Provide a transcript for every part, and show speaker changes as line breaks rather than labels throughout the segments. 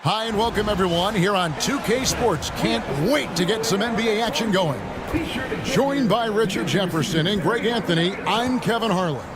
Hi and welcome everyone here on 2K Sports. Can't wait to get some NBA action going. Joined by Richard Jefferson and Greg Anthony, I'm Kevin Harlan.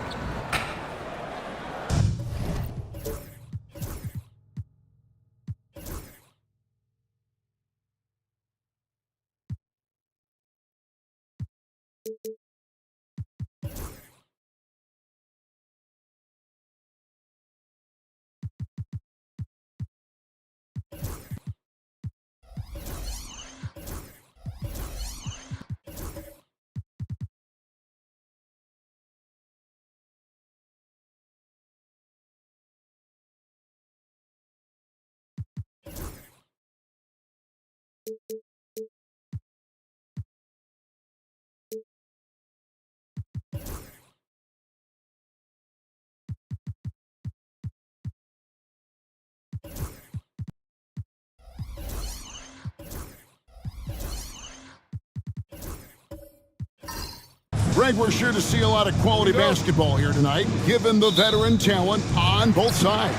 Greg, we're sure to see a lot of quality basketball here tonight, given the veteran talent on both sides.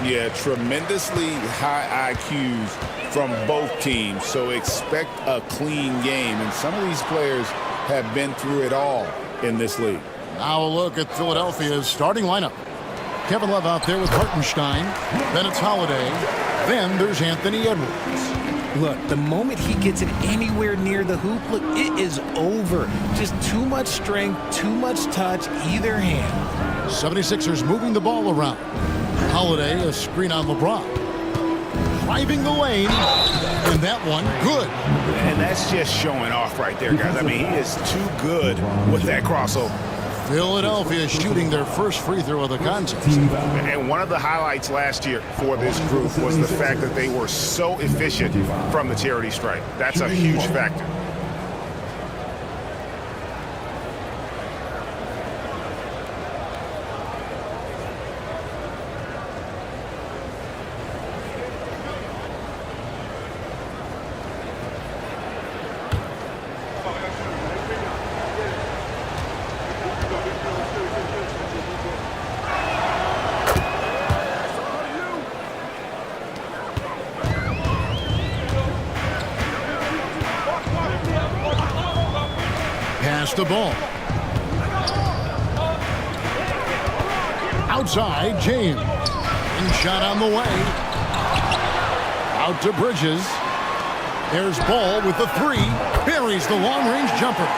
Yeah, tremendously high IQs from both teams, so expect a clean game. And some of these players have been through it all in this league.
Now a look at Philadelphia's starting lineup. Kevin Love out there with Hartenstein. Then it's Holiday. Then there's Anthony Edwards.
Look, the moment he gets it anywhere near the hoop, look, it is over. Just too much strength, too much touch, either hand.
76ers moving the ball around. Holiday, a screen on LeBron. Driving the lane. And that one, good.
And that's just showing off right there, guys. I mean, he is too good with that crossover.
Philadelphia shooting their first free throw of the contest.
And one of the highlights last year for this group was the fact that they were so efficient from the charity stripe. That's a huge factor.
Pass the ball. Outside, James. And shot on the way. Out to Bridges. There's Ball with the three. Buries the long-range jumper.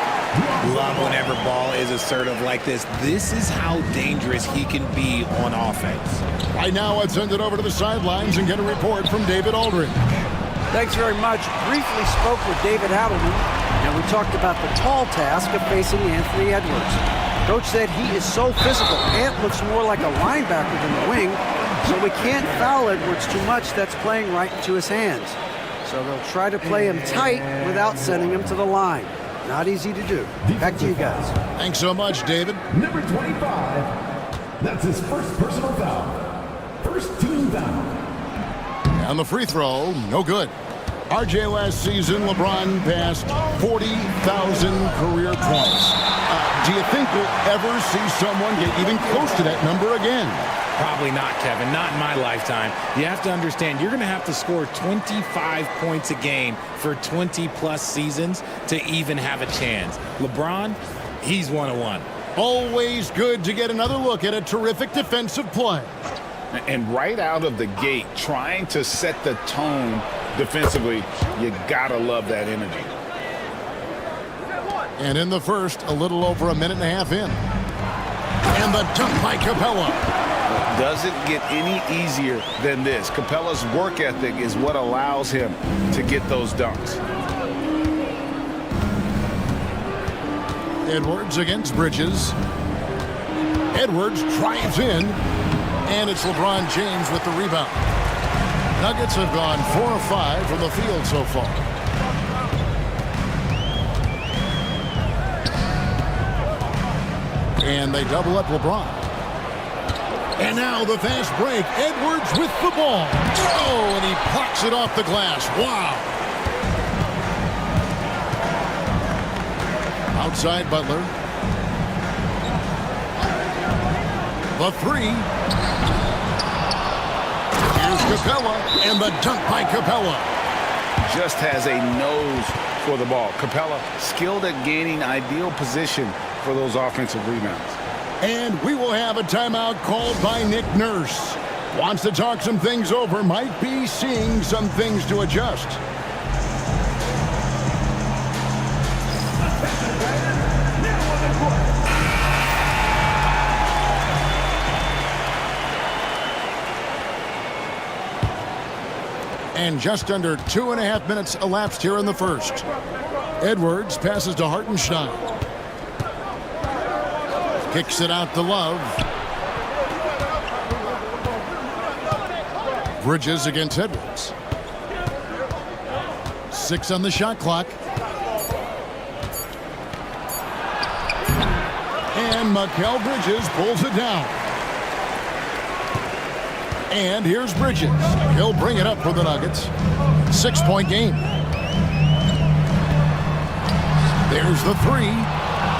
Love whenever Ball is assertive like this. This is how dangerous he can be on offense.
Right now, let's send it over to the sidelines and get a report from David Aldridge.
Thanks very much. Briefly spoke with David Adelman, and we talked about the tall task of facing Anthony Edwards. Coach said he is so physical. Ant looks more like a linebacker than a wing, so we can't foul Edwards too much. That's playing right into his hands. So they'll try to play him tight without sending him to the line. Not easy to do. Back to you guys.
Thanks so much, David.
Number 25, that's his first personal foul. First team foul.
On the free throw, no good. RJ last season, LeBron passed 40,000 career points. Do you think we'll ever see someone get even close to that number again?
Probably not, Kevin. Not in my lifetime. You have to understand, you're going to have to score 25 points a game for 20-plus seasons to even have a chance. LeBron, he's one-on-one.
Always good to get another look at a terrific defensive play.
And right out of the gate, trying to set the tone defensively, you gotta love that energy.
And in the first, a little over a minute and a half in. And the dunk by Capella.
Doesn't get any easier than this. Capella's work ethic is what allows him to get those dunks.
Edwards against Bridges. Edwards drives in. And it's LeBron James with the rebound. Nuggets have gone 4 of 5 from the field so far. And they double up LeBron. And now the fast break. Edwards with the ball. Oh, and he plucks it off the glass. Wow. Outside Butler. The three. Here's Capella, and the dunk by Capella.
Just has a nose for the ball. Capella skilled at gaining ideal position for those offensive rebounds.
And we will have a timeout called by Nick Nurse. Wants to talk some things over, might be seeing some things to adjust. And just under 2.5 minutes elapsed here in the first. Edwards passes to Hartenstein. Kicks it out to Love. Bridges against Edwards. 6 on the shot clock. And Mikal Bridges pulls it down. And here's Bridges. He'll bring it up for the Nuggets. 6-point game. There's the 3.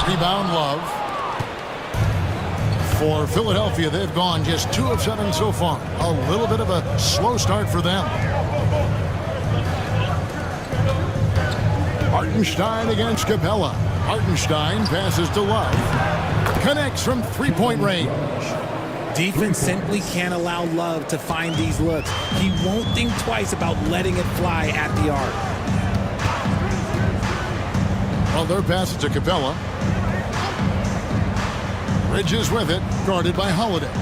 Rebound Love. For Philadelphia, they've gone just 2 of 7 so far. A little bit of a slow start for them. Hartenstein against Capella. Hartenstein passes to Love. Connects from 3-point range.
Defense simply can't allow Love to find these looks. He won't think twice about letting it fly at the arc.
Well, their pass to Capella. Bridges with it, guarded by Holiday.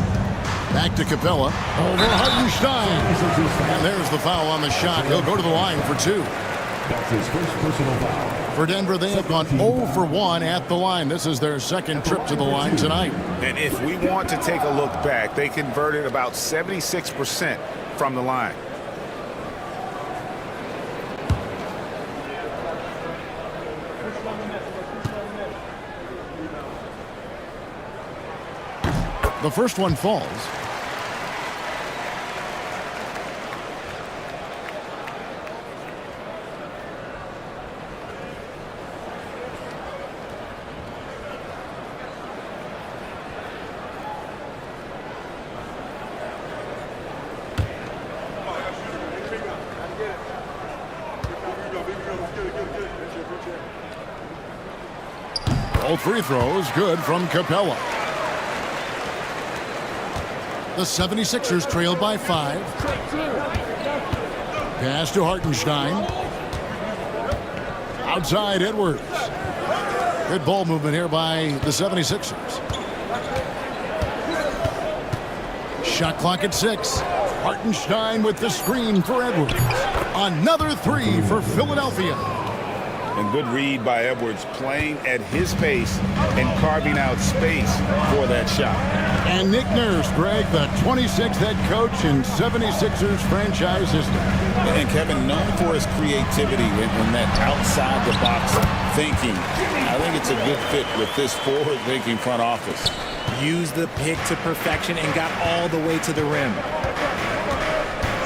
Back to Capella. Over Hartenstein. And there's the foul on the shot. He'll go to the line for 2.
That's his first personal foul.
For Denver, they have gone 0 for 1 at the line. This is their second trip to the line tonight.
And if we want to take a look back, they converted about 76% from the line.
The first one falls. All free throws good from Capella. The 76ers trailed by 5. Pass to Hartenstein. Outside Edwards. Good ball movement here by the 76ers. Shot clock at 6. Hartenstein with the screen for Edwards. Another 3 for Philadelphia.
And good read by Edwards, playing at his pace and carving out space for that shot.
And Nick Nurse, Greg, the 26th head coach in 76ers franchise history.
And Kevin, known for his creativity and that outside-the-box thinking. I think it's a good fit with this forward-thinking front office.
Used the pick to perfection and got all the way to the rim.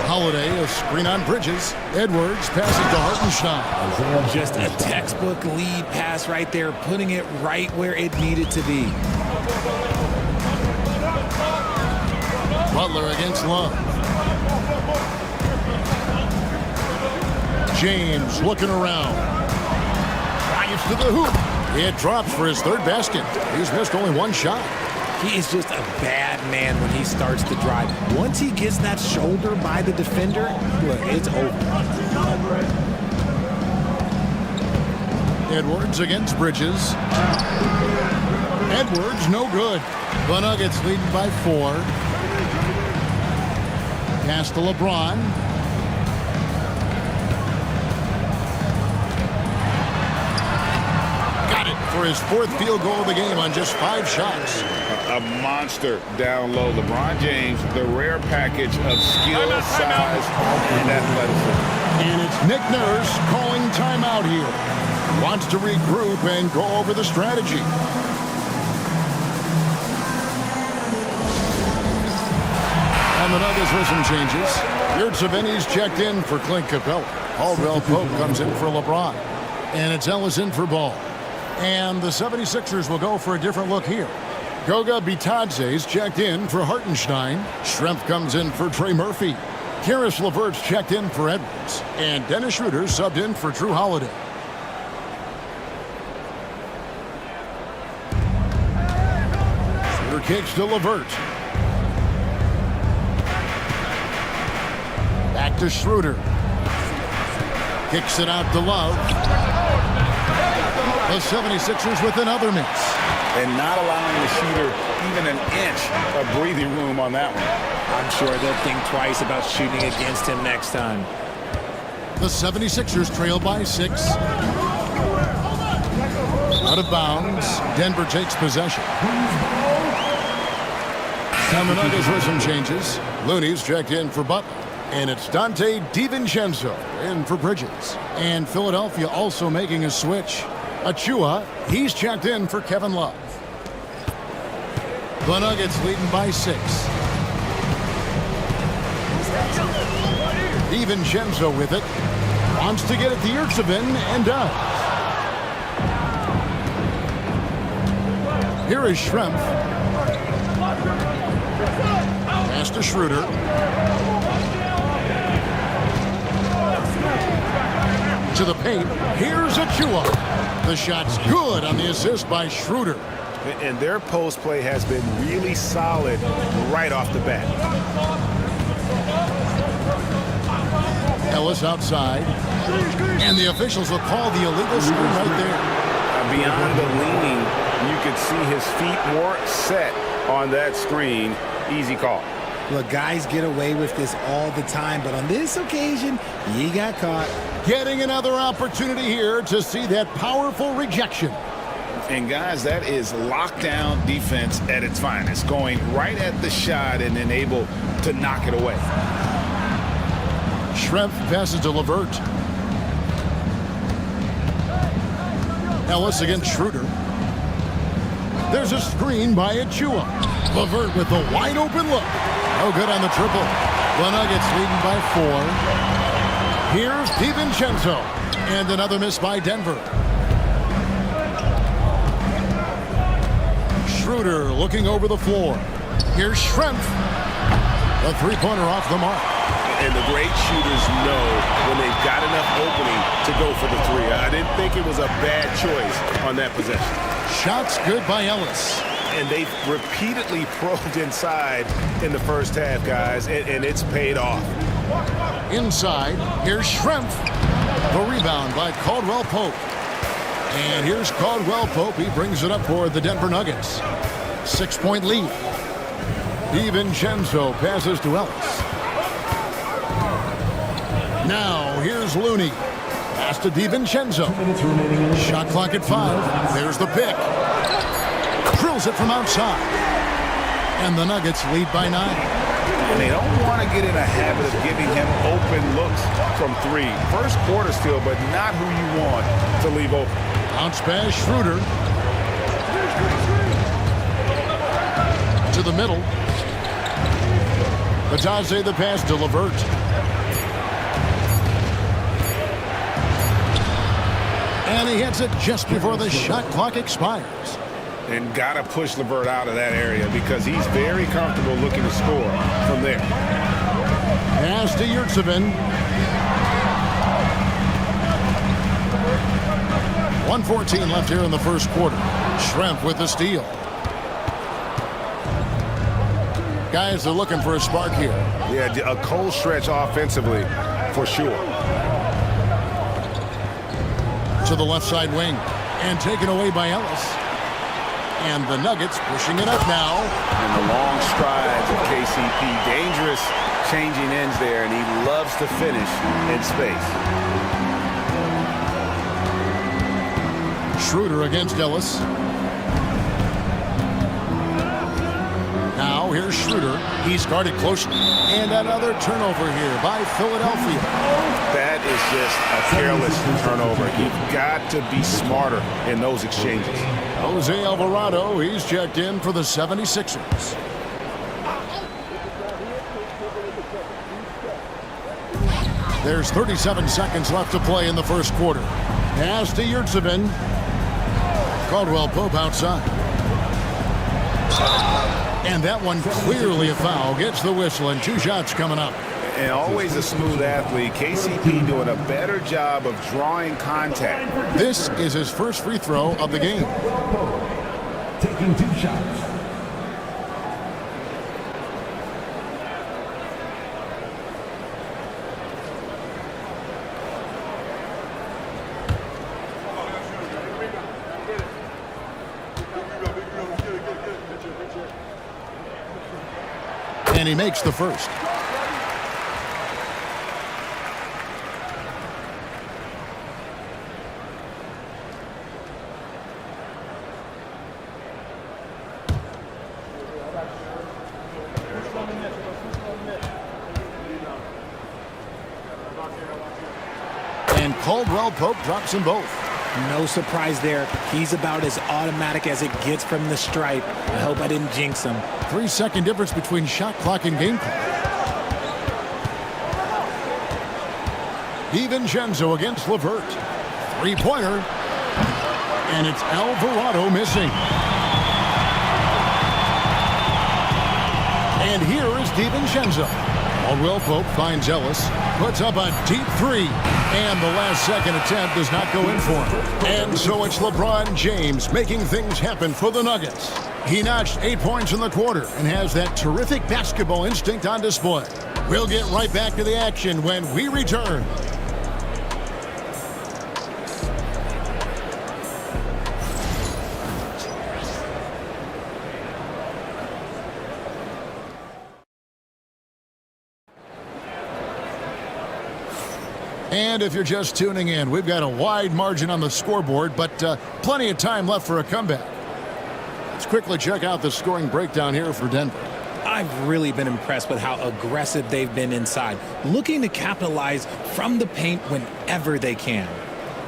Holiday, a screen on Bridges. Edwards passes to Hartenstein.
Just a textbook lead pass right there, putting it right where it needed to be.
Butler against Love. James looking around. Drives to the hoop. It drops for his 3rd basket. He's missed only 1 shot.
He is just a bad man when he starts to drive. Once he gets that shoulder by the defender, look, it's over.
Edwards against Bridges. Edwards, no good. The Nuggets leading by 4. Pass to LeBron. Got it for his 4th field goal of the game on just 5 shots.
A monster down low. LeBron James, the rare package of skill, size, and athleticism.
And it's Nick Nurse calling timeout here. Wants to regroup and go over the strategy. And the Nuggets with some changes. Yurtseven's checked in for Clint Capella. Caldwell Pope comes in for LeBron. And it's Ellis in for Ball. And the 76ers will go for a different look here. Goga Bitadze's checked in for Hartenstein. Schrempf comes in for Trey Murphy. Karis LeVert's checked in for Edwards, and Dennis Schroeder subbed in for Drew Holiday. Schroeder kicks to LeVert. Back to Schroeder. Kicks it out to Love. The 76ers with another miss.
And not allowing the shooter even an inch of breathing room on that one.
I'm sure they'll think twice about shooting against him next time.
The 76ers trail by 6. Out of bounds. Denver takes possession. Now the Nuggets with some changes. Looney's checked in for Butler. And it's Dante DiVincenzo in for Bridges. And Philadelphia also making a switch. Achua, he's checked in for Kevin Love. The Nuggets leading by 6. DiVincenzo with it. Wants to get it to Yurtseven and does. Here is Schrempf. Pass to Schroeder. To the paint. Here's Achua. The shot's good on the assist by Schroeder.
And their post play has been really solid right off the bat.
Ellis outside. And the officials will call the illegal screen right there.
Beyond the leaning, you could see his feet more set on that screen. Easy call.
Look, guys get away with this all the time, but on this occasion, he got caught.
Getting another opportunity here to see that powerful rejection.
And guys, that is lockdown defense at its finest, going right at the shot and then able to knock it away.
Schrempf passes to LeVert. Ellis against Schroeder. There's a screen by Achua. LeVert with the wide open look. No good on the triple. The Nuggets leading by 4. Here's DiVincenzo. And another miss by Denver. Schroeder looking over the floor. Here's Schrempf. The three-pointer off the mark.
And the great shooters know when they've got enough opening to go for the three. I didn't think it was a bad choice on that possession.
Shots good by Ellis.
And they've repeatedly probed inside in the first half, guys, and it's paid off.
Inside, here's Schrempf. The rebound by Caldwell Pope. And here's Caldwell Pope. He brings it up for the Denver Nuggets. 6-point lead. DiVincenzo passes to Ellis. Now, here's Looney. Pass to DiVincenzo. Shot clock at 5. There's the pick. Drills it from outside. And the Nuggets lead by 9.
And they don't want to get in a habit of giving him open looks from 3. First quarter still, but not who you want to leave open.
Bounce pass, Schroeder. To the middle. Batadze the pass to LeVert. And he hits it just before the shot clock expires.
And got to push LeVert out of that area because he's very comfortable looking to score from there.
Pass to Yurtseven. 1:14 left here in the first quarter. Schrempf with the steal. Guys are looking for a spark here.
Yeah, a cold stretch offensively for sure.
To the left side wing. And taken away by Ellis. And the Nuggets pushing it up now.
And the long strides of KCP. Dangerous changing ends there, and he loves to finish in space.
Schroeder against Ellis. Now here's Schroeder. He's guarded closely. And another turnover here by Philadelphia.
That is just a careless turnover. You've got to be smarter in those exchanges.
Jose Alvarado, he's checked in for the 76ers. There's 37 seconds left to play in the first quarter. Pass to Yurtseven. Caldwell Pope outside. And that one clearly a foul. Gets the whistle and 2 shots coming up.
And always a smooth athlete. KCP doing a better job of drawing contact.
This is his first free throw of the game.
Taking 2 shots.
And he makes the first. And Caldwell Pope drops them both.
No surprise there. He's about as automatic as it gets from the stripe. I hope I didn't jinx him.
3-second difference between shot clock and game clock. DiVincenzo against LeVert. Three-pointer. And it's Alvarado missing. And here is DiVincenzo. Caldwell Pope finds Ellis. Puts up a deep three. And the last second attempt does not go in for him. And so it's LeBron James making things happen for the Nuggets. He notched 8 points in the quarter and has that terrific basketball instinct on display. We'll get right back to the action when we return. And if you're just tuning in, we've got a wide margin on the scoreboard, but plenty of time left for a comeback. Let's quickly check out the scoring breakdown here for Denver.
I've really been impressed with how aggressive they've been inside, looking to capitalize from the paint whenever they can.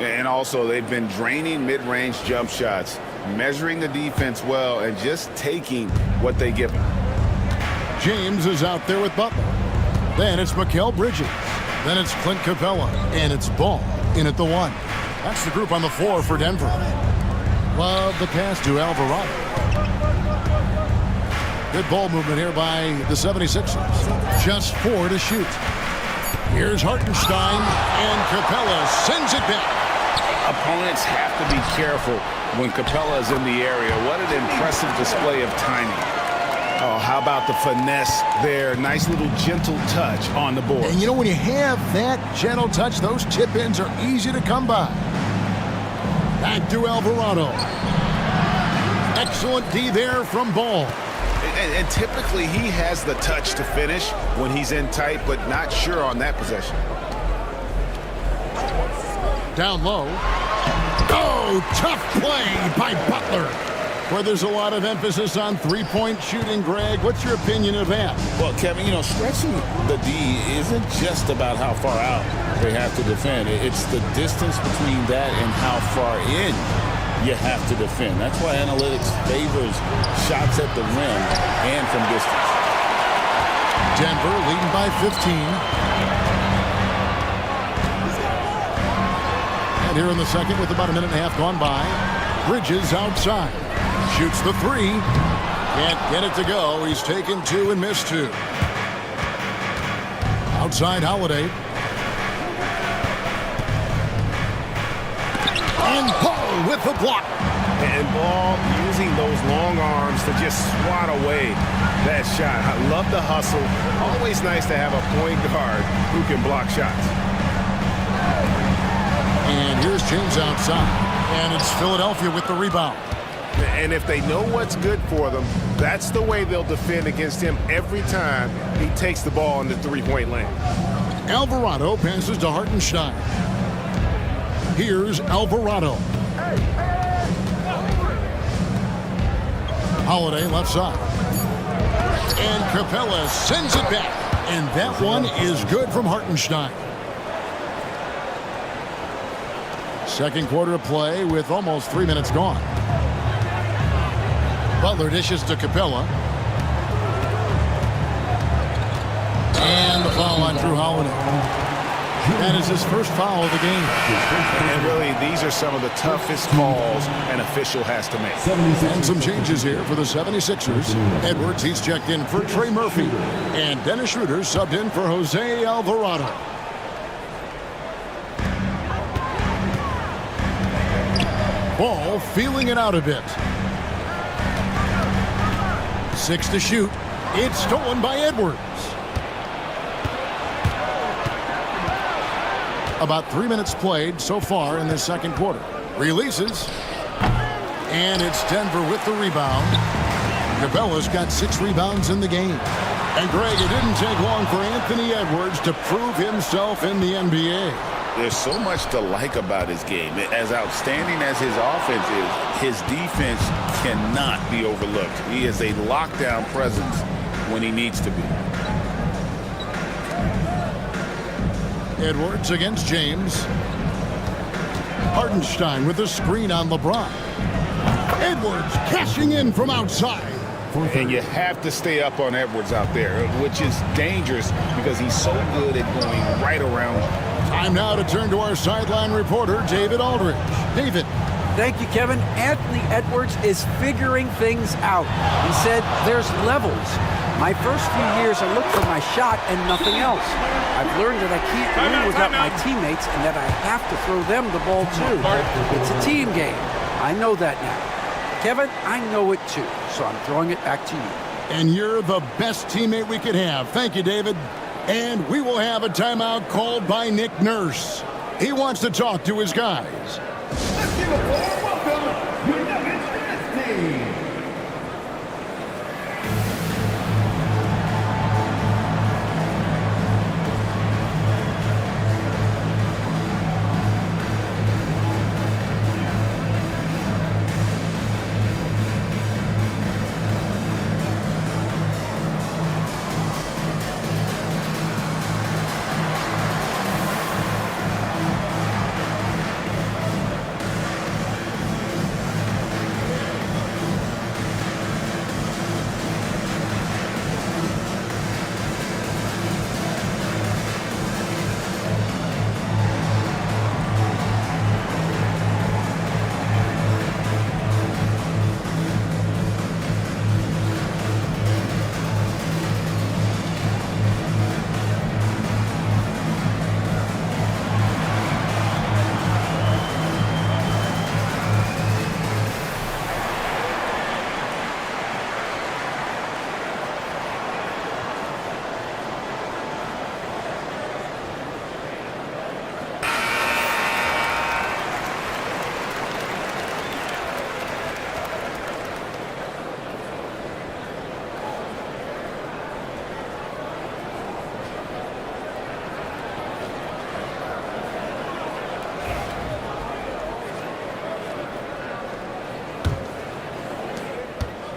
And also, they've been draining mid-range jump shots, measuring the defense well, and just taking what they give them.
James is out there with Butler. Then it's Mikal Bridges. Then it's Clint Capella, and it's Ball in at the 1. That's the group on the floor for Denver. Love the pass to Alvarado. Good ball movement here by the 76ers. Just 4 to shoot. Here's Hartenstein, and Capella sends it back.
Opponents have to be careful when Capella is in the area. What an impressive display of timing. Oh, how about the finesse there? Nice little gentle touch on the board.
And you know, when you have that gentle touch, those tip-ins are easy to come by. Back to Alvarado. Excellent D there from Ball.
And typically he has the touch to finish when he's in tight, but not sure on that possession.
Down low. Oh, tough play by Butler. Where there's a lot of emphasis on three-point shooting, Greg. What's your opinion of that?
Well, Kevin, you know, stretching the D isn't just about how far out they have to defend. It's the distance between that and how far in you have to defend. That's why analytics favors shots at the rim and from distance.
Denver leading by 15. And here in the second with about a minute and a half gone by, Bridges outside. Shoots the three. Can't get it to go. He's taken 2 and missed 2. Outside Holiday. And Paul with the block.
And Ball using those long arms to just swat away that shot. I love the hustle. Always nice to have a point guard who can block shots.
And here's James outside. And it's Philadelphia with the rebound.
And if they know what's good for them, that's the way they'll defend against him every time he takes the ball in the three-point lane.
Alvarado passes to Hartenstein. Here's Alvarado. Holiday left side. And Capella sends it back. And that one is good from Hartenstein. Second quarter of play with almost 3 minutes gone. Butler dishes to Capella. And the foul on Drew Holiday. That is his first foul of the game.
And really, these are some of the toughest calls an official has to make.
And some changes here for the 76ers. Edwards, he's checked in for Trey Murphy. And Dennis Schroeder subbed in for Jose Alvarado. Ball feeling it out a bit. 6 to shoot. It's stolen by Edwards. About 3 minutes played so far in this second quarter. Releases. And it's Denver with the rebound. Cabela's got 6 rebounds in the game. And Greg, it didn't take long for Anthony Edwards to prove himself in the NBA.
There's so much to like about his game. As outstanding as his offense is, his defense cannot be overlooked. He is a lockdown presence when he needs to be.
Edwards against James. Hartenstein with a screen on LeBron. Edwards cashing in from outside.
And you have to stay up on Edwards out there, which is dangerous because he's so good at going right around him.
Time now to turn to our sideline reporter, David Aldridge. David.
Thank you, Kevin. Anthony Edwards is figuring things out. He said there's levels. My first few years, I looked for my shot and nothing else. I've learned that I can't win without my teammates and that I have to throw them the ball too. It's a team game. I know that now. Kevin, I know it too, so I'm throwing it back to you.
And you're the best teammate we could have. Thank you, David. And we will have a timeout called by Nick Nurse. He wants to talk to his guys.
Let's give a warm welcome, your Nuggets Dynasty.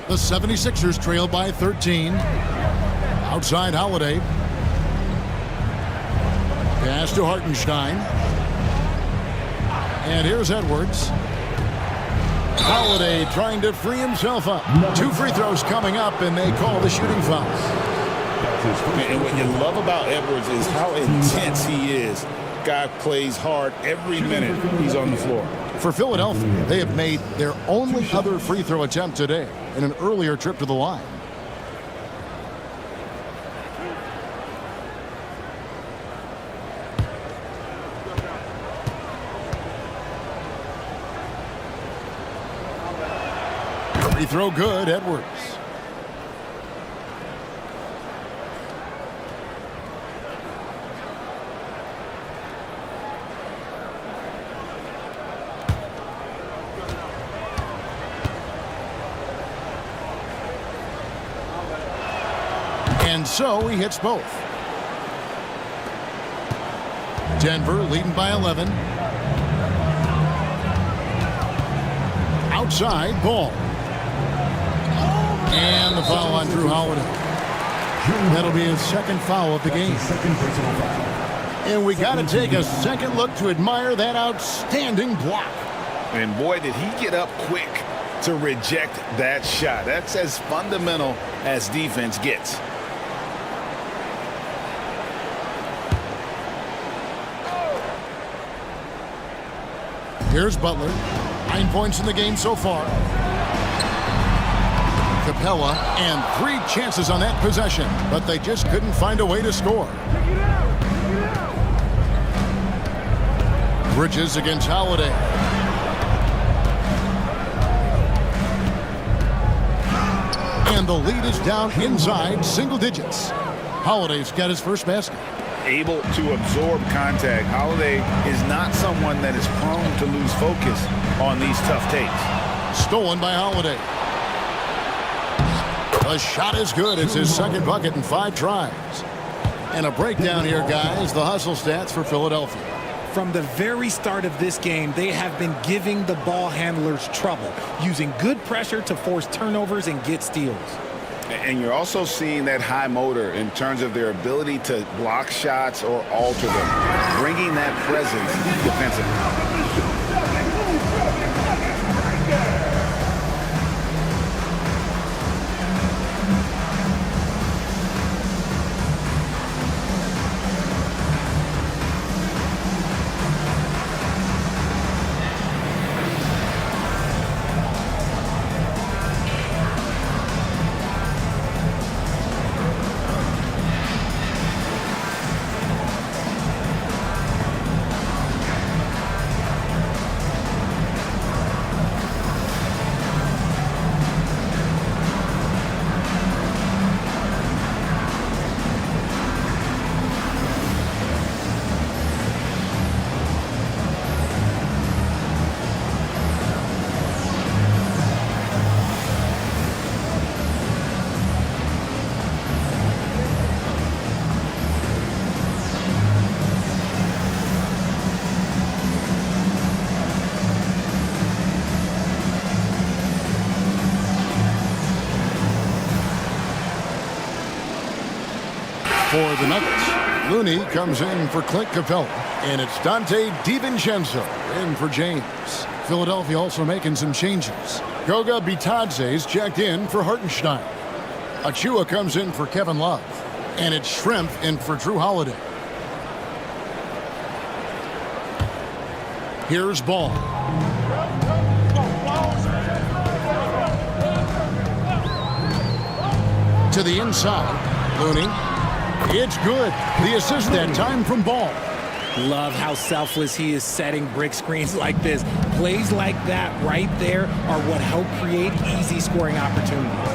The 76ers trail by 13. Outside Holiday. Pass to Hartenstein. And here's Edwards. Holiday trying to free himself up. 2 free throws coming up, and they call the shooting foul.
And what you love about Edwards is how intense he is. Guy plays hard every minute he's on the floor.
For Philadelphia, they have made their only other free throw attempt today in an earlier trip to the line. Free throw good, Edwards. And so he hits both. Denver leading by 11. Outside, Ball. And the foul on Drew Holiday. That'll be his second foul of the game. And we got to take a second look to admire that outstanding block.
And boy, did he get up quick to reject that shot. That's as fundamental as defense gets.
Here's Butler. 9 points in the game so far. Capella, and 3 chances on that possession, but they just couldn't find a way to score. Bridges against Holiday. And the lead is down inside single digits. Holiday's got his first basket.
Able to absorb contact. Holiday is not someone that is prone to lose focus on these tough takes.
Stolen by Holiday. The shot is good. It's his second bucket in 5 tries. And a breakdown here, guys. The hustle stats for Philadelphia.
From the very start of this game, they have been giving the ball handlers trouble, using good pressure to force turnovers and get steals.
And you're also seeing that high motor in terms of their ability to block shots or alter them, bringing that presence defensively.
For the Nuggets, Looney comes in for Clint Capella, and it's Dante DiVincenzo in for James. Philadelphia also making some changes. Goga Bitadze's checked in for Hartenstein. Achua comes in for Kevin Love, and it's Shrimp in for Drew Holiday. Here's Ball. To the inside, Looney. It's good. The assist that time from Ball.
Love how selfless he is setting brick screens like this. Plays like that right there are what help create easy scoring opportunities.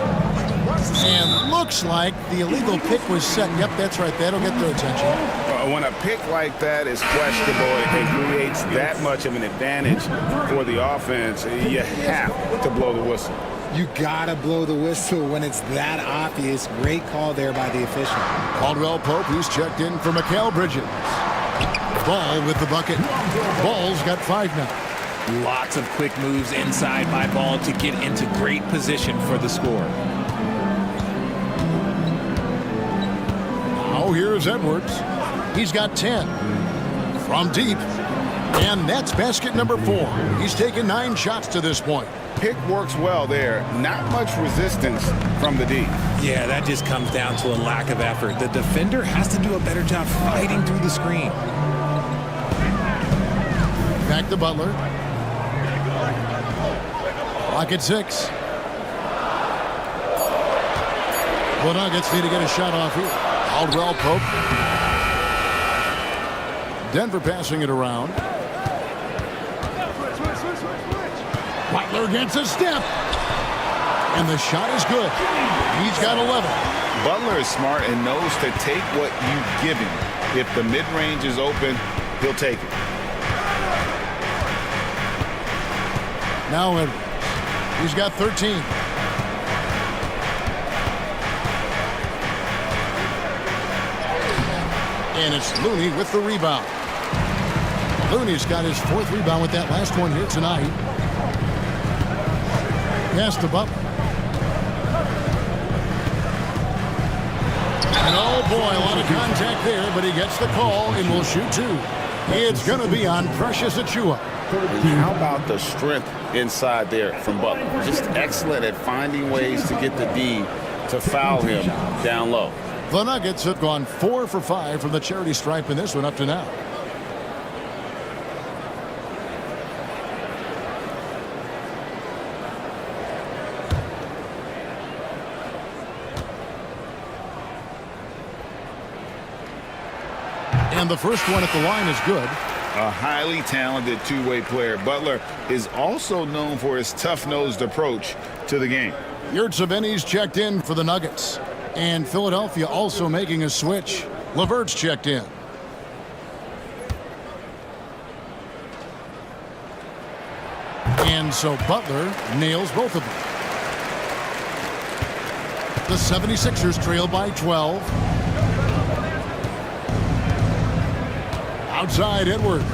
And looks like the illegal pick was set. Yep, that's right. That'll get their attention.
When a pick like that is questionable and creates that much of an advantage for the offense, you have to blow the whistle.
You gotta blow the whistle when it's that obvious. Great call there by the official.
Caldwell Pope, who's checked in for Mikal Bridges. Ball with the bucket. Ball's got 5 now.
Lots of quick moves inside by Ball to get into great position for the score.
Now here's Edwards. He's got 10. From deep. And that's basket number 4. He's taken 9 shots to this point.
Pick works well there. Not much resistance from the D.
Yeah, that just comes down to a lack of effort. The defender has to do a better job fighting through the screen.
Back to Butler. Clock at 6. The Nuggets need to get a shot off here. Caldwell Pope. Denver passing it around. Butler gets a step. And the shot is good. He's got 11.
Butler is smart and knows to take what you give him. If the mid-range is open, he'll take it.
Now Edwards. He's got 13. And it's Looney with the rebound. Looney's got his 4th rebound with that last one here tonight. Pass to Butler. And oh boy, a lot of contact there, but he gets the call and will shoot 2. It's going to be on Precious Achua.
How about the strength inside there from Butler? Just excellent at finding ways to get the D to foul him down low.
The Nuggets have gone 4 for 5 from the charity stripe in this one up to now. And the first one at the line is good.
A highly talented two-way player. Butler is also known for his tough-nosed approach to the game.
Yurtseven's checked in for the Nuggets. And Philadelphia also making a switch. LeVert's checked in. And so Butler nails both of them. The 76ers trail by 12. Outside Edwards.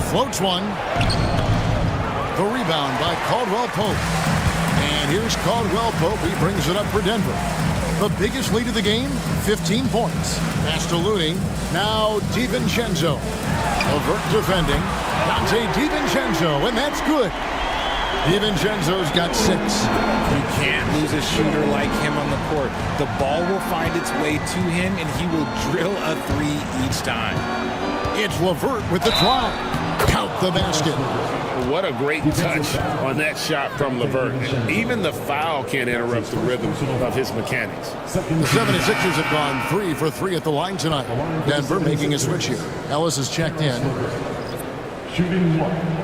Floats one. The rebound by Caldwell Pope. And here's Caldwell Pope. He brings it up for Denver. The biggest lead of the game, 15 points. Pass to Looney. Now DiVincenzo. LeVert defending. Dante DiVincenzo, and that's good. DiVincenzo's got 6.
You can't lose a shooter like him on the court. The ball will find its way to him, and he will drill a 3 each time.
It's LeVert with the drive. Count the basket.
What a great touch on that shot from LeVert. Even the foul can't interrupt the rhythm of his mechanics.
The 76ers have gone 3 for 3 at the line tonight. Denver making a switch here. Ellis is checked in.
Shooting 1.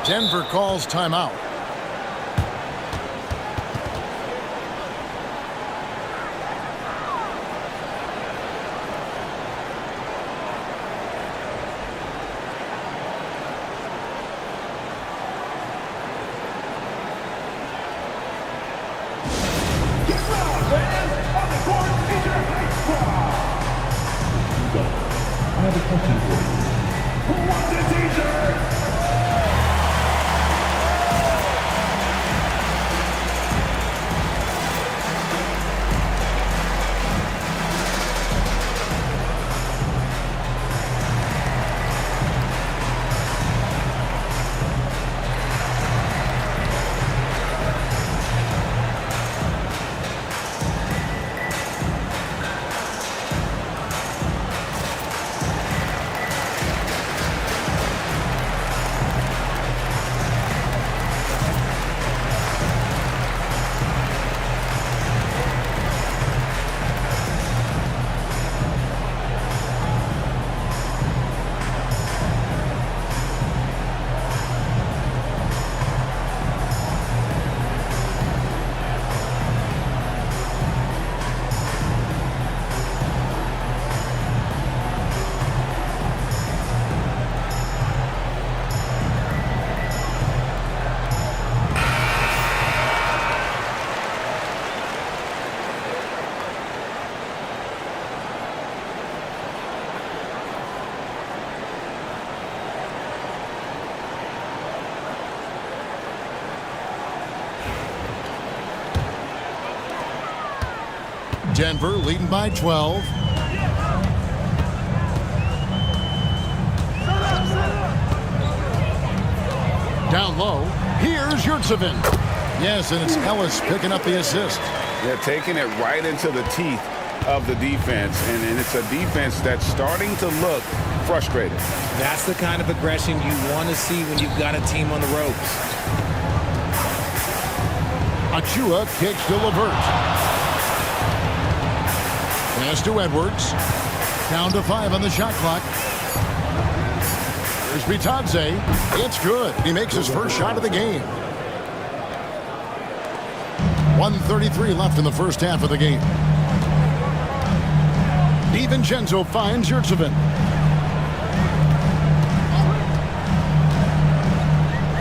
Denver calls timeout.
I have a question for you. Who wants a t-shirt?
Denver leading by 12. Down low. Here's Yurtseven. Yes, and it's Ellis picking up the assist.
They're taking it right into the teeth of the defense, and it's a defense that's starting to look frustrated.
That's the kind of aggression you want to see when you've got a team on the ropes.
Achua kicks to LeVert. Pass to Edwards. Down to 5 on the shot clock. Here's Bitadze. It's good. He makes his first shot of the game. 1:33 left in the first half of the game. DiVincenzo finds Yurtseven.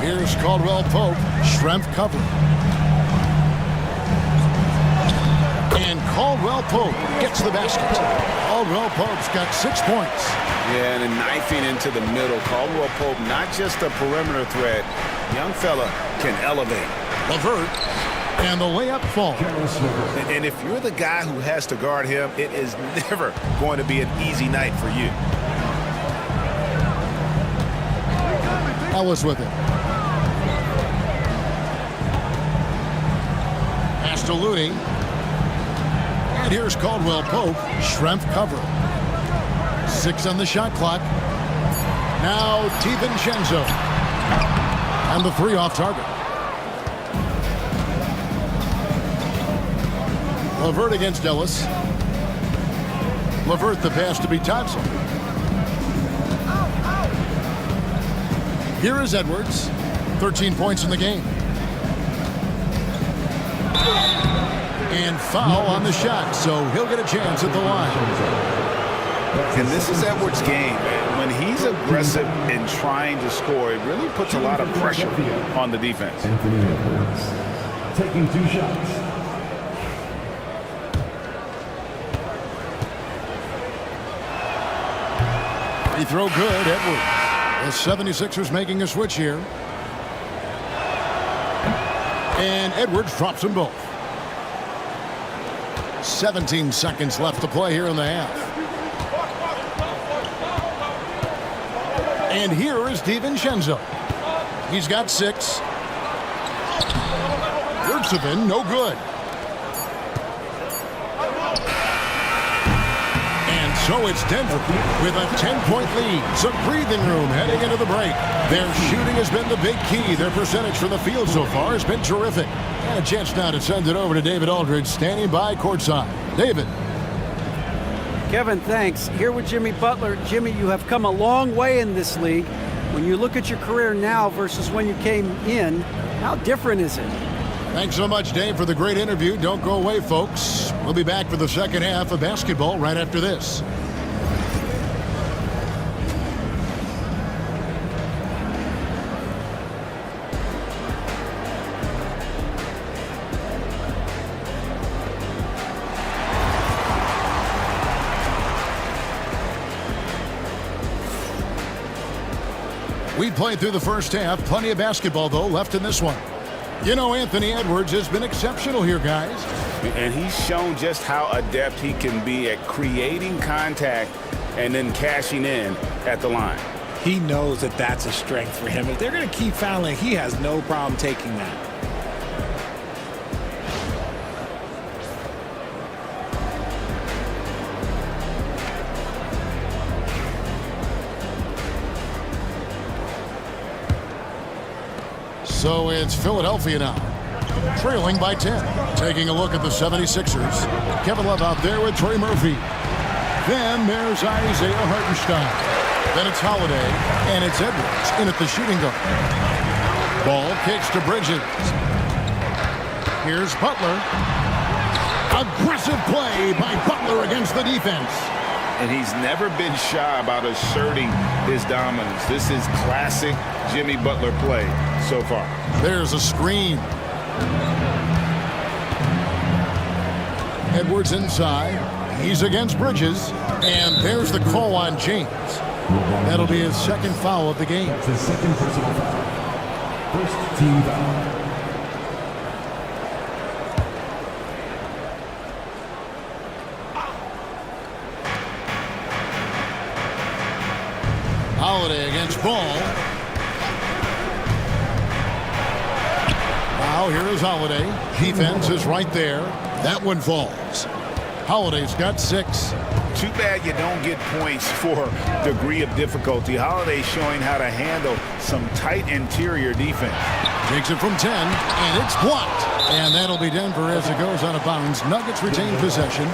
Here's Caldwell Pope. Strength cover. And Caldwell Pope gets the basket. Caldwell Pope's got 6 points.
Yeah, and knifing into the middle. Caldwell Pope, not just a perimeter threat. Young fella can elevate.
LeVert, and the layup falls.
And if you're the guy who has to guard him, it is never going to be an easy night for you.
Ellis with it. Pass to Looney. And here's Caldwell Pope. Strength cover. 6 on the shot clock. Now DiVincenzo. And the 3 off target. LeVert against Ellis. LeVert the pass to Bitadze. Here is Edwards. 13 points in the game. And foul on the shot, so he'll get a chance at the line.
And this is Edwards' game. When he's aggressive in trying to score, it really puts a lot of pressure on the defense.
Anthony Edwards taking 2 shots.
Free throw good, Edwards. The 76ers making a switch here. And Edwards drops them both. 17 seconds left to play here in the half. And here is DiVincenzo. He's got 6. Yurtseven, no good. And so it's Denver with a 10-point lead. Some breathing room heading into the break. Their shooting has been the big key. Their percentage from the field so far has been terrific. And a chance now to send it over to David Aldridge, standing by courtside. David.
Kevin, thanks. Here with Jimmy Butler. Jimmy, you have come a long way in this league. When you look at your career now versus when you came in, how different is it?
Thanks so much, Dave, for the great interview. Don't go away, folks. We'll be back for the second half of basketball right after this. We played through the first half. Plenty of basketball, though, left in this one. You know, Anthony Edwards has been exceptional here, guys.
And he's shown just how adept he can be at creating contact and then cashing in at the line.
He knows that that's a strength for him. If they're going to keep fouling, he has no problem taking that.
So it's Philadelphia now, trailing by 10. Taking a look at the 76ers. Kevin Love out there with Trey Murphy. Then there's Isaiah Hartenstein. Then it's Holiday, and it's Edwards in at the shooting guard. Ball kicks to Bridges. Here's Butler. Aggressive play by Butler against the defense.
And he's never been shy about asserting his dominance. This is classic Jimmy Butler play so far.
There's a screen. Edwards inside. He's against Bridges. And there's the call on James. That'll be his second foul of the game.
That's his second personal foul. First team foul.
Holiday against Ball. Now here is Holiday. Defense is right there. That one falls. Holiday's got 6.
Too bad you don't get points for degree of difficulty. Holiday showing how to handle some tight interior defense.
Takes it from 10, and it's blocked. And that'll be Denver as it goes out of bounds. Nuggets retain possession.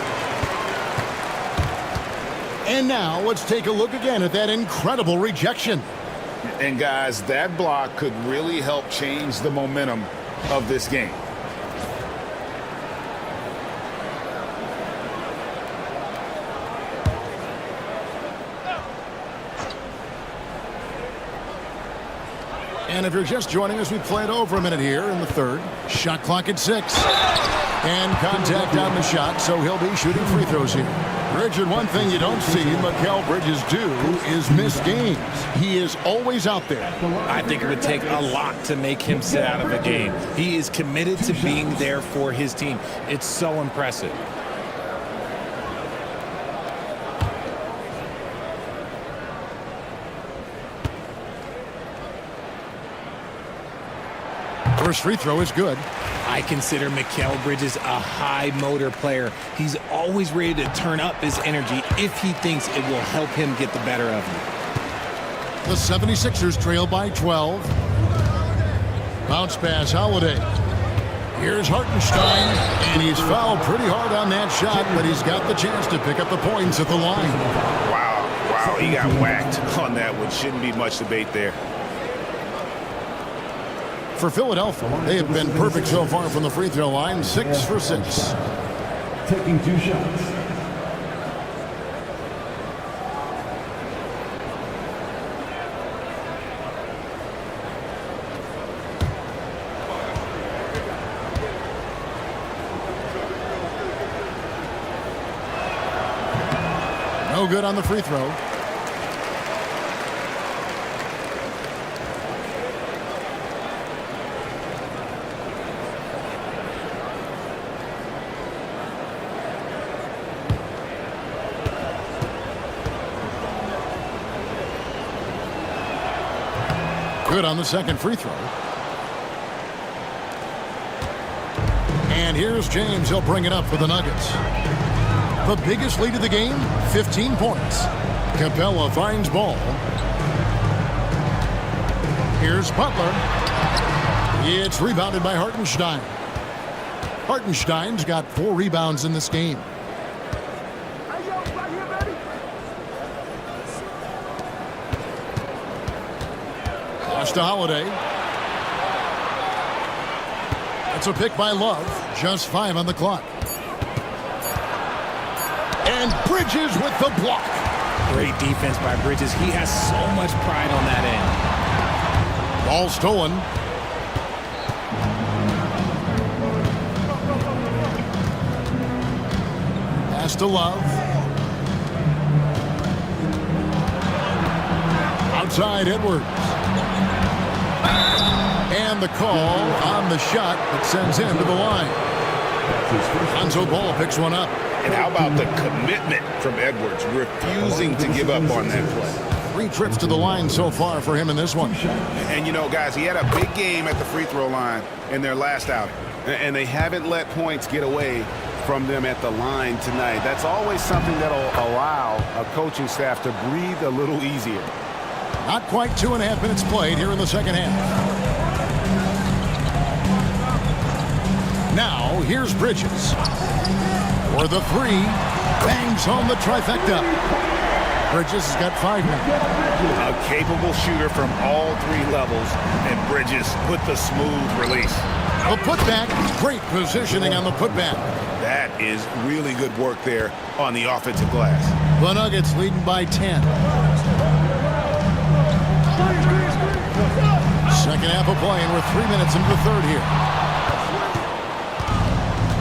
And now let's take a look again at that incredible rejection.
And guys, that block could really help change the momentum of this game.
And if you're just joining us, we played over a minute here in the third. Shot clock at 6. And contact on the shot, so he'll be shooting free throws here. Richard, one thing you don't see Mikal Bridges do is miss games. He is always out there.
I think it would take a lot to make him sit out of a game. He is committed to being there for his team. It's so impressive.
First free throw is good.
I consider Mikal Bridges a high motor player. He's always ready to turn up his energy if he thinks it will help him get the better of him.
The 76ers trail by 12. Bounce pass, Holiday. Here's Hartenstein, and he's fouled pretty hard on that shot, but he's got the chance to pick up the points at the line.
Wow, he got whacked on that one. Shouldn't be much debate there.
For Philadelphia, they have been perfect so far from the free throw line, 6 for 6.
Taking 2 shots.
No good on the free throw. Good on the second free throw. And here's James. He'll bring it up for the Nuggets. The biggest lead of the game, 15 points. Capella finds ball. Here's Butler. It's rebounded by Hartenstein. Hartenstein's got 4 rebounds in this game. Pass to Holiday. That's a pick by Love. Just 5 on the clock. And Bridges with the block.
Great defense by Bridges. He has so much pride on that end.
Ball stolen. Pass to Love. Outside Edwards. And the call on the shot that sends him to the line. Lonzo Ball picks one up.
And how about the commitment from Edwards, refusing to give up on that play.
3 trips to the line so far for him in this one.
And, you know, guys, he had a big game at the free throw line in their last outing. And they haven't let points get away from them at the line tonight. That's always something that will allow a coaching staff to breathe a little easier.
Not quite 2.5 minutes played here in the second half. Now, here's Bridges. For the 3, bangs home the trifecta. Bridges has got 5 now.
A capable shooter from all 3 levels, and Bridges with the smooth release.
The putback, great positioning on the putback.
That is really good work there on the offensive glass.
The Nuggets leading by 10. Second half of play, and we're 3 minutes into the third here.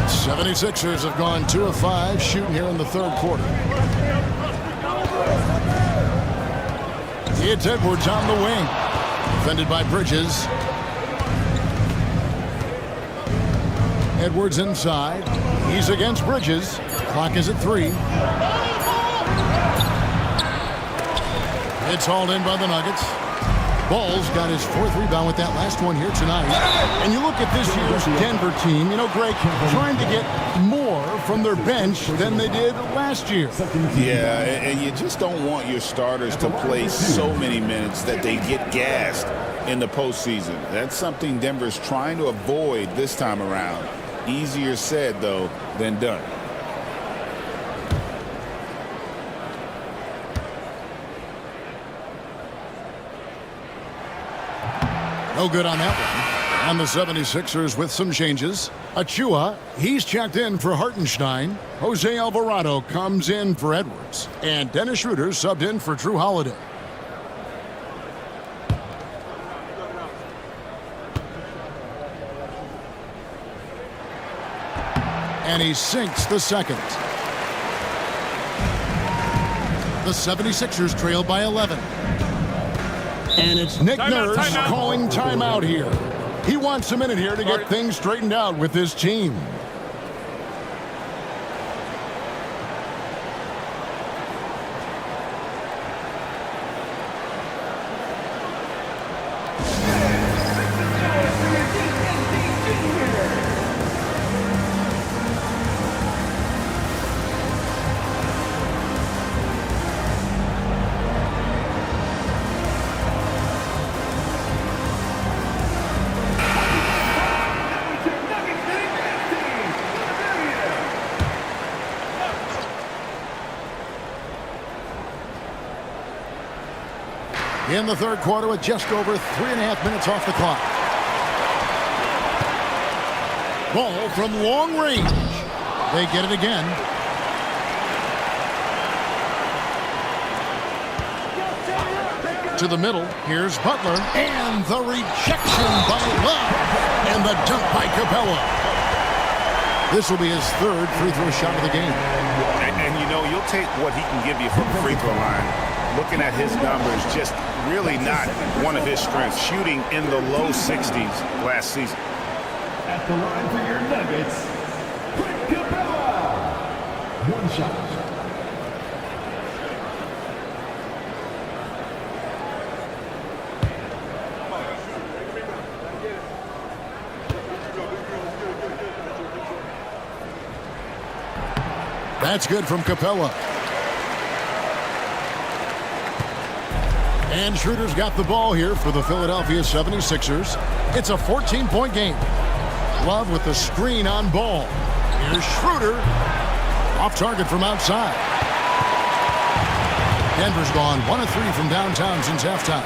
76ers have gone 2 of 5 shooting here in the third quarter. It's Edwards on the wing. Defended by Bridges. Edwards inside. He's against Bridges. Clock is at 3. It's hauled in by the Nuggets. Ball's got his 4th rebound with that last one here tonight. And you look at this year's Denver team, you know, Greg, trying to get more from their bench than they did last year.
Yeah, and you just don't want your starters to play so many minutes that they get gassed in the postseason. That's something Denver's trying to avoid this time around. Easier said, though, than done.
No good on that one. And the 76ers with some changes. Achua, he's checked in for Hartenstein. Jose Alvarado comes in for Edwards. And Dennis Schroeder subbed in for Drew Holiday. And he sinks the second. The 76ers trail by 11. And it's Nick Nurse calling timeout here. He wants a minute here to get things straightened out with this team. in the third quarter with just over 3.5 minutes off the clock. Ball from long range. They get it again. To the middle. Here's Butler. And the rejection by Love. And the dunk by Capella. This will be his third free throw shot of the game.
And you know, you'll take what he can give you from the free throw line. Looking at his numbers, just really not one of his strengths. Shooting in the low 60s last season.
At the line for your Nuggets, Clint Capella. One shot.
That's good from Capella. And Schroeder's got the ball here for the Philadelphia 76ers. It's a 14-point game. Love with the screen on Ball. Here's Schroeder. Off target from outside. Denver's gone 1 of 3 from downtown since halftime.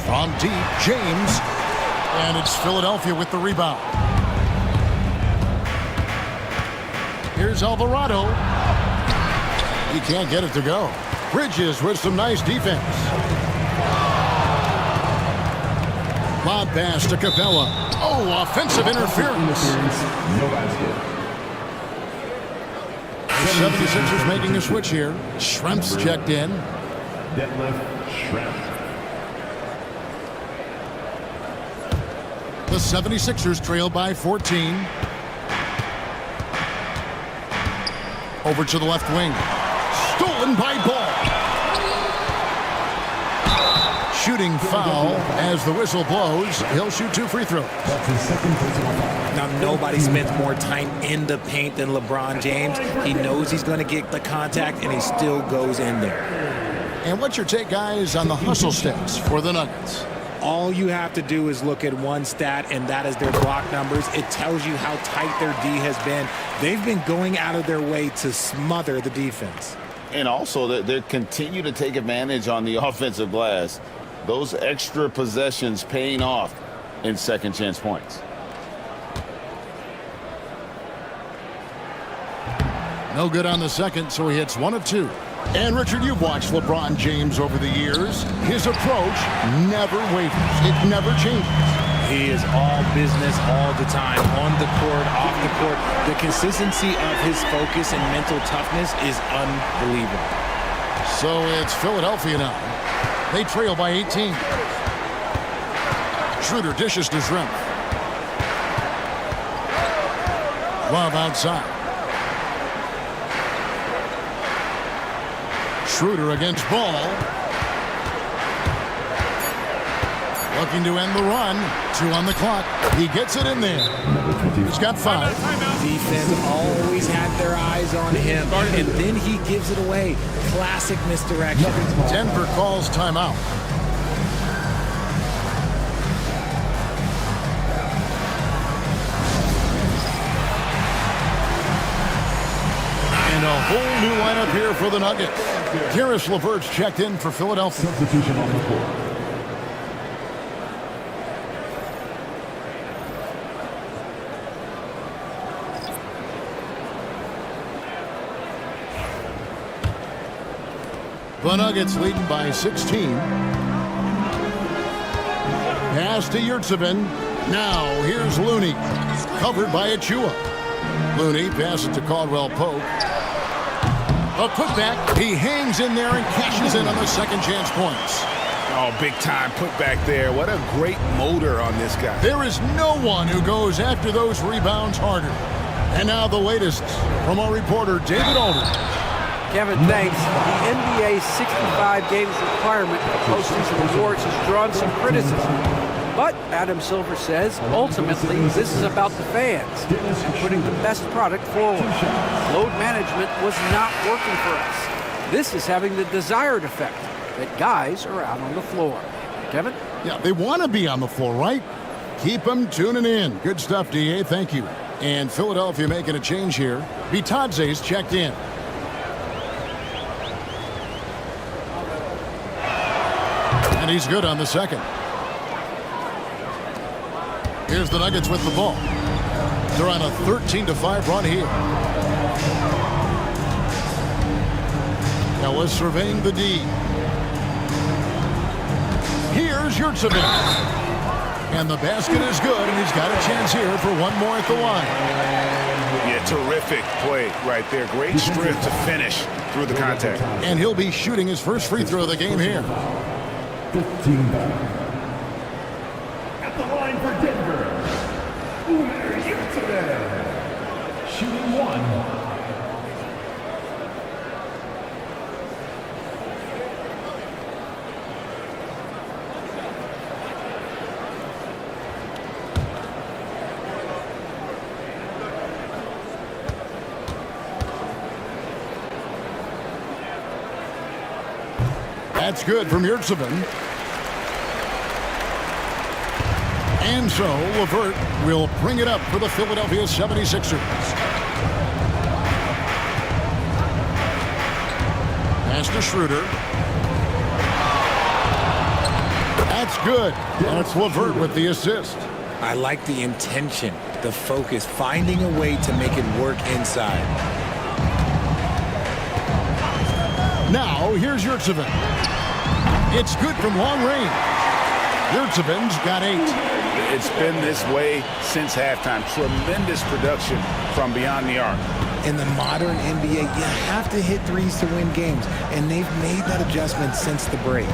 From deep, James. And it's Philadelphia with the rebound. Here's Alvarado. He can't get it to go. Bridges with some nice defense. Lob pass to Capella. Oh, offensive interference.
No basket.
The 76ers making a switch here. Schrempf's checked in.
Detlef Schrempf.
The 76ers trail by 14. Over to the left wing. Stolen by Ball. Shooting foul as the whistle blows. He'll shoot 2 free throws.
That's his second personal foul.
Now, nobody spends more time in the paint than LeBron James. He knows he's going to get the contact, and he still goes in there.
And what's your take, guys, on the hustle stats for the Nuggets?
All you have to do is look at one stat, and that is their block numbers. It tells you how tight their D has been. They've been going out of their way to smother the defense.
And also, they continue to take advantage on the offensive glass. Those extra possessions paying off in second chance points.
No good on the second, so he hits 1 of 2. And, Richard, you've watched LeBron James over the years. His approach never wavers. It never changes.
He is all business all the time, on the court, off the court. The consistency of his focus and mental toughness is unbelievable.
So it's Philadelphia now. They trail by 18. Schroeder dishes to Schrempf. Love outside. Schroeder against Ball. Looking to end the run. 2 on the clock. He gets it in there. He's got 5.
Defense always had their eyes on him, and then he gives it away. Classic misdirection.
Denver calls timeout. And a whole new lineup here for the Nuggets. Karis LeVert's checked in for Philadelphia.
Substitution on the court.
The Nuggets leading by 16. Pass to Yurtseven. Now here's Looney. Covered by Achua. Looney passes to Caldwell Pope. A putback. He hangs in there and cashes in on the second chance points.
Oh, big time putback there. What a great motor on this guy.
There is no one who goes after those rebounds harder. And now the latest from our reporter, David Aldridge.
Kevin, thanks. The NBA's 65 games requirement for postseason awards has drawn some criticism. But Adam Silver says, ultimately, this is about the fans and putting the best product forward. Load management was not working for us. This is having the desired effect, that guys are out on the floor. Kevin?
Yeah, they want to be on the floor, right? Keep them tuning in. Good stuff, DA. Thank you. And Philadelphia making a change here. Bitadze's checked in. And he's good on the second. Here's the Nuggets with the ball. They're on a 13-5 run here. Ellis surveying the D. Here's Yurtseven. And the basket is good, and he's got a chance here for one more at the line.
Yeah, terrific play right there. Great strength to finish through the contact.
And he'll be shooting his first free throw of the game here.
15 at the line for Denver, Umar Yurtseven, shooting 1.
That's good from Yurtseven. And so LeVert will bring it up for the Philadelphia 76ers. Pass to Schroeder. That's good. That's LeVert with the assist.
I like the intention, the focus, finding a way to make it work inside.
Now, here's Yurtseven. It's good from long range. Yurtseven's got 8.
It's been this way since halftime. Tremendous production from beyond the arc.
In the modern NBA, you have to hit threes to win games, and they've made that adjustment since the break.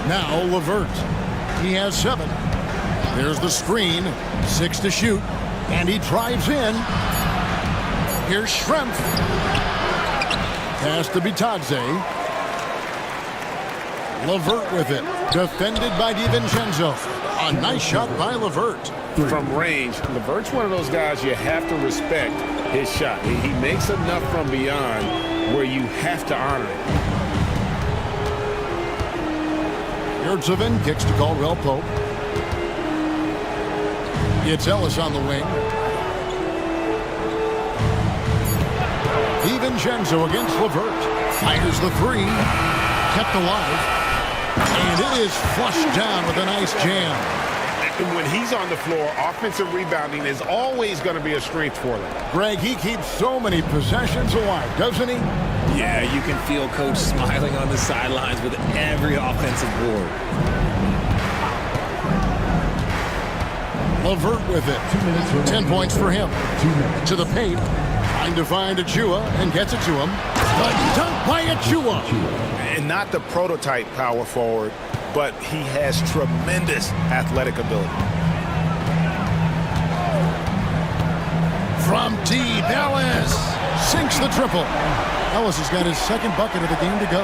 Now LeVert. He has 7. There's the screen. 6 to shoot. And he drives in. Here's Schrempf. Pass to Bitadze. LeVert with it. Defended by DiVincenzo. A nice shot by LeVert.
From range, LeVert's one of those guys you have to respect his shot. He makes enough from beyond where you have to honor it.
Yurtseven kicks to Caldwell Pope. It's Ellis on the wing. DiVincenzo against LeVert. Fires the 3. Kept alive. And it is flushed down with a nice jam.
And when he's on the floor, offensive rebounding is always going to be a strength for them.
Greg, he keeps so many possessions alive, doesn't he?
Yeah, you can feel Coach smiling on the sidelines with every offensive board.
LeVert with it. 10 points for him. To the paint. Trying to find Achua and gets it to him. The dunk by Achua.
And not the prototype power forward, but he has tremendous athletic ability.
From deep, Ellis sinks the triple. Ellis has got his second bucket of the game to go.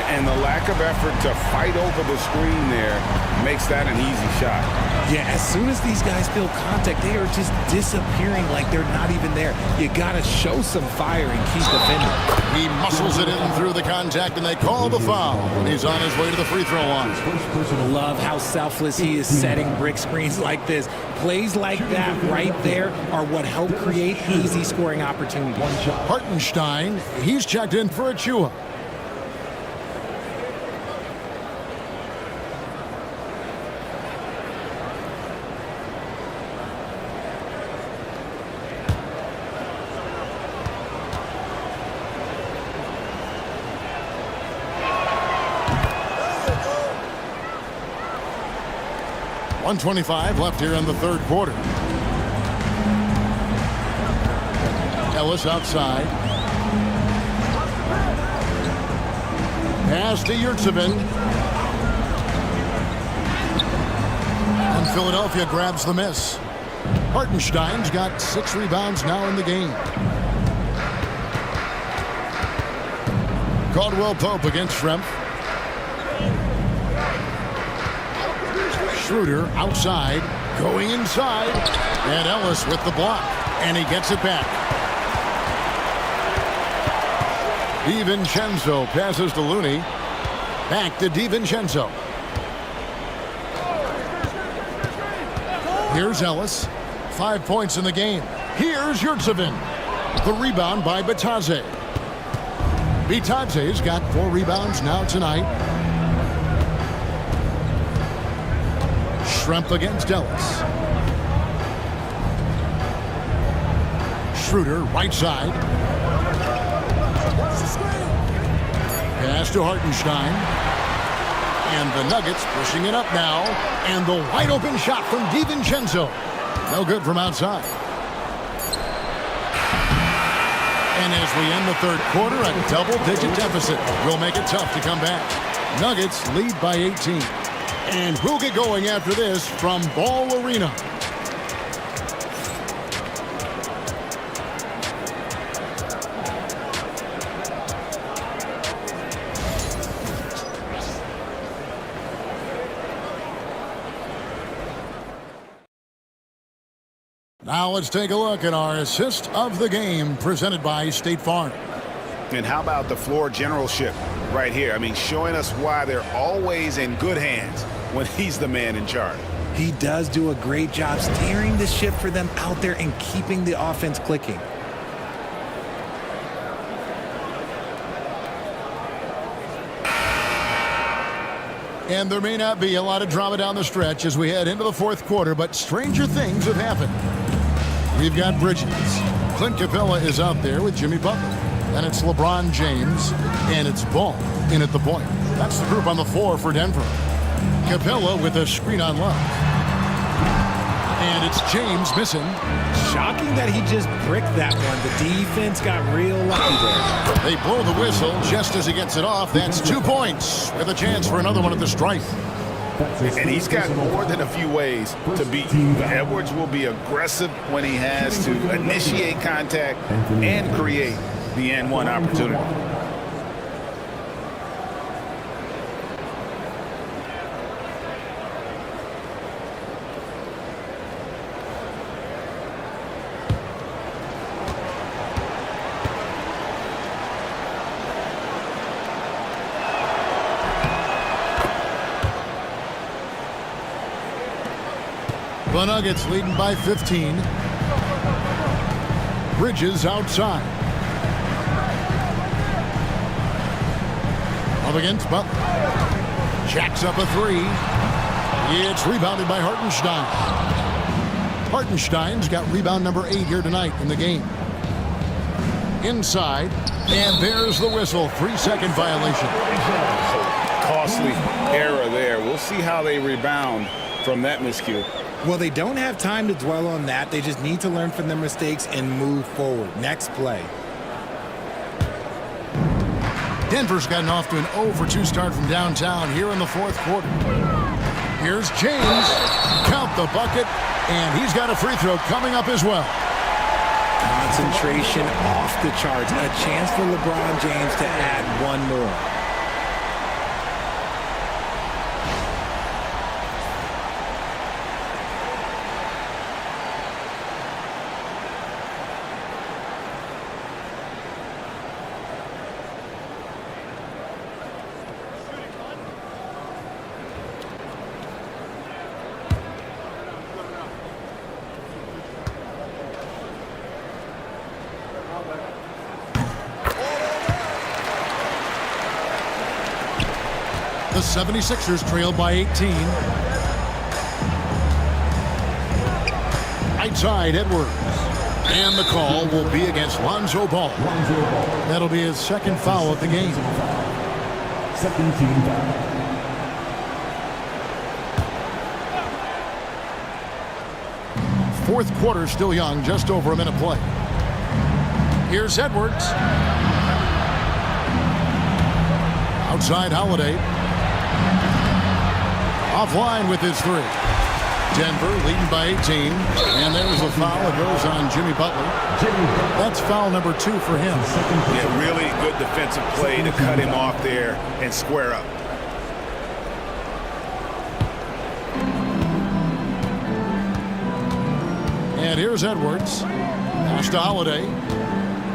And the lack of effort to fight over the screen there makes that an easy shot.
Yeah, as soon as these guys feel contact, they are just disappearing like they're not even there. You got to show some fire and keep defending.
He muscles it in through the contact, and they call the foul. He's on his way to the free throw line.
Love how selfless he is setting brick screens like this. Plays like that right there are what help create easy scoring opportunities.
Hartenstein, he's checked in for Achua. .125 left here in the third quarter. Ellis outside. Pass to Yurtseven. And Philadelphia grabs the miss. Hartenstein's got 6 rebounds now in the game. Caldwell Pope against Schrempf. Schroeder outside, going inside, and Ellis with the block, and he gets it back. DiVincenzo passes to Looney. Back to DiVincenzo. Here's Ellis. 5 points in the game. Here's Yurtseven. The rebound by Bitadze. Bitadze's got 4 rebounds now tonight. Schrempf against Ellis. Schroeder, right side. Pass to Hartenstein. And the Nuggets pushing it up now. And the wide open shot from DiVincenzo. No good from outside. And as we end the third quarter, a double-digit deficit will make it tough to come back. Nuggets lead by 18. And we'll get going after this from Ball Arena. Now let's take a look at our assist of the game presented by State Farm.
And how about the floor generalship right here? I mean, showing us why they're always in good hands when he's the man in charge.
He does do a great job steering the ship for them out there and keeping the offense clicking.
And there may not be a lot of drama down the stretch as we head into the fourth quarter, but stranger things have happened. We've got Bridges. Clint Capella is out there with Jimmy Butler. And it's LeBron James, and it's Ball in at the point. That's the group on the floor for Denver. Capella with a screen on Love. And it's James missing.
Shocking that he just bricked that one. The defense got real lucky there.
They blow the whistle just as he gets it off. That's 2 points with a chance for another one at the stripe.
And he's got more than a few ways to beat you. Edwards will be aggressive when he has to initiate contact and create the N1 opportunity.
The Nuggets leading by 15. Bridges outside. Up against Butler. Jacks up a 3. It's rebounded by Hartenstein. Hartenstein's got rebound number 8 here tonight in the game. Inside. And there's the whistle. 3-second violation.
Costly error there. We'll see how they rebound from that miscue.
Well, they don't have time to dwell on that. They just need to learn from their mistakes and move forward. Next play.
Denver's gotten off to an 0-for-2 start from downtown here in the fourth quarter. Here's James. Count the bucket. And he's got a free throw coming up as well.
Concentration off the charts. A chance for LeBron James to add one more.
The 76ers trail by 18. Right side, Edwards. And the call will be against Lonzo Ball. That'll be his second foul of the game.
Second team foul.
Fourth quarter still young, just over a minute play. Here's Edwards. Outside Holiday. Offline with his 3. Denver leading by 18. And there's a foul that goes on Jimmy Butler. That's foul number 2 for him.
Yeah, really good defensive play to cut him off there and square up.
And here's Edwards. Pass to Holiday.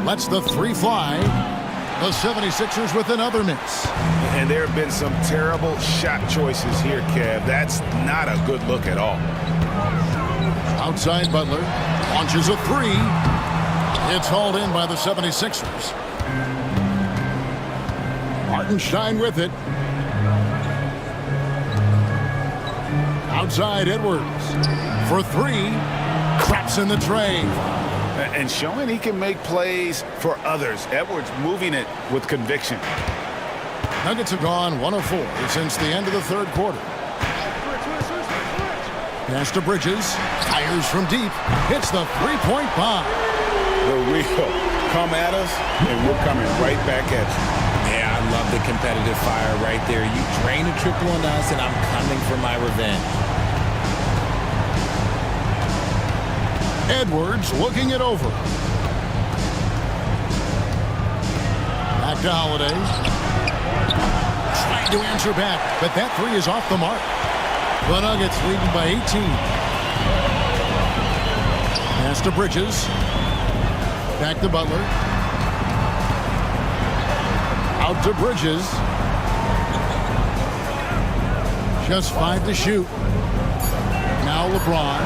Lets the 3 fly. The 76ers with another miss.
And there have been some terrible shot choices here, Kev. That's not a good look at all.
Outside Butler. Launches a 3. It's hauled in by the 76ers. Hartenstein with it. Outside Edwards for three. Craps in the tray.
And showing he can make plays for others. Edwards moving it with conviction.
Nuggets have gone 1 of 4 since the end of the third quarter. Pass to Bridges. Fires from deep. Hits the three-point bomb.
The real come at us, and we're coming right back at you.
Yeah, I love the competitive fire right there. You drain a triple on us, and I'm coming for my revenge.
Edwards looking it over. Back to Holiday. Trying to answer back, but that three is off the mark. The Nuggets leading by 18. Pass to Bridges. Back to Butler. Out to Bridges. Just 5 to shoot. Now LeBron.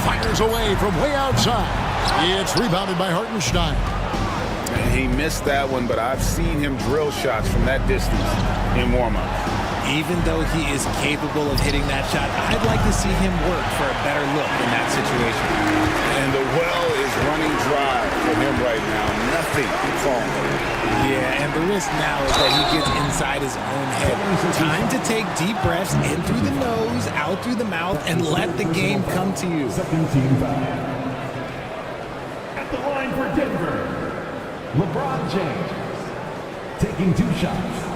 Fires away from way outside. It's rebounded by Hartenstein.
He missed that one, but I've seen him drill shots from that distance in warm-up.
Even though he is capable of hitting that shot, I'd like to see him work for a better look in that situation.
And the well is running dry for him right now. Nothing falling.
Yeah, and the risk now is that he gets inside his own head. Time to take deep breaths in through the nose, out through the mouth, and let the game come to you.
Second team foul. At the line for Denver, LeBron James taking 2 shots.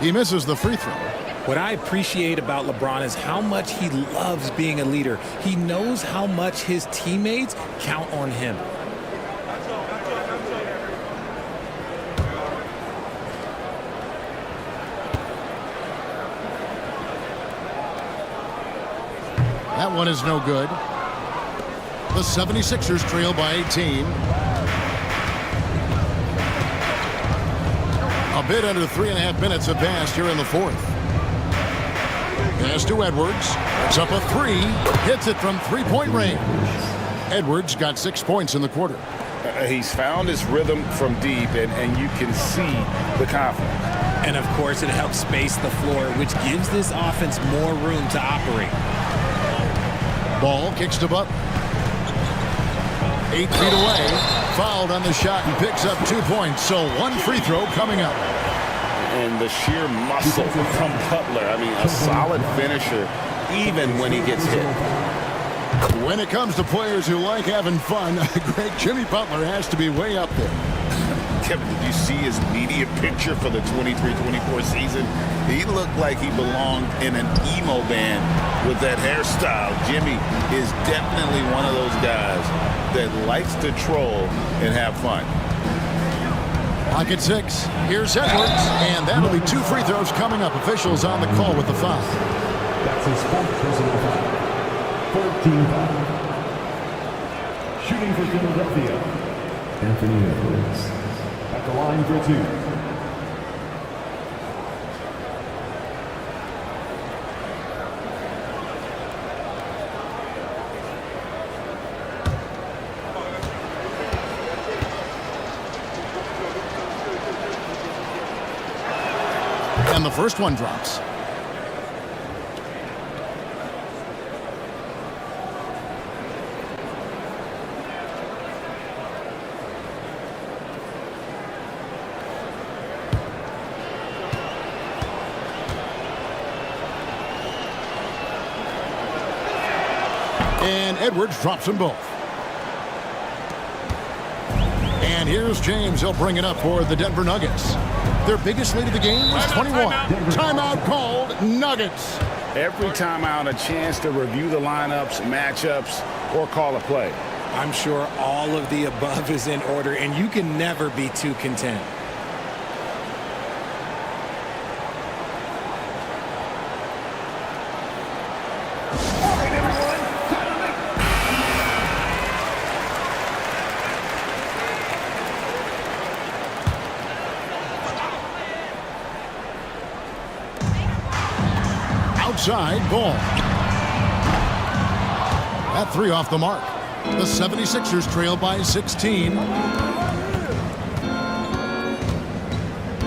He misses the free throw.
What I appreciate about LeBron is how much he loves being a leader. He knows how much his teammates count on him.
That one is no good. The 76ers trail by 18. A bit under 3.5 minutes have passed here in the fourth. Pass to Edwards. It's up a three. Hits it from three-point range. Edwards got 6 points in the quarter.
He's found his rhythm from deep, and you can see the confidence.
And, of course, it helps space the floor, which gives this offense more room to operate.
Ball kicks to Butler. 8 feet away. Fouled on the shot and picks up 2 points. So 1 free throw coming up.
And the sheer muscle from Butler. I mean, a solid finisher, even when he gets hit.
When it comes to players who like having fun, great Jimmy Butler has to be way up there.
Kevin, did you see his media picture for the 23-24 season? He looked like he belonged in an emo band with that hairstyle. Jimmy is definitely one of those guys that likes to troll and have fun.
Clock at 6. Here's Edwards, and that'll be 2 free throws coming up. Officials on the call with the foul.
That's his 4th personal foul. 14 foul. Shooting for Philadelphia, Anthony Edwards. At the line for 2.
And the first one drops. And Edwards drops them both. And here's James. He'll bring it up for the Denver Nuggets. Their biggest lead of the game was 21. Timeout called, Nuggets.
Every timeout, a chance to review the lineups, matchups, or call a play.
I'm sure all of the above is in order, and you can never be too content.
outside, ball. That three off the mark. The 76ers trail by 16.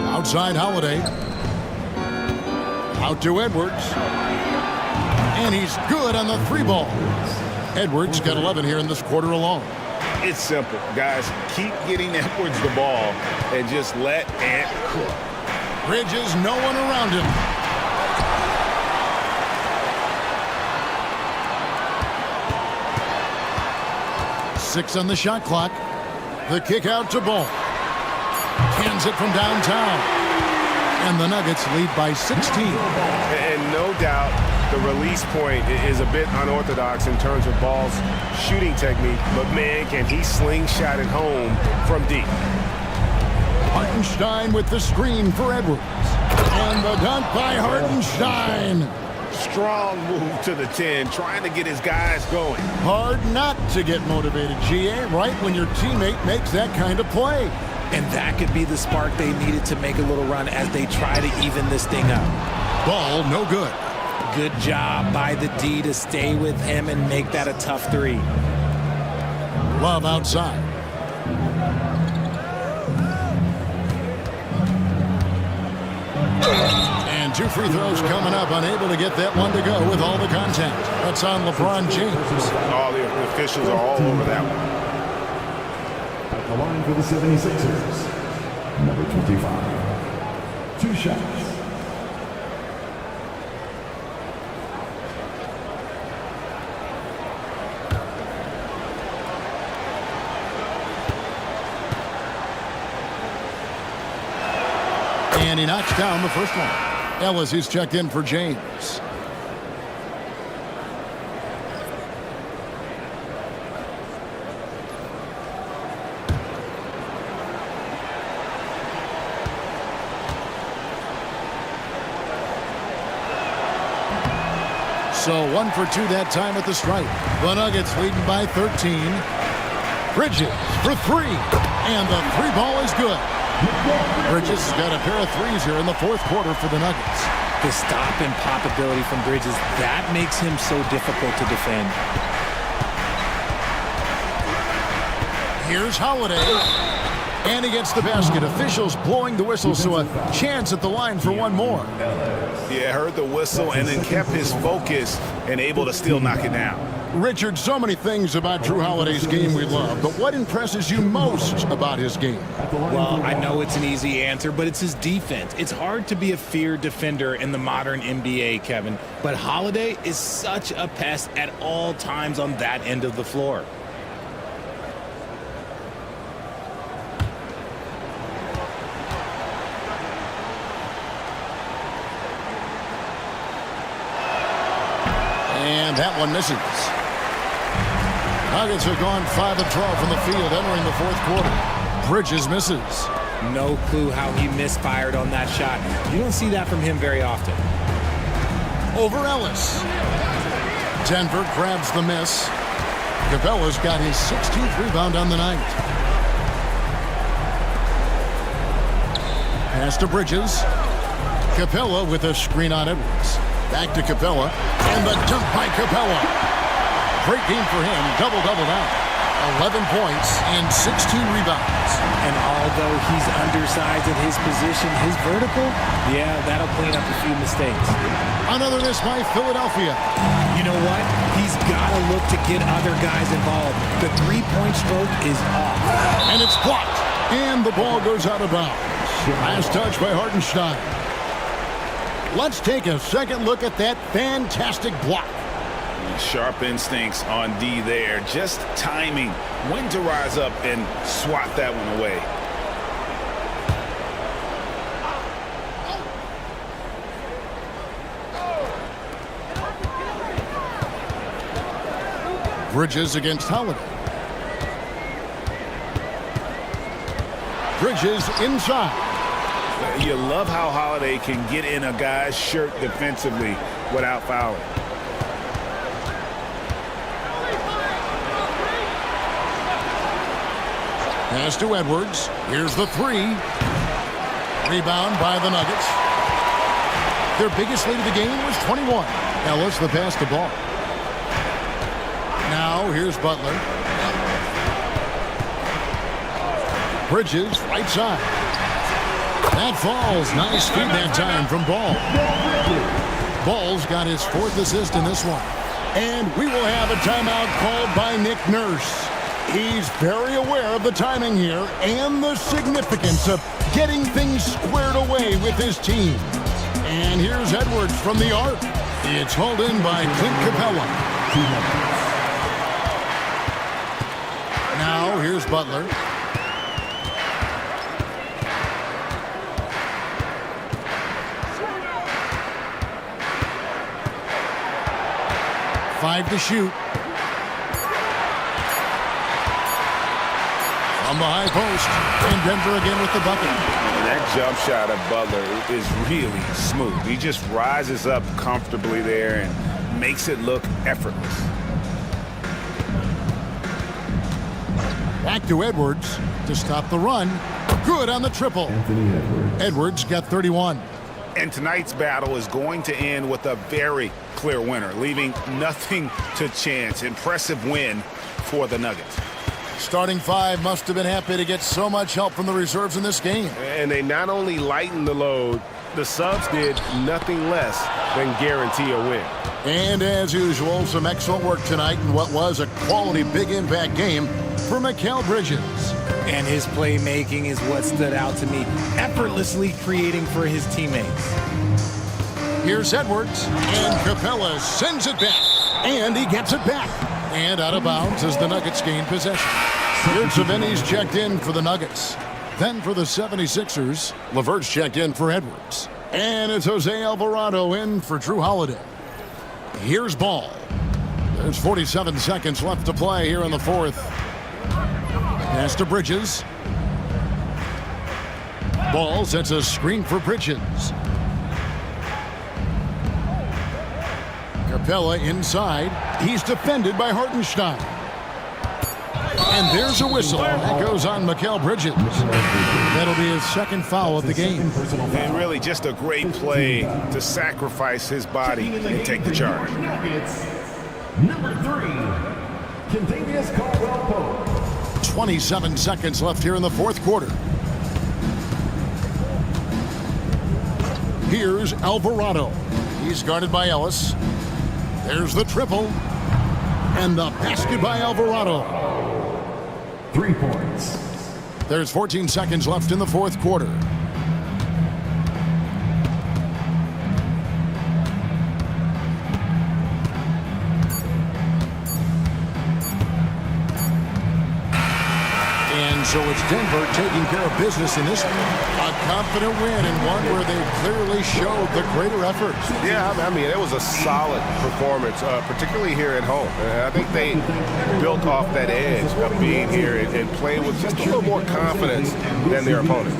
Outside Holiday. Out to Edwards. And he's good on the three ball. Edwards got 11 here in this quarter alone.
It's simple, guys. Keep getting Edwards the ball and just let Ant cook.
Bridges, no one around him. Six on the shot clock. The kick out to Ball. Cans it from downtown. And the Nuggets lead by 16.
And no doubt the release point is a bit unorthodox in terms of Ball's shooting technique, but man, can he slingshot it home from deep.
Hartenstein with the screen for Edwards. And the dunk by Hartenstein.
Strong move to the 10, trying to get his guys going.
Hard not to get motivated, GA, right when your teammate makes that kind of play.
And that could be the spark they needed to make a little run as they try to even this thing up.
Ball no good.
Good job by the D to stay with him and make that a tough three.
Love outside. And two free throws coming up. Unable to get that one to go with all the contact. That's on LeBron James.
All the officials are all over that one.
At the line for the 76ers, number 25. Two shots.
And he knocks down the first one. Ellis is checked in for James. So 1 for 2 that time at the stripe. The Nuggets leading by 13. Bridges for three. And the three ball is good. Bridges has got a pair of threes here in the fourth quarter for the Nuggets.
The stop and pop ability from Bridges, that makes him so difficult to defend.
Here's Holiday. And he gets the basket. Officials blowing the whistle, so a chance at the line for one more.
Yeah, heard the whistle and then kept his focus and able to still knock it down.
Richard, so many things about Drew Holiday's game we love, but what impresses you most about his game?
Well, I know it's an easy answer, but it's his defense. It's hard to be a feared defender in the modern NBA, Kevin, but Holiday is such a pest at all times on that end of the floor.
And that one misses. Nuggets have gone 5 of 12 from the field entering the fourth quarter. Bridges misses.
No clue how he misfired on that shot. You don't see that from him very often.
Over Ellis. Denver grabs the miss. Capella's got his 16th rebound on the night. Pass to Bridges. Capella with a screen on Edwards. Back to Capella. And the dunk by Capella. Great game for him. Double-double now. 11 points and 16 rebounds.
And although he's undersized at his position, his vertical, yeah, that'll clean up a few mistakes.
Another miss by Philadelphia.
You know what? He's got to look to get other guys involved. The three-point stroke is off.
And it's blocked. And the ball goes out of bounds. Last touch by Hartenstein. Let's take a second look at that fantastic block.
Sharp instincts on D there. Just timing when to rise up and swat that one away.
Bridges against Holiday. Bridges inside.
You love how Holiday can get in a guy's shirt defensively without fouling.
Pass to Edwards. Here's the three. Rebound by the Nuggets. Their biggest lead of the game was 21. Ellis the pass to Ball. Now here's Butler. Bridges, right side. That falls. Nice feed that time from Ball. Ball's got his 4th assist in this one. And we will have a timeout called by Nick Nurse. He's very aware of the timing here and the significance of getting things squared away with his team. And here's Edwards from the arc. It's hauled in by Clint Capella. Now here's Butler. Five to shoot. From the high post. And Denver again with the bucket.
And that jump shot of Butler is really smooth. He just rises up comfortably there and makes it look effortless.
Back to Edwards to stop the run. Good on the triple. Edwards got 31.
And tonight's battle is going to end with a very clear winner, leaving nothing to chance. Impressive win for the Nuggets.
Starting 5 must have been happy to get so much help from the reserves in this game.
And they not only lightened the load, the subs did nothing less than guarantee a win.
And as usual, some excellent work tonight in what was a quality big impact game for Mikal Bridges.
And his playmaking is what stood out to me, effortlessly creating for his teammates.
Here's Edwards, and Capella sends it back, and he gets it back. And out of bounds as the Nuggets gain possession. Here's Savini's checked in for the Nuggets. Then for the 76ers, LeVert's checked in for Edwards. And it's Jose Alvarado in for Drew Holiday. Here's Ball. There's 47 seconds left to play here in the 4th. Pass to Bridges. Ball sets a screen for Bridges. Capella inside. He's defended by Hartenstein. And there's a whistle. That goes on Mikal Bridges. That'll be his 2nd foul of the game.
And really just a great play to sacrifice his body and take the charge.
Number 3, Kentavious Caldwell-Pope.
27 seconds left here in the 4th quarter. Here's Alvarado. He's guarded by Ellis. There's the triple. And the basket by Alvarado.
3 points.
There's 14 seconds left in the 4th quarter. And so it's Denver taking care of business in this one. A confident win and one where they clearly showed the greater effort.
Yeah, I mean, it was a solid performance, particularly here at home. I think they built off that edge of being here and playing with just a little more confidence than their opponent.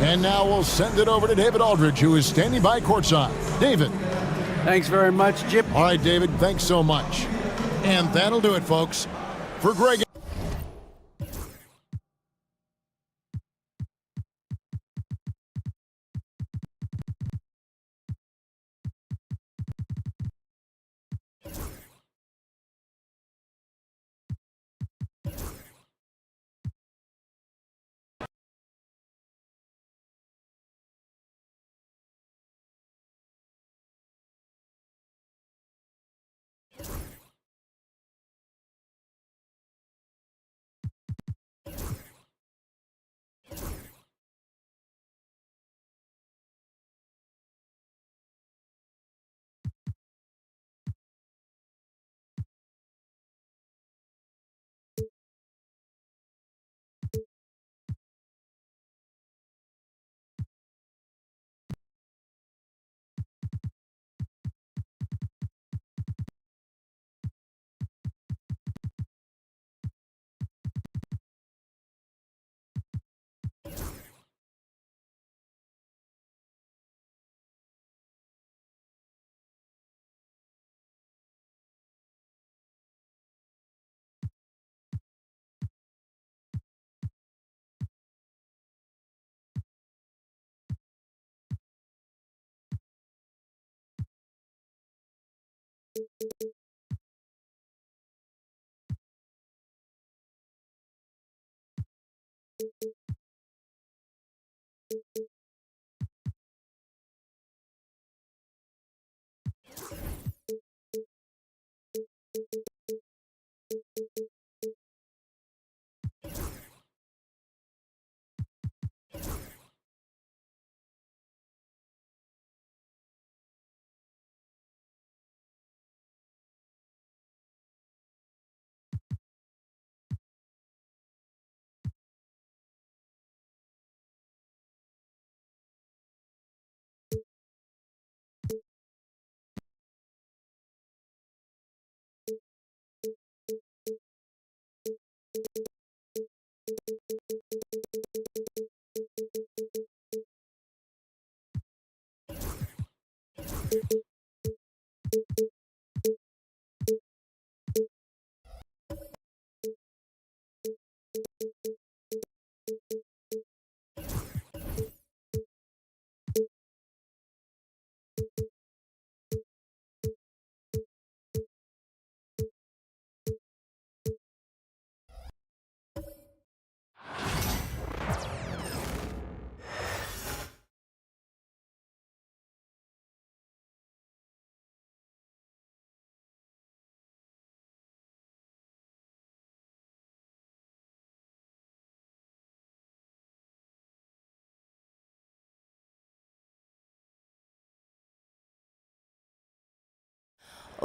And now we'll send it over to David Aldridge, who is standing by courtside. David.
Thanks very much, Jim.
All right, David, thanks so much. And that'll do it, folks. For Greg.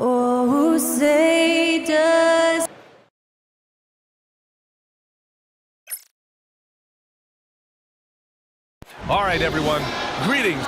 Oh, say does.
All right, everyone. Greetings.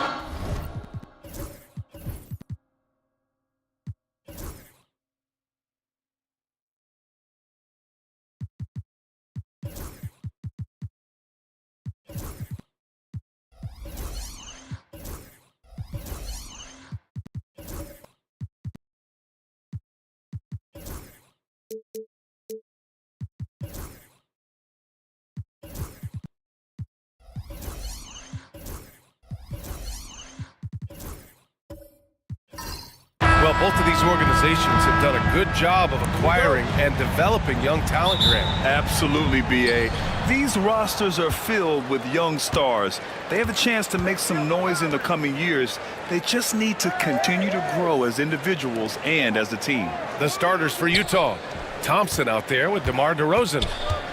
Well, both of these organizations have done a good job of acquiring and developing young talent, Grant.
Absolutely, B.A. These rosters are filled with young stars. They have a chance to make some noise in the coming years. They just need to continue to grow as individuals and as a team.
The starters for Utah. Thompson out there with DeMar DeRozan.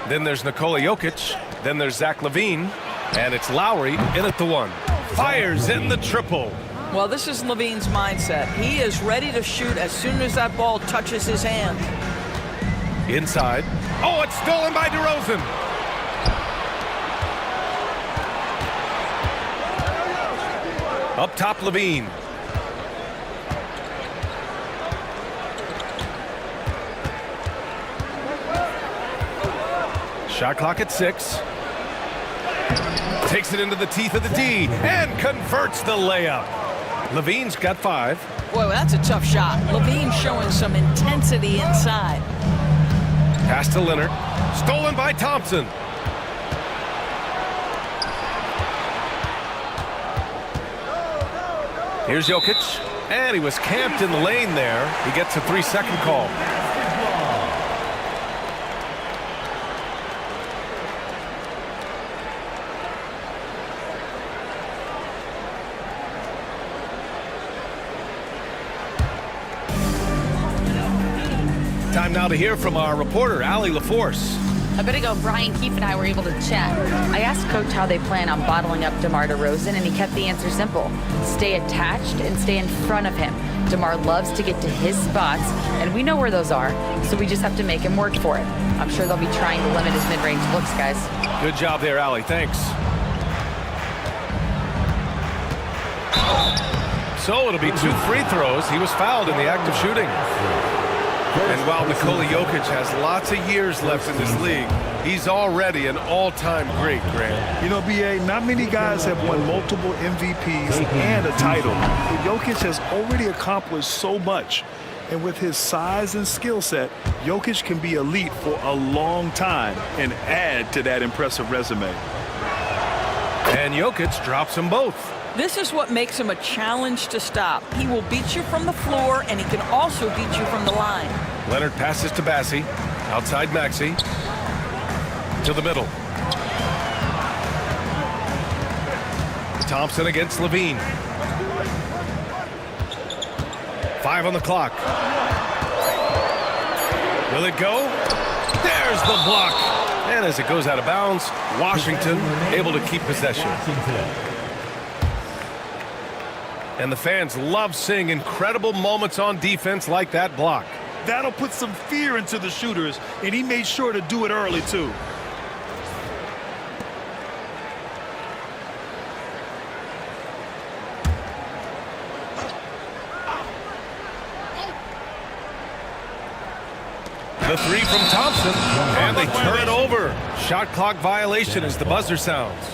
Then there's Nikola Jokic. Then there's Zach LaVine. And it's Lowry in at the one. Fires in the triple.
Well, this is LaVine's mindset. He is ready to shoot as soon as that ball touches his hand.
Inside. Oh, it's stolen by DeRozan. Up top, LaVine. Shot clock at 6. Takes it into the teeth of the D and converts the layup. LaVine's got 5.
Boy, that's a tough shot. LaVine showing some intensity inside.
Pass to Leonard. Stolen by Thompson. Here's Jokic. And he was camped in the lane there. He gets a 3-second call. Time now to hear from our reporter, Allie LaForce.
A bit ago, Brian Keefe and I were able to chat. I asked Coach how they plan on bottling up DeMar DeRozan, and he kept the answer simple. Stay attached and stay in front of him. DeMar loves to get to his spots, and we know where those are, so we just have to make him work for it. I'm sure they'll be trying to limit his mid-range looks, guys.
Good job there, Allie. Thanks. So it'll be 2 free throws. He was fouled in the act of shooting. And while Nikola Jokic has lots of years left in this league, he's already an all-time great, Grant.
You know, B.A., not many guys have won multiple MVPs and a title. But Jokic has already accomplished so much. And with his size and skill set, Jokic can be elite for a long time and add to that impressive resume.
And Jokic drops them both.
This is what makes him a challenge to stop. He will beat you from the floor, and he can also beat you from the line.
Leonard passes to Bassie. Outside Maxey. To the middle. Thompson against Levine. 5 on the clock. Will it go? There's the block. And as it goes out of bounds, Washington able to keep possession. And the fans love seeing incredible moments on defense like that block.
That'll put some fear into the shooters, and he made sure to do it early, too.
The three from Thompson, and they turn it over. Shot clock violation as the buzzer sounds.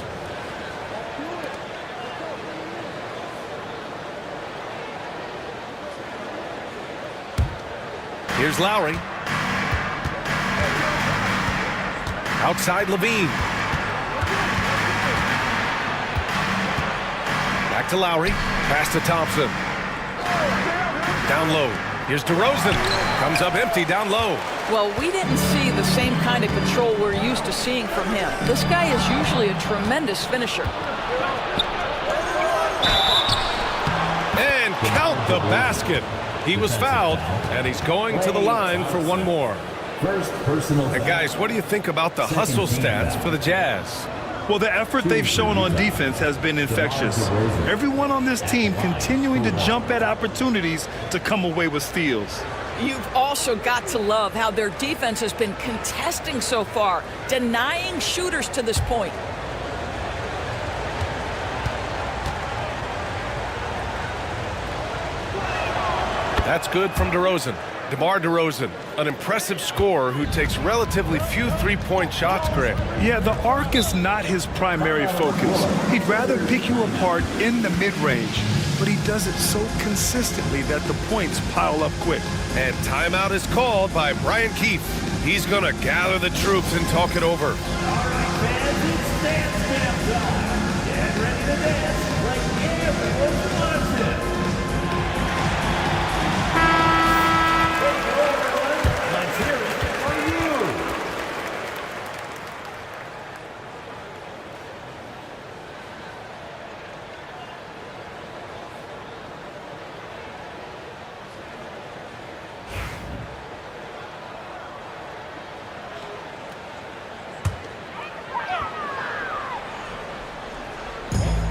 Here's Lowry. Outside Levine. Back to Lowry. Pass to Thompson. Down low. Here's DeRozan. Comes up empty down low.
Well, we didn't see the same kind of control we're used to seeing from him. This guy is usually a tremendous finisher.
And count the basket. He was fouled, and he's going to the line for one more.
First personal.
And guys, what do you think about the hustle stats for the Jazz?
Well, the effort they've shown on defense has been infectious. Everyone on this team continuing to jump at opportunities to come away with steals.
You've also got to love how their defense has been contesting so far, denying shooters to this point.
That's good from DeRozan. DeMar DeRozan, an impressive scorer who takes relatively few three-point shots, Greg.
Yeah, the arc is not his primary focus. He'd rather pick you apart in the mid-range, but he does it so consistently that the points pile up quick.
And timeout is called by Brian Keefe. He's going to gather the troops and talk it over.
All right, fans, it's dance time. Get ready to dance like everyone wants it. Let's hear it for you.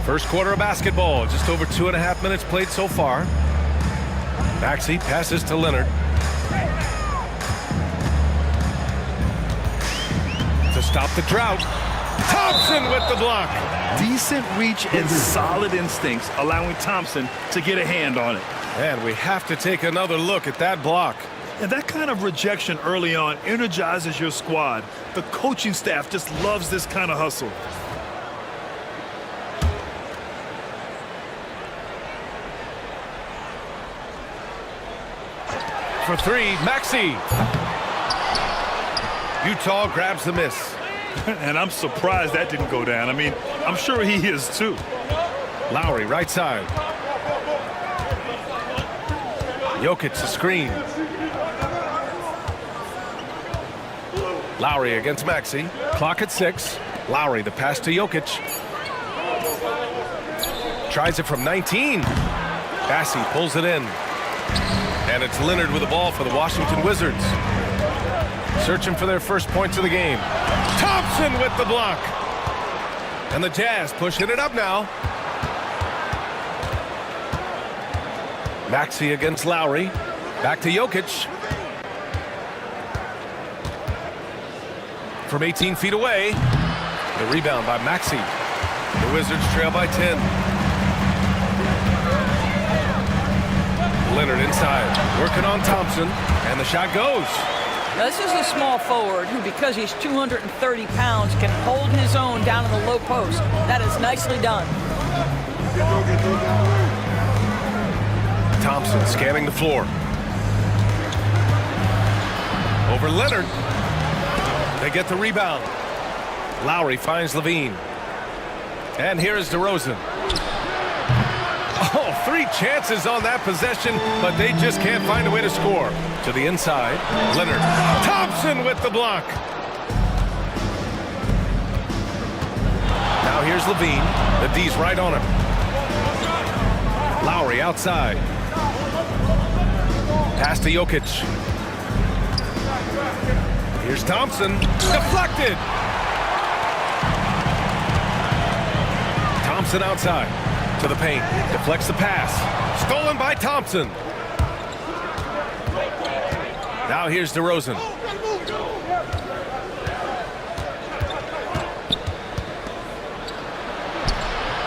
First quarter of basketball, just over 2.5 minutes played so far. Maxey passes to Leonard. To stop the drought, Thompson with the block.
Decent reach and solid instincts, allowing Thompson to get a hand on it.
And we have to take another look at that block.
And that kind of rejection early on energizes your squad. The coaching staff just loves this kind of hustle.
For three, Maxey. Utah grabs the miss.
And I'm surprised that didn't go down. I mean, I'm sure he is too.
Lowry, right side. Jokic, a screen. Lowry against Maxey. Clock at 6. Lowry, the pass to Jokic. Tries it from 19. Bassey pulls it in. And it's Leonard with the ball for the Washington Wizards. Searching for their first points of the game. Thompson with the block. And the Jazz pushing it up now. Maxey against Lowry. Back to Jokic. From 18 feet away. The rebound by Maxey. The Wizards trail by 10. Leonard inside, working on Thompson, and the shot goes.
Now, this is a small forward who, because he's 230 pounds, can hold his own down in the low post. That is nicely done.
Thompson scanning the floor. Over Leonard. They get the rebound. Lowry finds Levine. And here is DeRozan. Oh, 3 chances on that possession, but they just can't find a way to score. To the inside, Leonard. Thompson with the block. Now Now here's Levine. The D's right on him. Lowry outside. Pass to Jokic. Here's Thompson. Deflected. Thompson outside to the paint. Deflects the pass. Stolen by Thompson. Now here's DeRozan.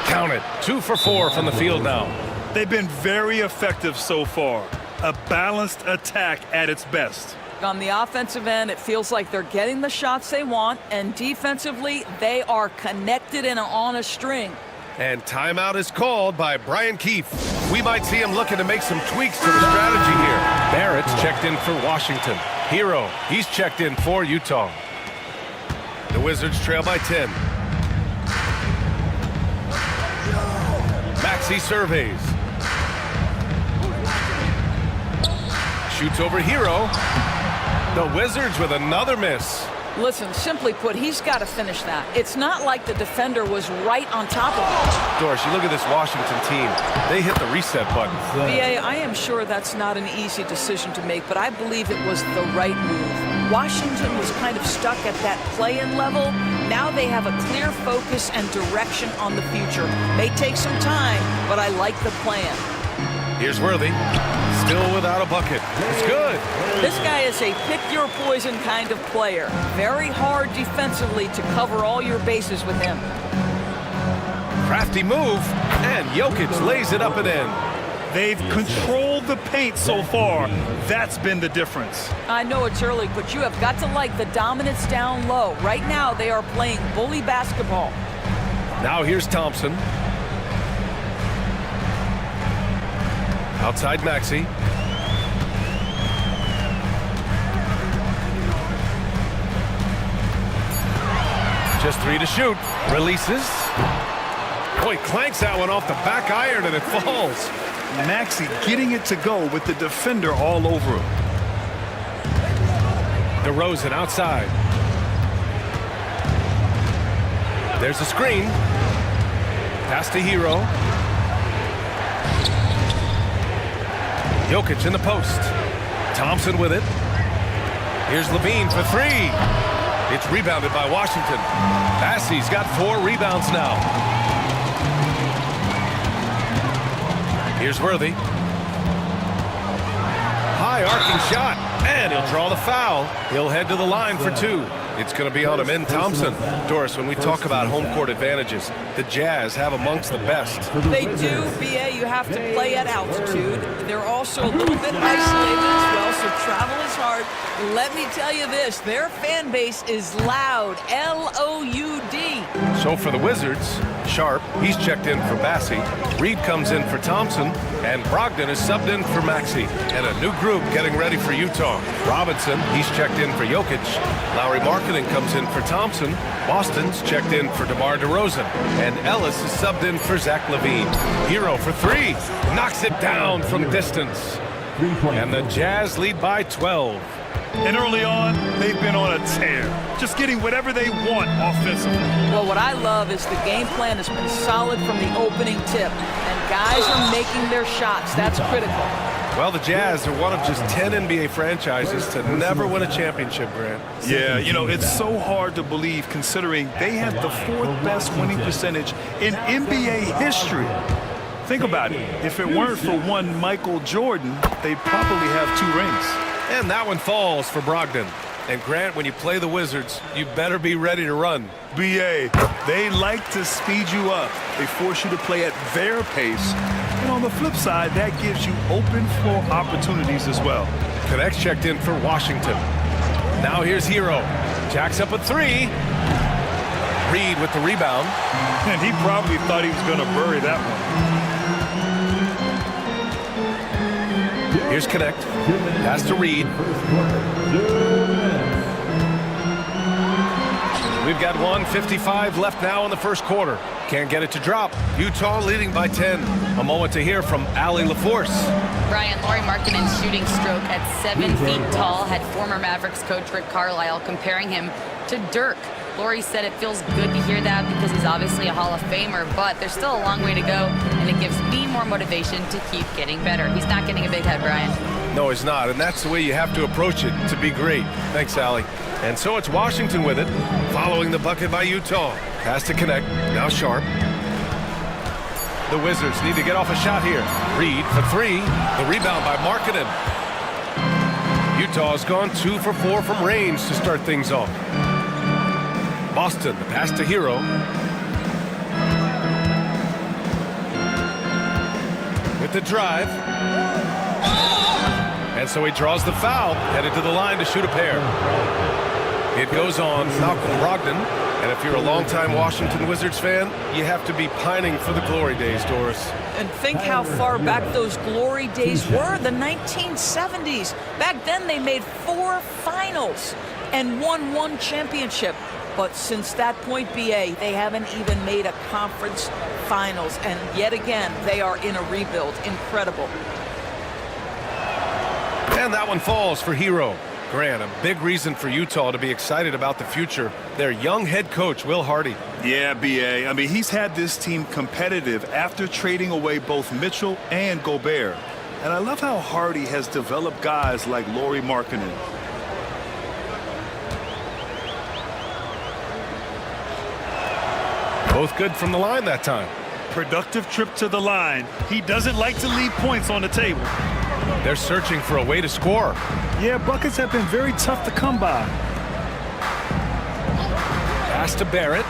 Counted. 2 for 4 from the field now.
They've been very effective so far. A balanced attack at its best.
On the offensive end, it feels like they're getting the shots they want, and defensively, they are connected and on a string.
And timeout is called by Brian Keefe. We might see him looking to make some tweaks to the strategy here. Barrett's checked in for Washington. Hero, he's checked in for Utah. The Wizards trail by 10. Maxey surveys. Shoots over Hero. The Wizards with another miss.
Listen, simply put, he's got to finish that. It's not like the defender was right on top of him.
Doris, you look at this Washington team. They hit the reset button.
BA, I am sure that's not an easy decision to make, but I believe it was the right move. Washington was kind of stuck at that play-in level. Now they have a clear focus and direction on the future. May take some time, but I like the plan.
Here's Worthy. Still without a bucket. It's good.
This guy is a pick-your-poison kind of player. Very hard defensively to cover all your bases with him.
Crafty move, and Jokic lays it up and in.
They've controlled the paint so far. That's been the difference.
I know it's early, but you have got to like the dominance down low. Right now, they are playing bully basketball.
Now here's Thompson. Outside Maxey. Just 3 to shoot. Releases. Boy, clanks that one off the back iron and it falls.
Maxey getting it to go with the defender all over him.
DeRozan outside. There's a screen. Pass to Hero. Jokic in the post. Thompson with it. Here's Levine for 3. It's rebounded by Washington. Bassey's got 4 rebounds now. Here's Worthy. High arcing shot, and he'll draw the foul. He'll head to the line for 2. It's going to be on him in Thompson. Doris, when we talk about home court advantages, the Jazz have amongst the best.
They do, BA. You have to play at altitude. They're also a little bit isolated as well, so travel is hard. Let me tell you this, their fan base is loud, L-O-U-D.
So for the Wizards, Sharp, he's checked in for Bassey. Reed comes in for Thompson, and Brogdon is subbed in for Maxey. And a new group getting ready for Utah. Robinson, he's checked in for Jokic. Lowry Markkanen comes in for Thompson. Boston's checked in for DeMar DeRozan. And Ellis is subbed in for Zach LaVine. Hero for 3. Knocks it down from distance. And the Jazz lead by 12.
And early on, they've been on a tear. Just getting whatever they want offensively.
Well, what I love is the game plan has been solid from the opening tip. And guys are making their shots. That's critical.
Well, the Jazz are one of just 10 NBA franchises to never win a championship, Grant.
Yeah, you know, it's so hard to believe considering they have the 4th best winning percentage in NBA history. Think about it. If it weren't for one Michael Jordan, they'd probably have 2 rings.
And that one falls for Brogdon. And Grant, when you play the Wizards, you better be ready to run.
BA, they like to speed you up. They force you to play at their pace. And on the flip side, that gives you open floor opportunities as well.
Connects checked in for Washington. Now here's Hero. Jacks up a 3. Reed with the rebound.
And he probably thought he was going to bury that one.
Here's Connect. Pass to Reed. We've got 1:55 left now in the first quarter. Can't get it to drop. Utah leading by 10. A moment to hear from Allie LaForce.
Brian, Lauri Markkanen's shooting stroke at 7 feet tall had former Mavericks coach Rick Carlisle comparing him to Dirk. Laurie said it feels good to hear that because he's obviously a Hall of Famer, but there's still a long way to go, and it gives me more motivation to keep getting better. He's not getting a big head, Brian.
No, he's not, and that's the way you have to approach it to be great. Thanks, Allie. And so it's Washington with it, following the bucket by Utah. Pass to connect, now Sharp. The Wizards need to get off a shot here. Reed for three, the rebound by Markkanen. Utah's gone 2 for 4 from range to start things off. Boston, the pass to Hero. With the drive. And so he draws the foul, headed to the line to shoot a pair. It goes on Malcolm Brogdon. And if you're a longtime Washington Wizards fan, you have to be pining for the glory days, Doris.
And think how far back those glory days were, the 1970s. Back then they made 4 finals and won 1 championship. But since that point, BA, they haven't even made a conference finals. And yet again, they are in a rebuild. Incredible.
And that one falls for Hero. Grant, a big reason for Utah to be excited about the future. Their young head coach, Will Hardy.
Yeah, BA. I mean, he's had this team competitive after trading away both Mitchell and Gobert. And I love how Hardy has developed guys like Lauri Markkanen.
Both good from the line that time.
Productive trip to the line. He doesn't like to leave points on the table.
They're searching for a way to score.
Yeah, buckets have been very tough to come by.
Pass to Barrett.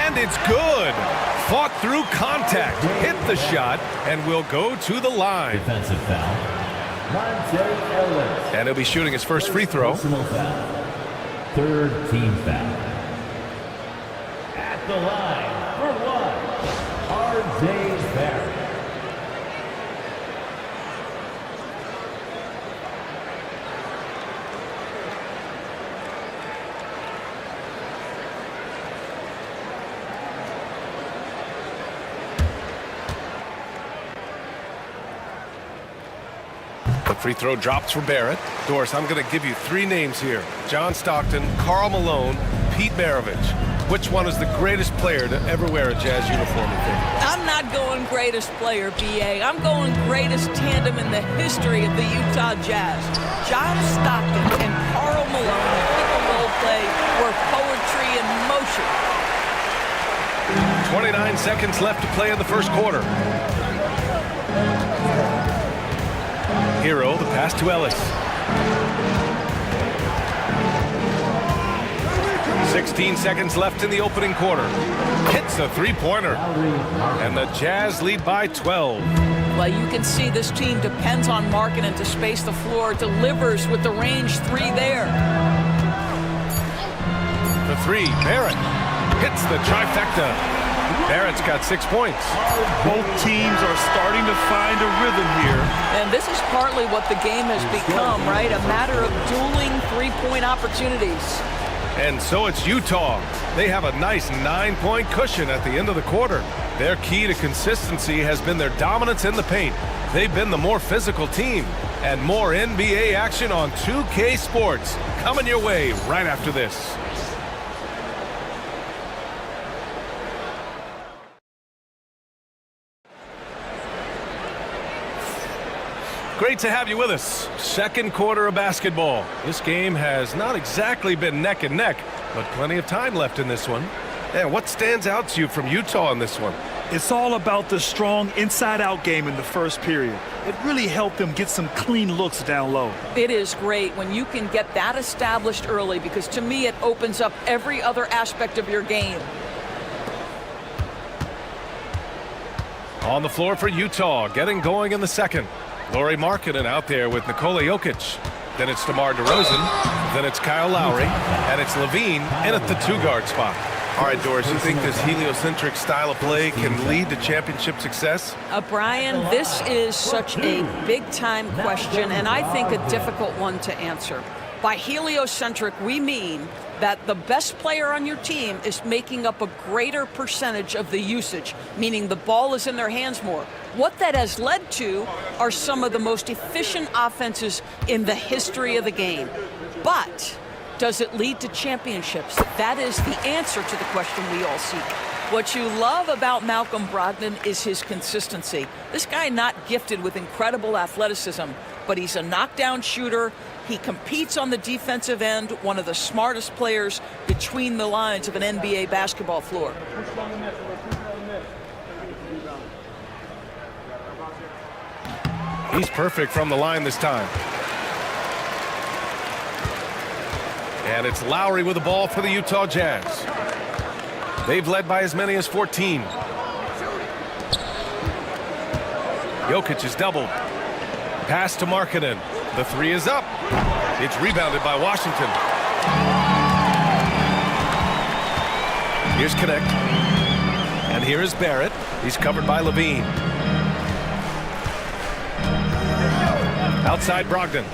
And it's good. Fought through contact. Hit the shot and will go to the line.
Defensive foul. Monte Ellis.
And he'll be shooting his first free throw.
Personal foul. 3rd team foul. At the line for 1, R.J. Barrett.
The free throw drops for Barrett. Doris, I'm going to give you 3 names here. John Stockton, Karl Malone, Pete Maravich. Which one is the greatest player to ever wear a Jazz uniform, you think?
I'm not going greatest player, BA. I'm going greatest tandem in the history of the Utah Jazz. John Stockton and Karl Malone in pick-and-roll play were poetry in motion.
29 seconds left to play in the first quarter. Hero, the pass to Ellis. 16 seconds left in the opening quarter. Hits a three-pointer. And the Jazz lead by 12.
Well, you can see this team depends on Markkanen to space the floor, delivers with the range 3 there.
The 3, Barrett hits the trifecta. Barrett's got 6 points.
Both teams are starting to find a rhythm here.
And this is partly what the game has become, right? A matter of dueling 3-point opportunities.
And so it's Utah. They have a nice 9-point cushion at the end of the quarter. Their key to consistency has been their dominance in the paint. They've been the more physical team. And more NBA action on 2K Sports coming your way right after this. Great to have you with us. Second quarter of basketball. This game has not exactly been neck and neck, but plenty of time left in this one. And what stands out to you from Utah in this one?
It's all about the strong inside-out game in the first period. It really helped them get some clean looks down low.
It is great when you can get that established early because to me it opens up every other aspect of your game.
On the floor for Utah, getting going in the second. Lauri Markkanen out there with Nikola Jokic. Then it's DeMar DeRozan. Then it's Kyle Lowry. And it's Levine in at the 2-guard spot. All right, Doris, you think this heliocentric style of play can lead to championship success?
Brian, this is such a big-time question, and I think a difficult one to answer. By heliocentric, we mean that the best player on your team is making up a greater percentage of the usage, meaning the ball is in their hands more. What that has led to are some of the most efficient offenses in the history of the game. But Does it lead to championships? That is the answer to the question we all seek. What you love about Malcolm Brogdon is his consistency. This guy not gifted with incredible athleticism, but he's a knockdown shooter. He competes on the defensive end, one of the smartest players between the lines of an NBA basketball floor.
He's perfect from the line this time. And it's Lowry with the ball for the Utah Jazz. They've led by as many as 14. Jokic is doubled. Pass to Markkanen. The three is up. It's rebounded by Washington. Here's Connect. And here is Barrett. He's covered by Levine. Outside Brogdon.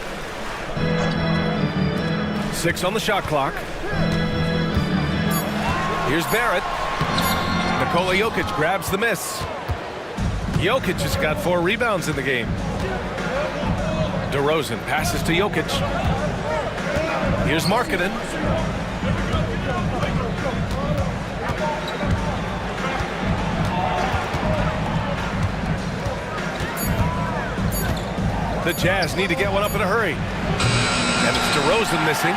6 on the shot clock. Here's Barrett. Nikola Jokic grabs the miss. Jokic has got 4 rebounds in the game. DeRozan passes to Jokic. Here's Markkanen. The Jazz need to get one up in a hurry. And it's DeRozan missing.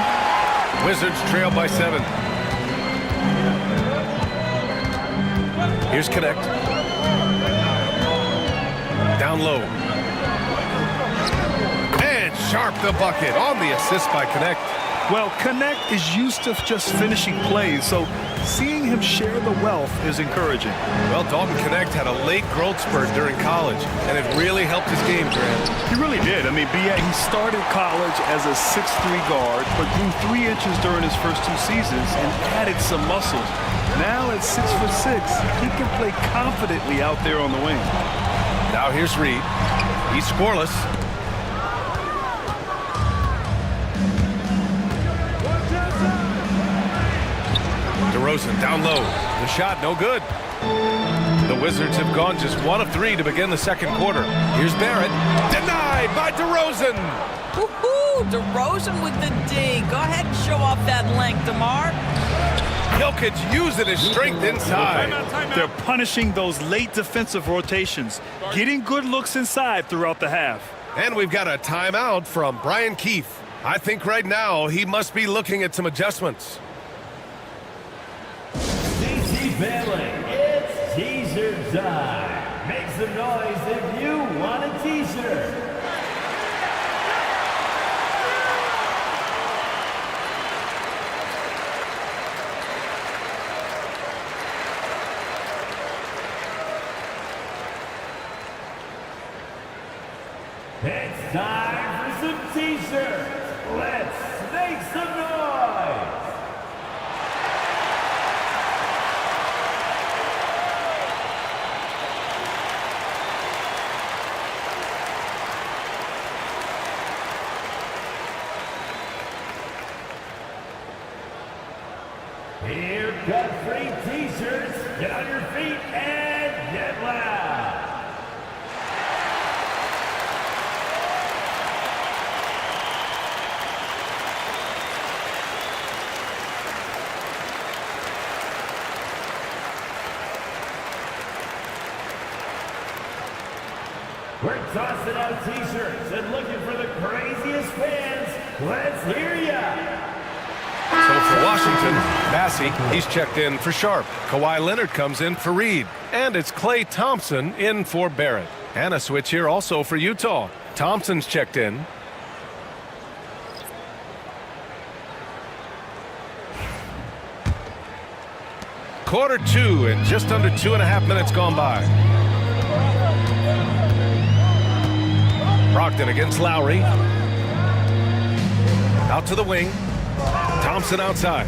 Wizards trail by 7. Here's Connect. Down low. And Sharp the bucket on the assist by Connect.
Well, Connect is used to just finishing plays, so seeing him share the wealth is encouraging.
Well, Dalton Connect had a late growth spurt during college, and it really helped his game, Grant.
He really did. I mean, he started college as a 6'3" guard, but grew 3 inches during his first 2 seasons and added some muscle. Now at 6'6", he can play confidently out there on the wing.
Now here's Reed. He's scoreless. DeRozan down low. The shot no good. The Wizards have gone just 1 of 3 to begin the second quarter. Here's Barrett. Denied by DeRozan.
Woohoo! DeRozan with the D. Go ahead and show off that length, DeMar.
Jokic using his strength inside.
They're punishing those late defensive rotations, getting good looks inside throughout the half.
And we've got a timeout from Brian Keefe. I think right now he must be looking at some adjustments.
DC Family, it's teaser time. Make some noise if you want a t-shirt. It's time for some t-shirts. Let's make some noise. Here cut free t-shirts. Get on your feet and get loud. We're tossing out t-shirts and looking for the craziest fans. Let's hear ya!
So for Washington, Massey, he's checked in for Sharp. Kawhi Leonard comes in for Reed. And it's Klay Thompson in for Barrett. And a switch here also for Utah. Thompson's checked in. Quarter 2 and just under 2.5 minutes gone by. Brogdon against Lowry. Out to the wing. Thompson outside.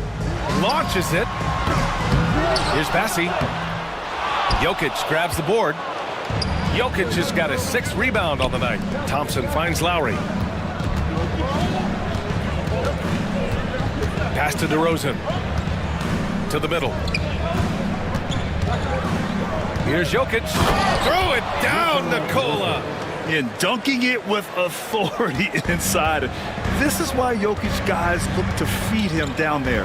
Launches it. Here's Bassey. Jokic grabs the board. Jokic has got his 6th rebound on the night. Thompson finds Lowry. Pass to DeRozan. To the middle. Here's Jokic. Throw it down, Nikola.
And dunking it with authority inside. This is why Jokic guys look to feed him down there.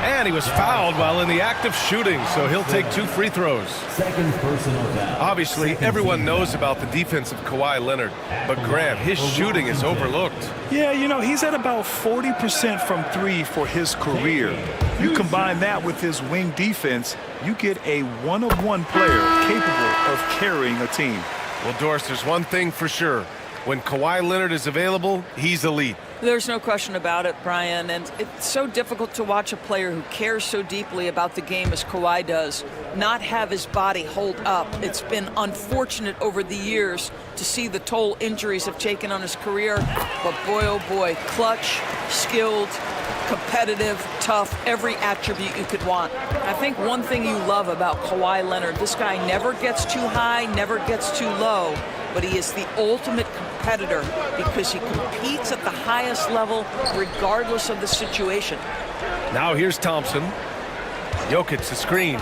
And he was fouled while in the act of shooting, so he'll take 2 free throws.
Second personal foul.
Obviously, everyone knows about the defense of Kawhi Leonard, but Grant, his shooting is overlooked.
Yeah, you know, he's at about 40% from 3 for his career. You combine that with his wing defense, you get a one-of-one player capable of carrying a team.
Well, Doris, there's one thing for sure. When Kawhi Leonard is available, he's elite.
There's no question about it, Brian, and it's so difficult to watch a player who cares so deeply about the game as Kawhi does not have his body hold up. It's been unfortunate over the years to see the toll injuries have taken on his career, but boy, oh boy, clutch, skilled, competitive, tough, every attribute you could want. I think one thing you love about Kawhi Leonard, this guy never gets too high, never gets too low, but he is the ultimate competitor because he competes at the highest level regardless of the situation.
Now here's Thompson. Jokic the screen.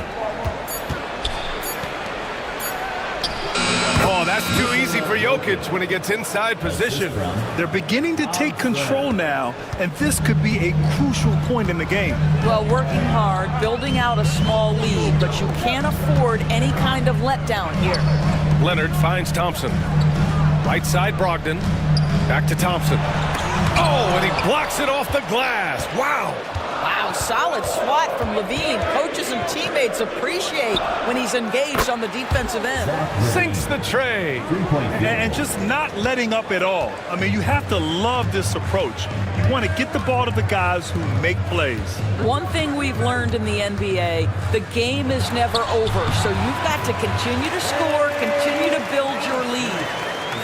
Oh, that's too easy for Jokic when he gets inside position.
They're beginning to take control now, and this could be a crucial point in the game.
Well, working hard, building out a small lead, but you can't afford any kind of letdown here.
Leonard finds Thompson. Right side Brogdon. Back to Thompson. Oh, and he blocks it off the glass. Wow.
Wow, solid swat from Levine. Coaches and teammates appreciate when he's engaged on the defensive end.
Sinks the tray.
And just not letting up at all. I mean, you have to love this approach. You want to get the ball to the guys who make plays.
One thing we've learned in the NBA, the game is never over. So you've got to continue to score, continue to build your lead.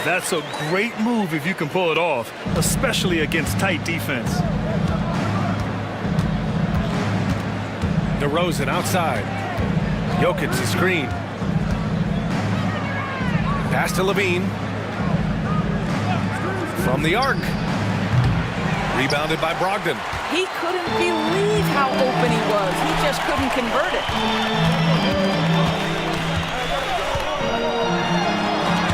That's a great move if you can pull it off, especially against tight defense.
DeRozan outside. Jokic the screen. Pass to Levine. From the arc. Rebounded by Brogdon.
He couldn't believe how open he was. He just couldn't convert it.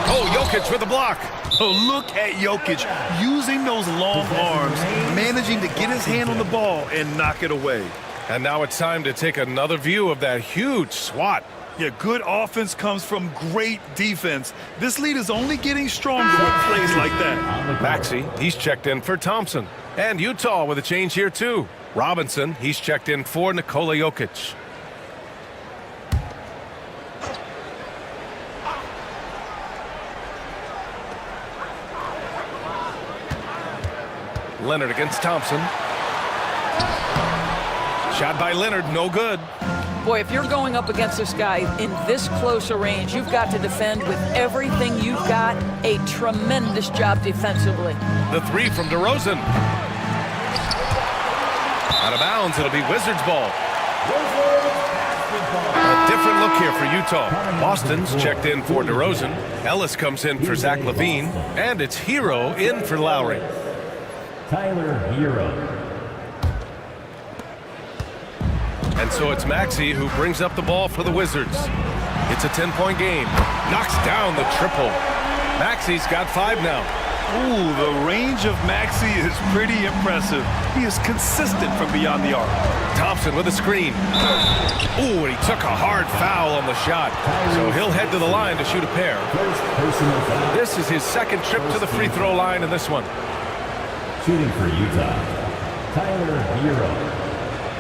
Oh, Jokic with the block.
Oh, look at Jokic using those long arms, managing to get his hand on the ball and knock it away.
And now it's time to take another view of that huge swat.
Yeah, good offense comes from great defense. This lead is only getting stronger with plays like that.
Maxey, he's checked in for Thompson. And Utah with a change here too. Robinson, he's checked in for Nikola Jokic. Leonard against Thompson. Shot by Leonard, no good.
Boy, if you're going up against this guy in this close a range, you've got to defend with everything you've got. A tremendous job defensively.
The three from DeRozan. Out of bounds, it'll be Wizards ball. A different look here for Utah. Boston's checked in for DeRozan. Ellis comes in for Zach LaVine. And it's Hero in for Lowry.
Tyler Hero.
And so it's Maxey who brings up the ball for the Wizards. It's a 10-point game. Knocks down the triple. Maxey's got 5 now.
Ooh, the range of Maxey is pretty impressive. He is consistent from beyond the arc.
Thompson with a screen. Ooh, and he took a hard foul on the shot. So he'll head to the line to shoot a pair. This is his second trip to the free throw line in this one.
Shooting for Utah, Tyler Hero.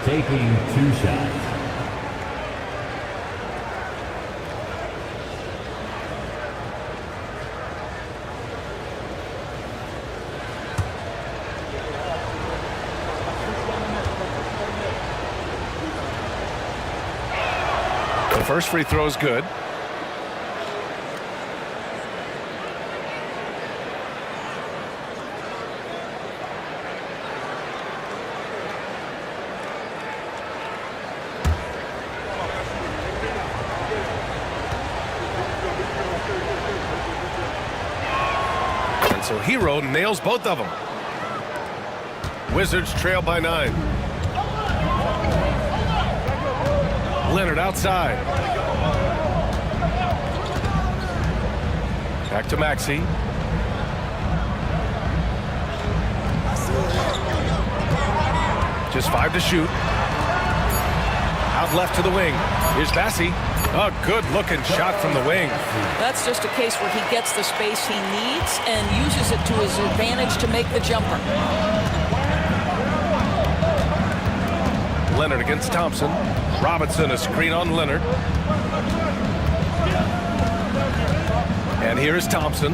Taking 2 shots.
The first free throw is good. So Hero nails both of them. Wizards trail by 9. Leonard outside. Back to Maxey. Just 5 to shoot. Out left to the wing. Here's Bassey. A good-looking shot from the wing.
That's just a case where he gets the space he needs and uses it to his advantage to make the jumper.
Leonard against Thompson. Robinson, a screen on Leonard. And here is Thompson.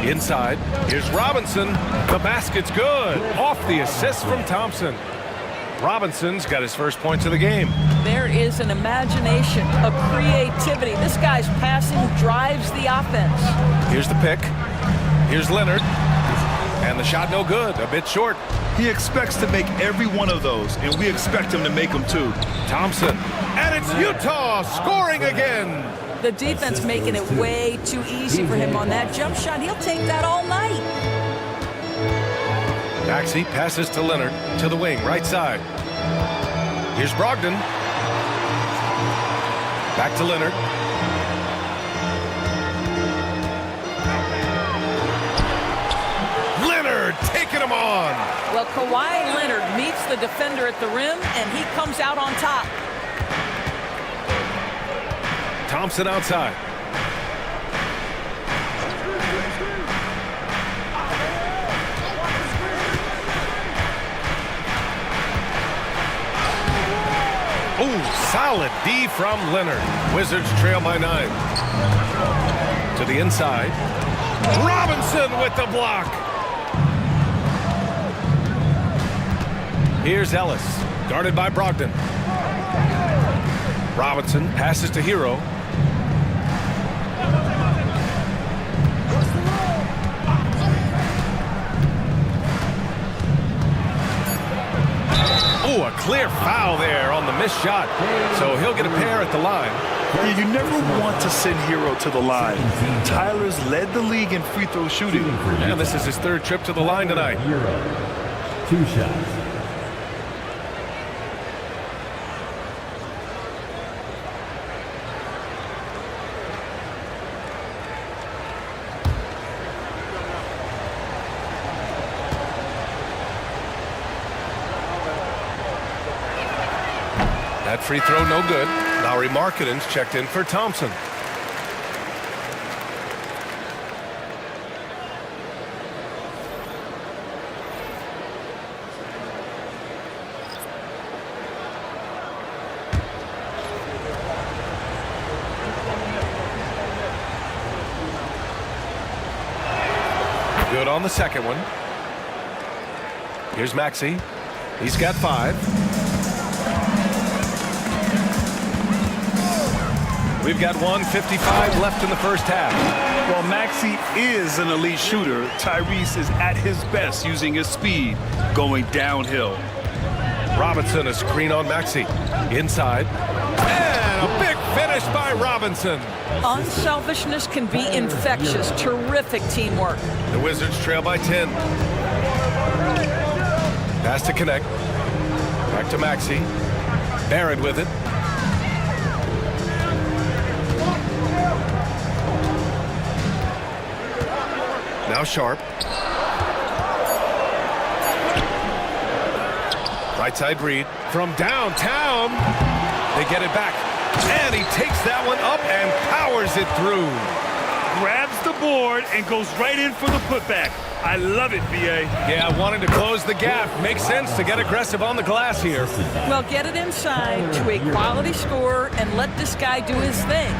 Inside. Here's Robinson. The basket's good. Off the assist from Thompson. Robinson's got his first points of the game.
There is an imagination, a creativity. This guy's passing drives the offense.
Here's the pick. Here's Leonard. And the shot no good. A bit short.
He expects to make every one of those, and we expect him to make them too.
Thompson. And it's Utah scoring again.
The defense making it way too easy for him on that jump shot. He'll take that all night.
Maxey passes to Leonard to the wing, right side. Here's Brogdon. Back to Leonard. Leonard taking him on.
Well, Kawhi Leonard meets the defender at the rim, and he comes out on top.
Thompson outside. Oh, solid D from Leonard. Wizards trail by 9. To the inside. Robinson with the block. Here's Ellis, guarded by Brogdon. Robinson passes to Hero. Oh, a clear foul there on the missed shot. So he'll get a pair at the line.
Yeah, you never want to send Hero to the line. Tyler's led the league in free throw shooting.
And this is his 3rd trip to the line tonight.
Hero. 2 shots.
That free throw no good. Lauri Markkanen's checked in for Thompson. Good on the second one. Here's Maxey. He's got 5. We've got 1:55 left in the first half.
While Maxey is an elite shooter, Tyrese is at his best using his speed, going downhill.
Robinson, a screen on Maxey. Inside. And a big finish by Robinson.
Unselfishness can be infectious. Terrific teamwork.
The Wizards trail by 10. Pass to connect. Back to Maxey. Barrett with it. Now Sharp. Right side read. From downtown. They get it back. And he takes that one up and powers it through.
Grabs the board and goes right in for the putback. I love it, B.A.
Yeah, wanting to close the gap. Makes sense to get aggressive on the glass here.
Well, get it inside to a quality scorer and let this guy do his thing.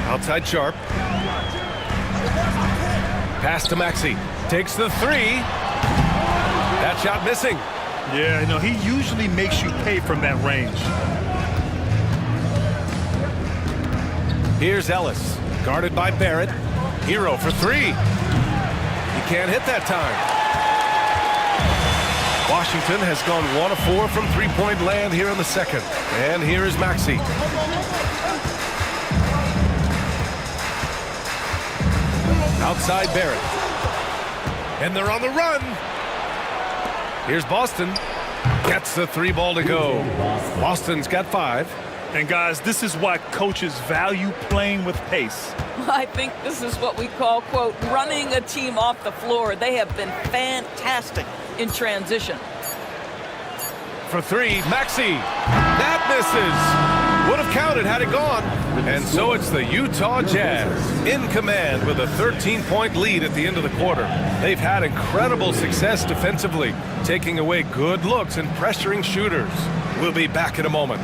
Outside Sharp. Pass to Maxey. Takes the 3. That shot missing.
Yeah, no, he usually makes you pay from that range.
Here's Ellis. Guarded by Barrett. Hero for 3. He can't hit that time. Washington has gone 1 of 4 from three-point land here in the second. And here is Maxey. Outside Barrett. And they're on the run. Here's Boston. Gets the 3 ball to go. Boston's got 5.
And guys, this is why coaches value playing with pace.
I think this is what we call, quote, running a team off the floor. They have been fantastic in transition.
For three, Maxey. That misses. Would have counted had it gone. And so it's the Utah Jazz in command with a 13-point lead at the end of the quarter. They've had incredible success defensively, taking away good looks and pressuring shooters. We'll be back in a moment.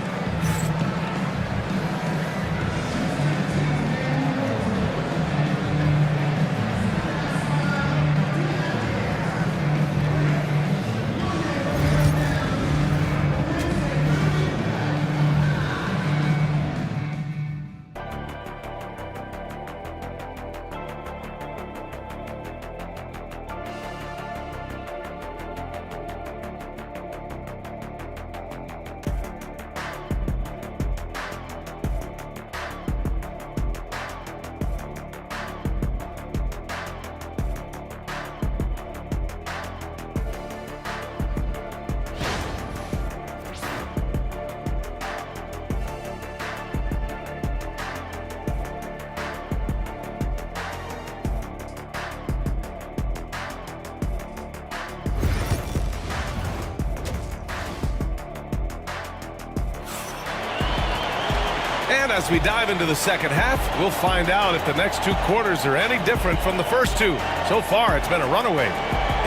And as we dive into the second half, we'll find out if the next two quarters are any different from the first two. So far, it's been a runaway.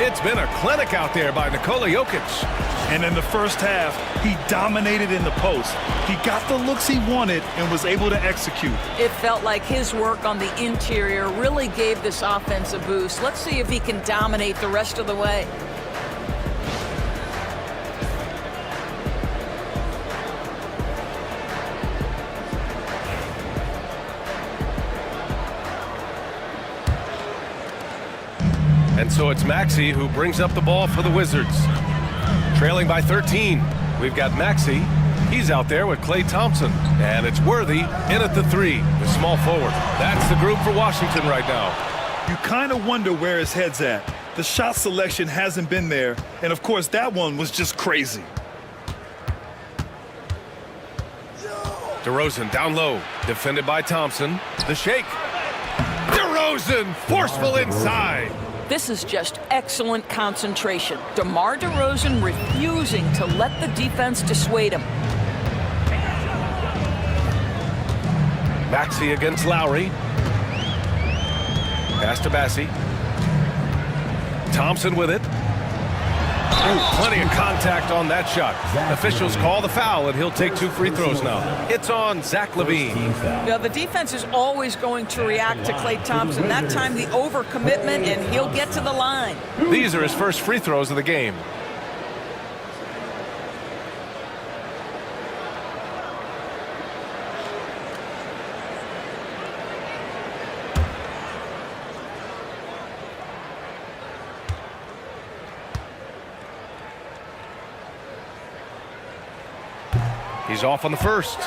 It's been a clinic out there by Nikola Jokic.
And in the first half, he dominated in the post. He got the looks he wanted and was able to execute.
It felt like his work on the interior really gave this offense a boost. Let's see if he can dominate the rest of the way.
And so it's Maxey who brings up the ball for the Wizards. Trailing by 13. We've got Maxey. He's out there with Klay Thompson. And it's Worthy in at the three, the small forward. That's the group for Washington right now.
You kind of wonder where his head's at. The shot selection hasn't been there. And, of course, that one was just crazy.
DeRozan down low. Defended by Thompson. The shake. DeRozan forceful inside.
This is just excellent concentration. DeMar DeRozan refusing to let the defense dissuade him.
Maxey against Lowry. Pass to Bassi. Thompson with it. Ooh, plenty of contact on that shot. Officials call the foul, and he'll take two free throws now. It's on Zach LaVine.
Now, the defense is always going to react to Klay Thompson. That time, the overcommitment, and he'll get to the line.
These are his first free throws of the game. He's off on the first.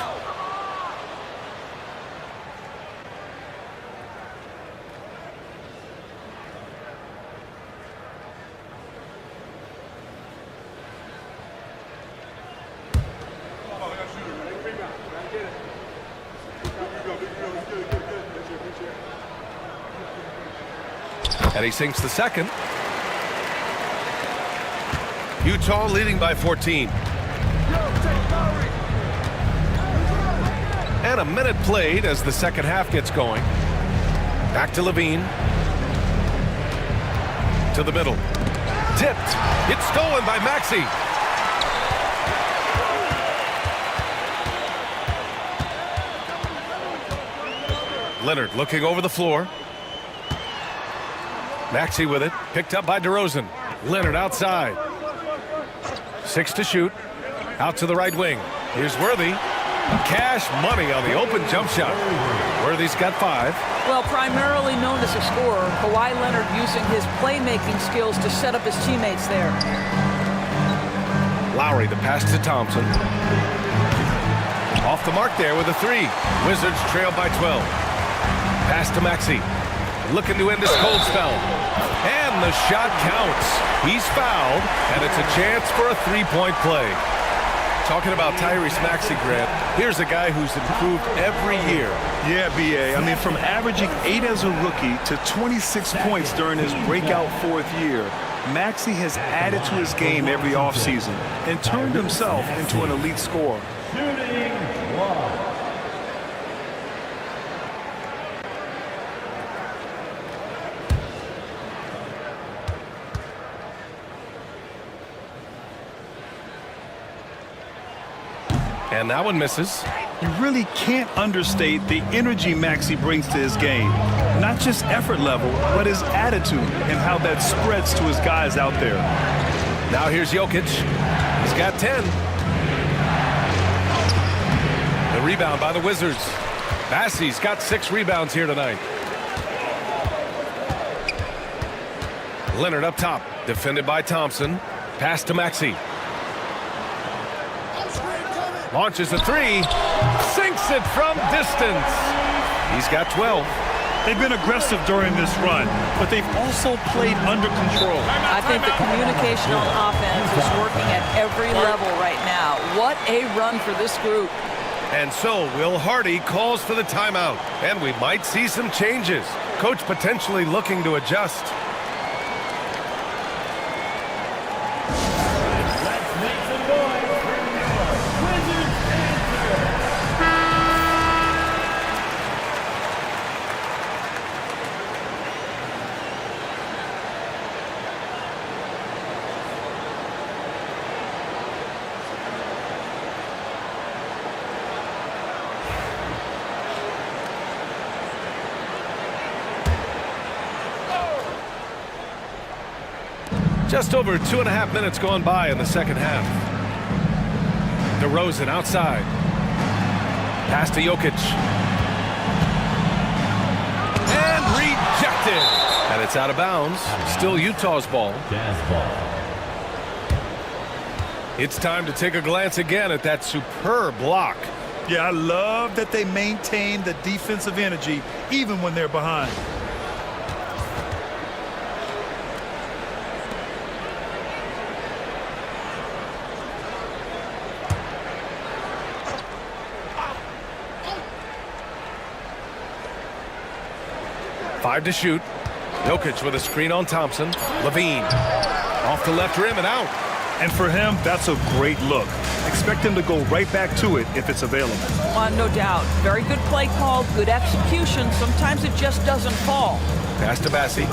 And he sinks the second. Utah leading by 14. And a minute played as the second half gets going. Back to LaVine. To the middle. Tipped. It's stolen by Maxey. Leonard looking over the floor. Maxey with it. Picked up by DeRozan. Leonard outside. 6 to shoot. Out to the right wing. Here's Worthy. Cash money on the open jump shot. Worthy's got 5.
Well, primarily known as a scorer, Kawhi Leonard using his playmaking skills to set up his teammates there.
Lowry, the pass to Thompson. Off the mark there with a 3. Wizards trail by 12. Pass to Maxey. Looking to end his cold spell. And the shot counts. He's fouled, and it's a chance for a 3-point play. Talking about Tyrese Maxey, Grant, here's a guy who's improved every year.
Yeah, B.A. I mean, from averaging 8 as a rookie to 26 points during his breakout 4th year, Maxey has added to his game every offseason and turned himself into an elite scorer.
And that one misses.
You really can't understate the energy Maxey brings to his game. Not just effort level, but his attitude and how that spreads to his guys out there.
Now here's Jokic. He's got 10. The rebound by the Wizards. Bassey's got 6 rebounds here tonight. Leonard up top, defended by Thompson. Pass to Maxey. Launches a 3, sinks it from distance. He's got 12.
They've been aggressive during this run, but they've also played under control.
I think the communication on offense is working at every level right now. What a run for this group.
And so Will Hardy calls for the timeout, and we might see some changes. Coach potentially looking to adjust. Just over 2.5 minutes gone by in the second half. DeRozan outside. Pass to Jokic. And rejected. And it's out of bounds. Still Utah's ball. It's time to take a glance again at that superb block.
Yeah, I love that they maintain the defensive energy even when they're behind.
Five to shoot. Jokic with a screen on Thompson. Levine off the left rim and out.
And for him, that's a great look. Expect him to go right back to it if it's available.
No doubt. Very good play call, good execution. Sometimes it just doesn't fall.
Pass to Bassey.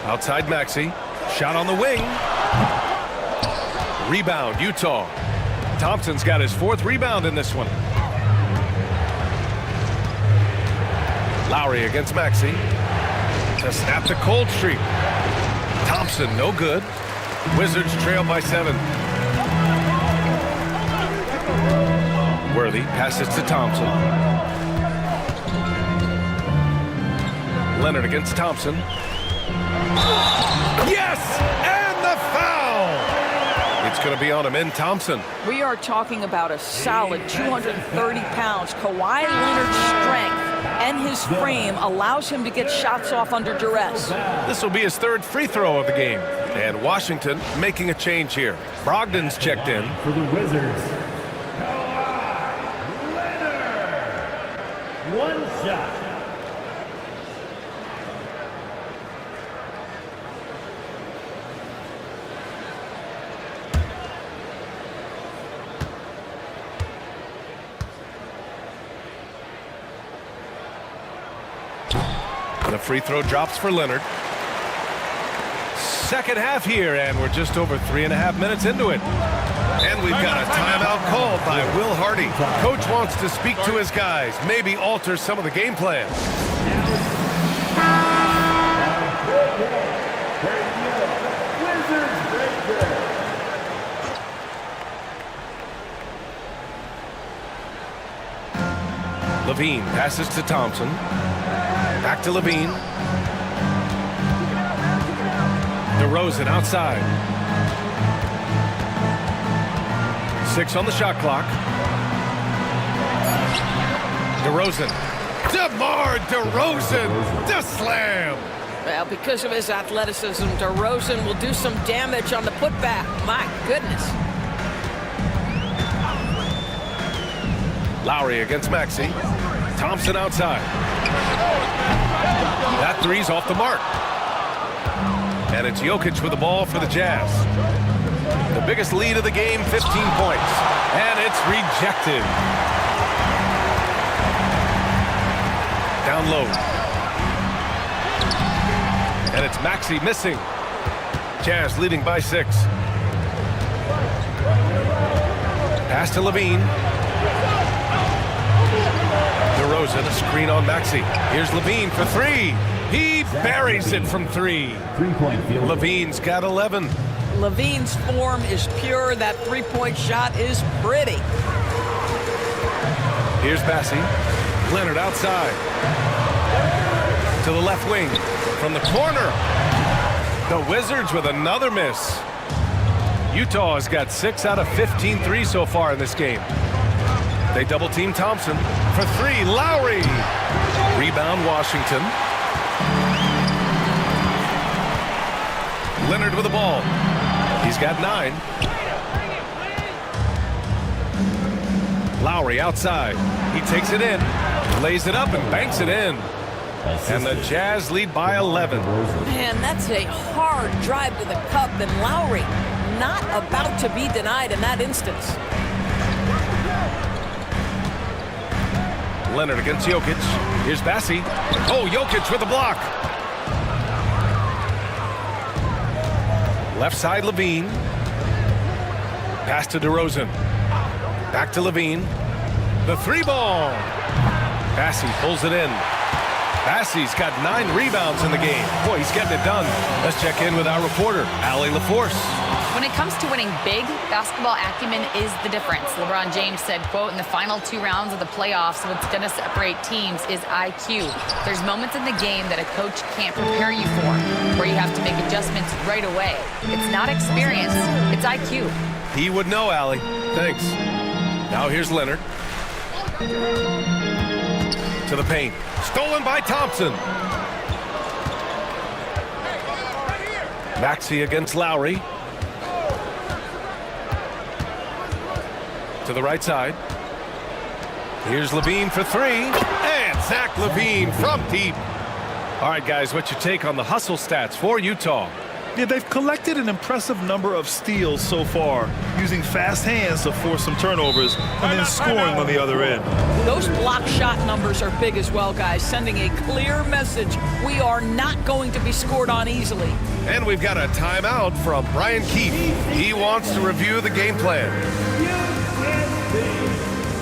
Outside Maxey. Shot on the wing. Rebound, Utah. Thompson's got his 4th rebound in this one. Lowry against Maxey. To snap the cold streak. Thompson, no good. Wizards trail by 7. Worthy passes to Thompson. Leonard against Thompson. Yes! And the foul! It's going to be on him in Thompson.
We are talking about a solid 230 pounds. Kawhi Leonard's strength and his frame allows him to get shots off under duress.
This will be his 3rd free throw of the game. And Washington making a change here. Brogdon's checked in.
For the Wizards, Kawhi Leonard. 1 shot.
The free throw drops for Leonard. Second half here, and we're just over 3.5 minutes into it. And we've got a timeout called by Will Hardy. Coach wants to speak to his guys, maybe alter some of the game plan. Levine passes to Thompson. Back to Levine. DeRozan outside. 6 on the shot clock. DeRozan. DeMar DeRozan. The slam.
Well, because of his athleticism, DeRozan will do some damage on the putback. My goodness.
Lowry against Maxey. Thompson outside. That three's off the mark. And it's Jokic with the ball for the Jazz. The biggest lead of the game, 15 points. And it's rejected. Down low. And it's Maxey missing. Jazz leading by 6. Pass to Levine. DeRozan, a screen on Maxey. Here's Levine for 3. He buries it from 3.
Three-point field.
Levine's got 11.
Levine's form is pure. That three-point shot is pretty.
Here's Bassey. Leonard outside. To the left wing. From the corner. The Wizards with another miss. Utah has got 6 out of 15 threes so far in this game. They double-team Thompson for 3. Lowry. Rebound Washington. Leonard with the ball. He's got 9. Lowry outside. He takes it in. Lays it up and banks it in. And the Jazz lead by 11.
Man, that's a hard drive to the cup, and Lowry not about to be denied in that instance.
Leonard against Jokic. Here's Bassey. Oh, Jokic with the block. Left side, Levine. Pass to DeRozan. Back to Levine. The 3-ball. Bassey pulls it in. Bassey's got 9 rebounds in the game. Boy, he's getting it done. Let's check in with our reporter, Allie LaForce.
When it comes to winning big, basketball acumen is the difference. LeBron James said, quote, in the final 2 rounds of the playoffs, what's going to separate teams is IQ. There's moments in the game that a coach can't prepare you for, where you have to make adjustments right away. It's not experience, it's IQ.
He would know, Allie. Thanks. Now here's Leonard. To the paint. Stolen by Thompson. Maxey against Lowry. To the right side. Here's Levine for 3. And Zach Levine from deep. All right, guys, what's your take on the hustle stats for Utah?
Yeah, they've collected an impressive number of steals so far, using fast hands to force some turnovers and then scoring on the other end.
Those block shot numbers are big as well, guys, sending a clear message. We are not going to be scored on easily.
And we've got a timeout from Brian Keefe. He wants to review the game plan.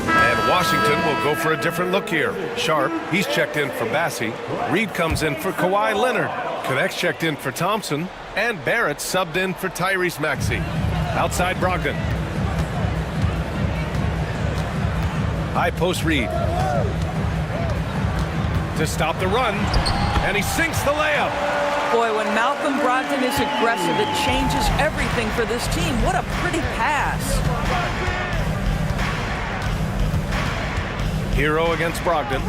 And Washington will go for a different look here. Sharp, he's checked in for Bassey. Reed comes in for Kawhi Leonard. Connects checked in for Thompson. And Barrett subbed in for Tyrese Maxey. Outside Brogdon. High post Reed. To stop the run. And he sinks the layup.
Boy, when Malcolm Brogdon is aggressive, it changes everything for this team. What a pretty pass.
Hero against Brogdon.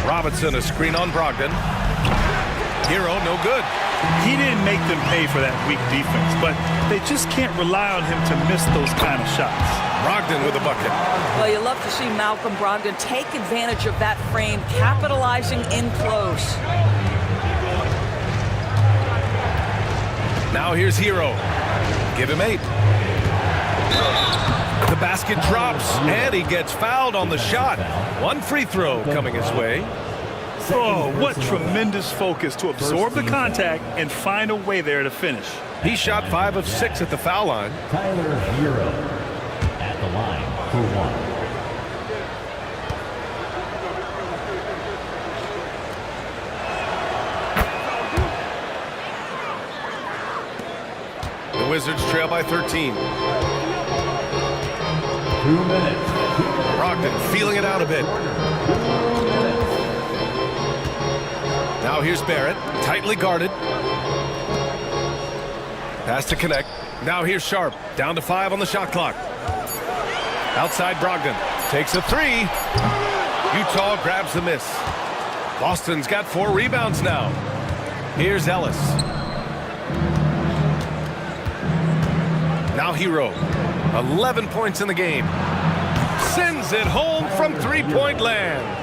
Robinson, a screen on Brogdon. Hero, no good.
He didn't make them pay for that weak defense, but they just can't rely on him to miss those kind of shots.
Brogdon with a bucket.
Well, you love to see Malcolm Brogdon take advantage of that frame, capitalizing in close.
Now here's Hero. Give him 8. The basket drops, and he gets fouled on the shot. 1 free throw coming his way.
Oh, what tremendous focus to absorb the contact and find a way there to finish.
He shot 5 of 6 at the foul line.
Tyler Hero at the line for
1. The Wizards trail by 13.
2 minutes.
Brogdon feeling it out a bit. Now here's Barrett, tightly guarded. Pass to connect. Now here's Sharp, down to 5 on the shot clock. Outside Brogdon, takes a 3. Utah grabs the miss. Boston's got 4 rebounds now. Here's Ellis. Now Hero. 11 points in the game. Sends it home from three-point land.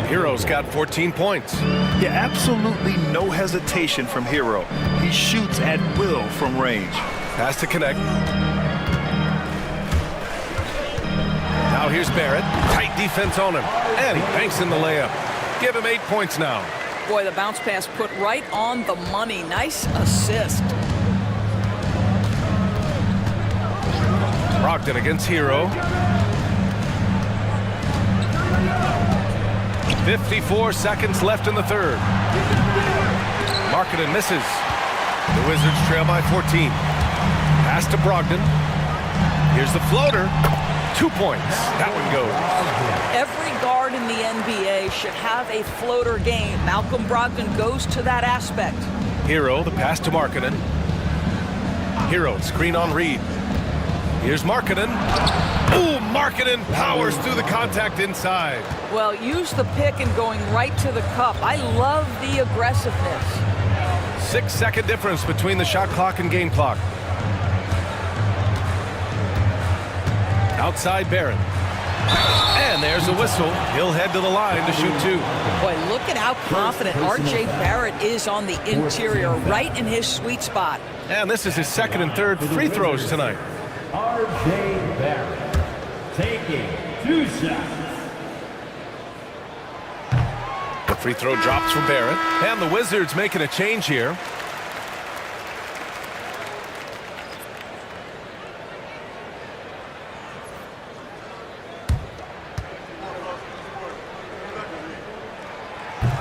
Hero's got 14 points.
Yeah, absolutely no hesitation from Hero. He shoots at will from range.
Has to connect. Now here's Barrett. Tight defense on him. And he banks in the layup. Give him 8 points now.
Boy, the bounce pass put right on the money. Nice assist.
Brogdon against Hero. 54 seconds left in the third. Markkanen misses. The Wizards trail by 14. Pass to Brogdon. Here's the floater. 2 points. That one goes.
Every guard in the NBA should have a floater game. Malcolm Brogdon goes to that aspect.
Hero, the pass to Markkanen. Hero, screen on Reed. Here's Markkanen. Ooh, Markkanen powers through the contact inside.
Well, use the pick and going right to the cup. I love the aggressiveness.
6-second difference between the shot clock and game clock. Outside Barrett. And there's a whistle. He'll head to the line to shoot 2.
Boy, look at how confident R.J. Barrett is on the interior, right in his sweet spot.
And this is his second and third free throws tonight.
R.J. Barrett taking 2 shots.
The free throw drops for Barrett. And the Wizards making a change here.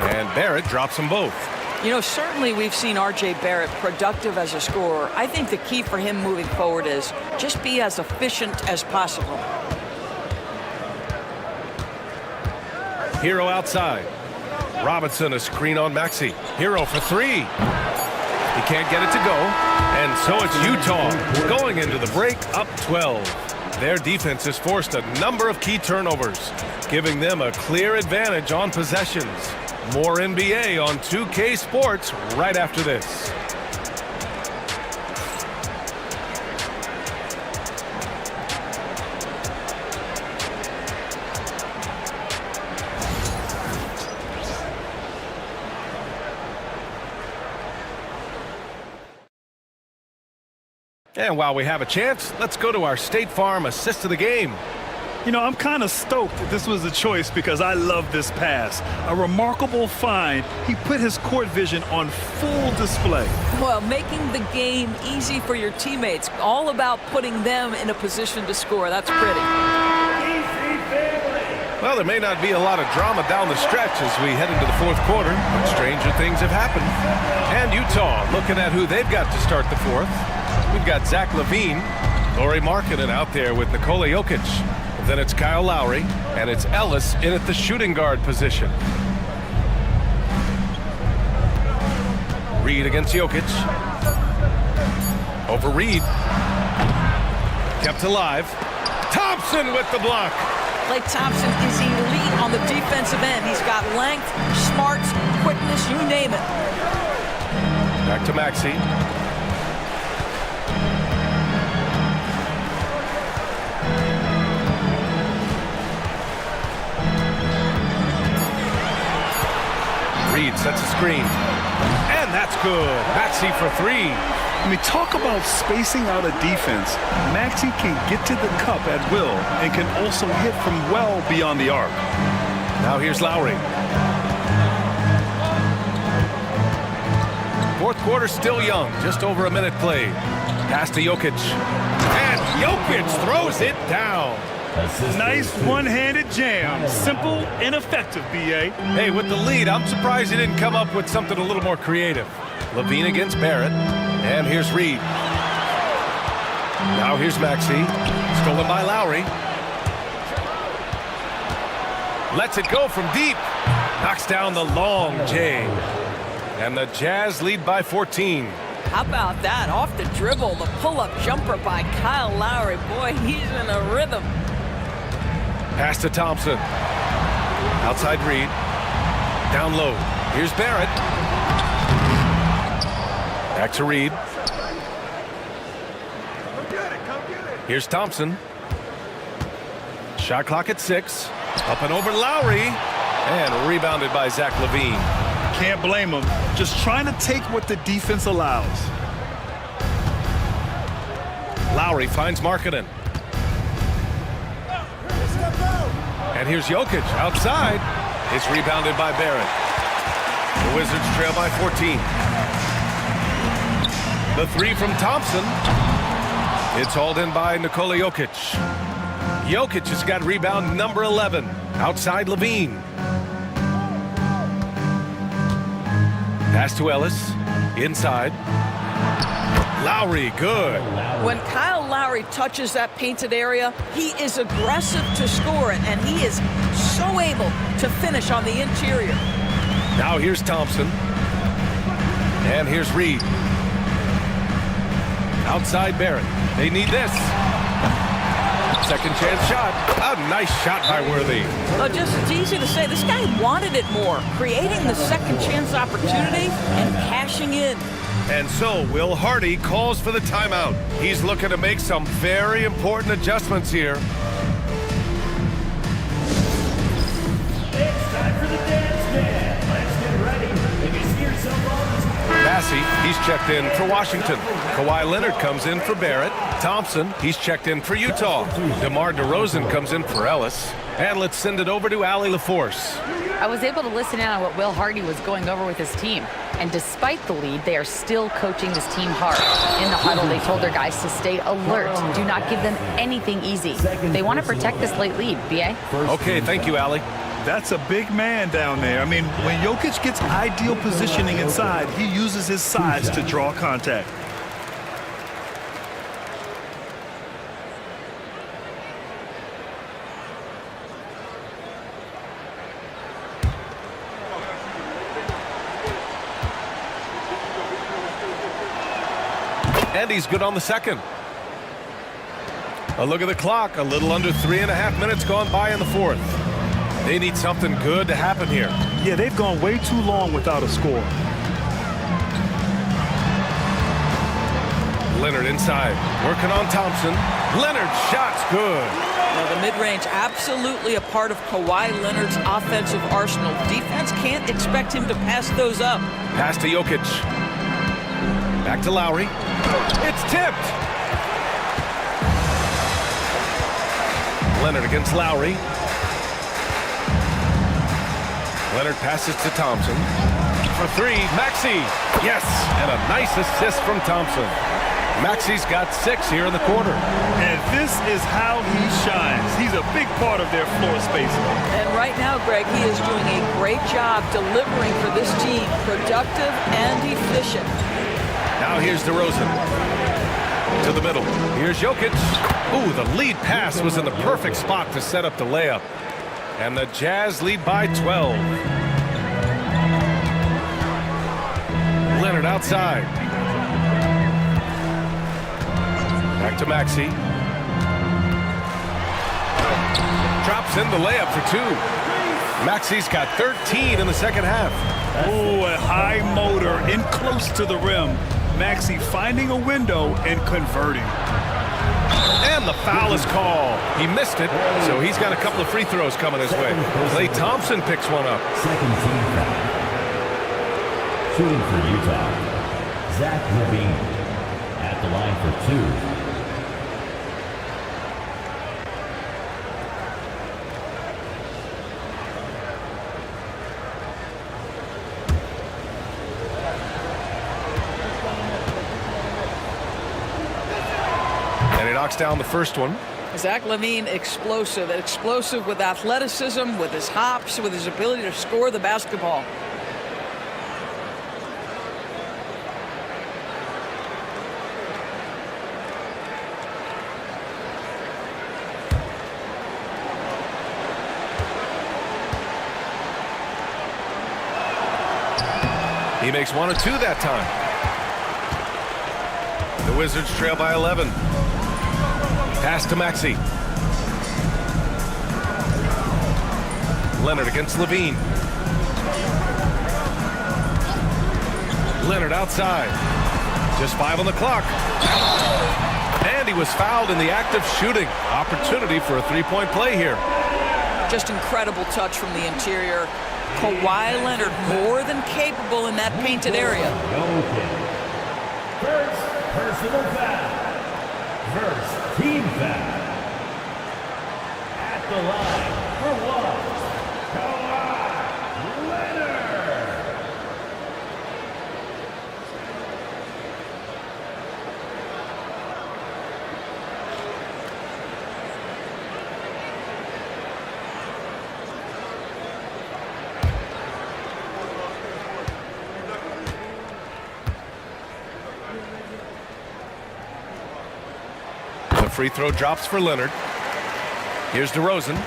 And Barrett drops them both.
You know, certainly we've seen R.J. Barrett productive as a scorer. I think the key for him moving forward is just be as efficient as possible.
Hero outside. Robinson a screen on Maxey. Hero for 3. He can't get it to go. And so it's Utah going into the break up 12. Their defense has forced a number of key turnovers, giving them a clear advantage on possessions. More NBA on 2K Sports right after this. And while we have a chance, let's go to our State Farm assist of the game.
You know, I'm kind of stoked that this was a choice because I love this pass. A remarkable find. He put his court vision on full display.
Well, making the game easy for your teammates. All about putting them in a position to score. That's pretty.
Well, there may not be a lot of drama down the stretch as we head into the fourth quarter, but stranger things have happened. And Utah looking at who they've got to start the fourth. We've got Zach LaVine, Lauri Markkanen out there with Nikola Jokic. Then it's Kyle Lowry, and it's Ellis in at the shooting guard position. Reed against Jokic. Over Reed. Kept alive. Thompson with the block.
Klay Thompson is elite on the defensive end. He's got length, smarts, quickness, you name it.
Back to Maxey. Reed sets a screen. And that's good. Maxey for 3.
I mean, talk about spacing out a defense. Maxey can get to the cup at will and can also hit from well beyond the arc.
Now here's Lowry. Fourth quarter still young. Just over a minute played. Pass to Jokic. And Jokic throws it down.
Nice one-handed jam. Simple and effective, B.A.
Hey, with the lead, I'm surprised he didn't come up with something a little more creative. LaVine against Barrett. And here's Reed. Now here's Maxey. Stolen by Lowry. Lets it go from deep. Knocks down the long J. And the Jazz lead by 14.
How about that? Off the dribble, the pull-up jumper by Kyle Lowry. Boy, he's in a rhythm.
Pass to Thompson. Outside Reed. Down low. Here's Barrett. Back to Reed. Here's Thompson. Shot clock at 6. Up and over Lowry. And rebounded by Zach LaVine.
Can't blame him. Just trying to take what the defense allows.
Lowry finds Markkanen. And here's Jokic outside. It's rebounded by Barrett. The Wizards trail by 14. The 3 from Thompson. It's hauled in by Nikola Jokic. Jokic has got rebound number 11. Outside LaVine. Pass to Ellis. Inside. Lowry, good.
When Kyle Lowry touches that painted area, he is aggressive to score it, and he is so able to finish on the interior.
Now here's Thompson. And here's Reed. Outside Barrett. They need this. Second chance shot. A nice shot by Worthy.
It's easy to say. This guy wanted it more, creating the second chance opportunity and cashing in.
And so Will Hardy calls for the timeout. He's looking to make some very important adjustments here.
It's time for the dance band. Let's get ready. If you see yourself on this...
Massey, he's checked in for Washington. Kawhi Leonard comes in for Barrett. Thompson, he's checked in for Utah. DeMar DeRozan comes in for Ellis. And let's send it over to Allie LaForce.
I was able to listen in on what Will Hardy was going over with his team. And despite the lead, they are still coaching this team hard. In the huddle, they told their guys to stay alert. Do not give them anything easy. They want to protect this late lead, B.A.
Okay, thank you, Allie.
That's a big man down there. I mean, when Jokic gets ideal positioning inside, he uses his size to draw contact.
And he's good on the second. A look at the clock. A little under 3.5 minutes gone by in the fourth. They need something good to happen here.
Yeah, they've gone way too long without a score.
Leonard inside. Working on Thompson. Leonard shot's good.
Now, the mid-range absolutely a part of Kawhi Leonard's offensive arsenal. Defense can't expect him to pass those up.
Pass to Jokic. Back to Lowry. It's tipped. Leonard against Lowry. Leonard passes to Thompson. For 3, Maxey. Yes, and a nice assist from Thompson. Maxey's got 6 here in the quarter.
And this is how he shines. He's a big part of their floor spacing.
And right now, Greg, he is doing a great job delivering for this team. Productive and efficient.
Now here's DeRozan. To the middle. Here's Jokic. Ooh, the lead pass was in the perfect spot to set up the layup. And the Jazz lead by 12. Leonard outside. Back to Maxey. Drops in the layup for 2. Maxey's got 13 in the second half.
Oh, a high motor in close to the rim. Maxey finding a window and converting.
And the foul is called. He missed it, so he's got a couple of free throws coming his way. Klay Thompson picks one up.
Second team foul. Shooting for Utah, Zach LaVine at the line for 2.
Knocks down the first one.
Zach LaVine, explosive with athleticism, with his hops, with his ability to score the basketball.
He makes 1 of 2 that time. The Wizards trail by 11. Pass to Maxey. Leonard against LaVine. Leonard outside. Just 5 on the clock. And he was fouled in the act of shooting. Opportunity for a three-point play here.
Just incredible touch from the interior. Kawhi Leonard more than capable in that painted area.
First personal foul. First team foul. At the line for one, Kawhi Leonard.
The free throw drops for Leonard. Here's DeRozan.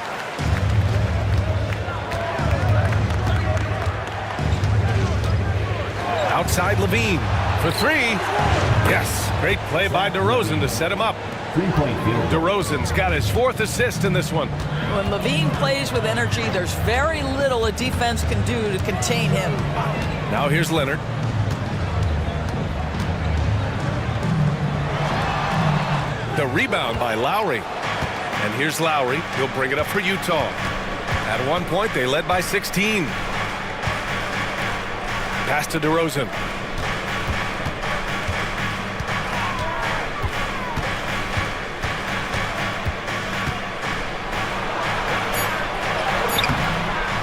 Outside Levine for three. Yes, great play by DeRozan to set him up. DeRozan's got his 4th assist in this one.
When Levine plays with energy, there's very little a defense can do to contain him.
Now here's Leonard. The rebound by Lowry. And here's Lowry. He'll bring it up for Utah. At one point, they led by 16. Pass to DeRozan.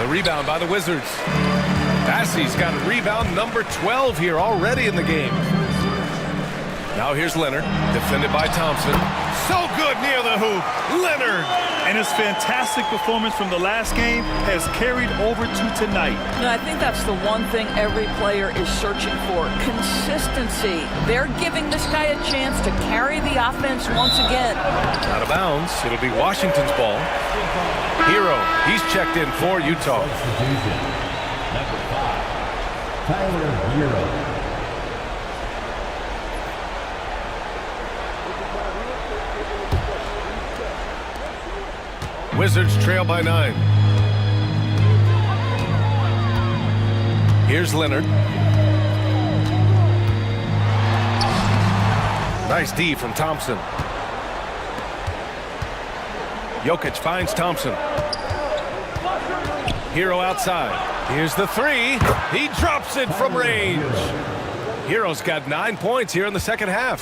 The rebound by the Wizards. Bassey's got rebound number 12 here already in the game. Now here's Leonard, defended by Thompson. So good near the hoop. Leonard.
And his fantastic performance from the last game has carried over to tonight.
And I think that's the one thing every player is searching for. Consistency. They're giving this guy a chance to carry the offense once again.
Out of bounds. It'll be Washington's ball. Hero. He's checked in for Utah.
Number 5, Tyler Hero.
Wizards trail by 9. Here's Leonard. Nice D from Thompson. Jokic finds Thompson. Hero outside. Here's the three. He drops it from range. Hero's got 9 points here in the second half.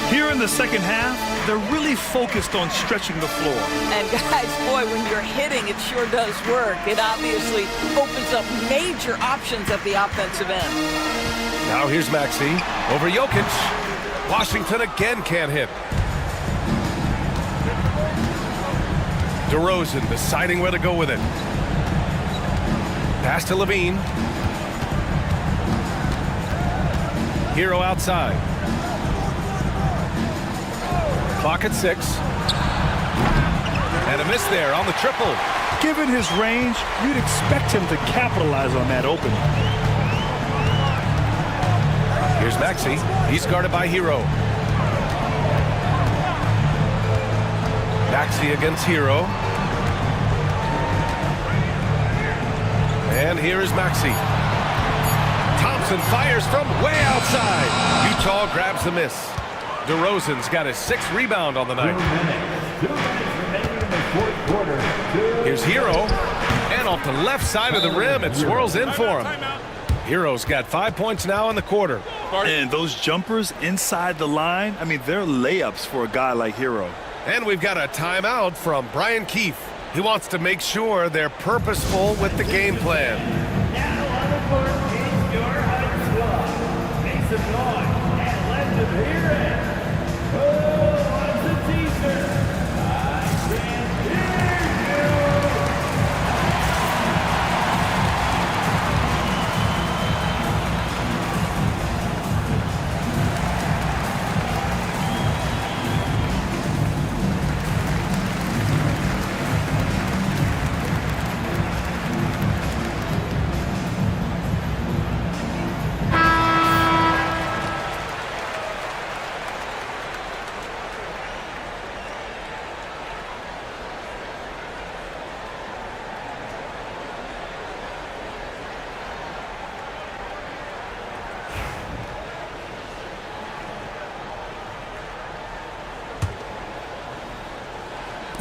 Here in the second half, they're really focused on stretching the floor.
And guys, boy, when you're hitting, it sure does work. It obviously opens up major options at the offensive end.
Now here's Maxey over Jokic. Washington again can't hit. DeRozan deciding where to go with it. Pass to Levine. Hero outside. Clock at 6. And a miss there on the triple.
Given his range, you'd expect him to capitalize on that opening.
Here's Maxey. He's guarded by Hero. Maxey against Hero. And here is Maxey. Thompson fires from way outside. Utah grabs the miss. DeRozan's got his 6th rebound on the night.
2 minutes remaining in the fourth quarter.
Here's Hero. And off the left side of the rim, it swirls in for him. Hero's got 5 points now in the quarter.
And those jumpers inside the line, I mean, they're layups for a guy like Hero.
And we've got a timeout from Brian Keefe. He wants to make sure they're purposeful with the game plan.
Now on the court is your high squad. Make some noise and let them hear it. Oh, what's the teaser? I can't hear you.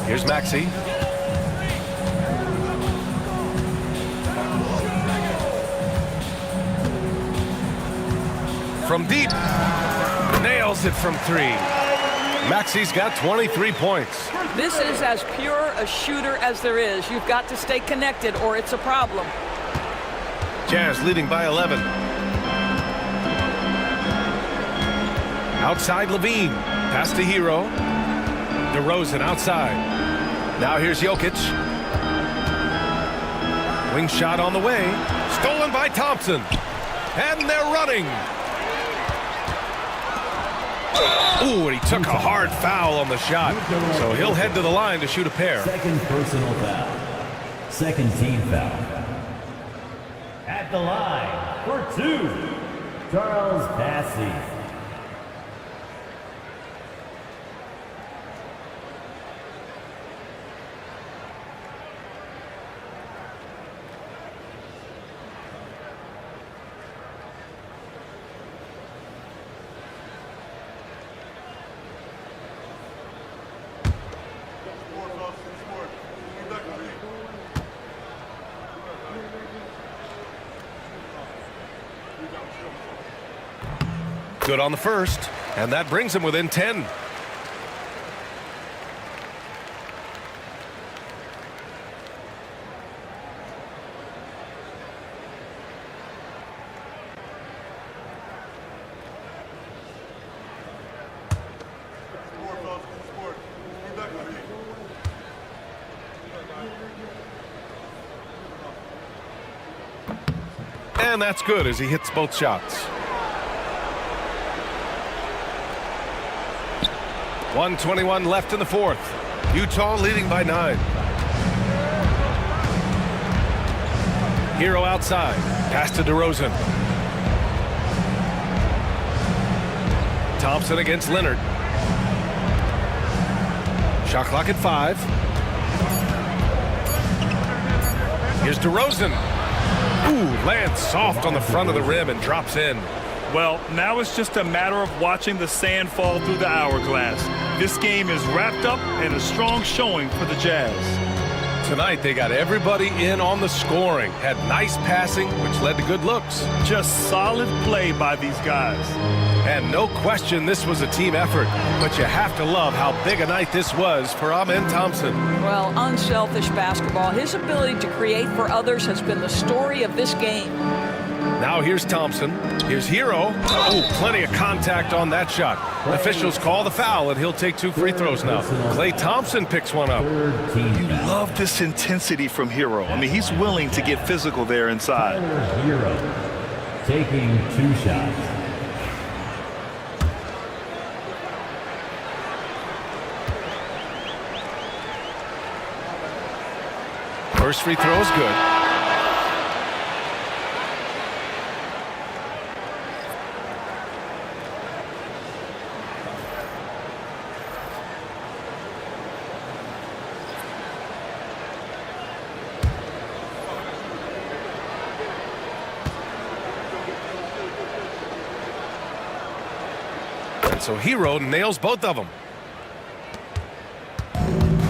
Here's Maxey. From deep. Nails it from 3. Maxey's got 23 points.
This is as pure a shooter as there is. You've got to stay connected or it's a problem.
Jazz leading by 11. Outside Levine. Pass to Hero. DeRozan outside. Now here's Jokic. Wing shot on the way. Stolen by Thompson. And they're running. Ooh, and he took a hard foul on the shot. So he'll head to the line to shoot a pair.
Second personal foul. Second team foul. At the line for 2, Charles Passy.
Good on the first, and that brings him within 10. And that's good as he hits both shots. 1:21 left in the fourth. Utah leading by 9. Hero outside. Pass to DeRozan. Thompson against Leonard. Shot clock at 5. Here's DeRozan. Ooh, lands soft on the front of the rim and drops in.
Well, now it's just a matter of watching the sand fall through the hourglass. This game is wrapped up in a strong showing for the Jazz.
Tonight, they got everybody in on the scoring. Had nice passing, which led to good looks.
Just solid play by these guys.
And no question this was a team effort. But you have to love how big a night this was for Amen Thompson.
Well, unselfish basketball. His ability to create for others has been the story of this game.
Now here's Thompson. Here's Hero. Oh, plenty of contact on that shot. Officials call the foul, and he'll take 2 free throws now. Klay Thompson picks one up.
You love this intensity from Hero. I mean, he's willing to get physical there inside.
Hero taking 2 shots.
First free throw is good. So Hero nails both of them.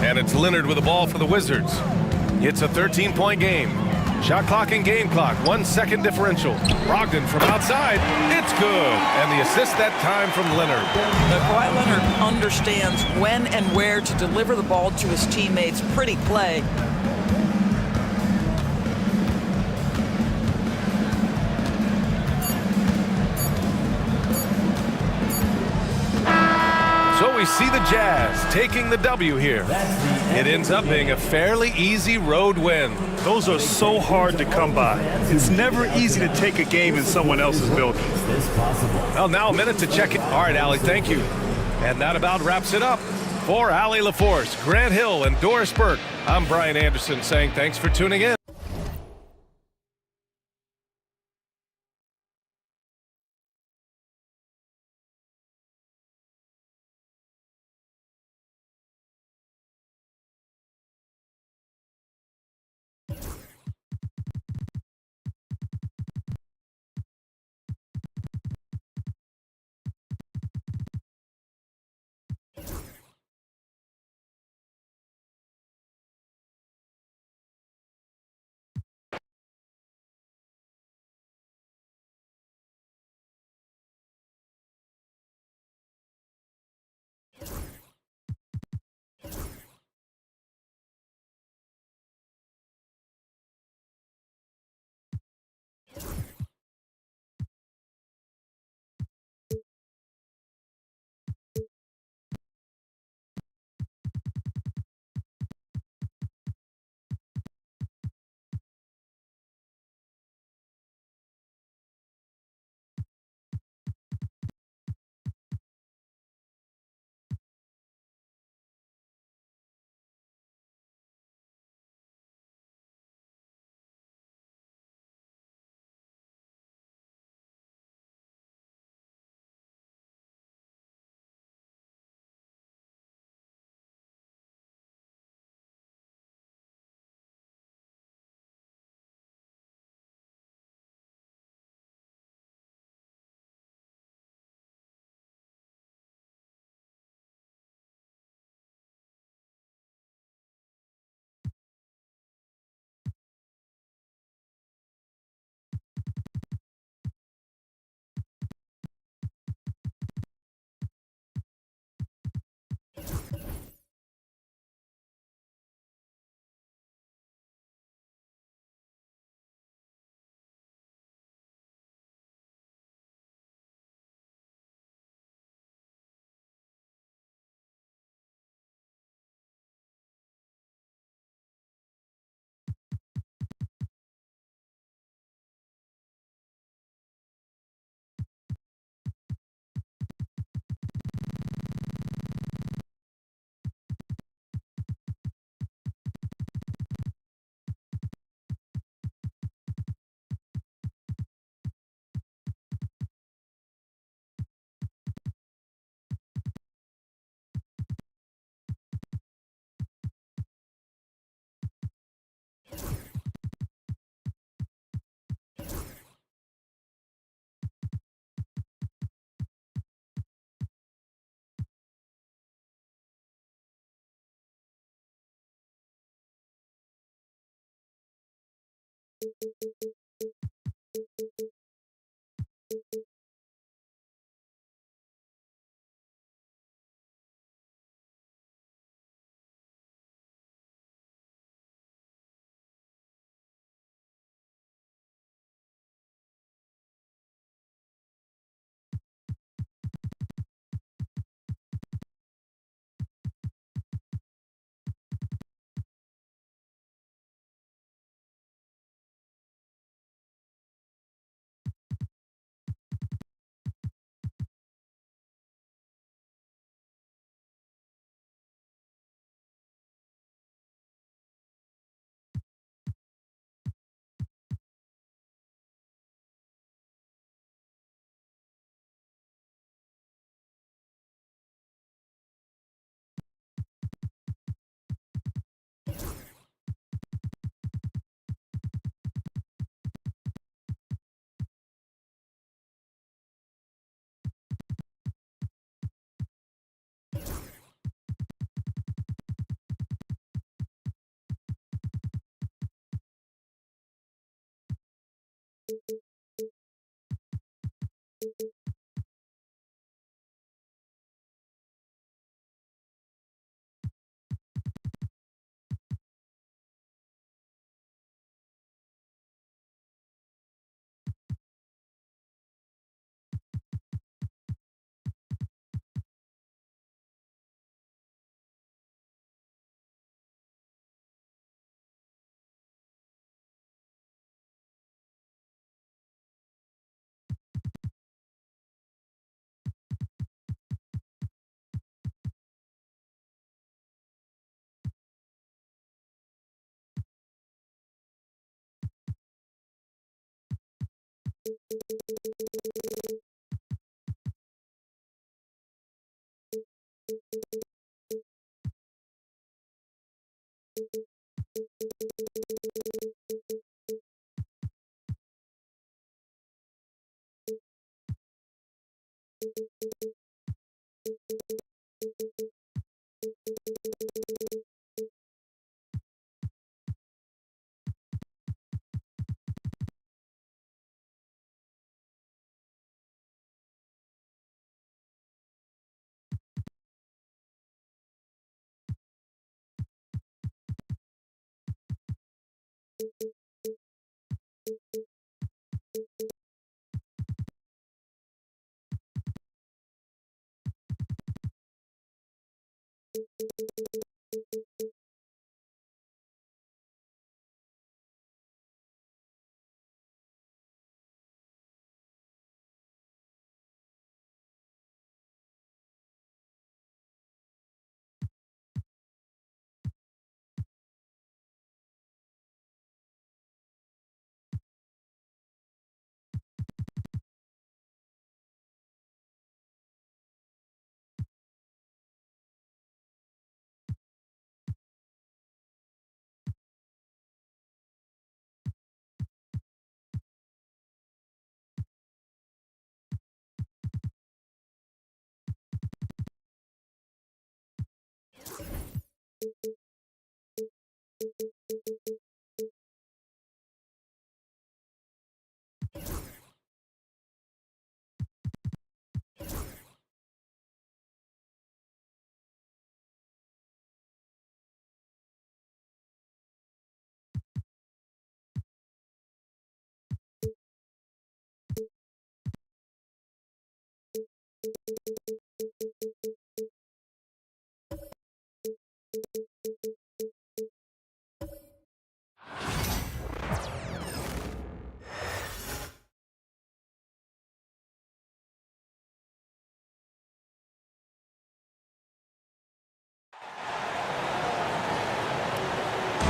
And it's Leonard with the ball for the Wizards. It's a 13-point game. Shot clock and game clock, 1 second differential. Brogdon from outside, it's good. And the assist that time from Leonard.
Kawhi Leonard understands when and where to deliver the ball to his teammates. Pretty play.
So we see the Jazz taking the W here. It ends up being a fairly easy road win.
Those are so hard to come by. It's never easy to take a game in someone else's building.
Well, now a minute to check it. All right, Allie, thank you. And that about wraps it up. For Allie LaForce, Grant Hill, and Doris Burke, I'm Brian Anderson saying thanks for tuning in.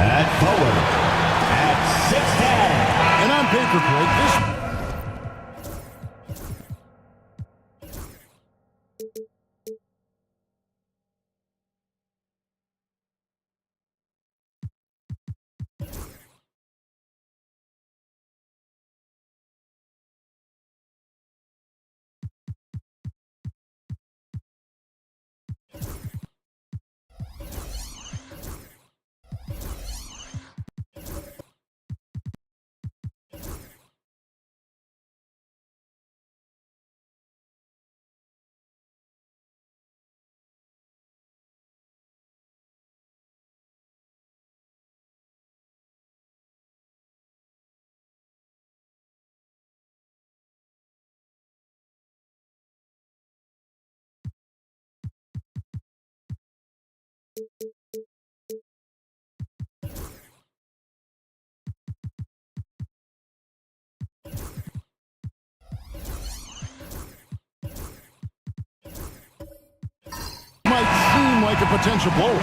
At forward, at 6'10".
And on paper plate, this... might seem like a potential blow,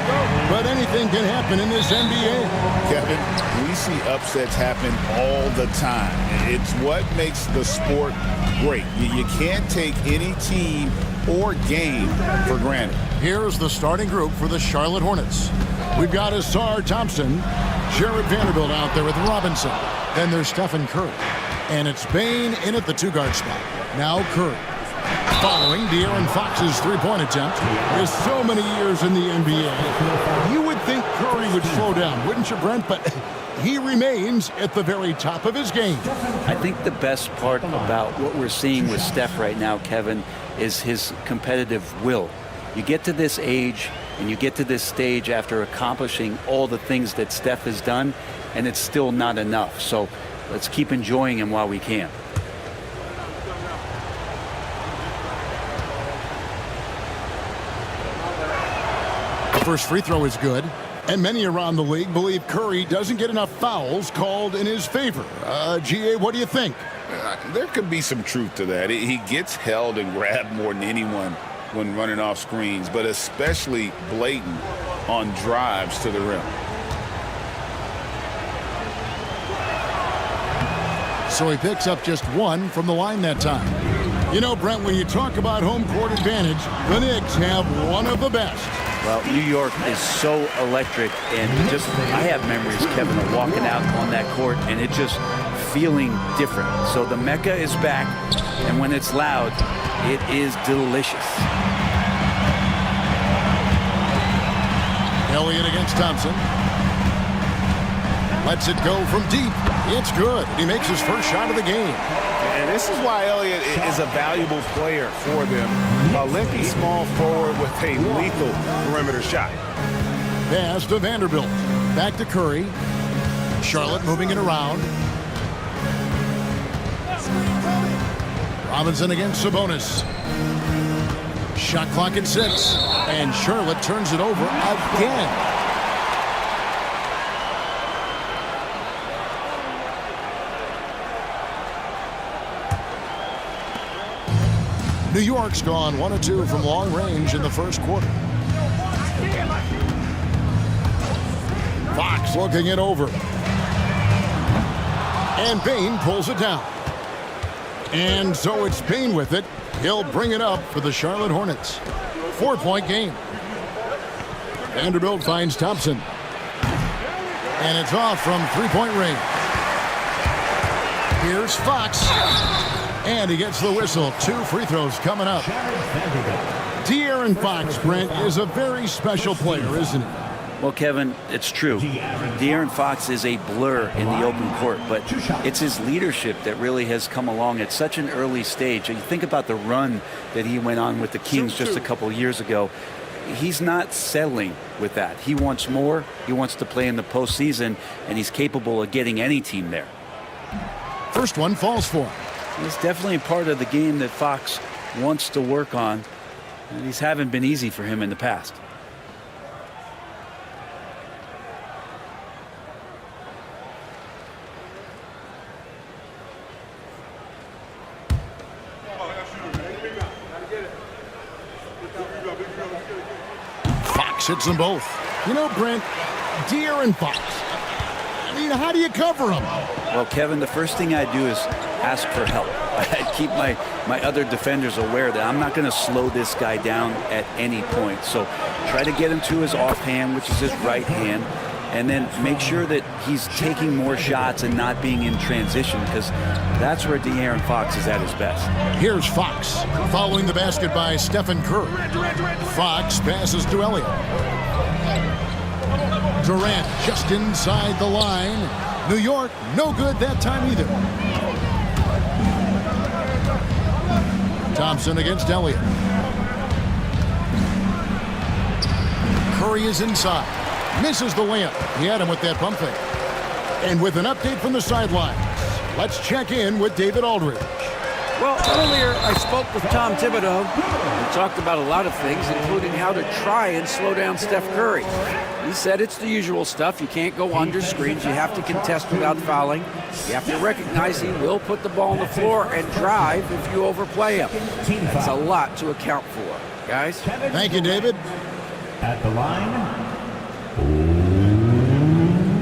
but anything can happen in this NBA.
Kevin, we see upsets happen all the time. It's what makes the sport great. You can't take any team or game for granted.
Here's the starting group for the Charlotte Hornets. We've got Ausar Thompson, Jared Vanderbilt out there with Robinson. Then there's Stephen Curry. And it's Bane in at the two-guard spot. Now Curry. Following De'Aaron Fox's three-point attempt, with so many years in the NBA, you would think Curry would slow down, wouldn't you, Brent? But he remains at the very top of his game.
I think the best part about what we're seeing with Steph right now, Kevin, is his competitive will. You get to this age and you get to this stage after accomplishing all the things that Steph has done, and it's still not enough. So let's keep enjoying him while we can.
The first free throw is good, and many around the league believe Curry doesn't get enough fouls called in his favor. GA, what do you think?
There could be some truth to that. He gets held and grabbed more than anyone when running off screens, but especially blatant on drives to the rim.
So he picks up just one from the line that time. You know, Brent, when you talk about home court advantage, the Knicks have one of the best.
Well, New York is so electric, and I have memories, Kevin, of walking out on that court and it just feeling different. So the Mecca is back, and when it's loud, it is delicious.
Elliott against Thompson. Lets it go from deep. It's good. He makes his first shot of the game.
And this is why Elliott is a valuable player for them. A lengthy small forward with a lethal perimeter shot.
Pass to Vanderbilt. Back to Curry. Charlotte moving it around. Robinson against Sabonis. Shot clock at 6. And Charlotte turns it over again. New York's gone 1 of 2 from long range in the first quarter. Fox looking it over. And Bane pulls it down. And so it's Bane with it. He'll bring it up for the Charlotte Hornets. 4-point game. Vanderbilt finds Thompson. And it's off from three-point range. Here's Fox. And he gets the whistle. 2 free throws coming up. De'Aaron Fox, Brent, is a very special player, isn't he?
Well, Kevin, it's true. De'Aaron Fox is a blur in the open court, but it's his leadership that really has come along at such an early stage. You think about the run that he went on with the Kings just a couple years ago. He's not settling with that. He wants more. He wants to play in the postseason, and he's capable of getting any team there.
First one falls for him.
It's definitely part of the game that Fox wants to work on, and these haven't been easy for him in the past.
Fox hits them both. You know, Brent, De'Aaron Fox, I mean, how do you cover him?
Well, Kevin, the first thing I do is ask for help. I keep my other defenders aware that I'm not going to slow this guy down at any point. So try to get him to his offhand, which is his right hand, and then make sure that he's taking more shots and not being in transition, because that's where De'Aaron Fox is at his best.
Here's Fox following the basket by Stephen Curry. Fox passes to Elliott. Durant just inside the line. New York, no good that time either. Thompson against Elliott. Curry is inside. Misses the layup. He had him with that pump fake. And with an update from the sidelines, let's check in with David Aldridge.
Well, earlier I spoke with Tom Thibodeau and talked about a lot of things, including how to try and slow down Steph Curry. He said it's the usual stuff. You can't go under screens. You have to contest without fouling. You have to recognize he will put the ball on the floor and drive if you overplay him. That's a lot to account for, guys.
Thank you, David.
At the line,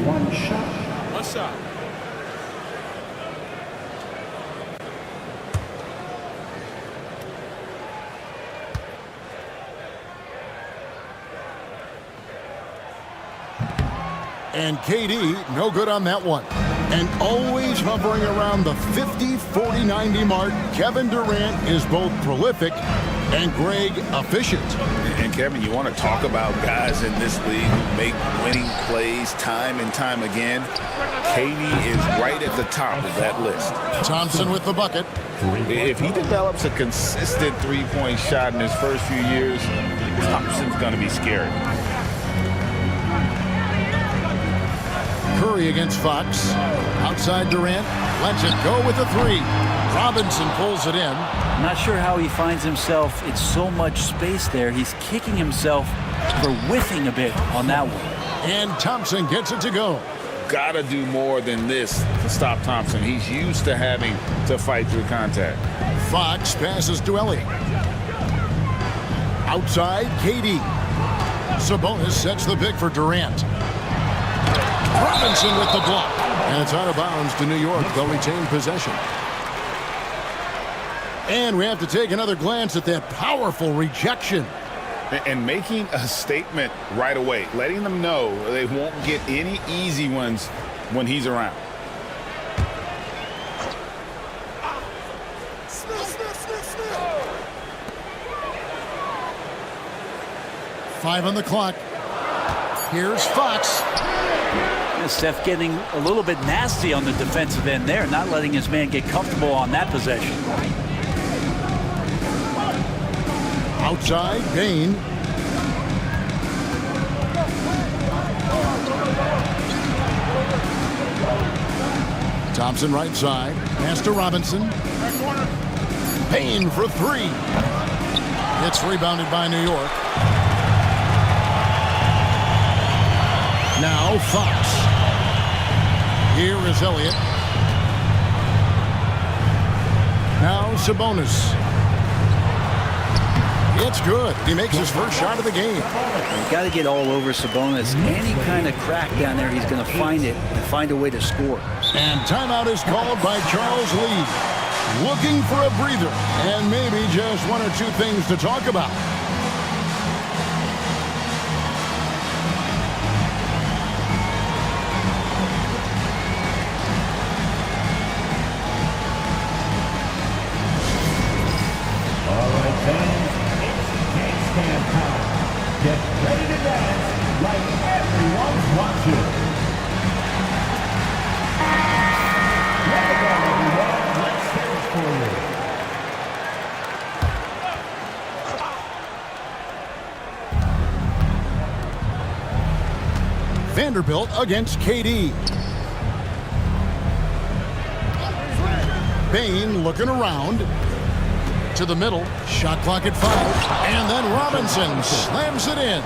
1 shot.
What's up?
And KD, no good on that one. And always hovering around the 50, 40, 90 mark, Kevin Durant is both prolific and, Greg, efficient.
And Kevin, you want to talk about guys in this league who make winning plays time and time again. KD is right at the top of that list.
Thompson with the bucket.
If he develops a consistent three-point shot in his first few years, Thompson's going to be scary.
Curry against Fox. Outside Durant. Lets it go with the three. Robinson pulls it in.
I'm not sure how he finds himself. It's so much space there. He's kicking himself for whiffing a bit on that one.
And Thompson gets it to go.
Gotta do more than this to stop Thompson. He's used to having to fight through contact.
Fox passes to Elliott. Outside, KD. Sabonis sets the pick for Durant. Robinson with the block. And it's out of bounds to New York. They'll retain possession. And we have to take another glance at that powerful rejection.
And making a statement right away, letting them know they won't get any easy ones when he's around.
Five on the clock. Here's Fox.
Steph getting a little bit nasty on the defensive end there, not letting his man get comfortable on that possession.
Outside, Bane. Thompson right side. Pass to Robinson. Bane for three. It's rebounded by New York. Now Fox. Here is Elliott. Now Sabonis. It's good. He makes his first shot of the game.
You got to get all over Sabonis. Any kind of crack down there, he's going to find it and find a way to score.
And timeout is called by Charles Lee. Looking for a breather and maybe just one or two things to talk about.
Get ready to dance like everyone's watching. Welcome, everyone. Let's dance for you.
Vanderbilt against KD. Bane looking around. To the middle, shot clock at 5, and then Robinson slams it in.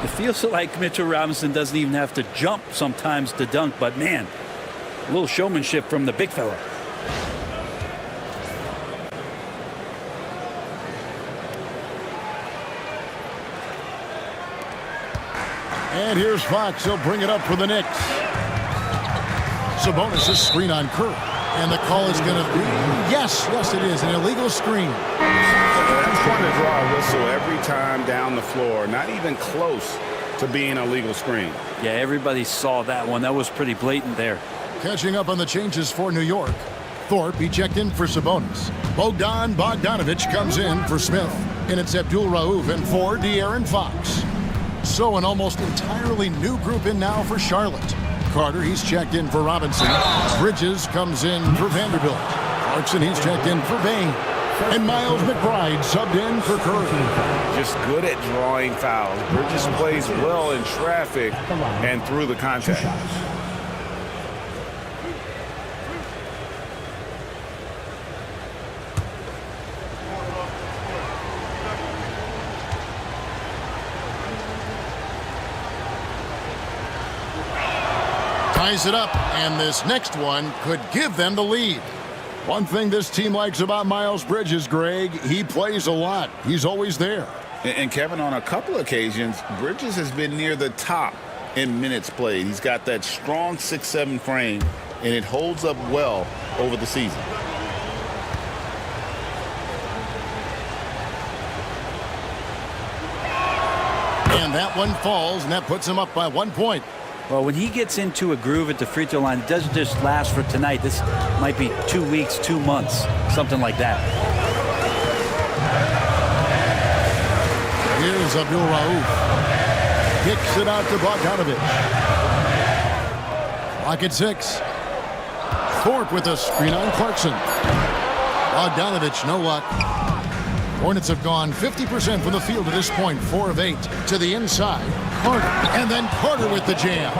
It feels like Mitchell Robinson doesn't even have to jump sometimes to dunk, but man, a little showmanship from the big fella.
And here's Fox. He'll bring it up for the Knicks. Sabonis' screen on Curry. And the call is going to be, yes, it is, an illegal screen.
That's going to draw a whistle every time down the floor. Not even close to being a legal screen.
Yeah, everybody saw that one. That was pretty blatant there.
Catching up on the changes for New York. Thorpe, he checked in for Sabonis. Bogdan Bogdanovic comes in for Smith. And it's Abdul Rauf and for De'Aaron Fox. So an almost entirely new group in now for Charlotte. Carter, he's checked in for Robinson. Bridges comes in for Vanderbilt. Clarkson, he's checked in for Bane. And Miles McBride subbed in for Curry.
Just good at drawing fouls. Bridges plays well in traffic and through the contact.
Ties it up, and this next one could give them the lead. One thing this team likes about Miles Bridges, Greg, he plays a lot. He's always there.
And Kevin, on a couple occasions, Bridges has been near the top in minutes played. He's got that strong 6'7" frame, and it holds up well over the season.
And that one falls, and that puts him up by 1 point.
Well, when he gets into a groove at the free throw line, it doesn't just last for tonight. This might be 2 weeks, 2 months, something like that.
Here's Abdul Rauf. Kicks it out to Bogdanovich. Clock at 6. Thorpe with a screen on Clarkson. Bogdanovich, no luck. Hornets have gone 50% from the field to this point, 4 of 8 to the inside. Carter, and then Carter with the jam.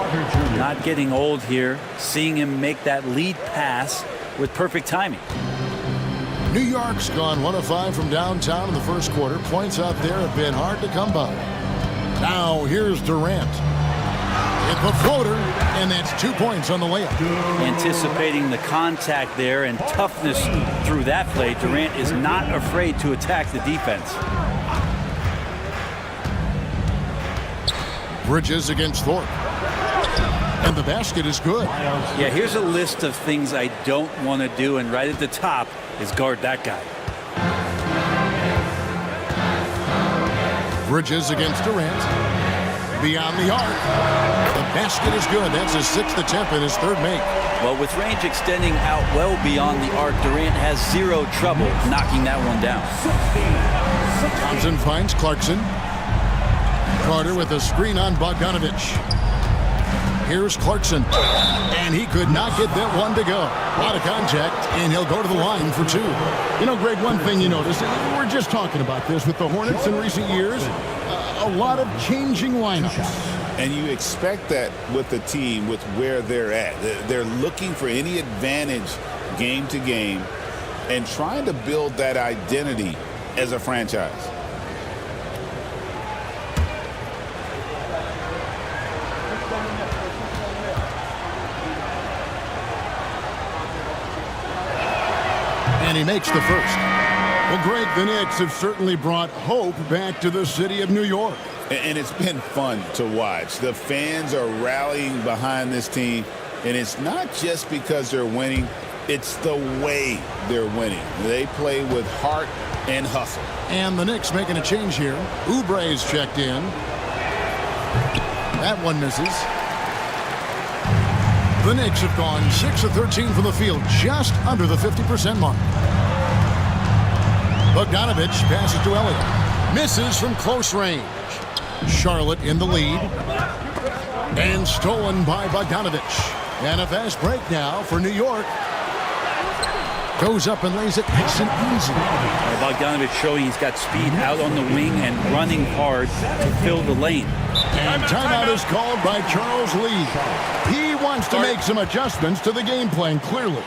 Not getting old here, seeing him make that lead pass with perfect timing.
New York's gone 1 of 5 from downtown in the first quarter. Points out there have been hard to come by. Now here's Durant. Hit the floater, and that's 2 points on the layup.
Anticipating the contact there and toughness through that play, Durant is not afraid to attack the defense.
Bridges against Thorpe. And the basket is good.
Yeah, here's a list of things I don't want to do, and right at the top is guard that guy.
Bridges against Durant. Beyond the arc. The basket is good. That's his 6th attempt and his 3rd make.
Well, with range extending out well beyond the arc, Durant has 0 trouble knocking that one down.
Thompson finds Clarkson. Carter with a screen on Bogdanovich. Here's Clarkson. And he could not get that one to go. A lot of contact, and he'll go to the line for 2. You know, Greg, one thing you notice, we're just talking about this with the Hornets in recent years, a lot of changing lineups.
And you expect that with the team, with where they're at. They're looking for any advantage game to game and trying to build that identity as a franchise.
And he makes the first. Well, Greg, the Knicks have certainly brought hope back to the city of New York.
And it's been fun to watch. The fans are rallying behind this team, and it's not just because they're winning, it's the way they're winning. They play with heart and hustle.
And the Knicks making a change here. Oubre's checked in. That one misses. The Knicks have gone 6 of 13 from the field, just under the 50% mark. Bogdanovich passes to Elliott. Misses from close range. Charlotte in the lead. And stolen by Bogdanovich. And a fast break now for New York. Goes up and lays it nice and easy.
Bogdanovich showing he's got speed out on the wing and running hard to fill the lane.
And timeout is called by Charles Lee. He wants to make some adjustments to the game plan, clearly.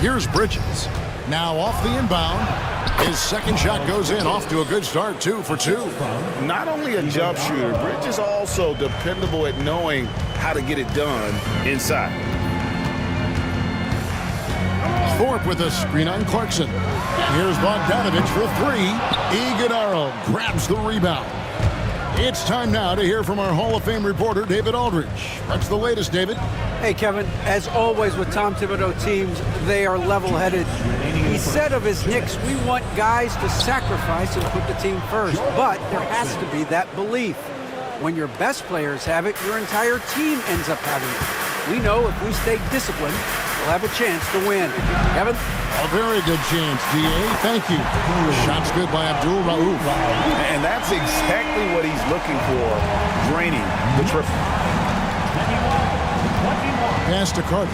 Here's Bridges. Now off the inbound. His second shot goes in. Off to a good start, 2 for 2.
Not only a jump shooter, Bridges also dependable at knowing how to get it done inside.
Thorpe with a screen on Clarkson. Here's Bogdanovich for 3. Iguodala grabs the rebound. It's time now to hear from our Hall of Fame reporter, David Aldridge. What's the latest, David?
Hey, Kevin, as always with Tom Thibodeau teams, they are level-headed. He said of his Knicks, we want guys to sacrifice and put the team first, but there has to be that belief. When your best players have it, your entire team ends up having it. We know if we stay disciplined, we'll have a chance to win. Kevin?
A very good chance, D.A. Thank you. Shots good by Abdul Rauf.
And that's exactly what he's looking for, draining the triple.
Pass to Carter.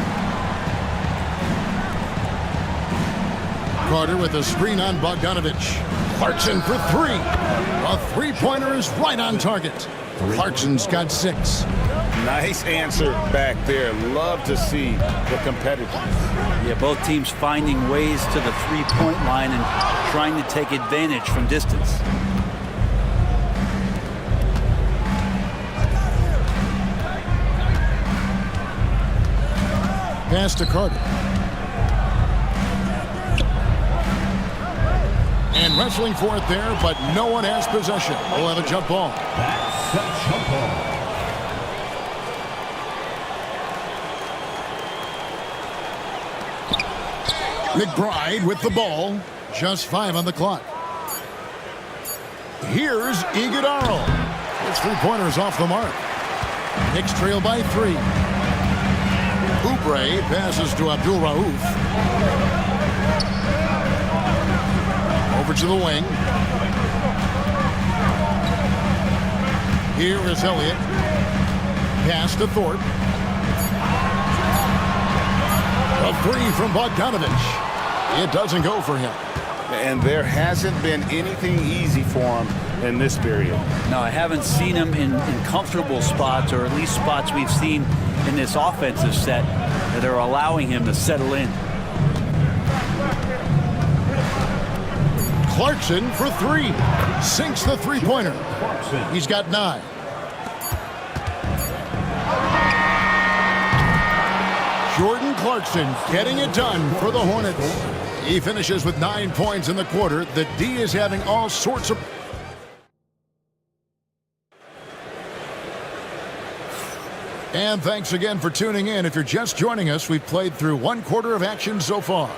Carter with a screen on Bogdanovich. Clarkson for 3. A three-pointer is right on target. Clarkson's got 6.
Nice answer back there. Love to see the competitors.
Yeah, both teams finding ways to the three-point line and trying to take advantage from distance.
Pass to Carter. Wrestling for it there, but no one has possession. We'll have a jump ball.
That's a jump ball.
McBride with the ball. Just 5 on the clock. Here's Iguodaro. His three-pointers off the mark. Knicks trail by 3. Oubre passes to Abdul Rauf. Over to the wing. Here is Elliott. Pass to Thorpe. A 3 from Bogdanovich. It doesn't go for him.
And there hasn't been anything easy for him in this period.
No, I haven't seen him in comfortable spots, or at least spots we've seen in this offensive set that are allowing him to settle in.
Clarkson for 3. Sinks the three-pointer. He's got 9. Jordan Clarkson getting it done for the Hornets. He finishes with 9 points in the quarter. The D is having all sorts of... And thanks again for tuning in. If you're just joining us, we've played through 1 quarter of action so far.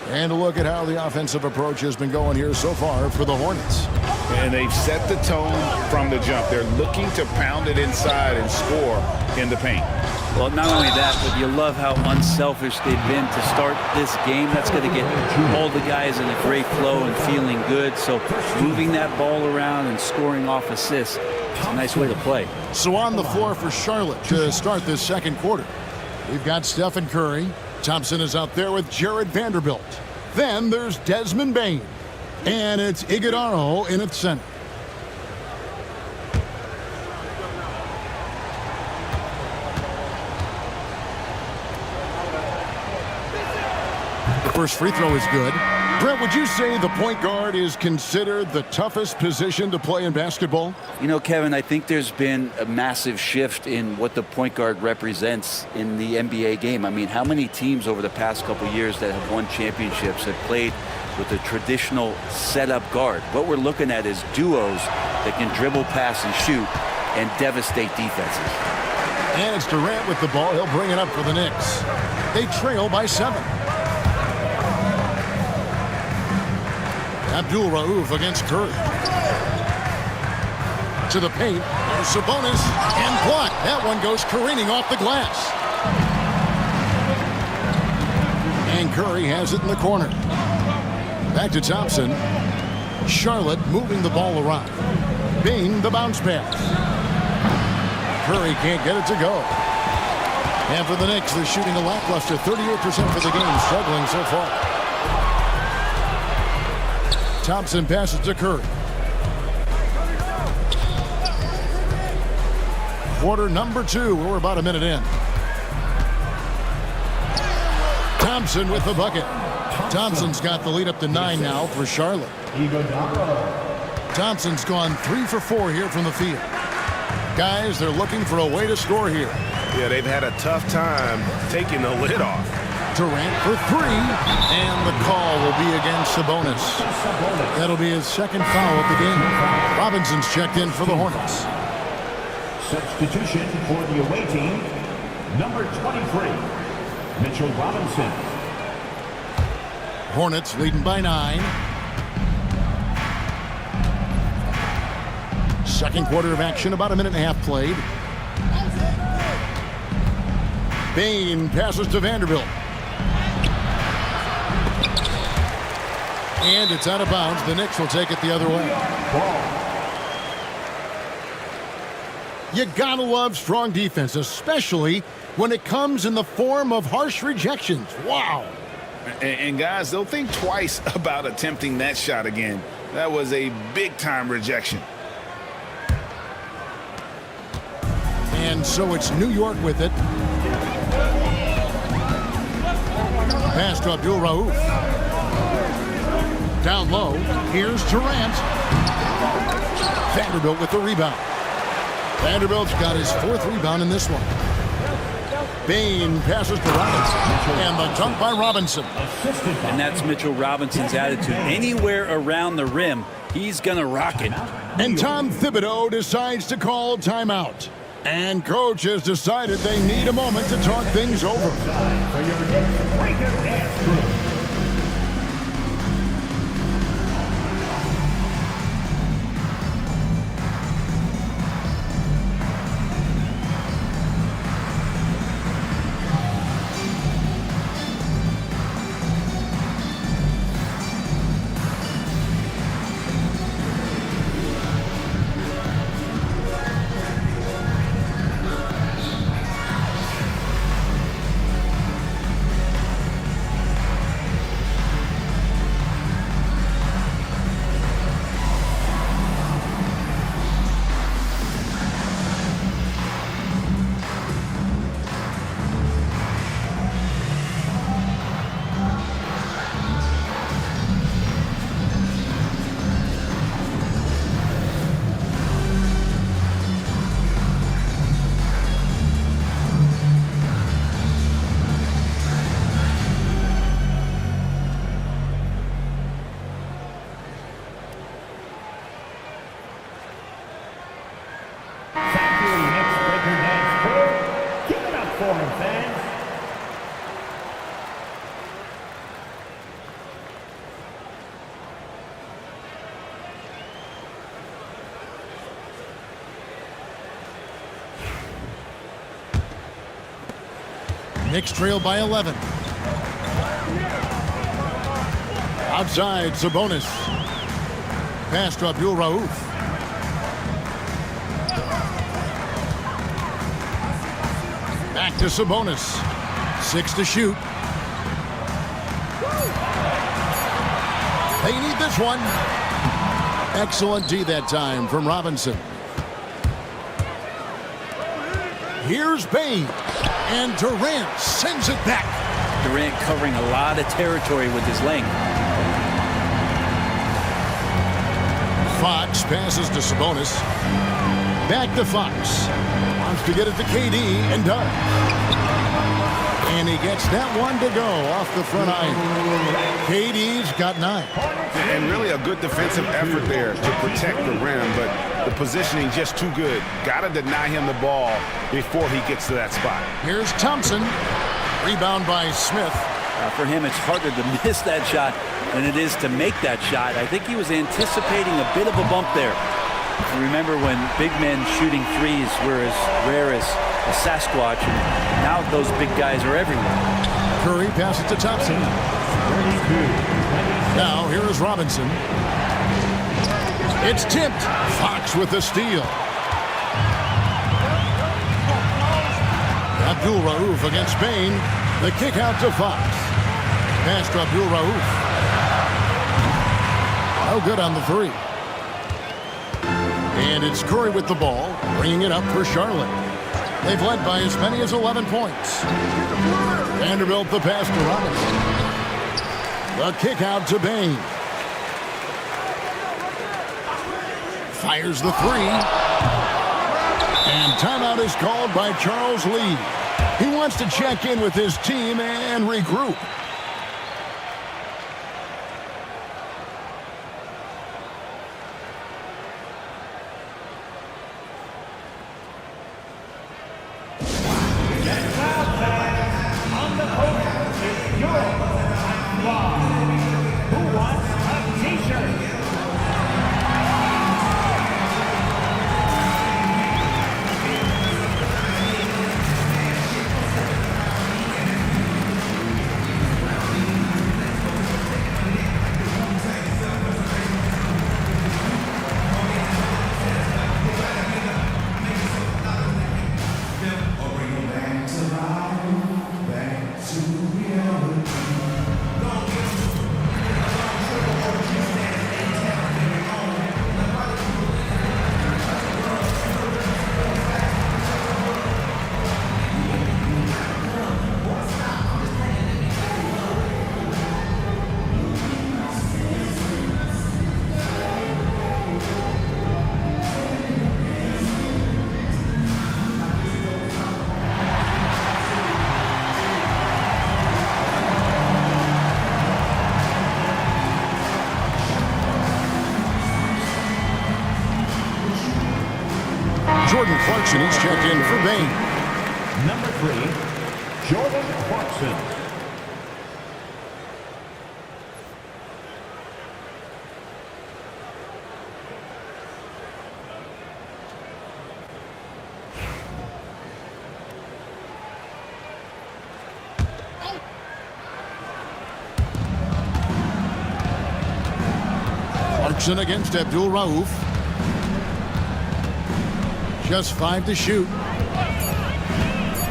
And a look at how the offensive approach has been going here so far for the Hornets.
And they've set the tone from the jump. They're looking to pound it inside and score in the paint.
Well, not only that, but you love how unselfish they've been to start this game. That's going to get all the guys in a great flow and feeling good. So moving that ball around and scoring off assists, it's a nice way to play.
So on the floor for Charlotte to start this second quarter, we've got Stephen Curry. Thompson is out there with Jared Vanderbilt. Then there's Desmond Bane. And it's Iguodaro in its center. The first free throw is good. Brett, would you say the point guard is considered the toughest position to play in basketball?
You know, Kevin, I think there's been a massive shift in what the point guard represents in the NBA game. I mean, how many teams over the past couple of years that have won championships have played with a traditional setup guard? What we're looking at is duos that can dribble, pass, and shoot and devastate defenses.
And it's Durant with the ball. He'll bring it up for the Knicks. They trail by 7. Abdul Rauf against Curry. To the paint. There's Sabonis. And blocked. That one goes careening off the glass. And Curry has it in the corner. Back to Thompson. Charlotte moving the ball around. Bane the bounce pass. Curry can't get it to go. And for the Knicks, they're shooting a lackluster 38% for the game, struggling so far. Thompson passes to Curry. Quarter number 2. We're about a minute in. Thompson with the bucket. Thompson's got the lead up to 9 now for Charlotte. Thompson's gone 3 for 4 here from the field. Guys, they're looking for a way to score here.
Yeah, they've had a tough time taking the lid off.
Durant for 3, and the call will be against Sabonis. That'll be his second foul of the game. Robinson's checked in for the Hornets.
Substitution for the away team, number 23, Mitchell Robinson.
Hornets leading by 9. Second quarter of action, about a minute and a half played. Bane passes to Vanderbilt. And it's out of bounds. The Knicks will take it the other way. You gotta love strong defense, especially when it comes in the form of harsh rejections. Wow.
And guys, they'll think twice about attempting that shot again. That was a big-time rejection.
And so it's New York with it. Pass to Abdul Rauf. Down low, here's Durant. Vanderbilt with the rebound. Vanderbilt's got his 4th rebound in this one. Bane passes to Robinson. And the dunk by Robinson.
And that's Mitchell Robinson's attitude. Anywhere around the rim, he's going to rock it.
And Tom Thibodeau decides to call timeout. And coach has decided they need a moment to talk things over. Knicks trail by 11. Outside, Sabonis. Pass to Abdul Rauf. Back to Sabonis. 6 to shoot. They need this one. Excellent D that time from Robinson. Here's Bane. And Durant sends it back.
Durant covering a lot of territory with his length.
Fox passes to Sabonis. Back to Fox. Wants to get it to KD and does. And he gets that one to go off the front iron. KD's got 9.
And really a good defensive effort there to protect the rim, but the positioning just too good. Got to deny him the ball before he gets to that spot.
Here's Thompson. Rebound by Smith.
For him, it's harder to miss that shot than it is to make that shot. I think he was anticipating a bit of a bump there. You remember when big men shooting threes were as rare as a Sasquatch, and now those big guys are everywhere.
Curry passes to Thompson. Now here is Robinson. It's tipped. Fox with the steal. Abdul Rauf against Bane. The kick out to Fox. Pass to Abdul Rauf. No good on the 3. And it's Curry with the ball, bringing it up for Charlotte. They've led by as many as 11 points. Vanderbilt the pass to Robinson. The kick out to Bane. Fires the 3. And timeout is called by Charles Lee. He wants to check in with his team and regroup. Jordan Clarkson, he's checked in for Bain.
Number 3, Jordan Clarkson.
Clarkson against Abdul Rauf. Just 5 to shoot.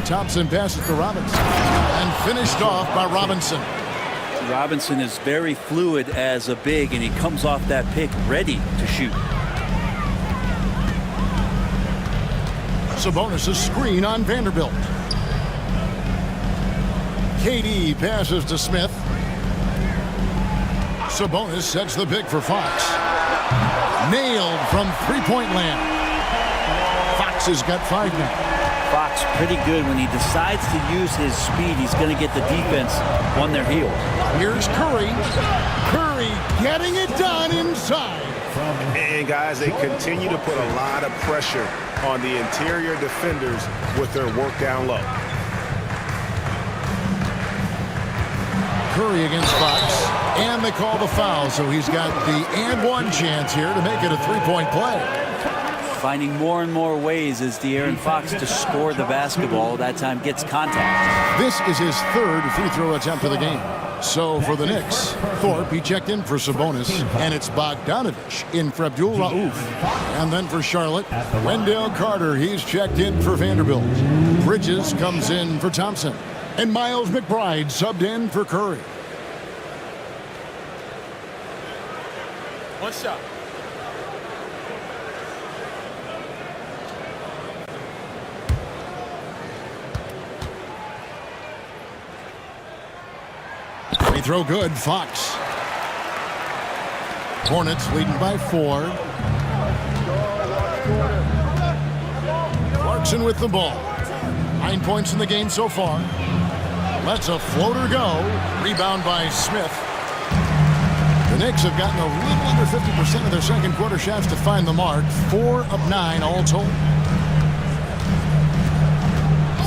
Thompson passes to Robinson and finished off by Robinson.
Robinson is very fluid as a big, and he comes off that pick ready to shoot.
Sabonis' screen on Vanderbilt. KD passes to Smith. Sabonis sets the pick for Fox. Nailed from three-point land. Fox has got 5 now.
Fox pretty good when he decides to use his speed. He's going to get the defense on their heels.
Here's Curry. Curry getting it done inside.
And guys, they continue to put a lot of pressure on the interior defenders with their work down low.
Curry against Fox, and they call the foul, so he's got the and one chance here to make it a three-point play.
Finding more and more ways as De'Aaron Fox to score the basketball. That time gets contact.
This is his 3rd free throw attempt of the game. So for the Knicks, Thorpe, he checked in for Sabonis, and it's Bogdanovich in for Abdul Rauf. And then for Charlotte, Wendell Carter, he's checked in for Vanderbilt. Bridges comes in for Thompson. And Miles McBride subbed in for Curry.
One shot.
Free throw good, Fox. Hornets leading by 4. Clarkson with the ball. 9 points in the game so far. Lets a floater go. Rebound by Smith. The Knicks have gotten a little under 50% of their second quarter shots to find the mark. 4 of 9 all told.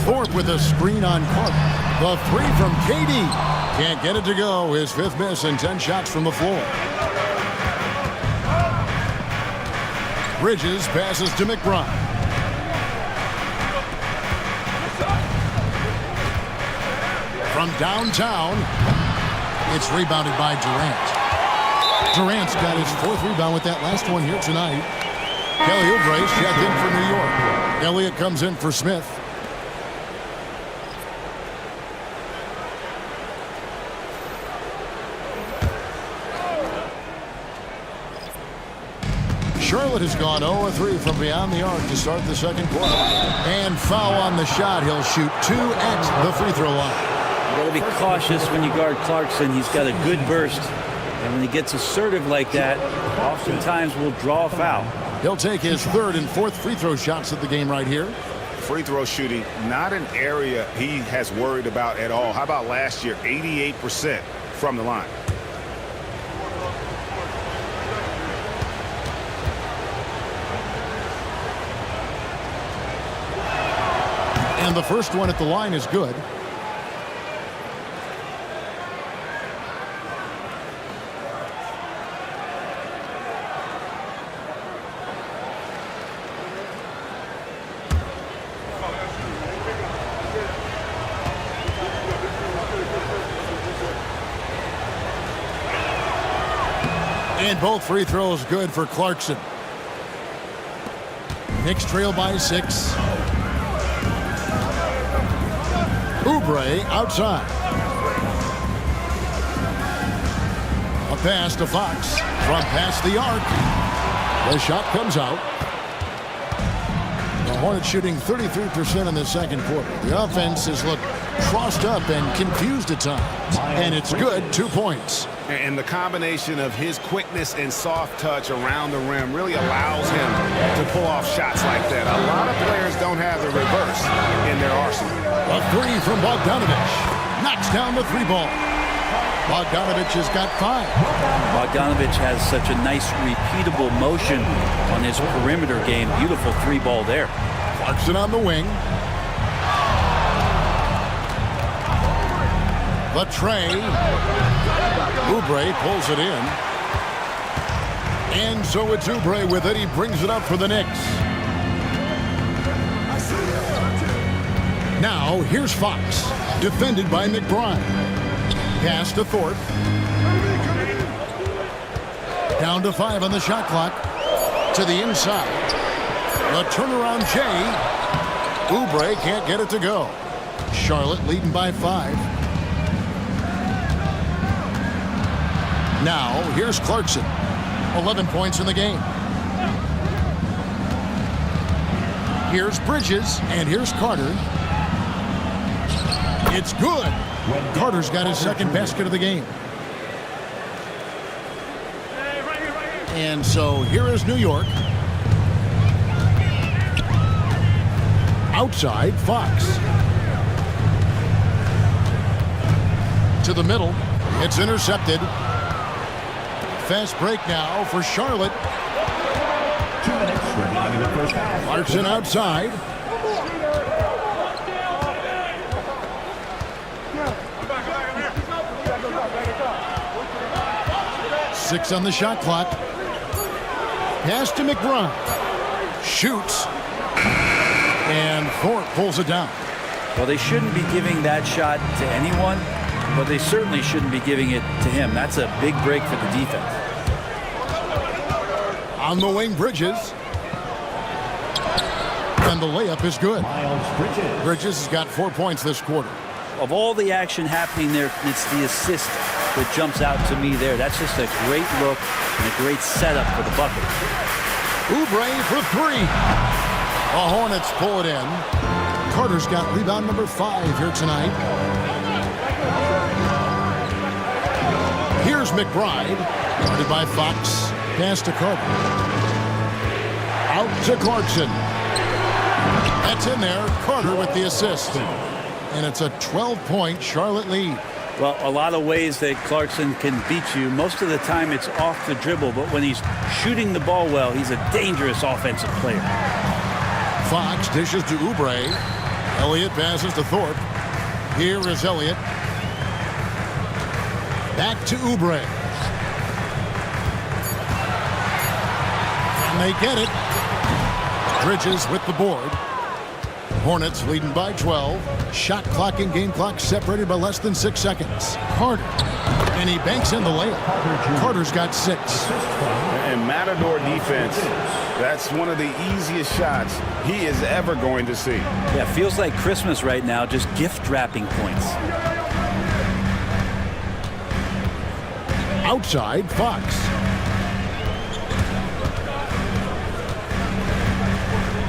Thorpe with a screen on Carter. The 3 from KD. Can't get it to go. His 5th miss and 10 shots from the floor. Bridges passes to McBride. From downtown, it's rebounded by Durant. Durant's got his 4th rebound with that last one here tonight. Kelly Oubre's checked in for New York. Elliott comes in for Smith. Charlotte has gone 0-3 from beyond the arc to start the second quarter. And foul on the shot. He'll shoot 2 at the free throw line.
You got to be cautious when you guard Clarkson. He's got a good burst. And when he gets assertive like that, oftentimes will draw a foul.
He'll take his 3rd and 4th free throw shots of the game right here.
Free throw shooting, not an area he has worried about at all. How about last year? 88% from the line.
And the first one at the line is good. And both free throws good for Clarkson. Knicks trail by 6. Oubre outside. A pass to Fox from past the arc. The shot comes out. The Hornets shooting 33% in the second quarter. The offense has looked crossed up and confused at times. And it's good, 2 points.
And the combination of his quickness and soft touch around the rim really allows him to pull off shots like that. A lot of players don't have the reverse in their arsenal.
A 3 from Bogdanovich. Knocks down the 3 ball. Bogdanovich has got 5.
Bogdanovich has such a nice repeatable motion on his perimeter game. Beautiful 3 ball there.
Clarkson on the wing. The tray. Oubre pulls it in. And so it's Oubre with it. He brings it up for the Knicks. Now, here's Fox, defended by McBride. Pass to Thorpe. Down to 5 on the shot clock. To the inside. The turnaround Jay. Oubre can't get it to go. Charlotte leading by 5. Now, here's Clarkson. 11 points in the game. Here's Bridges, and here's Carter. It's good. Carter's got his second basket of the game. And so here is New York. Outside, Fox. To the middle. It's intercepted. Fast break now for Charlotte.
2 minutes remaining in the first half.
Clarkson outside. Six on the shot clock. Pass to McBride. Shoots. And Thorpe pulls it down.
Well, they shouldn't be giving that shot to anyone, but they certainly shouldn't be giving it to him. That's a big break for the defense.
On the wing, Bridges. And the layup is good. Bridges has got 4 points this quarter.
Of all the action happening there, it's the assist that jumps out to me there. That's just a great look and a great setup for the bucket.
Oubre for 3. The Hornets pull it in. Carter's got rebound number 5 here tonight. Here's McBride. Guarded by Fox. Pass to Carter. Out to Clarkson. That's in there. Carter with the assist. And it's a 12-point Charlotte lead.
Well, a lot of ways that Clarkson can beat you. Most of the time it's off the dribble, but when he's shooting the ball well, he's a dangerous offensive player.
Fox dishes to Oubre. Elliott passes to Thorpe. Here is Elliott. Back to Oubre. And they get it. Bridges with the board. Hornets leading by 12. Shot clock and game clock separated by less than 6 seconds. Carter. And he banks in the layup. Carter's got 6.
And Matador defense, that's one of the easiest shots he is ever going to see.
Yeah, feels like Christmas right now, just gift wrapping points.
Outside, Fox.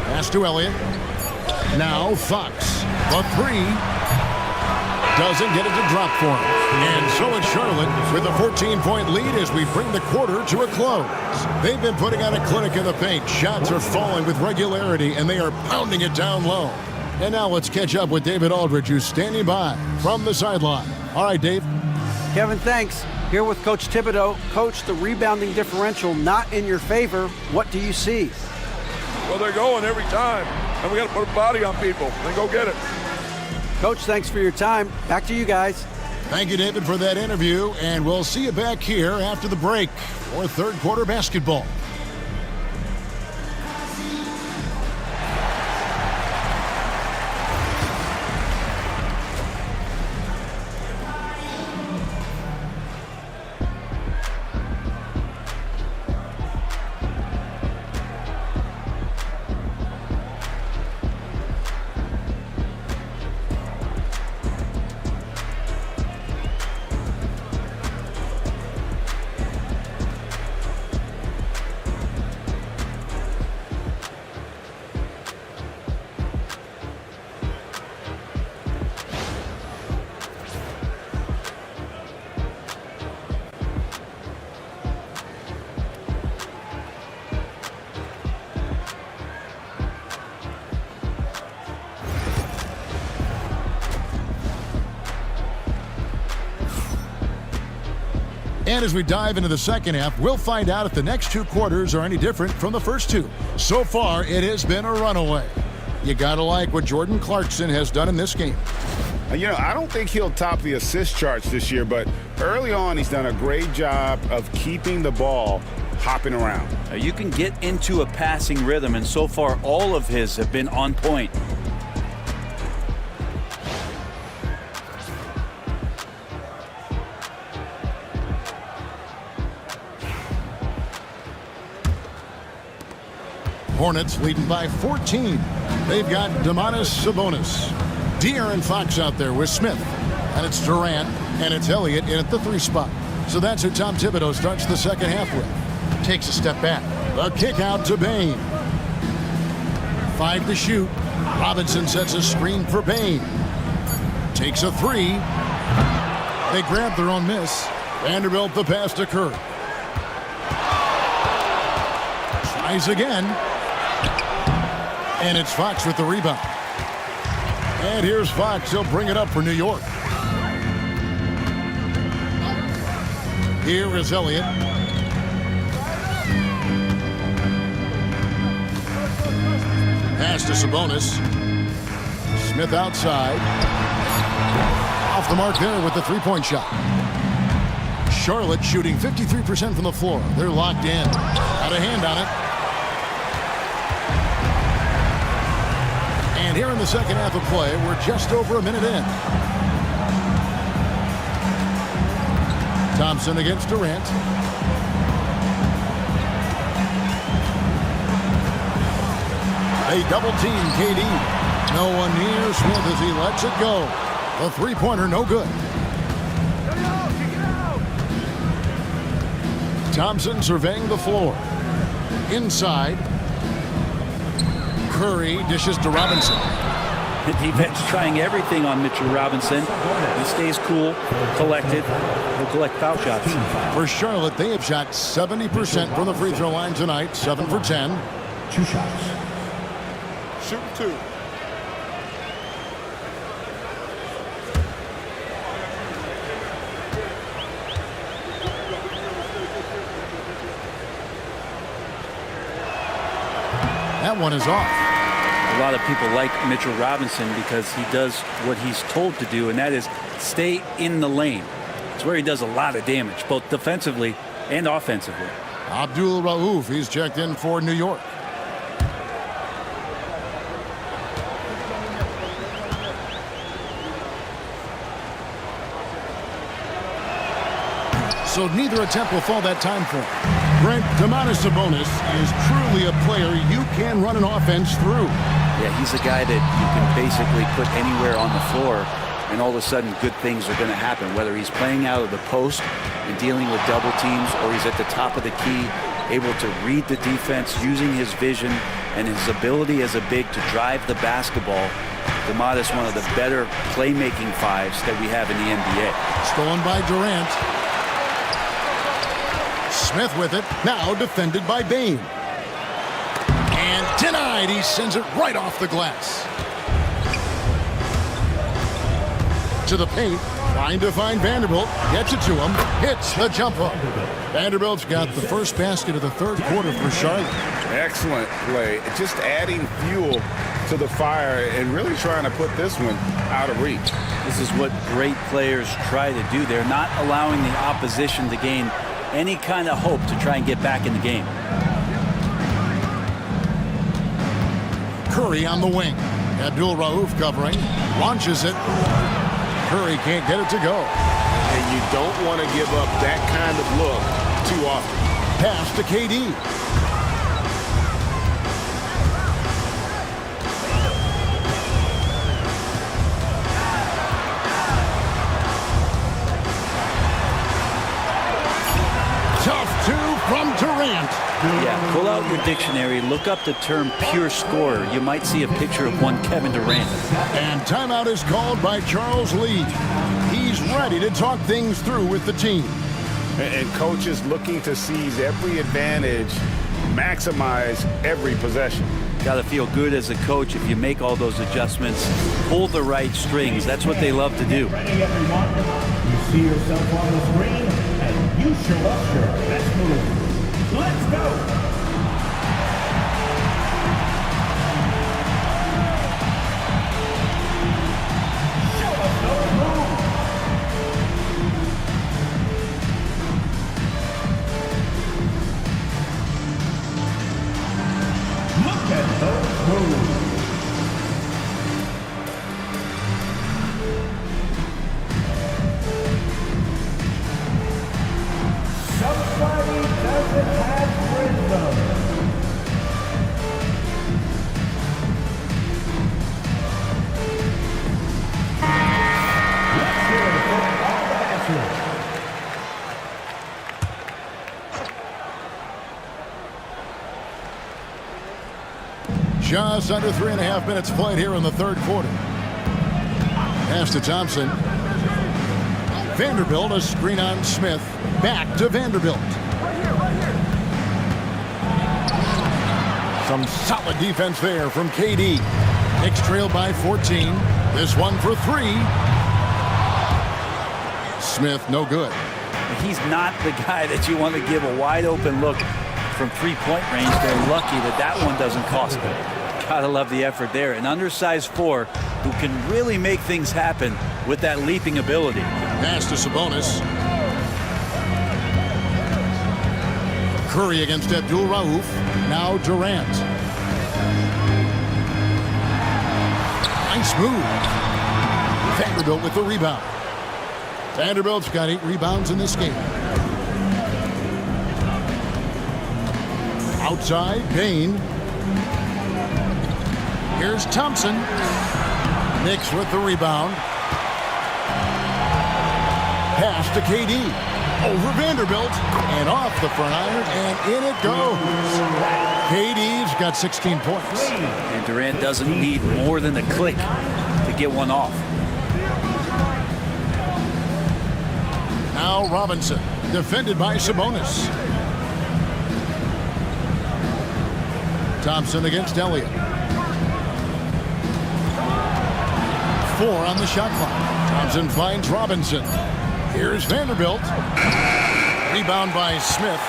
Pass to Elliott. Now Fox. The 3. Doesn't get it to drop for him. And so it's Charlotte with a 14-point lead as we bring the quarter to a close. They've been putting on a clinic in the paint. Shots are falling with regularity, and they are pounding it down low. And now let's catch up with David Aldridge, who's standing by from the sideline. All right, Dave.
Kevin, thanks. Here with Coach Thibodeau. Coach, the rebounding differential not in your favor. What do you see?
Well, they're going every time, and we got to put a body on people and go get it.
Coach, thanks for your time. Back to you guys.
Thank you, David, for that interview, and we'll see you back here after the break for third quarter basketball. And as we dive into the second half, we'll find out if the next 2 quarters are any different from the first 2. So far, it has been a runaway. You got to like what Jordan Clarkson has done in this game.
You know, I don't think he'll top the assist charts this year, but early on he's done a great job of keeping the ball hopping around.
You can get into a passing rhythm, and so far all of his have been on point.
Hornets leading by 14. They've got Domantas Sabonis. De'Aaron Fox out there with Smith. And it's Durant, and it's Elliott in at the 3 spot. So that's who Tom Thibodeau starts the second half with. Takes a step back. The kick out to Bane. 5 to shoot. Robinson sets a screen for Bane. Takes a 3. They grab their own miss. Vanderbilt the pass to Kerr. Tries again. And it's Fox with the rebound. And here's Fox. He'll bring it up for New York. Here is Elliott. Pass to Sabonis. Smith outside. Off the mark there with the 3-point shot. Charlotte shooting 53% from the floor. They're locked in. Got a hand on it. And here in the second half of play, we're just over a minute in. Thompson against Durant. They double team KD. No one near Smith as he lets it go. The 3-pointer no good. Thompson surveying the floor. Inside. Curry dishes to Robinson.
The defense trying everything on Mitchell Robinson. He stays cool, collected. He'll collect foul shots.
For Charlotte, they have shot 70% from the free throw line tonight. 7 for 10.
2 shots.
Shoot 2.
That one is off.
A lot of people like Mitchell Robinson because he does what he's told to do, and that is stay in the lane. It's where he does a lot of damage, both defensively and offensively.
Abdul Rauf, he's checked in for New York. So neither attempt will fall that time for him. Brent, Domantas Sabonis is truly a player you can run an offense through.
Yeah, he's a guy that you can basically put anywhere on the floor, and all of a sudden good things are going to happen, whether he's playing out of the post and dealing with double teams, or he's at the top of the key, able to read the defense, using his vision and his ability as a big to drive the basketball. Domantas, one of the better playmaking 5s that we have in the NBA.
Stolen by Durant. Smith with it, now defended by Bane. And denied, he sends it right off the glass. To the paint, trying to find Vanderbilt, gets it to him, hits the jumper. Vanderbilt's got the first basket of the third quarter for Charlotte.
Excellent play. Just adding fuel to the fire and really trying to put this one out of reach.
This is what great players try to do. They're not allowing the opposition to gain any kind of hope to try and get back in the game.
Curry on the wing. Abdul Rauf covering. Launches it. Curry can't get it to go.
And you don't want to give up that kind of look too often.
Pass to KD. Tough 2 from Durant.
Yeah, pull out your dictionary, look up the term pure scorer. You might see a picture of one Kevin Durant.
And timeout is called by Charles Lee. He's ready to talk things through with the team.
And coach is looking to seize every advantage, maximize every possession.
Got to feel good as a coach if you make all those adjustments, pull the right strings. That's what they love to do.
Ready, everyone? You see yourself on the screen, and you show us your best move. Let's go!
Just under 3.5 minutes played here in the third quarter. Pass to Thompson. Vanderbilt, a screen on Smith. Back to Vanderbilt. Some solid defense there from KD. Knicks trail by 14. This one for 3. Smith, no good.
He's not the guy that you want to give a wide open look from three-point range. They're lucky that one doesn't cost them. Gotta love the effort there. An undersized 4 who can really make things happen with that leaping ability.
Pass to Sabonis. Curry against Abdul Rauf. Now Durant. Nice move. Vanderbilt with the rebound. Vanderbilt's got 8 rebounds in this game. Outside, Payne. Here's Thompson. Knicks with the rebound. Pass to KD. Over Vanderbilt. And off the front iron. And in it goes. KD's got 16 points.
And Durant doesn't need more than a click to get one off.
Now Robinson. Defended by Sabonis. Thompson against Elliott. 4 on the shot clock. Thompson finds Robinson. Here's Vanderbilt. Rebound by Smith.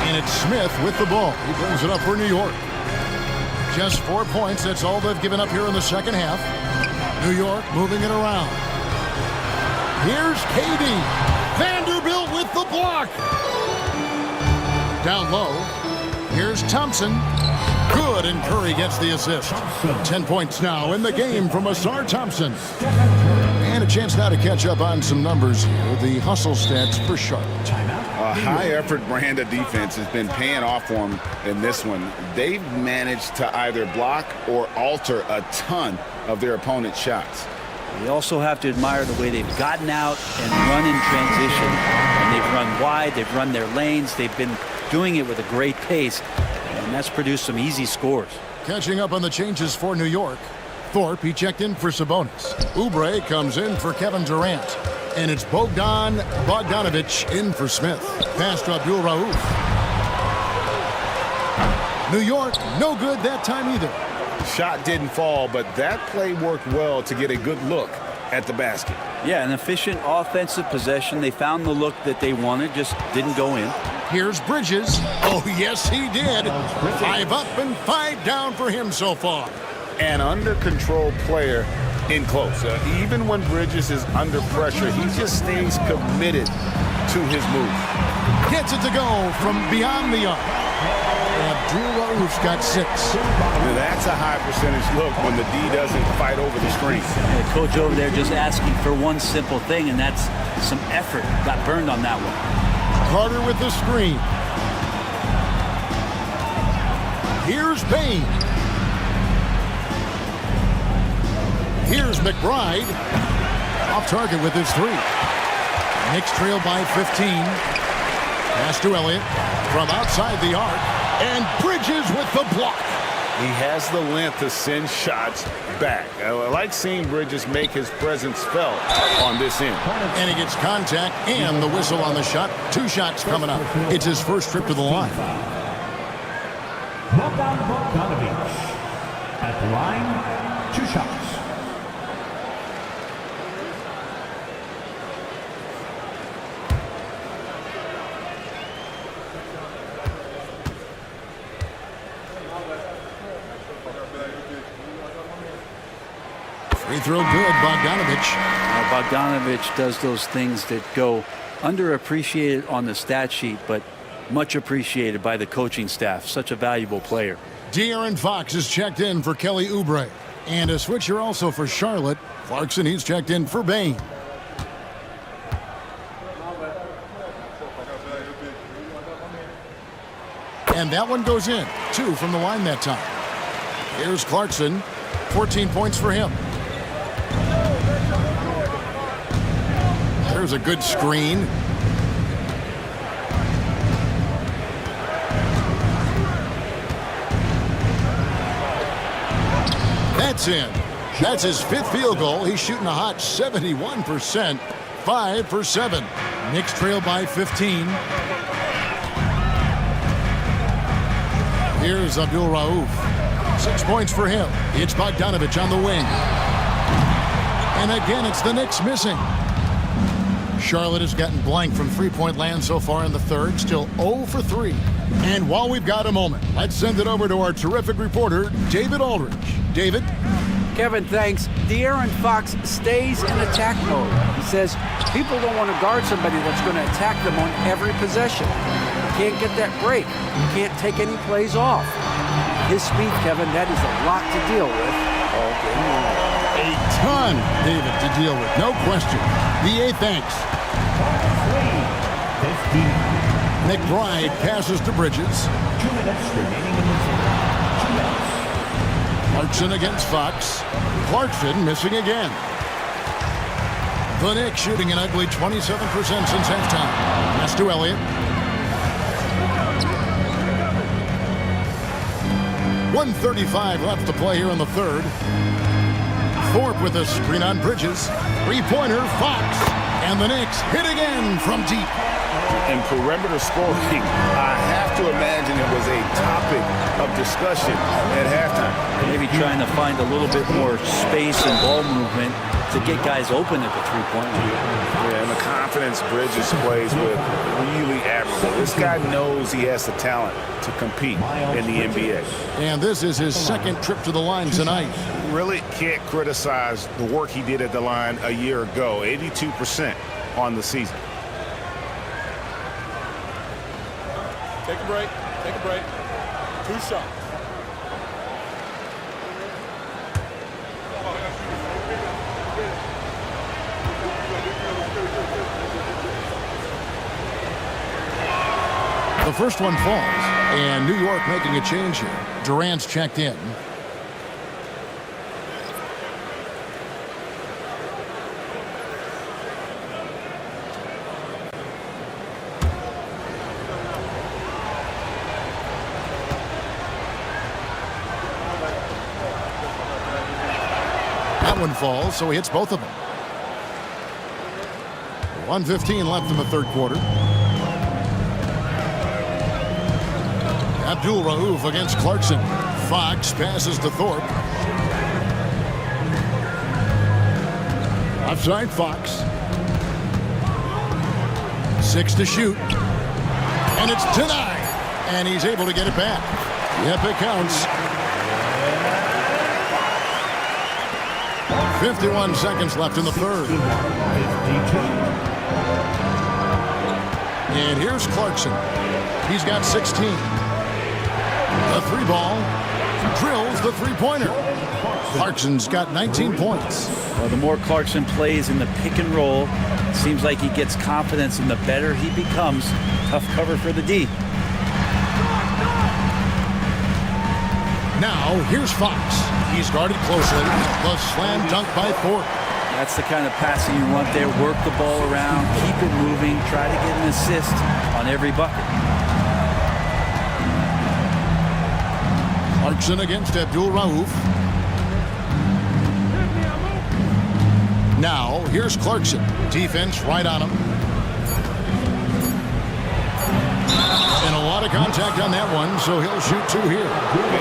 And it's Smith with the ball. He brings it up for New York. Just 4 points. That's all they've given up here in the second half. New York moving it around. Here's KD. Vanderbilt with the block. Down low. Here's Thompson. Good, and Curry gets the assist. 10 points now in the game from Ausar Thompson. And a chance now to catch up on some numbers here. The hustle stats for Charlotte.
A high-effort brand of defense has been paying off for them in this one. They've managed to either block or alter a ton of their opponent's shots.
You also have to admire the way they've gotten out and run in transition. And they've run wide, they've run their lanes, they've been doing it with a great pace, and that's produced some easy scores.
Catching up on the changes for New York. Thorpe, he checked in for Sabonis. Oubre comes in for Kevin Durant. And it's Bogdan Bogdanovic in for Smith. Pass to Abdul Rauf. New York, no good that time either.
Shot didn't fall, but that play worked well to get a good look at the basket.
Yeah, an efficient offensive possession. They found the look that they wanted, just didn't go in.
Here's Bridges. Oh, yes, he did. 5 up and 5 down for him so far.
An under-control player in close. Even when Bridges is under pressure, he just stays committed to his move.
Gets it to go from beyond the arc. Abdul Rauf's got 6.
Now that's a high percentage look when the D doesn't fight over the screen.
The coach over there just asking for one simple thing, and that's some effort. Got burned on that one.
Carter with the screen. Here's Payne. Here's McBride. Off target with his 3. Knicks trail by 15. Pass to Elliott from outside the arc. And Bridges with the block.
He has the length to send shots back. I like seeing Bridges make his presence felt on this end.
And he gets contact and the whistle on the shot. 2 shots coming up. It's his first trip to the line.
Bogdan Bogdanovic at the line, 2 shots.
Free throw good, Bogdanovic.
Bogdanovic does those things that go underappreciated on the stat sheet, but much appreciated by the coaching staff. Such a valuable player.
De'Aaron Fox is checked in for Kelly Oubre. And a switcher also for Charlotte. Clarkson, he's checked in for Bane. And that one goes in. 2 from the line that time. Here's Clarkson. 14 points for him. There's a good screen. It's in. That's his 5th field goal. He's shooting a hot 71%. 5 for 7. Knicks trail by 15. Here's Abdul Rauf. 6 points for him. It's Bogdanovich on the wing. And again, it's the Knicks missing. Charlotte has gotten blank from three-point land so far in the third. Still 0 for 3. And while we've got a moment, let's send it over to our terrific reporter, David Aldridge. David?
Kevin, thanks. De'Aaron Fox stays in attack mode. He says people don't want to guard somebody that's going to attack them on every possession. You can't get that break. You can't take any plays off. His speed, Kevin, that is a lot to deal with all game long.
A ton, David, to deal with. No question. VA thanks. McBride passes to Bridges.
2 minutes remaining in the third. 2 minutes.
Clarkson against Fox. Clarkson missing again. The Knicks shooting an ugly 27% since halftime. Pass to Elliott. 1:35 left to play here in the third. Thorpe with a screen on Bridges. Three-pointer, Fox. And the Knicks hit again from deep.
And perimeter scoring, I have to imagine it was a topic of discussion at halftime.
Maybe trying to find a little bit more space and ball movement to get guys open at the three-point line.
Yeah, and the confidence Bridges plays with, really admirable. This guy knows he has the talent to compete in the NBA.
And this is his second trip to the line tonight.
Really can't criticize the work he did at the line a year ago. 82% on the season.
Take a break. Take a break. 2 shots.
The first one falls, and New York making a change here. Durant's checked in. That one falls, so he hits both of them. 1:15 left in the third quarter. Abdul Rauf against Clarkson. Fox passes to Thorpe. Offside Fox. 6 to shoot. And it's denied. And he's able to get it back. Yep, it counts. 51 seconds left in the third. And here's Clarkson. He's got 16. The three ball drills the three-pointer. Clarkson's got 19 points.
Well, the more Clarkson plays in the pick and roll, it seems like he gets confidence, and the better he becomes. Tough cover for the D.
Now, here's Fox. He's guarded closely. The slam dunk by Thorpe.
That's the kind of passing you want there. Work the ball around, keep it moving, try to get an assist on every bucket.
Clarkson against Abdul Rauf. Now, here's Clarkson. Defense right on him. And a lot of contact on that one, so he'll shoot 2 here.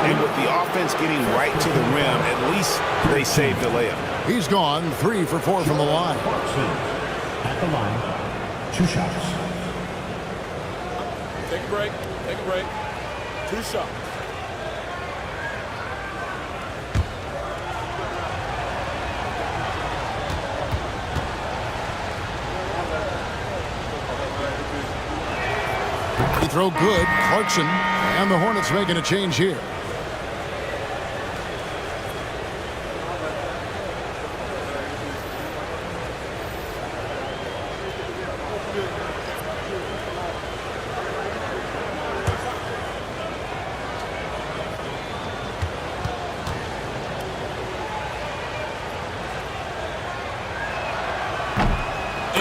And with the offense getting right to the rim, at least they saved the layup.
He's gone 3 for 4 from the line.
At the line, 2 shots.
Take a break. Take a break. 2 shots.
He throw good. Clarkson and the Hornets making a change here.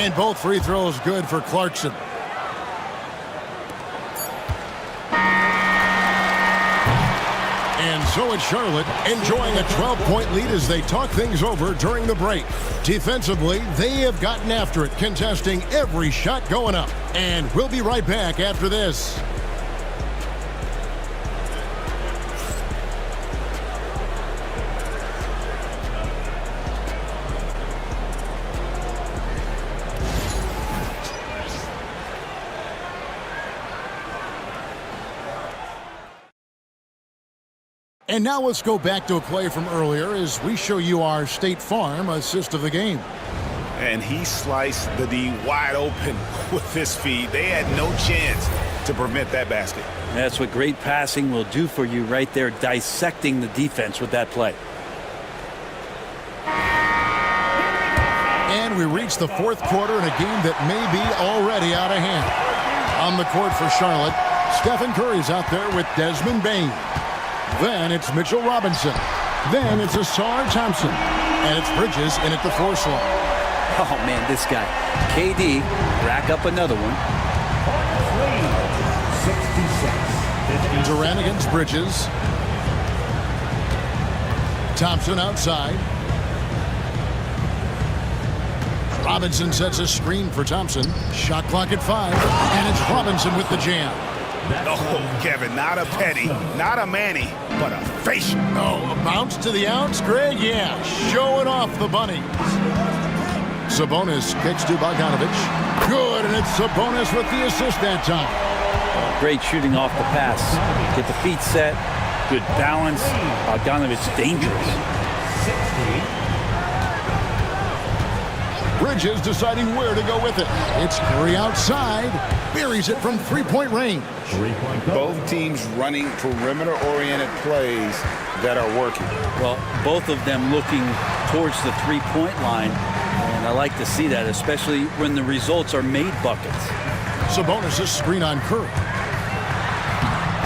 And both free throws good for Clarkson. And So it's Charlotte enjoying a 12-point lead as they talk things over during the break. Defensively, they have gotten after it, contesting every shot going up. And we'll be right back after this. And now let's go back to a play from earlier as we show you our State Farm assist of the game.
And he sliced the D wide open with his feet. They had no chance to prevent that basket.
That's what great passing will do for you right there, dissecting the defense with that play.
And we reach the fourth quarter in a game that may be already out of hand. On the court for Charlotte, Stephen Curry's out there with Desmond Bane. Then it's Mitchell Robinson. Then it's Asar Thompson. And it's Bridges in at the 4 slot.
Oh, man, this guy. KD, rack up another one.
Durant against Bridges. Thompson outside. Robinson sets a screen for Thompson. Shot clock at 5. And it's Robinson with the jam.
Oh, Kevin, not a petty, not a Manny, but a facial.
Oh, a bounce to the ounce, Greg? Yeah, showing off the bunny. Sabonis kicks to Bogdanovic. Good, and it's Sabonis with the assist that time.
Great shooting off the pass. Get the feet set, good balance. Bogdanovic dangerous.
Bridges deciding where to go with it. It's Curry outside. Buries it from three-point range.
Both teams running perimeter-oriented plays that are working.
Well, both of them looking towards the three-point line. And I like to see that, especially when the results are made buckets.
Sabonis' screen on Curry.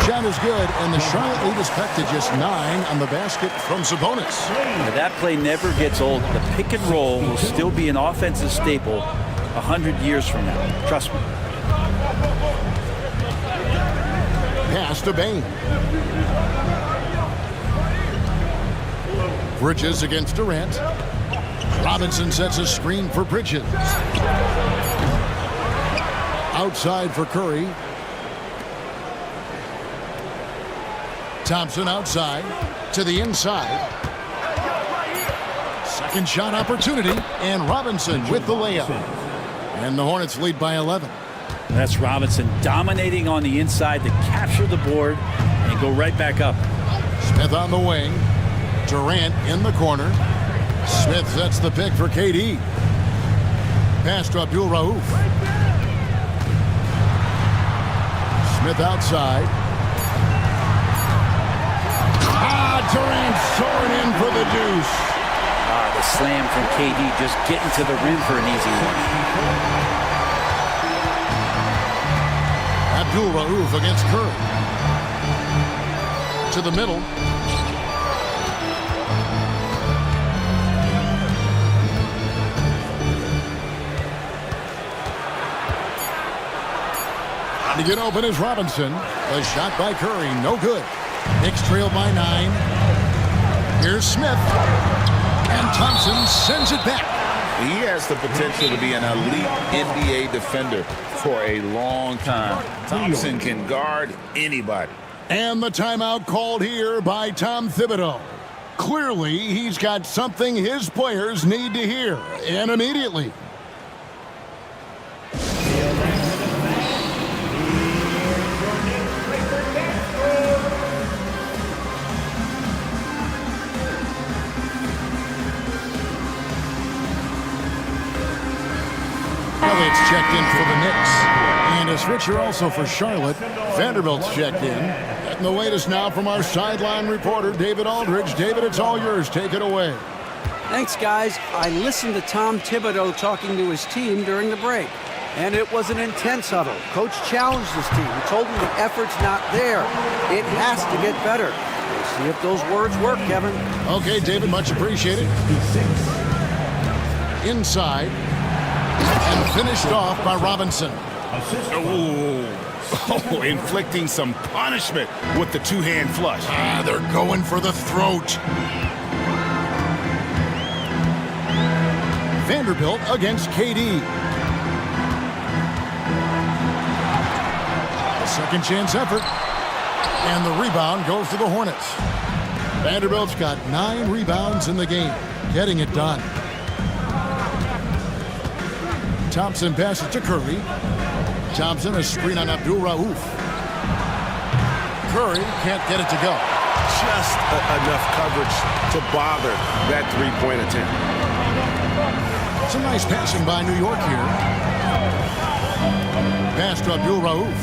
Shot is good, and the Charlotte lead is cut to just 9 on the basket from Sabonis.
Now, that play never gets old. The pick and roll will still be an offensive staple 100 years from now. Trust me.
Pass to Bane. Bridges against Durant. Robinson sets a screen for Bridges. Outside for Curry. Thompson outside to the inside. Second shot opportunity, and Robinson with the layup. And the Hornets lead by 11.
That's Robinson dominating on the inside to capture the board and go right back up.
Smith on the wing. Durant in the corner. Smith sets the pick for KD. Pass to Abdul Rauf. Smith outside. Durant soaring in for the deuce.
The slam from KD, just getting to the rim for an easy one.
Abdul Rauf against Curry. To the middle. To get open is Robinson. A shot by Curry, no good. Knicks trail by 9. Here's Smith. And Thompson sends it back.
He has the potential to be an elite NBA defender for a long time. Thompson can guard anybody.
And the timeout called here by Tom Thibodeau. Clearly, he's got something his players need to hear, and immediately. Elliott's checked in for the Knicks. And a switcher also for Charlotte. Vanderbilt's checked in. And the latest now from our sideline reporter, David Aldridge. David, it's all yours. Take it away.
Thanks, guys. I listened to Tom Thibodeau talking to his team during the break. And it was an intense huddle. Coach challenged his team. He told them the effort's not there. It has to get better. We'll see if those words work, Kevin.
Okay, David, much appreciated. Inside. And finished off by Robinson.
Ooh,
Oh, inflicting some punishment with the two-hand flush.
They're going for the throat. Vanderbilt against KD. A second chance effort. And the rebound goes to the Hornets. Vanderbilt's got 9 rebounds in the game, getting it done. Thompson passes to Curry. Thompson, a screen on Abdul Rauf. Curry can't get it to go.
Just enough coverage to bother that three-point attempt.
Some nice passing by New York here. Pass to Abdul Rauf.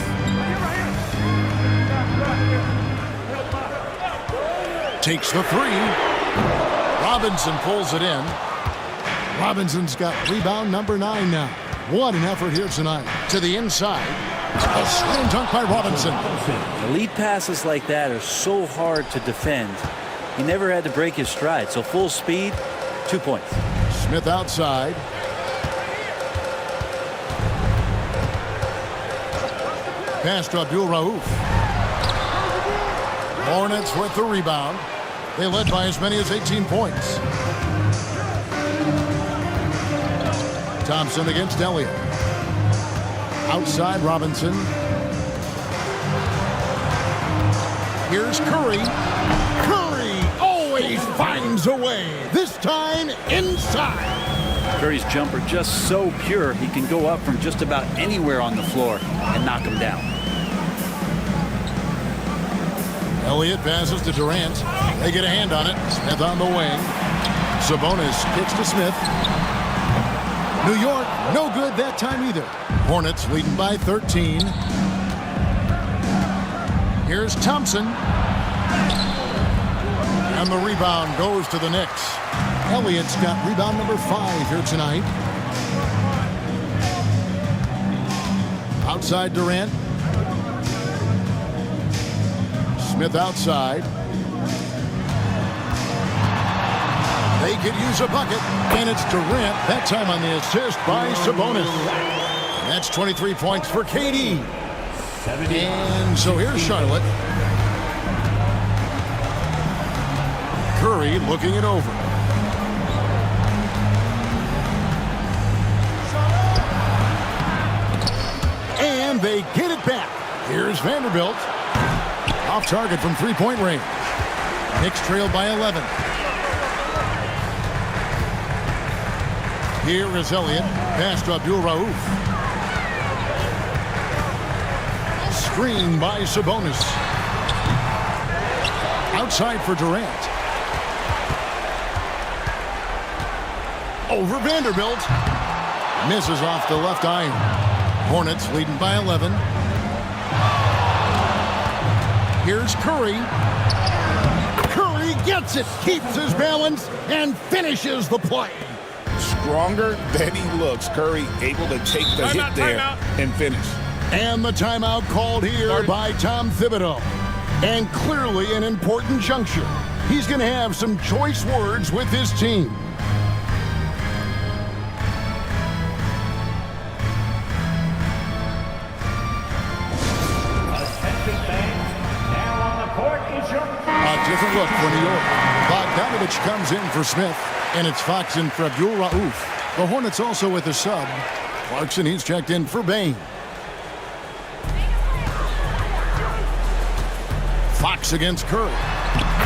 Takes the three. Robinson pulls it in. Robinson's got rebound number 9 now. What an effort here tonight. To the inside. A slam dunk by Robinson.
Elite passes like that are so hard to defend. He never had to break his stride, so full speed, 2 points.
Smith outside. Pass to Abdul Rauf. Hornets with the rebound. They led by as many as 18 points. Thompson against Elliott. Outside Robinson. Here's Curry. Curry always finds a way. This time inside.
Curry's jumper just so pure, he can go up from just about anywhere on the floor and knock him down.
Elliott passes to Durant. They get a hand on it. Smith on the wing. Sabonis kicks to Smith. New York, no good that time either. Hornets leading by 13. Here's Thompson. And the rebound goes to the Knicks. Elliott's got rebound number 5 here tonight. Outside Durant. Smith outside. They could use a bucket, and it's Durant, that time on the assist by Sabonis. And that's 23 points for KD. And so here's Charlotte. Curry looking it over. And they get it back. Here's Vanderbilt. Off target from three-point range. Knicks trailed by 11. Here is Elliott. Pass to Abdul Rauf. Screen by Sabonis. Outside for Durant. Over Vanderbilt. Misses off the left iron. Hornets leading by 11. Here's Curry. Curry gets it, keeps his balance, and finishes the play.
Stronger than he looks. Curry able to take the hit there and finish.
And the timeout called here by Tom Thibodeau. And clearly an important juncture. He's going to have some choice words with his team. A different look for New York. Bogdanovich comes in for Smith. And it's Fox in for Abdul Rauf. The Hornets also with a sub. Clarkson, he's checked in for Bain. Fox against Curry.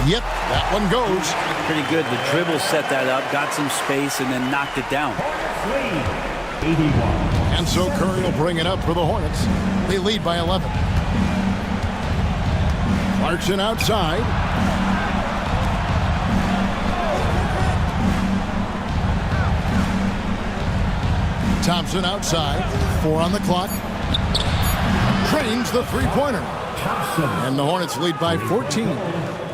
Yep, that one goes.
Pretty good. The dribble set that up, got some space, and then knocked it down.
And so Curry will bring it up for the Hornets. They lead by 11. Clarkson outside. Thompson outside. 4 on the clock. Trains the three-pointer. And the Hornets lead by 14.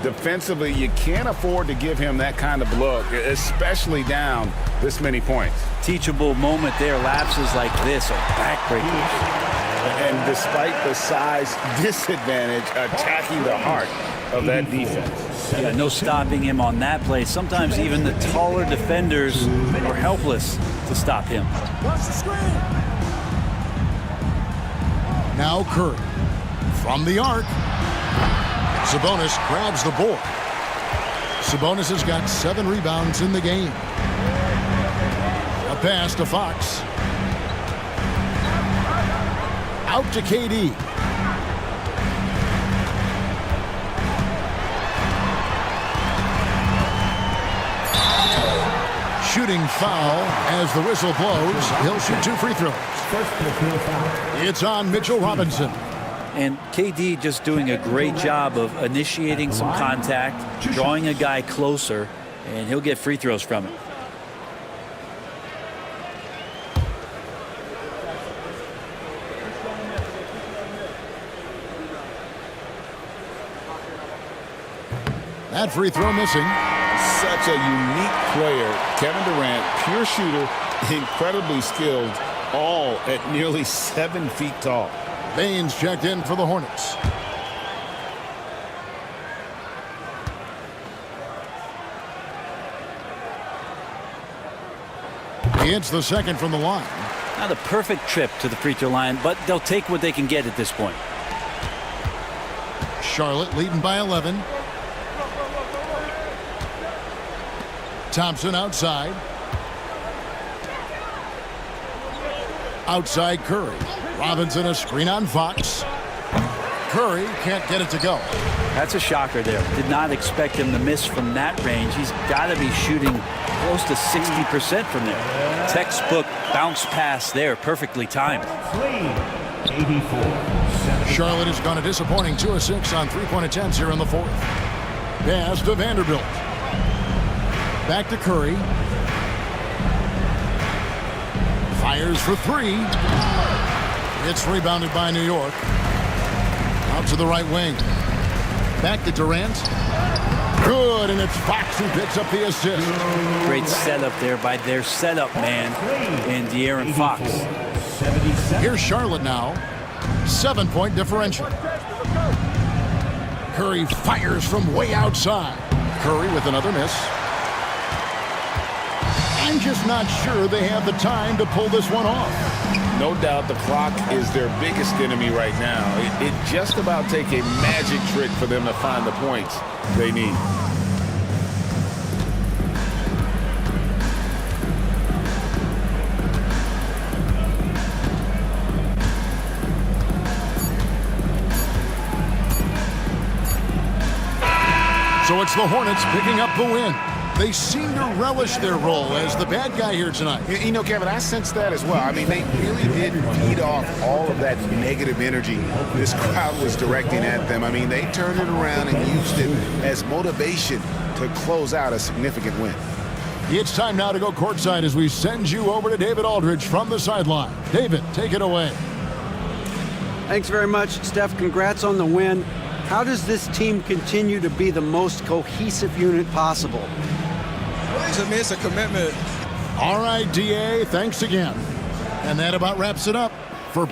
Defensively, you can't afford to give him that kind of look, especially down this many points.
Teachable moment there. Lapses like this are backbreakers.
And despite the size disadvantage, attacking the heart of that defense.
Yeah, no stopping him on that play. Sometimes even the taller defenders are helpless to stop him.
Now Curry. From the arc. Sabonis grabs the board. Sabonis has got 7 rebounds in the game. A pass to Fox. Out to KD. Shooting foul as the whistle blows. He'll shoot 2 free throws. It's on Mitchell Robinson.
And KD just doing a great job of initiating some contact, drawing a guy closer, and he'll get free throws from it.
That free throw missing.
Such a unique player. Kevin Durant, pure shooter, incredibly skilled, all at nearly 7 feet tall.
Baines checked in for the Hornets. He hits the second from the line.
Not a perfect trip to the free throw line, but they'll take what they can get at this point.
Charlotte leading by 11. Thompson outside. Outside Curry. Robinson a screen on Fox. Curry can't get it to go.
That's a shocker there. Did not expect him to miss from that range. He's got to be shooting close to 60% from there. Textbook bounce pass there, perfectly timed.
Charlotte has gone a disappointing 2 of 6 on 3-point attempts here in the 4th. Pass to Vanderbilt. Back to Curry. Fires for 3. It's rebounded by New York. Out to the right wing. Back to Durant. Good, and it's Fox who picks up the assist.
Great setup there by their setup man in De'Aaron Fox.
Here's Charlotte now. 7-point differential. Curry fires from way outside. Curry with another miss. I'm just not sure they have the time to pull this one off.
No doubt the clock is their biggest enemy right now. It just about take a magic trick for them to find the points they need.
So it's the Hornets picking up the win. They seem to relish their role as the bad guy here tonight.
You know, Kevin, I sense that as well. I mean, they really did feed off all of that negative energy this crowd was directing at them. I mean, they turned it around and used it as motivation to close out a significant win.
It's time now to go courtside as we send you over to David Aldridge from the sideline. David, take it away.
Thanks very much, Steph. Congrats on the win. How does this team continue to be the most cohesive unit possible?
To me, it's a commitment.
All right, DA, thanks again. And that about wraps it up for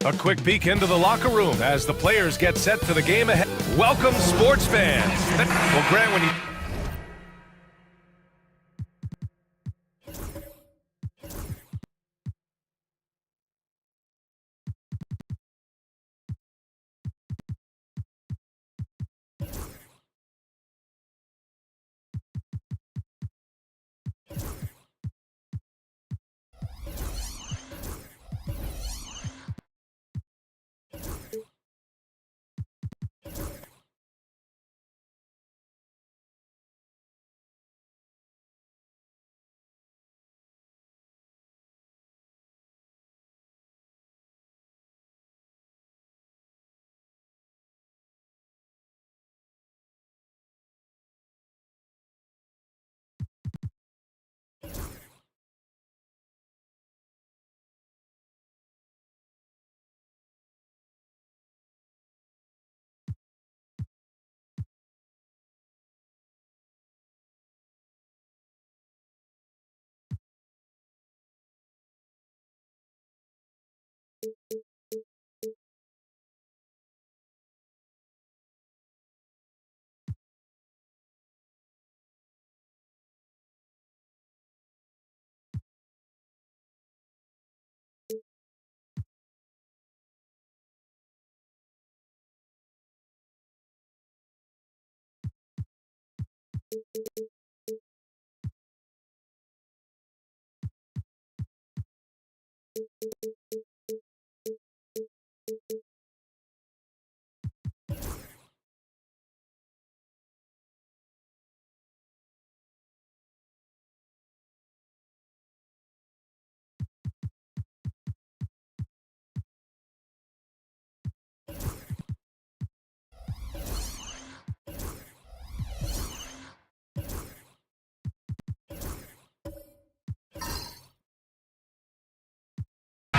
A quick peek into the locker room as the players get set for the game ahead. Welcome, sports fans. Well, Grant, when you...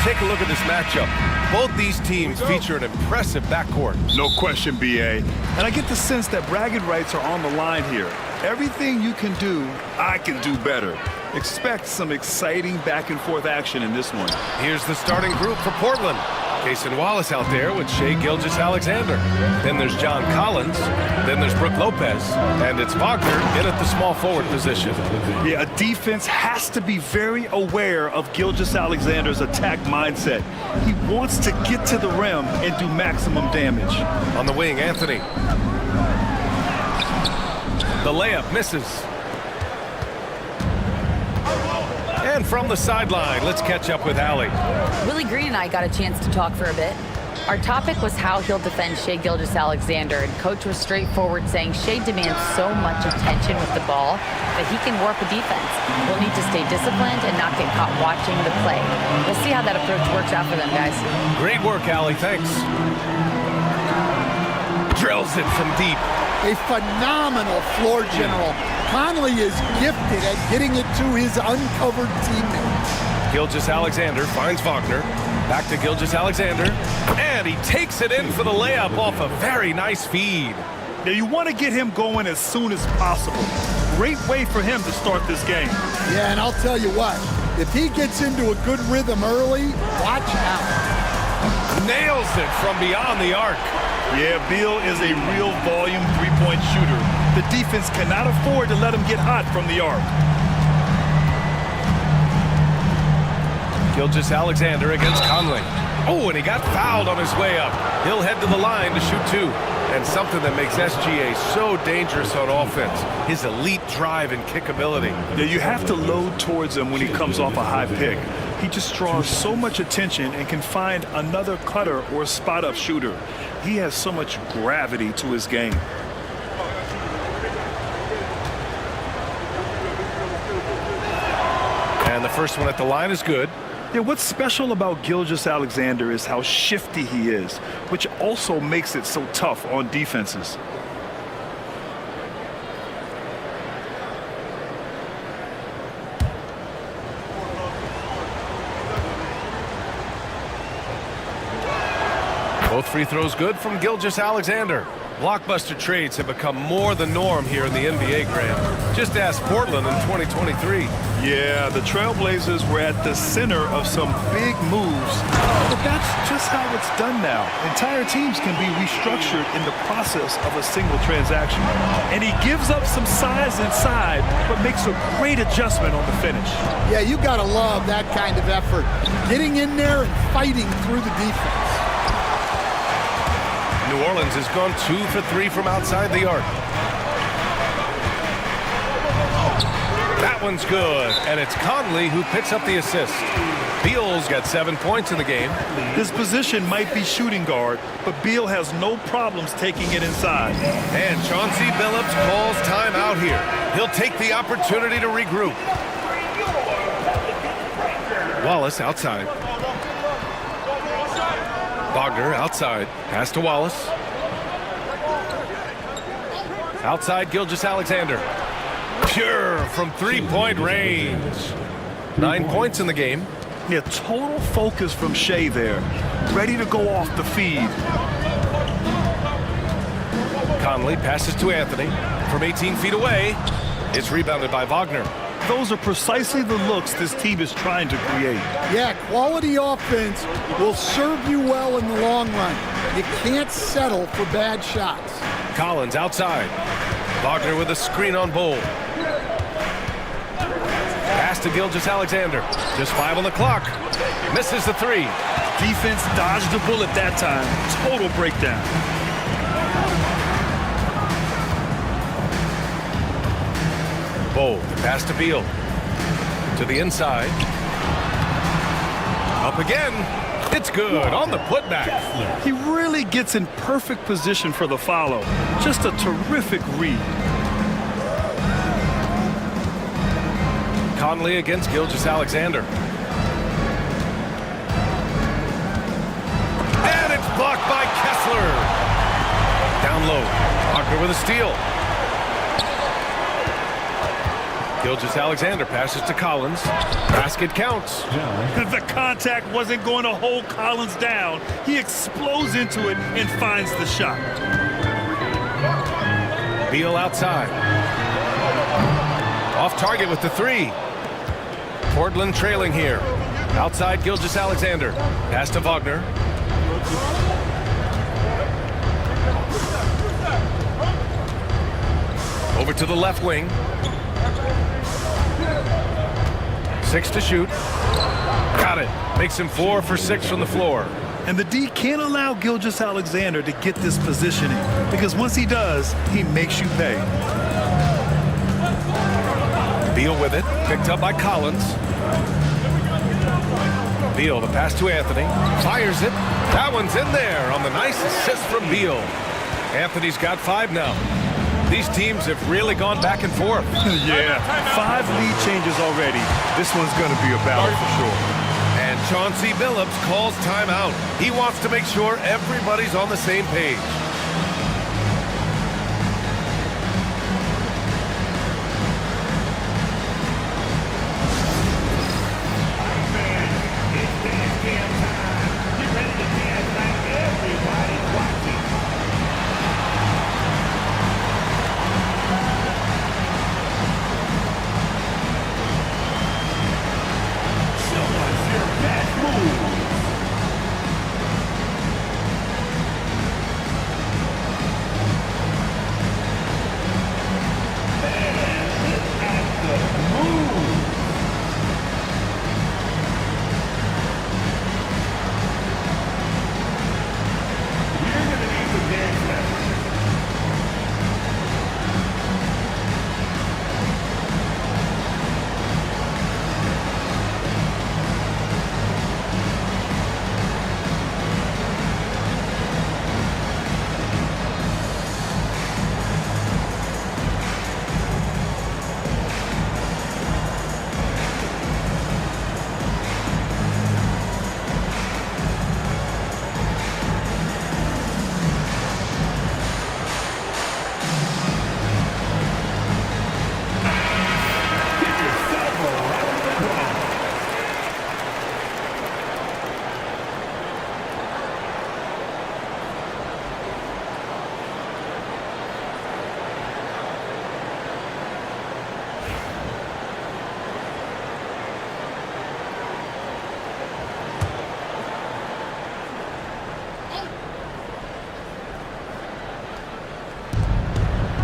Take a look at this matchup. Both these teams feature an impressive backcourt.
No question, BA. And I get the sense that bragging rights are on the line here. Everything you can do, I can do better. Expect some exciting back-and-forth action in this one.
Here's the starting group for Portland. Cason Wallace out there with Shai Gilgeous-Alexander. Then there's John Collins. Then there's Brook Lopez. And it's Wagner in at the small forward position.
Yeah, a defense has to be very aware of Gilgeous-Alexander's attack mindset. He wants to get to the rim and do maximum damage.
On the wing, Anthony. The layup misses. And from the sideline, let's catch up with Allie.
Willie Green and I got a chance to talk for a bit. Our topic was how he'll defend Shai Gilgeous-Alexander, and Coach was straightforward, saying Shai demands so much attention with the ball that he can warp a defense. He'll need to stay disciplined and not get caught watching the play. We'll see how that approach works out for them, guys.
Great work, Allie. Thanks. Drills it from deep.
A phenomenal floor general. Conley is gifted at getting it to his uncovered teammates.
Gilgeous-Alexander finds Wagner. Back to Gilgeous-Alexander. And he takes it in for the layup off a very nice feed.
Now you want to get him going as soon as possible. Great way for him to start this game.
Yeah, and I'll tell you what, if he gets into a good rhythm early, watch out.
Nails it from beyond the arc.
Yeah, Beal is a real volume three-point shooter. The defense cannot afford to let him get hot from the arc.
Gilgeous-Alexander against Conley. Oh, and he got fouled on his way up. He'll head to the line to shoot two. And something that makes SGA so dangerous on offense, his elite drive and kick ability.
Yeah, you have to load towards him when he comes off a high pick. He just draws so much attention and can find another cutter or spot-up shooter. He has so much gravity to his game.
And the first one at the line is good.
Yeah, what's special about Gilgeous-Alexander is how shifty he is, which also makes it so tough on defenses.
Both free throws good from Gilgeous-Alexander. Blockbuster trades have become more the norm here in the NBA, Grant. Just ask Portland in 2023.
Yeah, the Trailblazers were at the center of some big moves, but that's just how it's done now. Entire teams can be restructured in the process of a single transaction. And he gives up some size inside, but makes a great adjustment on the finish.
Yeah, you gotta love that kind of effort. Getting in there and fighting through the defense.
New Orleans has gone 2 for 3 from outside the arc. That one's good, and it's Conley who picks up the assist. Beal's got 7 points in the game.
His position might be shooting guard, but Beal has no problems taking it inside.
And Chauncey Billups calls timeout here. He'll take the opportunity to regroup. Wallace outside. Wagner outside. Pass to Wallace. Outside Gilgeous-Alexander. Pure from three-point range. 9 points in the game.
Yeah, total focus from Shai there. Ready to go off the feed.
Conley passes to Anthony. From 18 feet away. It's rebounded by Wagner.
Those are precisely the looks this team is trying to create.
Yeah, quality offense will serve you well in the long run. You can't settle for bad shots.
Collins outside. Wagner with a screen on Bol. Pass to Gilgeous-Alexander. Just 5 on the clock. Misses the three.
Defense dodged the bullet that time. Total breakdown.
Bol, pass to Beal. To the inside. Up again. It's good on the putback.
He really gets in perfect position for the follow. Just a terrific read.
Conley against Gilgeous-Alexander. And it's blocked by Kessler. Down low. Wagner with a steal. Gilgeous-Alexander passes to Collins. Basket counts.
The contact wasn't going to hold Collins down. He explodes into it and finds the shot.
Beal outside. Off target with the three. Portland trailing here. Outside Gilgeous-Alexander. Pass to Wagner. Over to the left wing. 6 to shoot. Got it. Makes him 4 for 6 from the floor.
And the D can't allow Gilgeous-Alexander to get this positioning, because once he does, he makes you pay.
Beal with it. Picked up by Collins. Beal, the pass to Anthony. Fires it. That one's in there on the nice assist from Beal. Anthony's got 5 now. These teams have really gone back and forth.
Yeah, 5 lead changes already. This one's going to be a battle for sure.
And Chauncey Billups calls timeout. He wants to make sure everybody's on the same page.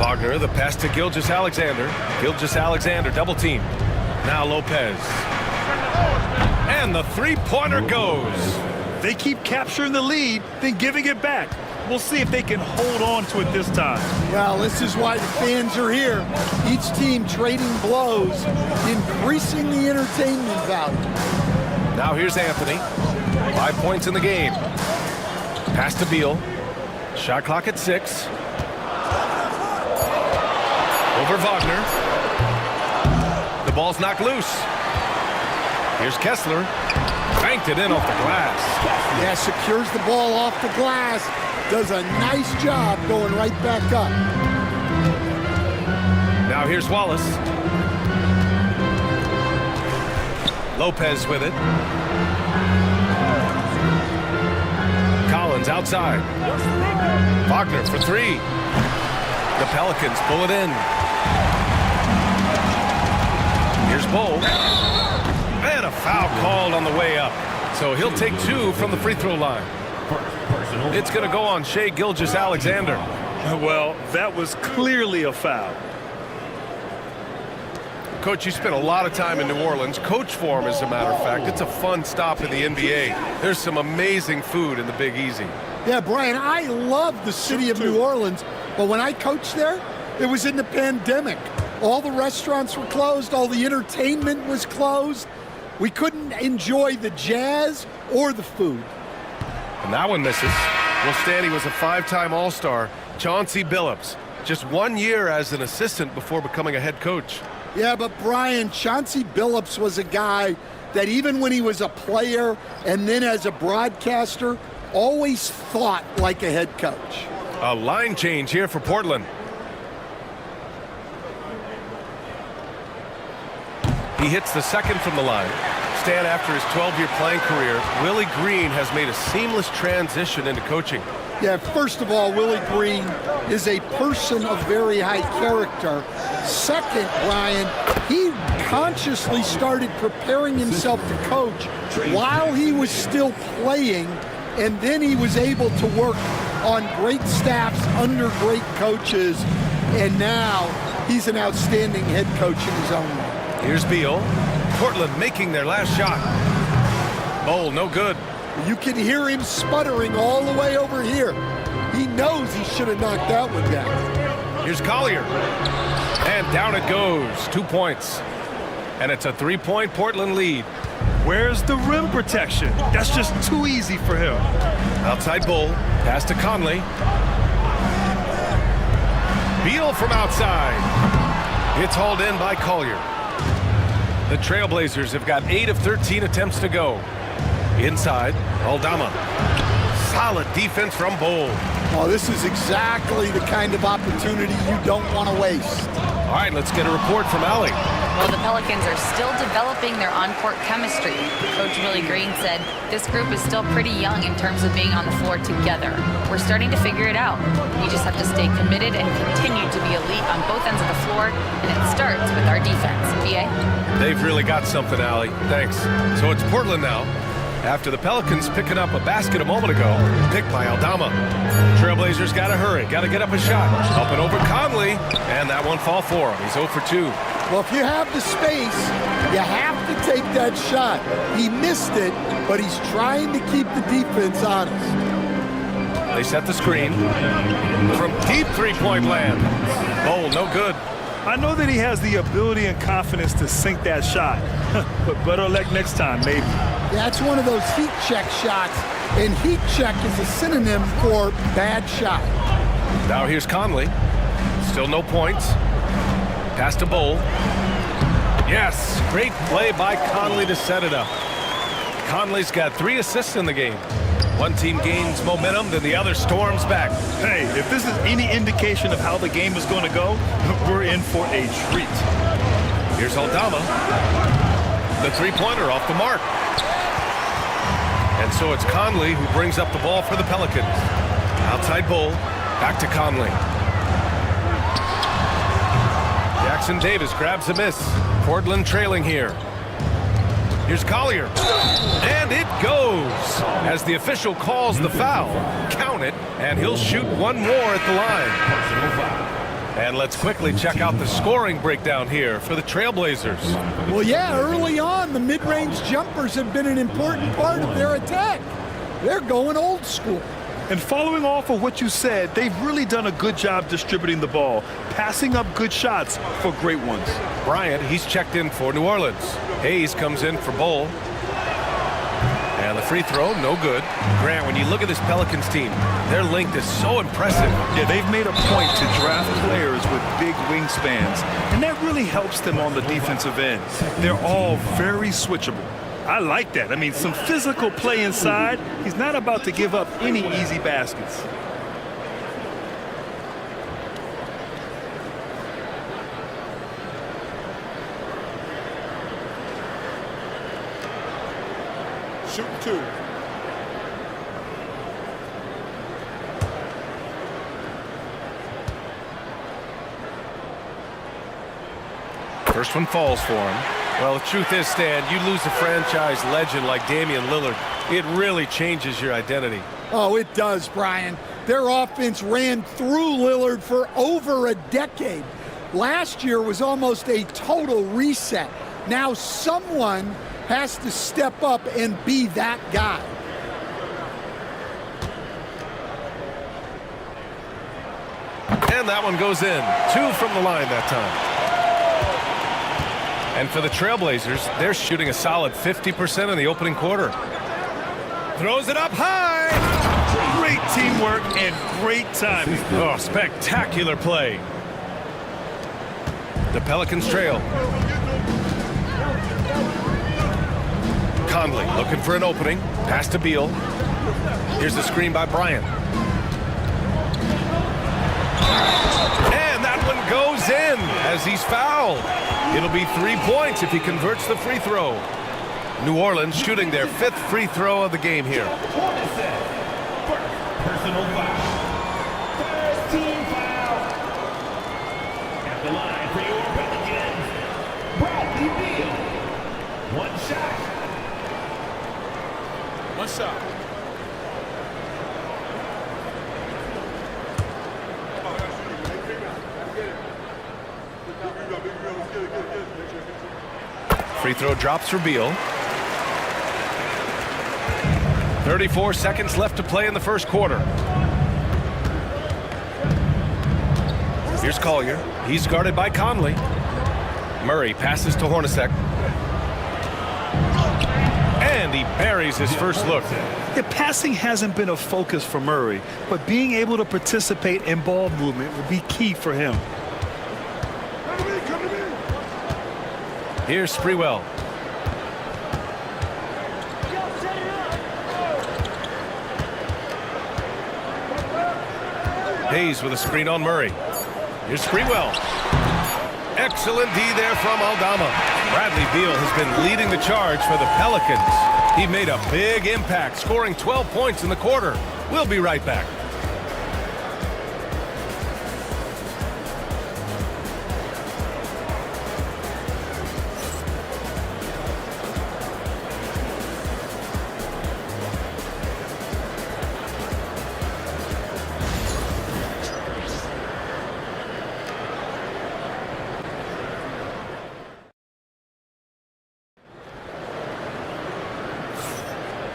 Wagner, the pass to Gilgeous-Alexander. Gilgeous-Alexander double team. Now Lopez. And the three-pointer goes.
They keep capturing the lead, then giving it back. We'll see if they can hold on to it this time.
Well, this is why the fans are here. Each team trading blows, increasing the entertainment value.
Now here's Anthony. 5 points in the game. Pass to Beal. Shot clock at 6. Over Wagner. The ball's knocked loose. Here's Kessler. Banked it in off the glass.
Yeah, secures the ball off the glass. Does a nice job going right back up.
Now here's Wallace. Lopez with it. Collins outside. Wagner for 3. The Pelicans pull it in. Here's Bull. And a foul called on the way up. So he'll take 2 from the free throw line. It's going to go on Shai Gilgeous-Alexander.
Well, that was clearly a foul.
Coach, you spent a lot of time in New Orleans. Coach for him, as a matter of fact. It's a fun stop in the NBA. There's some amazing food in the Big Easy.
Yeah, Brian, I love the city of New Orleans, but when I coached there, it was in the pandemic. All the restaurants were closed, all the entertainment was closed. We couldn't enjoy the jazz or the food.
And that one misses. Will Stanley was a 5-time All-Star. Chauncey Billups, just 1 year as an assistant before becoming a head coach.
Yeah, but Brian, Chauncey Billups was a guy that even when he was a player and then as a broadcaster, always thought like a head coach.
A line change here for Portland. He hits the second from the line. Stan, after his 12-year playing career, Willie Green has made a seamless transition into coaching.
Yeah, first of all, Willie Green is a person of very high character. Second, Brian, he consciously started preparing himself to coach while he was still playing and then he was able to work on great staffs under great coaches, and now he's an outstanding head coach in his own right.
Here's Beal. Portland making their last shot. Bowl, no good.
You can hear him sputtering all the way over here. He knows he should have knocked that one down.
Here's Collier. And down it goes. 2 points. And it's a 3-point Portland lead.
Where's the rim protection? That's just too easy for him.
Outside Bull. Pass to Conley. Beal from outside. It's hauled in by Collier. The Trailblazers have got 8 of 13 attempts to go. Inside, Aldama. Solid defense from Bull.
Oh, this is exactly the kind of opportunity you don't want to waste.
All right, let's get a report from Allie.
Well, the Pelicans are still developing their on-court chemistry. Coach Willie Green said this group is still pretty young in terms of being on the floor together. We're starting to figure it out. We just have to stay committed and continue to be elite on both ends of the floor, and it starts with our defense. B.A.?
They've really got something, Allie. Thanks. So it's Portland now. After the Pelicans picking up a basket a moment ago, picked by Aldama. Trailblazers got to hurry, got to get up a shot. Up and over Conley, and that one fall for him. He's 0 for 2.
Well, if you have the space, you have to take that shot. He missed it, but he's trying to keep the defense honest.
They set the screen from deep three-point land. Bowl, no good.
I know that he has the ability and confidence to sink that shot, but better luck next time, maybe.
That's one of those heat check shots, and heat check is a synonym for bad shot.
Now here's Conley. Still no points. Pass to Bull. Yes, great play by Conley to set it up. Conley's got 3 assists in the game. One team gains momentum, then the other storms back.
Hey, if this is any indication of how the game is going to go, we're in for a treat.
Here's Aldama. The three-pointer off the mark. And so it's Conley who brings up the ball for the Pelicans. Outside Bull, back to Conley. Jackson Davis grabs a miss. Portland trailing here. Here's Collier. And it goes. As the official calls the foul, count it, and he'll shoot one more at the line. And let's quickly check out the scoring breakdown here for the Trailblazers.
Well, yeah, early on, the mid-range jumpers have been an important part of their attack. They're going old school.
And following off of what you said, they've really done a good job distributing the ball, passing up good shots for great ones.
Bryant, he's checked in for New Orleans. Hayes comes in for Bull. And the free throw, no good. Grant, when you look at this Pelicans team, their length is so impressive.
Yeah, they've made a point to draft players with big wingspans, and that really helps them on the defensive end. They're all very switchable. I like that. I mean, some physical play inside. He's not about to give up any easy baskets.
Shoot 2.
First one falls for him. Well, the truth is, Stan, you lose a franchise legend like Damian Lillard, it really changes your identity.
Oh, it does, Brian. Their offense ran through Lillard for over a decade. Last year was almost a total reset. Now someone has to step up and be that guy.
And that one goes in. 2 from the line that time. And for the Trailblazers, they're shooting a solid 50% in the opening quarter. Throws it up high.
Great teamwork and great timing.
Oh, spectacular play. The Pelicans trail. Conley looking for an opening. Pass to Beal. Here's the screen by Bryant. And that one goes in as he's fouled. It'll be 3 points if he converts the free throw. New Orleans shooting their 5th free throw of the game here.
Personal foul. First team foul. At the line for your Pelicans, Bradley Beal. One shot.
Free throw drops for Beal. 34 seconds left to play in the first quarter. Here's Collier. He's guarded by Conley. Murray passes to Hornacek. And he buries his first look.
The passing hasn't been a focus for Murray, but being able to participate in ball movement will be key for him.
Here's Sprewell. Hayes with a screen on Murray. Here's Sprewell. Excellent D there from Aldama. Bradley Beal has been leading the charge for the Pelicans. He made a big impact, scoring 12 points in the quarter. We'll be right back.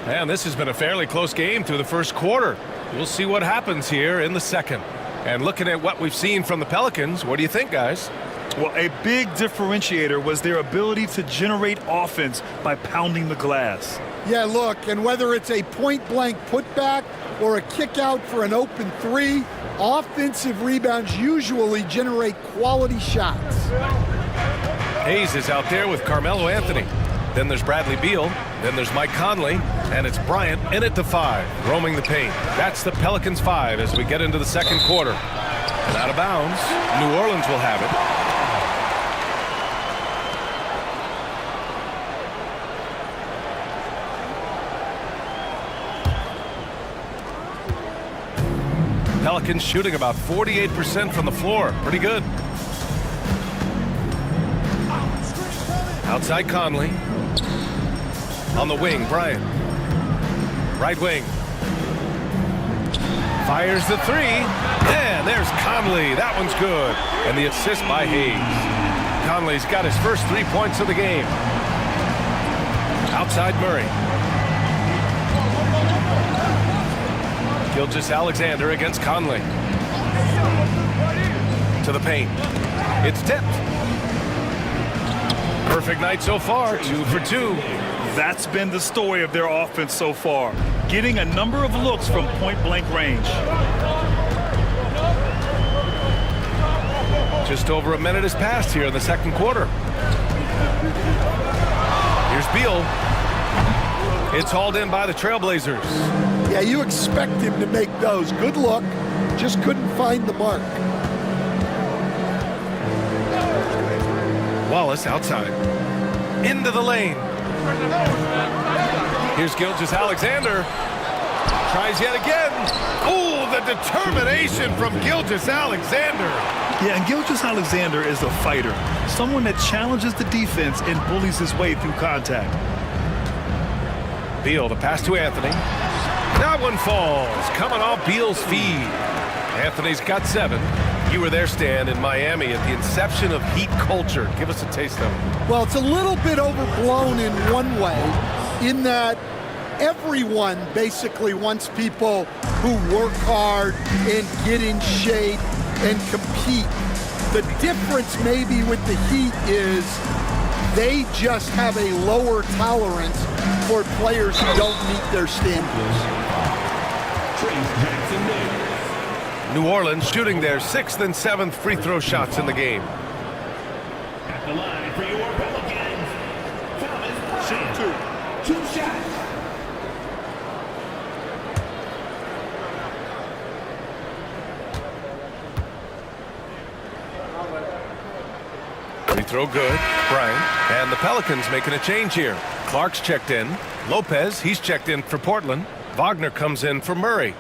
And this has been a fairly close game through the first quarter. We'll see what happens here in the second. And looking at what we've seen from the Pelicans, what do you think, guys?
Well, a big differentiator was their ability to generate offense by pounding the glass.
Yeah, look, and whether it's a point-blank putback or a kick out for an open three, offensive rebounds usually generate quality shots.
Hayes is out there with Carmelo Anthony. Then there's Bradley Beal. Then there's Mike Conley. And it's Bryant in at the 5, roaming the paint. That's the Pelicans 5 as we get into the second quarter. And out of bounds, New Orleans will have it. Pelicans shooting about 48% from the floor. Pretty good. Outside Conley. On the wing, Bryant. Right wing. Fires the 3. And there's Conley. That one's good. And the assist by Hayes. Conley's got his first 3 points of the game. Outside Murray. Gilgeous-Alexander against Conley. To the paint. It's tipped. Perfect night so far, 2 for 2.
That's been the story of their offense so far, getting a number of looks from point-blank range.
Just over a minute has passed here in the second quarter. Here's Beal. It's hauled in by the Trailblazers.
Yeah, you expect him to make those. Good look, just couldn't find the mark.
Wallace outside. Into the lane. Here's Gilgeous-Alexander. Tries yet again. Oh, the determination from Gilgeous-Alexander.
Yeah, and Gilgeous-Alexander is a fighter. Someone that challenges the defense and bullies his way through contact.
Beal, the pass to Anthony. That one falls. Coming off Beal's feed. Anthony's got 7. You were there, Stan, in Miami at the inception of Heat culture. Give us a taste of it.
Well, it's a little bit overblown in one way, in that everyone basically wants people who work hard and get in shape and compete. The difference maybe with the Heat is they just have a lower tolerance for players who don't meet their standards.
New Orleans shooting their 6th and 7th free throw shots in the game.
At the line for your Pelicans, Thomas Bryant. 2 shots.
Free throw good. Bryant. And the Pelicans making a change here. Clark's checked in. Lopez, he's checked in for Portland. Wagner comes in for Murray.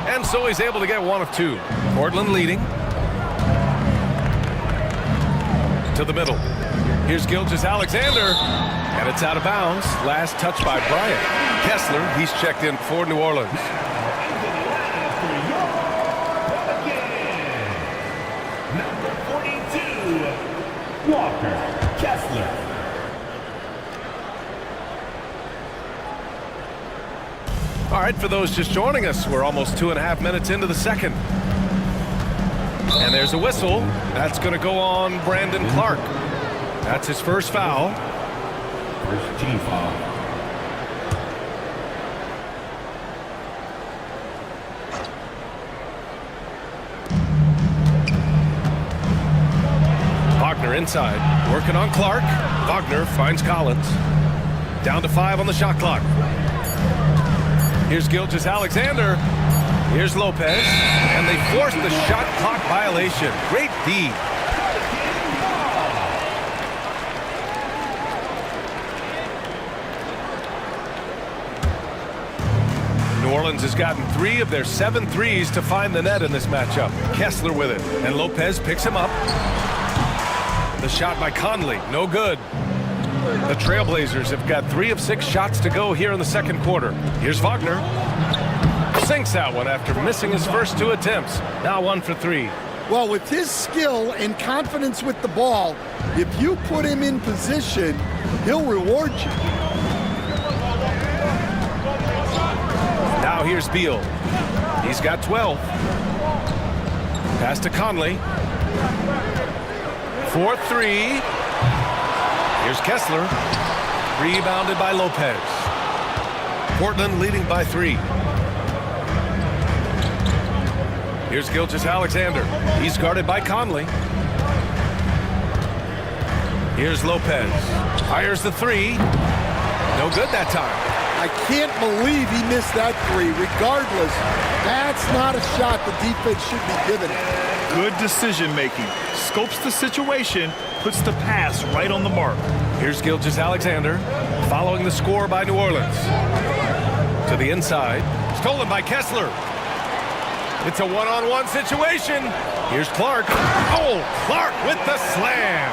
And so he's able to get 1 of 2. Portland leading. To the middle. Here's Gilgeous-Alexander, and it's out of bounds. Last touch by Bryant. Kessler, he's checked in for New Orleans.
Number 42, Walker Kessler.
All right, for those just joining us, we're almost 2.5 minutes into the second. And there's a whistle. That's going to go on Brandon Clark. That's his first foul.
First team foul.
Wagner inside, working on Clark. Wagner finds Collins. Down to 5 on the shot clock. Here's Gilgeous-Alexander. Here's Lopez. And they force the shot clock violation. Great D. New Orleans has gotten 3 of their 7 threes to find the net in this matchup. Kessler with it. And Lopez picks him up. The shot by Conley. No good. The Trailblazers have got 3 of 6 shots to go here in the second quarter. Here's Wagner. Sinks that one after missing his first 2 attempts. Now 1 for 3.
Well, with his skill and confidence with the ball, if you put him in position, he'll reward you.
Now here's Beal. He's got 12. Pass to Conley. 4-3. Here's Kessler. Rebounded by Lopez. Portland leading by 3. Here's Gilgeous-Alexander. He's guarded by Conley. Here's Lopez. Fires the 3. No good that time.
I can't believe he missed that 3. Regardless, that's not a shot the defense should be giving him.
Good decision making. Scopes the situation, puts the pass right on the mark.
Here's Gilgeous-Alexander, following the score by New Orleans. To the inside, stolen by Kessler. It's a one-on-one situation. Here's Clark. Oh, Clark with the slam.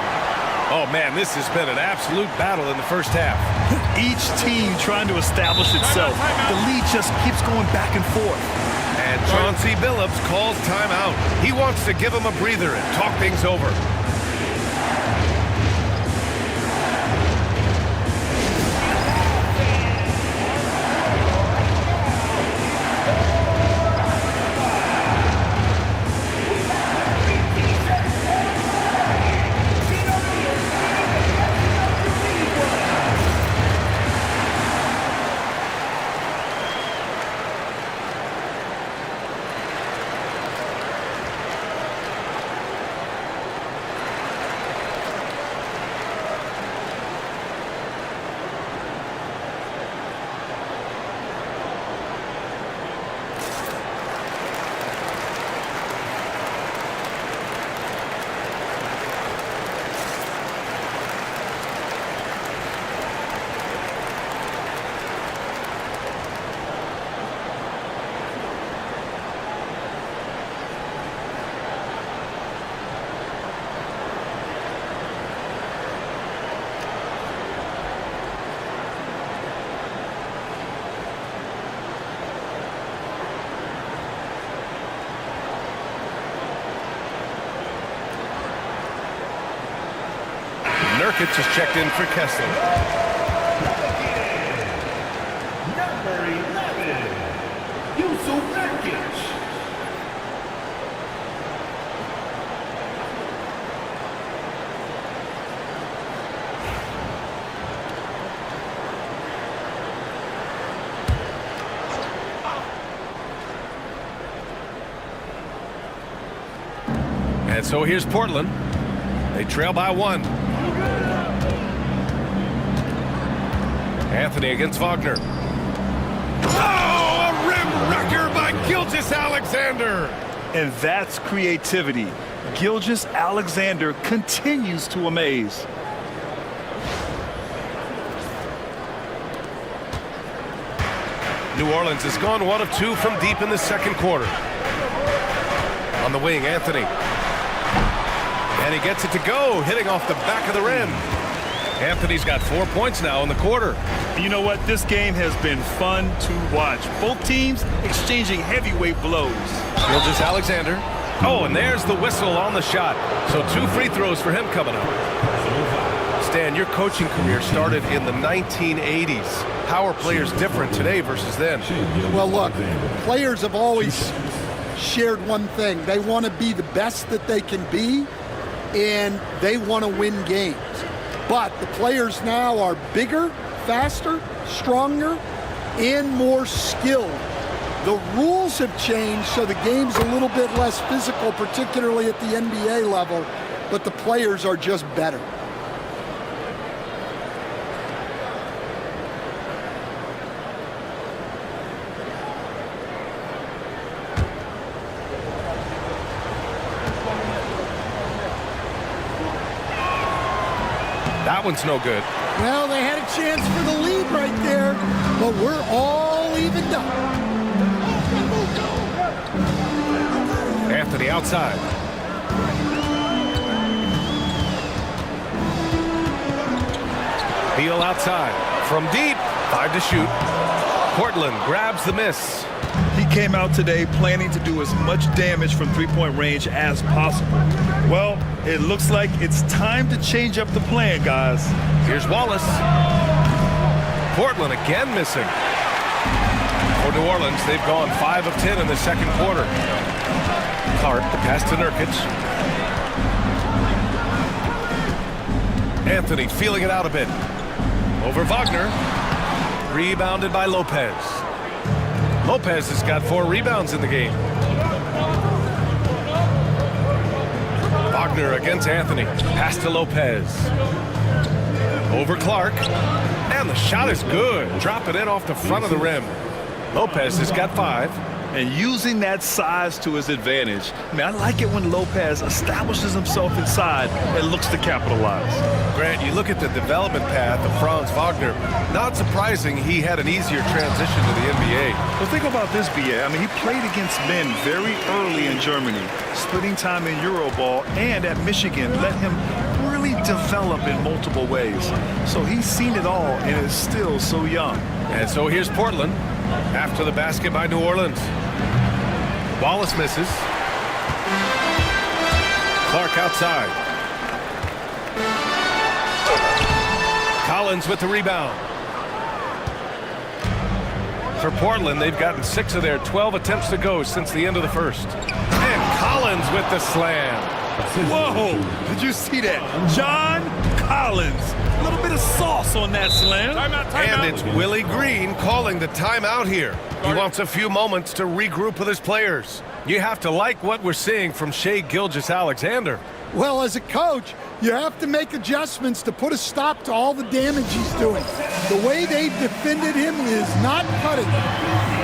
Oh, man, this has been an absolute battle in the first half.
Each team trying to establish itself. The lead just keeps going back and forth.
And Chauncey Billups calls timeout. He wants to give him a breather and talk things over. Nurkic is checked in for Kessler.
Number 11, Yusuf Nurkic.
And so here's Portland. They trail by 1. Anthony against Wagner. Oh, a rim wrecker by Gilgeous-Alexander.
And that's creativity. Gilgeous-Alexander continues to amaze.
New Orleans has gone 1 of 2 from deep in the second quarter. On the wing, Anthony. And he gets it to go, hitting off the back of the rim. Anthony's got 4 points now in the quarter.
You know what? This game has been fun to watch. Both teams exchanging heavyweight blows.
Gilgeous-Alexander. Oh, and there's the whistle on the shot. So 2 free throws for him coming up. Stan, your coaching career started in the 1980s. How are players different today versus then?
Well, look, players have always shared one thing. They want to be the best that they can be, and they want to win games. But the players now are bigger, faster, stronger, and more skilled. The rules have changed, so the game's a little bit less physical, particularly at the NBA level, but the players are just better.
That one's no good.
Well, they had a chance for the lead right there, but we're all evened up.
Anthony outside. Beal outside. From deep. 5 to shoot. Portland grabs the miss.
He came out today planning to do as much damage from three-point range as possible. Well, it looks like it's time to change up the plan, guys.
Here's Wallace. Portland again missing. For New Orleans, they've gone 5 of 10 in the second quarter. Clark, the pass to Nurkic. Anthony feeling it out a bit. Over Wagner. Rebounded by Lopez. Lopez has got 4 rebounds in the game. Wagner against Anthony. Pass to Lopez. Over Clark. And the shot is good. Drop it in off the front of the rim. Lopez has got 5.
And using that size to his advantage. I mean, I like it when Lopez establishes himself inside and looks to capitalize.
Grant, you look at the development path of Franz Wagner. Not surprising he had an easier transition to the NBA.
Well, think about this, B.A. I mean, he played against men very early in Germany, splitting time in Euroball, and at Michigan let him really develop in multiple ways. So he's seen it all and is still so young.
And so here's Portland after the basket by New Orleans. Wallace misses. Clark outside. Collins with the rebound. For Portland, they've gotten 6 of their 12 attempts to go since the end of the first. And Collins with the slam.
Whoa! Did you see that? John Collins. A little bit of sauce on that slam.
And it's Willie Green calling the timeout here. He wants a few moments to regroup with his players. You have to like what we're seeing from Shai Gilgeous-Alexander.
Well, as a coach, you have to make adjustments to put a stop to all the damage he's doing. The way they've defended him is not cutting it.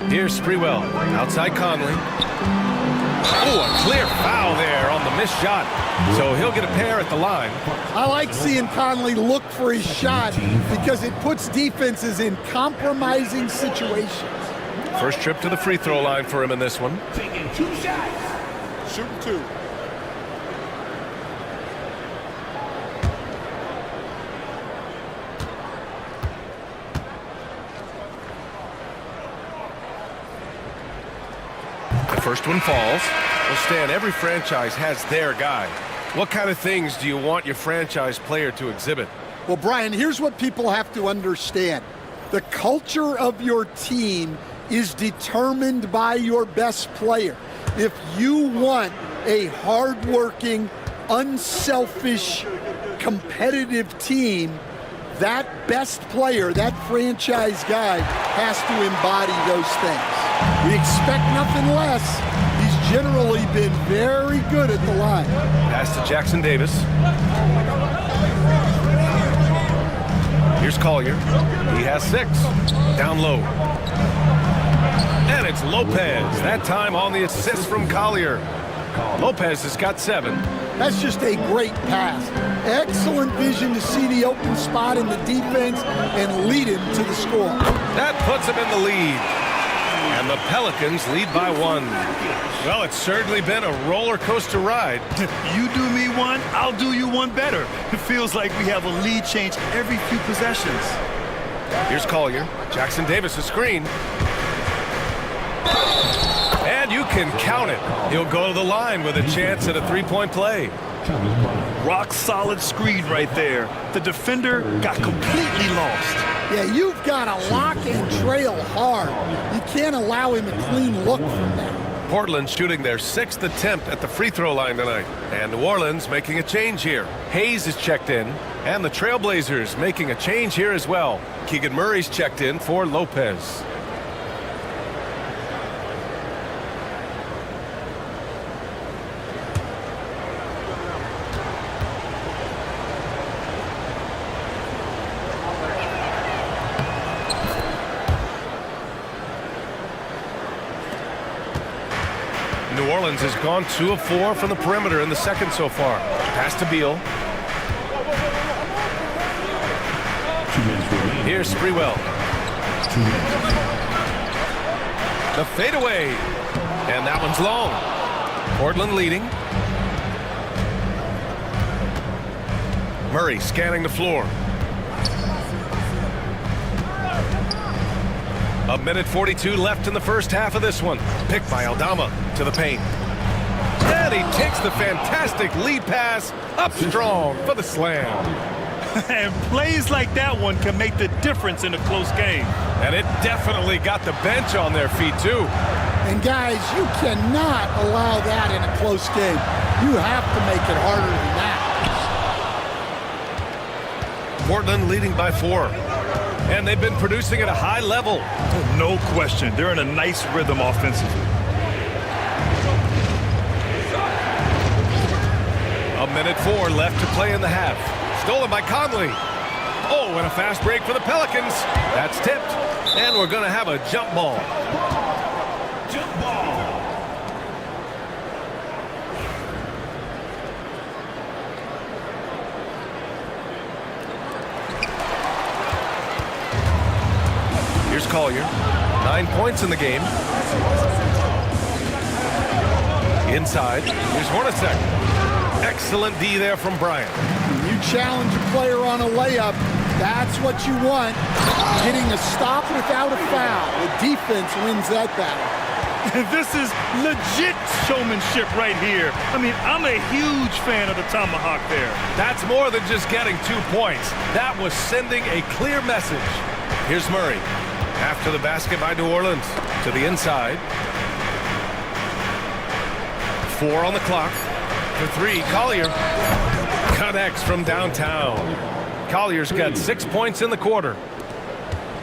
Here's Sprewell, outside Conley. Oh, a clear foul there on the missed shot. So he'll get a pair at the line.
I like seeing Conley look for his shot because it puts defenses in compromising situations.
First trip to the free throw line for him in this one.
Taking 2 shots.
Shooting 2.
The first one falls. Well, Stan, every franchise has their guy. What kind of things do you want your franchise player to exhibit?
Well, Brian, here's what people have to understand. The culture of your team is determined by your best player. If you want a hardworking, unselfish, competitive team, that best player, that franchise guy, has to embody those things. We expect nothing less. He's generally been very good at the line.
Pass to Jackson Davis. Here's Collier. He has 6. Down low. And it's Lopez. That time on the assist from Collier. Lopez has got 7.
That's just a great pass. Excellent vision to see the open spot in the defense and lead him to the score.
That puts him in the lead. And the Pelicans lead by 1. Well, it's certainly been a roller coaster ride.
You do me one, I'll do you one better. It feels like we have a lead change every few possessions.
Here's Collier. Jackson Davis' screen. And you can count it. He'll go to the line with a chance at a three-point play.
Rock solid screen right there. The defender got completely lost.
Yeah, you've got to lock and trail hard. You can't allow him a clean look from that.
Portland shooting their 6th attempt at the free throw line tonight. And New Orleans making a change here. Hayes is checked in. And the Trailblazers making a change here as well. Keegan Murray's checked in for Lopez. New Orleans has gone 2 of 4 from the perimeter in the second so far. Pass to Beal. Here's Sprewell. The fadeaway. And that one's long. Portland leading. Murray scanning the floor. A minute 42 left in the first half of this one. Picked by Aldama to the paint. And he takes the fantastic lead pass up strong for the slam.
And plays like that one can make the difference in a close game.
And it definitely got the bench on their feet, too.
And, guys, you cannot allow that in a close game. You have to make it harder than that.
Portland leading by 4. And they've been producing at a high level.
No question. They're in a nice rhythm offensively.
A minute 4 left to play in the half. Stolen by Conley. Oh, and a fast break for the Pelicans. That's tipped. And we're going to have a jump ball.
Jump ball.
Here's Collier. 9 points in the game. Inside. Here's Hornacek. Excellent D there from Bryant.
When you challenge a player on a layup, that's what you want. Getting a stop without a foul. The defense wins that battle.
This is legit showmanship right here. I mean, I'm a huge fan of the tomahawk there.
That's more than just getting 2 points. That was sending a clear message. Here's Murray. After the basket by New Orleans. To the inside. 4 on the clock. For 3, Collier connects from downtown. Collier's got 6 points in the quarter.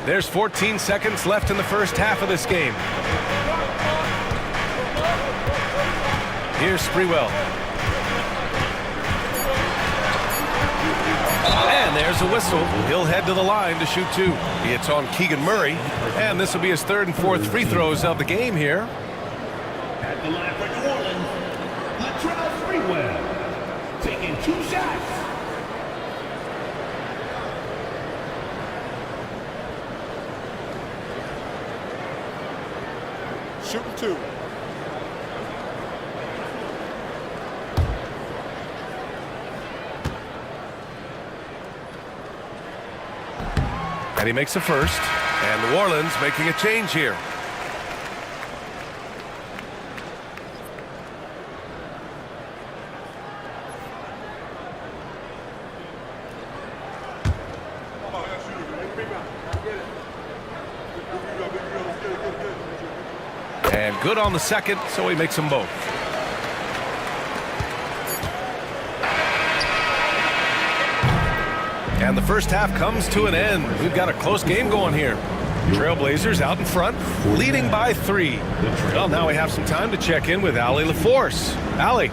There's 14 seconds left in the first half of this game. Here's Sprewell. And there's a whistle. He'll head to the line to shoot 2. It's on Keegan Murray. And this will be his 3rd and 4th free throws of the game here.
At the line for New Orleans, Latrell Sprewell, taking 2 shots.
Shooting 2.
And he makes a first. And New Orleans making a change here. And good on the second, so he makes them both. And the first half comes to an end. We've got a close game going here. Trailblazers out in front, leading by 3. Well, now we have some time to check in with Allie LaForce. Allie.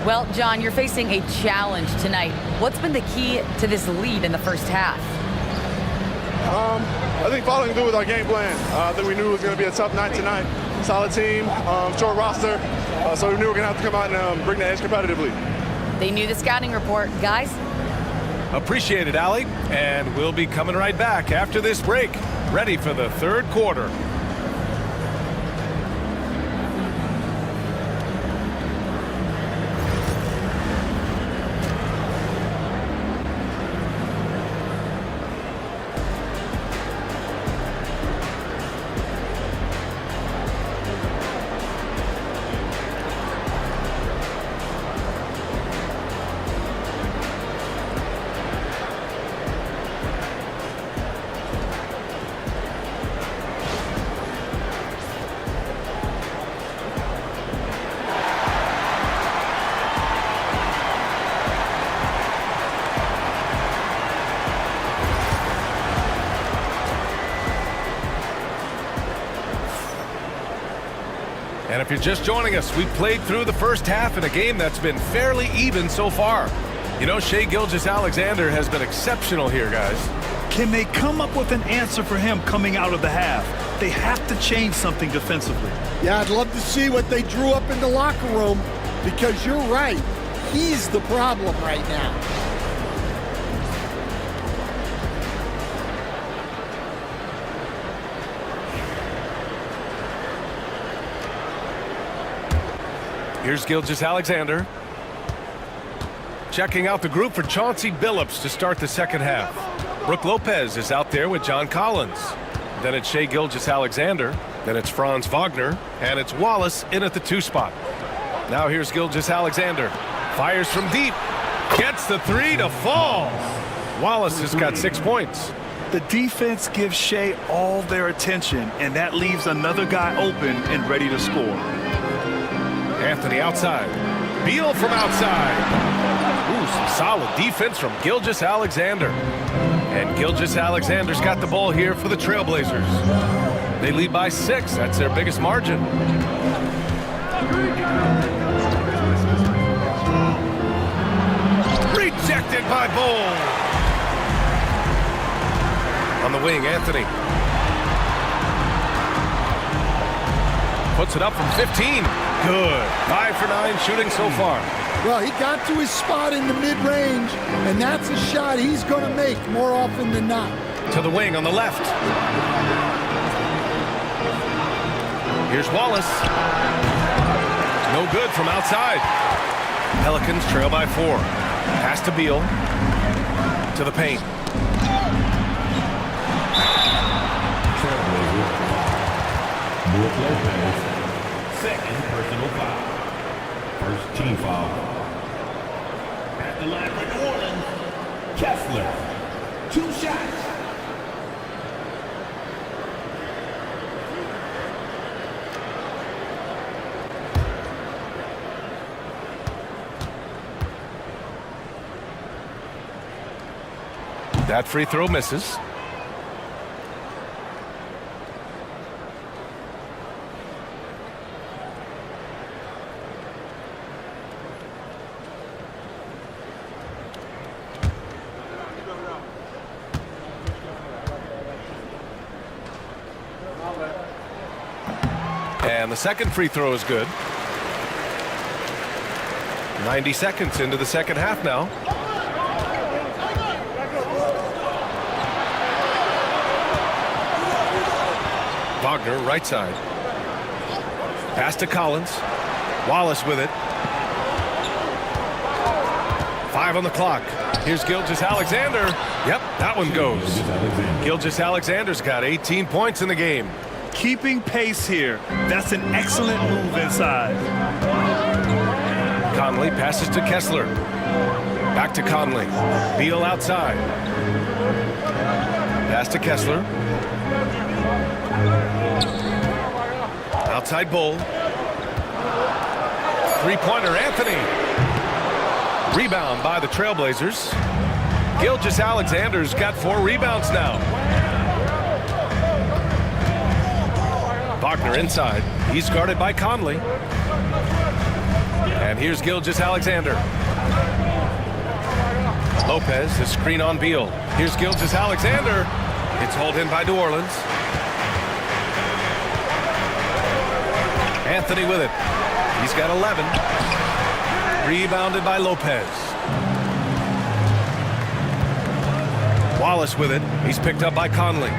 Well, John, you're facing a challenge tonight. What's been the key to this lead in the first half?
I think following through with our game plan. That we knew it was going to be a tough night tonight. Solid team, short roster, so we knew we were going to have to come out and bring the edge competitively.
They knew the scouting report. Guys?
Appreciate it, Allie. And we'll be coming right back after this break. Ready for the third quarter. And if you're just joining us, we've played through the first half in a game that's been fairly even so far. You know, Shai Gilgeous-Alexander has been exceptional here, guys.
Can they come up with an answer for him coming out of the half? They have to change something defensively.
Yeah, I'd love to see what they drew up in the locker room, because you're right. He's the problem right now.
Here's Gilgeous-Alexander. Checking out the group for Chauncey Billups to start the second half. Brooke Lopez is out there with John Collins. Then it's Shai Gilgeous-Alexander. Then it's Franz Wagner. And it's Wallace in at the 2 spot. Now here's Gilgeous-Alexander. Fires from deep. Gets the 3 to fall. Wallace has got 6 points.
The defense gives Shai all their attention, and that leaves another guy open and ready to score.
Anthony outside. Beal from outside. Ooh, some solid defense from Gilgeous-Alexander. And Gilgeous-Alexander's got the ball here for the Trailblazers. They lead by 6. That's their biggest margin. Rejected by Bull. On the wing, Anthony. Puts it up from 15. Good. 5 for 9 shooting so far.
Well, he got to his spot in the mid-range, and that's a shot he's going to make more often than not.
To the wing on the left. Here's Wallace. No good from outside. Pelicans trail by 4. Pass to Beal. To the paint.
Brooke Lopez, second personal foul. First team foul. At the line for New Orleans, Kessler. 2 shots.
That free throw misses. And the second free throw is good. 90 seconds into the second half now. Wagner, right side. Pass to Collins. Wallace with it. 5 on the clock. Here's Gilgeous-Alexander. Yep, that one goes. Gilgeous-Alexander's got 18 points in the game.
Keeping pace here. That's an excellent move inside.
Conley passes to Kessler. Back to Conley. Beal outside. Pass to Kessler. Outside Bull. Three-pointer, Anthony. Rebound by the Trailblazers. Gilgeous-Alexander's got 4 rebounds now. Wagner inside. He's guarded by Conley. And here's Gilgeous-Alexander. Lopez, his screen on Beal. Here's Gilgeous-Alexander. It's hauled in by New Orleans. Anthony with it. He's got 11. Rebounded by Lopez. Wallace with it. He's picked up by Conley.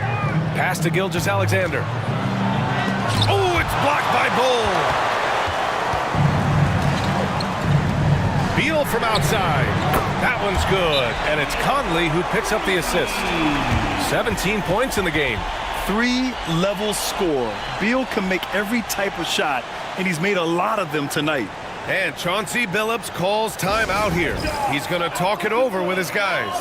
Pass to Gilgeous-Alexander. Oh, it's blocked by Bull. Beal from outside. That one's good. And it's Conley who picks up the assist. 17 points in the game.
3-level score. Beal can make every type of shot, and he's made a lot of them tonight.
And Chauncey Billups calls time out here. He's going to talk it over with his guys.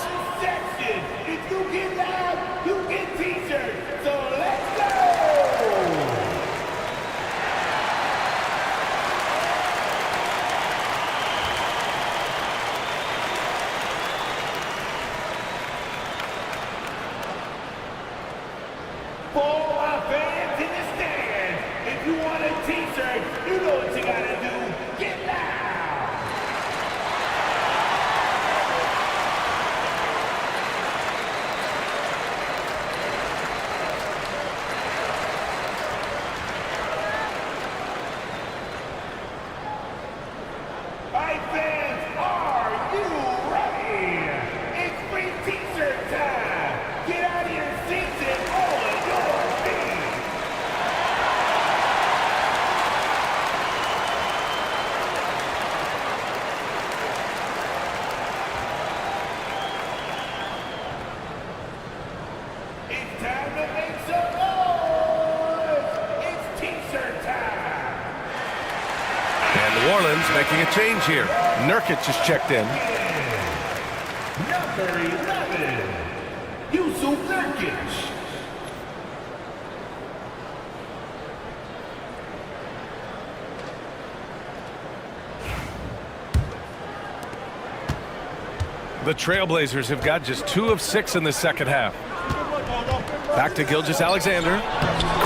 If you get loud, you get t-shirts. So let's go! For our fans in the stands, if you want a t-shirt, you know what you gotta do. Get loud! Alright fans, are you ready? It's free t-shirt time! Get out of your seats and all of your feet! It's time to make some noise! It's t-shirt time!
And New Orleans making a change here. Nurkic is checked in.
Number 11, Yusuf Nurkic.
The Trailblazers have got just 2 of 6 in the second half. Back to Gilgeous-Alexander.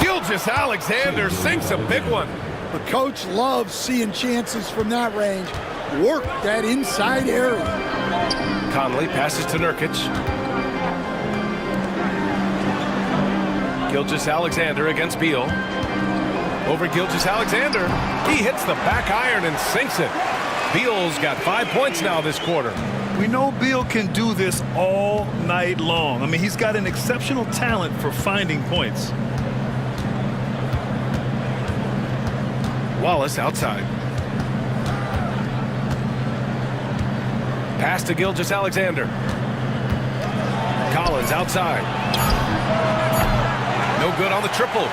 Gilgeous-Alexander sinks a big one.
The coach loves seeing chances from that range. Work that inside area.
Conley passes to Nurkic. Gilgeous-Alexander against Beal. Over Gilgeous-Alexander. He hits the back iron and sinks it. Beal's got 5 points now this quarter.
We know Beal can do this all night long. I mean, he's got an exceptional talent for finding points.
Wallace outside. Pass to Gilgeous-Alexander. Collins outside. No good on the triple.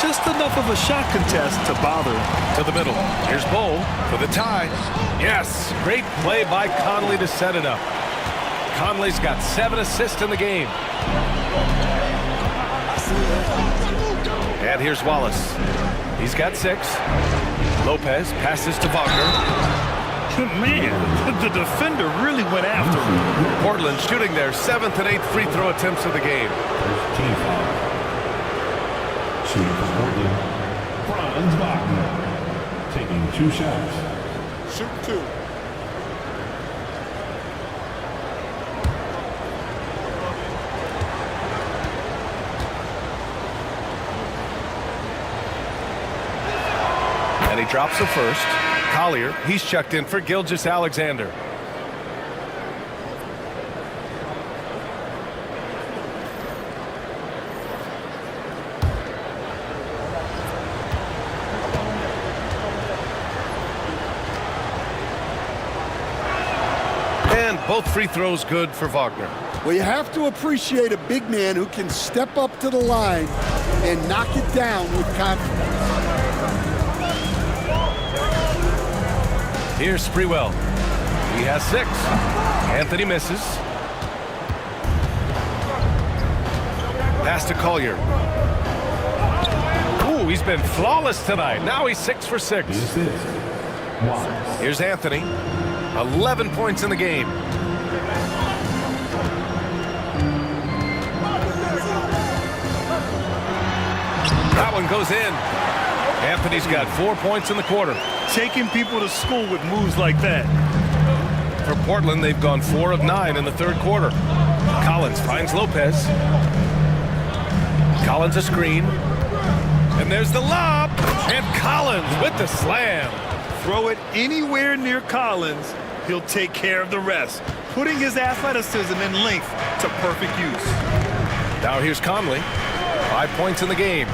Just enough of a shot contest to bother him.
To the middle. Here's Bull for the tie. Yes, great play by Conley to set it up. Conley's got 7 assists in the game. And here's Wallace. He's got 6. Lopez passes to Wagner.
Man, the defender really went after him.
Portland shooting their 7th and 8th free throw attempts of the game.
Shooting for Portland, Franz Wagner, taking 2 shots.
Shoot 2.
And he drops the first. Collier, he's checked in for Gilgeous-Alexander. And both free throws good for Wagner.
Well, you have to appreciate a big man who can step up to the line and knock it down with confidence.
Here's Sprewell. He has 6. Anthony misses. Pass to Collier. Ooh, he's been flawless tonight. Now he's 6 for 6. Here's Anthony. 11 points in the game. That one goes in. Anthony's got 4 points in the quarter.
Taking people to school with moves like that.
For Portland, they've gone 4 of 9 in the third quarter. Collins finds Lopez. Collins a screen. And there's the lob. And Collins with the slam.
Throw it anywhere near Collins, he'll take care of the rest, putting his athleticism and length to perfect use.
Now here's Conley. 5 points in the game.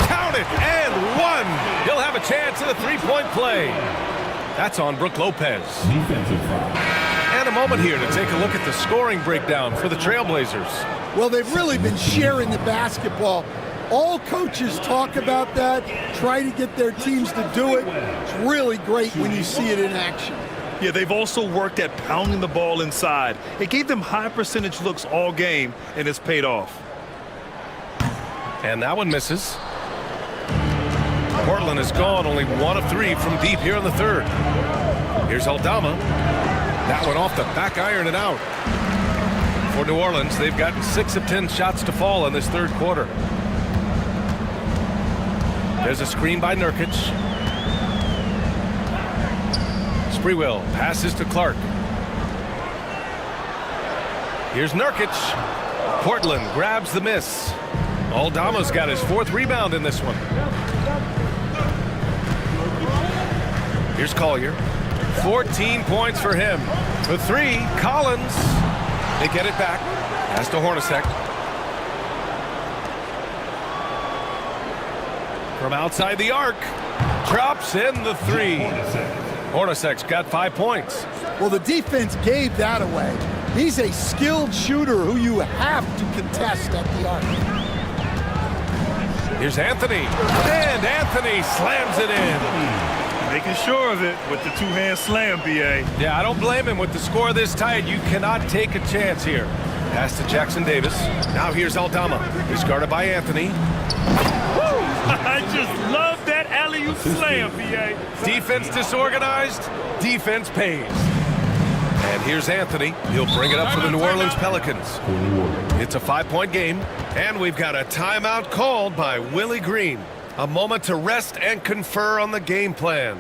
Count it, and 1. He'll have a chance at a three-point play. That's on Brook Lopez. And a moment here to take a look at the scoring breakdown for the Trailblazers.
Well, they've really been sharing the basketball. All coaches talk about that, try to get their teams to do it. It's really great when you see it in action.
Yeah, they've also worked at pounding the ball inside. It gave them high percentage looks all game, and it's paid off.
And that one misses. Portland has gone only 1 of 3 from deep here in the third. Here's Aldama. That one off the back iron and out. For New Orleans, they've gotten 6 of 10 shots to fall in this third quarter. There's a screen by Nurkic. Sprewell passes to Clark. Here's Nurkic. Portland grabs the miss. Aldama's got his 4th rebound in this one. Here's Collier. 14 points for him. For 3, Collins. They get it back. Pass to Hornacek. From outside the arc. Drops in the 3. Hornacek's got 5 points.
Well, the defense gave that away. He's a skilled shooter who you have to contest at the arc.
Here's Anthony. And Anthony slams it in.
Making sure of it with the two-hand slam, B.A.
Yeah, I don't blame him. With the score this tight, you cannot take a chance here. Pass to Jackson Davis. Now here's Aldama. He's guarded by Anthony.
I just love that alley-oop slam, B.A.
Defense disorganized, defense pays. And here's Anthony. He'll bring it up for the New Orleans Pelicans. It's a 5-point game, and we've got a timeout called by Willie Green. A moment to rest and confer on the game plan.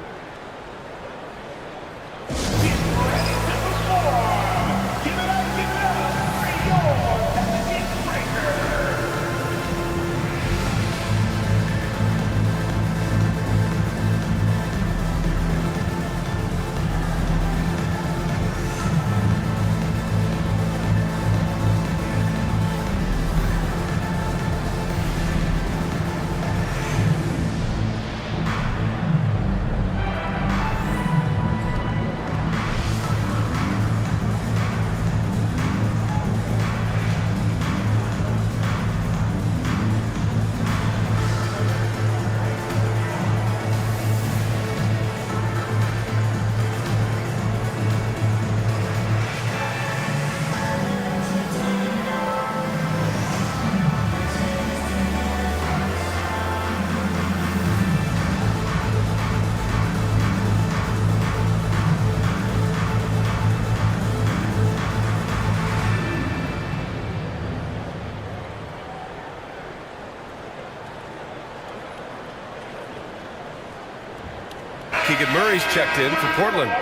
Keegan Murray's checked in for Portland.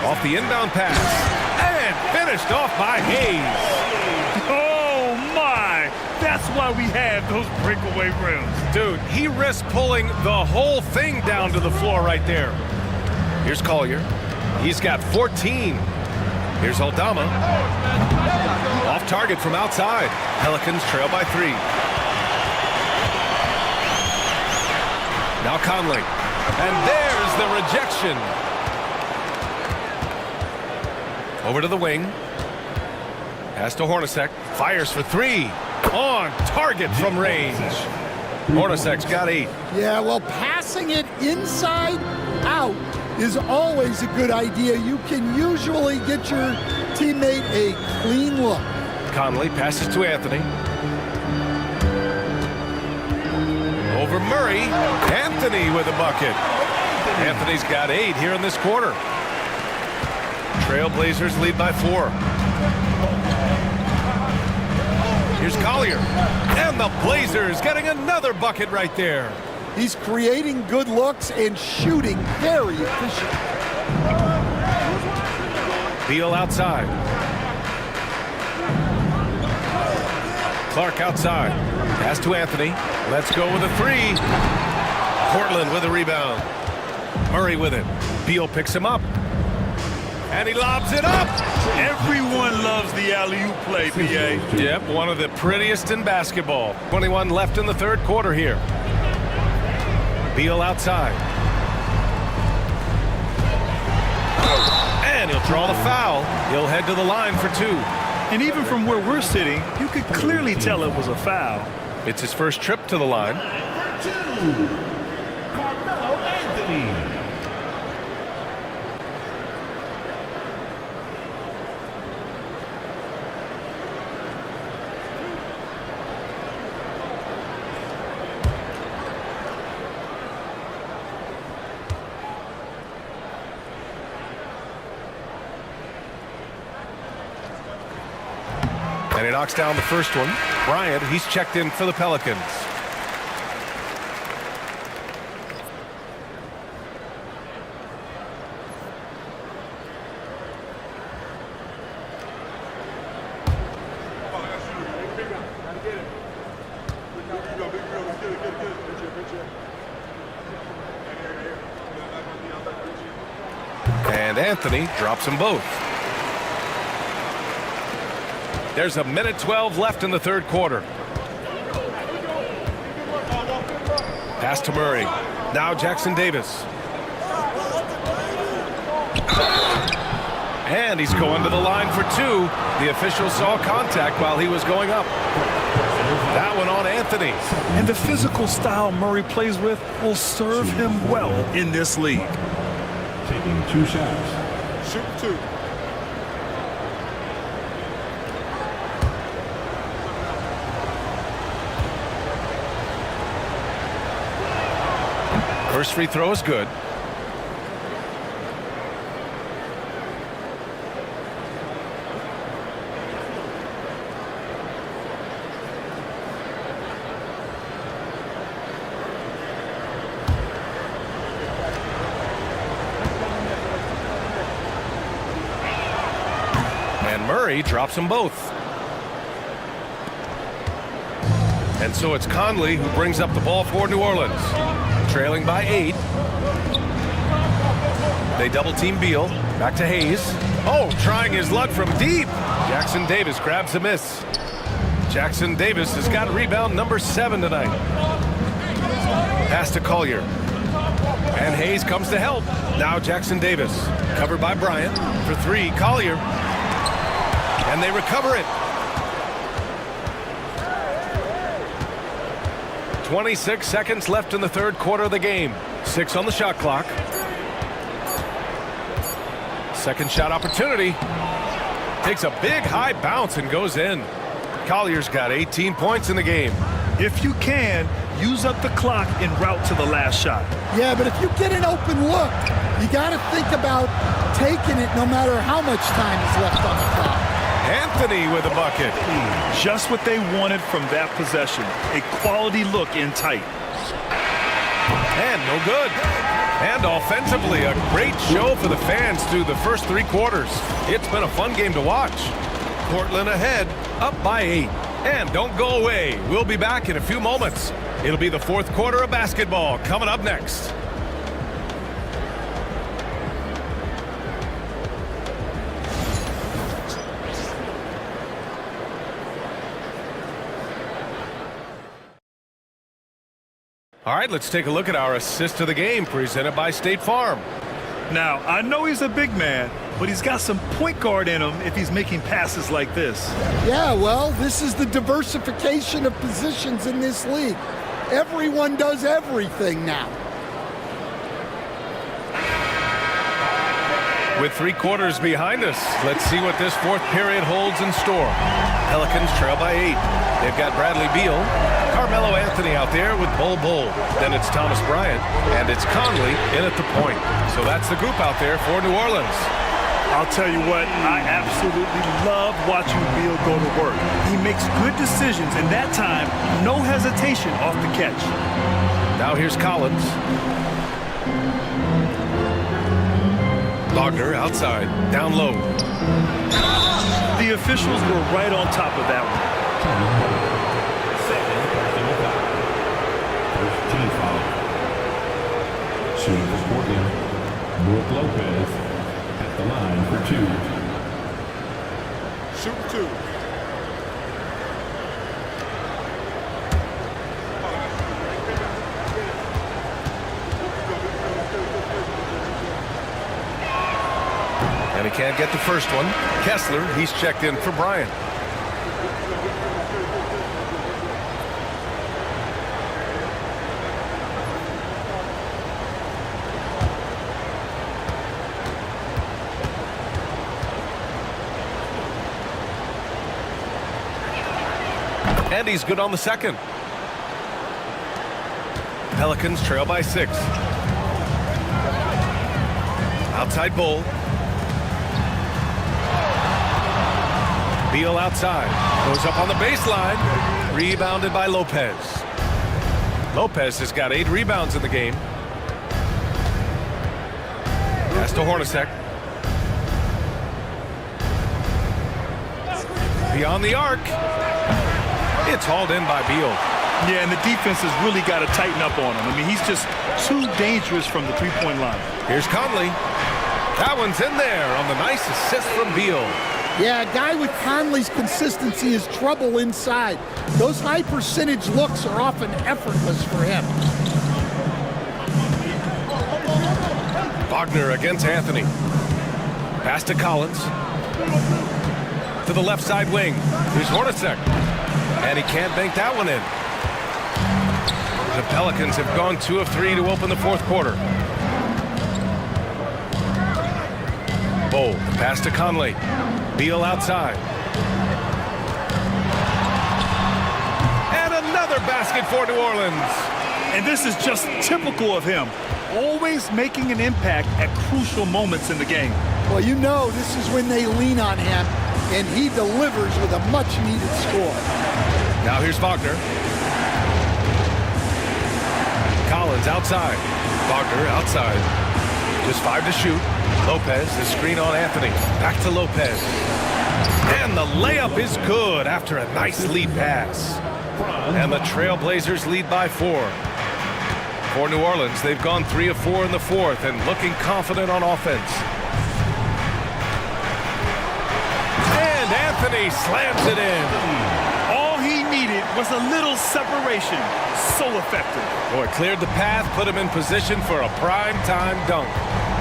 Off the inbound pass. And finished off by Hayes.
Oh, my. That's why we have those breakaway rims.
Dude, he risked pulling the whole thing down to the floor right there. Here's Collier. He's got 14. Here's Aldama. Off target from outside. Pelicans trail by 3. Now Conley. And there's the rejection. Over to the wing. Pass to Hornacek. Fires for 3. On target from range. Hornacek's got 8.
Yeah, well, passing it inside out is always a good idea. You can usually get your teammate a clean look.
Conley passes to Anthony. Over Murray. Anthony with a bucket. Anthony's got 8 here in this quarter. Trailblazers lead by 4. Here's Collier. And the Blazers getting another bucket right there.
He's creating good looks and shooting very efficient.
Beal outside. Clark outside. Pass to Anthony. Let's go with a 3. Portland with a rebound. Murray with it. Beal picks him up. And he lobs it up.
Everyone loves the alley-oop play, B.A.
Yep, one of the prettiest in basketball. 21 left in the third quarter here. Beal outside. And he'll draw the foul. He'll head to the line for 2.
And even from where we're sitting, you could clearly tell it was a foul.
It's his first trip to the line.
Carmelo Anthony.
And he knocks down the first one. Bryant, he's checked in for the Pelicans. And Anthony drops them both. There's 1:12 left in the third quarter. Pass to Murray. Now Jackson Davis. And he's going to the line for 2. The official saw contact while he was going up. That one on Anthony.
And the physical style Murray plays with will serve him well in this league.
Taking 2 shots.
Shoot 2.
First free throw is good. And Murray drops them both. And so it's Conley who brings up the ball for New Orleans. Trailing by 8. They double team Beal. Back to Hayes. Oh, trying his luck from deep. Jackson Davis grabs a miss. Jackson Davis has got rebound number 7 tonight. Pass to Collier. And Hayes comes to help. Now Jackson Davis. Covered by Bryant. For 3, Collier. And they recover it. 26 seconds left in the third quarter of the game. 6 on the shot clock. Second shot opportunity. Takes a big high bounce and goes in. Collier's got 18 points in the game.
If you can, use up the clock en route to the last shot.
Yeah, but if you get an open look, you got to think about taking it no matter how much time is left on the clock.
Anthony with a bucket.
Just what they wanted from that possession. A quality look in tight.
And no good. And offensively, a great show for the fans through the first 3 quarters. It's been a fun game to watch. Portland ahead, up by 8. And don't go away. We'll be back in a few moments. It'll be the 4th quarter of basketball coming up next. All right, let's take a look at our assist of the game presented by State Farm.
Now, I know he's a big man, but he's got some point guard in him if he's making passes like this.
Yeah, well, this is the diversification of positions in this league. Everyone does everything now.
With 3 quarters behind us, let's see what this 4th period holds in store. Pelicans trail by 8. They've got Bradley Beal, Carmelo Anthony out there with Bol Bol. Then it's Thomas Bryant, and it's Conley in at the point. So that's the group out there for New Orleans.
I'll tell you what, I absolutely love watching Beal go to work. He makes good decisions, and that time, no hesitation off the catch.
Now here's Collins. Wagner outside, down low.
The officials were right on top of that one.
First team foul. Shooting for Portland, Brook Lopez at the line for 2.
Shoot 2.
And he can't get the first one. Kessler, he's checked in for Bryant. And he's good on the second. Pelicans trail by 6. Outside Bol. Beal outside. Goes up on the baseline. Rebounded by Lopez. Lopez has got 8 rebounds in the game. Pass to Hornacek. Beyond the arc. It's hauled in by Beal.
Yeah, and the defense has really got to tighten up on him. I mean, he's just too dangerous from the three-point line.
Here's Conley. That one's in there on the nice assist from Beal.
Yeah, a guy with Conley's consistency is trouble inside. Those high percentage looks are often effortless for him.
Wagner against Anthony. Pass to Collins. To the left side wing. Here's Hornacek. And he can't bank that one in. The Pelicans have gone 2 of 3 to open the 4th quarter. Bol, pass to Conley. Beal outside. And another basket for New Orleans.
And this is just typical of him. Always making an impact at crucial moments in the game.
Well, you know this is when they lean on him, and he delivers with a much-needed score.
Now here's Wagner. Collins outside. Wagner outside. Just 5 to shoot. Lopez, the screen on Anthony. Back to Lopez. And the layup is good after a nice lead pass. And the Trailblazers lead by 4. For New Orleans, they've gone 3 of 4 in the 4th and looking confident on offense. And Anthony slams it in.
All he needed was a little separation. So effective.
Boy, cleared the path, put him in position for a prime-time dunk.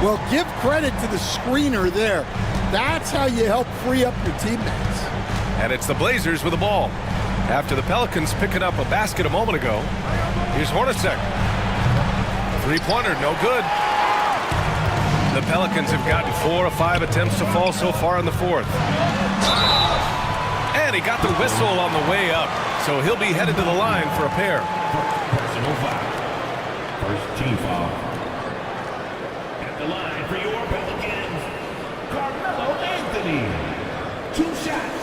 Well, give credit to the screener there. That's how you help free up your teammates.
And it's the Blazers with the ball. After the Pelicans picking up a basket a moment ago, here's Hornacek. Three-pointer, no good. The Pelicans have gotten 4 of 5 attempts to fall so far in the 4th. And he got the whistle on the way up, so he'll be headed to the line for a pair.
Personal foul. First team foul. At the line for your Pelicans, Carmelo Anthony. 2 shots.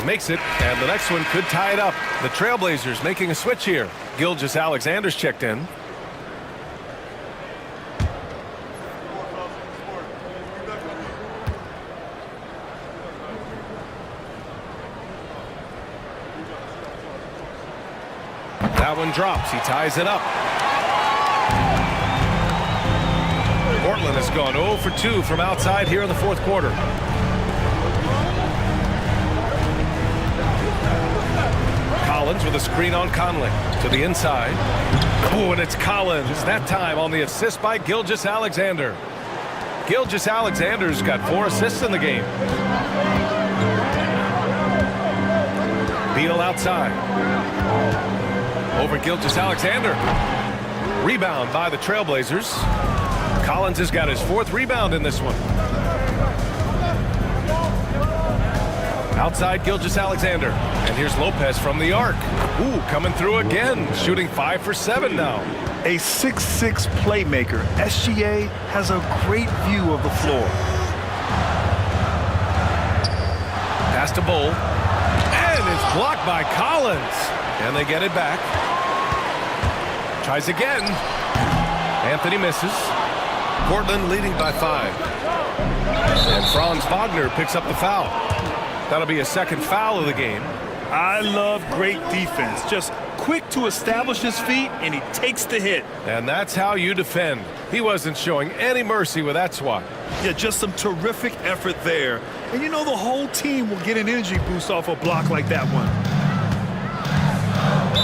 Makes it, and the next one could tie it up. The Trailblazers making a switch here. Gilgeous-Alexander's checked in. That one drops. He ties it up. Portland has gone 0 for 2 from outside here in the fourth quarter. Collins with a screen on Conley to the inside. Oh, and it's Collins. That time on the assist by Gilgeous-Alexander. Gilgeous-Alexander's got 4 assists in the game. Beal outside. Over Gilgeous-Alexander. Rebound by the Trailblazers. Collins has got his 4th rebound in this one. Outside Gilgeous-Alexander. And here's Lopez from the arc. Ooh, coming through again. Shooting 5 for 7 now.
A 6'6" playmaker. SGA has a great view of the floor.
Pass to Bull. And it's blocked by Collins. And they get it back. Tries again. Anthony misses. Portland leading by 5. And Franz Wagner picks up the foul. That'll be a second foul of the game.
I love great defense. Just quick to establish his feet, and he takes the hit.
And that's how you defend. He wasn't showing any mercy with that swat.
Yeah, just some terrific effort there. And you know the whole team will get an energy boost off a block like that one.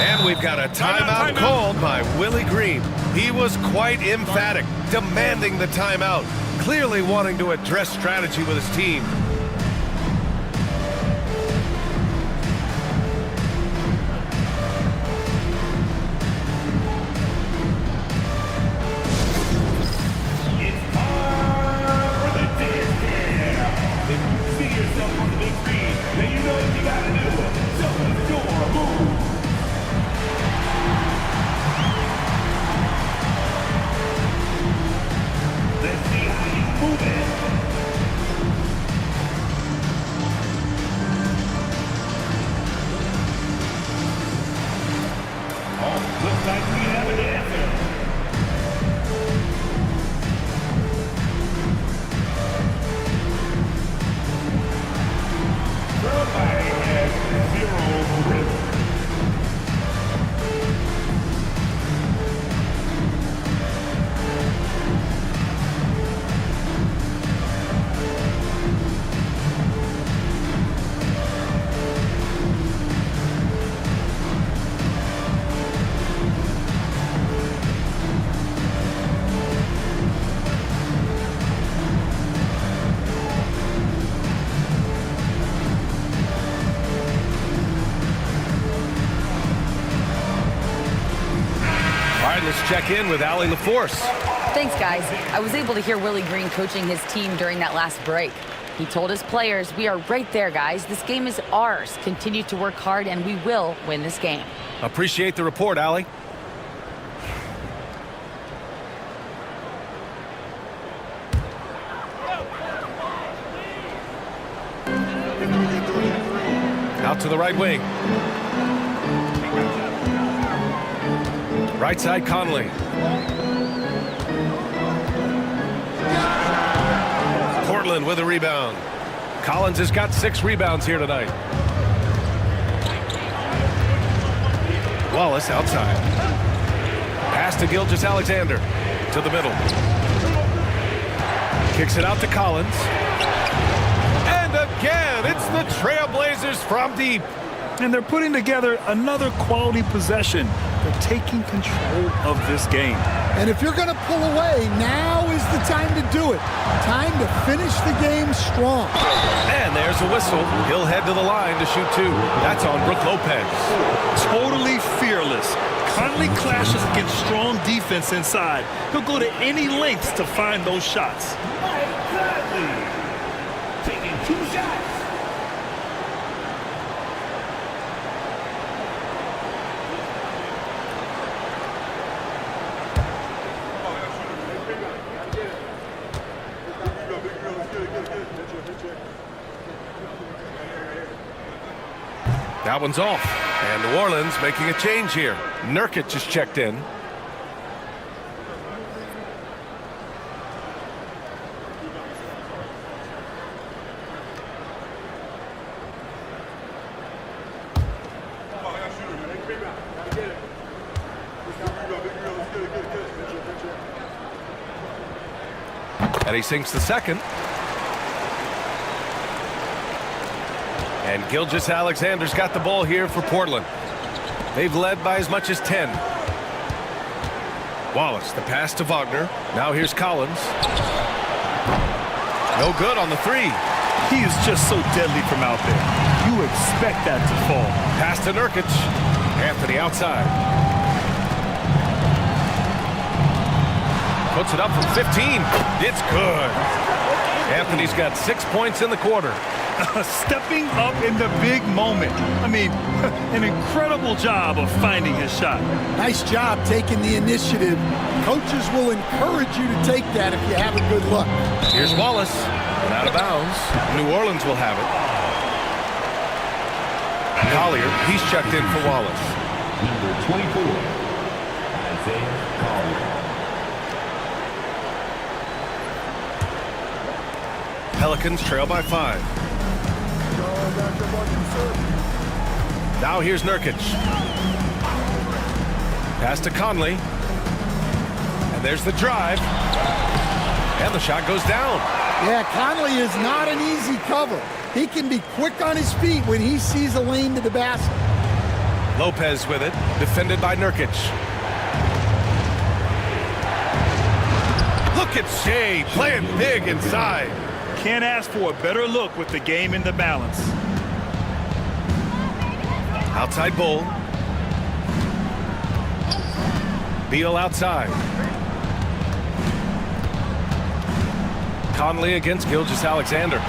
And we've got a timeout called by Willie Green. He was quite emphatic, demanding the timeout, clearly wanting to address strategy with his team. Let's check in with Allie LaForce.
Thanks, guys. I was able to hear Willie Green coaching his team during that last break. He told his players, "We are right there, guys. This game is ours. Continue to work hard, and we will win this game."
Appreciate the report, Allie. Out to the right wing. Right side, Conley. Portland with a rebound. Collins has got 6 rebounds here tonight. Wallace outside. Pass to Gilgeous-Alexander. To the middle. Kicks it out to Collins. And again, it's the Trailblazers from deep.
And they're putting together another quality possession. They're taking control of this game.
And if you're going to pull away, now is the time to do it. Time to finish the game strong.
And there's a whistle. He'll head to the line to shoot 2. That's on Brook Lopez.
Totally fearless. Conley clashes against strong defense inside. He'll go to any lengths to find those shots.
Taking 2 shots.
That one's off. And New Orleans making a change here. Nurkic just checked in. And he sinks the second. And Gilgeous-Alexander's got the ball here for Portland. They've led by as much as 10. Wallace, the pass to Wagner. Now here's Collins. No good on the three.
He is just so deadly from out there. You expect that to fall.
Pass to Nurkic. Anthony outside. Puts it up from 15. It's good. Anthony's got 6 points in the quarter.
Stepping up in the big moment. I mean, an incredible job of finding his shot.
Nice job taking the initiative. Coaches will encourage you to take that if you have a good look.
Here's Wallace. And out of bounds. New Orleans will have it. Collier, he's checked in for Wallace.
Number 24, Isaiah Collier.
Pelicans trail by 5. Now here's Nurkic. Pass to Conley. And there's the drive. And the shot goes down.
Yeah, Conley is not an easy cover. He can be quick on his feet when he sees a lane to the basket.
Lopez with it, defended by Nurkic. Look at Shea playing big inside.
Can't ask for a better look with the game in the balance.
Outside Bull. Beal outside. Conley against Gilgeous-Alexander.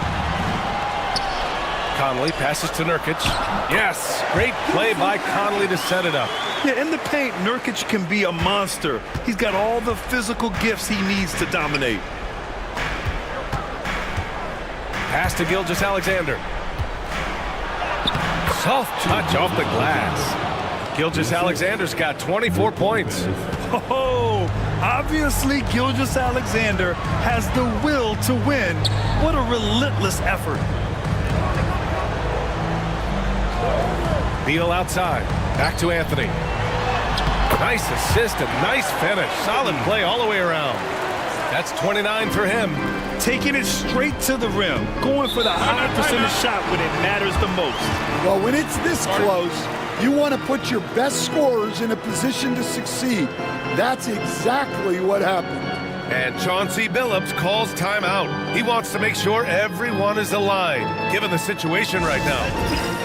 Conley passes to Nurkic. Yes, great play by Conley to set it up.
Yeah, in the paint, Nurkic can be a monster. He's got all the physical gifts he needs to dominate.
Pass to Gilgeous-Alexander. Soft touch off the glass. Gilgeous-Alexander's got 24 points.
Oh, obviously Gilgeous-Alexander has the will to win. What a relentless effort.
Beal outside. Back to Anthony. Nice assist and nice finish. Solid play all the way around. That's 29 for him.
Taking it straight to the rim. Going for the high percentage shot when it matters the most.
Well, when it's this close, you want to put your best scorers in a position to succeed. That's exactly what happened.
And Chauncey Billups calls timeout. He wants to make sure everyone is aligned, given the situation right now.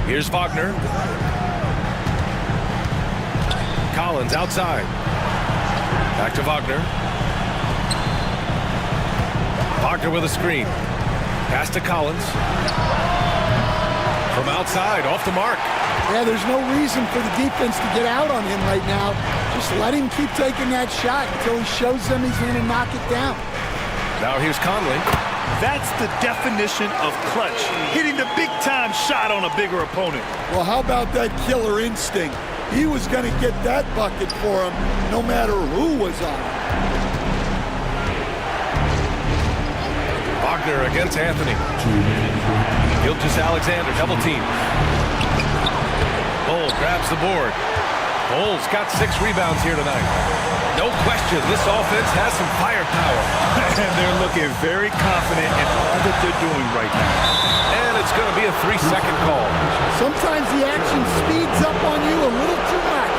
Here's Wagner. Collins outside. Back to Wagner. Wagner with a screen. Pass to Collins. From outside, off the mark.
Yeah, there's no reason for the defense to get out on him right now. Just let him keep taking that shot until he shows them he's going to knock it down.
Now here's Conley.
That's the definition of clutch. Hitting the big-time shot on a bigger opponent.
Well, how about that killer instinct? He was going to get that bucket for him no matter who was on.
Wagner against Anthony. Gilgeous-Alexander, double team. Bull grabs the board. Bull's got 6 rebounds here tonight. No question, this offense has some firepower.
And they're looking very confident in all that they're doing right now.
And it's going to be a 3-second call.
Sometimes the action speeds up on you a little too much.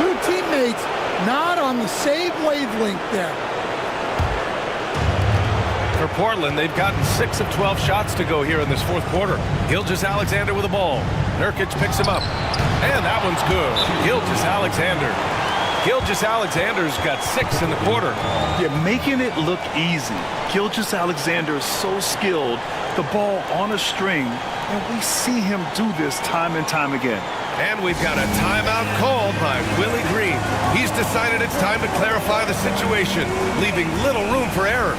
2 teammates not on the same wavelength there.
For Portland, they've gotten 6 of 12 shots to go here in this 4th quarter. Gilgeous-Alexander with the ball. Nurkic picks him up. And that one's good. Gilgeous-Alexander. Gilgeous-Alexander's got 6 in the quarter.
You're making it look easy. Gilgeous-Alexander is so skilled. The ball on a string. And we see him do this time and time again.
And we've got a timeout called by Willie Green. He's decided it's time to clarify the situation, leaving little room for error.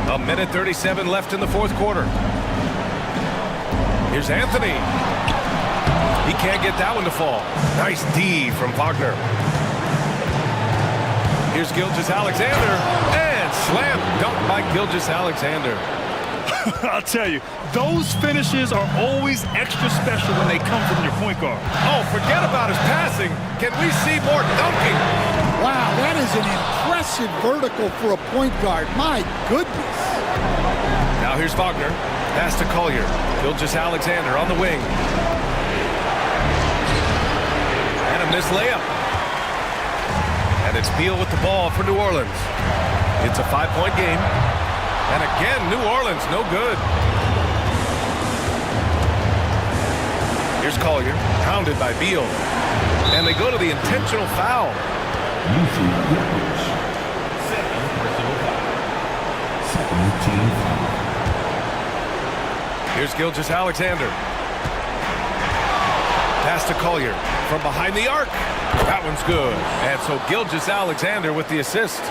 A minute 37 left in the 4th quarter. Here's Anthony. He can't get that one to fall. Nice D from Wagner. Here's Gilgeous-Alexander. And slam dunk by Gilgeous-Alexander.
I'll tell you, those finishes are always extra special when they come from your point guard.
Oh, forget about his passing. Can we see more dunking?
Wow, that is an impressive vertical for a point guard. My goodness.
Now here's Wagner. Pass to Collier. Gilgeous-Alexander on the wing. And a missed layup. And it's Beal with the ball for New Orleans. It's a 5-point game. And again, New Orleans, no good. Here's Collier, pounded by Beal. And they go to the intentional foul. Here's Gilgeous-Alexander. Pass to Collier from behind the arc. That one's good. And so Gilgeous-Alexander with the assist.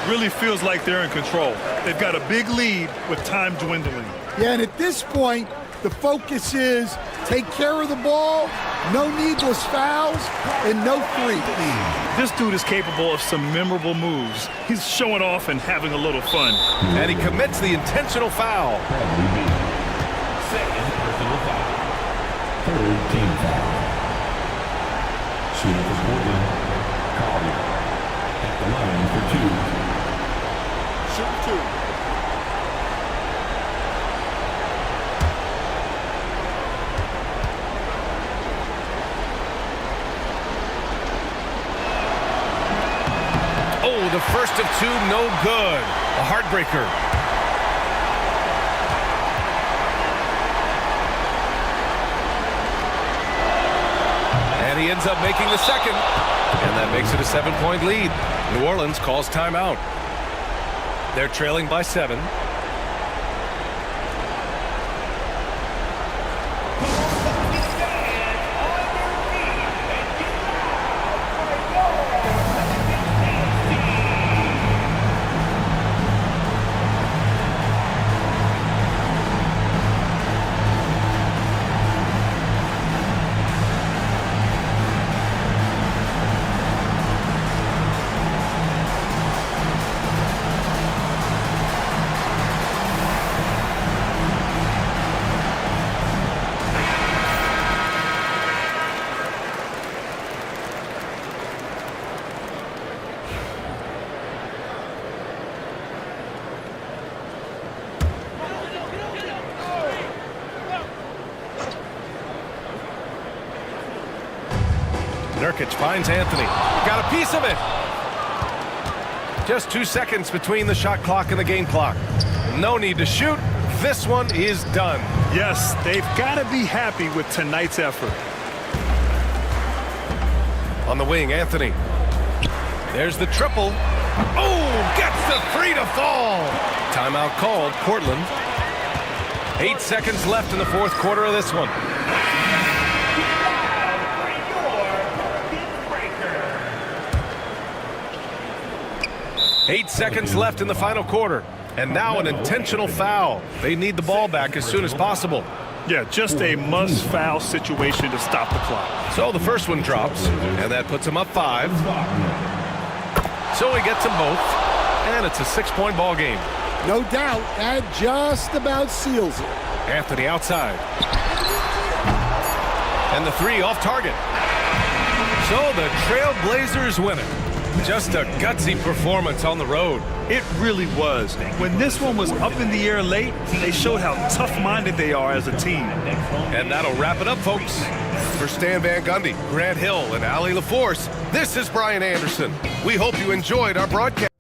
Really feels like they're in control. They've got a big lead with time dwindling.
Yeah, and at this point, the focus is take care of the ball, no needless fouls, and no threes.
This dude is capable of some memorable moves. He's showing off and having a little fun.
And he commits the intentional foul.
Second personal foul. 3rd team foul. Shooting for Portland, Collier. At the line for 2.
Shoot 2.
Oh, the first of 2, no good. A heartbreaker. And he ends up making the second. And that makes it a 7-point lead. New Orleans calls timeout. They're trailing by 7. Nurkic finds Anthony. Got a piece of it. Just 2 seconds between the shot clock and the game clock. No need to shoot. This one is done.
Yes, they've got to be happy with tonight's effort.
On the wing, Anthony. There's the triple. Oh, gets the three to fall. Timeout called, Portland. 8 seconds left in the fourth quarter of this one. Eight seconds left in the final quarter. And now an intentional foul. They need the ball back as soon as possible.
Yeah, just a must-foul situation to stop the clock.
So the first one drops, and that puts him up 5. So he gets them both, and it's a 6-point ball game.
No doubt, that just about seals it.
Anthony outside. And the 3 off target. So the Trailblazers win it. Just a gutsy performance on the road.
It really was. When this one was up in the air late, they showed how tough-minded they are as a team.
And that'll wrap it up, folks. For Stan Van Gundy, Grant Hill, and Allie LaForce, this is Brian Anderson. We hope you enjoyed our broadcast.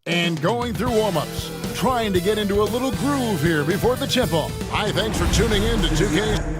And going through warm-ups, trying to get into a little groove here before the tip-off. Hi, thanks for tuning in to 2K.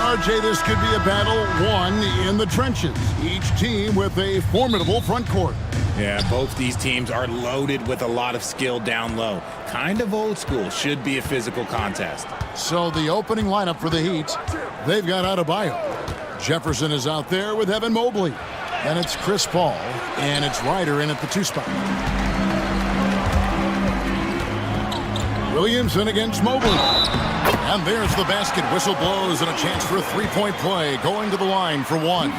RJ, this could be a battle won in the trenches. Each team with a formidable front court.
Yeah, both these teams are loaded with a lot of skill down low. Kind of old school. Should be a physical contest.
So the opening lineup for the Heat, they've got Adebayo. Jefferson is out there with Evan Mobley. And it's Chris Paul, and it's Ryder in at the 2 spot. Williamson against Mobley. And there's the basket. Whistle blows and a chance for a three-point play. Going to the line for one.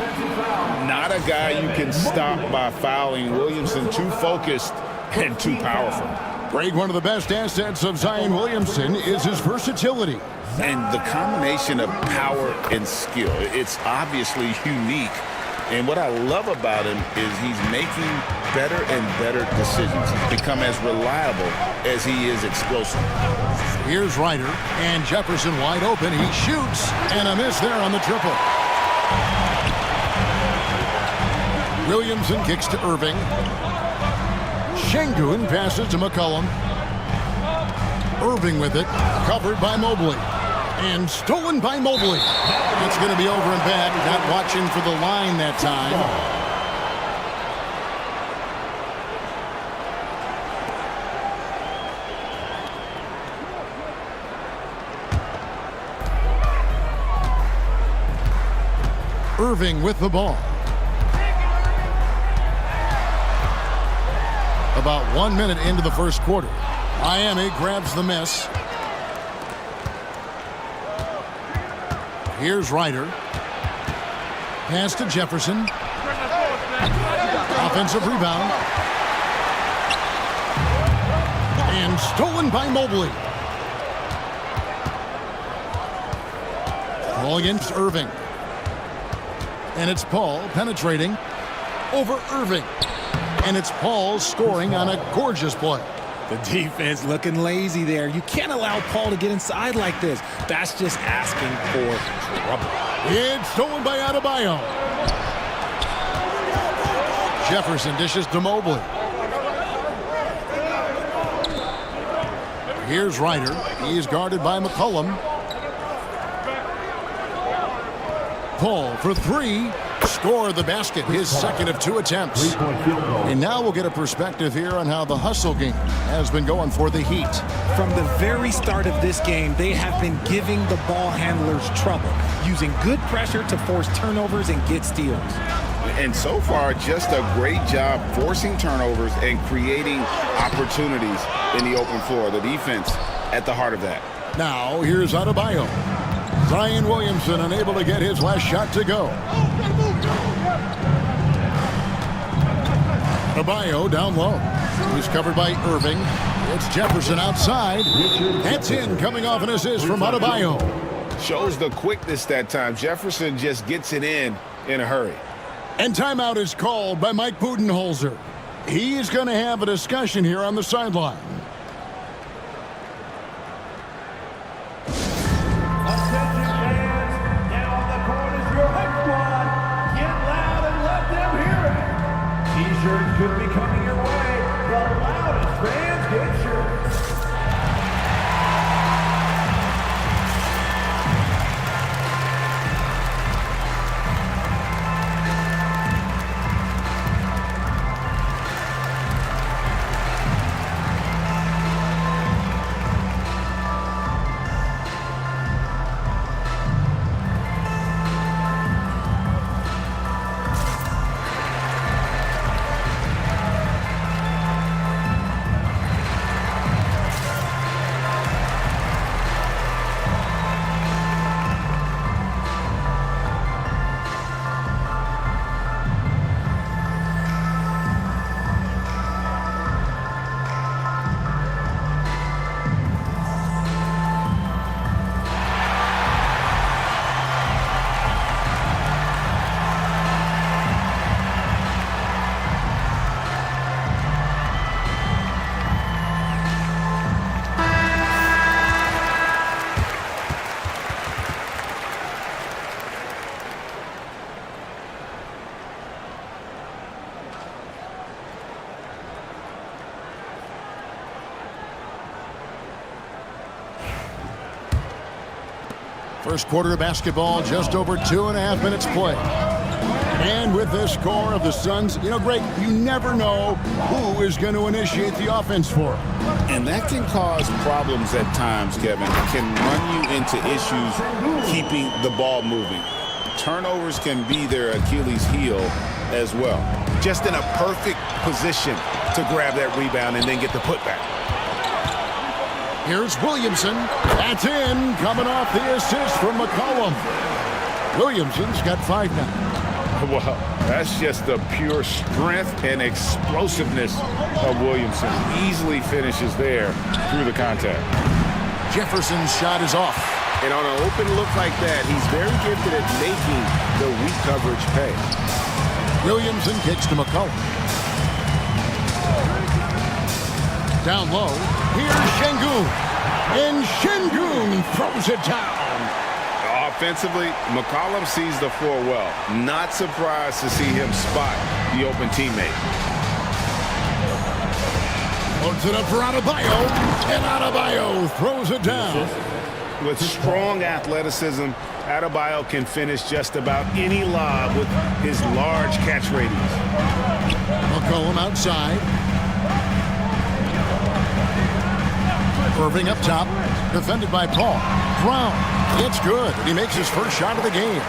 Not a guy you can stop by fouling. Williamson too focused and too powerful.
Greg, one of the best assets of Zion Williamson is his versatility.
And the combination of power and skill, it's obviously unique. And what I love about him is he's making better and better decisions. He's become as reliable as he is explosive.
Here's Ryder, and Jefferson wide open. He shoots, and a miss there on the triple. Williamson kicks to Irving. Şengün passes to McCollum. Irving with it, covered by Mobley. And stolen by Mobley. It's going to be over and back. Not watching for the line that time. Irving with the ball. About 1 minute into the first quarter. Miami grabs the miss. Here's Ryder. Pass to Jefferson. Offensive rebound. And stolen by Mobley. Ball against Irving. And it's Paul penetrating. over Irving. And it's Paul scoring on a gorgeous play.
The defense looking lazy there. You can't allow Paul to get inside like this. That's just asking for trouble.
It's stolen by Adebayo. Jefferson dishes to Mobley. Here's Ryder. He is guarded by McCollum. Paul for three. Score the basket, his second of 2 attempts. And now we'll get a perspective here on how the hustle game has been going for the Heat.
From the very start of this game, they have been giving the ball handlers trouble, using good pressure to force turnovers and get steals.
And so far, just a great job forcing turnovers and creating opportunities in the open floor. The defense at the heart of that.
Now, here's Adebayo. Zion Williamson unable to get his last shot to go. Adebayo down low. He's covered by Irving. It's Jefferson outside. That's in, coming off an assist from Adebayo.
Shows the quickness that time. Jefferson just gets it in a hurry.
And timeout is called by Mike Budenholzer. He's going to have a discussion here on the sideline.
T-shirts could be coming your way. The loudest fans get shirts.
First quarter of basketball, just over 2.5 minutes play. And with this score of the Suns, you know, Greg, you never know who is going to initiate the offense for them.
And that can cause problems at times, Kevin. It can run you into issues keeping the ball moving. Turnovers can be their Achilles heel as well.
Just in a perfect position to grab that rebound and then get the putback.
Here's Williamson. That's in, coming off the assist from McCollum. Williamson's got 5 now.
Well, that's just the pure strength and explosiveness of Williamson. Easily finishes there through the contact.
Jefferson's shot is off.
And on an open look like that, he's very gifted at making the weak coverage pay.
Williamson kicks to McCollum. Down low, here's Şengün. And Şengün throws it down.
Offensively, McCollum sees the floor well. Not surprised to see him spot the open teammate.
Loads it up for Adebayo. And Adebayo throws it down.
With strong athleticism, Adebayo can finish just about any lob with his large catch radius.
McCollum outside. Irving up top, defended by Paul. Brown, it's good. He makes his first shot of the game.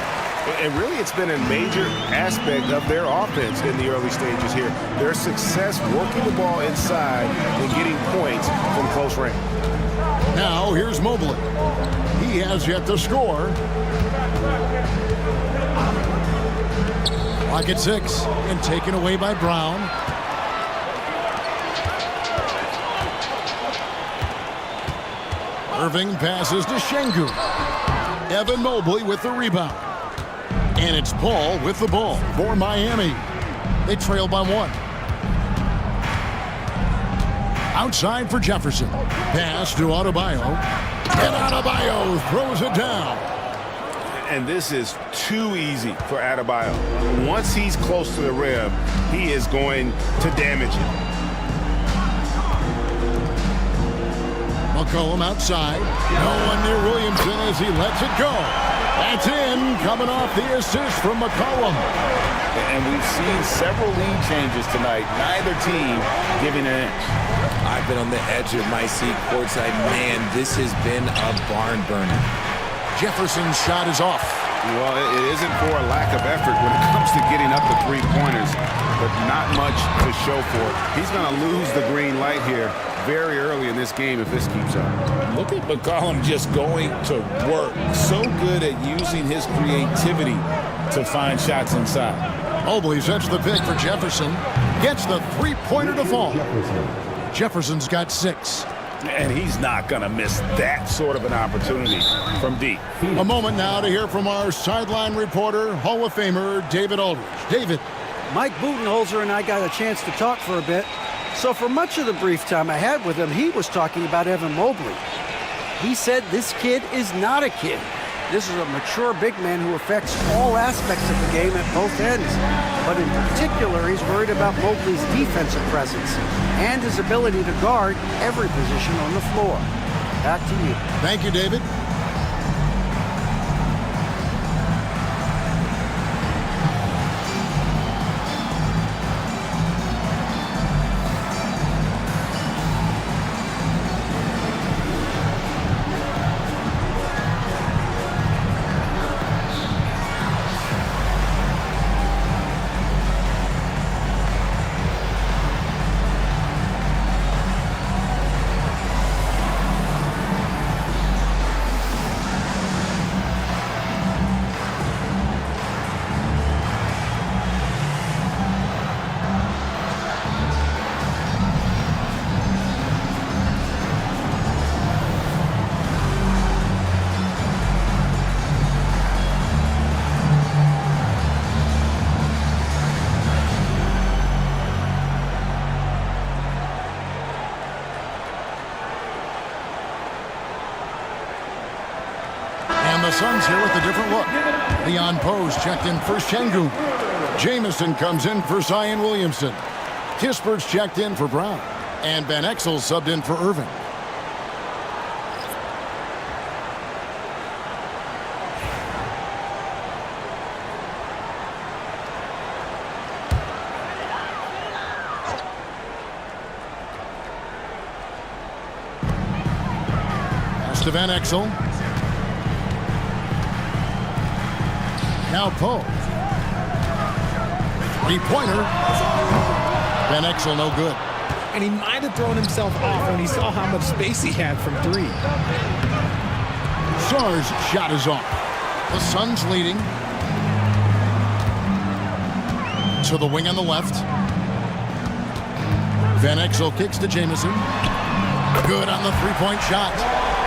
And really, it's been a major aspect of their offense in the early stages here. Their success working the ball inside and getting points from close range.
Now, here's Mobley. He has yet to score. Clock at 6, and taken away by Brown. Irving passes to Şengün. Evan Mobley with the rebound. And it's Paul with the ball for Miami. They trail by 1. Outside for Jefferson. Pass to Adebayo. And Adebayo throws it down.
And this is too easy for Adebayo. Once he's close to the rim, he is going to damage it.
McCollum outside. No one near Williamson as he lets it go. That's in, coming off the assist from McCollum.
And we've seen several lead changes tonight. Neither team giving an inch.
I've been on the edge of my seat courtside. Man, this has been a barn burner.
Jefferson's shot is off.
Well, it isn't for a lack of effort when it comes to getting up the three-pointers, but not much to show for it. He's going to lose the green light here very early in this game if this keeps up.
Look at McCollum just going to work. So good at using his creativity to find shots inside.
Mobley sets the pick for Jefferson. Gets the three-pointer to fall. Jefferson's got 6.
And he's not going to miss that sort of an opportunity from deep.
A moment now to hear from our sideline reporter, Hall of Famer David Aldridge. David.
Mike Budenholzer and I got a chance to talk for a bit. So for much of the brief time I had with him, he was talking about Evan Mobley. He said this kid is not a kid. This is a mature big man who affects all aspects of the game at both ends. But in particular, he's worried about Mobley's defensive presence and his ability to guard every position on the floor. Back to you.
Thank you, David. The Suns here with a different look. Leon Pose checked in for Şengün. Jamison comes in for Zion Williamson. Kispert's checked in for Brown. And Van Exel subbed in for Irving. Pass to Van Exel. Now Poe. Three-pointer. Van Exel no good.
And he might have thrown himself off when he saw how much space he had from 3.
Sarr's shot is off. The Suns leading. To the wing on the left. Van Exel kicks to Jamison. Good on the three-point shot.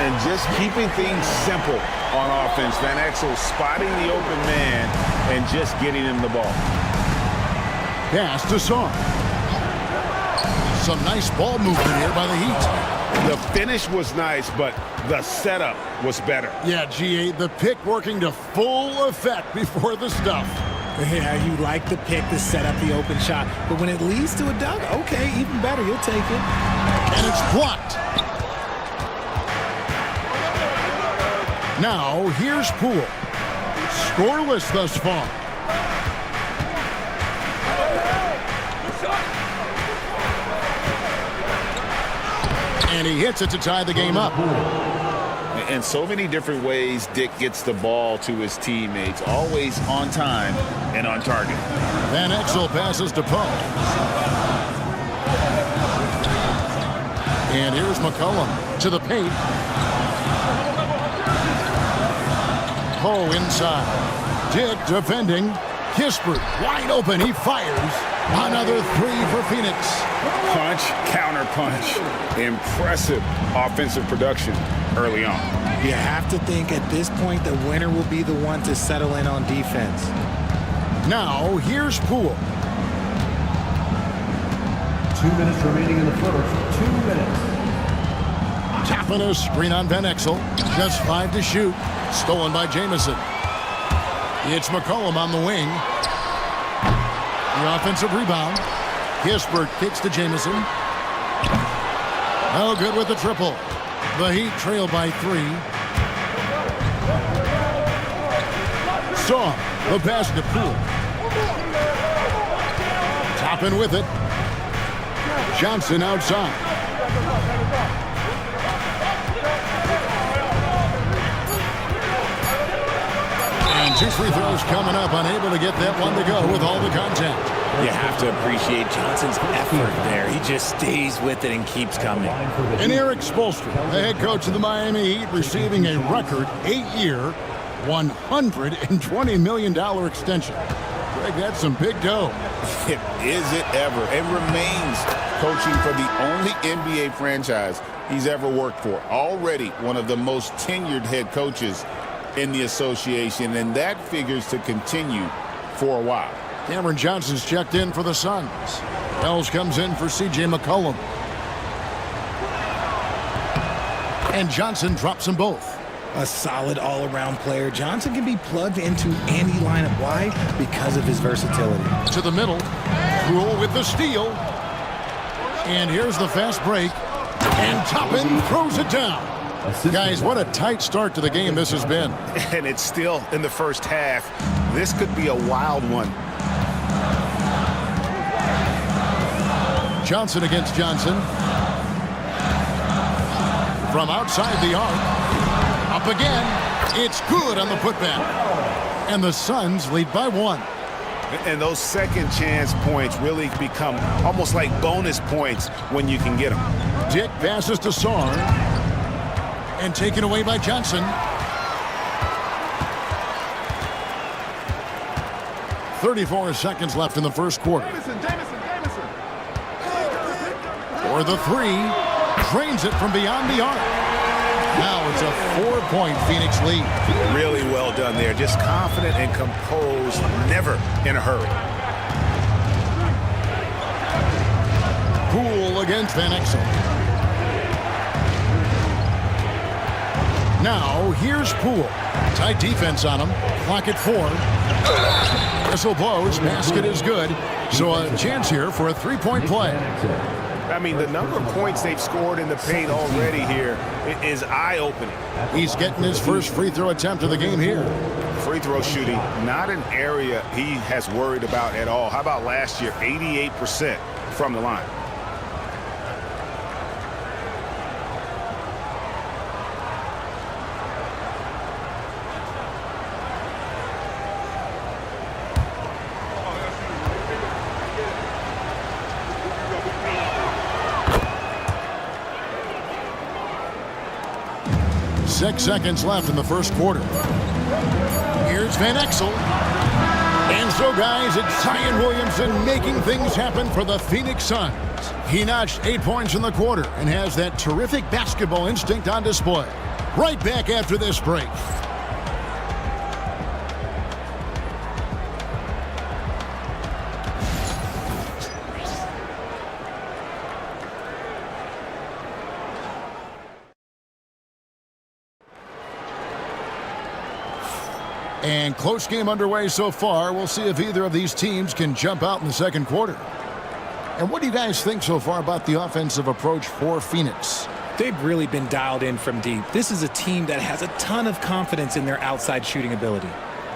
And just keeping things simple on offense. Van Exel spotting the open man and just getting him the ball.
Pass to Sarr. Some nice ball movement here by the Heat.
The finish was nice, but the setup was better.
Yeah, GA, the pick working to full effect before the stuff.
Yeah, you like the pick to set up the open shot, but when it leads to a dunk, okay, even better, you'll take it.
And it's blocked. Now, here's Poole. Scoreless thus far. And he hits it to tie the game up.
In so many different ways, Dick gets the ball to his teammates, always on time and on target.
Van Exel passes to Poe. And here's McCollum to the paint. Poe inside. Dick defending. Kispert wide open. He fires. Another 3 for Phoenix.
Punch, counter punch. Impressive offensive production early on.
You have to think at this point the winner will be the one to settle in on defense.
Now here's Poole.
2 minutes remaining in the first. 2 minutes.
Tapping a screen on Van Exel. Just 5 to shoot. Stolen by Jamison. It's McCollum on the wing. The offensive rebound. Kispert kicks to Jamison. No good with the triple. The Heat trail by 3. Saw the pass to Poole. Toppin with it. Johnson outside. And 2 free throws coming up. Unable to get that one to go with all the contact.
You have to appreciate Johnson's effort there. He just stays with it and keeps coming.
And Eric Spoelstra, the head coach of the Miami Heat, receiving a record 8-year, $120 million extension. Greg, that's some big dough.
Is it ever? It remains coaching for the only NBA franchise he's ever worked for. Already one of the most tenured head coaches in the association, and that figures to continue for a while.
Cameron Johnson's checked in for the Suns. Wells comes in for C.J. McCollum. And Johnson drops them both.
A solid all-around player. Johnson can be plugged into any lineup. Why? Because of his versatility.
To the middle. Rule with the steal. And here's the fast break. And Toppin throws it down. Guys, what a tight start to the game this has been.
And it's still in the first half. This could be a wild one.
Johnson against Johnson. From outside the arc. Up again. It's good on the putback. And the Suns lead by 1.
And those second chance points really become almost like bonus points when you can get them.
Dick passes to Sarr. And taken away by Johnson. 34 seconds left in the first quarter. For the 3. Drains it from beyond the arc. Now it's a 4-point Phoenix lead.
Really well done there. Just confident and composed. Never in a hurry.
Poole against Van Exel. Now here's Poole. Tight defense on him. Clock at 4. Whistle blows. Basket is good. So a chance here for a 3-point play.
I mean, the number of points they've scored in the paint already here is eye-opening.
He's getting his first free throw attempt of the game here.
Free throw shooting, not an area he has worried about at all. How about last year? 88% from the line.
Six seconds left in the first quarter. Here's Van Exel. And so, guys, it's Zion Williamson making things happen for the Phoenix Suns. He notched 8 points in the quarter and has that terrific basketball instinct on display. Right back after this break. And close game underway so far. We'll see if either of these teams can jump out in the second quarter. And what do you guys think so far about the offensive approach for Phoenix?
They've really been dialed in from deep. This is a team that has a ton of confidence in their outside shooting ability.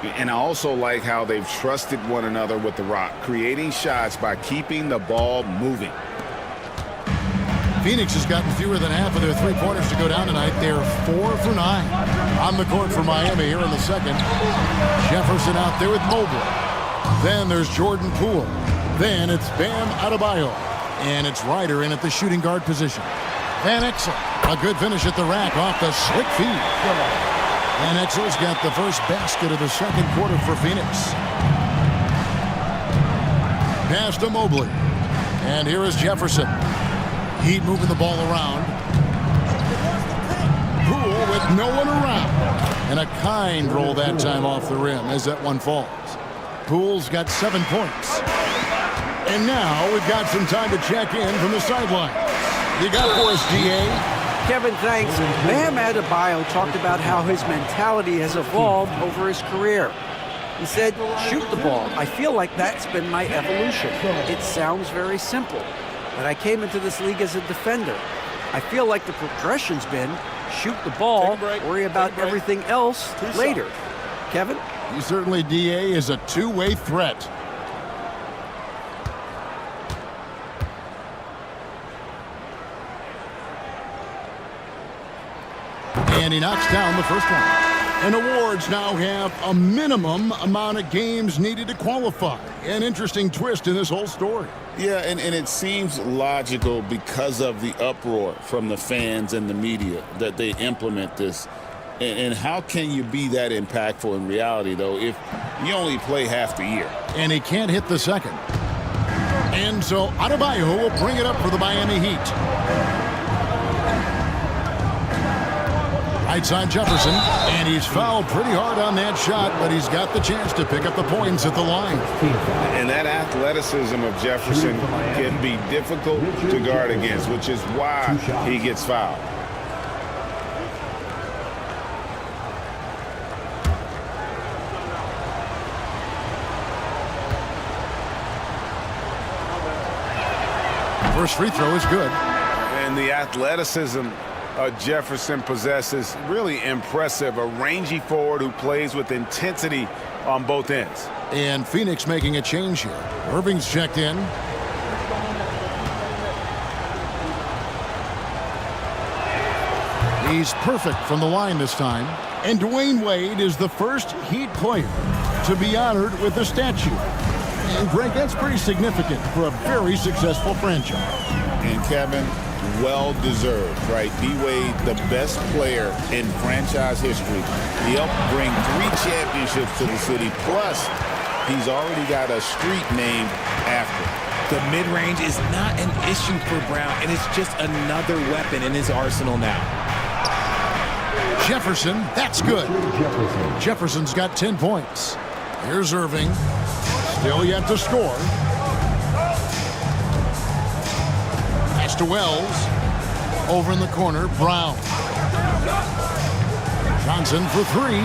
And I also like how they've trusted one another with the rock, creating shots by keeping the ball moving.
Phoenix has gotten fewer than half of their three-pointers to go down tonight. They're 4 for 9. On the court for Miami here in the second. Jefferson out there with Mobley. Then there's Jordan Poole. Then it's Bam Adebayo. And it's Ryder in at the shooting guard position. Van Exel, a good finish at the rack off the slick feed. Van Exel's got the first basket of the second quarter for Phoenix. Pass to Mobley. And here is Jefferson. Heat moving the ball around. Poole with no one around. And a kind roll that time off the rim as that one falls. Poole's got 7 points. And now we've got some time to check in from the sideline. You got for us, DA?
Kevin, thanks. Bam Adebayo talked about how his mentality has evolved over his career. He said, shoot the ball. I feel like that's been my evolution. It sounds very simple, but I came into this league as a defender. I feel like the progression's been shoot the ball, worry about everything else later. Kevin?
He certainly, DA, is a two-way threat. And he knocks down the first one. And awards now have a minimum amount of games needed to qualify. An interesting twist in this whole story.
Yeah, and it seems logical because of the uproar from the fans and the media that they implement this. And how can you be that impactful in reality, though, if you only play half the year?
And he can't hit the second. And so Adebayo will bring it up for the Miami Heat. Right side Jefferson, and he's fouled pretty hard on that shot, but he's got the chance to pick up the points at the line.
And that athleticism of Jefferson can be difficult to guard against, which is why he gets fouled.
First free throw is good.
And the athleticism Jefferson possesses, really impressive. A rangy forward who plays with intensity on both ends.
And Phoenix making a change here. Irving's checked in. He's perfect from the line this time. And Dwayne Wade is the first Heat player to be honored with a statue. And Greg, that's pretty significant for a very successful franchise.
And Kevin, well-deserved, right? D-Wade, the best player in franchise history. He helped bring 3 championships to the city, plus he's already got a street named after him.
The mid-range is not an issue for Brown, and it's just another weapon in his arsenal now.
Jefferson, that's good. Jefferson's got 10 points. Here's Irving, still yet to score. To Wells. Over in the corner, Brown. Johnson for 3.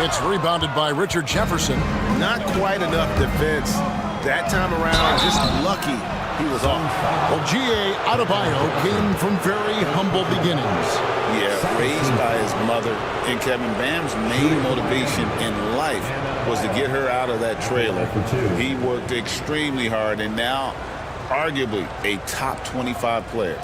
It's rebounded by Richard Jefferson.
Not quite enough defense that time around. Just lucky he was off.
Well, G.A. Adebayo came from very humble beginnings.
Yeah, raised by his mother. And Kevin, Bam's main motivation in life was to get her out of that trailer. He worked extremely hard, and now arguably a top 25 player.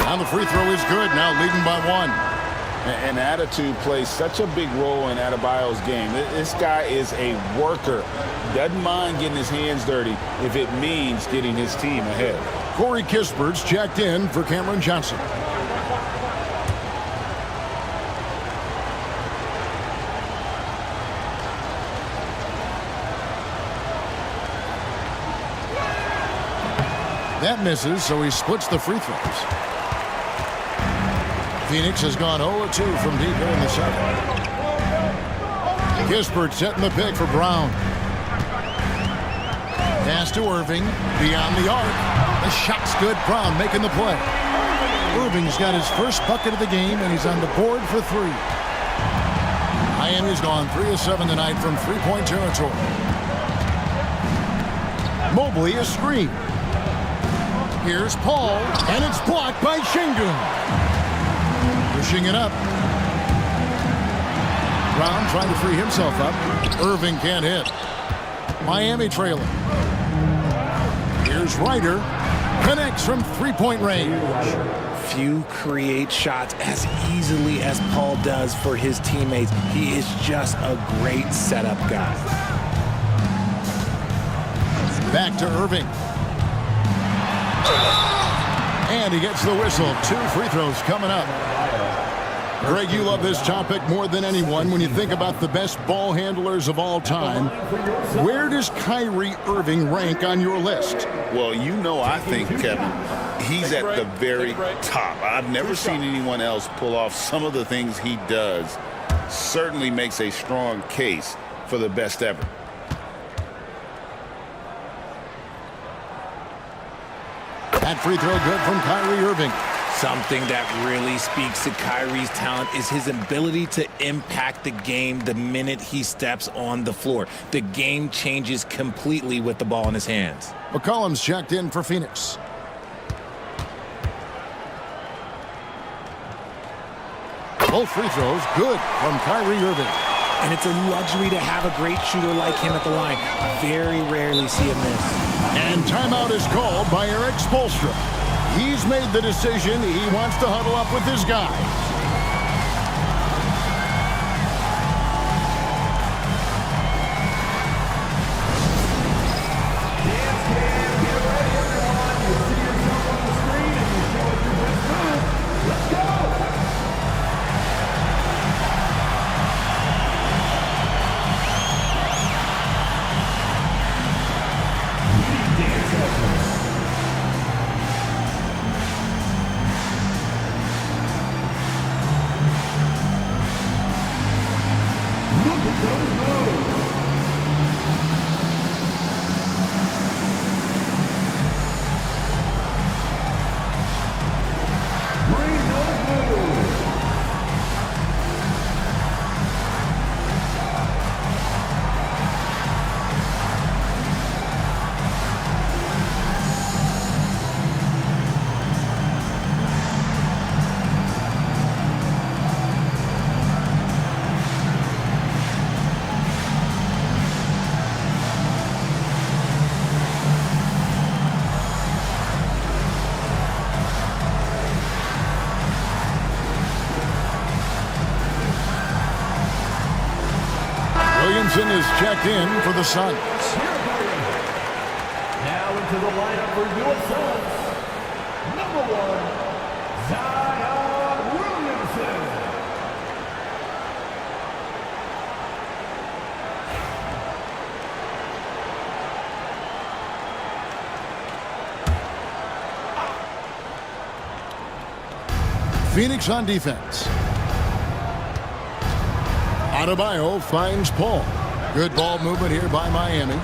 And the free throw is good, now leading by 1.
And attitude plays such a big role in Adebayo's game. This guy is a worker. Doesn't mind getting his hands dirty if it means getting his team ahead.
Corey Kispert's checked in for Cameron Johnson. That misses, so he splits the free throws. Phoenix has gone 0-2 from deep here in the second. Kispert setting the pick for Brown. Pass to Irving, beyond the arc. The shot's good, Brown making the play. Irving's got his first bucket of the game, and he's on the board for 3. Miami's gone 3 of 7 tonight from three-point territory. Mobley a screen. Here's Paul, and it's blocked by Şengün. Pushing it up. Brown trying to free himself up. Irving can't hit. Miami trailing. Here's Ryder. Connects from three-point range.
Few create shots as easily as Paul does for his teammates. He is just a great setup guy.
Back to Irving. And he gets the whistle. 2 free throws coming up. Greg, you love this topic more than anyone. When you think about the best ball handlers of all time, where does Kyrie Irving rank on your list?
Well, you know, I think, Kevin, he's at the very top. I've never seen anyone else pull off some of the things he does. Certainly makes a strong case for the best ever.
That free throw good from Kyrie Irving.
Something that really speaks to Kyrie's talent is his ability to impact the game the minute he steps on the floor. The game changes completely with the ball in his hands.
McCollum's checked in for Phoenix. Both free throws good from Kyrie Irving.
And it's a luxury to have a great shooter like him at the line. Very rarely see him miss.
And timeout is called by Eric Spoelstra. He's made the decision. He wants to huddle up with his guys. Williamson is checked in for the Suns.
Now into the lineup for your Suns. Number 1, Zion Williamson.
Phoenix on defense. Adebayo finds Paul. Good ball movement here by Miami.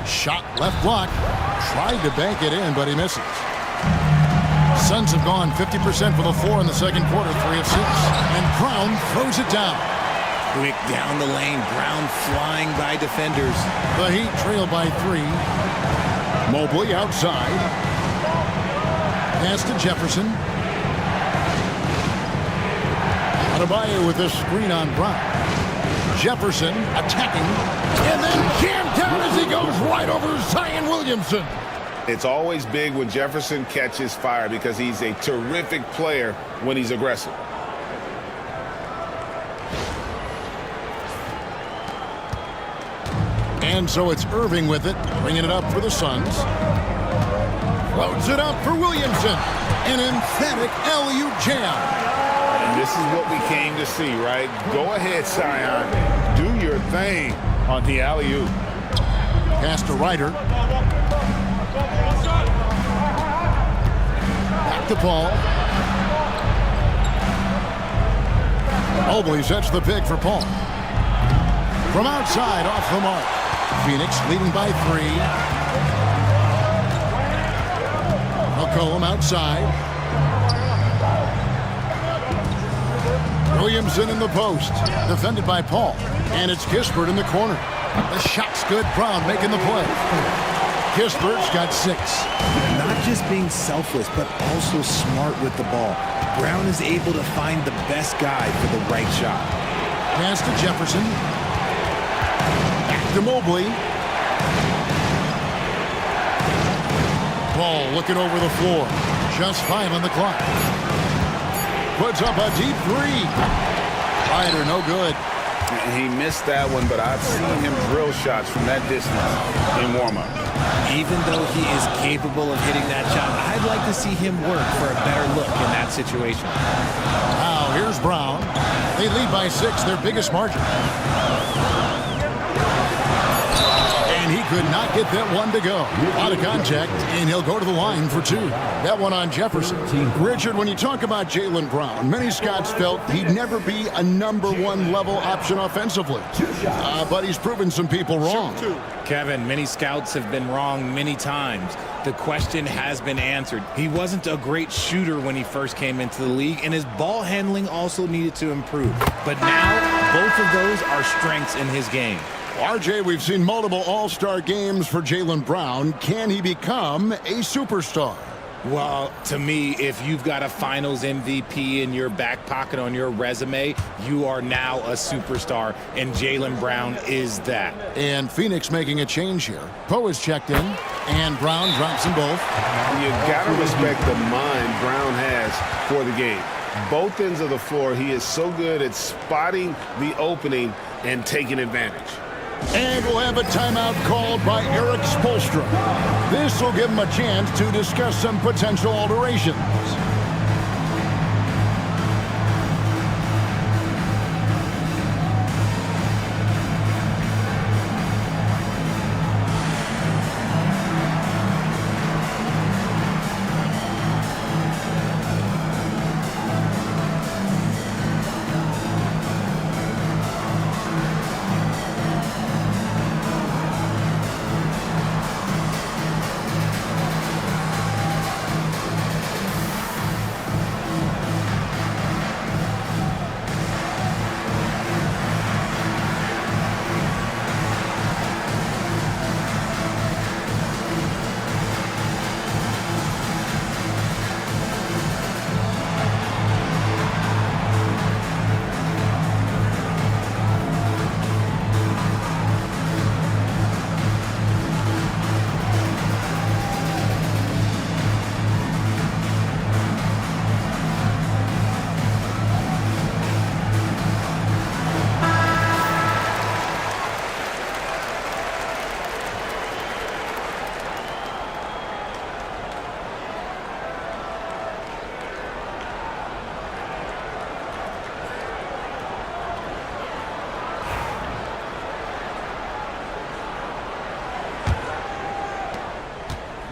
Shot left block. Tried to bank it in, but he misses. Suns have gone 50% for the 4 in the second quarter, 3 of 6. And Brown throws it down.
Quick down the lane. Brown flying by defenders.
The Heat trail by 3. Mobley outside. Pass to Jefferson. Adebayo with a screen on Brown. Jefferson attacking, and then jammed down as he goes right over Zion Williamson.
It's always big when Jefferson catches fire because he's a terrific player when he's aggressive.
And so it's Irving with it, bringing it up for the Suns. Floats it up for Williamson. An emphatic LU jam.
This is what we came to see, right? Go ahead, Zion. Do your thing on the alley-oop.
Pass to Ryder. Back to Paul. Mobley sets the pick for Paul. From outside, off the mark. Phoenix leading by 3. McCollum outside. Williamson in the post, defended by Paul. And it's Kispert in the corner. The shot's good. Brown making the play. Kispert's got 6.
Not just being selfless, but also smart with the ball. Brown is able to find the best guy for the right shot.
Pass to Jefferson. Back to Mobley. Ball looking over the floor. Just 5 on the clock. Puts up a deep 3. Ryder, no good.
He missed that one, but I've seen him drill shots from that distance in warm-up.
Even though he is capable of hitting that shot, I'd like to see him work for a better look in that situation.
Now, here's Brown. They lead by 6, their biggest margin. And he could not get that one to go. Out of contact, and he'll go to the line for 2. That one on Jefferson. Richard, when you talk about Jaylen Brown, many Scots felt he'd never be a #1 level option offensively. But he's proven some people wrong.
Kevin, many scouts have been wrong many times. The question has been answered. He wasn't a great shooter when he first came into the league, and his ball handling also needed to improve. But now, both of those are strengths in his game.
RJ, we've seen multiple all-star games for Jaylen Brown. Can he become a superstar?
Well, to me, if you've got a finals MVP in your back pocket on your resume, you are now a superstar, and Jaylen Brown is that.
And Phoenix making a change here. Poe is checked in, and Brown drops them both.
You got to respect the mind Brown has for the game. Both ends of the floor, he is so good at spotting the opening and taking advantage.
And we'll have a timeout called by Eric Spoelstra. This will give him a chance to discuss some potential alterations.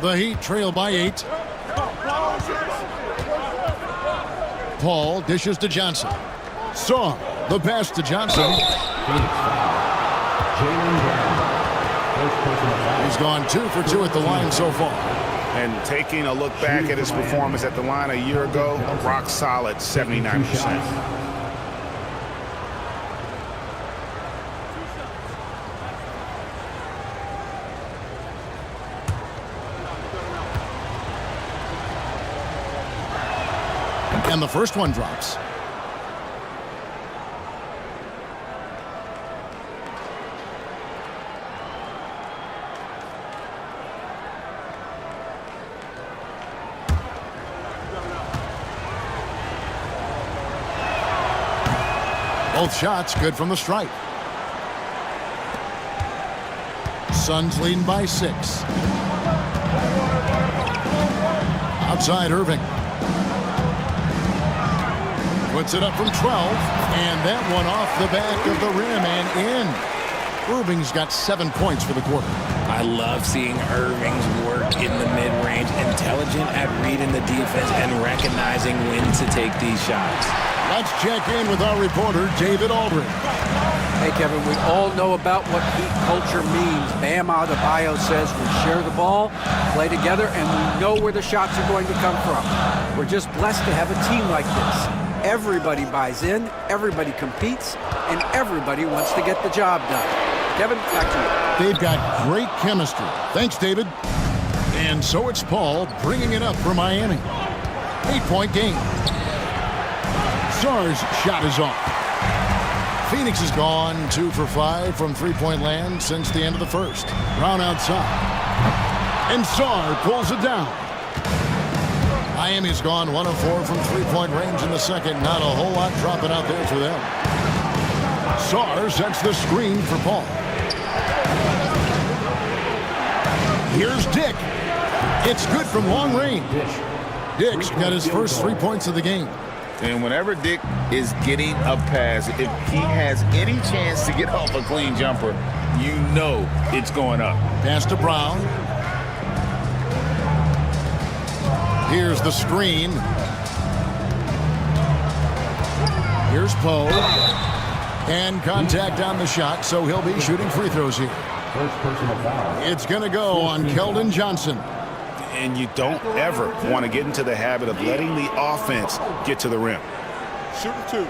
The Heat trail by 8. Paul dishes to Johnson. Song, the pass to Johnson. He's gone 2 for 2 at the line so far.
And taking a look back at his performance at the line a year ago, rock solid 79%.
And the first one drops. Both shots good from the stripe. Suns leading by 6. Outside Irving. Puts it up from 12, and that one off the back of the rim and in. Irving's got 7 points for the quarter.
I love seeing Irving's work in the mid-range, intelligent at reading the defense and recognizing when to take these shots.
Let's check in with our reporter, David Aldridge.
Hey, Kevin, we all know about what Heat culture means. Bam Adebayo says we share the ball, play together, and we know where the shots are going to come from. We're just blessed to have a team like this. Everybody buys in, everybody competes, and everybody wants to get the job done. Kevin, back to you.
They've got great chemistry. Thanks, David. And so it's Paul bringing it up for Miami. 8-point game. Sarr's shot is off. Phoenix has gone 2 for 5 from three-point land since the end of the first. Brown outside. And Sarr pulls it down. Miami's gone 1 of 4 from three-point range in the second. Not a whole lot dropping out there for them. Sarr sets the screen for Paul. Here's Dick. It's good from long range. Dick's got his first 3 points of the game.
And whenever Dick is getting a pass, if he has any chance to get off a clean jumper, you know it's going up.
Pass to Brown. Here's the screen. Here's Poe. And contact on the shot, so he'll be shooting free throws here.
First personal foul.
It's going to go on Keldon Johnson.
And you don't ever want to get into the habit of letting the offense get to the rim.
Shooting 2.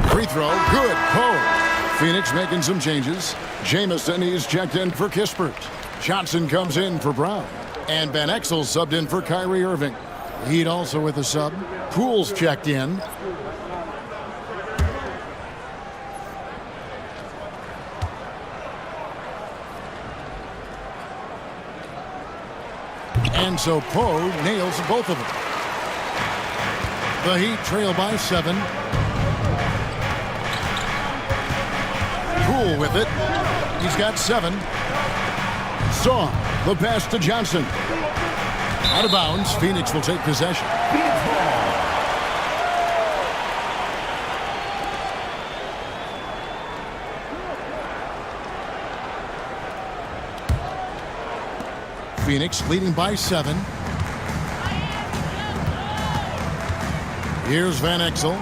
Free throw, good. Poe. Phoenix making some changes. Jamison, he's checked in for Kispert. Johnson comes in for Brown. And Van Exel subbed in for Kyrie Irving. Heat also with a sub. Poole's checked in. And so Poe nails both of them. The Heat trail by 7. Poole with it. He's got 7. Saw the pass to Johnson. Out of bounds. Phoenix will take possession. Phoenix leading by 7. Here's Van Exel.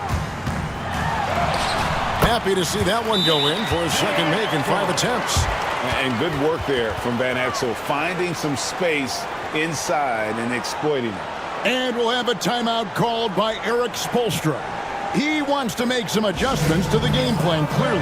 Happy to see that one go in for his second make in 5 attempts.
And good work there from Van Exel, finding some space inside and exploiting it.
And we'll have a timeout called by Eric Spoelstra. He wants to make some adjustments to the game plan, clearly.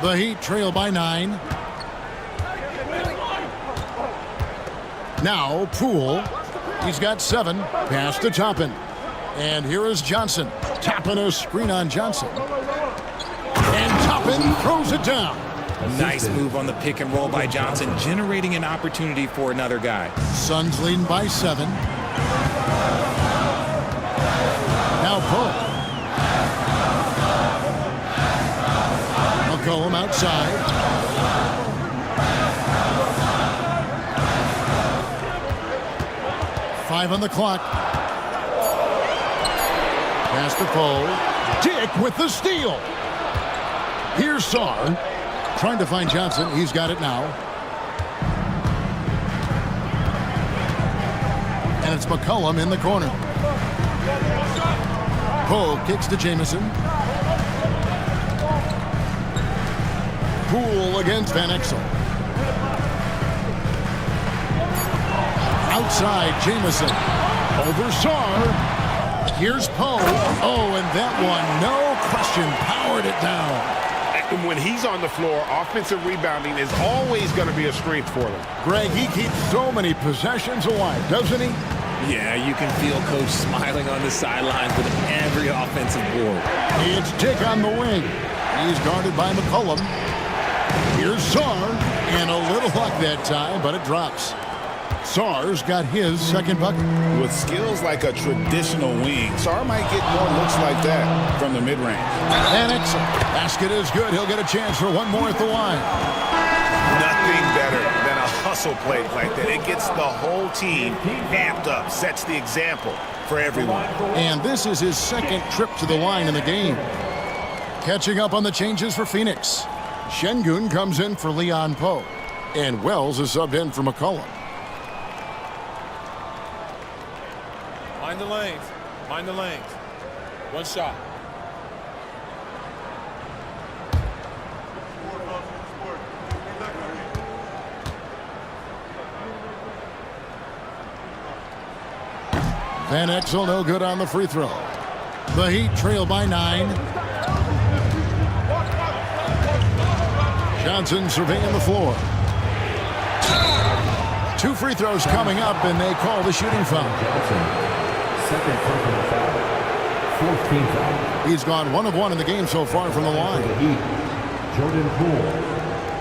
The Heat trail by 9. Now Poole. He's got 7. Pass to Toppin. And here is Johnson. Toppin a screen on Johnson. And Toppin throws it down.
Nice move on the pick and roll by Johnson, generating an opportunity for another guy.
Suns leading by 7. Now Poole. McCollum outside. Five on the clock. Pass to Poole. Dick with the steal. Here's Sarr. Trying to find Johnson. He's got it now. And it's McCollum in the corner. Poole kicks to Jamison. Poole against Van Exel. Outside, Jamison. Over Sarr. Here's Poe. Oh, and that one, no question, powered it down.
And when he's on the floor, offensive rebounding is always going to be a strength for them.
Greg, he keeps so many possessions alive, doesn't he?
Yeah, you can feel Coach smiling on the sidelines with every offensive board.
It's Dick on the wing. He's guarded by McCollum. Here's Sarr, and a little luck that time, but it drops. Sarr's got his second bucket.
With skills like a traditional wing, Sarr might get more looks like that from the mid-range.
And basket is good. He'll get a chance for one more at the line.
Nothing better than a hustle play like that. It gets the whole team amped up, sets the example for everyone.
And this is his second trip to the line in the game. Catching up on the changes for Phoenix. Şengün comes in for Leon Powe. And Wells is subbed in for McCollum.
Mind the lanes. Mind the lanes. One shot.
Van Exel no good on the free throw. The Heat trail by 9. Johnson surveying the floor. 2 free throws coming up, and they call the shooting foul.
Second personal foul. 14th foul.
He's gone 1 of 1 in the game so far from the line.
The Heat, Jordan Poole,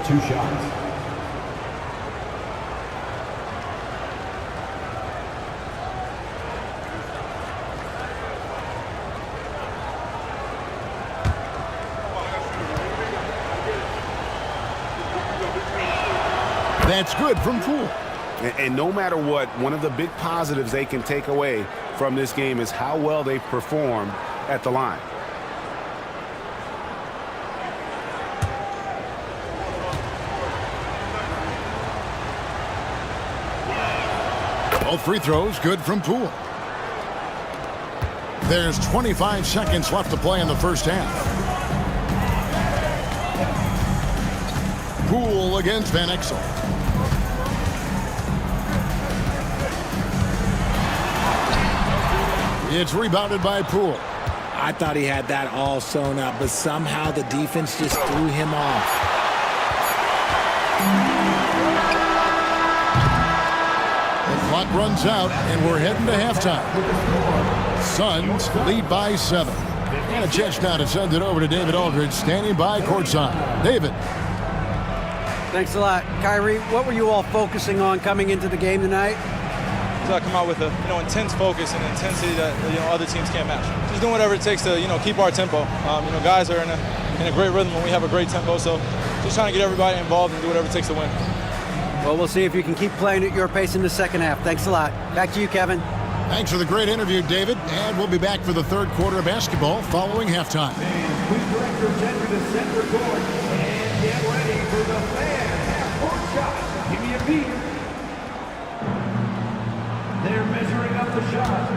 2 shots.
That's good from Poole.
And no matter what, one of the big positives they can take away from this game is how well they perform at the line.
Both free throws good from Poole. There's 25 seconds left to play in the first half. Poole against Van Exel. It's rebounded by Poole.
I thought he had that all sewn up, but somehow the defense just threw him off.
The clock runs out, and we're heading to halftime. Suns lead by 7. And a chance now to send it over to David Aldridge, standing by courtside. David.
Thanks a lot. Kyrie, what were you all focusing on coming into the game tonight?
So I come out with a intense focus and intensity that other teams can't match. Just doing whatever it takes to keep our tempo. Guys are in a great rhythm and we have a great tempo. So just trying to get everybody involved and do whatever it takes to win.
Well, we'll see if you can keep playing at your pace in the second half. Thanks a lot. Back to you, Kevin.
Thanks for the great interview, David. And we'll be back for the third quarter of basketball following halftime.
Please direct your attention to center court and get ready for the fan half-court shot. Give me a beat. They're measuring up the shot.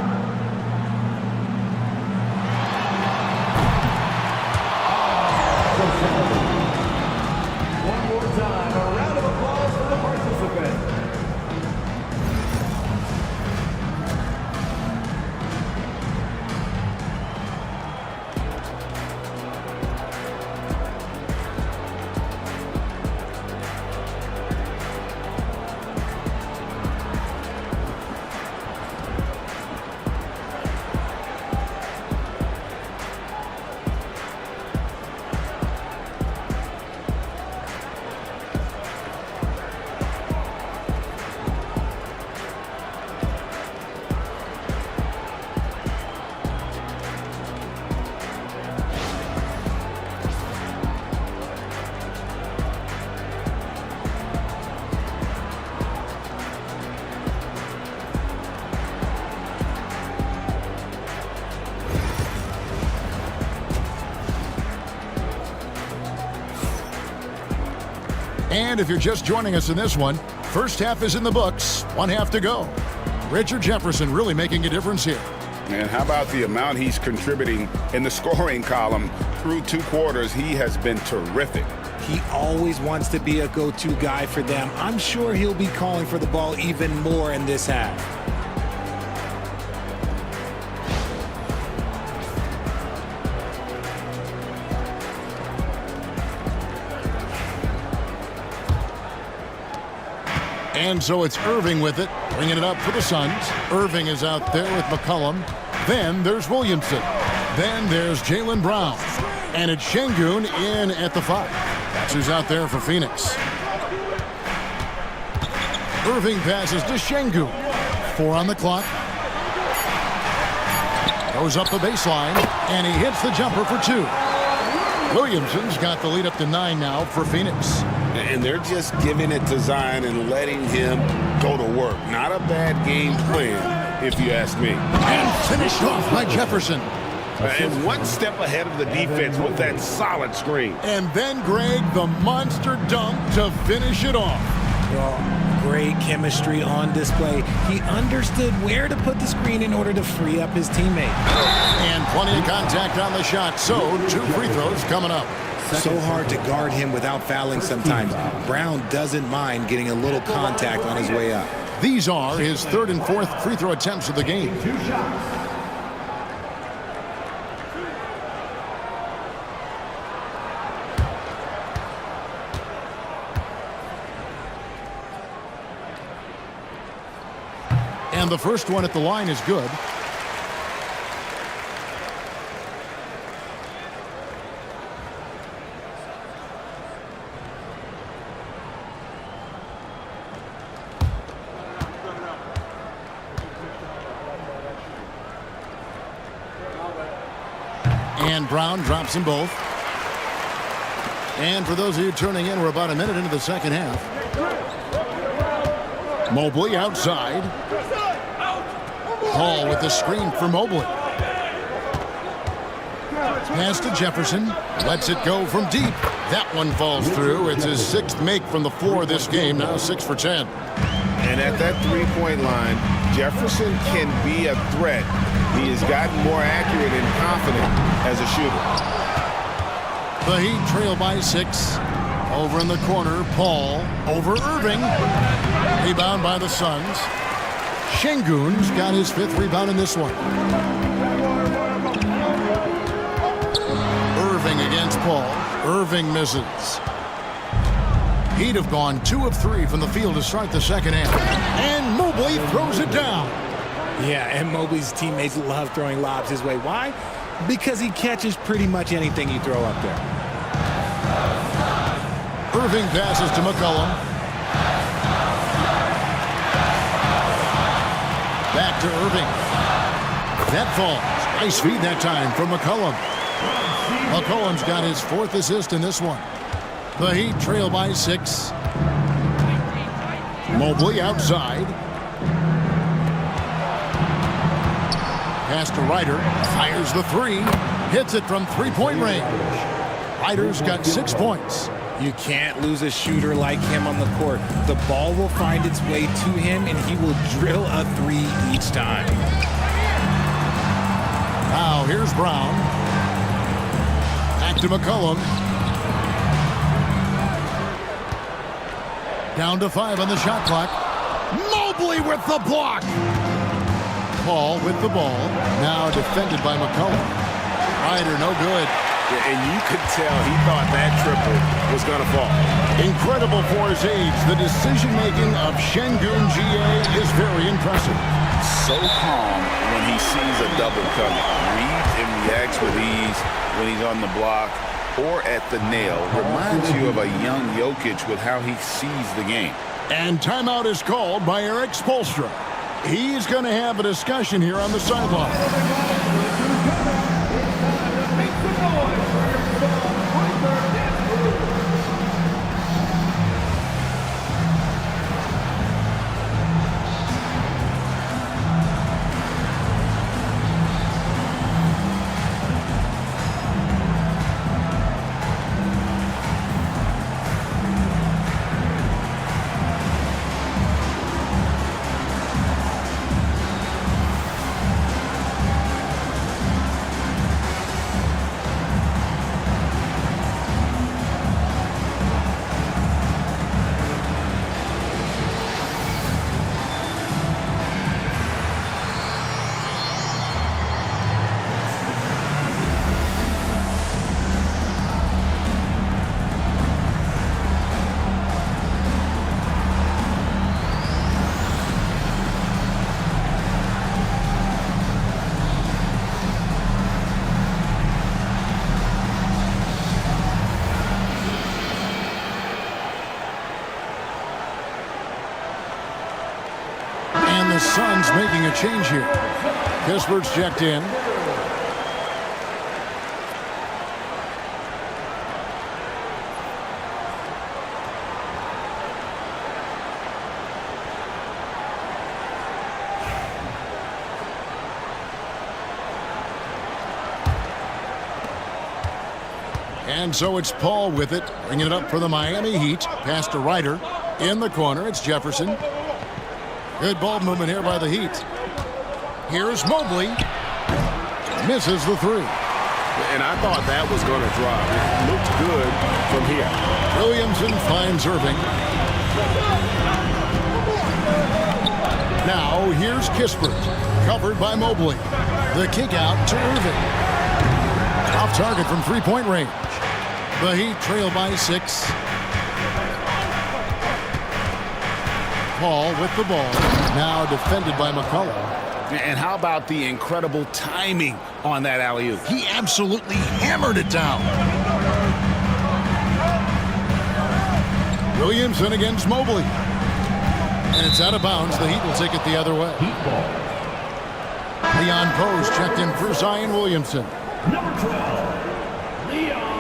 One more time, a round of applause for the participant.
And if you're just joining us in this one, first half is in the books, 1 half to go. Richard Jefferson really making a difference here.
And how about the amount he's contributing in the scoring column through 2 quarters? He has been terrific.
He always wants to be a go-to guy for them. I'm sure he'll be calling for the ball even more in this half.
And so it's Irving with it, bringing it up for the Suns. Irving is out there with McCollum. Then there's Williamson. Then there's Jaylen Brown. And it's Şengün in at the 5. That's who's out there for Phoenix. Irving passes to Şengün. 4 on the clock. Goes up the baseline, and he hits the jumper for 2. Williamson's got the lead up to 9 now for Phoenix.
And they're just giving it to Zion and letting him go to work. Not a bad game plan, if you ask me.
And finished off by Jefferson.
And one step ahead of the defense with that solid screen.
And then, Greg, the monster dunk to finish it off.
Well, great chemistry on display. He understood where to put the screen in order to free up his teammate.
And plenty of contact on the shot, so 2 free throws coming up.
So hard to guard him without fouling sometimes. Brown doesn't mind getting a little contact on his way up.
These are his 3rd and 4th free throw attempts of the game. And the first one at the line is good. And Brown drops them both. And for those of you turning in, we're about a minute into the second half. Mobley outside. Paul with the screen for Mobley. Pass to Jefferson. Lets it go from deep. That one falls through. It's his 6th make from the floor this game. Now 6 for 10.
And at that three-point line, Jefferson can be a threat. He has gotten more accurate and confident as a shooter.
The Heat trail by 6. Over in the corner, Paul over Irving. Rebound by the Suns. Şengün's got his 5th rebound in this one. Irving against Paul. Irving misses. Heat have gone 2 of 3 from the field to start the second half. And Mobley throws it down.
Yeah, and Mobley's teammates love throwing lobs his way. Why? Because he catches pretty much anything you throw up there.
Irving passes to McCollum. Back to Irving. That falls. Nice feed that time from McCollum. McCollum's got his 4th assist in this one. The Heat trail by 6. Mobley outside. Pass to Ryder. Fires the 3. Hits it from 3-point range. Ryder's got 6 points.
You can't lose a shooter like him on the court. The ball will find its way to him, and he will drill a 3 each time.
Now here's Brown. Back to McCollum. Down to 5 on the shot clock. Mobley with the block. Paul with the ball. Now defended by McCollum. Ryder, no good.
And you could tell he thought that triple was going to fall.
Incredible for his age. The decision-making of Şengün GA is very impressive.
So calm when he sees a double coming. Reads and reacts with ease when he's on the block or at the nail. Reminds you of a young Jokic with how he sees the game.
And timeout is called by Eric Spoelstra. He's going to have a discussion here on the sideline. Suns making a change here. Kispert's checked in. And so it's Paul with it, bringing it up for the Miami Heat. Pass to Ryder. In the corner, it's Jefferson. Good ball movement here by the Heat. Here's Mobley. Misses the three.
And I thought that was going to drop. It looked good from here.
Williamson finds Irving. Now here's Kispert. Covered by Mobley. The kick out to Irving. Off target from three-point range. The Heat trail by 6. Paul with the ball. Now defended by McCollum.
And how about the incredible timing on that alley-oop?
He absolutely hammered it down. Williamson against Mobley. And it's out of bounds. The Heat will take it the other way. Leon Pose checked in for Zion Williamson.
Number 12, Leon.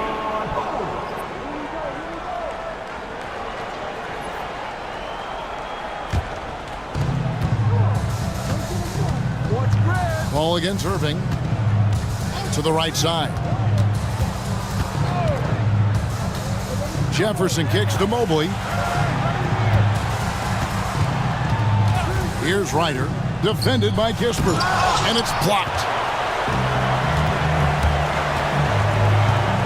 Ball against Irving. To the right side. Jefferson kicks to Mobley. Here's Ryder. Defended by Kispert. And it's blocked.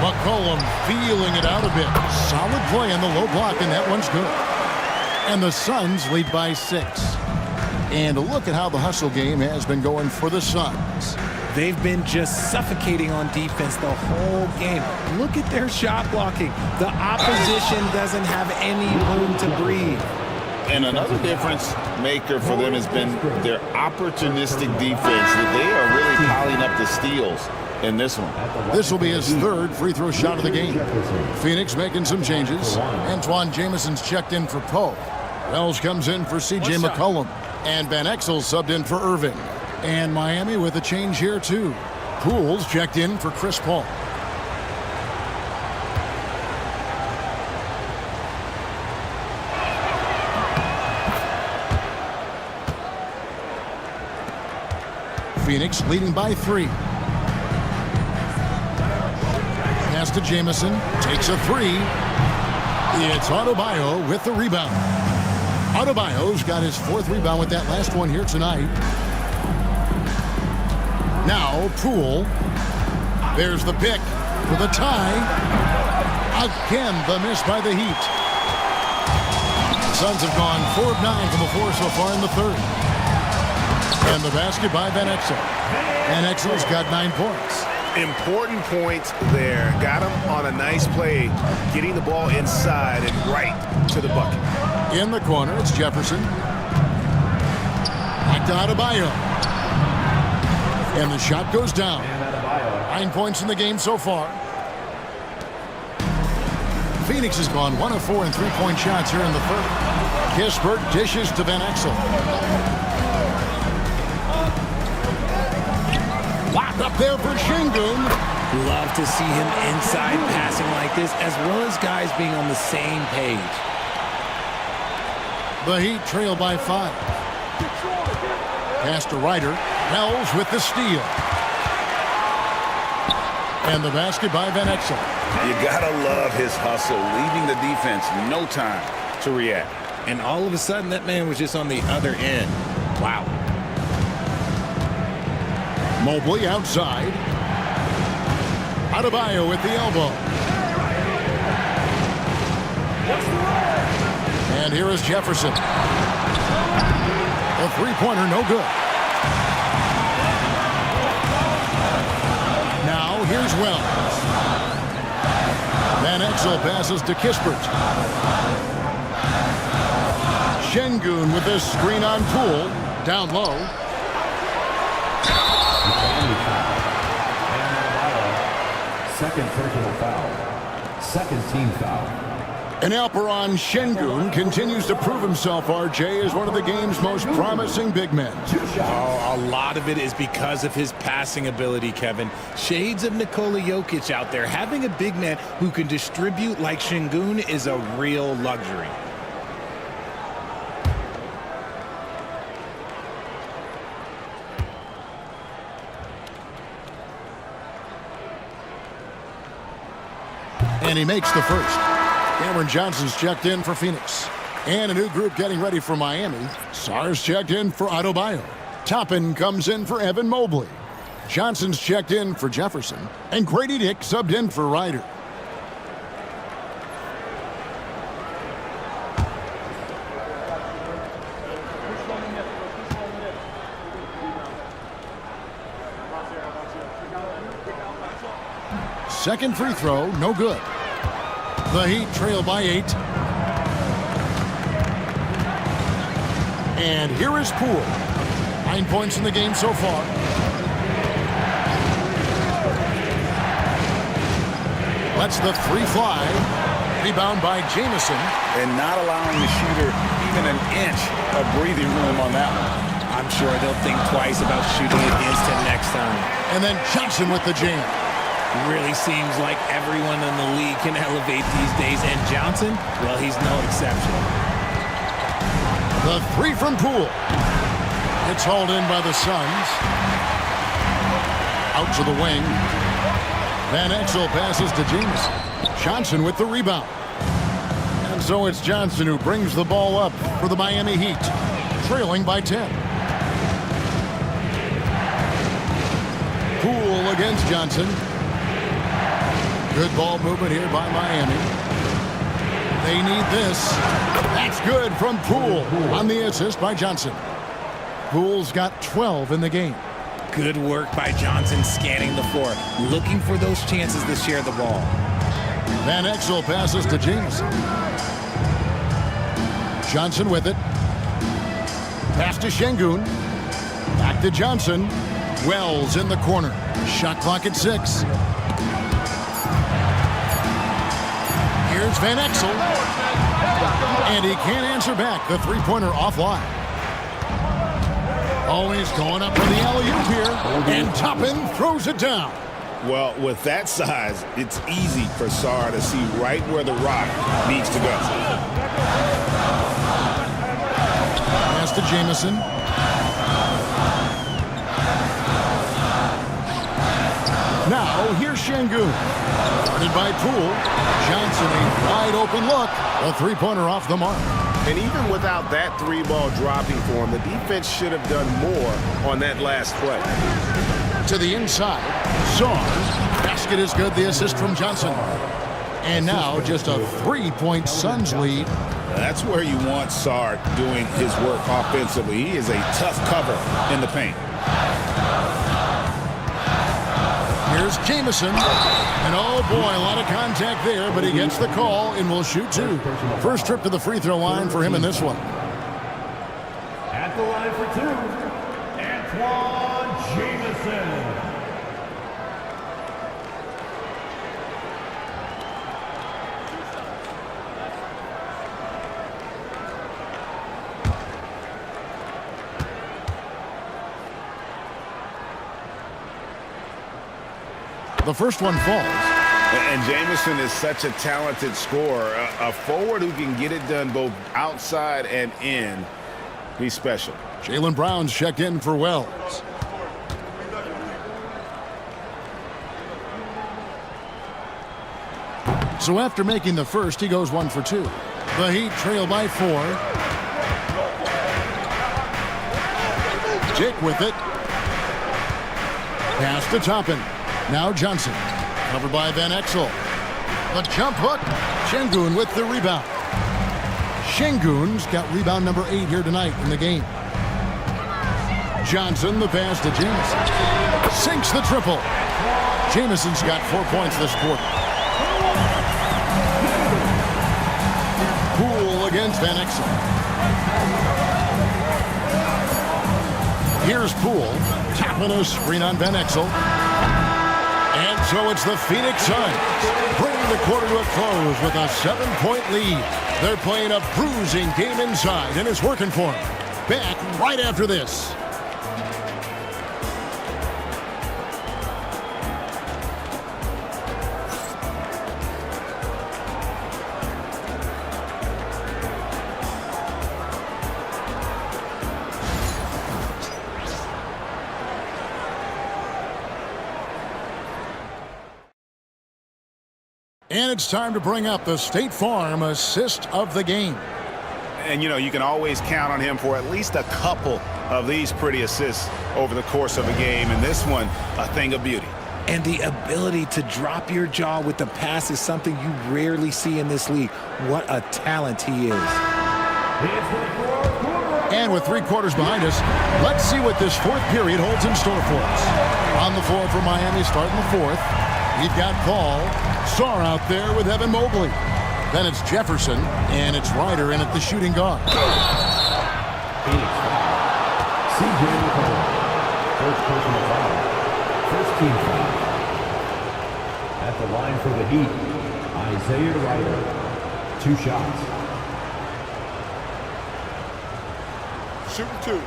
McCollum feeling it out a bit. Solid play in the low block, and that one's good. And the Suns lead by 6. And look at how the hustle game has been going for the Suns.
They've been just suffocating on defense the whole game. Look at their shot blocking. The opposition doesn't have any room to breathe.
And another difference maker for them has been their opportunistic defense. They are really piling up the steals in this one.
This will be his 3rd free throw shot of the game. Phoenix making some changes. Antoine Jameson's checked in for Poe. Wells comes in for C.J. McCollum. And Van Exel subbed in for Irving. And Miami with a change here, too. Pools checked in for Chris Paul. Phoenix leading by 3. Pass to Jamison. Takes a 3. It's Adebayo with the rebound. Adebayo's got his 4th rebound with that last one here tonight. Now Poole. There's the pick for the tie. Again, the miss by the Heat. Suns have gone 4 of 9 from the floor so far in the 3rd. And the basket by Van Exel. Van Exel's got 9 points.
Important points there. Got him on a nice play, getting the ball inside and right to the bucket.
In the corner, it's Jefferson. Back to Adebayo. And the shot goes down. 9 points in the game so far. Phoenix has gone 1 of 4 in 3-point shots here in the 3rd. Kispert dishes to Van Exel. Locked up there for Şengün.
Love to see him inside passing like this, as well as guys being on the same page.
The Heat trail by 5. Pass to Ryder. Wells with the steal. And the basket by Van Exel.
You gotta love his hustle, leaving the defense no time to react.
And all of a sudden, that man was just on the other end. Wow.
Mobley outside. Adebayo with the elbow. And here is Jefferson. A three-pointer, no good. Now here's Wells. Van Exel passes to Kispert. Şengün with this screen on Poole. Down low.
Second personal foul. Second team foul.
And Alperen Şengün continues to prove himself, RJ, as one of the game's most promising big men.
Oh, a lot of it is because of his passing ability, Kevin. Shades of Nikola Jokic out there. Having a big man who can distribute like Şengün is a real luxury.
And he makes the first. Cameron Johnson's checked in for Phoenix. And a new group getting ready for Miami. Sarr's checked in for Adebayo. Toppin comes in for Evan Mobley. Johnson's checked in for Jefferson. And Grady Dick subbed in for Ryder. Second free throw, no good. The Heat trail by 8. And here is Poole. 9 points in the game so far. Lets the three fly. Rebound by Jamison.
And not allowing the shooter even an inch of breathing room on that one.
I'm sure they'll think twice about shooting against him next time.
And then Johnson with the jam.
Really seems like everyone in the league can elevate these days, and Johnson, well, he's no exception.
The three from Poole. It's hauled in by the Suns. Out to the wing. Van Exel passes to Jamison. Johnson with the rebound. And so it's Johnson who brings the ball up for the Miami Heat, trailing by 10. Poole against Johnson. Good ball movement here by Miami. They need this. That's good from Poole on the assist by Johnson. Poole's got 12 in the game.
Good work by Johnson scanning the floor, looking for those chances to share the ball.
Van Exel passes to Jamison. Johnson with it. Pass to Şengün. Back to Johnson. Wells in the corner. Shot clock at 6. Here's Van Exel. And he can't answer back. The three-pointer offline. Always going up for the alley-oop here. And Toppin throws it down.
Well, with that size, it's easy for Sarr to see right where the rock needs to go.
Pass to Jamison. Now, here's Şengün. Guarded by Poole. Johnson, a wide open look. A three-pointer off the mark.
And even without that three ball dropping for him, the defense should have done more on that last play.
To the inside. Sarr. Basket is good. The assist from Johnson. And now just a three-point Suns lead.
That's where you want Sarr doing his work offensively. He is a tough cover in the paint.
Here's Jamison. And oh boy, a lot of contact there, but he gets the call and will shoot two. First trip to the free throw line for him in this one.
At the line for two, Antoine Jamison.
The first one falls.
And Jamison is such a talented scorer, a forward who can get it done both outside and in. He's special.
Jaylen Brown's checked in for Wells. So after making the first, he goes 1 for 2. The Heat trail by 4. Jake with it. Pass to Toppin. Now Johnson. Covered by Van Exel. The jump hook. Şengün with the rebound. Şengün's got rebound number 8 here tonight in the game. Johnson, the pass to Jamison. Sinks the triple. Jamison's got 4 points this quarter. Poole against Van Exel. Here's Poole. Tapping a screen on Van Exel. And So it's the Phoenix Suns bringing the quarter to a close with a 7-point lead. They're playing a bruising game inside, and it's working for them. Back right after this. And it's time to bring up the State Farm assist of the game.
And, you know, you can always count on him for at least a couple of these pretty assists over the course of a game. And this one, a thing of beauty.
And the ability to drop your jaw with the pass is something you rarely see in this league. What a talent he is.
And with 3 quarters behind us, let's see what this fourth period holds in store for us. On the floor for Miami starting the fourth. We've got Paul Sarr out there with Evan Mobley. Then it's Jefferson, and it's Ryder in at the shooting guard.
Phoenix foul. C.J. McCollum. First personal foul. First team foul. At the line for the Heat, Isaiah Ryder. 2 shots.
Shooting 2.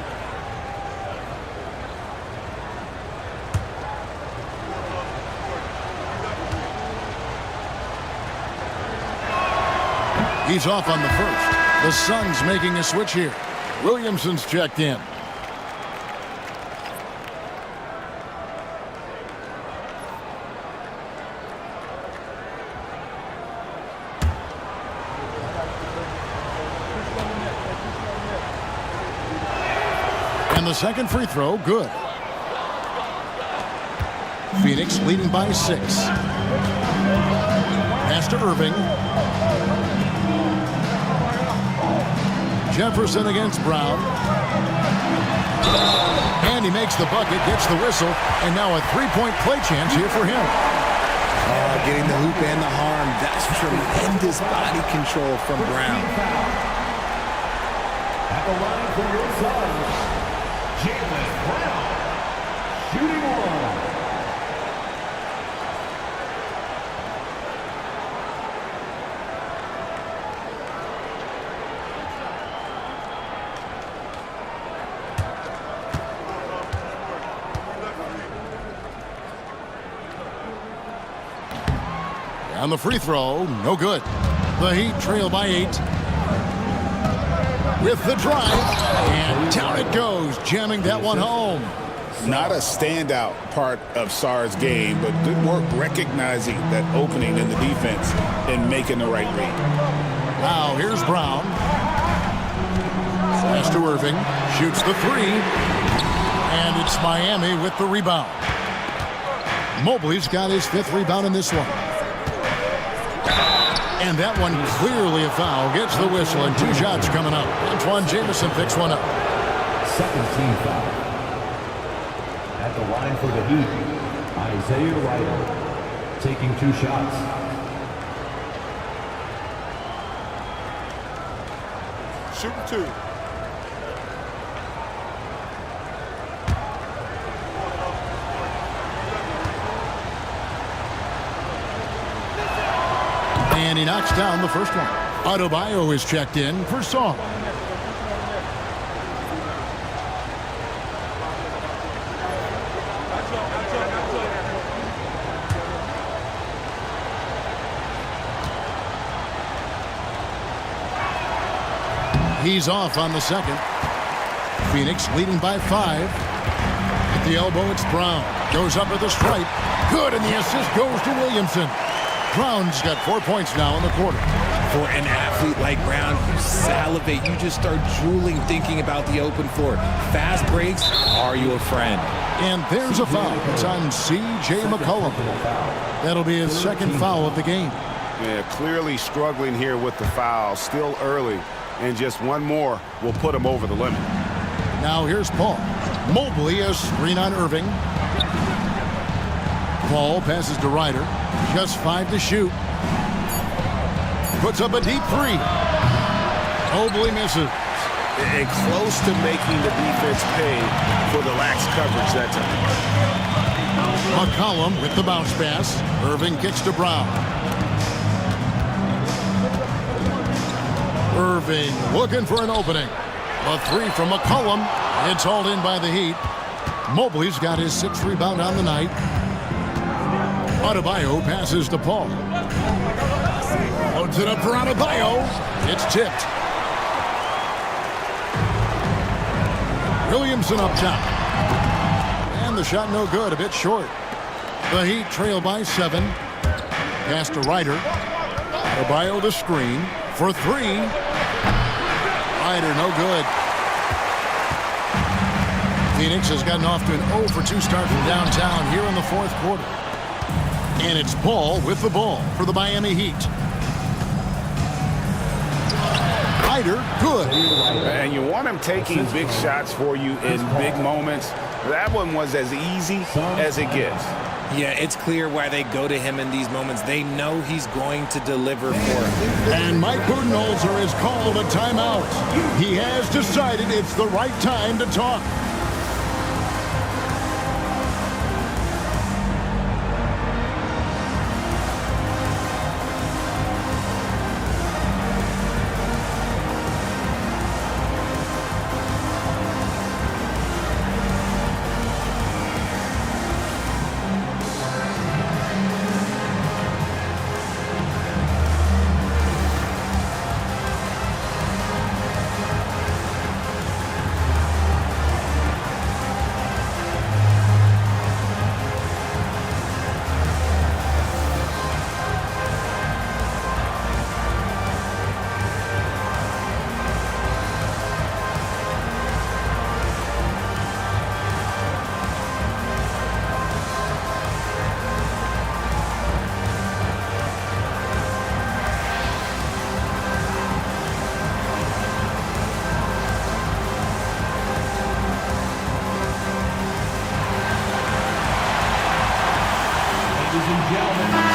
He's off on the first. The Suns making a switch here. Williamson's checked in. And the second free throw, good. Phoenix leading by 6. Pass to Irving. Jefferson against Brown. And he makes the bucket, gets the whistle, and now a 3-point play chance here for him.
Getting the hoop and the harm. That's tremendous body control from Brown.
At the line for your Suns, Jaylen Brown, shooting 1.
On the free throw, no good. The Heat trail by 8. With the drive, and down it goes, jamming that one home.
Not a standout part of Sarr's game, but good work recognizing that opening in the defense and making the right read.
Now here's Brown. Pass to Irving, shoots the 3, and it's Miami with the rebound. Mobley's got his 5th rebound in this one. And that one clearly a foul. Gets the whistle, and 2 shots coming up. Antoine Jamison picks one up.
Second team foul. At the line for the Heat, Isaiah Ryder taking 2 shots.
Shooting 2.
And he knocks down the first one. Adebayo is checked in for Song. He's off on the second. Phoenix leading by 5. At the elbow, it's Brown. Goes up at the stripe. Good, and the assist goes to Williamson. Brown's got 4 points now in the quarter.
For an athlete like Brown, you salivate. You just start drooling thinking about the open floor. Fast breaks, are you a friend?
And there's a foul. It's on C.J. McCollum. That'll be his second foul of the game.
Yeah, clearly struggling here with the foul. Still early. And just one more will put him over the limit.
Now here's Paul. Mobley, a screen on Irving. Paul passes to Ryder. Just 5 to shoot. Puts up a deep 3. Mobley misses.
and close to making the defense pay for the lax coverage that time.
McCollum with the bounce pass. Irving kicks to Brown. Irving looking for an opening. A three from McCollum. It's hauled in by the Heat. Mobley's got his 6th rebound on the night. Adebayo passes to Paul. Loads it up for Adebayo. It's tipped. Williamson up top. And the shot no good, a bit short. The Heat trail by 7. Pass to Ryder. Adebayo the screen for 3. Ryder no good. Phoenix has gotten off to an 0 for 2 start from downtown here in the 4th quarter. And it's Paul with the ball for the Miami Heat. Ryder, good.
And you want him taking big shots for you in big moments. That one was as easy as it gets.
Yeah, it's clear why they go to him in these moments. They know he's going to deliver for them.
And Mike Budenholzer has called a timeout. He has decided it's the right time to talk.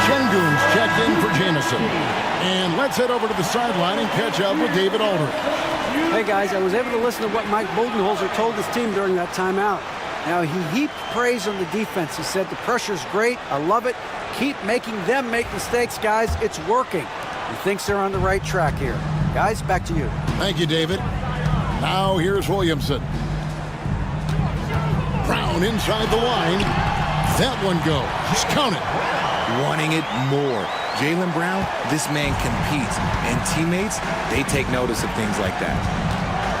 Şengün's checked in for Jamison. And let's head over to the sideline and catch up with David Aldridge.
Hey, guys, I was able to listen to what Mike Budenholzer told his team during that timeout. Now, he heaped praise on the defense. He said, the pressure's great. I love it. Keep making them make mistakes, guys. It's working. He thinks they're on the right track here. Guys, back to you.
Thank you, David. Now here's Williamson. Brown inside the line. That one goes. Just count it.
Wanting it more. Jaylen Brown, this man competes. And teammates, they take notice of things like that.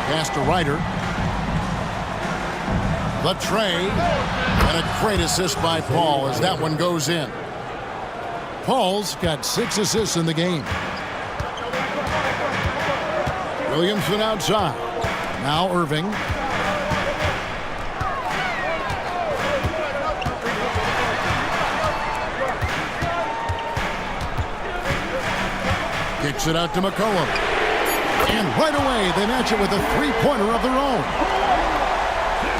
Pass to Ryder. The tray. And a great assist by Paul as that one goes in. Paul's got 6 assists in the game. Williamson outside. Now Irving. Kicks it out to McCollum. And right away, they match it with a three-pointer of their own.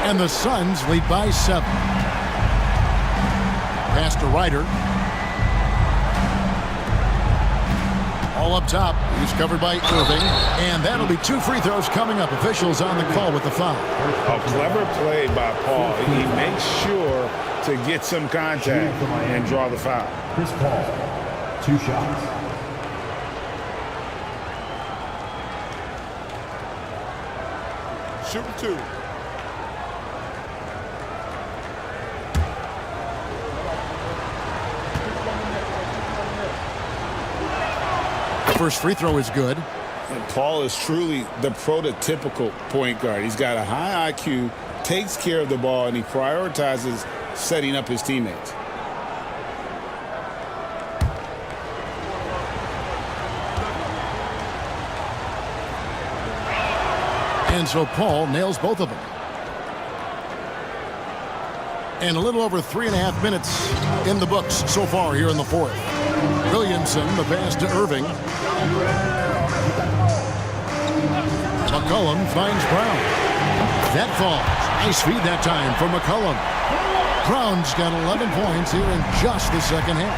And the Suns lead by 7. Pass to Ryder. All up top. He's covered by Irving. And that'll be 2 free throws coming up. Officials on the call with the foul.
A clever play by Paul. He makes sure to get some contact and draw the foul.
Chris Paul, 2 shots.
Shooting 2.
First free throw is good.
And Paul is truly the prototypical point guard. He's got a high IQ, takes care of the ball, and he prioritizes setting up his teammates.
And so Paul nails both of them. And a little over 3.5 minutes in the books so far here in the 4th. Williamson, the pass to Irving. McCollum finds Brown. That falls. Nice feed that time for McCollum. Brown's got 11 points here in just the second half.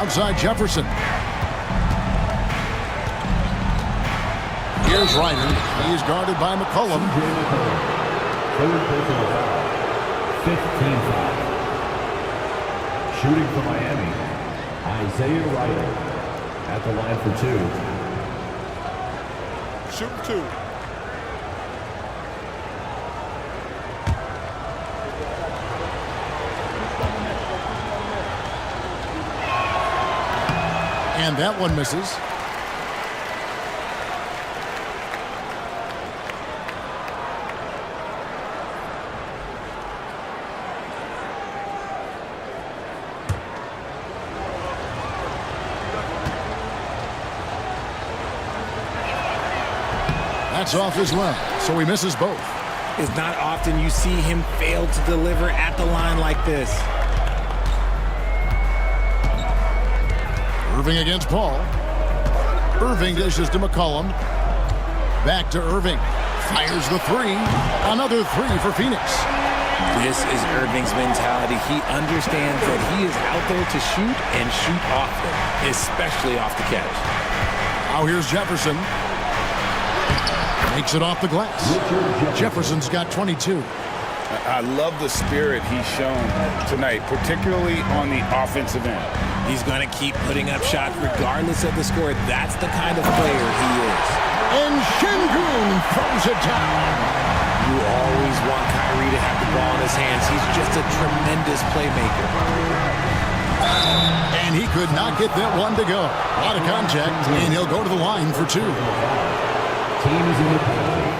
Outside Jefferson. Here's Ryder. He's guarded by McCollum.
Third personal foul. 15 foul. Shooting for Miami, Isaiah Ryder at the line for 2.
Shoot 2.
And that one misses. That's off as well, so he misses both.
It's not often you see him fail to deliver at the line like this.
Irving against Paul. Irving dishes to McCollum. Back to Irving. Fires the three. Another three for Phoenix.
This is Irving's mentality. He understands that he is out there to shoot and shoot often, especially off the catch.
Now here's Jefferson. Makes it off the glass. Jefferson's got 22.
I love the spirit he's shown tonight, particularly on the offensive end.
He's going to keep putting up shots regardless of the score. That's the kind of player he is.
And Şengün throws it down.
You always want Kyrie to have the ball in his hands. He's just a tremendous playmaker.
And he could not get that one to go. Out of contact, and he'll go to the line for 2.
Team is in the penalty.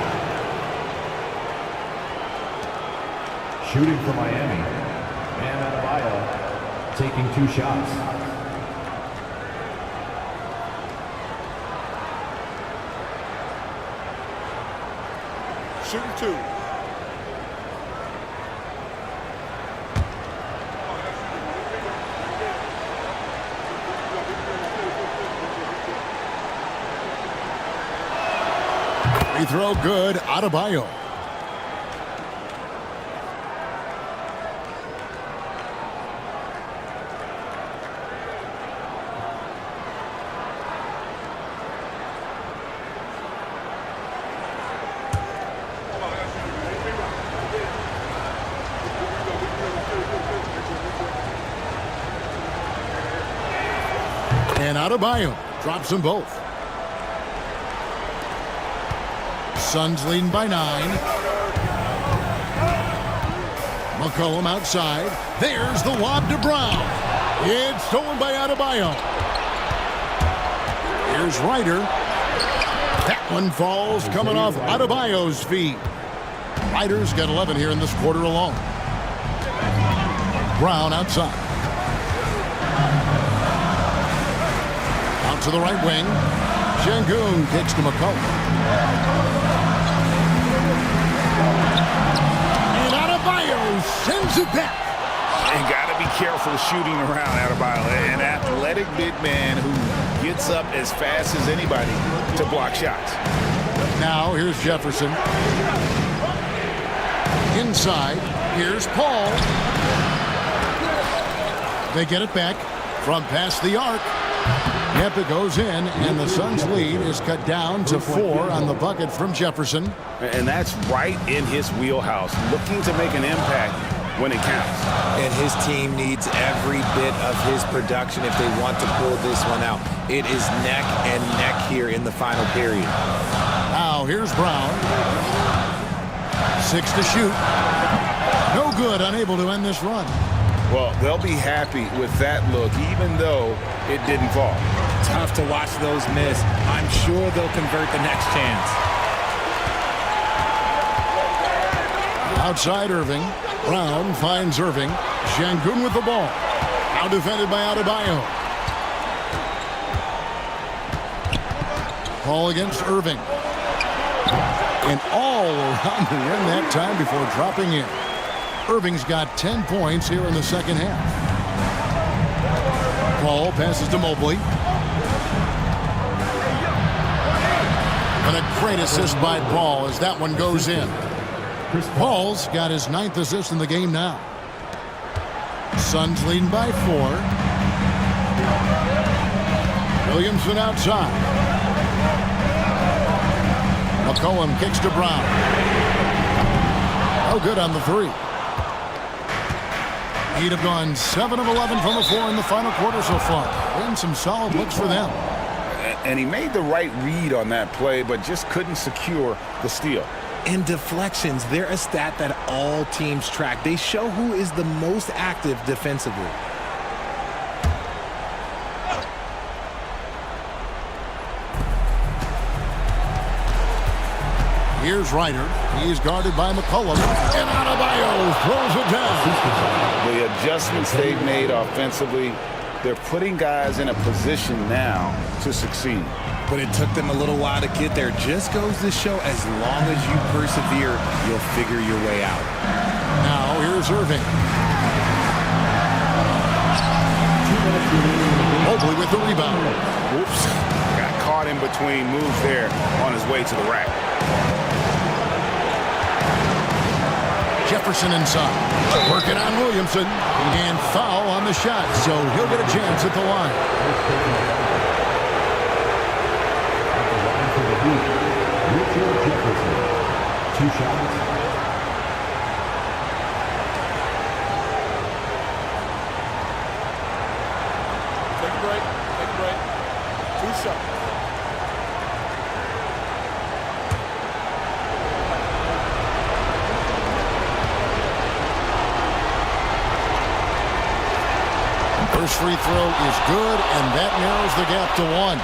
Shooting for Miami, Bam Adebayo taking 2 shots.
Shoot 2.
Free throw good. Adebayo. And Adebayo drops them both. Suns leading by 9. McCollum outside. There's the lob to Brown. It's stolen by Adebayo. Here's Ryder. That one falls coming off Adebayo's feet. Ryder's got 11 here in this quarter alone. Brown outside. Out to the right wing. Şengün kicks to McCollum. And Adebayo sends it back.
You got to be careful shooting around Adebayo. An athletic big man who gets up as fast as anybody to block shots.
Now here's Jefferson. Inside, here's Paul. They get it back from past the arc. Yep, it goes in, and the Suns' lead is cut down to 4 on the bucket from Jefferson.
And that's right in his wheelhouse, looking to make an impact when it counts.
And his team needs every bit of his production if they want to pull this one out. It is neck and neck here in the final period.
Now here's Brown. 6 to shoot. No good, unable to end this run.
Well, they'll be happy with that look, even though it didn't fall.
Tough to watch those miss. I'm sure they'll convert the next chance.
Outside Irving. Brown finds Irving. Şengün with the ball. Now defended by Adebayo. Paul against Irving. And all around the rim that time before dropping in. Irving's got 10 points here in the second half. Paul passes to Mobley. And a great assist by Paul as that one goes in. Paul's got his 9th assist in the game now. Suns leading by 4. Williamson outside. McCollum kicks to Brown. Oh, good on the three. He'd have gone 7 of 11 from the floor in the final quarter so far. And some solid looks for them.
And he made the right read on that play, but just couldn't secure the steal.
And deflections, they're a stat that all teams track. They show who is the most active defensively.
Here's Ryder. He's guarded by McCollum. And Adebayo throws it down.
The adjustments they've made offensively, they're putting guys in a position now to succeed.
But it took them a little while to get there. Just goes to show as long as you persevere, you'll figure your way out.
Now here's Irving. Mobley with the rebound.
Oops. Got caught in between moves there on his way to the rack.
Jefferson inside. Working on Williamson. And foul on the shot, so he'll get a chance at the line.
Richard Jefferson. 2 shots.
Take a break. Take a break. 2 shots.
First free throw is good, and that narrows the gap to 1.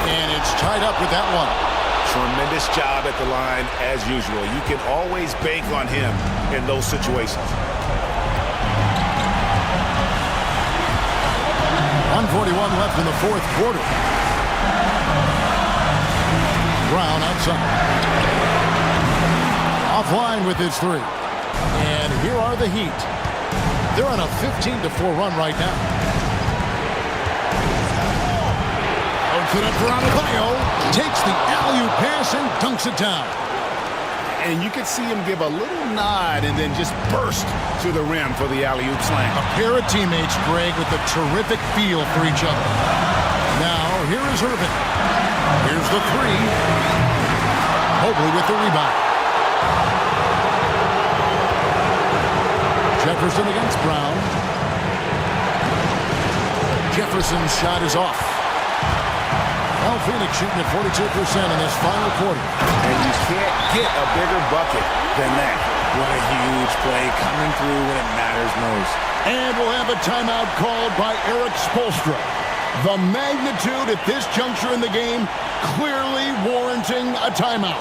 And it's tied up with that one.
Tremendous job at the line as usual. You can always bank on him in those situations.
141 left in the fourth quarter. Brown outside. Offline with his three. And here are the Heat. They're on a 15-4 run right now. Opens it up for Adebayo. Takes the alley-oop pass and dunks it down.
And you could see him give a little nod and then just burst to the rim for the alley-oop slam.
A pair of teammates, Greg, with a terrific feel for each other. Now, here is Irving. Here's the three. Mobley with the rebound. Jefferson against Brown. Jefferson's shot is off. Well, Phoenix shooting at 42% in this final quarter.
And you can't get a bigger bucket than that.
What a huge play coming through when it matters most.
And we'll have a timeout called by Eric Spoelstra. The magnitude at this juncture in the game clearly warranting a timeout.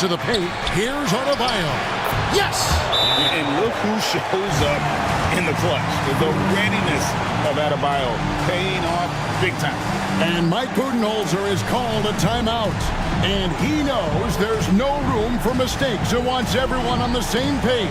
to the paint. Here's Adebayo. Yes!
And look who shows up in the clutch. The readiness of Adebayo paying off big time.
And Mike Budenholzer has called a timeout. And he knows there's no room for mistakes and wants everyone on the same page.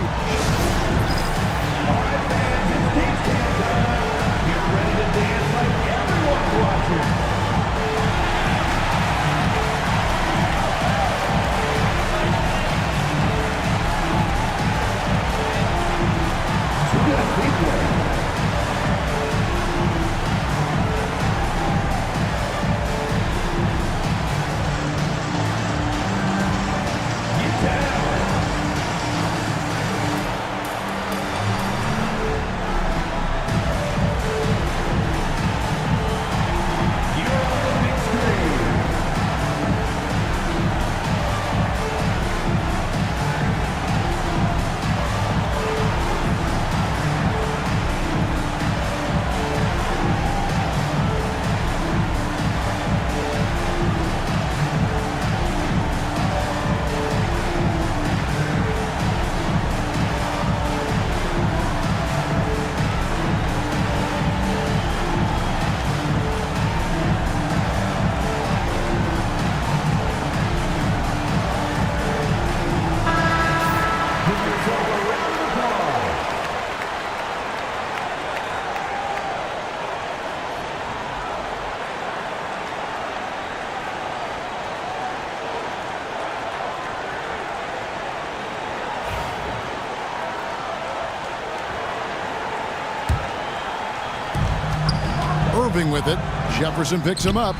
Irving with it. Jefferson picks him up.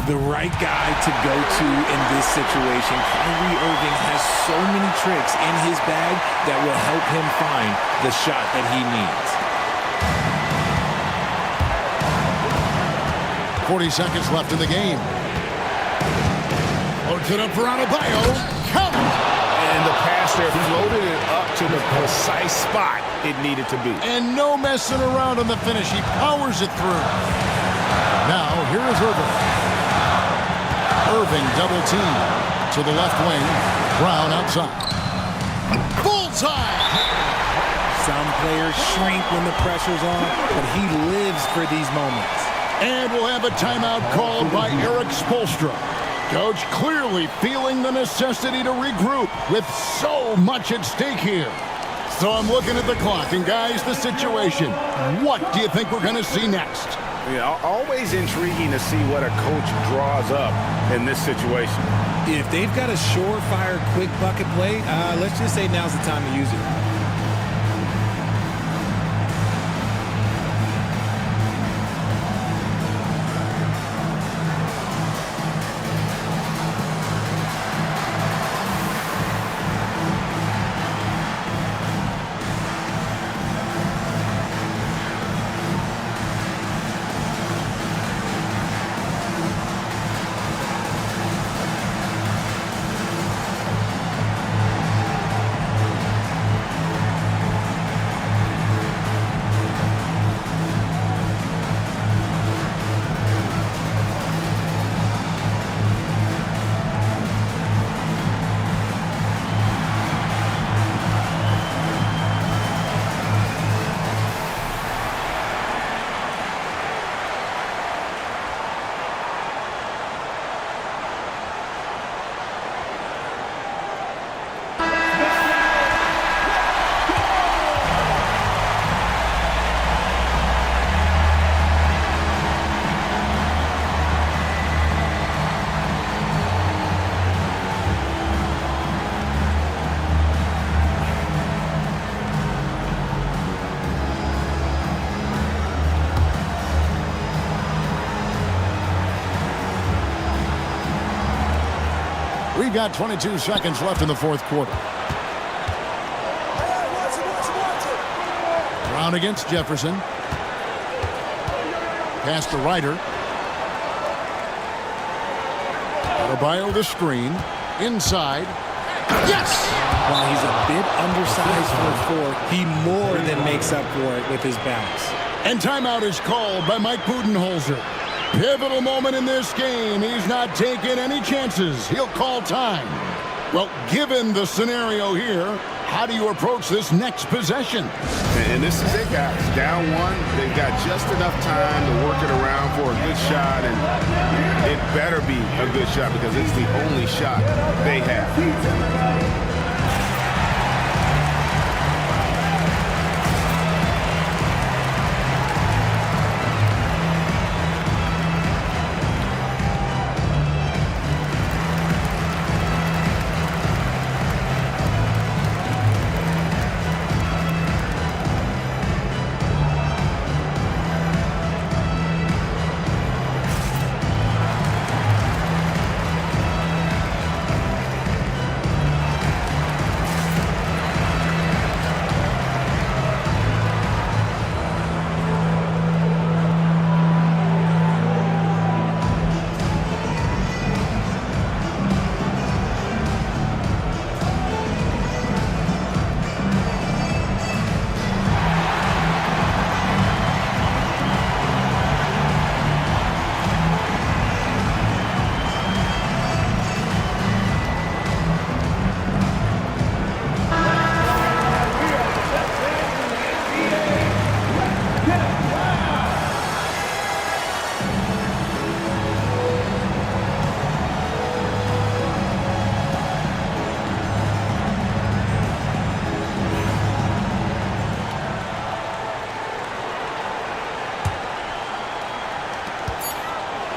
The right guy to go to in this situation. Kyrie Irving has so many tricks in his bag that will help him find the shot that he needs.
40 seconds left in the game. Loads it up for Adebayo. Count!
And the pass there floated it up to the precise spot it needed to be.
And no messing around on the finish. He powers it through. Now, here is Irving. Irving double team to the left wing. Brown outside. Bullseye!
Some players shrink when the pressure's on, but he lives for these moments.
And we'll have a timeout called by Eric Spoelstra. Coach clearly feeling the necessity to regroup with so much at stake here. So I'm looking at the clock, and guys, the situation. What do you think we're going to see next?
Yeah, always intriguing to see what a coach draws up in this situation.
If they've got a surefire quick bucket play, let's just say now's the time to use it.
We've got 22 seconds left in the fourth quarter. Brown against Jefferson. Pass to Ryder. Adebayo the screen. Inside. Yes!
While he's a bit undersized for a four, he more than makes up for it with his bounce.
And timeout is called by Mike Budenholzer. Pivotal moment in this game. He's not taking any chances. He'll call time. Well, given the scenario here, how do you approach this next possession?
And this is it, guys. Down one, they've got just enough time to work it around for a good shot, and it better be a good shot because it's the only shot they have.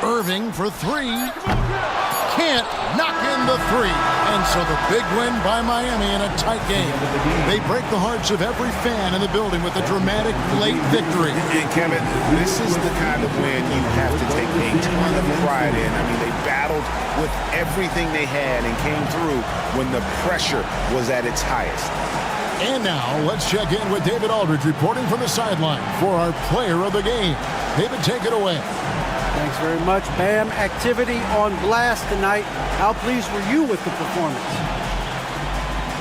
Irving for three. Can't knock in the three. And so the big win by Miami in a tight game. They break the hearts of every fan in the building with a dramatic late victory.
And Kevin, this is the kind of win you have to take a ton of pride in. I mean, they battled with everything they had and came through when the pressure was at its highest.
And now let's check in with David Aldridge reporting from the sideline for our player of the game. David, take it away.
Thanks very much, Bam. Activity on blast tonight. How pleased were you with the performance?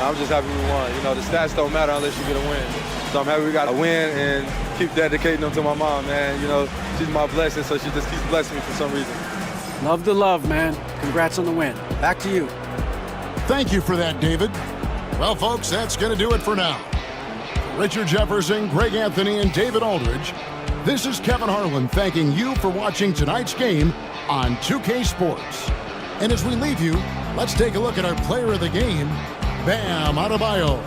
I'm just happy we won. You know, the stats don't matter unless you get a win. So I'm happy we got a win and keep dedicating them to my mom, man. You know, she's my blessing, so she just keeps blessing me for some reason.
Love the love, man. Congrats on the win. Back to you.
Thank you for that, David. Well, folks, that's going to do it for now. Richard Jefferson, Greg Anthony, and David Aldridge, this is Kevin Harlan thanking you for watching tonight's game on 2K Sports. And as we leave you, let's take a look at our player of the game, Bam Adebayo.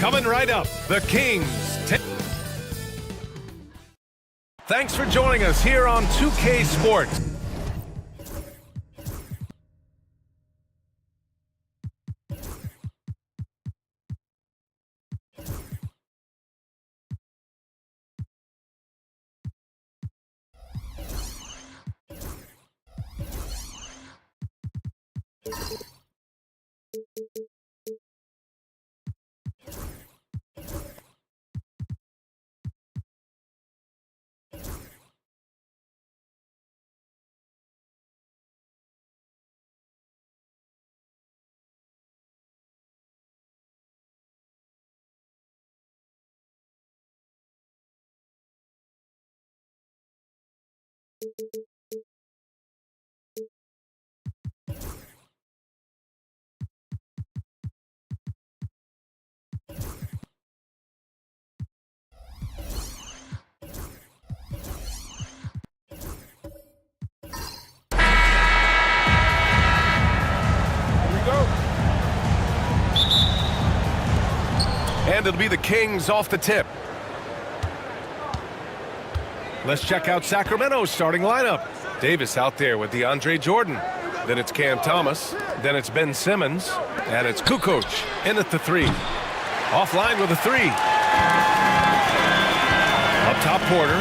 Coming right up, the Kings. Thanks for joining us here on 2K Sports. And it'll be the Kings off the tip. Let's check out Sacramento's starting lineup. Davis out there with DeAndre Jordan. Then it's Cam Thomas. Then it's Ben Simmons. And it's Kukoc in at the 3. Offline with a 3. Up top, Porter.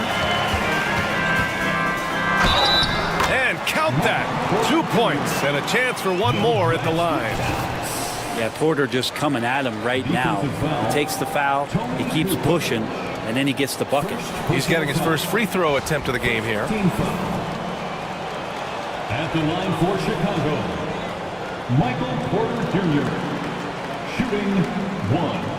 And count that. 2 points and a chance for one more at the line.
Yeah, Porter just coming at him right now. He takes the foul, he keeps pushing, and then he gets the bucket.
He's getting his first free throw attempt of the game here.
At the line for Chicago, Michael Porter Jr. Shooting 1.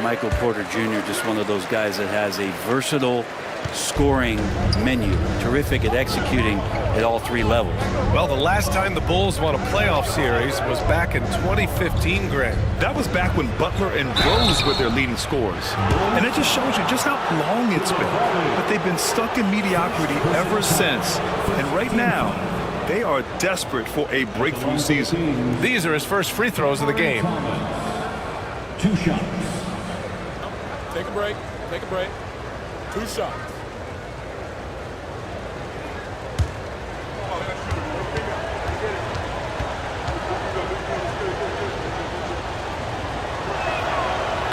Michael Porter Jr., just one of those guys that has a versatile scoring menu. Terrific at executing at all 3 levels.
Well, the last time the Bulls won a playoff series was back in 2015, Greg.
That was back when Butler and Rose were their leading scorers. And it just shows you just how long it's been. But they've been stuck in mediocrity ever since. And right now, they are desperate for a breakthrough season.
These are his first free throws of the game.
2 shots.
Take a break. Take a break.
2 shots.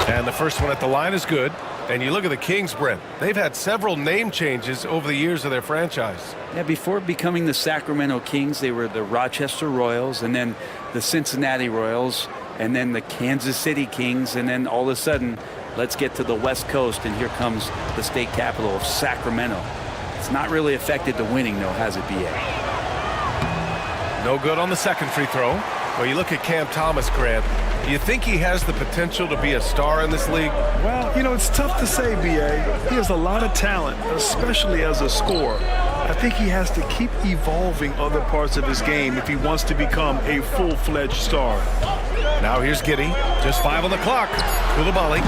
And the first one at the line is good. And you look at the Kings, Brent. They've had several name changes over the years of their franchise.
Yeah, before becoming the Sacramento Kings, they were the Rochester Royals, and then the Cincinnati Royals, and then the Kansas City Kings, and then all of a sudden, let's get to the West Coast, and here comes the state capital of Sacramento. It's not really affected the winning, though, has it, B.A.?
No good on the second free throw. Well, you look at Cam Thomas, Grant. Do you think he has the potential to be a star in this league?
Well, you know, it's tough to say, B.A. He has a lot of talent, especially as a scorer. I think he has to keep evolving other parts of his game if he wants to become a full-fledged star.
Now here's Giddey. Just 5 on the clock. Coulibaly.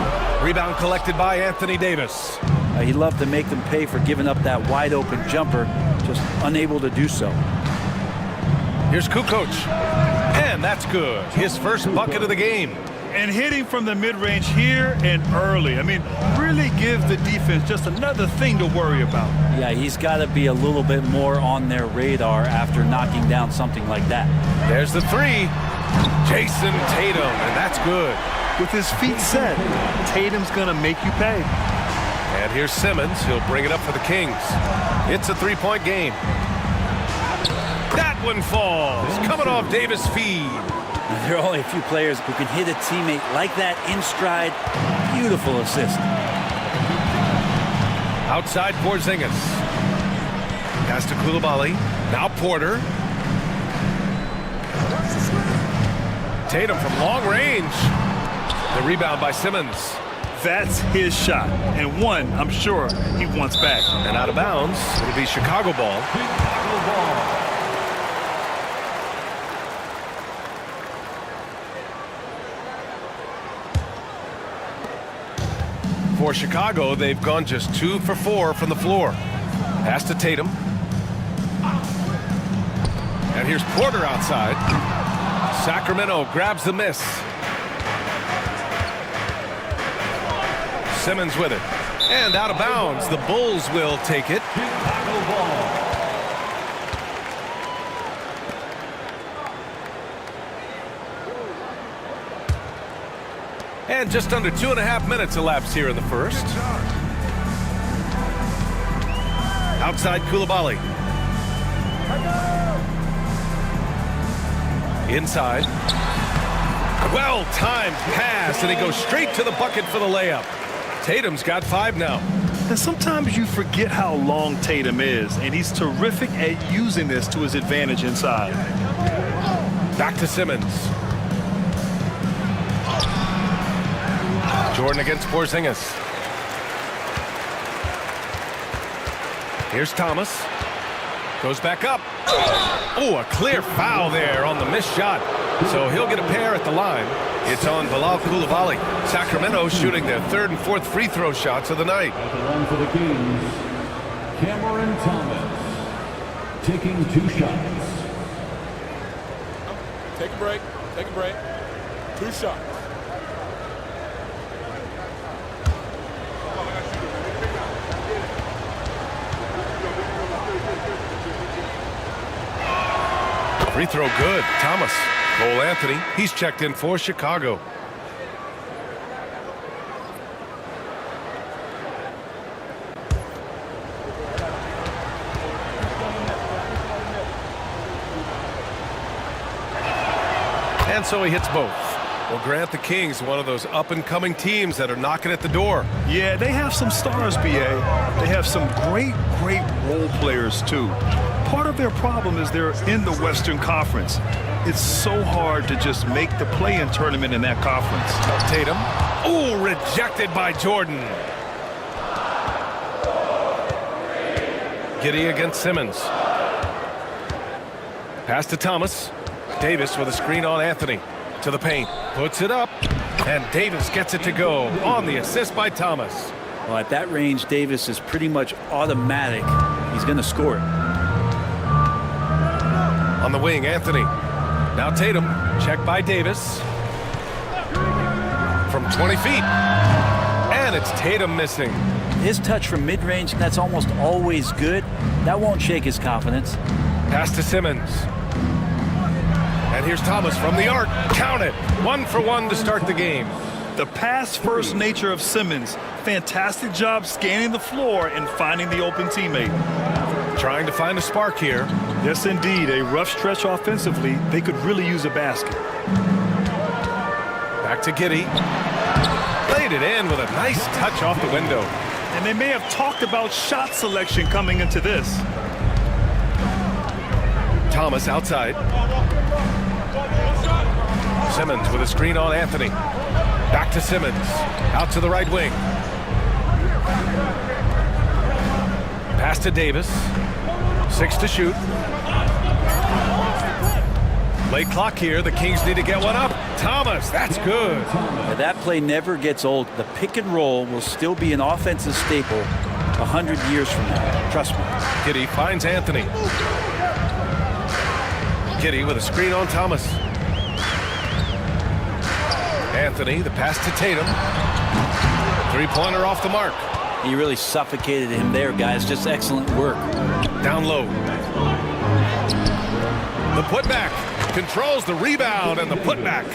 Rebound collected by Anthony Davis.
He'd love to make them pay for giving up that wide-open jumper, just unable to do so.
Here's Kukoc. And that's good. His first bucket of the game.
And hitting from the mid-range here and early. I mean, really give the defense just another thing to worry about.
Yeah, he's got to be a little bit more on their radar after knocking down something like that.
There's the three. Jason Tatum, and that's good.
With his feet set, Tatum's going to make you pay.
And here's Simmons. He'll bring it up for the Kings. It's a three-point game. That one falls. Coming off Davis' feed.
There are only a few players who can hit a teammate like that in stride. Beautiful assist.
Outside Porzingis. Pass to Coulibaly. Now Porter. Tatum from long range. The rebound by Simmons.
That's his shot, and one I'm sure he wants back.
And out of bounds, it'll be Chicago ball. For Chicago, they've gone just 2 for 4 from the floor. Pass to Tatum. And here's Porter outside. Sacramento grabs the miss. Simmons with it. And out of bounds. The Bulls will take it. And just under 2.5 minutes elapsed here in the first. Outside Coulibaly. Inside. Well-timed pass, and he goes straight to the bucket for the layup. Tatum's got 5 now.
And sometimes you forget how long Tatum is, and he's terrific at using this to his advantage inside.
Back to Simmons. Jordan against Porzingis. Here's Thomas. Goes back up. Oh, a clear foul there on the missed shot. So he'll get a pair at the line. It's on Bilal Coulibaly. Sacramento shooting their 3rd and 4th free throw shots of the night.
At the line for the Kings, Cameron Thomas, taking 2 shots.
Take a break. Take a break. 2 shots.
Free throw good. Thomas. Cole Anthony. He's checked in for Chicago. And so he hits both. Well, Grant, the Kings, one of those up-and-coming teams that are knocking at the door.
Yeah, they have some stars, B.A. They have some great role players, too. Part of their problem is they're in the Western Conference. It's so hard to just make the play-in tournament in that conference.
Tatum. Oh, rejected by Jordan. Giddey against Simmons. Pass to Thomas. Davis with a screen on Anthony. To the paint. Puts it up. And Davis gets it to go on the assist by Thomas.
Well, at that range, Davis is pretty much automatic. He's going to score it.
On the wing, Anthony. Now Tatum. Check by Davis. From 20 feet. And it's Tatum missing.
His touch from mid-range, that's almost always good. That won't shake his confidence.
Pass to Simmons. And here's Thomas from the arc. Count it. 1 for 1 to start the game.
The pass-first nature of Simmons. Fantastic job scanning the floor and finding the open teammate.
Trying to find a spark here.
Yes, indeed. A rough stretch offensively. They could really use a basket.
Back to Giddey. Laid it in with a nice touch off the window.
And they may have talked about shot selection coming into this.
Thomas outside. Simmons with a screen on Anthony. Back to Simmons. Out to the right wing. Pass to Davis. 6 to shoot. Late clock here. The Kings need to get one up. Thomas, that's good.
Now, that play never gets old. The pick and roll will still be an offensive staple 100 years from now. Trust me.
Giddey finds Anthony. Giddey with a screen on Thomas. Anthony, the pass to Tatum. Three-pointer off the mark.
He really suffocated him there, guys. Just excellent work.
Down low. The putback. Controls the rebound and the putback.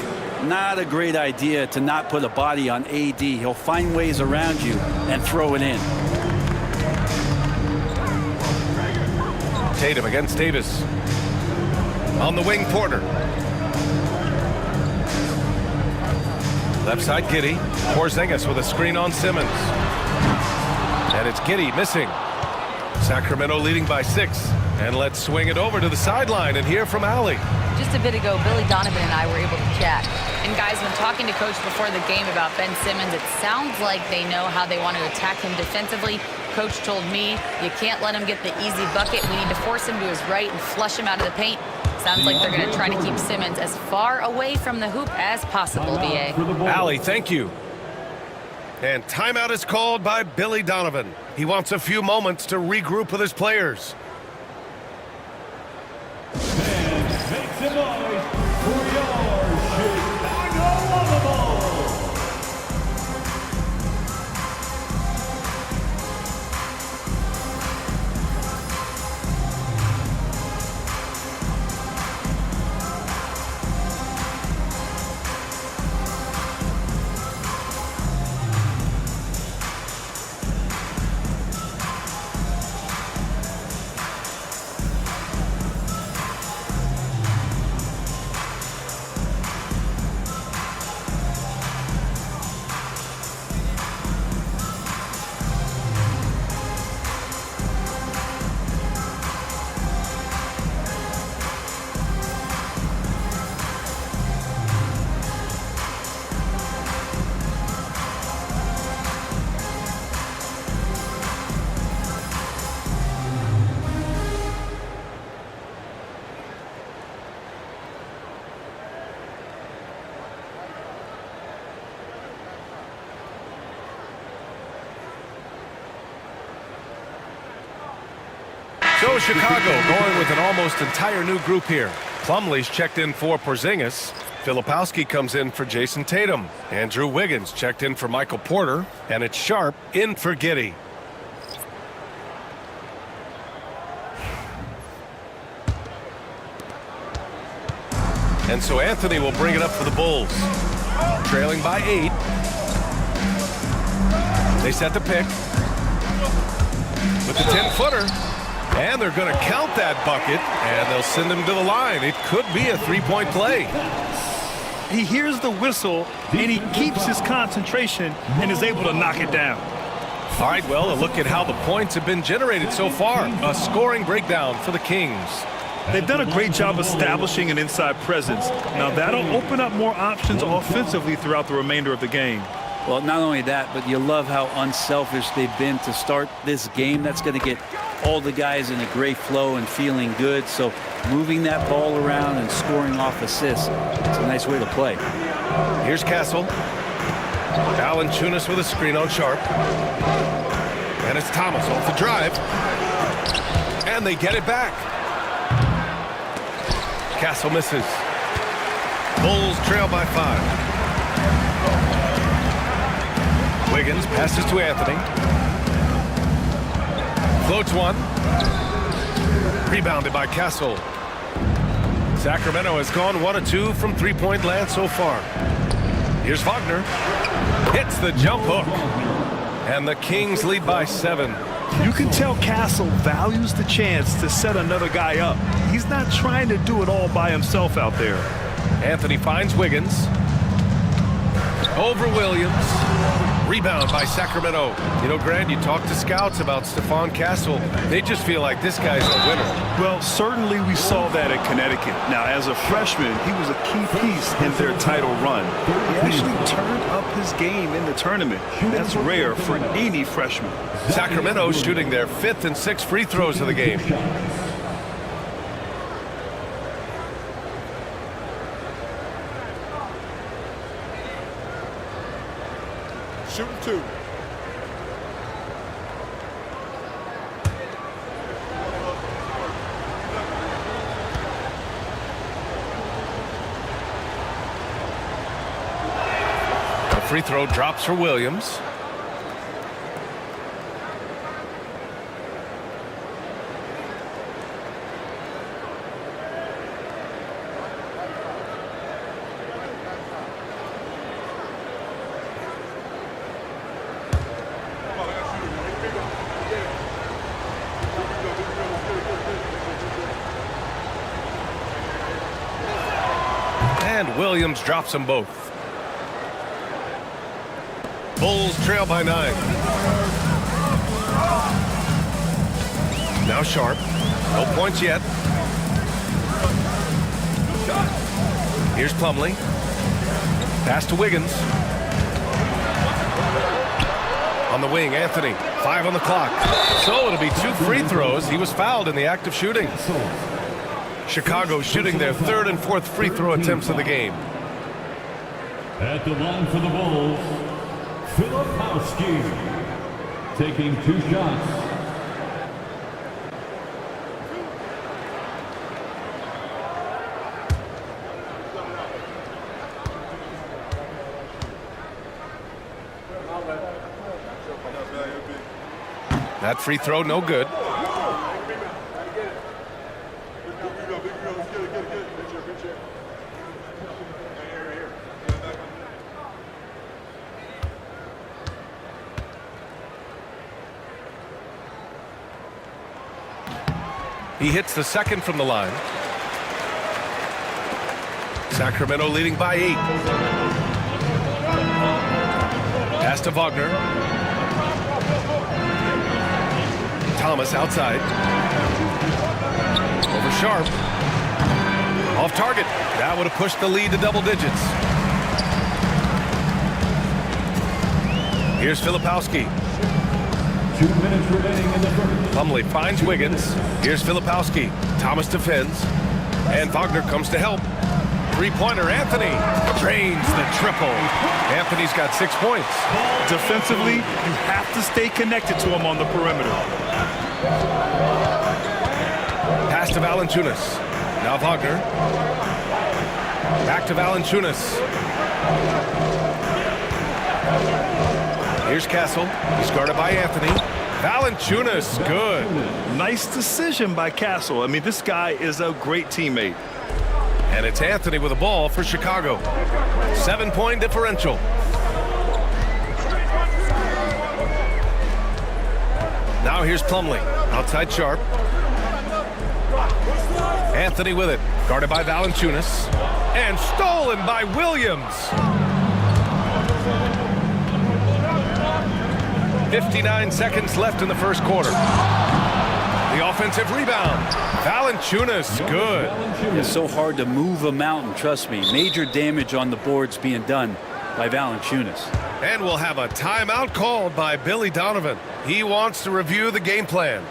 Not a great idea to not put a body on AD. He'll find ways around you and throw it in.
Tatum against Davis. On the wing, Porter. Left side, Giddey. Porzingis with a screen on Simmons. And it's Giddey missing. Sacramento leading by 6. And let's swing it over to the sideline and hear from Allie.
Just a bit ago, Billy Donovan and I were able to chat. And guys, when talking to Coach before the game about Ben Simmons, it sounds like they know how they want to attack him defensively. Coach told me, you can't let him get the easy bucket. We need to force him to his right and flush him out of the paint. Sounds like they're going to try to keep Simmons as far away from the hoop as possible, BA.
Allie, thank you. And timeout is called by Billy Donovan. He wants a few moments to regroup with his players.
Make some noise for your Chicago Lavables.
So Chicago going with an almost entire new group here. Plumlee's checked in for Porzingis. Filipowski comes in for Jason Tatum. Andrew Wiggins checked in for Michael Porter. And it's Sharp in for Giddey. And so Anthony will bring it up for the Bulls. Trailing by 8. They set the pick. With the 10-footer. And they're going to count that bucket, and they'll send him to the line. It could be a three-point play.
He hears the whistle, and he keeps his concentration and is able to knock it down.
All right, well, a look at how the points have been generated so far. A scoring breakdown for the Kings.
They've done a great job establishing an inside presence. Now, that'll open up more options offensively throughout the remainder of the game.
Well, not only that, but you love how unselfish they've been to start this game. That's going to get all the guys in a great flow and feeling good. So moving that ball around and scoring off assists, it's a nice way to play.
Here's Castle. Valanciunas with a screen on Sharp. And it's Thomas off the drive. And they get it back. Castle misses. Bulls trail by 5. Wiggins passes to Anthony. Floats one. Rebounded by Castle. Sacramento has gone 1 of 2 from three-point land so far. Here's Wagner. Hits the jump hook. And the Kings lead by 7.
You can tell Castle values the chance to set another guy up. He's not trying to do it all by himself out there.
Anthony finds Wiggins. Over Williams. Rebound by Sacramento. You know, Grant, you talk to scouts about Stephon Castle. They just feel like this guy's a winner.
Well, certainly we saw that at Connecticut. Now, as a freshman, he was a key piece in their title run. He actually turned up his game in the tournament. That's rare for any freshman.
Sacramento shooting their 5th and 6th free throws of the game.
Shooting 2.
The free throw drops for Williams. And Williams drops them both. Bulls trail by 9. Now Sharp. No points yet. Here's Plumlee. Pass to Wiggins. On the wing, Anthony. 5 on the clock. So it'll be 2 free throws. He was fouled in the act of shooting. Chicago shooting their 3rd and 4th free throw attempts of the game.
At the line for the Bulls, Filipowski taking 2 shots.
That free throw no good. He hits the 2nd from the line. Sacramento leading by 8. Pass to Wagner. Thomas outside. Over Sharp. Off target. That would have pushed the lead to double digits. Here's Filipowski.
2 minutes remaining in the first.
Plumlee finds Wiggins. Here's Filipowski. Thomas defends. And Wagner comes to help. Three-pointer, Anthony drains the triple. Anthony's got 6 points.
Defensively, you have to stay connected to him on the perimeter.
Pass to Valanciunas. Now Wagner. Back to Valanciunas. Here's Castle. He's guarded by Anthony. Valanciunas, good.
Nice decision by Castle. I mean, this guy is a great teammate.
And it's Anthony with the ball for Chicago. 7-point differential. Now here's Plumlee. Outside Sharp. Anthony with it. Guarded by Valanciunas. And stolen by Williams. 59 seconds left in the first quarter. The offensive rebound. Valanciunas, good.
It's so hard to move a mountain, trust me. Major damage on the boards being done by Valanciunas.
And we'll have a timeout called by Billy Donovan. He wants to review the game plan.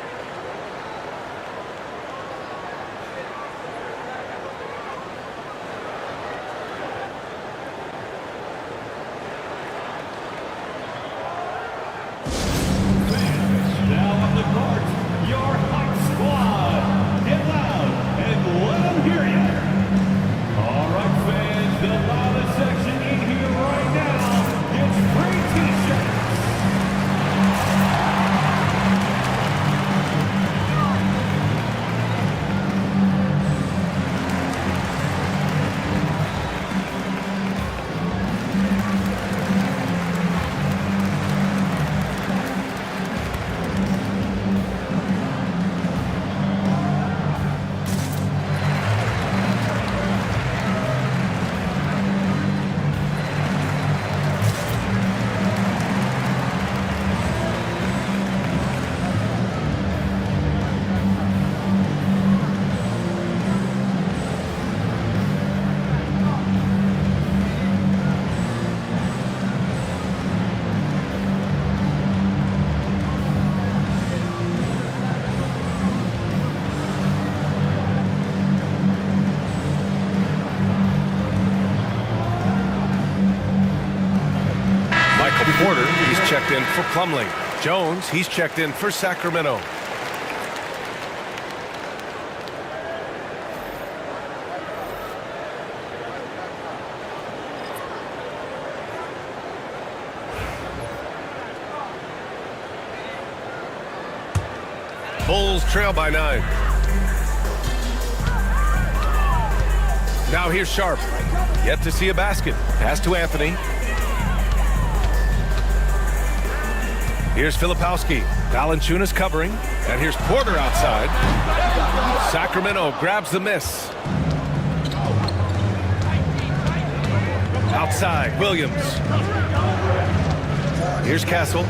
Porter, he's checked in for Plumlee. Jones, he's checked in for Sacramento. Bulls trail by 9. Now here's Sharp. Yet to see a basket. Pass to Anthony. Here's Filipowski. Valanciunas covering. And here's Porter outside. Sacramento grabs the miss. Outside, Williams. Here's Castle.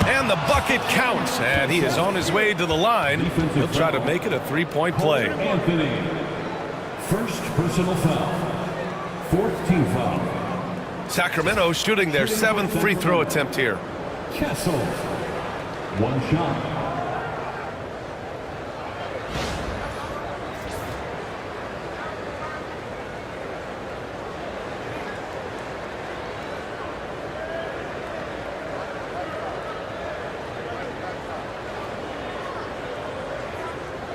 And the bucket counts. And he is on his way to the line. He'll try to make it a three-point play.
Anthony. First personal foul. Fourth team foul.
Sacramento shooting their 7th free throw attempt here.
Castle. One shot.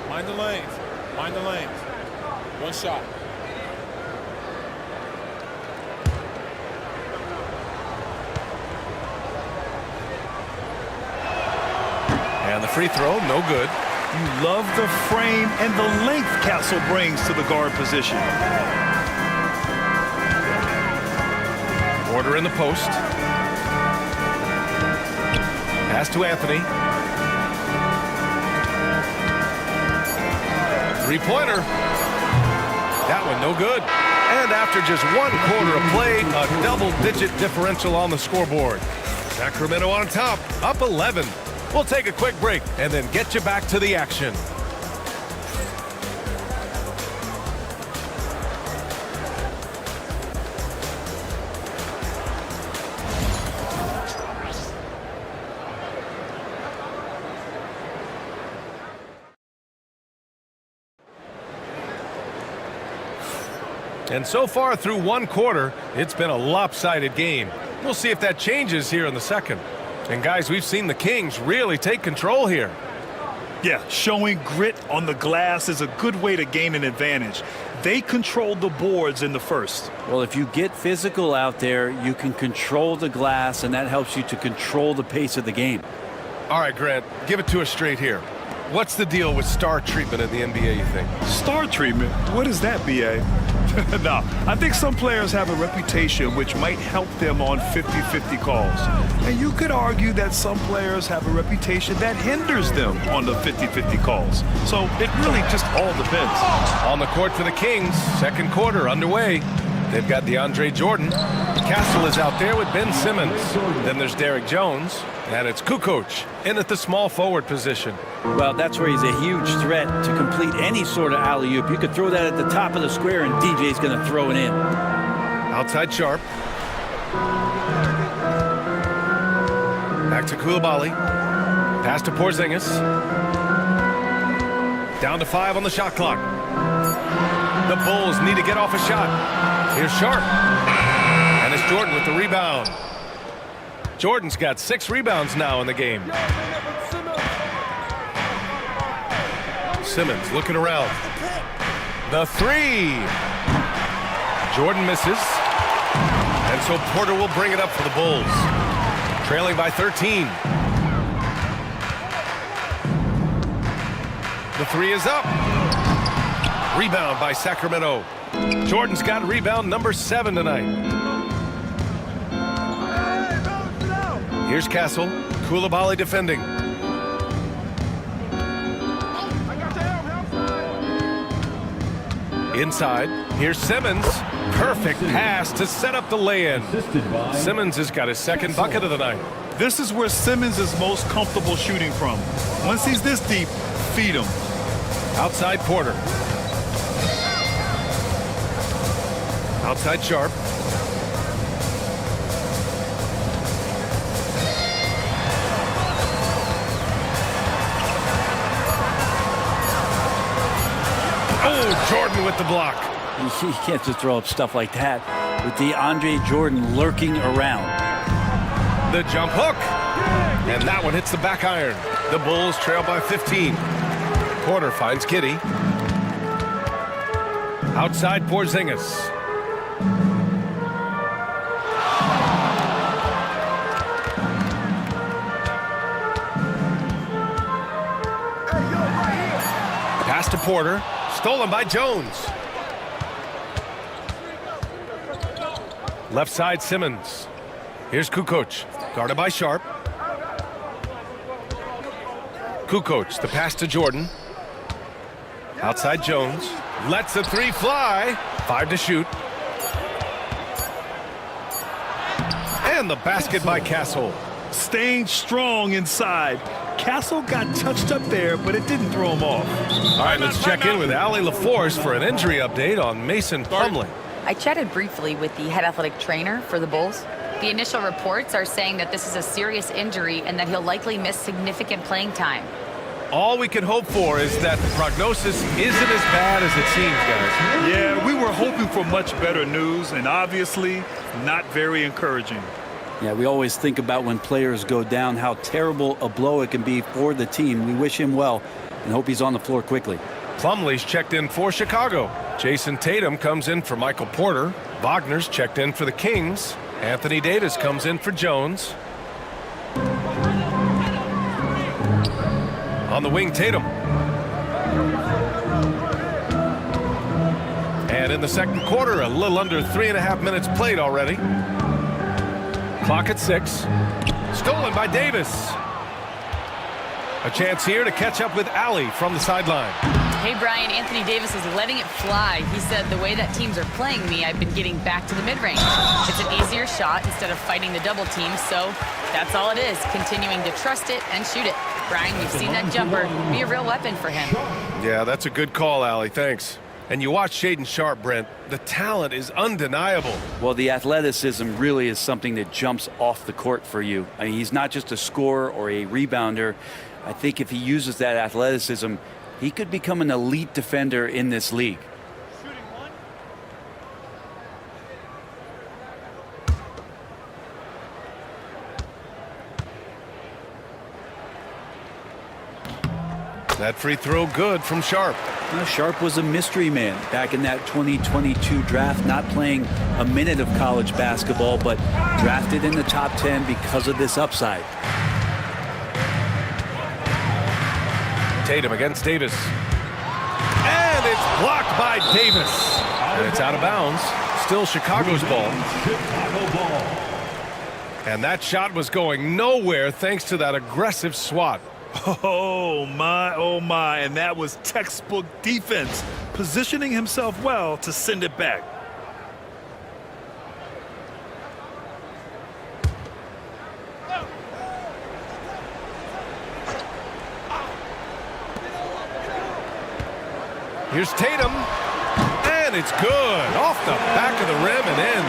Mind the lanes. Mind the lanes. One shot.
And the free throw, no good.
You love the frame and the length Castle brings to the guard position.
Porter in the post. Pass to Anthony. Three-pointer. That one no good. And after just 1 quarter of play, a double-digit differential on the scoreboard. Sacramento on top, up 11. We'll take a quick break and then get you back to the action. And so far through 1 quarter, it's been a lopsided game. We'll see if that changes here in the second. And guys, we've seen the Kings really take control here.
Yeah, showing grit on the glass is a good way to gain an advantage. They controlled the boards in the first.
Well, if you get physical out there, you can control the glass, and that helps you to control the pace of the game.
All right, Grant, give it to us straight here. What's the deal with star treatment in the NBA, you think?
Star treatment? What is that, B.A.? No, I think some players have a reputation which might help them on 50-50 calls. And you could argue that some players have a reputation that hinders them on the 50-50 calls. So it really just all depends.
On the court for the Kings, second quarter underway. They've got DeAndre Jordan. Castle is out there with Ben Simmons. Then there's Derek Jones. And it's Kukoc in at the small forward position.
Well, that's where he's a huge threat to complete any sort of alley-oop. You could throw that at the top of the square, and DJ's going to throw it in.
Outside Sharp. Back to Coulibaly. Pass to Porzingis. Down to 5 on the shot clock. The Bulls need to get off a shot. Here's Sharp. And it's Jordan with the rebound. Jordan's got 6 rebounds now in the game. Simmons looking around. The 3. Jordan misses. And so Porter will bring it up for the Bulls. Trailing by 13. The 3 is up. Rebound by Sacramento. Jordan's got rebound number 7 tonight. Here's Castle. Coulibaly defending. Inside. Here's Simmons. Perfect pass to set up the lay-in. Simmons has got his second bucket of the night.
This is where Simmons is most comfortable shooting from. Once he's this deep, feed him.
Outside Porter. Outside Sharp. Oh, Jordan with the block.
You can't just throw up stuff like that. with DeAndre Jordan lurking around.
The jump hook. And that one hits the back iron. The Bulls trail by 15. Porter finds Kitty. Outside Porzingis. Pass to Porter. Stolen by Jones. Left side Simmons. Here's Kukoc. Guarded by Sharp. Kukoc, the pass to Jordan. Outside Jones. Lets the three fly. 5 to shoot. And the basket by Castle.
Staying strong inside. Castle got touched up there, but it didn't throw him off.
All right, let's check in with Allie LaForce for an injury update on Mason Plumlee.
I chatted briefly with the head athletic trainer for the Bulls. The initial reports are saying that this is a serious injury and that he'll likely miss significant playing time.
All we can hope for is that the prognosis isn't as bad as it seems, guys.
Yeah, we were hoping for much better news, and obviously not very encouraging.
Yeah, we always think about when players go down, how terrible a blow it can be for the team. We wish him well and hope he's on the floor quickly.
Plumlee's checked in for Chicago. Jason Tatum comes in for Michael Porter. Wagner's checked in for the Kings. Anthony Davis comes in for Jones. On the wing, Tatum. And in the second quarter, a little under 3.5 minutes played already. Clock at 6. Stolen by Davis. A chance here to catch up with Allie from the sideline.
Hey, Brian, Anthony Davis is letting it fly. He said, the way that teams are playing me, I've been getting back to the mid-range. It's an easier shot instead of fighting the double team, so that's all it is, continuing to trust it and shoot it. Brian, we've seen that jumper be a real weapon for him.
Yeah, that's a good call, Allie. Thanks. And you watch Shaedon Sharpe, Brent. The talent is undeniable.
Well, the athleticism really is something that jumps off the court for you. I mean, he's not just a scorer or a rebounder. I think if he uses that athleticism, he could become an elite defender in this league.
That free throw good from Sharpe.
Now, Sharpe was a mystery man back in that 2022 draft, not playing a minute of college basketball, but drafted in the top 10 because of this upside.
Tatum against Davis. And it's blocked by Davis. And it's out of bounds. Still Chicago's ball. And that shot was going nowhere thanks to that aggressive swat.
Oh my, and that was textbook defense, positioning himself well to send it back.
Here's Tatum, and it's good. Off the back of the rim and in.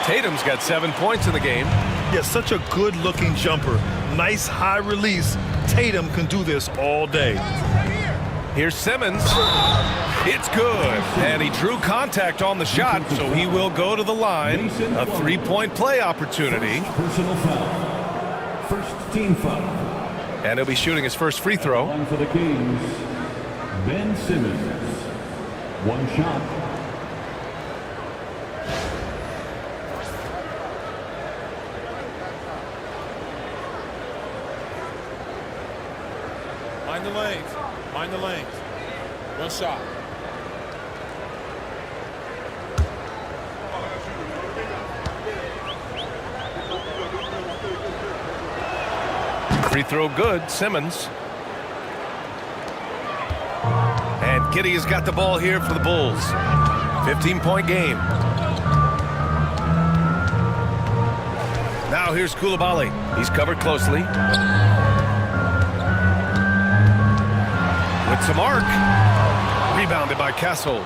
Tatum's got 7 points in the game.
Yeah, such a good-looking jumper. Nice high release. Tatum can do this all day.
Here's Simmons. It's good. And he drew contact on the shot, so he will go to the line. A three-point play opportunity.
Personal foul. First team foul.
And he'll be shooting his first free throw.
One for the Kings. Ben Simmons. One shot.
Mind the lanes. Mind the lanes. One shot.
Free throw good. Simmons. And Giddey has got the ball here for the Bulls. 15-point game. Now here's Coulibaly. He's covered closely. With some arc. Rebounded by Castle.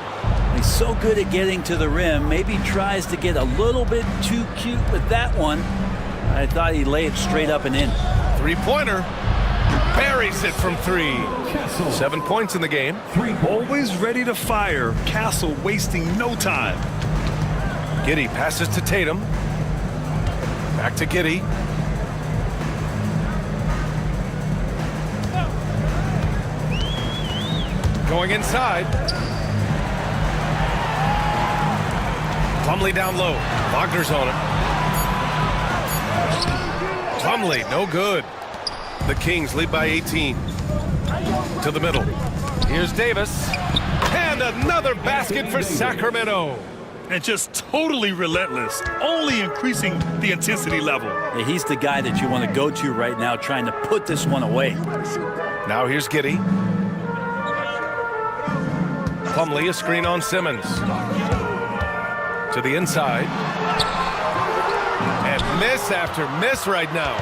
He's so good at getting to the rim. Maybe tries to get a little bit too cute with that one. I thought he'd lay it straight up and in.
Three-pointer. Buries it from 3. 7 points in the game.
Always ready to fire. Castle wasting no time.
Giddey passes to Tatum. Back to Giddey. Going inside. Plumlee down low. Wagner's on him. Plumlee, no good. The Kings lead by 18. To the middle. Here's Davis. And another basket for Sacramento.
And just totally relentless, only increasing the intensity level.
Yeah, he's the guy that you want to go to right now, trying to put this one away.
Now here's Giddey. Plumlee, a screen on Simmons. To the inside. And miss after miss right now.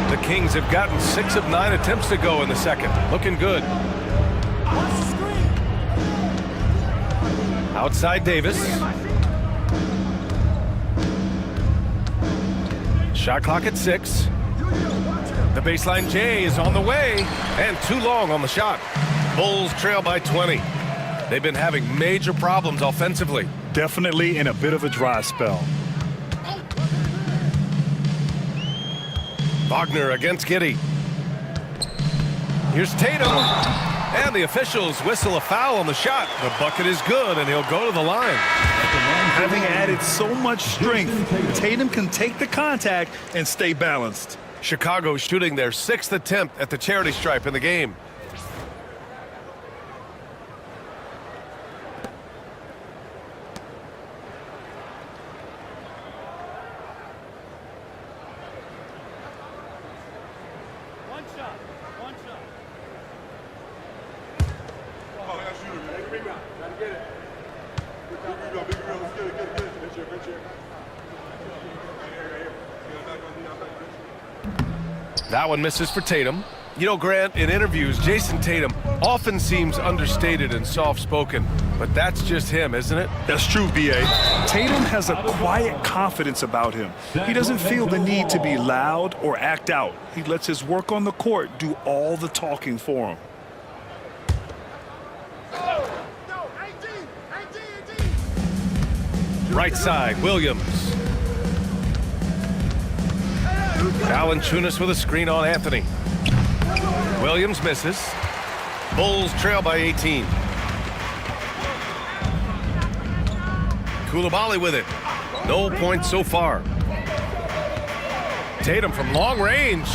The Kings have gotten 6 of 9 attempts to go in the second. Looking good. Outside Davis. Shot clock at 6. The baseline J is on the way. And too long on the shot. Bulls trail by 20. They've been having major problems offensively.
Definitely in a bit of a dry spell.
Wagner against Giddey. Here's Tatum. And the officials whistle a foul on the shot. The bucket is good, and he'll go to the line.
Having added so much strength, Tatum can take the contact and stay balanced.
Chicago shooting their 6th attempt at the charity stripe in the game. That one misses for Tatum. You know, Grant, in interviews, Jason Tatum often seems understated and soft-spoken, but that's just him, isn't it?
That's true, B.A. Tatum has a quiet confidence about him. He doesn't feel the need to be loud or act out. He lets his work on the court do all the talking for him.
Right side, Williams. Valanciunas with a screen on Anthony. Williams misses. Bulls trail by 18. Coulibaly with it. No points so far. Tatum from long range.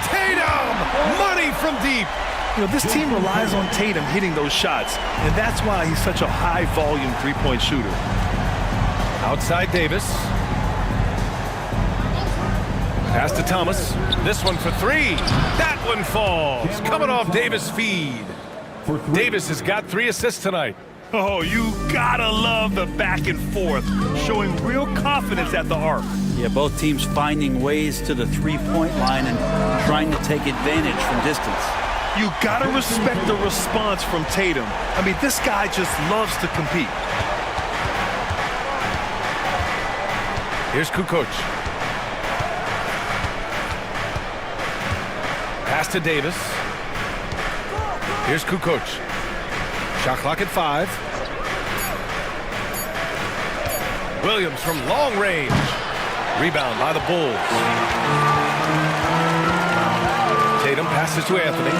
Tatum! Money from deep.
You know, this team relies on Tatum hitting those shots, and that's why he's such a high-volume three-point shooter.
Outside Davis. Pass to Thomas. This one for 3. That one falls. Coming off Davis' feed. Davis has got 3 assists tonight.
Oh, you gotta love the back and forth, showing real confidence at the arc.
Yeah, both teams finding ways to the three-point line and trying to take advantage from distance.
You gotta respect the response from Tatum. I mean, this guy just loves to compete.
Here's Kukoc. Pass to Davis. Here's Kukoc. Shot clock at 5. Williams from long range. Rebound by the Bulls. Tatum passes to Anthony.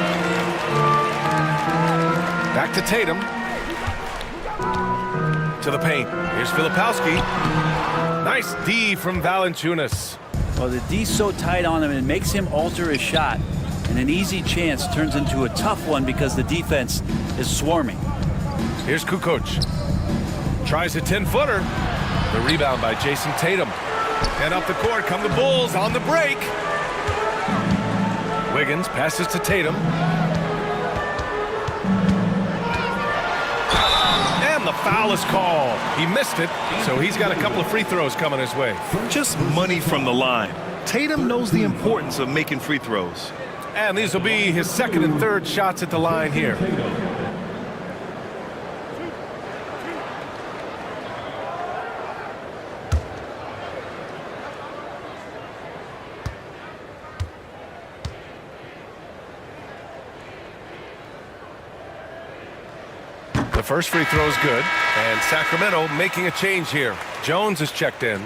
Back to Tatum. To the paint. Here's Filipowski. Nice D from Valanciunas.
Well, the D's so tight on him, it makes him alter his shot. And an easy chance turns into a tough one because the defense is swarming.
Here's Kukoc. Tries a 10-footer. The rebound by Jason Tatum. And up the court come the Bulls on the break. Wiggins passes to Tatum. And the foul is called. He missed it, so he's got a couple of free throws coming his way.
Just money from the line. Tatum knows the importance of making free throws.
And these will be his 2nd and 3rd shots at the line here. The first free throw is good, and Sacramento making a change here. Jones is checked in.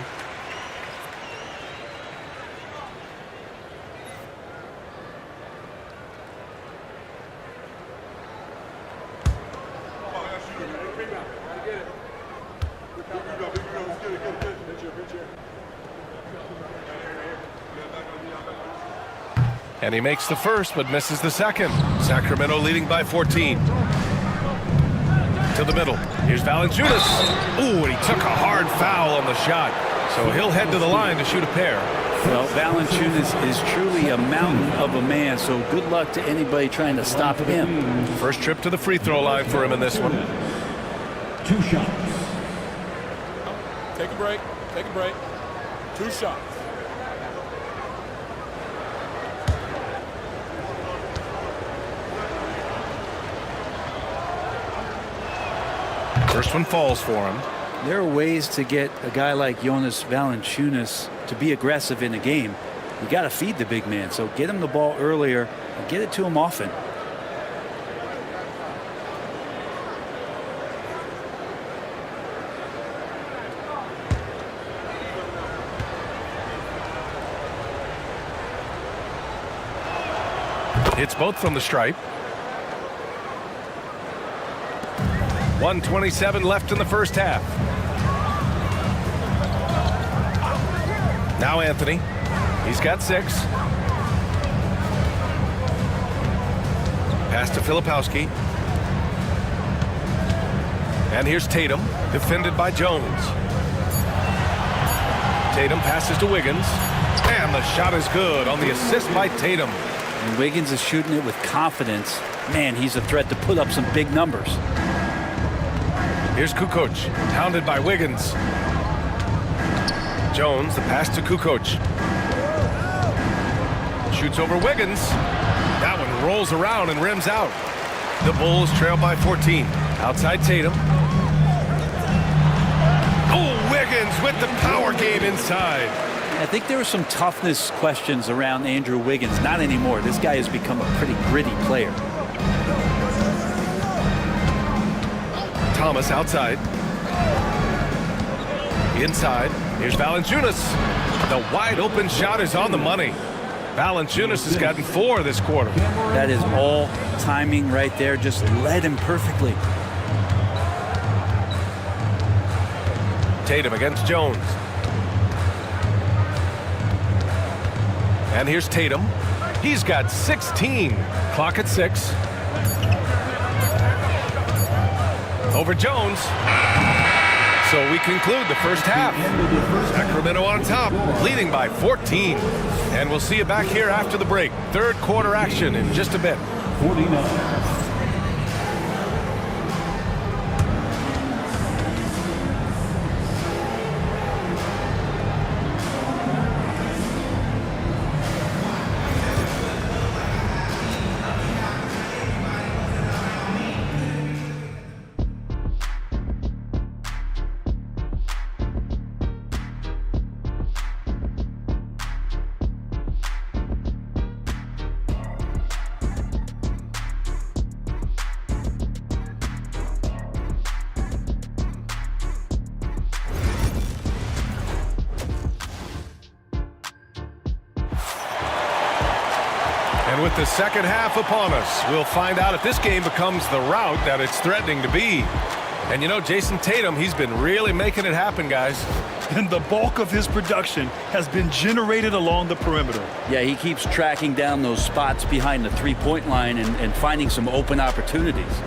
And he makes the first, but misses the second. Sacramento leading by 14. To the middle. Here's Valanciunas. Ooh, and he took a hard foul on the shot. So he'll head to the line to shoot a pair.
Well, Valanciunas is truly a mountain of a man, so good luck to anybody trying to stop him.
First trip to the free throw line for him in this one.
2 shots.
Take a break. Take a break. 2 shots.
First one falls for him.
There are ways to get a guy like Jonas Valanciunas to be aggressive in a game. You got to feed the big man, so get him the ball earlier and get it to him often.
Hits both from the stripe. 1:27 left in the first half. Now Anthony. He's got 6. Pass to Filipowski. And here's Tatum, defended by Jones. Tatum passes to Wiggins. And the shot is good on the assist by Tatum.
And Wiggins is shooting it with confidence. Man, he's a threat to put up some big numbers.
Here's Kukoc, pounded by Wiggins. Jones, the pass to Kukoc. Shoots over Wiggins. That one rolls around and rims out. The Bulls trail by 14. Outside Tatum. Oh, Wiggins with the power game inside.
I think there were some toughness questions around Andrew Wiggins. Not anymore. This guy has become a pretty gritty player.
Thomas outside. Inside. Here's Valanciunas. The wide open shot is on the money. Valanciunas has gotten 4 this quarter.
That is all timing right there. Just led him perfectly.
Tatum against Jones. And here's Tatum. He's got 16. Clock at 6. Over Jones. So we conclude the first half. Sacramento on top, leading by 14. And we'll see you back here after the break. Third quarter action in just a bit.
49.
And with the second half upon us, we'll find out if this game becomes the rout that it's threatening to be. And you know, Jason Tatum, he's been really making it happen, guys.
And the bulk of his production has been generated along the perimeter.
Yeah, he keeps tracking down those spots behind the three-point line and finding some open opportunities.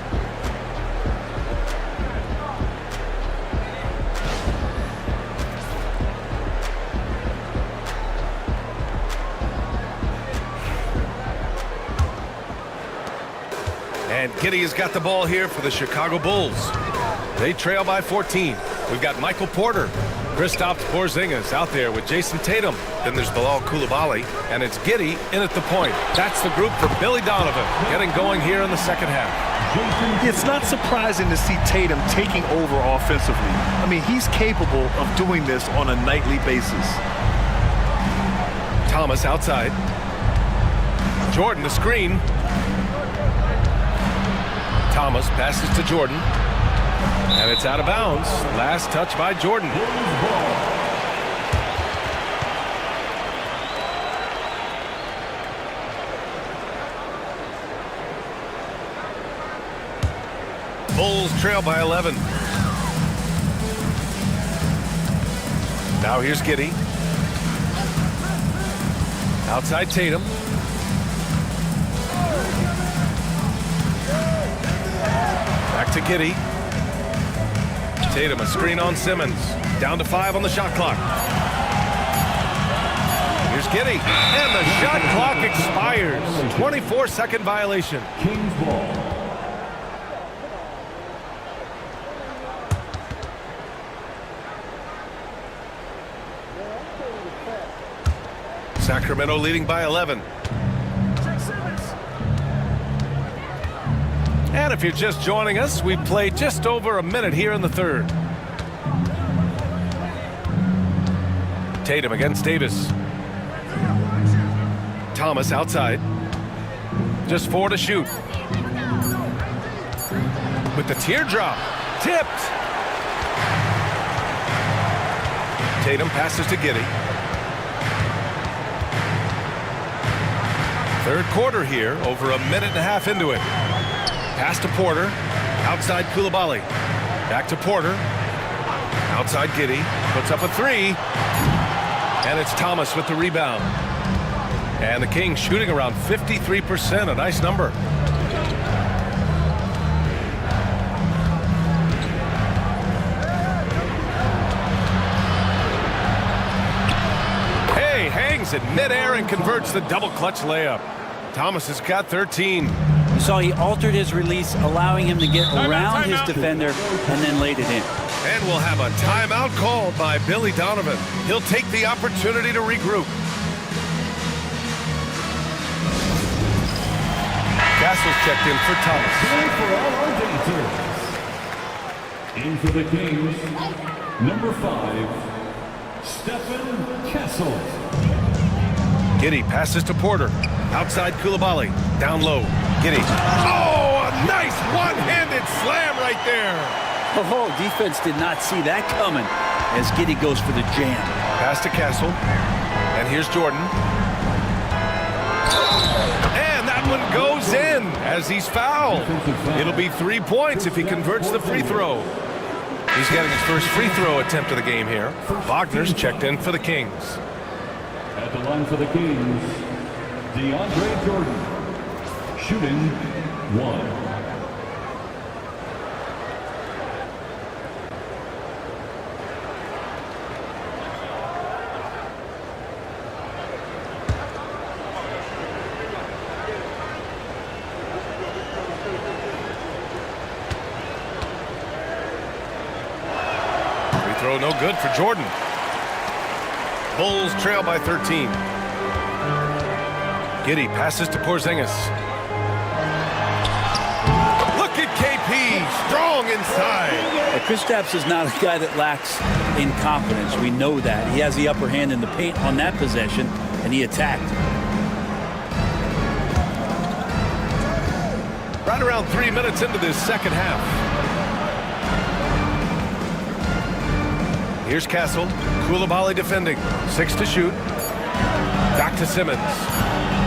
And Giddey has got the ball here for the Chicago Bulls. They trail by 14. We've got Michael Porter, Kristaps Porzingis out there with Jason Tatum. Then there's Bilal Coulibaly, and it's Giddey in at the point. That's the group for Billy Donovan, getting going here in the second half.
It's not surprising to see Tatum taking over offensively. I mean, he's capable of doing this on a nightly basis.
Thomas outside. Jordan the screen. Thomas passes to Jordan. And it's out of bounds. Last touch by Jordan. Bulls trail by 11. Now here's Giddey. Outside Tatum. Back to Giddey. Tatum, a screen on Simmons. Down to 5 on the shot clock. Here's Giddey. And the shot clock expires. 24-second violation.
Kings ball.
Sacramento leading by 11. And if you're just joining us, we've played just over a minute here in the third. Tatum against Davis. Thomas outside. Just 4 to shoot. With the teardrop. Tipped. Tatum passes to Giddey. Third quarter here, over a minute and a half into it. Pass to Porter, outside Coulibaly. Back to Porter, outside Giddey, puts up a 3. And it's Thomas with the rebound. And the Kings shooting around 53%, a nice number. Hey, hangs in midair and converts the double clutch layup. Thomas has got 13.
You saw he altered his release, allowing him to get around his defender and then laid it in.
And we'll have a timeout called by Billy Donovan. He'll take the opportunity to regroup. Castle's checked in for Thomas.
In for the Kings, number 5, Stephen Castle.
Giddey passes to Porter. Outside Coulibaly. Down low. Giddey. Oh, a nice one-handed slam right there.
Oh, defense did not see that coming as Giddey goes for the jam.
Pass to Castle. And here's Jordan. And that one goes in as he's fouled. It'll be 3 points if he converts the free throw. He's getting his first free throw attempt of the game here. Wagner's checked in for the Kings.
At the line for the Kings, DeAndre Jordan, shooting 1.
Free throw no good for Jordan. Bulls trail by 13. Giddey passes to Porzingis. Look at KP, strong inside.
Kristaps is not a guy that lacks in confidence. We know that. He has the upper hand in the paint on that possession, and he attacked.
Right around 3 minutes into this second half. Here's Castle. Coulibaly defending. 6 to shoot. Back to Simmons.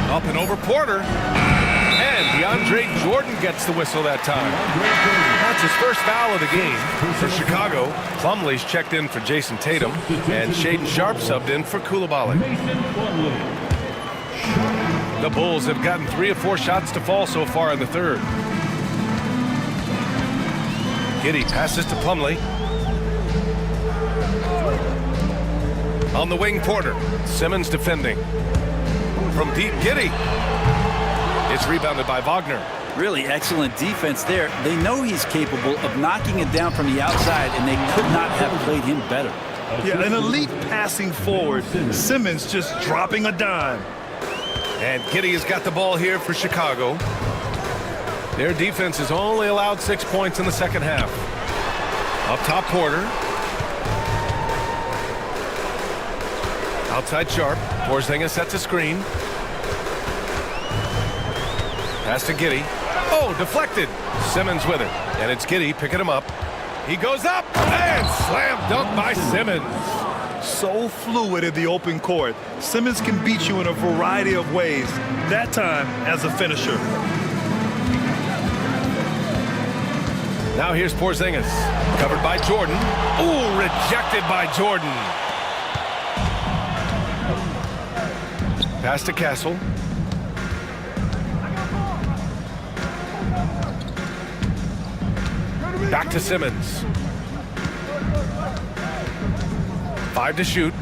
Up and over Porter. And DeAndre Jordan gets the whistle that time. That's his first foul of the game. For Chicago, Plumlee's checked in for Jason Tatum. And Shaedon Sharpe subbed in for Coulibaly. The Bulls have gotten 3 of 4 shots to fall so far in the third. Giddey passes to Plumlee. On the wing, Porter. Simmons defending. From deep, Giddey. It's rebounded by Wagner.
Really excellent defense there. They know he's capable of knocking it down from the outside, and they could not have played him better.
Yeah, an elite passing forward. Simmons just dropping a dime.
And Giddey has got the ball here for Chicago. Their defense has only allowed 6 points in the second half. Up top, Porter. Outside Sharpe. Porzingis sets a screen. Pass to Giddey. Oh, deflected. Simmons with it. And it's Giddey picking him up. He goes up and slam dunk by Simmons.
So fluid in the open court. Simmons can beat you in a variety of ways, that time as a finisher.
Now here's Porzingis, covered by Jordan. Ooh, rejected by Jordan. Pass to Castle. Back to Simmons. 5 to shoot.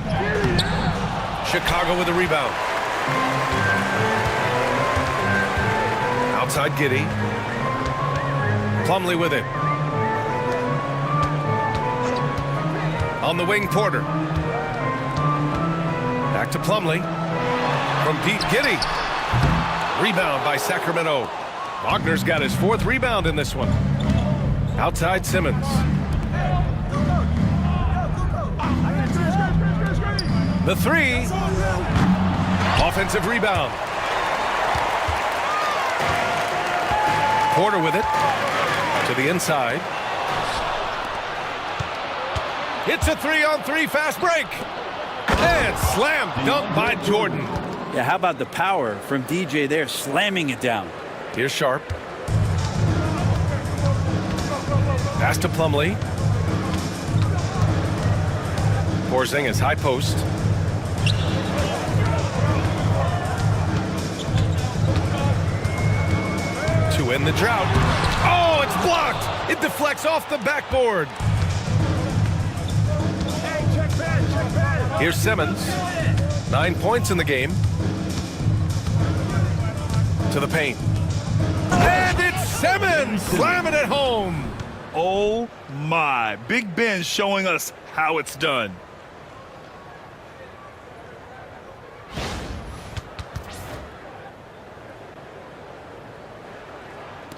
Chicago with a rebound. Outside Giddey. Plumlee with it. On the wing, Porter. Back to Plumlee. From deep, Giddey. Rebound by Sacramento. Wagner's got his 4th rebound in this one. Outside Simmons. The 3. Offensive rebound. Porter with it. To the inside. It's a 3-on-3 fast break. And slam dunk by Jordan.
Yeah, how about the power from DJ there, slamming it down.
Here's Sharp. Pass to Plumlee. Porzingis, high post. To end the drought. Oh, it's blocked. It deflects off the backboard. Here's Simmons. 9 points in the game. To the paint. And it's Simmons slamming it home.
Oh my, Big Ben showing us how it's done.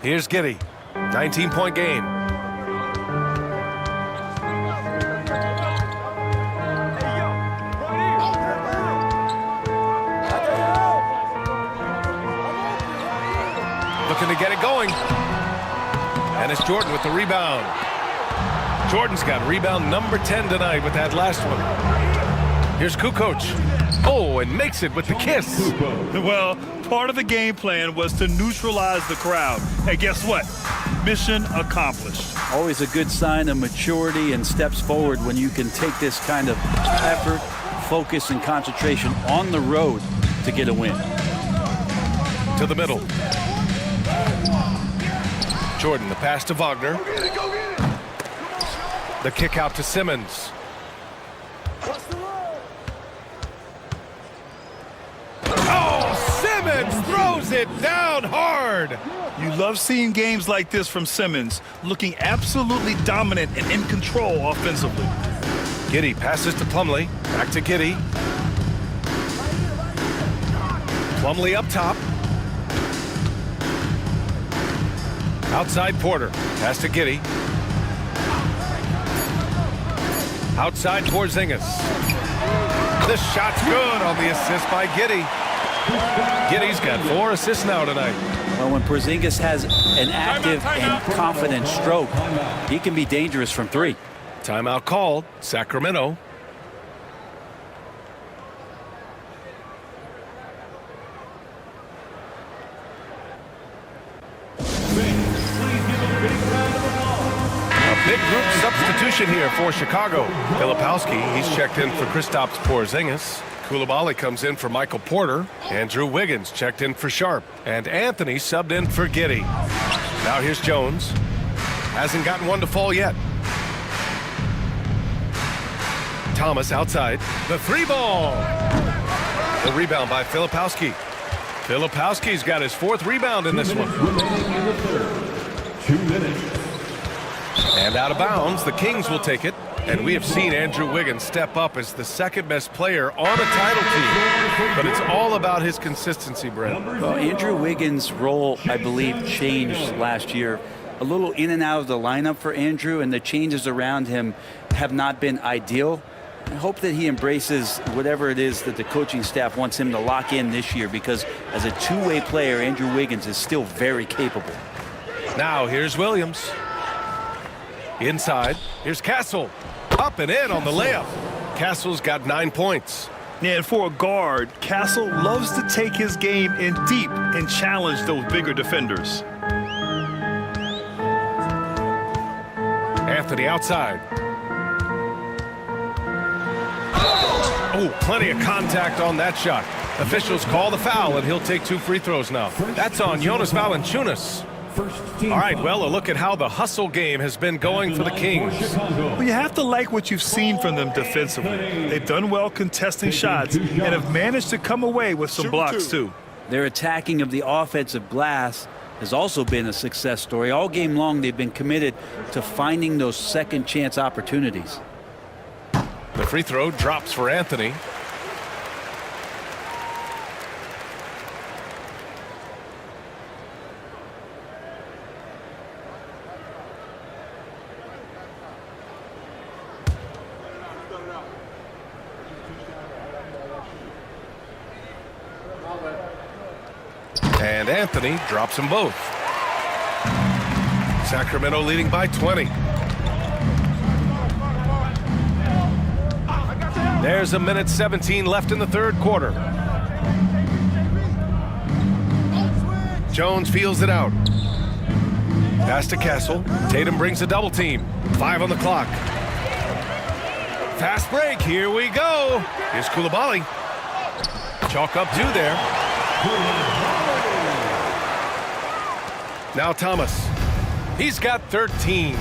Here's Giddey, 19-point game. Looking to get it going. And it's Jordan with the rebound. Jordan's got rebound number 10 tonight with that last one. Here's Kukoc. Oh, and makes it with the kiss.
Well, part of the game plan was to neutralize the crowd. And guess what? Mission accomplished.
Always a good sign of maturity and steps forward when you can take this kind of effort, focus, and concentration on the road to get a win.
To the middle. Jordan, the pass to Wagner. The kick out to Simmons. Oh, Simmons throws it down hard.
You love seeing games like this from Simmons, looking absolutely dominant and in control offensively.
Giddey passes to Plumlee. Back to Giddey. Plumlee up top. Outside Porter. Pass to Giddey. Outside Porzingis. The shot's good on the assist by Giddey. Giddey's got 4 assists now tonight.
Well, when Porzingis has an active and confident stroke, he can be dangerous from 3.
Timeout called. Sacramento. Big group substitution here for Chicago. Filipowski, he's checked in for Kristaps Porzingis. Coulibaly comes in for Michael Porter. Andrew Wiggins checked in for Sharp. And Anthony subbed in for Giddey. Now here's Jones. Hasn't gotten one to fall yet. Thomas outside. The 3 ball. The rebound by Filipowski. Filipowski's got his 4th rebound in this one.
Remaining in the third. 2 minutes.
And out of bounds, the Kings will take it. And we have seen Andrew Wiggins step up as the 2nd best player on a title team. But it's all about his consistency, Brent.
Well, Andrew Wiggins' role, I believe, changed last year. A little in and out of the lineup for Andrew, and the changes around him have not been ideal. I hope that he embraces whatever it is that the coaching staff wants him to lock in this year, because as a two-way player, Andrew Wiggins is still very capable.
Now here's Williams. Inside, here's Castle. Up and in on the layup. Castle's got 9 points.
Yeah, and for a guard, Castle loves to take his game in deep and challenge those bigger defenders.
Anthony outside. Oh, plenty of contact on that shot. Officials call the foul, and he'll take 2 free throws now. That's on Jonas Valanciunas. All right, well, a look at how the hustle game has been going for the Kings.
Well, you have to like what you've seen from them defensively. They've done well contesting shots and have managed to come away with some blocks, too.
Their attacking of the offensive glass has also been a success story. All game long, they've been committed to finding those second chance opportunities.
The free throw drops for Anthony. And Anthony drops them both. Sacramento leading by 20. There's 1:17 left in the third quarter. Jones feels it out. Pass to Castle. Tatum brings a double team. 5 on the clock. Fast break. Here we go. Here's Coulibaly. Chalk up 2 there. Now Thomas. He's got 13.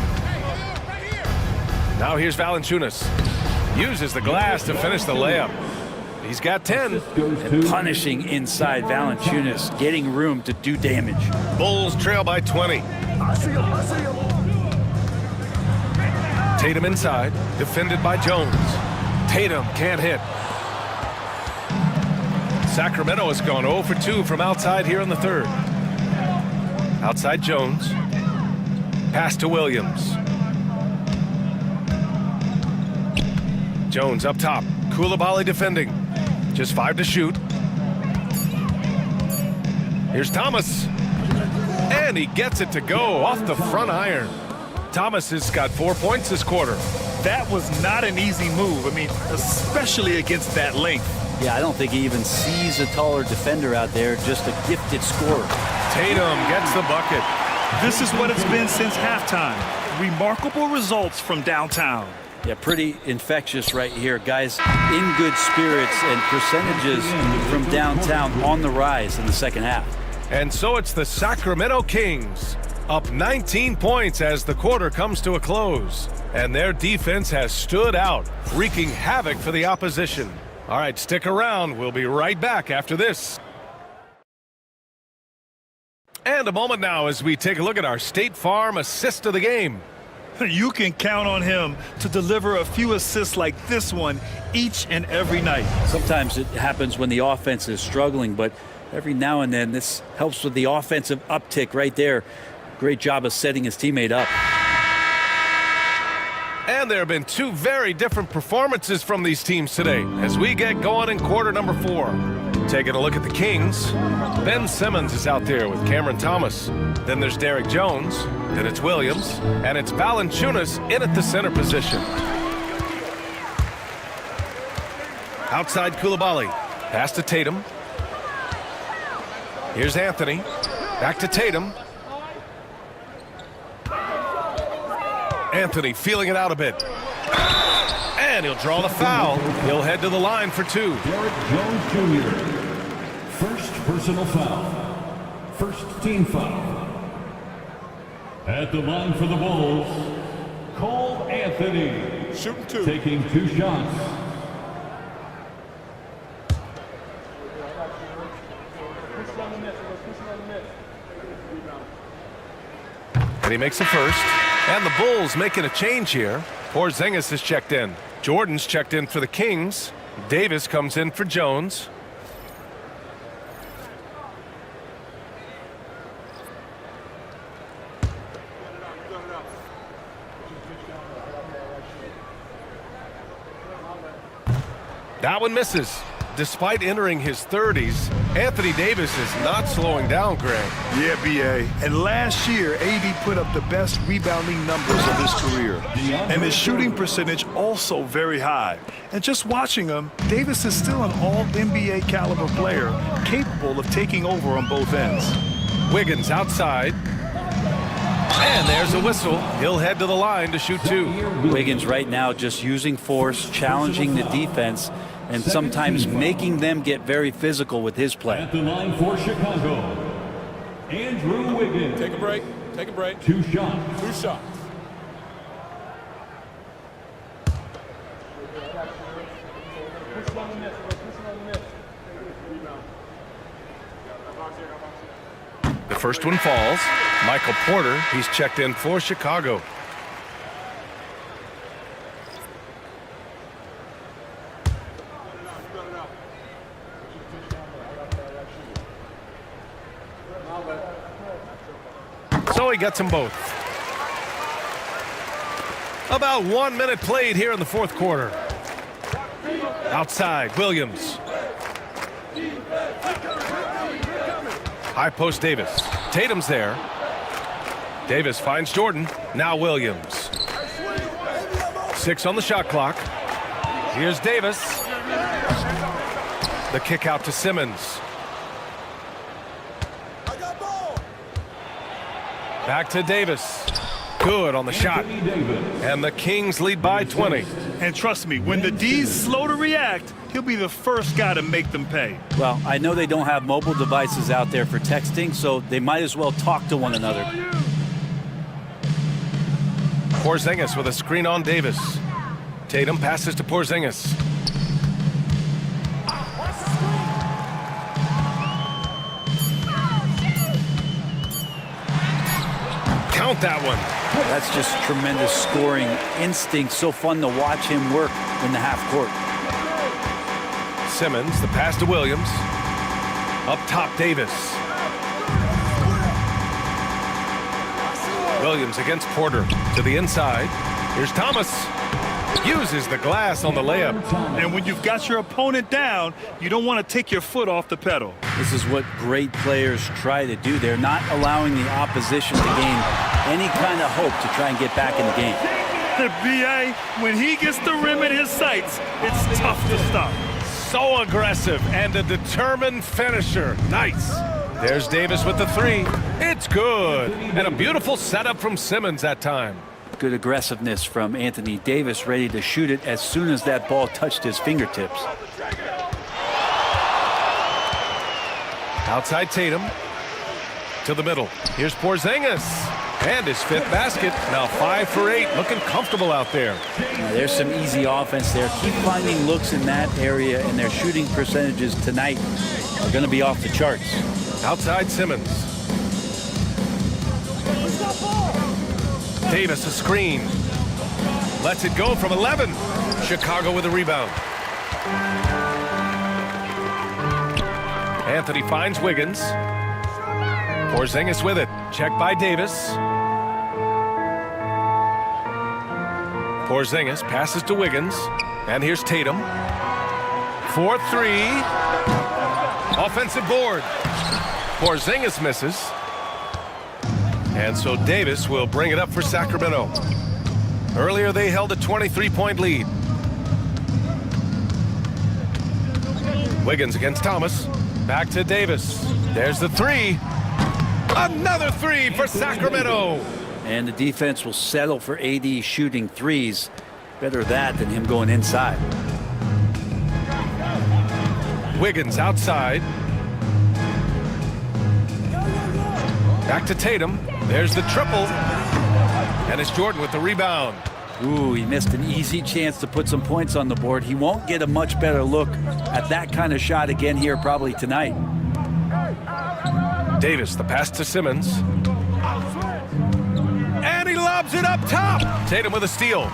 Now here's Valanciunas. Uses the glass to finish the layup. He's got 10.
And punishing inside Valanciunas, getting room to do damage.
Bulls trail by 20. Tatum inside, defended by Jones. Tatum can't hit. Sacramento has gone 0 for 2 from outside here in the third. Outside Jones. Pass to Williams. Jones up top. Coulibaly defending. Just 5 to shoot. Here's Thomas. And he gets it to go off the front iron. Thomas has got 4 points this quarter.
That was not an easy move. I mean, especially against that length.
Yeah, I don't think he even sees a taller defender out there, just a gifted scorer.
Tatum gets the bucket.
This is what it's been since halftime. Remarkable results from downtown.
Yeah, pretty infectious right here. Guys in good spirits and percentages from downtown on the rise in the second half.
And so it's the Sacramento Kings up 19 points as the quarter comes to a close. And their defense has stood out, wreaking havoc for the opposition. All right, stick around. We'll be right back after this. And a moment now as we take a look at our State Farm assist of the game.
You can count on him to deliver a few assists like this one each and every night.
Sometimes it happens when the offense is struggling, but every now and then this helps with the offensive uptick right there. Great job of setting his teammate up.
And there have been 2 very different performances from these teams today as we get going in quarter number 4. Taking a look at the Kings, Ben Simmons is out there with Cameron Thomas. Then there's Derek Jones, then it's Williams, and it's Valanciunas in at the center position. Outside Coulibaly, pass to Tatum. Here's Anthony, back to Tatum. Anthony feeling it out a bit. And he'll draw the foul. He'll head to the line for 2.
Derek Jones Jr. First personal foul. First team foul. At the line for the Bulls, Cole Anthony.
Shooting 2.
Taking 2 shots.
And he makes a first. And the Bulls making a change here. Porzingis is checked in. Jordan's checked in for the Kings. Davis comes in for Jones. That one misses. despite entering his 30s, Anthony Davis is not slowing down, Greg.
Yeah, B.A. And last year, AD put up the best rebounding numbers of his career. And his shooting percentage also very high. And just watching him, Davis is still an all-NBA caliber player, capable of taking over on both ends.
Wiggins outside. And there's a whistle. He'll head to the line to shoot 2.
Wiggins right now just using force, challenging the defense, and sometimes making them get very physical with his play.
At the line for Chicago, Andrew Wiggins.
Take a break. Take a break.
2 shots.
2 shots.
The first one falls. Michael Porter, he's checked in for Chicago. So he gets them both. About 1 minute played here in the fourth quarter. Outside, Williams. High post Davis. Tatum's there. Davis finds Jordan. Now Williams. 6 on the shot clock. Here's Davis. The kick out to Simmons. Back to Davis. Good on the shot. And the Kings lead by 20.
And trust me, when the D's slow to react, he'll be the first guy to make them pay.
Well, I know they don't have mobile devices out there for texting, so they might as well talk to one another.
Porzingis with a screen on Davis. Tatum passes to Porzingis. Count that one.
That's just tremendous scoring instinct. So fun to watch him work in the half court.
Simmons, the pass to Williams. Up top, Davis. Williams against Porter to the inside. Here's Thomas. Uses the glass on the layup.
And when you've got your opponent down, you don't want to take your foot off the pedal.
This is what great players try to do. They're not allowing the opposition to gain any kind of hope to try and get back in the game.
B.A., when he gets the rim in his sights, it's tough to stop.
So aggressive and a determined finisher. Nice. There's Davis with the 3. It's good. And a beautiful setup from Simmons that time.
Good aggressiveness from Anthony Davis, ready to shoot it as soon as that ball touched his fingertips.
Outside Tatum. To the middle. Here's Porzingis. And his 5th basket. Now 5 for 8. Looking comfortable out there.
Now, there's some easy offense there. Keep finding looks in that area, and their shooting percentages tonight are going to be off the charts.
Outside Simmons. Davis a screen. Lets it go from 11. Chicago with a rebound. Anthony finds Wiggins. Porzingis with it. Check by Davis. Porzingis passes to Wiggins. And here's Tatum. 4-3. Offensive board. Porzingis misses. And so Davis will bring it up for Sacramento. Earlier they held a 23-point lead. Wiggins against Thomas. Back to Davis. There's the 3. Another 3 for Sacramento.
And the defense will settle for AD shooting 3s. Better that than him going inside.
Wiggins outside. Back to Tatum. There's the triple. And it's Jordan with the rebound.
Ooh, he missed an easy chance to put some points on the board. He won't get a much better look at that kind of shot again here probably tonight.
Davis, the pass to Simmons. And he lobs it up top. Tatum with a steal.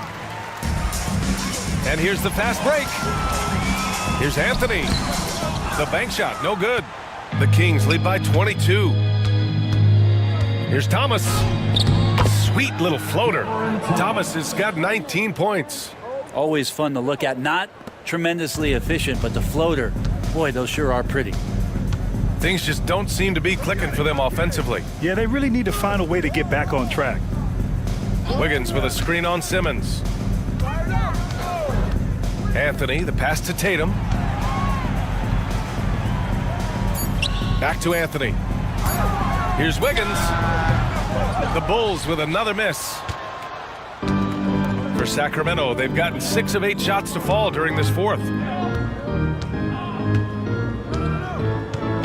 And here's the fast break. Here's Anthony. The bank shot, no good. The Kings lead by 22. Here's Thomas. Sweet little floater. Thomas has got 19 points.
Always fun to look at. Not tremendously efficient, but the floater Boy, those sure are pretty.
Things just don't seem to be clicking for them offensively.
Yeah, they really need to find a way to get back on track.
Wiggins with a screen on Simmons. Anthony, the pass to Tatum. Back to Anthony. Here's Wiggins. The Bulls with another miss. For Sacramento, they've gotten 6 of 8 shots to fall during this fourth.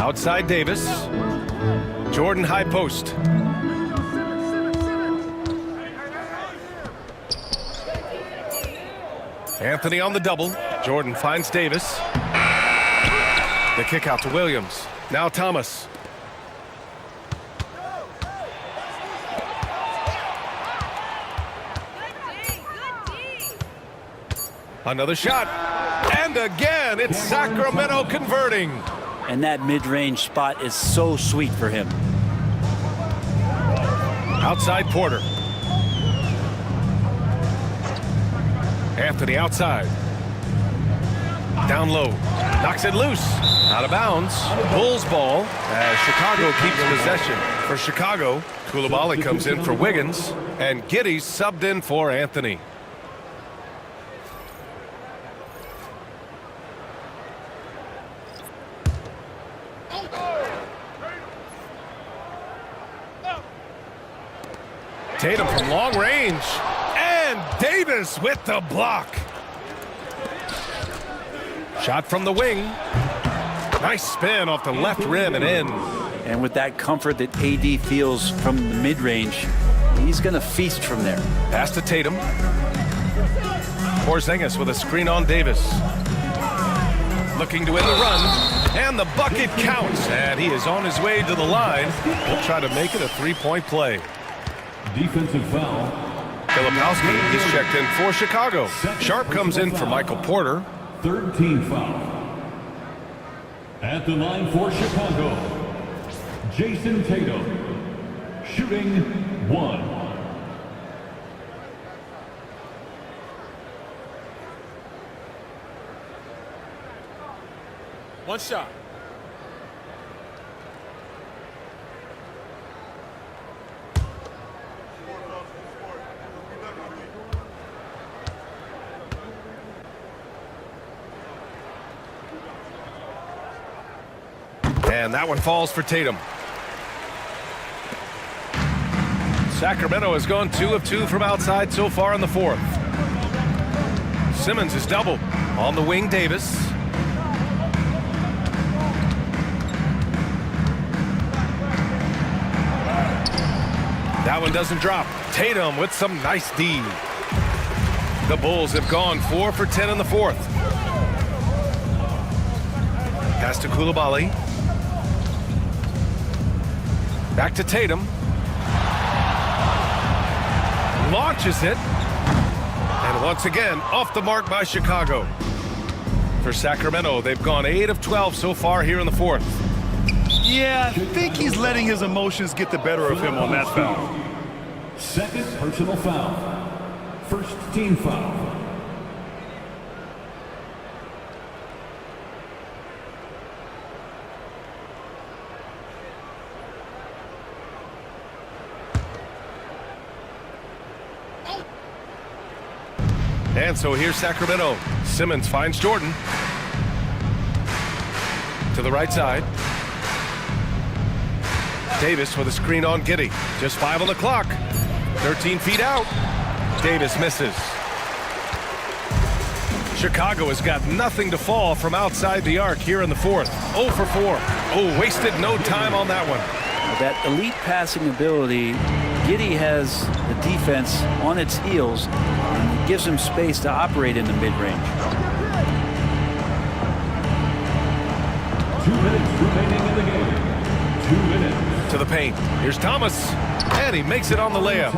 Outside Davis. Jordan high post. Anthony on the double. Jordan finds Davis. The kick out to Williams. Now Thomas. Another shot. And again, it's Sacramento converting.
And that mid-range spot is so sweet for him.
Outside Porter. Anthony outside. Down low. Knocks it loose. Out of bounds. Bulls ball as Chicago keeps possession. For Chicago, Coulibaly comes in for Wiggins. And Giddey's subbed in for Anthony. Tatum from long range. And Davis with the block. Shot from the wing. Nice spin off the left rim and in.
And with that comfort that AD feels from the mid-range, he's going to feast from there.
Pass to Tatum. Porzingis with a screen on Davis. Looking to win the run. And the bucket counts. And he is on his way to the line. He'll try to make it a three-point play.
Defensive foul.
Filipowski, he's checked in for Chicago. Sharp comes in for Michael Porter.
Third team foul. At the line for Chicago, Jason Tatum. Shooting 1.
One shot.
And that one falls for Tatum. Sacramento has gone 2 of 2 from outside so far in the fourth. Simmons is double. On the wing, Davis. That one doesn't drop. Tatum with some nice D. The Bulls have gone 4 for 10 in the fourth. Pass to Coulibaly. Back to Tatum. Launches it. And once again, off the mark by Chicago. For Sacramento, they've gone 8 of 12 so far here in the fourth.
Yeah, I think he's letting his emotions get the better of him on that foul.
Second personal foul. First team foul.
And so here's Sacramento. Simmons finds Jordan. To the right side. Davis with a screen on Giddey. Just 5 on the clock. 13 feet out. Davis misses. Chicago has got nothing to fall from outside the arc here in the fourth. 0 for 4. Oh, wasted no time on that one.
That elite passing ability, Giddey has the defense on its heels and gives him space to operate in the mid-range.
2 minutes remaining in the game. 2 minutes.
To the paint. Here's Thomas. And he makes it on the layup.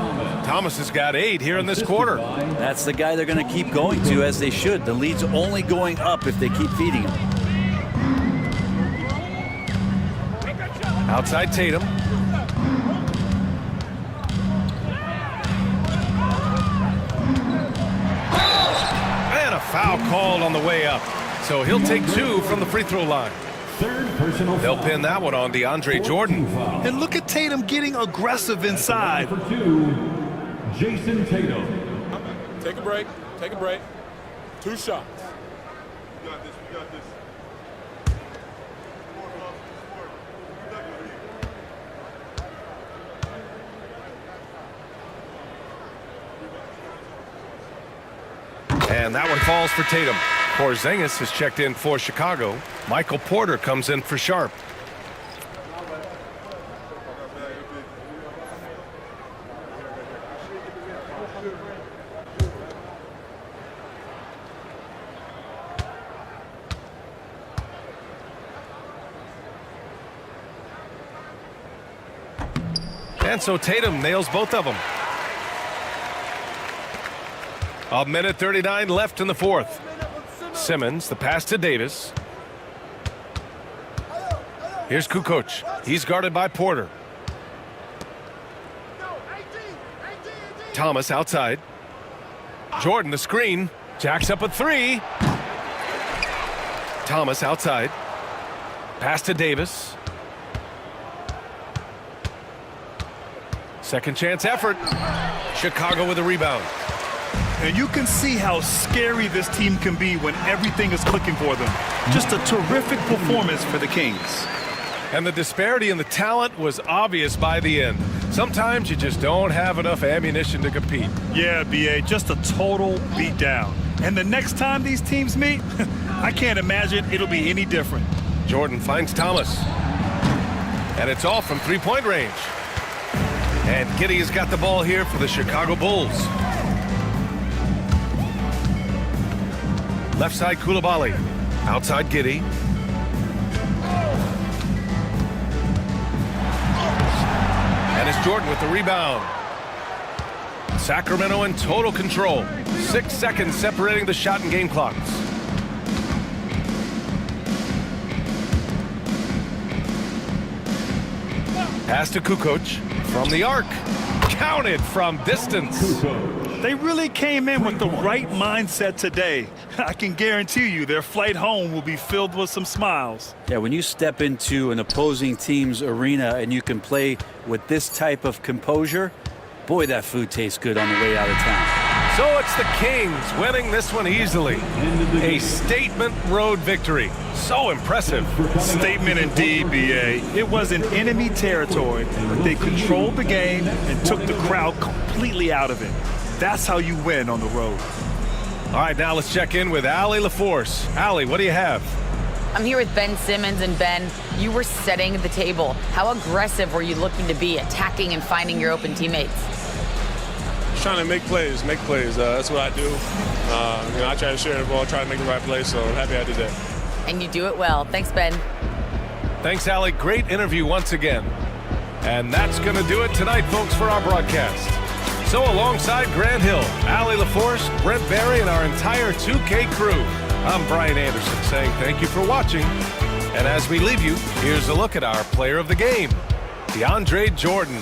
Thomas has got 8 here in this quarter.
That's the guy they're going to keep going to, as they should. The lead's only going up if they keep feeding him.
Outside Tatum. And a foul called on the way up. So he'll take 2 from the free throw line.
Third personal
They'll
foul.
pin that one on DeAndre Jordan.
And look at Tatum getting aggressive inside.
For 2, Jason Tatum.
Take a break. Take a break. 2 shots.
And that one falls for Tatum. Porzingis has checked in for Chicago. Michael Porter comes in for Sharp. And so Tatum nails both of them. 1:39 left in the fourth. Simmons, the pass to Davis. Here's Kukoc. He's guarded by Porter. Thomas outside. Jordan, the screen. Jacks up a 3. Thomas outside. Pass to Davis. Second chance effort. Chicago with a rebound.
And you can see how scary this team can be when everything is clicking for them. Just a terrific performance for the Kings.
And the disparity in the talent was obvious by the end. Sometimes you just don't have enough ammunition to compete.
Yeah, B.A., just a total beatdown. And the next time these teams meet, I can't imagine it'll be any different.
Jordan finds Thomas. And it's all from three-point range. And Giddey has got the ball here for the Chicago Bulls. Left side, Koulibaly. Outside, Giddey. And it's Jordan with the rebound. Sacramento in total control. 6 seconds separating the shot and game clocks. Pass to Kukoc from the arc. Counted from distance.
They really came in with the right mindset today. I can guarantee you their flight home will be filled with some smiles.
Yeah, when you step into an opposing team's arena and you can play with this type of composure, boy, that food tastes good on the way out of town.
So it's the Kings winning this one easily. A statement road victory. So impressive.
Statement indeed, B.A. It was in enemy territory, but they controlled the game and took the crowd completely out of it. That's how you win on the road.
All right, now let's check in with Allie LaForce. Allie, what do you have?
I'm here with Ben Simmons, and Ben, you were setting the table. How aggressive were you looking to be, attacking and finding your open teammates?
Just trying to make plays. That's what I do. I try to share the ball, try to make the right play, so I'm happy I did that.
And you do it well. Thanks, Ben.
Thanks, Allie. Great interview once again. And that's going to do it tonight, folks, for our broadcast. So alongside Grant Hill, Allie LaForce, Brent Barry, and our entire 2K crew, I'm Brian Anderson saying thank you for watching. And as we leave you, here's a look at our player of the game, DeAndre Jordan.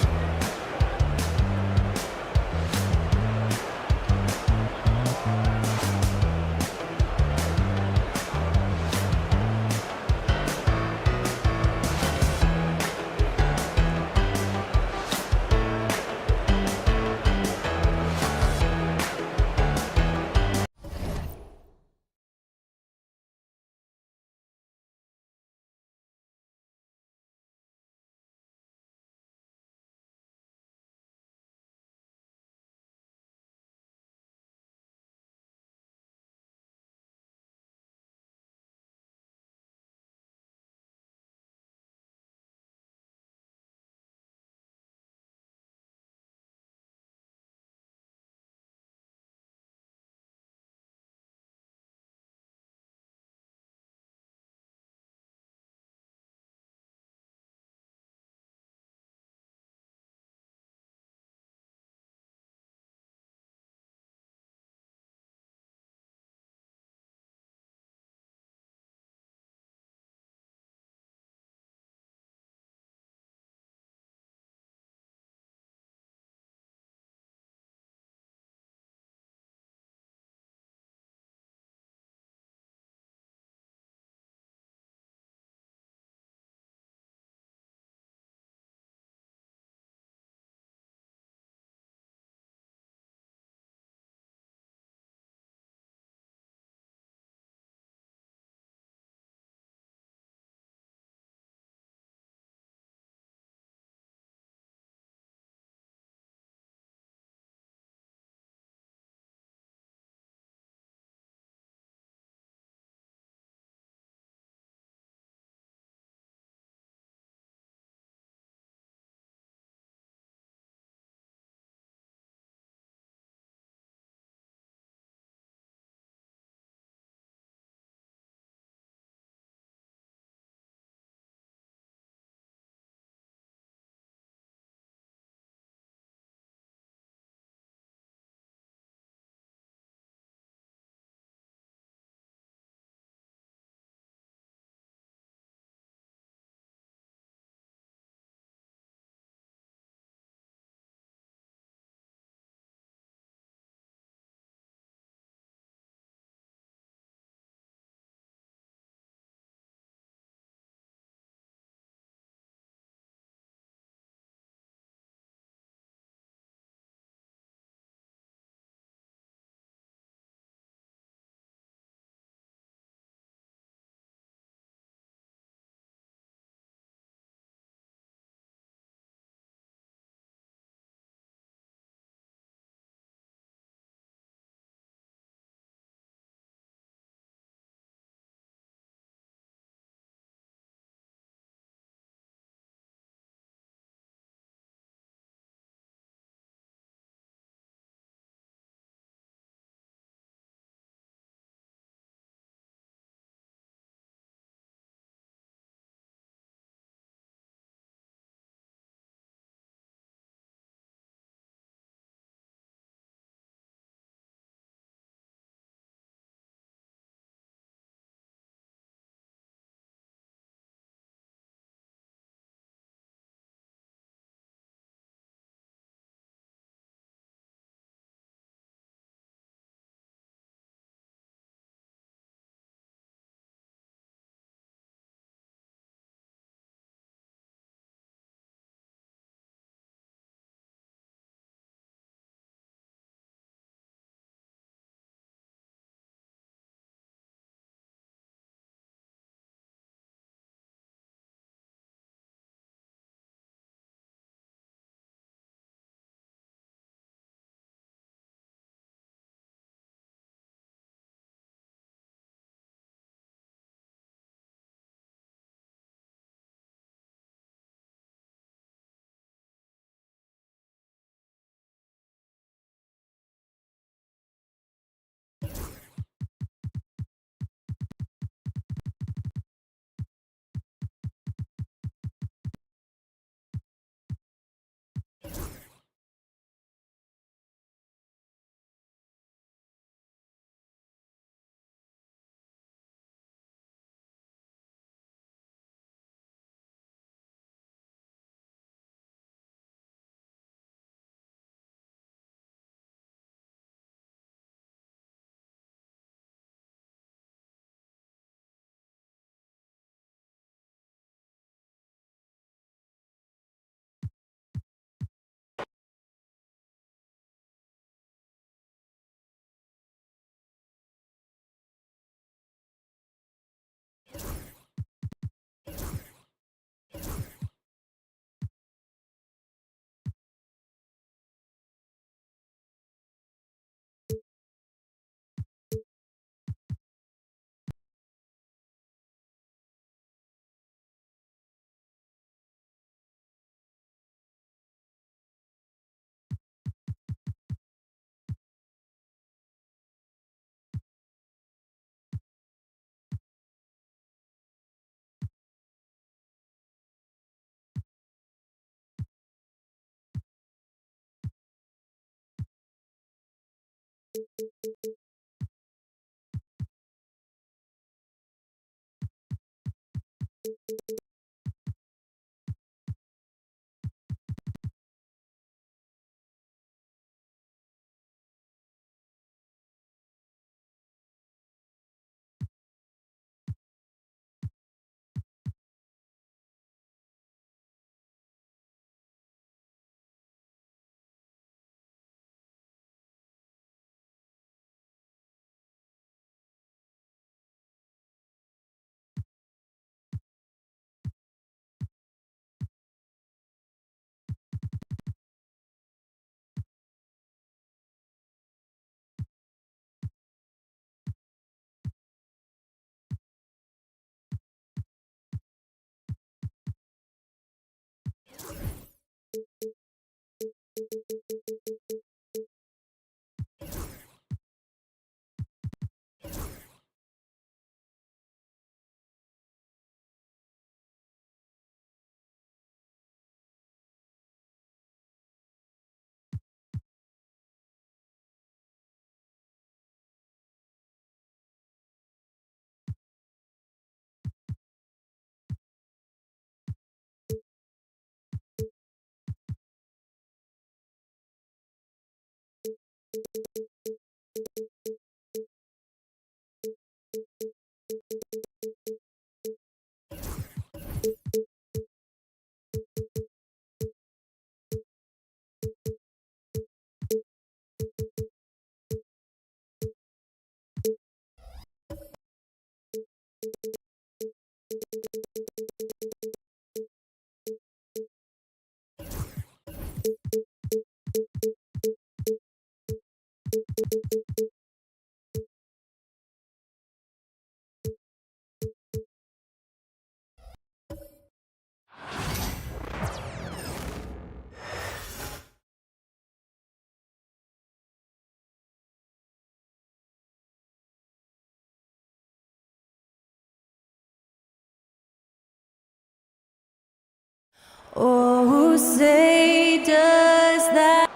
Oh, who say does that?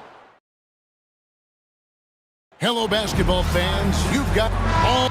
Hello, basketball fans. You've got all...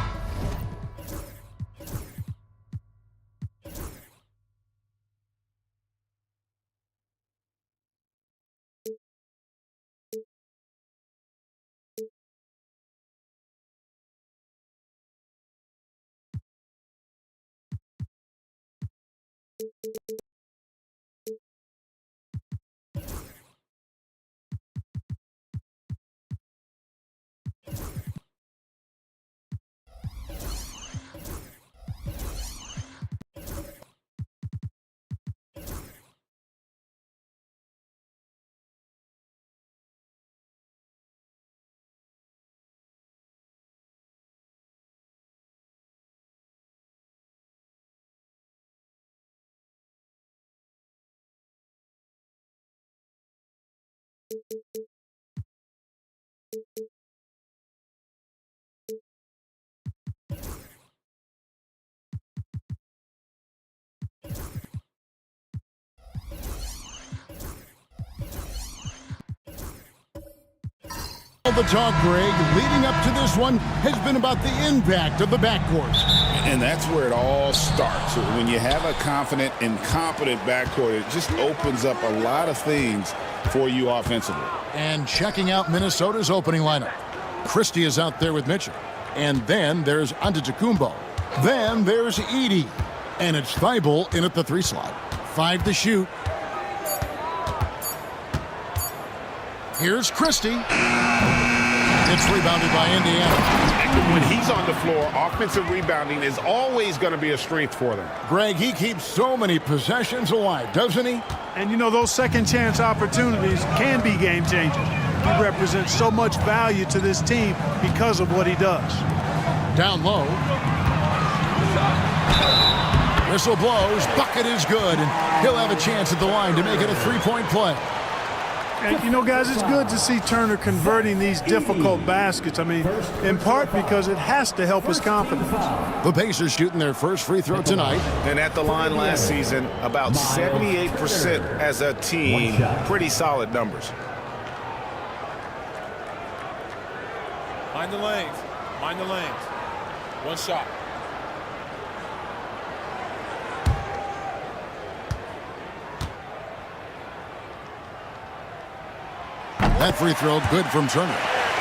The talk, Greg, leading up to this one has been about the impact of the backcourt.
And that's where it all starts. When you have a confident and competent backcourt, it just opens up a lot of things for you offensively.
And checking out Minnesota's opening lineup. Christie is out there with Mitchell. And then there's Antetokounmpo. Then there's Edey. And it's Thibault in at the 3 slot. 5 to shoot. Here's Christie. It's rebounded by Indiana.
When he's on the floor, offensive rebounding is always going to be a strength for them.
Greg, he keeps so many possessions alive, doesn't he?
And you know, those second chance opportunities can be game changers. He represents so much value to this team because of what he does.
Down low. Whistle blows, bucket is good, and he'll have a chance at the line to make it a 3-point play.
And, you know, guys, it's good to see Turner converting these difficult baskets. I mean, in part because it has to help his confidence.
The Pacers shooting their first free throw tonight.
And at the line last season, about 78% as a team. Pretty solid numbers.
Mind the lanes. Mind the lanes. One shot.
That free throw good from Turner.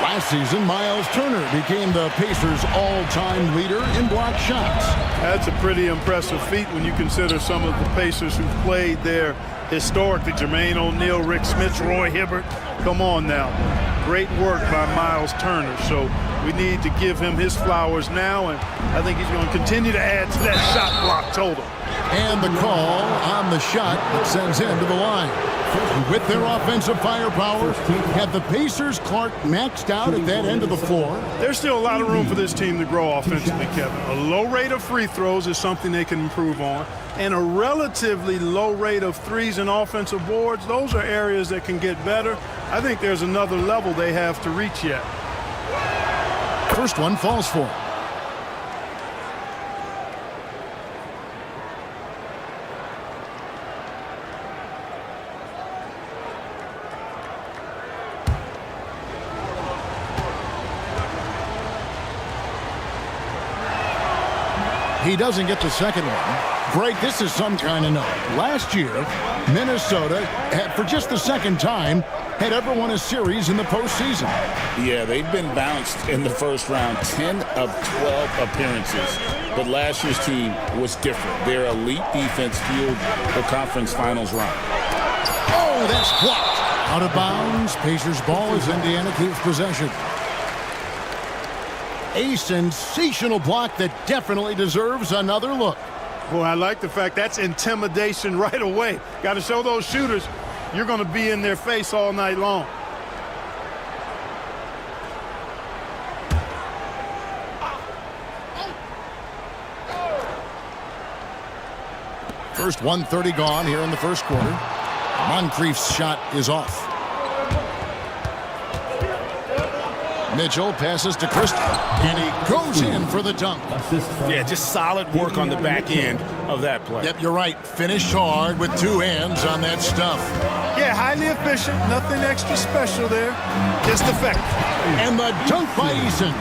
Last season, Miles Turner became the Pacers' all-time leader in block shots.
That's a pretty impressive feat when you consider some of the Pacers who've played there historically. Jermaine O'Neal, Rick Smits, Roy Hibbert. Come on now. Great work by Miles Turner. So we need to give him his flowers now, and I think he's going to continue to add to that shot block total.
And the call on the shot that sends him to the line. With their offensive firepower, have the Pacers, Clark, maxed out at that end of the floor?
There's still a lot of room for this team to grow offensively, Kevin. A low rate of free throws is something they can improve on, and a relatively low rate of threes and offensive boards. Those are areas that can get better. I think there's another level they have to reach yet.
First one falls for him. He doesn't get the second one. Greg, this is some kind of note. Last year, Minnesota had, for just the second time, had ever won a series in the postseason.
Yeah, they've been bounced in the first round, 10 of 12 appearances. But last year's team was different. Their elite defense fueled the conference finals run.
Oh, that's blocked. Out of bounds. Pacers ball as Indiana keeps possession. A sensational block that definitely deserves another look.
Well, I like the fact that's intimidation right away. Got to show those shooters you're going to be in their face all night long.
First 1:30 gone here in the first quarter. Moncrief's shot is off. Mitchell passes to Christie, and he goes in for the dunk.
Yeah, just solid work on the back end of that play.
Yep, you're right. Finished hard with two hands on that stuff.
Yeah, highly efficient. Nothing extra special there. Just effective.
And the dunk by Eason.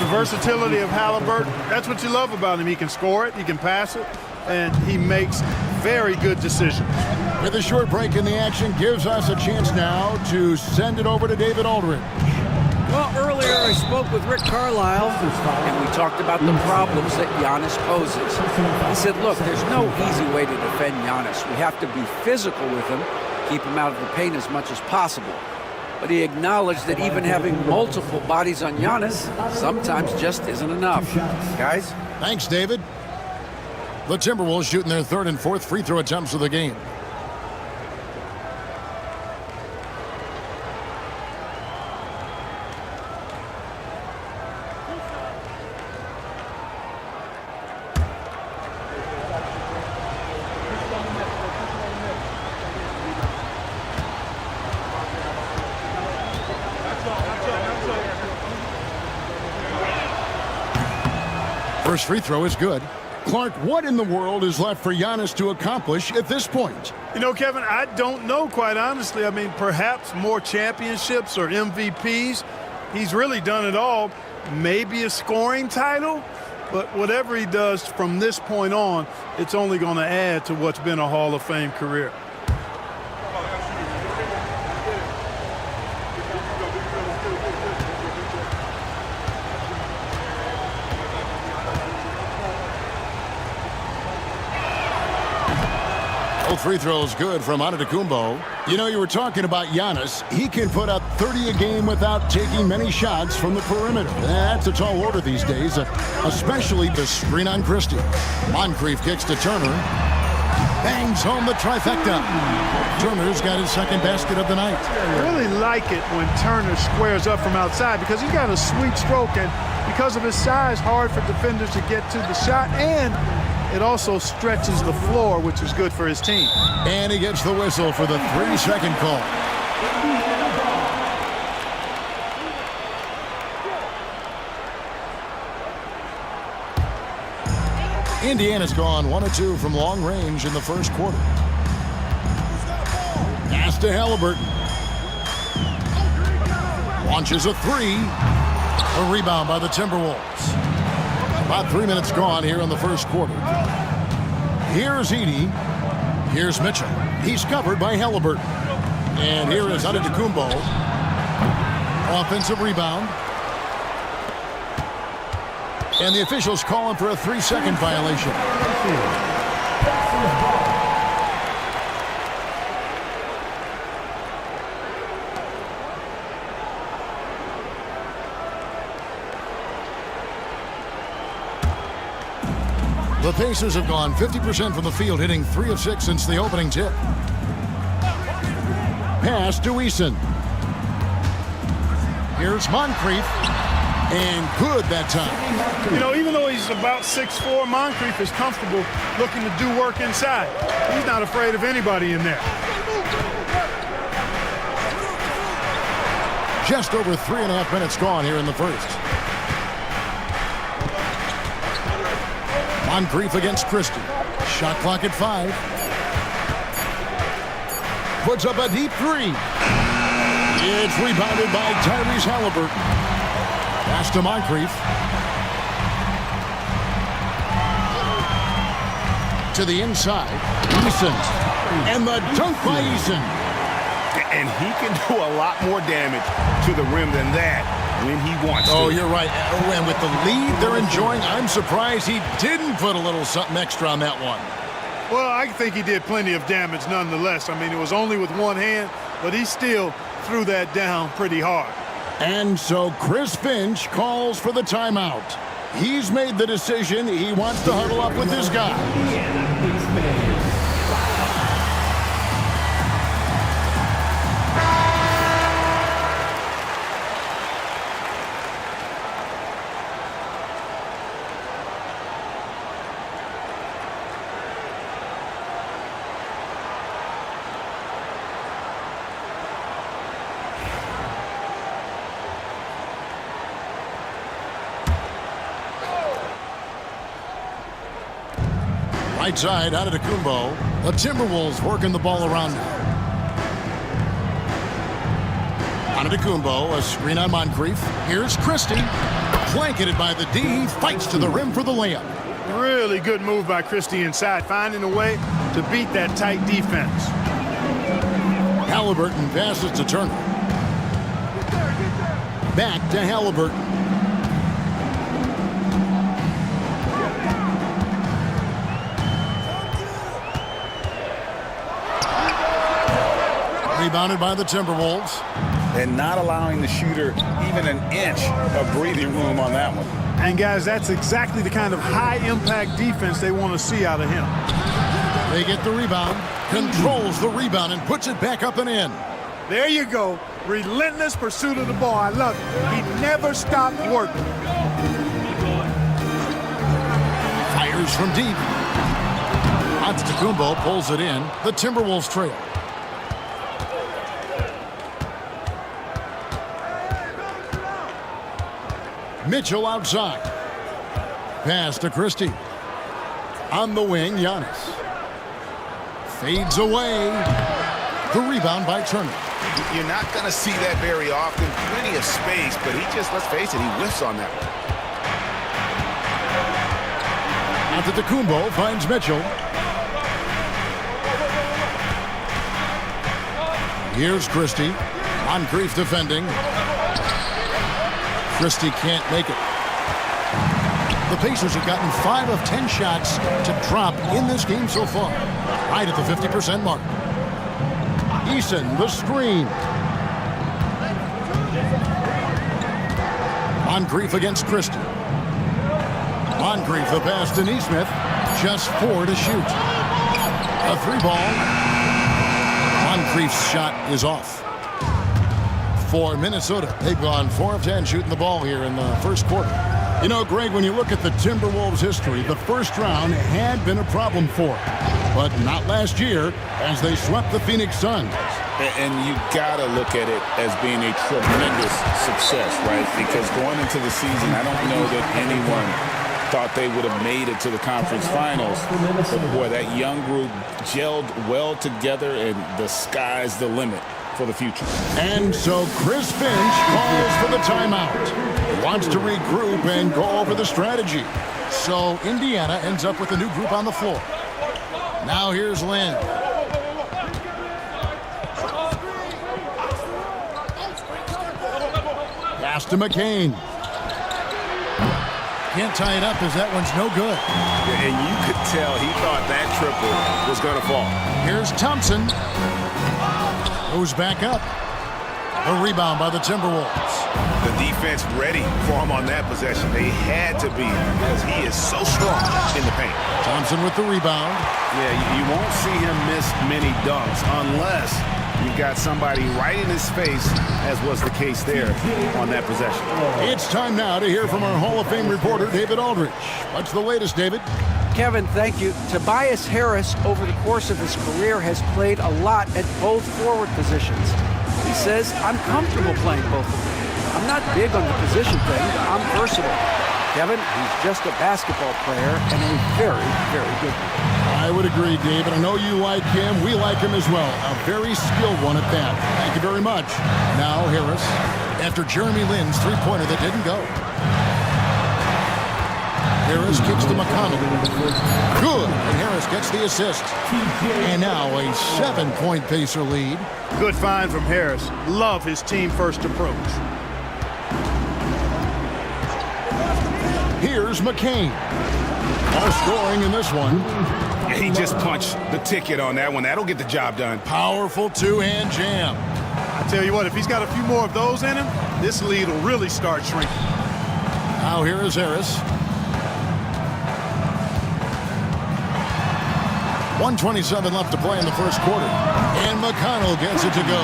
The versatility of Halliburton, that's what you love about him. He can score it, he can pass it, and he makes very good decisions.
With a short break in the action, gives us a chance now to send it over to David Aldridge.
Well, earlier I spoke with Rick Carlisle, and we talked about the problems that Giannis poses. He said, look, there's no easy way to defend Giannis. We have to be physical with him, keep him out of the paint as much as possible. But he acknowledged that even having multiple bodies on Giannis sometimes just isn't enough. Guys?
Thanks, David. The Timberwolves shooting their third and fourth free throw attempts of the game. First free throw is good. Clark, what in the world is left for Giannis to accomplish at this point?
You know, Kevin, I don't know, quite honestly. I mean, perhaps more championships or MVPs. He's really done it all. Maybe a scoring title. But whatever he does from this point on, it's only going to add to what's been a Hall of Fame career.
Free throws good from Antetokounmpo. You know, you were talking about Giannis. He can put up 30 a game without taking many shots from the perimeter. That's a tall order these days, especially the screen on Christie. Moncrief kicks to Turner. Bangs home the trifecta. Turner's got his second basket of the night.
I really like it when Turner squares up from outside because he's got a sweet stroke, and because of his size, hard for defenders to get to the shot, and it also stretches the floor, which is good for his team.
And he gets the whistle for the 3-second call. Indiana's gone 1 of 2 from long range in the first quarter. Pass to Halliburton. Launches a three. A rebound by the Timberwolves. About 3 minutes gone here in the first quarter. Here's Edey. Here's Mitchell. He's covered by Halliburton. And here is Antetokounmpo. Offensive rebound. And the officials call him for a 3-second violation. The Pacers have gone 50% from the field, hitting 3 of 6 since the opening tip. Pass to Eason. Here's Moncrief. And good that time.
You know, even though he's about 6'4", Moncrief is comfortable looking to do work inside. He's not afraid of anybody in there.
Just over 3.5 minutes gone here in the first. Moncrief against Christie. Shot clock at 5. Puts up a deep 3. It's rebounded by Tyrese Halliburton. Pass to Moncrief. To the inside. Eason. And the dunk by Eason.
And he can do a lot more damage to the rim than that when he wants to.
Oh, you're right. And with the lead they're enjoying, I'm surprised he didn't put a little something extra on that one.
Well, I think he did plenty of damage nonetheless. I mean, it was only with one hand, but he still threw that down pretty hard.
And so Chris Finch calls for the timeout. He's made the decision. He wants to huddle up with this guy. Right side, Antetokounmpo. The Timberwolves working the ball around now. Antetokounmpo, a screen on Moncrief. Here's Christie. Blanketed by the D. He fights to the rim for the layup.
Really good move by Christie inside, finding a way to beat that tight defense.
Halliburton passes to Turner. Back to Halliburton. Rebounded by the Timberwolves.
And not allowing the shooter even an inch of breathing room on that one.
And guys, that's exactly the kind of high-impact defense they want to see out of him.
They get the rebound, controls the rebound, and puts it back up and in.
There you go. Relentless pursuit of the ball. I love it. He never stopped working.
Fires from deep. Antetokounmpo pulls it in. The Timberwolves trail. Mitchell outside. Pass to Christie. On the wing, Giannis. Fades away. The rebound by Turner.
You're not going to see that very often. Plenty of space, but he just, let's face it, he whiffs on that one.
Antetokounmpo finds Mitchell. Here's Christie. Moncrief defending. Christie can't make it. The Pacers have gotten 5 of 10 shots to drop in this game so far. Right at the 50% mark. Eason, the screen. Moncrief against Christie. Moncrief, the pass to Nesmith. Just 4 to shoot. A 3-ball. Moncrief's shot is off. For Minnesota, they've gone 4 of 10 shooting the ball here in the first quarter. You know, Greg, when you look at the Timberwolves' history, the first round had been a problem for them. But not last year, as they swept the Phoenix Suns.
And you got to look at it as being a tremendous success, right? Because going into the season, I don't know that anyone thought they would have made it to the conference finals. But boy, that young group gelled well together, and the sky's the limit for the future.
And so Chris Finch calls for the timeout. He wants to regroup and go over the strategy. So Indiana ends up with a new group on the floor. Now here's Lynn. Pass to McCain. Can't tie it up as that one's no good.
Yeah, and you could tell he thought that triple was going to fall.
Here's Thompson. Goes back up. A rebound by the Timberwolves.
The defense ready for him on that possession. They had to be because he is so strong in the paint.
Thompson with the rebound.
Yeah, you won't see him miss many dunks unless you've got somebody right in his face, as was the case there on that possession.
It's time now to hear from our Hall of Fame reporter, David Aldridge. What's the latest, David?
Kevin, thank you. Tobias Harris, over the course of his career, has played a lot at both forward positions. He says, I'm comfortable playing both of them. I'm not big on the position thing. I'm versatile. Kevin, he's just a basketball player and a very, very good one.
I would agree, David. I know you like him. We like him as well. A very skilled one at that. Thank you very much. Now Harris, after Jeremy Lin's three-pointer that didn't go. Harris kicks to McConnell. Good. And Harris gets the assist. And now a 7-point Pacer lead.
Good find from Harris. Love his team-first approach.
Here's McCain. All scoring in this one.
He just punched the ticket on that one. That'll get the job done.
Powerful two-hand jam.
I tell you what, if he's got a few more of those in him, this lead will really start shrinking.
Now here is Harris. 1:27 left to play in the first quarter. And McConnell gets it to go.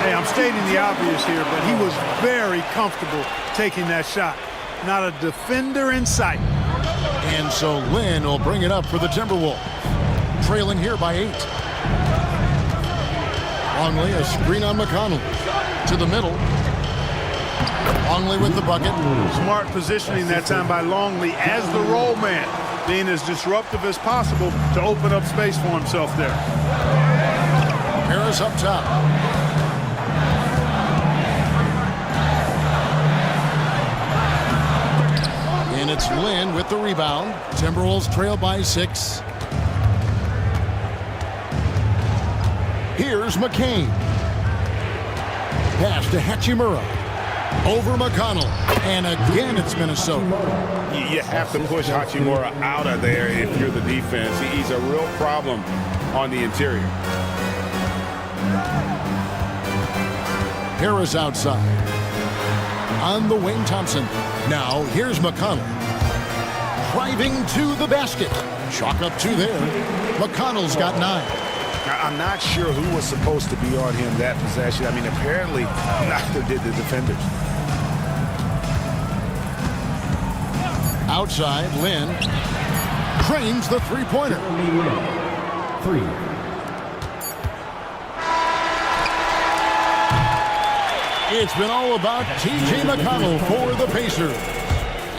Hey, I'm stating the obvious here, but he was very comfortable taking that shot. Not a defender in sight.
And so Lynn will bring it up for the Timberwolves. Trailing here by 8. Longley, a screen on McConnell. To the middle. Longley with the bucket.
Smart positioning that time by Longley as the roll man, being as disruptive as possible to open up space for himself there.
Harris up top. And it's Lynn with the rebound. Timberwolves trail by 6. Here's McCain. Pass to Hachimura. Over McConnell. And again, it's Minnesota.
You have to push Hachimura out of there if you're the defense. He's a real problem on the interior.
Harris outside. On the wing, Thompson. Now, here's McConnell. Driving to the basket. Chalk up 2 there. McConnell's got 9.
I'm not sure who was supposed to be on him that possession. I mean, apparently, neither did the defenders.
Outside, Lynn drains the three-pointer.
3.
It's been all about T.J. McConnell for the Pacers.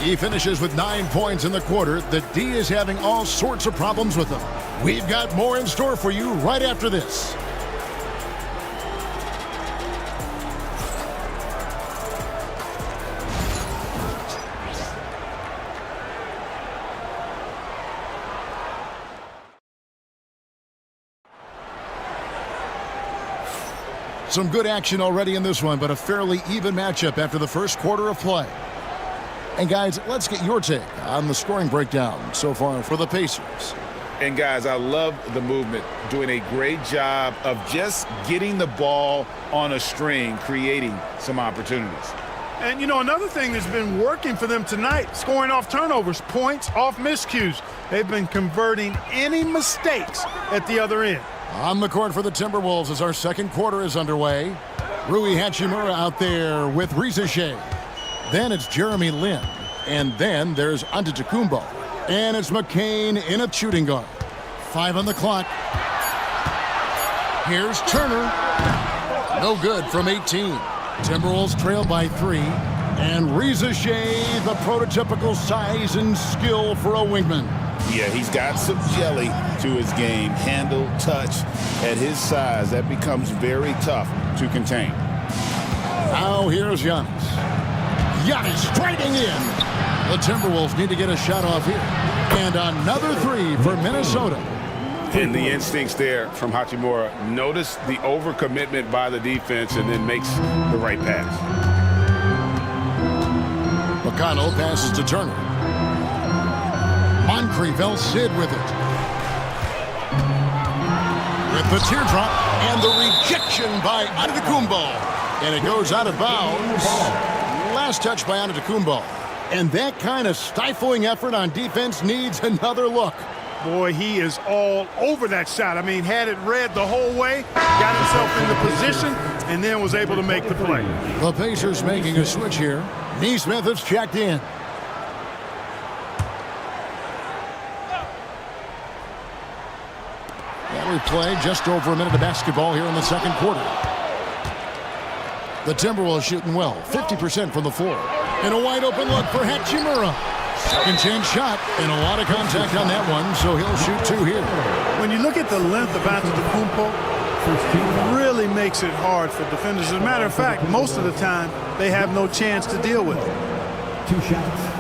He finishes with 9 points in the quarter. The D is having all sorts of problems with him. We've got more in store for you right after this. Some good action already in this one, but a fairly even matchup after the first quarter of play. And guys, let's get your take on the scoring breakdown so far for the Pacers.
And guys, I love the movement, doing a great job of just getting the ball on a string, creating some opportunities.
And, you know, another thing that's been working for them tonight, scoring off turnovers, points off miscues. They've been converting any mistakes at the other end.
On the court for the Timberwolves as our second quarter is underway. Rui Hachimura out there with Risa Shea. Then it's Jeremy Lin. And then there's Antetokounmpo. And it's McCain in a shooting guard. 5 on the clock. Here's Turner. No good from 18. Timberwolves trail by 3. And Risa Shea, the prototypical size and skill for a wingman.
Yeah, he's got some jelly to his game. Handle, touch. At his size, that becomes very tough to contain.
Now here's Giannis. Giannis striking in. The Timberwolves need to get a shot off here. And another three for Minnesota.
And the instincts there from Hachimura. Notice the overcommitment by the defense and then makes the right pass.
McConnell passes to Turner. Moncrief El-Cid with it. With the teardrop and the rejection by Antetokounmpo. And it goes out of bounds. Last touch by Antetokounmpo. And that kind of stifling effort on defense needs another look.
Boy, he is all over that shot. I mean, had it read the whole way, got himself in the position, and then was able to make the play.
The Pacers making a switch here. Nesmith has checked in. Well, we played just over a minute of basketball here in the second quarter. The Timberwolves shooting well, 50% from the floor. And a wide open look for Hachimura. Second chance shot, and a lot of contact on that one, so he'll shoot two here.
When you look at the length of Antetokounmpo, it really makes it hard for defenders. As a matter of fact, most of the time, they have no chance to deal with it.
2 shots.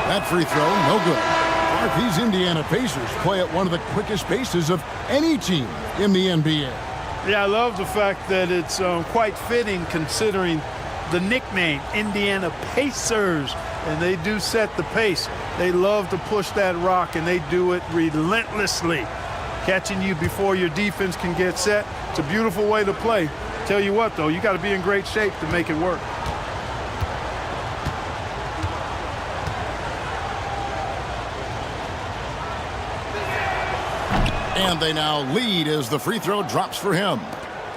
That free throw, no good. These Indiana Pacers play at one of the quickest paces of any team in the NBA.
Yeah, I love the fact that it's quite fitting considering the nickname, Indiana Pacers. And they do set the pace. They love to push that rock, and they do it relentlessly. Catching you before your defense can get set. It's a beautiful way to play. Tell you what, though, you got to be in great shape to make it work.
And they now lead as the free throw drops for him.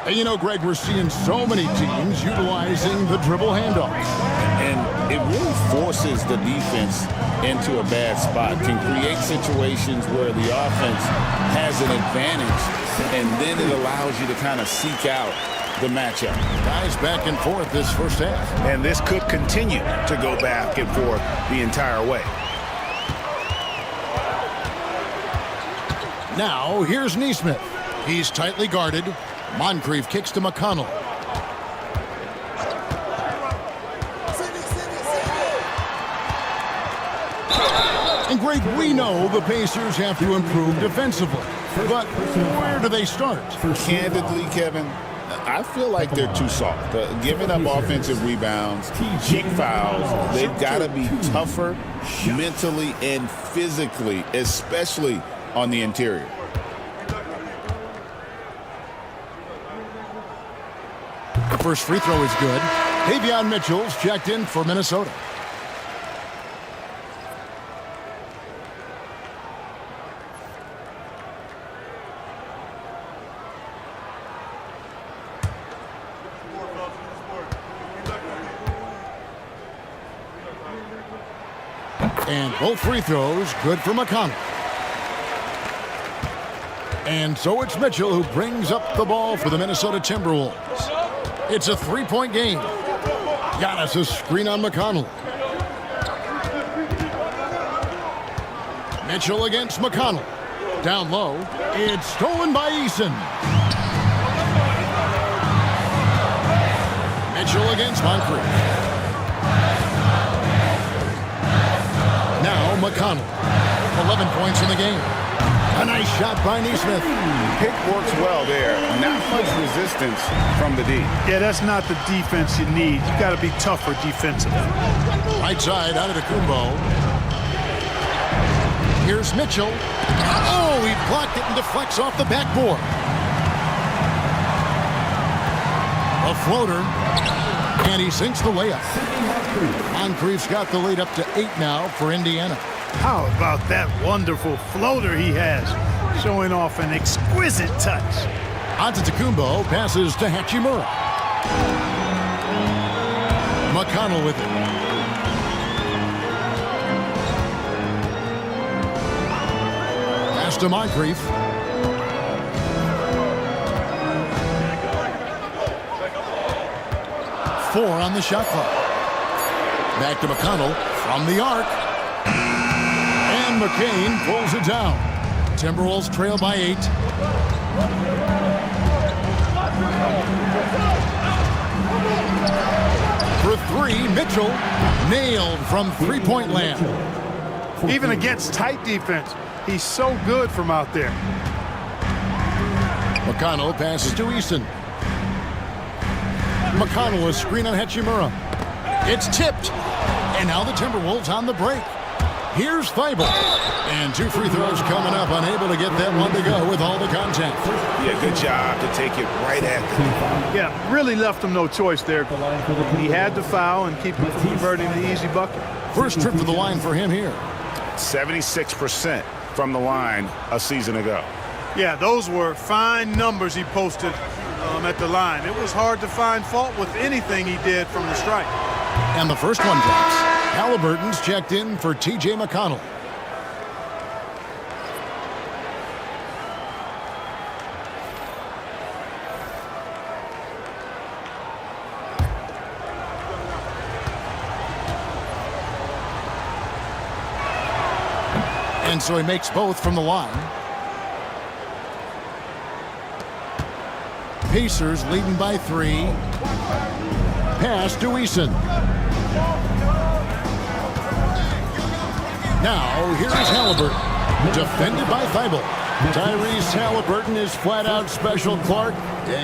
And you know, Greg, we're seeing so many teams utilizing the dribble handoff.
And it really forces the defense into a bad spot. Can create situations where the offense has an advantage, and then it allows you to kind of seek out the matchup.
Guys back and forth this first half.
And this could continue to go back and forth the entire way.
Now, here's Nesmith. He's tightly guarded. Moncrief kicks to McConnell. And Greg, we know the Pacers have to improve defensively. But where do they start?
Candidly, Kevin, I feel like they're too soft. Giving up offensive rebounds, cheap fouls, they've got to be tougher mentally and physically, especially on the interior.
The first free throw is good. Davion Mitchell's checked in for Minnesota. And both free throws good for McConnell. And so it's Mitchell who brings up the ball for the Minnesota Timberwolves. It's a three-point game. Giannis a screen on McConnell. Mitchell against McConnell. Down low. It's stolen by Eason. Mitchell against Moncrief. Now McConnell. 11 points in the game. A nice shot by Nesmith.
Pick works well there. Not much resistance from the D.
Yeah, that's not the defense you need. You got to be tougher defensively.
Right side out of the Antetokounmpo. Here's Mitchell. Oh, he blocked it and deflects off the backboard. A floater. And he sinks the layup. Moncrief's got the lead up to 8 now for Indiana.
How about that wonderful floater he has? showing off an exquisite touch.
Antetokounmpo passes to Hachimura. McConnell with it. Pass to Moncrief. Four on the shot clock. Back to McConnell from the arc. And McCain pulls it down. Timberwolves trail by 8. For 3, Mitchell nailed from three-point land.
Even against tight defense, he's so good from out there.
McConnell passes to Eason. McConnell a screen on Hachimura. It's tipped. And now the Timberwolves on the break. Here's Thibault. And 2 free throws coming up, unable to get that one to go with all the contact.
Yeah, good job to take it right at them.
Yeah, really left him no choice there. He had to foul and keep him from converting the easy bucket.
First trip to the line for him here.
76% from the line a season ago.
Yeah, those were fine numbers he posted at the line. It was hard to find fault with anything he did from the stripe.
And the first one drops. Halliburton's checked in for T.J. McConnell. And so he makes both from the line. Pacers leading by 3. Pass to Eason. Now, here's Halliburton. Defended by Thibault. Tyrese Halliburton is flat out special, Clark.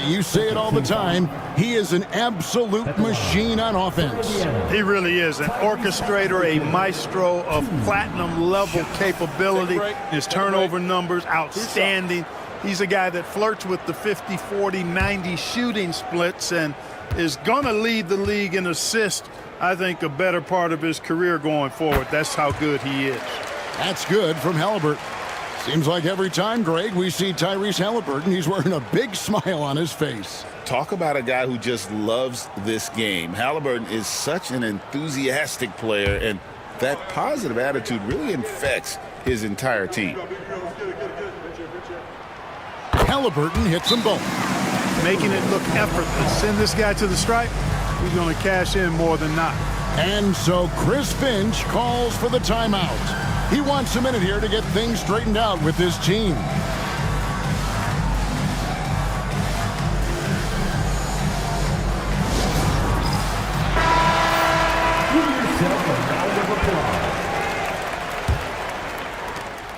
You say it all the time. He is an absolute machine on offense.
He really is an orchestrator, a maestro of platinum-level capability. His turnover numbers, outstanding. He's a guy that flirts with the 50, 40, 90 shooting splits and is going to lead the league in assists, I think, a better part of his career going forward. That's how good he is.
That's good from Halliburton. Seems like every time, Greg, we see Tyrese Halliburton, he's wearing a big smile on his face.
Talk about a guy who just loves this game. Halliburton is such an enthusiastic player, and that positive attitude really infects his entire team.
Halliburton hits them both.
Making it look effortless. Send this guy to the stripe, he's going to cash in more than not.
And so Chris Finch calls for the timeout. He wants a minute here to get things straightened out with his team.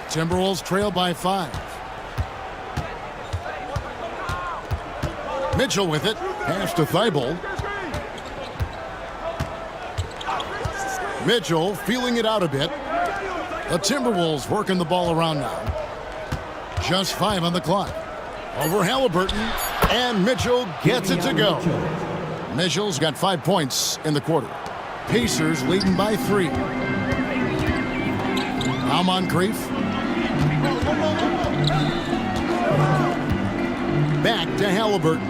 Timberwolves trail by 5. Mitchell with it. Pass to Thibault. Mitchell feeling it out a bit. The Timberwolves working the ball around now. Just 5 on the clock. Over Halliburton. And Mitchell gets it to go. Mitchell's got 5 points in the quarter. Pacers leading by 3. Now Moncrief. Back to Halliburton.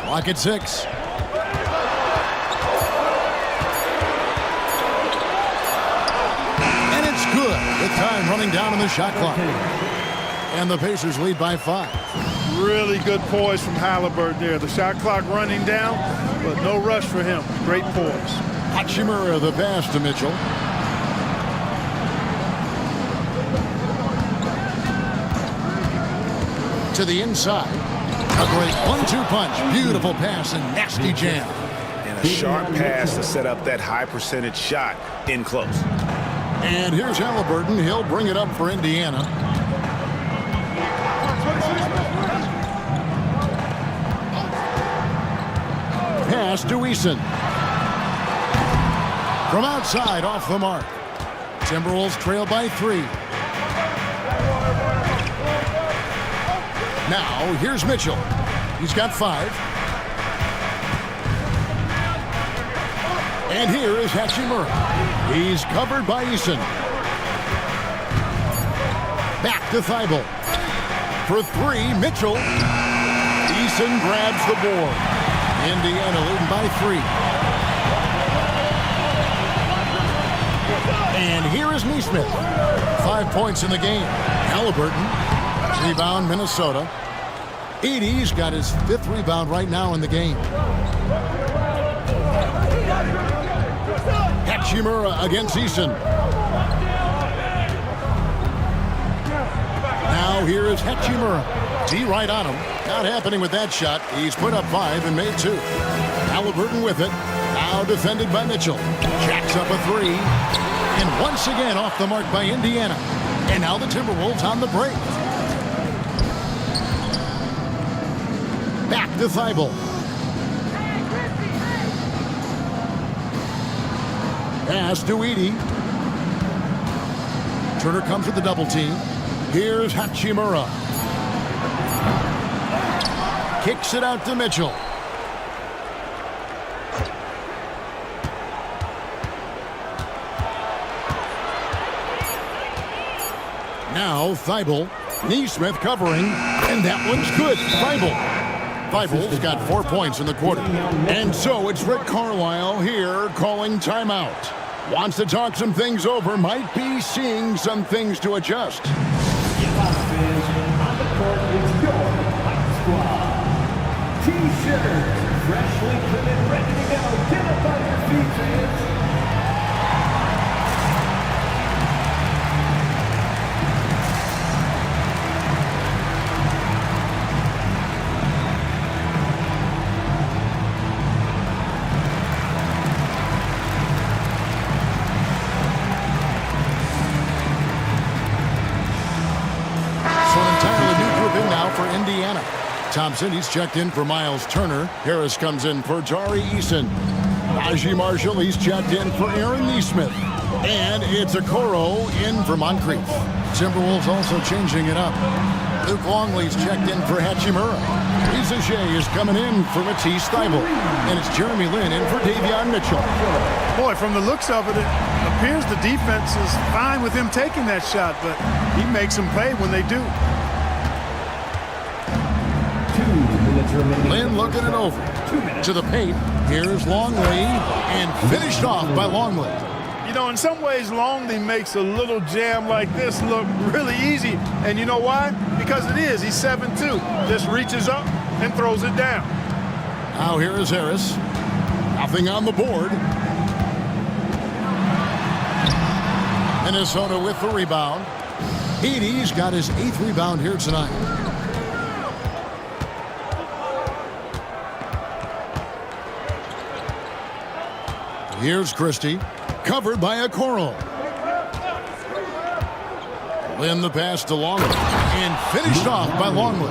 Clock at 6. And it's good with time running down on the shot clock. And the Pacers lead by 5.
Really good poise from Halliburton there. The shot clock running down, but no rush for him. Great poise.
Hachimura the pass to Mitchell. To the inside. A great 1-2 punch. Beautiful pass and nasty jam.
And a sharp pass to set up that high percentage shot in close.
And here's Halliburton. He'll bring it up for Indiana. Pass to Eason. From outside, off the mark. Timberwolves trail by 3. Now, here's Mitchell. He's got 5. And here is Hachimura. He's covered by Eason. Back to Thibault. For three, Mitchell. Eason grabs the board. Indiana leading by 3. And here is Neesmith. 5 points in the game. Halliburton. Rebound, Minnesota. Edey's got his 5th rebound right now in the game. Hachimura against Eason. Now here is Hachimura. D right on him. Not happening with that shot. He's put up 5 and made 2. Halliburton with it. Now defended by Mitchell. Jacks up a 3. And once again off the mark by Indiana. And now the Timberwolves on the break. Back to Thibault. Pass to Edey. Turner comes with the double team. Here's Hachimura. Kicks it out to Mitchell. Now Thibault. Neesmith covering. And that one's good. Thibault's got 4 points in the quarter. And so it's Rick Carlisle here calling timeout. Wants to talk some things over. Might be seeing some things to adjust.
T-shirts, freshly printed, ready to go. Get up on your feet, fans.
So an entirely new group in now for Indiana. Thompson, he's checked in for Miles Turner. Harris comes in for Tari Eason. Najee Marshall, he's checked in for Aaron Neesmith. And it's Okoro in for Moncrief. Timberwolves also changing it up. Luke Longley's checked in for Hachimura. Risa Shea is coming in for Matisse Thybulle. And it's Jeremy Lin in for Davion Mitchell.
Boy, from the looks of it, it appears the defense is fine with him taking that shot, but he makes them pay when they do.
Lin looking it over. To the paint. Here's Longley. And finished off by Longley.
You know, in some ways, Longley makes a little jam like this look really easy. And you know why? Because it is. He's 7'2". Just reaches up and throws it down.
Now here is Harris. Nothing on the board. Minnesota with the rebound. Edey's got his 8th rebound here tonight. Here's Christie, covered by Okoro. Lin the pass to Longley, and finished off by Longley.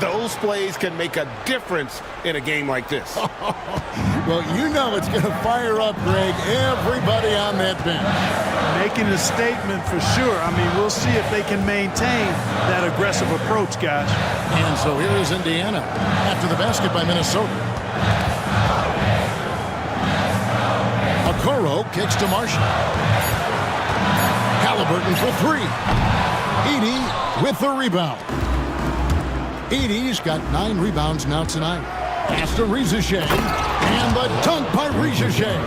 Those plays can make a difference in a game like this.
Well, you know it's going to fire up, Greg, everybody on that bench.
Making a statement for sure. I mean, we'll see if they can maintain that aggressive approach, guys.
And so here is Indiana after the basket by Minnesota. Okoro kicks to Marshall. Halliburton for 3. Edey with the rebound. Edey's got 9 rebounds now tonight. Pass to Risa Shea. And the dunk by Risa Shea.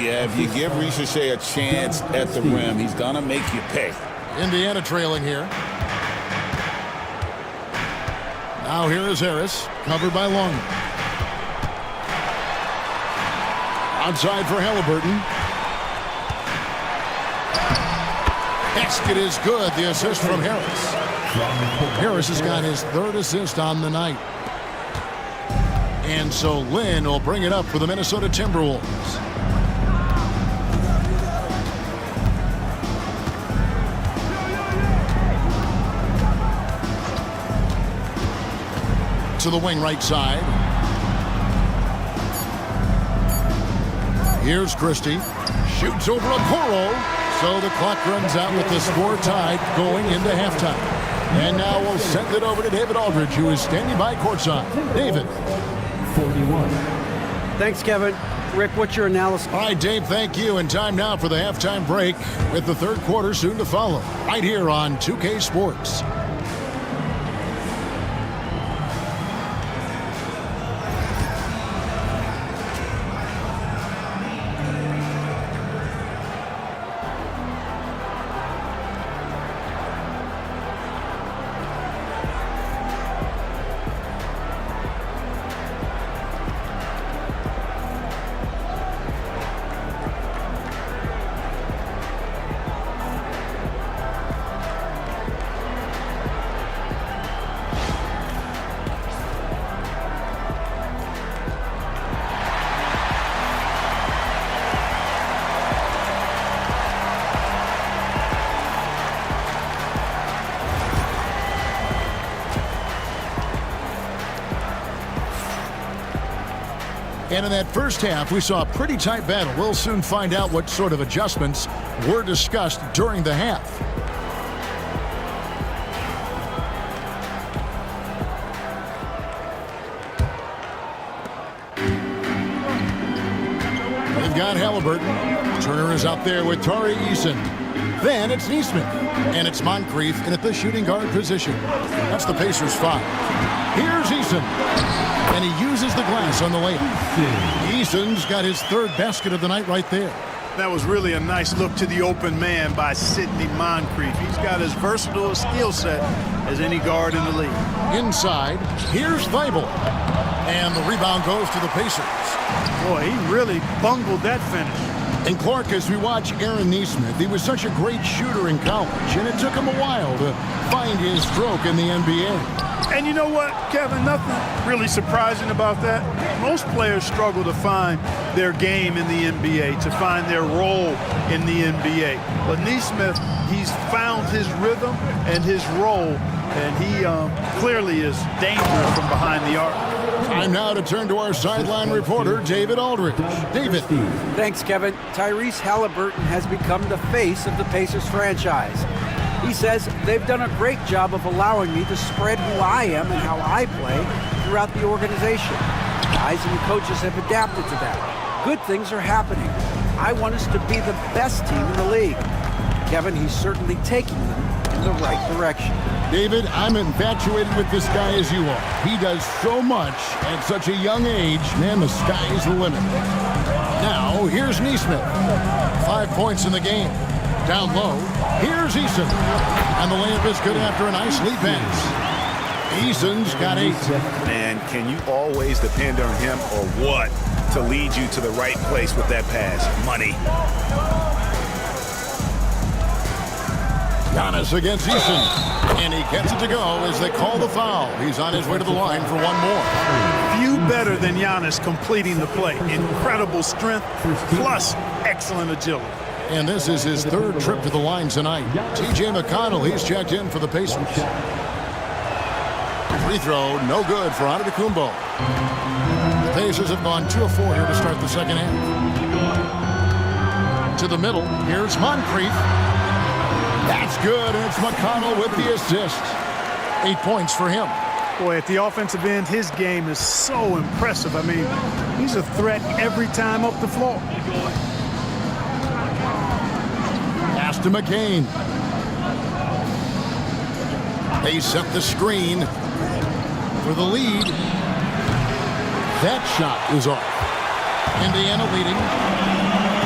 Yeah, if you give Risa Shea a chance at the rim, he's going to make you pay.
Indiana trailing here. Now here is Harris, covered by Longley. Outside for Halliburton. Basket is good. The assist from Harris. Harris has got his 3rd assist on the night. And so Lin will bring it up for the Minnesota Timberwolves. To the wing right side. Here's Christie. Shoots over Okoro. So the clock runs out with the score tied going into halftime. And now we'll send it over to David Aldridge, who is standing by courtside. David.
41.
Thanks, Kevin. Rick, what's your analysis?
All right, Dave, thank you. And time now for the halftime break with the third quarter soon to follow right here on 2K Sports. And in that first half, we saw a pretty tight battle. We'll soon find out what sort of adjustments were discussed during the half. They've got Halliburton. Turner is out there with Tari Eason. Then it's Neesmith. And it's Moncrief in at the shooting guard position. That's the Pacers 5. Here's Eason. And he uses the glass on the layup. Eason's got his third basket of the night right there.
That was really a nice look to the open man by Sidney Moncrief. He's got as versatile a skill set as any guard in the league.
Inside, here's Thibault. And the rebound goes to the Pacers.
Boy, he really bungled that finish.
And Clark, as we watch Aaron Neesmith, he was such a great shooter in college, and it took him a while to find his stroke in the NBA.
And you know what, Kevin, nothing really surprising about that. Most players struggle to find their game in the NBA, to find their role in the NBA. But Neesmith, he's found his rhythm and his role, and he clearly is dangerous from behind the arc.
Time now to turn to our sideline reporter, David Aldridge. David.
Thanks, Kevin. Tyrese Halliburton has become the face of the Pacers franchise. He says they've done a great job of allowing me to spread who I am and how I play throughout the organization. Guys and the coaches have adapted to that. Good things are happening. I want us to be the best team in the league. Kevin, he's certainly taking them in the right direction.
David, I'm infatuated with this guy as you are. He does so much at such a young age. Man, the sky is the limit. Now, here's Neesmith. 5 points in the game. Down low, here's Eason. And the layup is good after a nice lead pass. Eason's got 8.
Man, can you always depend on him or what to lead you to the right place with that pass? Money.
Giannis against Eason. And he gets it to go as they call the foul. He's on his way to the line for one more.
Few better than Giannis completing the play. Incredible strength plus excellent agility.
And this is his third trip to the line tonight. T.J. McConnell, he's checked in for the Pacers. Free throw, no good for Antetokounmpo. The Pacers have gone 2 of 4 here to start the second half. To the middle, here's Moncrief. That's good, and it's McConnell with the assist. 8 points for him.
Boy, at the offensive end, his game is so impressive. I mean, he's a threat every time up the floor.
Pass to McCain. They set the screen for the lead. That shot is off. Indiana leading.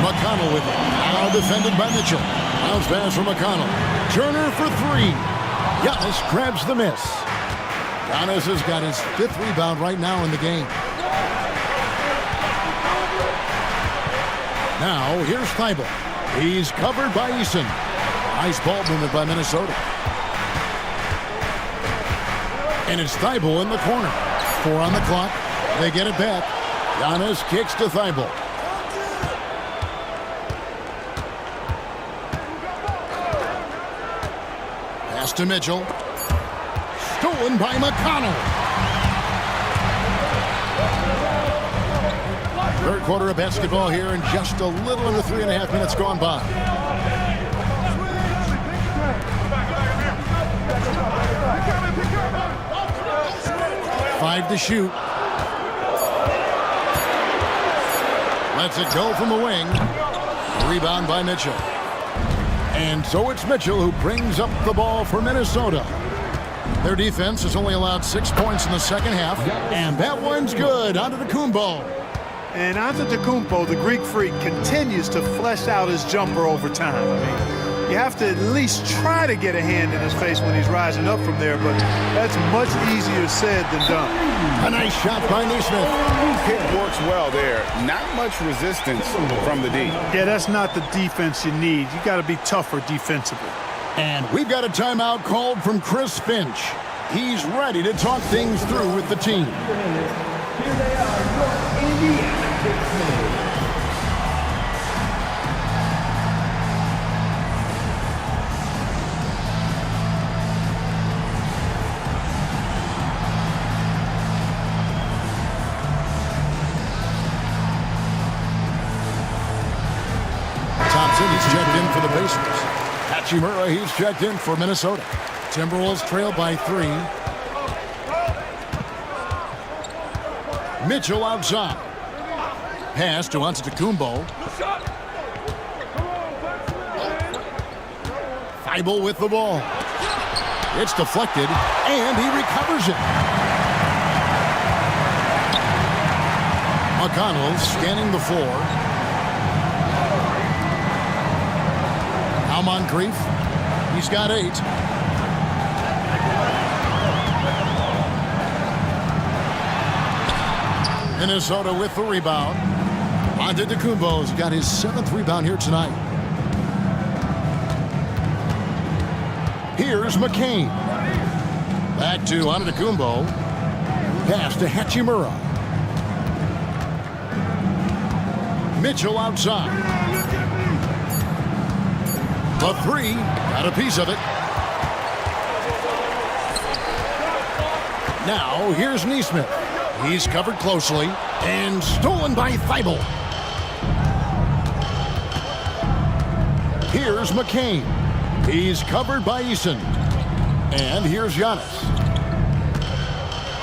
McConnell with it. Now defended by Mitchell. Bounce pass from McConnell. Turner for 3. Giannis grabs the miss. Giannis has got his 5th rebound right now in the game. Now here's Thibault. He's covered by Eason. Nice ball movement by Minnesota. And it's Thibault in the corner. 4 on the clock. They get it back. Giannis kicks to Thibault. Pass to Mitchell. Stolen by McConnell. Third quarter of basketball here, and just a little under 3.5 minutes gone by. Five to shoot. Lets it go from the wing. Rebound by Mitchell. And so it's Mitchell who brings up the ball for Minnesota. Their defense has only allowed 6 points in the second half. And that one's good. Antetokounmpo.
And Antetokounmpo, the Greek freak, continues to flesh out his jumper over time. I mean, you have to at least try to get a hand in his face when he's rising up from there, but that's much easier said than done.
A nice shot by Neesmith.
Pick works well there. Not much resistance from the D.
Yeah, that's not the defense you need. You got to be tougher defensively.
And we've got a timeout called from Chris Finch. He's ready to talk things through with the team.
Here they are, your Indiana Pacers.
Thompson, he's checked in for the Pacers. Hachimura, he's checked in for Minnesota. Timberwolves trail by 3. Mitchell outside. Pass to Antetokounmpo. Thibault with the ball. It's deflected, and he recovers it. McConnell scanning the floor. Now Moncrief. He's got 8. Minnesota with the rebound. Antetokounmpo's got his 7th rebound here tonight. Here's McCain. Back to Antetokounmpo. Pass to Hachimura. Mitchell outside. The 3. Got a piece of it. Now here's Neesmith. He's covered closely and stolen by Thibault. Here's McCain. He's covered by Eason. And here's Giannis.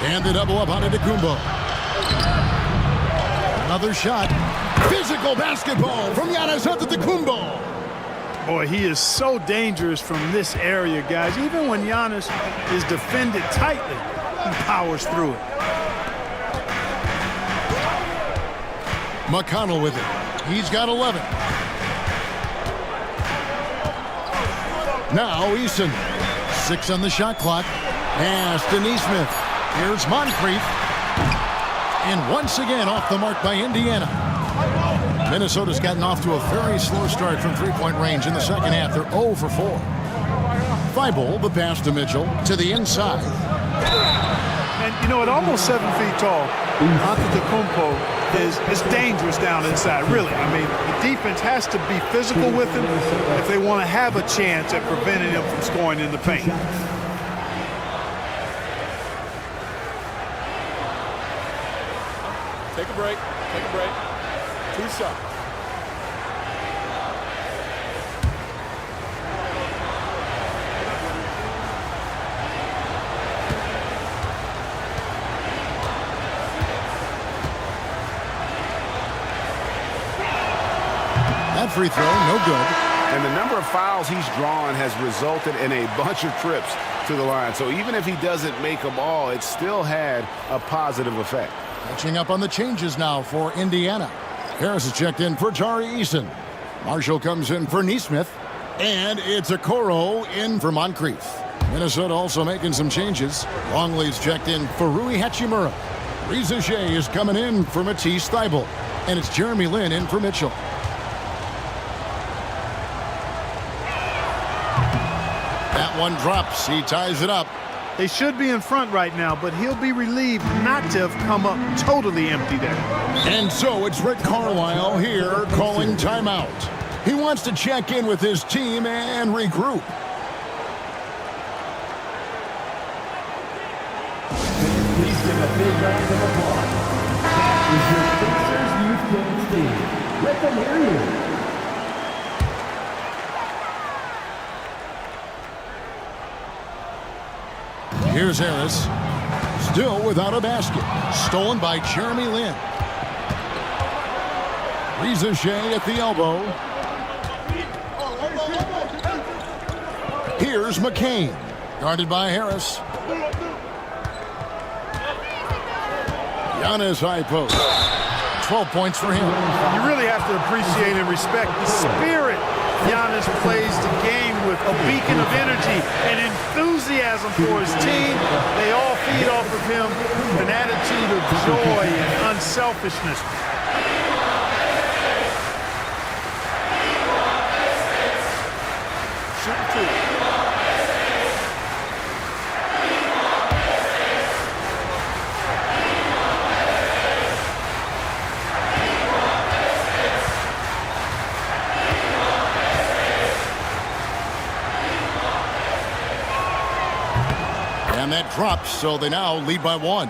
And the double up on Antetokounmpo. Another shot. Physical basketball from Giannis Antetokounmpo.
Boy, he is so dangerous from this area, guys. Even when Giannis is defended tightly, he powers through it.
McConnell with it. He's got 11. Now Eason. 6 on the shot clock. Pass to Neesmith. Here's Moncrief. And once again off the mark by Indiana. Minnesota's gotten off to a very slow start from three-point range in the second half. They're 0 for 4. Thibault, the pass to Mitchell, to the inside.
And, you know, at almost 7 feet tall, Antetokounmpo is dangerous down inside, really. I mean, the defense has to be physical with him if they want to have a chance at preventing him from scoring in the paint.
Take a break. Take a break. 2 shots.
That free throw, no good.
And the number of fouls he's drawn has resulted in a bunch of trips to the line. So even if he doesn't make them all, it still had a positive effect.
Catching up on the changes now for Indiana. Harris is checked in for Tari Eason. Marshall comes in for Neesmith. And it's Okoro in for Moncrief. Minnesota also making some changes. Longley's checked in for Rui Hachimura. Reza Shea is coming in for Matisse Thybulle. And it's Jeremy Lin in for Mitchell. That one drops. He ties it up.
They should be in front right now, but he'll be relieved not to have come up totally empty there.
And so it's Rick Carlisle here calling timeout. He wants to check in with his team and regroup.
Please give a big round of applause. That is your Pacers Youth Game team. Let them hear you.
Here's Harris. Still without a basket. Stolen by Jeremy Lin. Reza Shea at the elbow. Here's McCain, guarded by Harris. Giannis high post. 12 points for him.
You really have to appreciate and respect the spirit Giannis plays the game with, a beacon of energy and enthusiasm for his team. They all feed off of him, an attitude of joy and unselfishness.
And that drops, so they now lead by 1.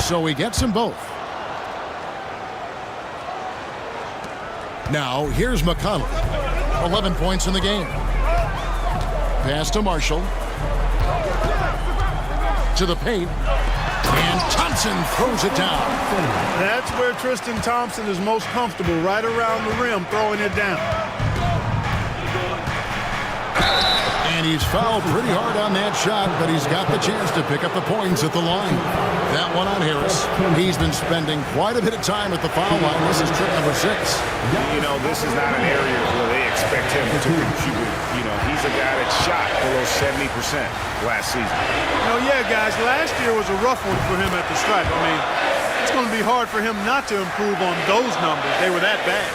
So he gets them both. Now, here's McConnell. 11 points in the game. Pass to Marshall. To the paint. And Thompson throws it down.
That's where Tristan Thompson is most comfortable, right around the rim, throwing it down.
And he's fouled pretty hard on that shot, but he's got the chance to pick up the points at the line. That one on Harris. He's been spending quite a bit of time at the foul line. This is trick number 6.
You know, this is not an area where they expect him to contribute. You know, he's a guy that shot below 70% last season.
Yeah, guys, last year was a rough one for him at the stripe. I mean, it's going to be hard for him not to improve on those numbers. They were that bad.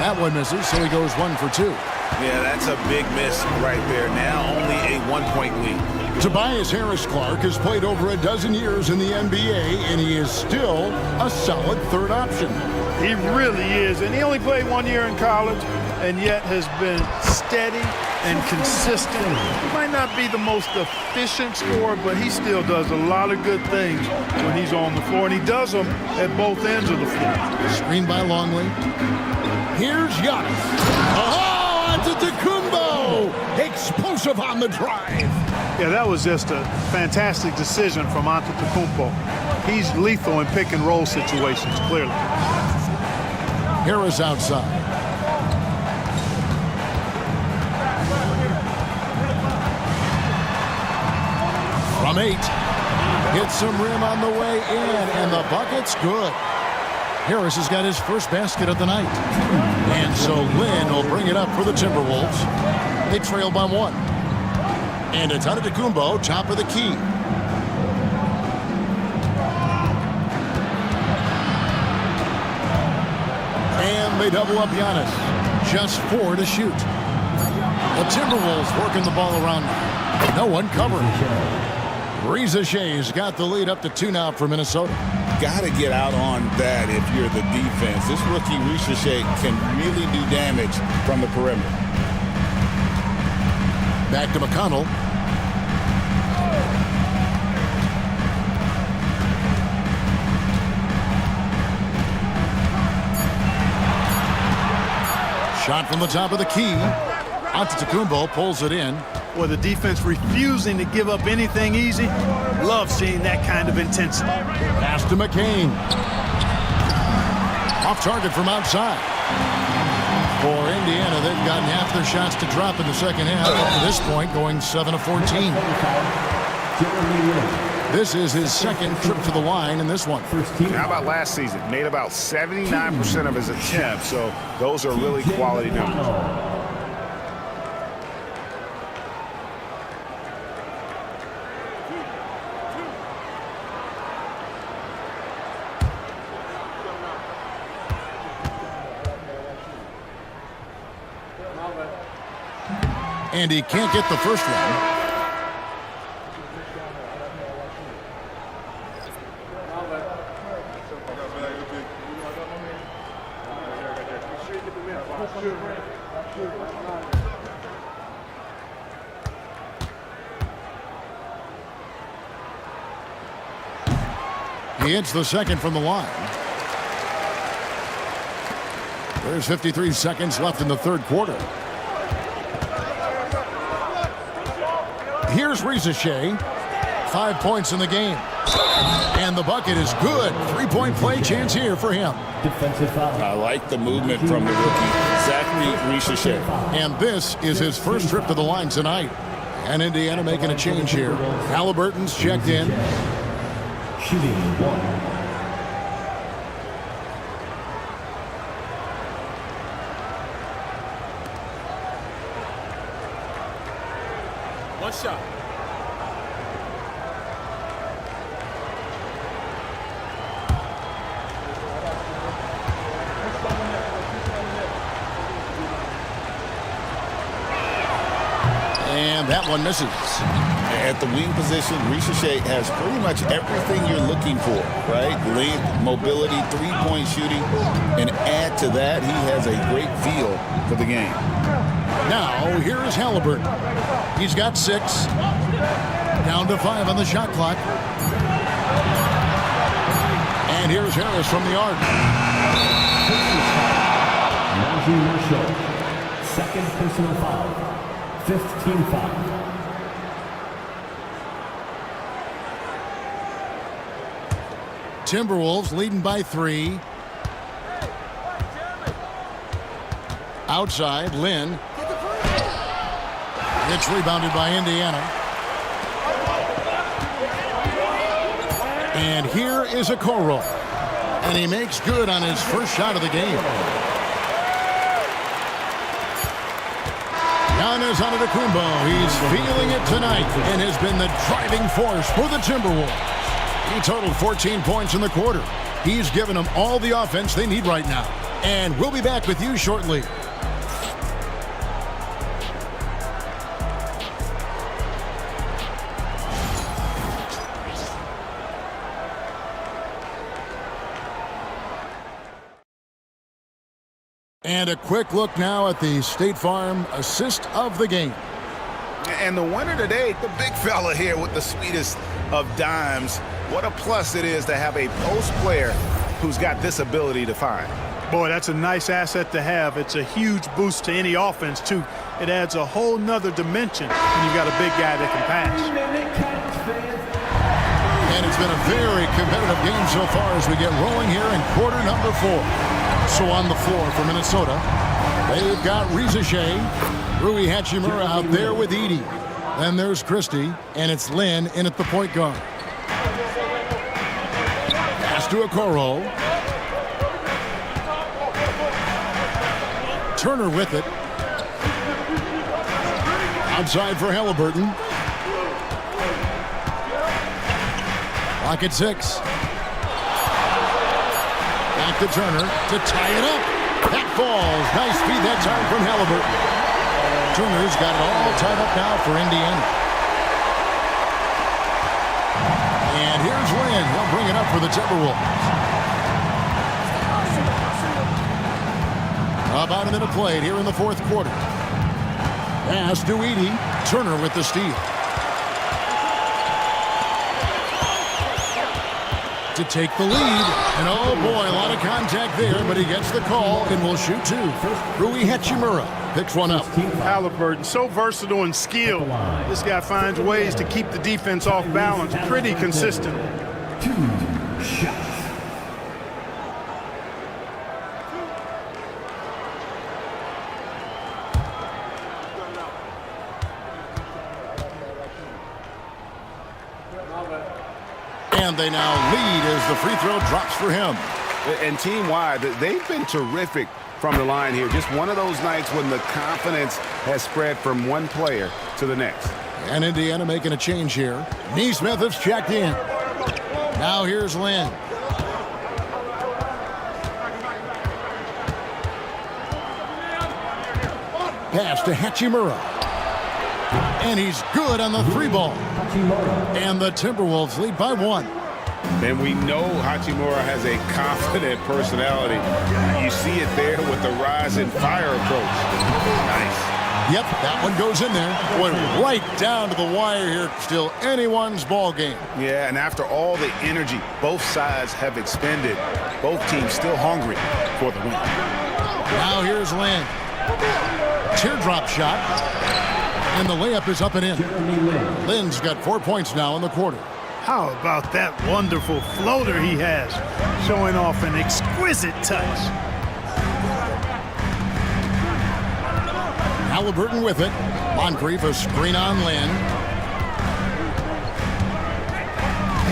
That one misses, so he goes 1 for 2.
Yeah, that's a big miss right there. Now only a 1-point lead.
Tobias Harris-Clarke has played over a dozen years in the NBA, and he is still a solid third option.
He really is, and he only played 1 year in college, and yet has been steady and consistent. He might not be the most efficient scorer, but he still does a lot of good things when he's on the floor, and he does them at both ends of the floor.
Screen by Longley. Here's Giannis. Oh, Antetokounmpo! Explosive on the drive.
Yeah, that was just a fantastic decision from Antetokounmpo. He's lethal in pick and roll situations, clearly.
Harris outside. From 8. Hits some rim on the way in, and the bucket's good. Harris has got his first basket of the night. And so Lynn will bring it up for the Timberwolves. They trail by 1. And it's Antetokounmpo, top of the key. And they double up Giannis. Just 4 to shoot. The Timberwolves working the ball around. No one covering. Reza Shea's got the lead up to 2 now for Minnesota.
Got to get out on that if you're the defense. This rookie Reza Shea can really do damage from the perimeter.
Back to McConnell. Shot from the top of the key. Antetokounmpo pulls it in.
Well, the defense refusing to give up anything easy. Love seeing that kind of intensity.
Pass to McCain. Off target from outside. For Indiana, they've gotten half their shots to drop in the second half. Up to this point, going 7 of 14. This is his second trip to the line in this one.
How about last season? Made about 79% of his attempts, so those are really quality numbers.
And he can't get the first one. He hits the second from the line. There's 53 seconds left in the third quarter. Here's Risacher. 5 points in the game. And the bucket is good. 3-point play chance here for him.
Defensive foul.
I like the movement from the rookie, Zachary Risacher.
And this is his first trip to the line tonight. And Indiana making a change here. Halliburton's checked in.
Shooting 1.
One shot.
And that one misses.
At the wing position, Risacher has pretty much everything you're looking for, right? Length, mobility, three-point shooting, and add to that, he has a great feel for the game.
Now, here is Halliburton. He's got 6. Down to 5 on the shot clock. And here's Harris from the arc.
Najee Marshall. Second personal foul. 5th team foul.
Timberwolves leading by 3. Outside, Lynn. It's rebounded by Indiana. And here is Okoro. And he makes good on his first shot of the game. Giannis Antetokounmpo, he's feeling it tonight and has been the driving force for the Timberwolves. He totaled 14 points in the quarter. He's given them all the offense they need right now. And we'll be back with you shortly. And a quick look now at the State Farm assist of the game.
And the winner today, the big fella here with the sweetest of dimes. What a plus it is to have a post player who's got this ability to find.
Boy, that's a nice asset to have. It's a huge boost to any offense, too. It adds a whole nother dimension when you've got a big guy that can pass.
And it's been a very competitive game so far as we get rolling here in quarter number 4. So on the floor for Minnesota, they've got Risacher, Rui Hachimura out there with Edey. Then there's Christie, and it's Lynn in at the point guard. Pass to Okoro. Turner with it. Outside for Halliburton. Clock at 6. Back to Turner to tie it up. That falls. Nice feed that time from Halliburton. Turner's got it all tied up now for Indiana. And here's Lynn. He'll bring it up for the Timberwolves. About a minute played here in the fourth quarter. Pass to Edey. Turner with the steal. To take the lead. And oh boy, a lot of contact there, but he gets the call and will shoot 2. Rui Hachimura picks one up.
Halliburton, so versatile and skilled. This guy finds ways to keep the defense off balance. Pretty consistent.
2 shots.
And they now lead as the free throw drops for him.
And team-wide, they've been terrific from the line here. Just one of those nights when the confidence has spread from one player to the next.
And Indiana making a change here. Neesmith has checked in. Now here's Lynn. Pass to Hachimura. And he's good on the three ball. And the Timberwolves lead by 1.
And we know Hachimura has a confident personality. You see it there with the rise and fire approach. Nice.
Yep, that one goes in there. Boy, right down to the wire here. Still anyone's ball game.
Yeah, and after all the energy both sides have expended, both teams still hungry for the win.
Now here's Lynn. Teardrop shot. And the layup is up and in. Lynn's got 4 points now in the quarter.
How about that wonderful floater he has, showing off an exquisite touch.
Halliburton with it. Moncrief a screen on Lynn.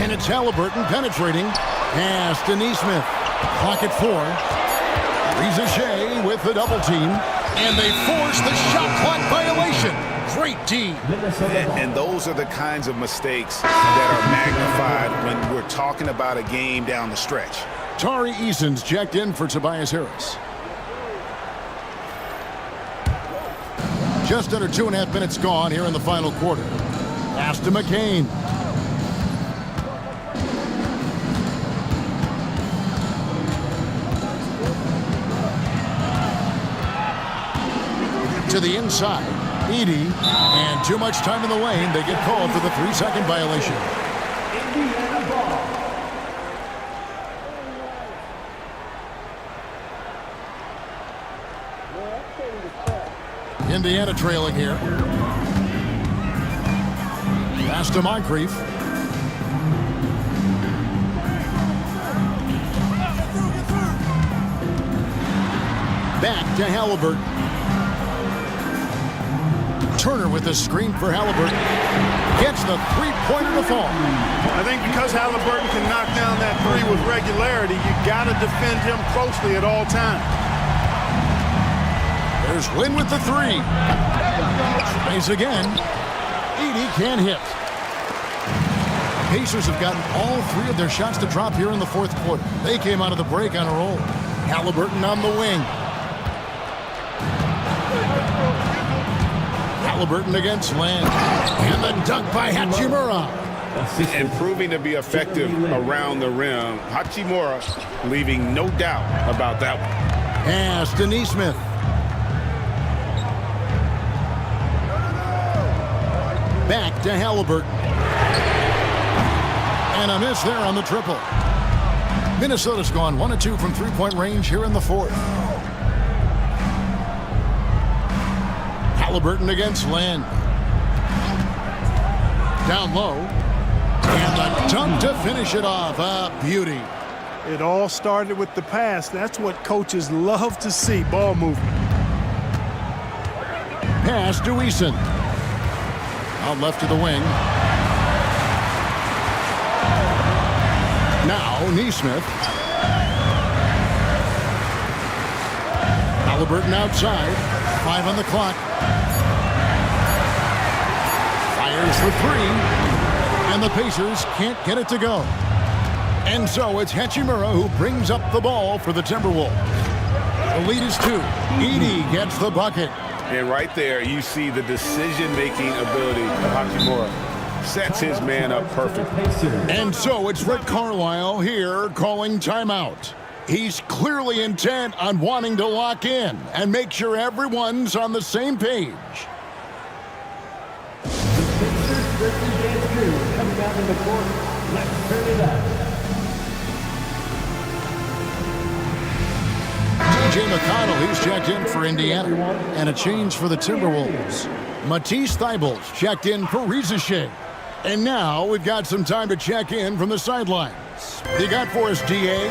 And it's Halliburton penetrating. Pass to Neesmith. Clock at 4. Riza Shea with the double team. And they force the shot clock violation. Great D.
And those are the kinds of mistakes that are magnified when we're talking about a game down the stretch.
Tari Eason's checked in for Tobias Harris. Just under 2.5 minutes gone here in the final quarter. Pass to McCain. To the inside. Edey, and too much time in the lane. They get called for the 3-second violation. Indiana trailing here. Pass to Moncrief. Back to Halliburton. Turner with the screen for Halliburton. Gets the three-pointer to fall.
I think because Halliburton can knock down that three with regularity, you got to defend him closely at all times.
There's Lynn with the 3. Tries again. Edey can't hit. Pacers have gotten all 3 of their shots to drop here in the fourth quarter. They came out of the break on a roll. Halliburton on the wing. Halliburton against Lynn. And the dunk by Hachimura.
And proving to be effective around the rim. Hachimura leaving no doubt about that one.
Pass to Neesmith. Back to Halliburton. And a miss there on the triple. Minnesota's gone 1 of 2 from three-point range here in the fourth. Halliburton against Lynn. Down low. And the dunk to finish it off. A beauty.
It all started with the pass. That's what coaches love to see, ball movement.
Pass to Eason. Out left to the wing. Now Neesmith. Halliburton outside. 5 on the clock. Fires for 3. And the Pacers can't get it to go. And so it's Hachimura who brings up the ball for the Timberwolves. The lead is 2. Edey gets the bucket.
And right there, you see the decision-making ability of Hachimura. Sets his man up perfect.
And so it's Rick Carlisle here calling timeout. He's clearly intent on wanting to lock in and make sure everyone's on the same page.
Coming out in the court. Let's turn it up.
DJ McConnell, he's checked in for Indiana. And a change for the Timberwolves. Matisse Thybulle checked in for Riza Shea. And now we've got some time to check in from the sidelines. You got for us, DA?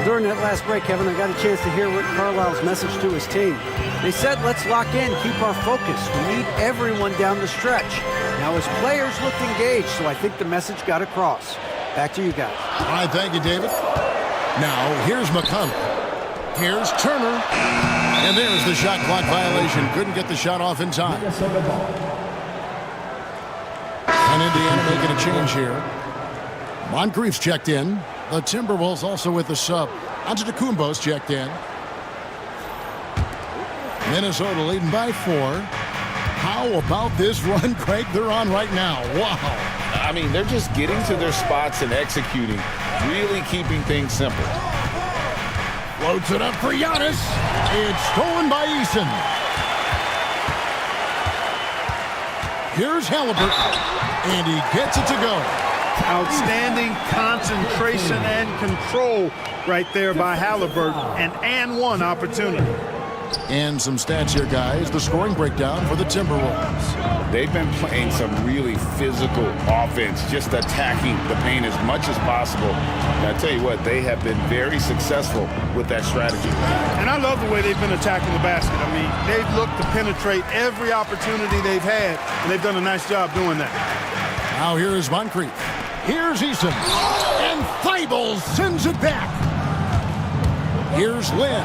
During that last break, Kevin, I got a chance to hear Rick Carlisle's message to his team. They said, let's lock in, keep our focus. We need everyone down the stretch. Now, his players looked engaged, so I think the message got across. Back to you guys.
All right, thank you, David. Now, here's McConnell. Here's Turner. And there's the shot clock violation. Couldn't get the shot off in time. And Indiana making a change here. Moncrief's checked in. The Timberwolves also with the sub. Antetokounmpo's checked in. Minnesota leading by 4. How about this run, Craig, they're on right now? Wow.
I mean, they're just getting to their spots and executing, really keeping things simple.
Floats it up for Giannis. It's stolen by Eason. Here's Halliburton, and he gets it to go.
Outstanding concentration and control right there by Halliburton. An and one opportunity.
And some stats here, guys. The scoring breakdown for the Timberwolves.
They've been playing some really physical offense, just attacking the paint as much as possible. And I tell you what, they have been very successful with that strategy.
And I love the way they've been attacking the basket. I mean, they've looked to penetrate every opportunity they've had, and they've done a nice job doing that.
Now here is Moncrief. Here's Eason. And Thibault sends it back. Here's Lynn.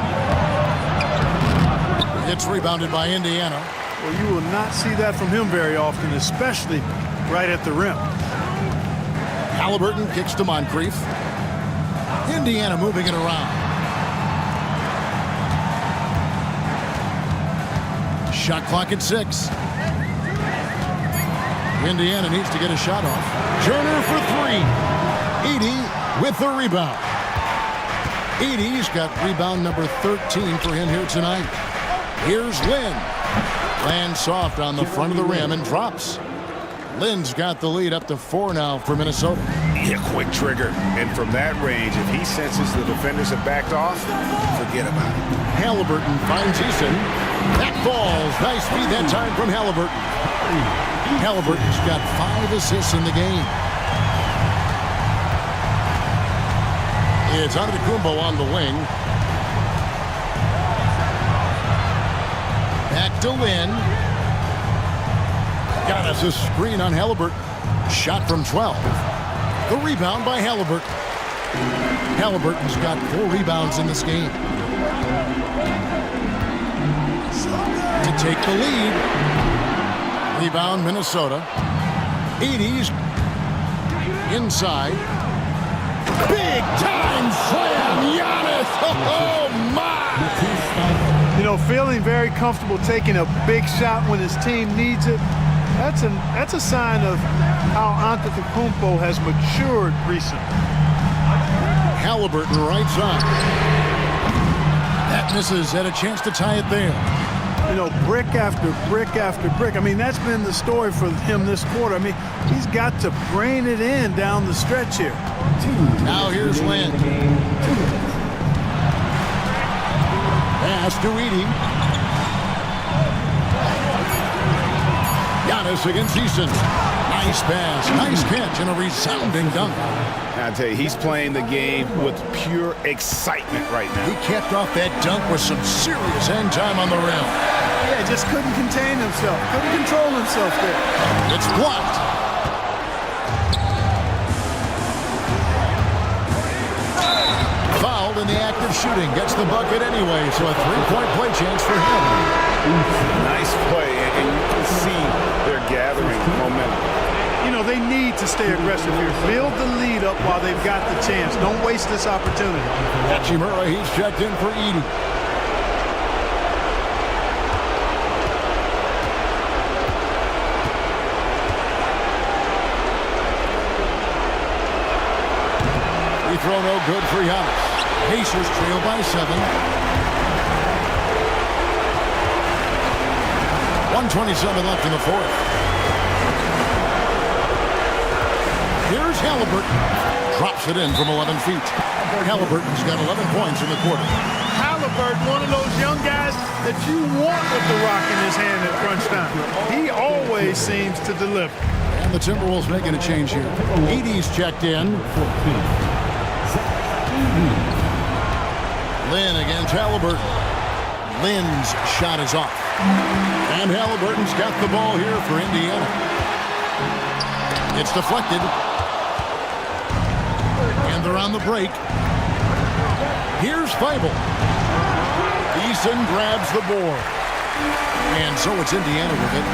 It's rebounded by Indiana.
Well, you will not see that from him very often, especially right at the rim.
Halliburton kicks to Moncrief. Indiana moving it around. Shot clock at 6. Indiana needs to get a shot off. Turner for 3. Edey with the rebound. Edey's got rebound number 13 for him here tonight. Here's Lynn. Lands soft on the front of the rim and drops. Lynn's got the lead up to 4 now for Minnesota.
Yeah, quick trigger. And from that range, if he senses the defenders have backed off, forget about it.
Halliburton finds Eason. That falls. Nice feed that time from Halliburton. Halliburton's got 5 assists in the game. It's Antetokounmpo on the wing. Back to Lynn. Got us a screen on Halliburton. Shot from 12. The rebound by Halliburton. Halliburton's got 4 rebounds in this game. To take the lead. Rebound Minnesota. Edey's inside. Big time slam, Giannis. Oh my!
You know, feeling very comfortable taking a big shot when his team needs it. That's a sign of how Antetokounmpo has matured recently.
Halliburton right side. That misses. Had a chance to tie it there.
You know, brick after brick after brick. I mean, that's been the story for him this quarter. I mean, he's got to brain it in down the stretch here.
Now here's Lynn. Pass to Edey. Giannis against Eason. Nice pass, nice catch, and a resounding dunk.
I tell you, he's playing the game with pure excitement right now.
He kept off that dunk with some serious end time on the rim.
Yeah, just couldn't contain himself. Couldn't control himself there.
It's blocked. Fouled in the act of shooting. Gets the bucket anyway, so a 3-point play chance for him.
Nice play, and you can see they're gathering momentum.
You know, they need to stay aggressive here. Build the lead up while they've got the chance. Don't waste this opportunity.
Hachimura, he's checked in for Edey. Free throw no good for Giannis. Pacers trail by 7. 1:27 left in the fourth. Here's Halliburton. Drops it in from 11 feet. Halliburton's got 11 points in the quarter.
Halliburton, one of those young guys that you want with the rock in his hand at crunch time. He always seems to deliver.
And the Timberwolves making a change here. Edey's checked in. Lynn against Halliburton. Lynn's shot is off. And Halliburton's got the ball here for Indiana. It's deflected. they're on the break. Here's Feibel. Eason grabs the board. And so it's Indiana with it.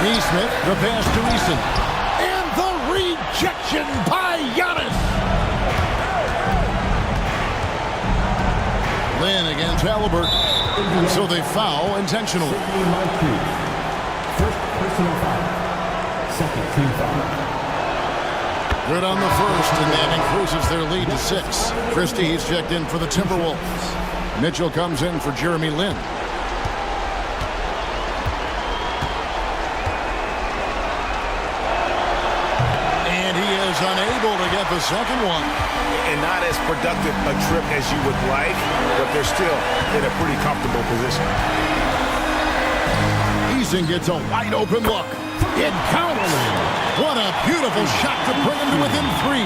Neesmith, the pass to Eason. And the rejection by Giannis. Lynn against Halliburton. So they foul intentionally.
First personal foul. Second team foul.
Good on the first, and that increases their lead to 6. Christie, he's checked in for the Timberwolves. Mitchell comes in for Jeremy Lin. And he is unable to get the second one.
And not as productive a trip as you would like, but they're still in a pretty comfortable position.
Eason gets a wide open look. It counts. What a beautiful shot to bring him to within 3.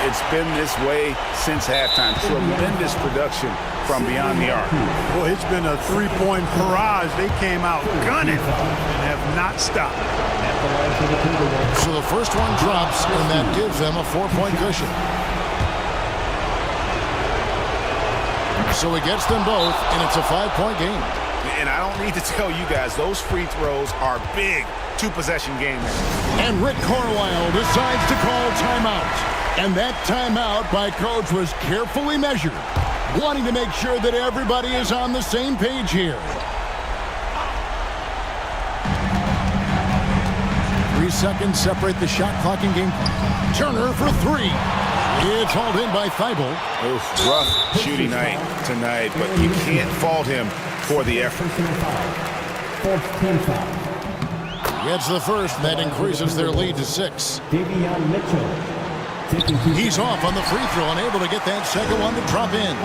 It's been this way since halftime. Tremendous production from beyond the arc.
Well, it's been a three-point barrage. They came out gunning and have not stopped.
So the first one drops, and that gives them a 4-point cushion. So he gets them both, and it's a 5-point game.
And I don't need to tell you guys, those free throws are big two-possession game.
And Rick Carlisle decides to call timeout. And that timeout by Coach was carefully measured, wanting to make sure that everybody is on the same page here. 3 seconds separate the shot clock and game clock. Turner for 3. It's hauled in by Feibel.
Rough shooting night tonight, but you can't fault him for the effort.
Gets the first, and that increases their lead to 6.
Davion Mitchell.
He's off on the free throw, unable to get that second one to drop in.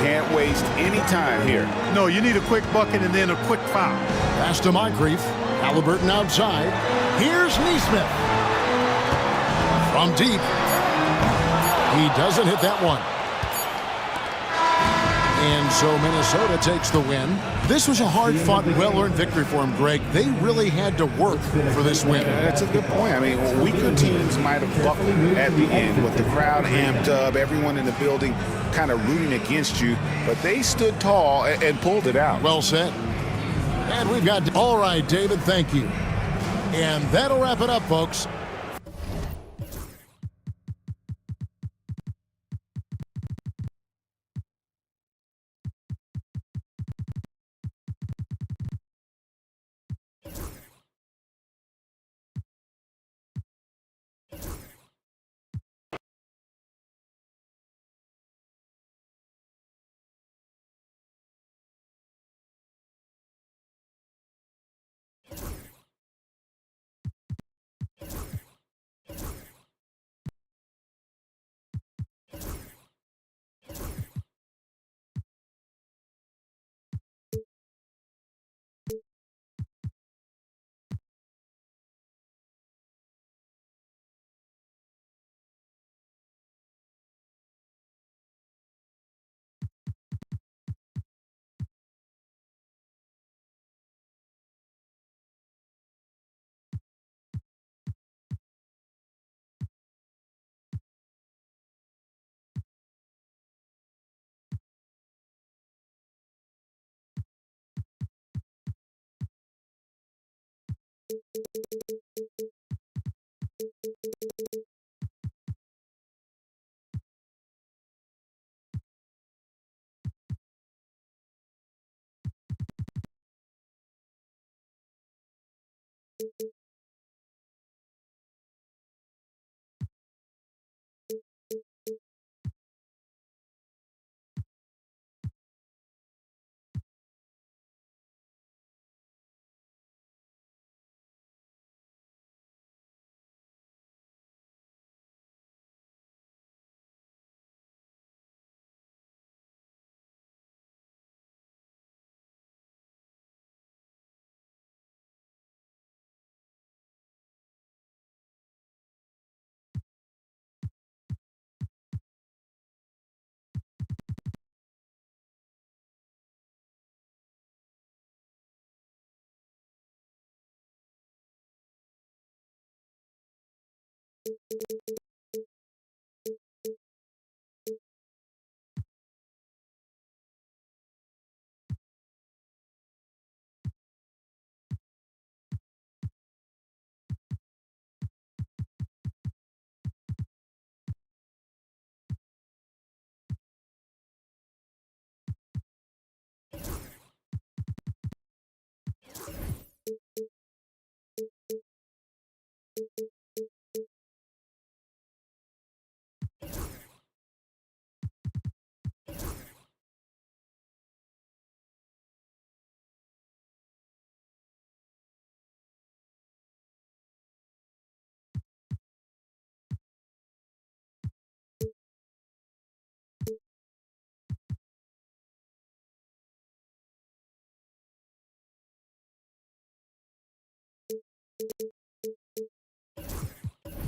Can't waste any time here.
No, you need a quick bucket and then a quick foul.
Pass to Moncrief. Halliburton outside. Here's Neesmith. From deep. He doesn't hit that one. And so Minnesota takes the win. This was a hard-fought, well-earned victory for them, Greg. They really had to work for this win.
That's a good point. I mean, weaker teams might have buckled at the end with the crowd amped up, everyone in the building kind of rooting against you, but they stood tall and pulled it out.
Well said. And we've got... All right, David, thank you. And that'll wrap it up, folks.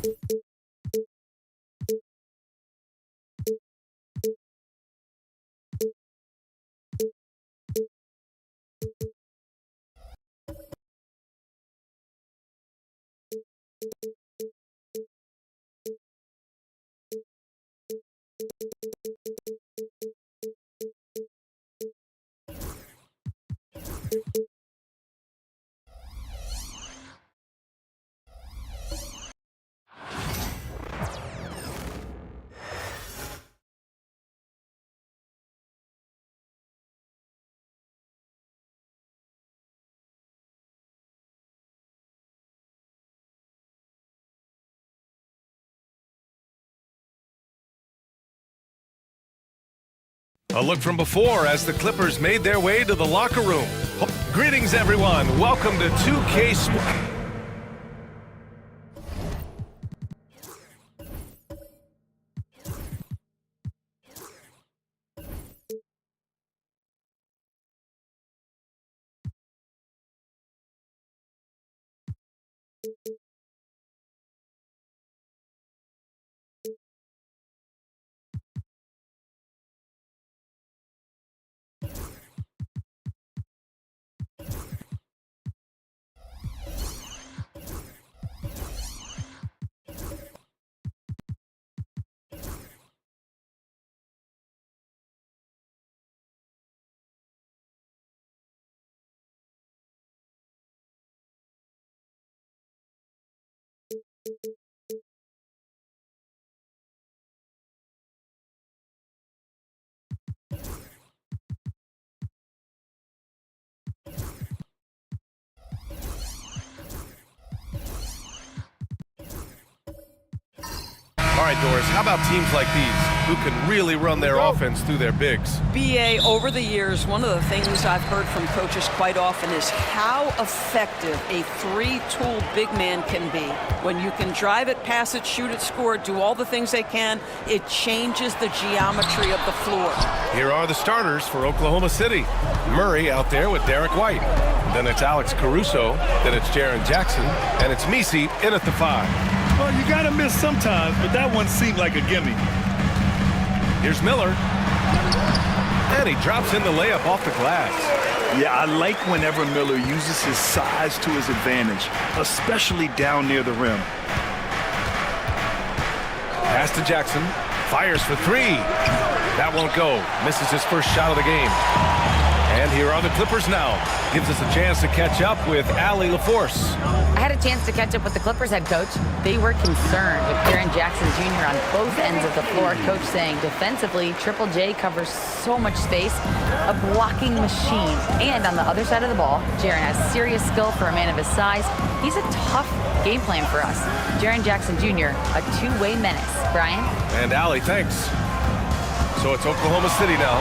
A look from before as the Clippers made their way to the locker room. Greetings, everyone. Welcome to 2K Sports. All right, Doris, how about teams like these who can really run their offense through their bigs?
BA, over the years, one of the things I've heard from coaches quite often is how effective a three-tool big man can be. When you can drive it, pass it, shoot it, score it, do all the things they can, it changes the geometry of the floor.
Here are the starters for Oklahoma City. Murray out there with Derek White. Then it's Alex Caruso. Then it's Jaren Jackson. And it's Misi in at the 5.
Well, you got to miss sometimes, but that one seemed like a gimme.
Here's Miller. And he drops in the layup off the glass.
Yeah, I like whenever Miller uses his size to his advantage, especially down near the rim.
Pass to Jackson. Fires for 3. That won't go. Misses his first shot of the game. And here are the Clippers now. Gives us a chance to catch up with Allie LaForce.
I had a chance to catch up with the Clippers head coach. They were concerned with Jaren Jackson Jr. on both ends of the floor. Coach saying defensively, Triple J covers so much space, a blocking machine. And on the other side of the ball, Jaren has serious skill for a man of his size. He's a tough game plan for us. Jaren Jackson Jr., a two-way menace. Brian?
And Allie, thanks. So it's Oklahoma City now,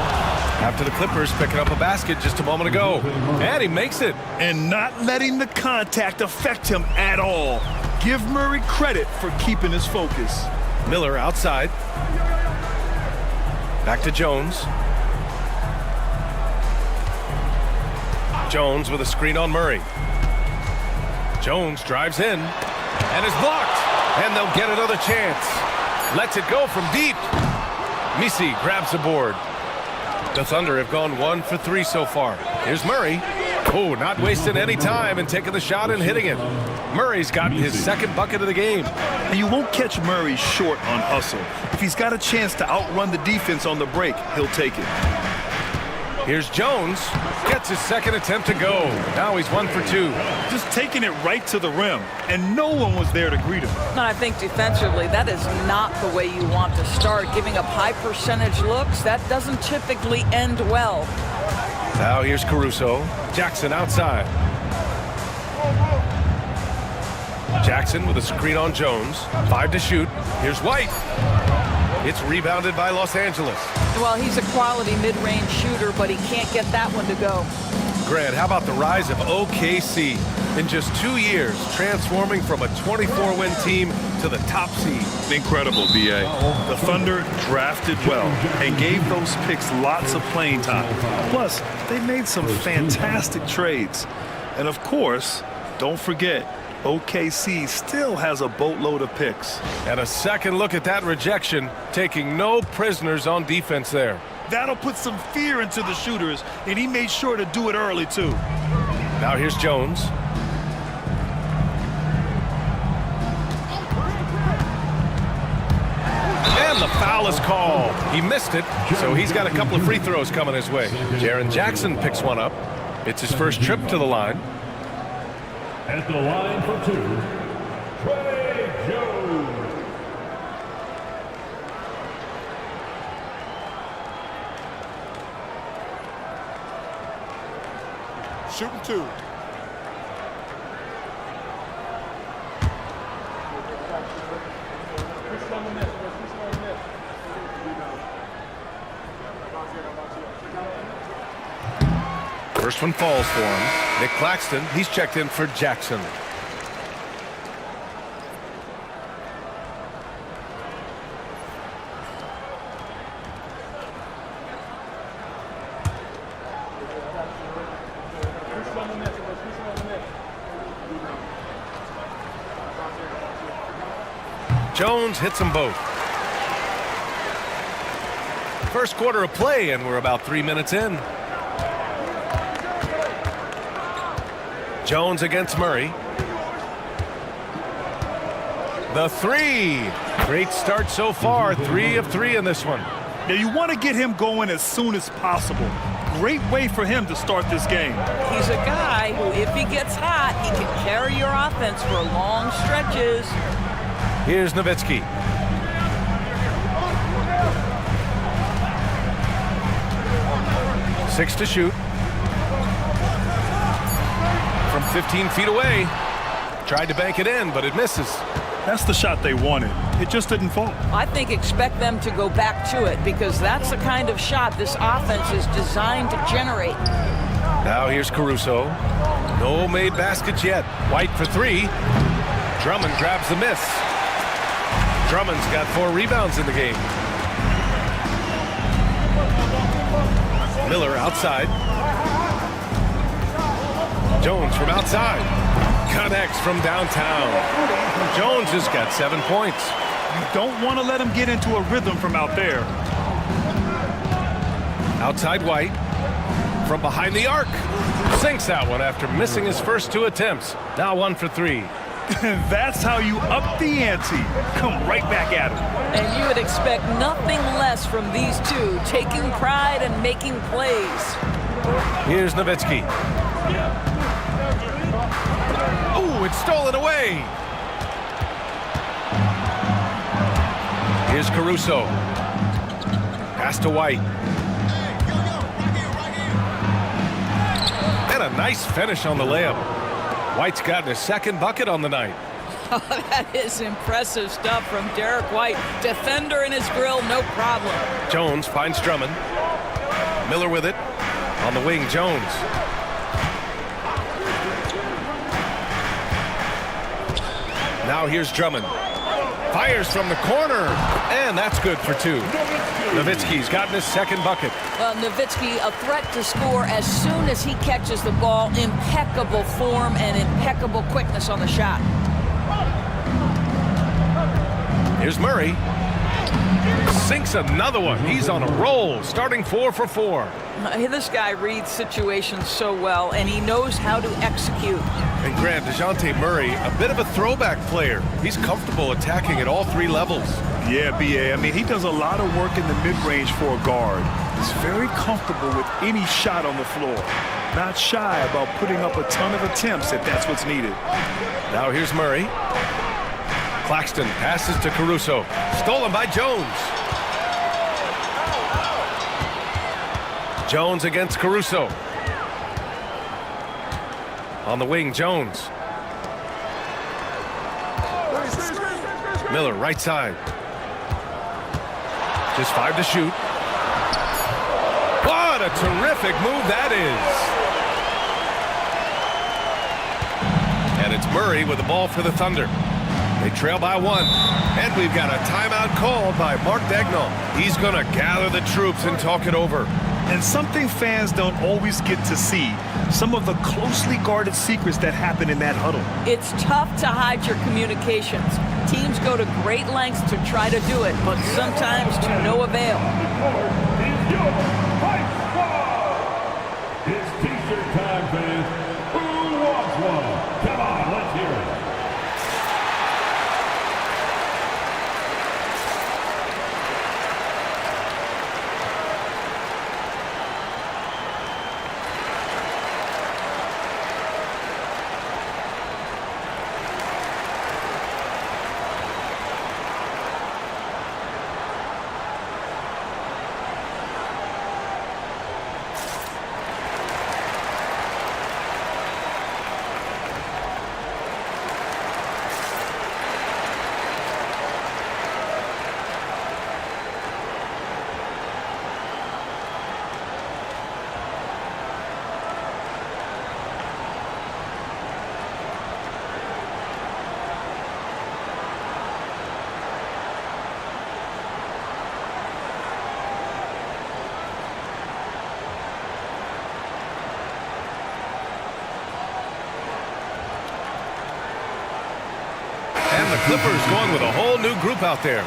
after the Clippers picking up a basket just a moment ago. And he makes it.
And not letting the contact affect him at all. Give Murray credit for keeping his focus.
Miller outside. Back to Jones. Jones with a screen on Murray. Jones drives in and is blocked. And they'll get another chance. Lets it go from deep. Misi grabs the board. The Thunder have gone 1 for 3 so far. Here's Murray. Oh, not wasting any time and taking the shot and hitting it. Murray's gotten his second bucket of the game.
And you won't catch Murray short on hustle. If he's got a chance to outrun the defense on the break, he'll take it.
Here's Jones. Gets his second attempt to go. Now he's 1 for 2.
Just taking it right to the rim, and no one was there to greet him.
And I think defensively, that is not the way you want to start. Giving up high percentage looks, that doesn't typically end well.
Now here's Caruso. Jackson outside. Jackson with a screen on Jones. 5 to shoot. Here's White. It's rebounded by Los Angeles.
Well, he's a quality mid-range shooter, but he can't get that one to go.
Grant, how about the rise of OKC? In just 2 years, transforming from a 24-win team to the top seed.
Incredible, B.A. The Thunder drafted well and gave those picks lots of playing time. Plus, they made some fantastic trades. And of course, don't forget, OKC still has a boatload of picks.
And a second look at that rejection, taking no prisoners on defense there.
That'll put some fear into the shooters, and he made sure to do it early, too.
Now here's Jones. And the foul is called. He missed it, so he's got a couple of free throws coming his way. Jaren Jackson picks one up. It's his first trip to the line.
At the line for two, Trey Jones.
Shooting two.
First one falls for him. Nick Claxton, he's checked in for Jackson. Jones hits them both. First quarter of play, and we're about 3 minutes in. Jones against Murray. The three. Great start so far. 3 of 3 in this one.
Now, you want to get him going as soon as possible. Great way for him to start this game.
He's a guy who, if he gets hot, he can carry your offense for long stretches.
Here's Nowitzki. Six to shoot. From 15 feet away. Tried to bank it in, but it misses.
That's the shot they wanted. It just didn't fall.
I think expect them to go back to it because that's the kind of shot this offense is designed to generate.
Now here's Caruso. No made baskets yet. White for 3. Drummond grabs the miss. Drummond's got 4 rebounds in the game. Miller outside. Jones from outside. Connects from downtown. Jones has got 7 points.
You don't want to let him get into a rhythm from out there.
Outside White. From behind the arc. Sinks that one after missing his first 2 attempts. Now 1 for 3.
That's how you up the ante. Come right back at him.
And you would expect nothing less from these two, taking pride and making plays.
Here's Nowitzki. Oh, it's stolen away. Here's Caruso. Pass to White. And a nice finish on the layup. White's gotten his second bucket on the night.
Oh, that is impressive stuff from Derek White. Defender in his grill, no problem.
Jones finds Drummond. Miller with it. On the wing, Jones. Now here's Drummond. Fires from the corner. And that's good for 2. Nowitzki's gotten his second bucket.
Well, Nowitzki, a threat to score as soon as he catches the ball. Impeccable form and impeccable quickness on the shot.
Here's Murray. Sinks another one. He's on a roll, starting 4 for 4.
This guy reads situations so well, and he knows how to execute.
And Grant, DeJounte Murray, a bit of a throwback player. He's comfortable attacking at all 3 levels.
Yeah, B.A. I mean, he does a lot of work in the mid-range for a guard. He's very comfortable with any shot on the floor. Not shy about putting up a ton of attempts if that's what's needed.
Now here's Murray. Claxton passes to Caruso. Stolen by Jones. Jones against Caruso. On the wing, Jones. Miller, right side. Just 5 to shoot. What a terrific move that is. And it's Murray with the ball for the Thunder. They trail by 1. And we've got a timeout called by Mark Daigneault. He's going to gather the troops and talk it over.
And something fans don't always get to see, some of the closely guarded secrets that happen in that huddle.
It's tough to hide your communications. Teams go to great lengths to try to do it, but sometimes to no avail.
It's T-shirt time, fans. Who wants one? Come on, let's hear it.
And the Clippers going with a whole new group out there.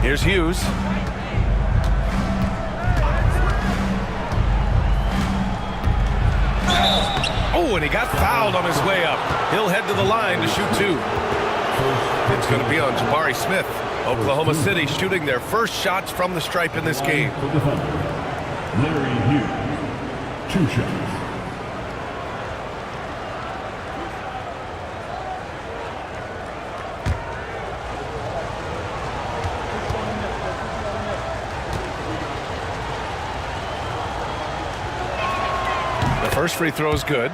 Here's Hughes. Oh, and he got fouled on his way up. He'll head to the line to shoot two. It's going to be on Jabari Smith. Oklahoma City shooting their first shots from the stripe in this game.
Larry Hughes, 2 shots.
First free throw is good.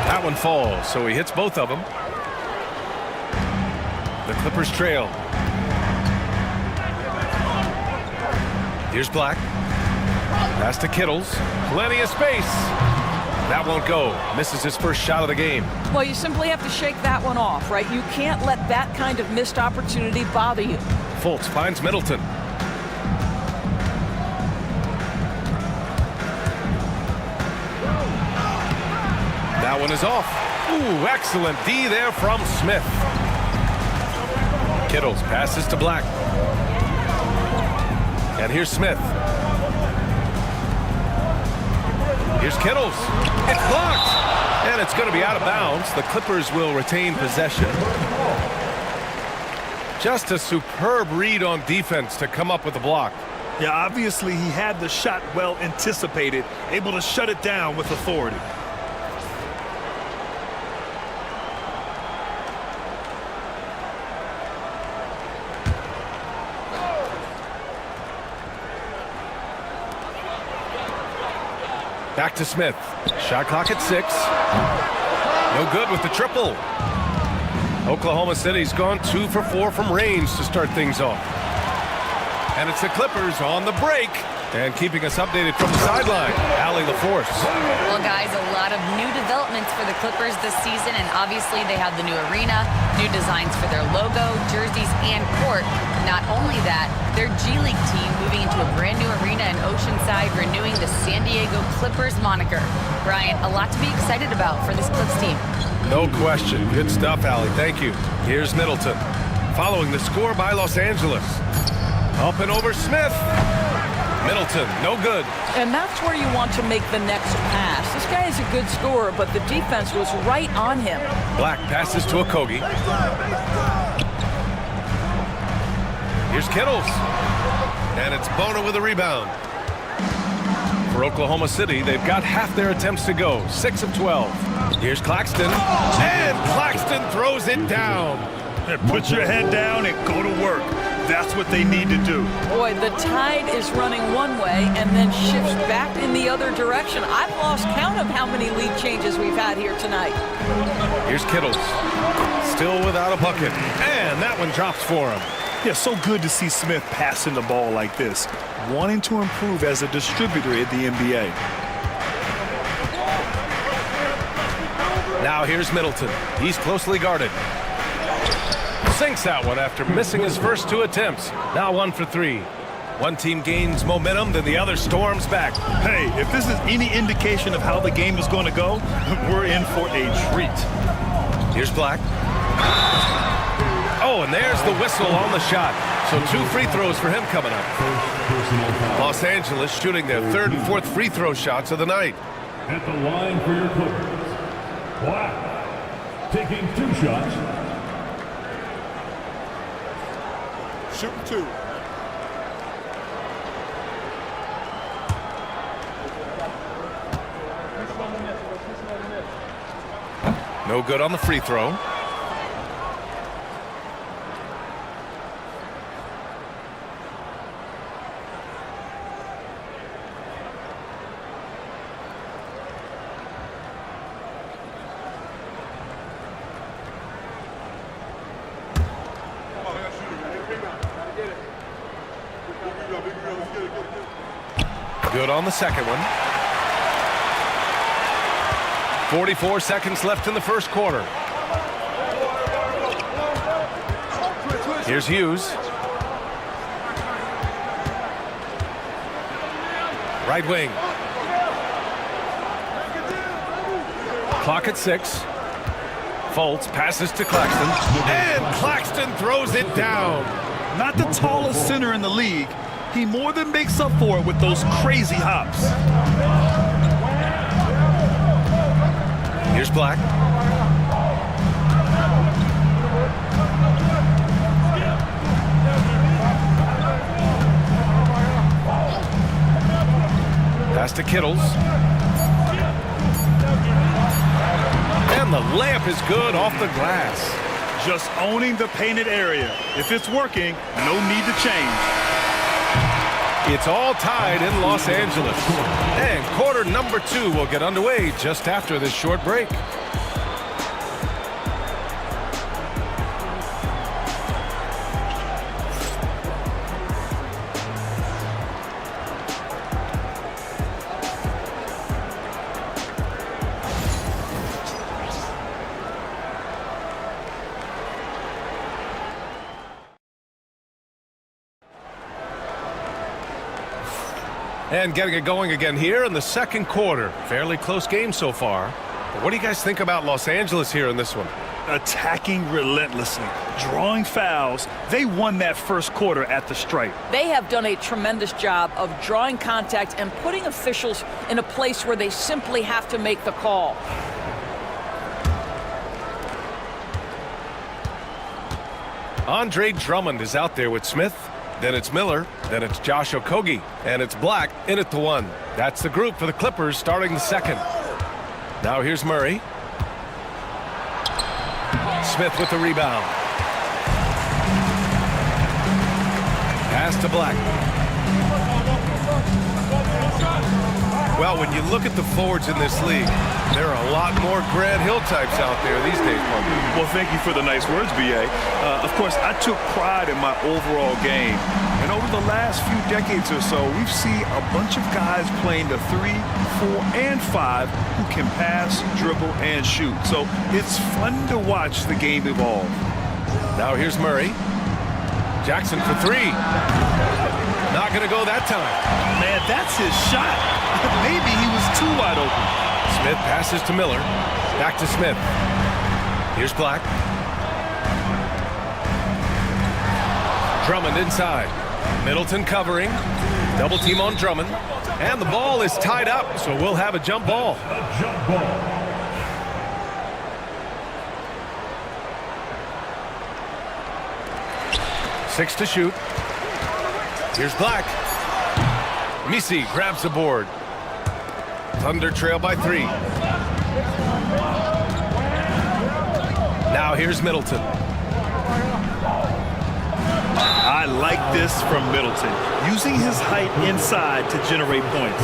That one falls, so he hits both of them. The Clippers trail. Here's Black. Pass to Kittles. Plenty of space. That won't go. Misses his first shot of the game.
Well, you simply have to shake that one off, right? You can't let that kind of missed opportunity bother you.
Fultz finds Middleton. That one is off. Ooh, excellent D there from Smith. Kittles passes to Black. And here's Smith. Here's Kittles. It's blocked. And it's going to be out of bounds. The Clippers will retain possession. Just a superb read on defense to come up with the block.
Yeah, obviously he had the shot well anticipated, able to shut it down with authority.
Back to Smith. Shot clock at 6. No good with the triple. Oklahoma City's gone 2 for 4 from range to start things off. And it's the Clippers on the break. And keeping us updated from the sideline, Allie LaForce.
Well, guys, a lot of new developments for the Clippers this season, and obviously they have the new arena, new designs for their logo, jerseys, and court. Not only that, their G League team moving into a brand new arena in Oceanside, renewing the San Diego Clippers moniker. Brian, a lot to be excited about for this Clips team.
No question. Good stuff, Allie. Thank you. Here's Middleton. Following the score by Los Angeles. Up and over Smith. Middleton, no good.
And that's where you want to make the next pass. This guy is a good scorer, but the defense was right on him.
Black passes to Okogie. Here's Kittles. And it's Bona with a rebound. For Oklahoma City, they've got half their attempts to go, 6 of 12. Here's Claxton, and Claxton throws it down.
Put your head down and go to work. That's what they need to do.
Boy, the tide is running one way and then shifts back in the other direction. I've lost count of how many lead changes we've had here tonight.
Here's Kittles, still without a bucket, and that one drops for him.
Yeah, so good to see Smith passing the ball like this, wanting to improve as a distributor in the NBA.
Now here's Middleton. He's closely guarded. Sinks that one after missing his first 2 attempts. Now 1 for 3. One team gains momentum, then the other storms back.
Hey, if this is any indication of how the game is going to go, we're in for a treat.
Here's Black. Oh, and there's the whistle on the shot. So 2 free throws for him coming up. Los Angeles shooting their 3rd and 4th free throw shots of the night.
At the line for your Clippers, Black, taking 2 shots.
Shooting 2.
No good on the free throw. Good on the second one. 44 seconds left in the first quarter. Here's Hughes. Right wing. Clock at 6. Fultz passes to Claxton. And Claxton throws it down.
Not the tallest center in the league. He more than makes up for it with those crazy hops.
Here's Black. Pass to Kittles. And the layup is good off the glass.
Just owning the painted area. If it's working, no need to change.
It's all tied in Los Angeles. And quarter number 2 will get underway just after this short break. And getting it going again here in the second quarter. Fairly close game so far. But what do you guys think about Los Angeles here in this one?
Attacking relentlessly, drawing fouls. They won that first quarter at the stripe.
They have done a tremendous job of drawing contact and putting officials in a place where they simply have to make the call.
Andre Drummond is out there with Smith. Then it's Miller, then it's Josh Okogie, and it's Black in at the 1. That's the group for the Clippers starting the second. Now here's Murray. Smith with the rebound. Pass to Black. Well, when you look at the forwards in this league, there are a lot more Grant Hill types out there these days, Mark.
Well, thank you for the nice words, B.A. Of course, I took pride in my overall game. And over the last few decades or so, we've seen a bunch of guys playing the 3, 4, and 5 who can pass, dribble, and shoot. So it's fun to watch the game evolve.
Now here's Murray. Jackson for 3. Not going to go that time.
Man, that's his shot. Maybe he was too wide open.
Smith passes to Miller. Back to Smith. Here's Black. Drummond inside. Middleton covering. Double team on Drummond. And the ball is tied up, so we'll have a jump ball.
Jump ball.
Six to shoot. Here's Black. Misi grabs the board. Thunder trail by 3. Now here's Middleton.
I like this from Middleton, using his height inside to generate points.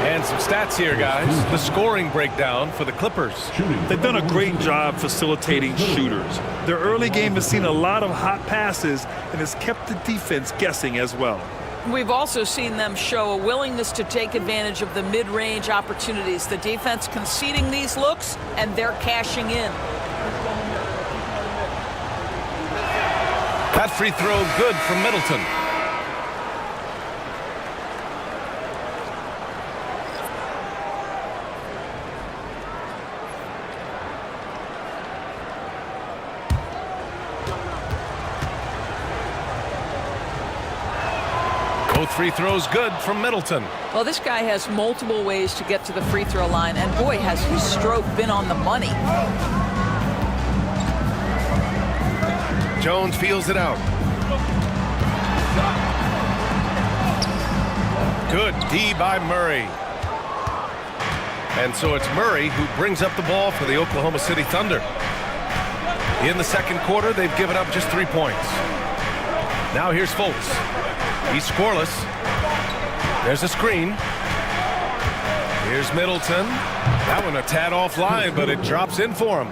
And some stats here, guys. The scoring breakdown for the Clippers.
They've done a great job facilitating shooters. Their early game has seen a lot of hot passes and has kept the defense guessing as well.
We've also seen them show a willingness to take advantage of the mid-range opportunities. The defense conceding these looks, and they're cashing in.
That free throw good from Middleton. Both free throws good from Middleton.
Well, this guy has multiple ways to get to the free throw line, and boy, has his stroke been on the money.
Jones feels it out. Good D by Murray. And so it's Murray who brings up the ball for the Oklahoma City Thunder. In the second quarter, they've given up just 3 points. Now here's Fultz. He's scoreless. There's a screen. Here's Middleton. That one a tad offline, but it drops in for him.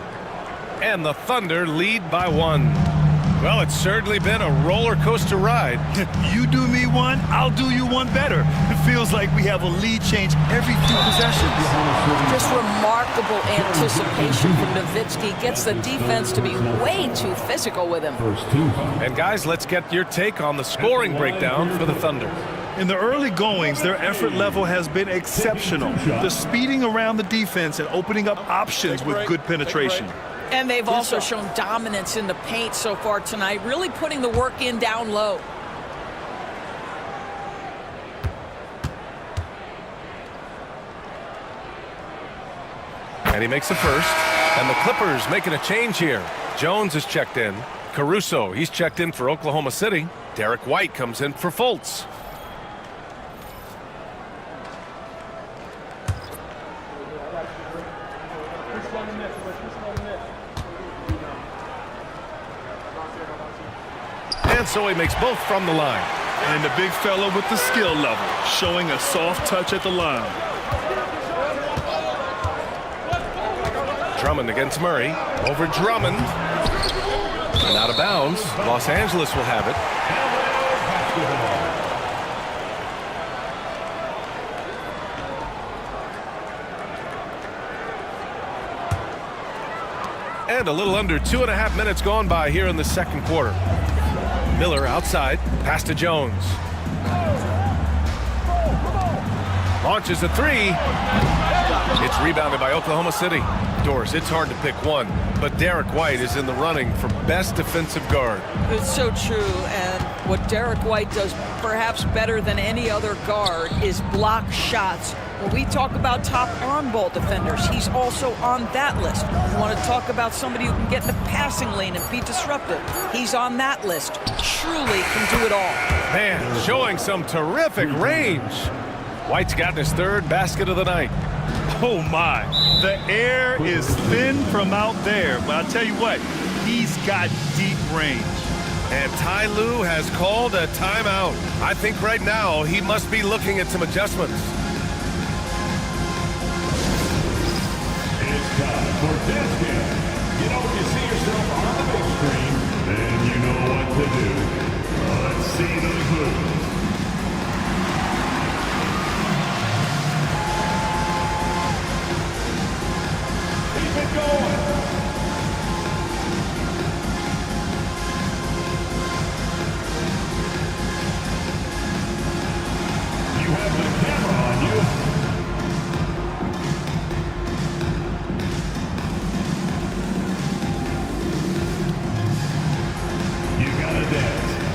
And the Thunder lead by 1. Well, it's certainly been a roller coaster ride.
You do me one, I'll do you one better. It feels like we have a lead change every few possessions.
Just remarkable anticipation from Nowitzki. Gets the defense to be way too physical with him.
And guys, let's get your take on the scoring breakdown for the Thunder.
In the early goings, their effort level has been exceptional. The speeding around the defense and opening up options with good penetration.
And they've also shown dominance in the paint so far tonight, really putting the work in down low.
And he makes the first. And the Clippers making a change here. Jones is checked in. Caruso, he's checked in for Oklahoma City. Derek White comes in for Fultz. And so he makes both from the line.
And the big fella with the skill level, showing a soft touch at the line.
Drummond against Murray. Over Drummond. And out of bounds. Los Angeles will have it. And a little under 2.5 minutes gone by here in the second quarter. Miller outside, pass to Jones. Launches a 3. It's rebounded by Oklahoma City. Doris, it's hard to pick one, but Derek White is in the running for best defensive guard.
It's so true, and what Derek White does perhaps better than any other guard is block shots. When we talk about top on-ball defenders, he's also on that list. You want to talk about somebody who can get in the passing lane and be disruptive. He's on that list. Truly can do it all.
Man, showing some terrific range. White's gotten his third basket of the night.
Oh my, the air is thin from out there, but I'll tell you what, he's got deep range.
And Ty Lue has called a timeout. I think right now he must be looking at some adjustments.
It's time for this game. You know, when you see yourself on the big screen, then you know what to do. Let's see those moves. Keep it going. You have the camera on you.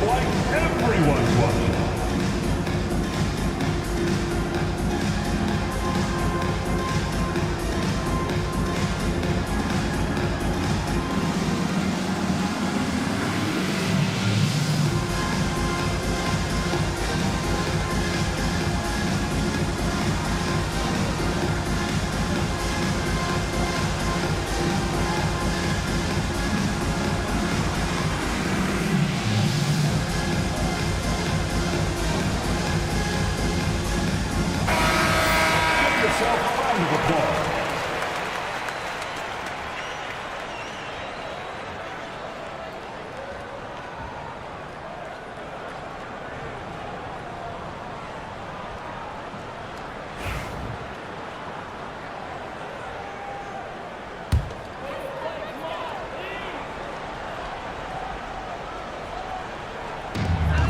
Like everyone's watching.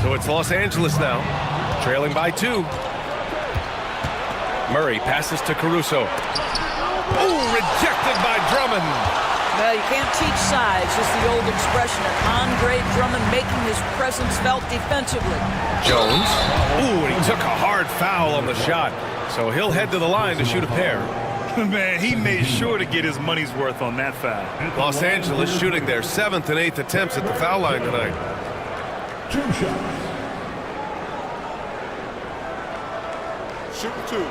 So it's Los Angeles now, trailing by 2. Murray passes to Caruso. Oh, rejected by Drummond.
Well, you can't teach size. Just the old expression of Andre Drummond making his presence felt defensively.
Jones. Ooh, and he took a hard foul on the shot. So he'll head to the line to shoot a pair.
Man, he made sure to get his money's worth on that foul.
Los Angeles shooting their 7th and 8th attempts at the foul line tonight.
2 shots.
Shoot 2.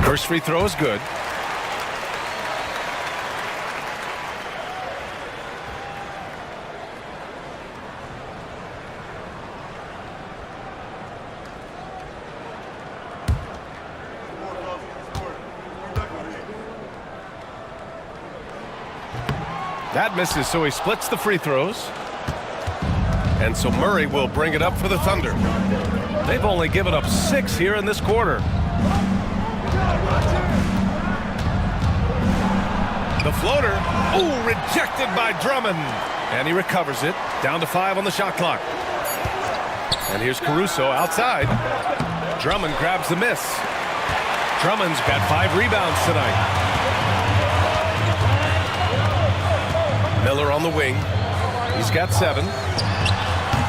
First free throw is good. That misses, so he splits the free throws. And so Murray will bring it up for the Thunder. They've only given up 6 here in this quarter. The floater. Ooh, rejected by Drummond. And he recovers it. Down to 5 on the shot clock. And here's Caruso outside. Drummond grabs the miss. Drummond's got 5 rebounds tonight. Miller on the wing. He's got 7.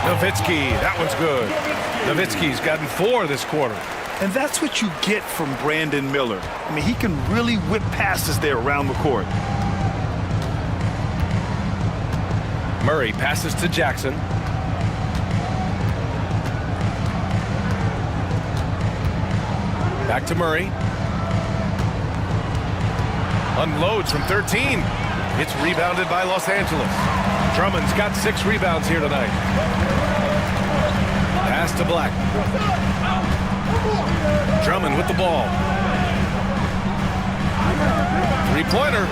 Nowitzki, that one's good. Nowitzki's gotten 4 this quarter.
And that's what you get from Brandon Miller. I mean, he can really whip passes there around the court.
Murray passes to Jackson. Back to Murray. Unloads from 13. It's rebounded by Los Angeles. Drummond's got 6 rebounds here tonight. Pass to Black. Drummond with the ball. 3-pointer.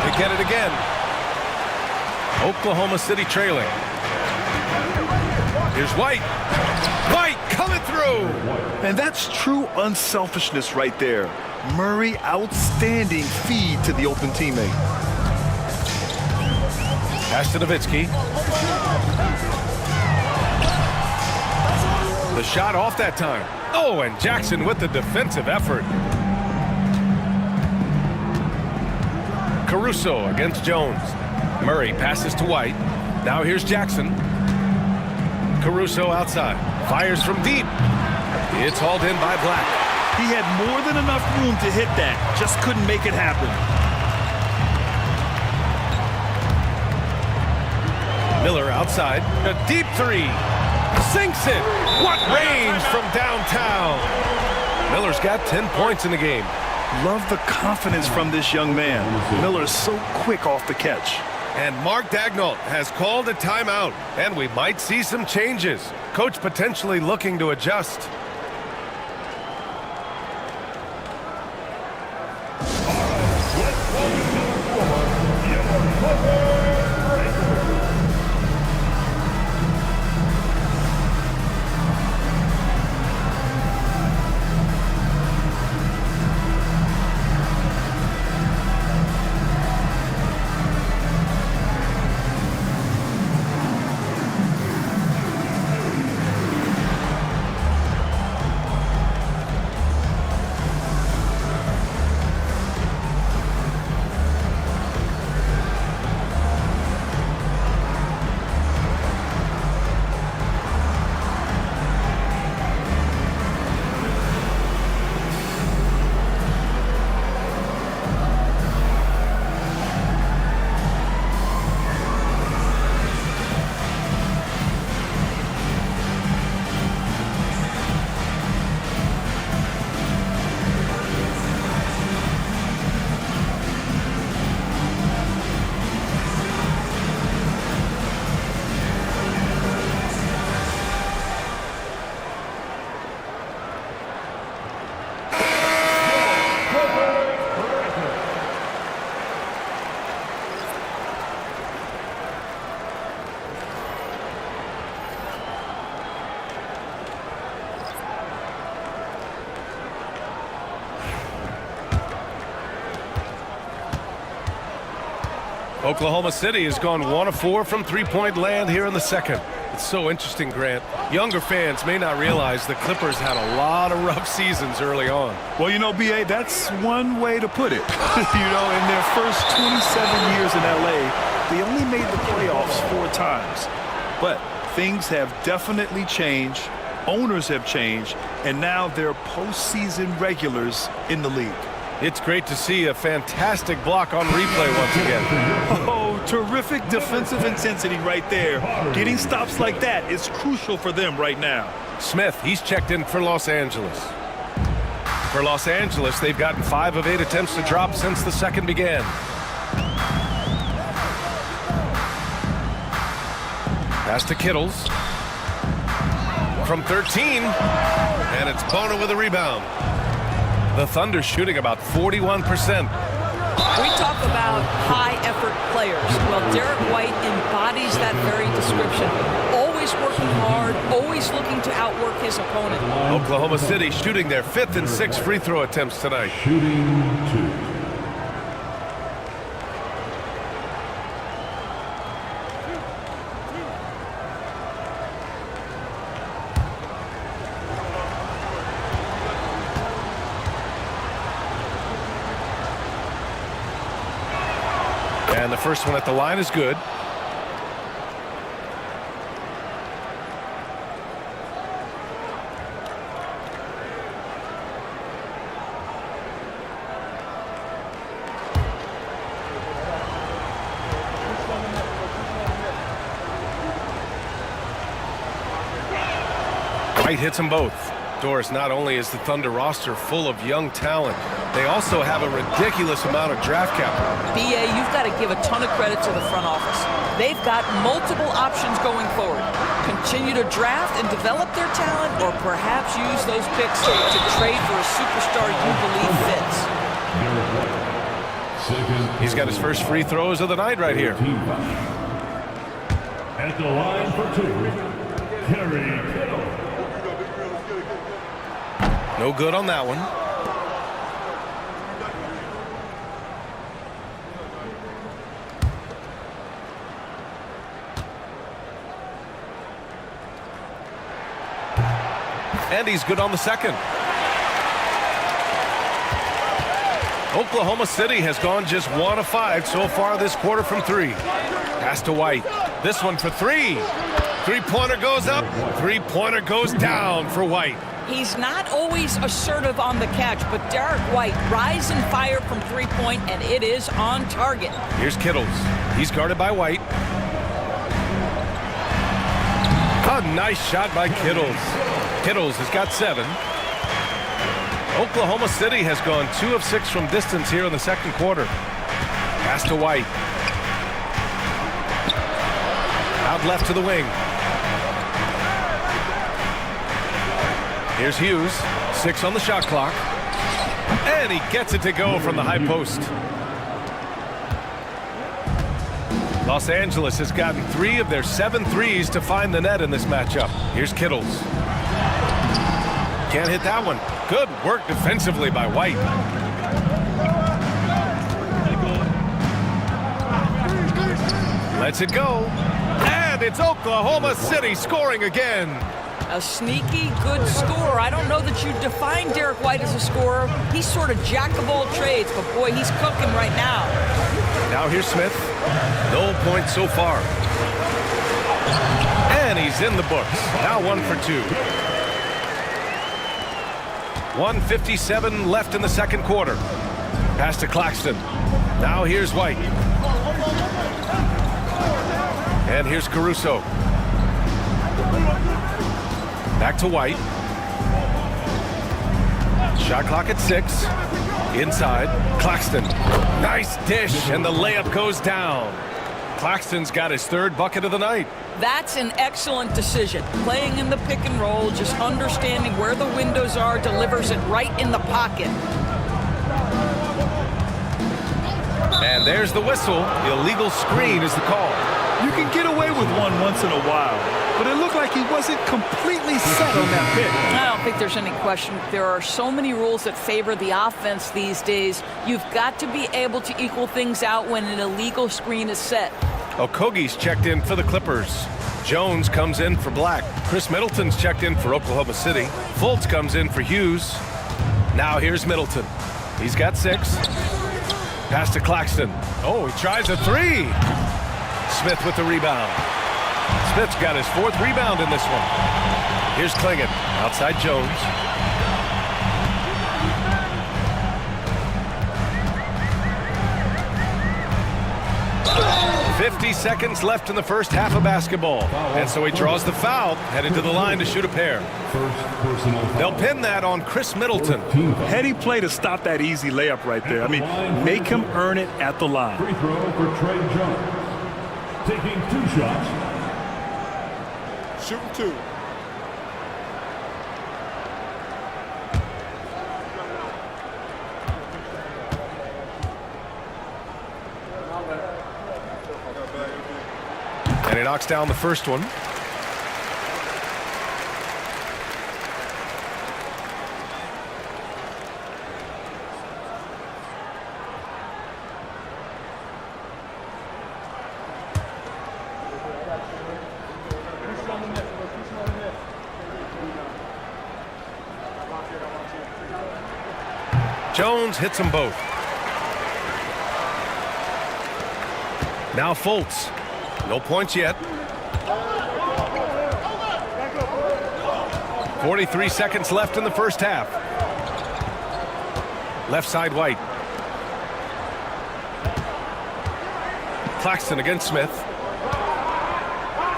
They get it again. Oklahoma City trailing. Here's White. White coming through.
And that's true unselfishness right there. Murray, outstanding feed to the open teammate.
Pass to Nowitzki. The shot off that time. Oh, and Jackson with the defensive effort. Caruso against Jones. Murray passes to White. Now here's Jackson. Caruso outside. Fires from deep. It's hauled in by Black.
He had more than enough room to hit that. Just couldn't make it happen.
Miller outside. A deep 3. Sinks it. What range from downtown. Miller's got 10 points in the game.
Love the confidence from this young man. Miller's so quick off the catch.
And Mark Daigneault has called a timeout. And we might see some changes. Coach potentially looking to adjust. Oklahoma City has gone 1 of 4 from three-point land here in the second. It's so interesting, Grant. Younger fans may not realize the Clippers had a lot of rough seasons early on.
Well, you know, B.A., that's one way to put it. You know, in their first 27 years in L.A., they only made the playoffs 4 times. But things have definitely changed. Owners have changed. And now they're postseason regulars in the league.
It's great to see a fantastic block on replay once again.
Oh, terrific defensive intensity right there. Getting stops like that is crucial for them right now.
Smith, he's checked in for Los Angeles. For Los Angeles, they've gotten 5 of 8 attempts to drop since the second began. Pass to Kittles. From 13, and it's Bono with a rebound. The Thunder shooting about 41%.
We talk about high-effort players. Well, Derek White embodies that very description. Always working hard, always looking to outwork his opponent.
Oklahoma City shooting their 5th and 6th free throw attempts tonight.
Shooting 2.
And the first one at the line is good. White hits them both. Doris, not only is the Thunder roster full of young talent, they also have a ridiculous amount of draft capital.
BA, you've got to give a ton of credit to the front office. They've got multiple options going forward. Continue to draft and develop their talent, or perhaps use those picks to trade for a superstar you believe fits.
He's got his first free throws of the night right here.
At the line for 2, Kerry Kittle.
No good on that one. And he's good on the second. Oklahoma City has gone just 1 of 5 so far this quarter from 3. Pass to White. This one for 3. Three-pointer goes up. Three-pointer goes down for White.
He's not always assertive on the catch, but Derek White rise and fire from three-point, and it is on target.
Here's Kittles. He's guarded by White. A nice shot by Kittles. Kittles has got 7. Oklahoma City has gone 2 of 6 from distance here in the second quarter. Pass to White. Out left to the wing. Here's Hughes. 6 on the shot clock. And he gets it to go from the high post. Los Angeles has gotten 3 of their 7 threes to find the net in this matchup. Here's Kittles. Can't hit that one. Good work defensively by White. Lets it go. And it's Oklahoma City scoring again.
A sneaky, good scorer. I don't know that you define Derek White as a scorer. He's sort of jack of all trades, but boy, he's cooking right now.
Now here's Smith. No points so far. And he's in the books. Now 1 for 2. 1:57 left in the second quarter. Pass to Claxton. Now here's White. And here's Caruso. Back to White. Shot clock at 6. Inside. Claxton. Nice dish, and the layup goes down. Claxton's got his 3rd bucket of the night.
That's an excellent decision. Playing in the pick and roll, just understanding where the windows are, delivers it right in the pocket.
And there's the whistle. The illegal screen is the call.
You can get away with one once in a while. but it looked like he wasn't completely set on that pick.
I don't think there's any question. There are so many rules that favor the offense these days. You've got to be able to equal things out when an illegal screen is set.
Okogie's checked in for the Clippers. Jones comes in for Black. Chris Middleton's checked in for Oklahoma City. Fultz comes in for Hughes. Now here's Middleton. He's got 6. Pass to Claxton. Oh, he tries a 3. Smith with the rebound. Smith's got his 4th rebound in this one. Here's Clingan. Outside Jones. 50 seconds left in the first half of basketball. And so he draws the foul, headed to the line to shoot a pair. They'll pin that on Chris Middleton.
Heady play to stop that easy layup right there. I mean, make him earn it at the line.
Free throw for Trey Jones. Taking 2 shots.
Shooting 2.
And he knocks down the first one. Jones hits them both. Now Fultz. No points yet. 43 seconds left in the first half. Left side White. Claxton against Smith.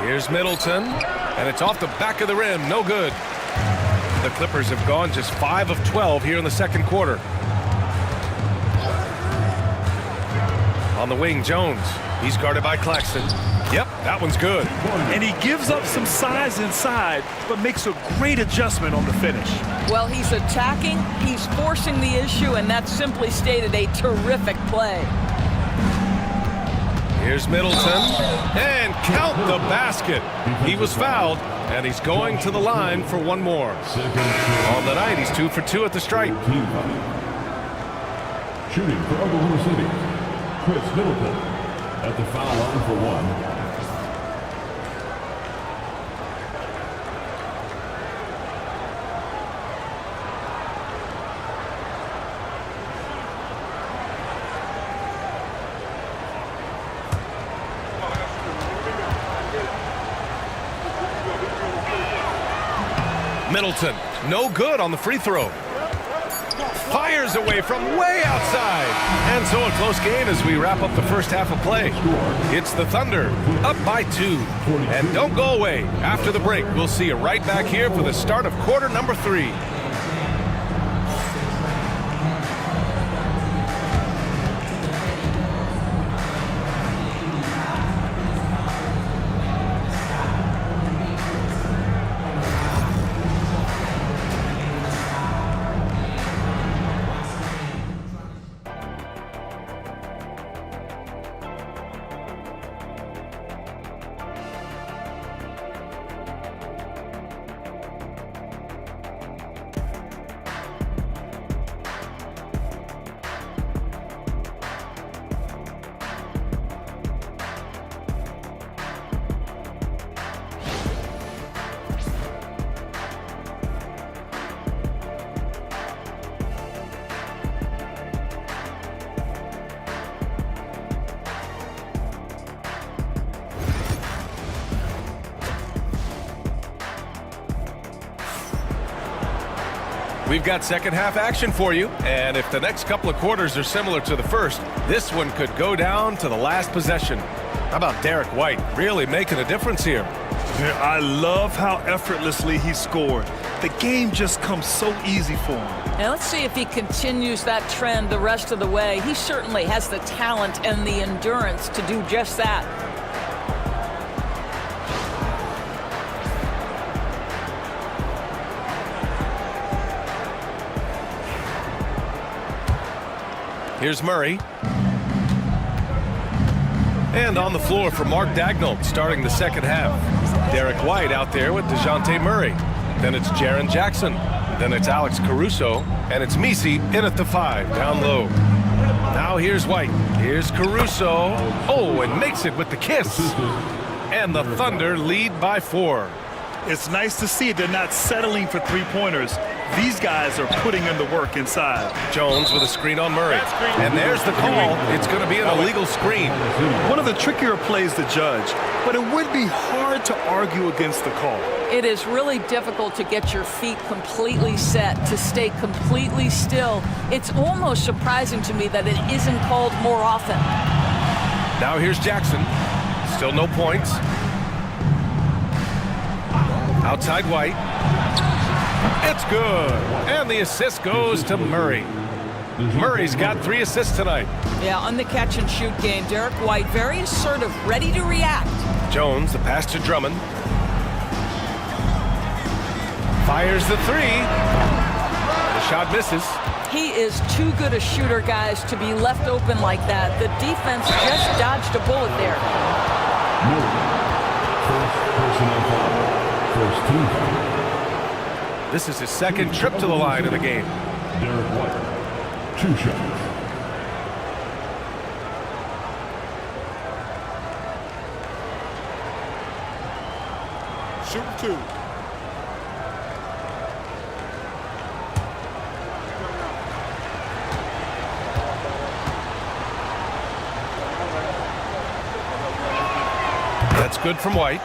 Here's Middleton. And it's off the back of the rim. No good. The Clippers have gone just 5 of 12 here in the second quarter. On the wing, Jones. He's guarded by Claxton. Yep, that one's good.
And he gives up some size inside, but makes a great adjustment on the finish.
Well, he's attacking, he's forcing the issue, and that's simply stated a terrific play.
Here's Middleton. And count the basket. He was fouled, and he's going to the line for one more. On the night, he's 2 for 2 at the stripe.
Shooting for Oklahoma City, Chris Middleton at the foul line for 1.
Middleton, no good on the free throw. Fires away from way outside. And so a close game as we wrap up the first half of play. It's the Thunder up by 2. And don't go away. After the break, we'll see you right back here for the start of quarter number 3. We've got second half action for you, and if the next couple of quarters are similar to the first, this one could go down to the last possession. How about Derek White really making a difference here?
Yeah, I love how effortlessly he scored. The game just comes so easy for him.
Now let's see if he continues that trend the rest of the way. He certainly has the talent and the endurance to do just that.
Here's Murray. And on the floor for Mark Daigneault starting the second half. Derek White out there with DeJounte Murray. Then it's Jaren Jackson. Then it's Alex Caruso. And it's Messi in at the 5, down low. Now here's White. Here's Caruso. Oh, and makes it with the kiss. And the Thunder lead by 4.
It's nice to see they're not settling for three-pointers. These guys are putting in the work inside.
Jones with a screen on Murray. And there's the call. It's going to be an illegal screen.
One of the trickier plays to judge, but it would be hard to argue against the call.
It is really difficult to get your feet completely set, to stay completely still. It's almost surprising to me that it isn't called more often.
Now here's Jackson. Still no points. Outside White. It's good. And the assist goes to Murray. Murray's got 3 assists tonight.
Yeah, on the catch and shoot game, Derek White very assertive, ready to react.
Jones, the pass to Drummond. Fires the 3. The shot misses.
He is too good a shooter, guys, to be left open like that. The defense just dodged a bullet there.
First personal foul. First team foul.
This is his second trip to the line of the game.
Derek White, 2 shots.
Shoot 2.
That's good from White.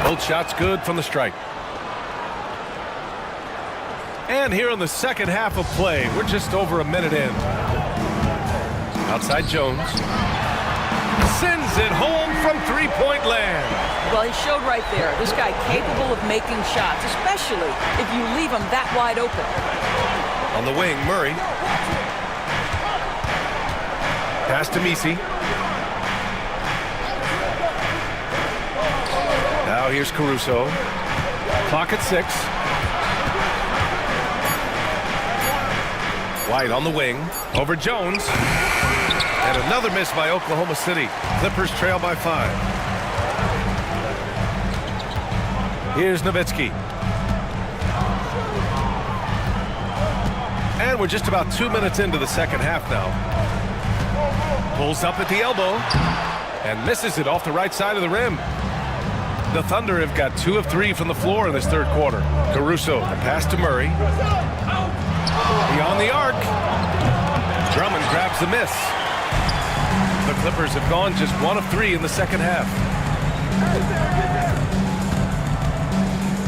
Both shots good from the stripe. And here in the second half of play, we're just over a minute in. Outside Jones. Sends it home from three-point land.
Well, he showed right there. This guy capable of making shots, especially if you leave him that wide open.
On the wing, Murray. Pass to Messi. Now here's Caruso. Clock at 6. White on the wing. Over Jones. And another miss by Oklahoma City. Clippers trail by 5. Here's Nowitzki. And we're just about 2 minutes into the second half now. Pulls up at the elbow. And misses it off the right side of the rim. The Thunder have got 2 of 3 from the floor in this third quarter. Caruso, the pass to Murray. Beyond the arc. Drummond grabs the miss. The Clippers have gone just 1 of 3 in the second half.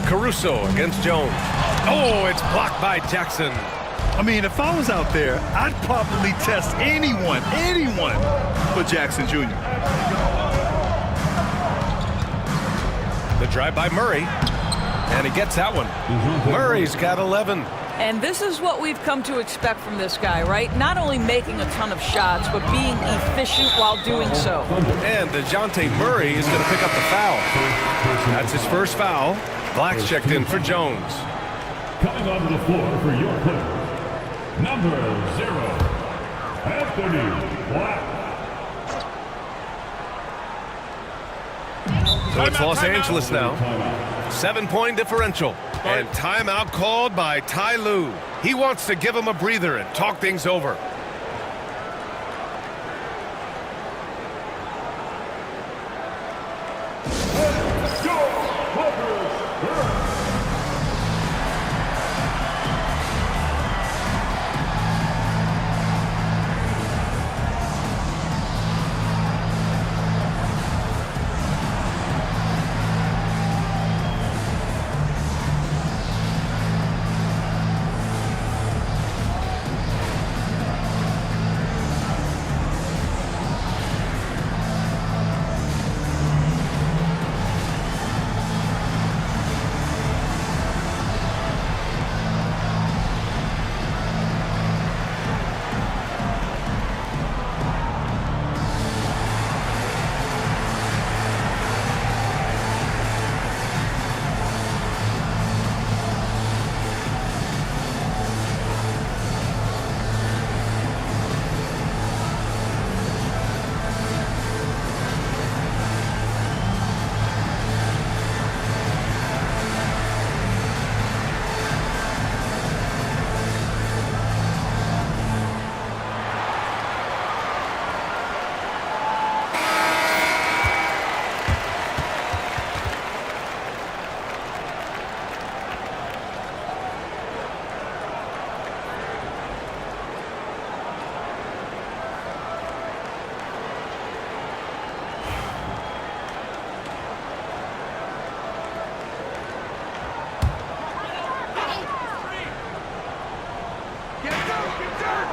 Caruso against Jones. Oh, it's blocked by Jackson.
I mean, if I was out there, I'd probably test anyone but Jackson Jr.
The drive by Murray, and he gets that one. Murray's got 11.
And this is what we've come to expect from this guy, right? Not only making a ton of shots, but being efficient while doing so.
And DeJounte Murray is going to pick up the foul. That's his first foul. Black's checked in for Jones.
Coming onto the floor for your Clippers, number 0, Anthony Black.
So it's Los Angeles now. 7-point differential. And timeout called by Ty Lue. He wants to give him a breather and talk things over.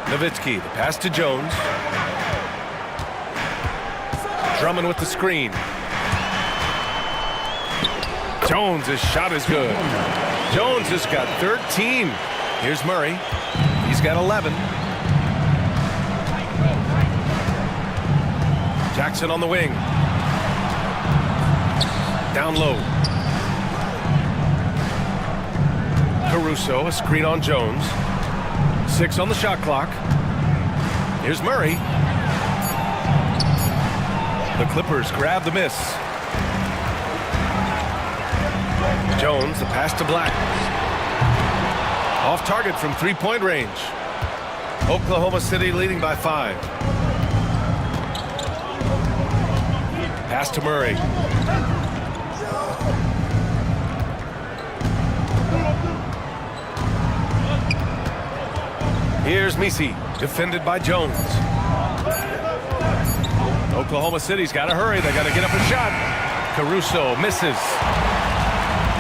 Nowitzki, the pass to Jones. Drummond with the screen. Jones' shot is good. Jones has got 13. Here's Murray. He's got 11. Jackson on the wing. Down low. Caruso, a screen on Jones. 6 on the shot clock. Here's Murray. The Clippers grab the miss. Jones, the pass to Black. Off target from three-point range. Oklahoma City leading by 5. Pass to Murray. Here's Misi, defended by Jones. Oklahoma City's got to hurry. They got to get up a shot. Caruso misses.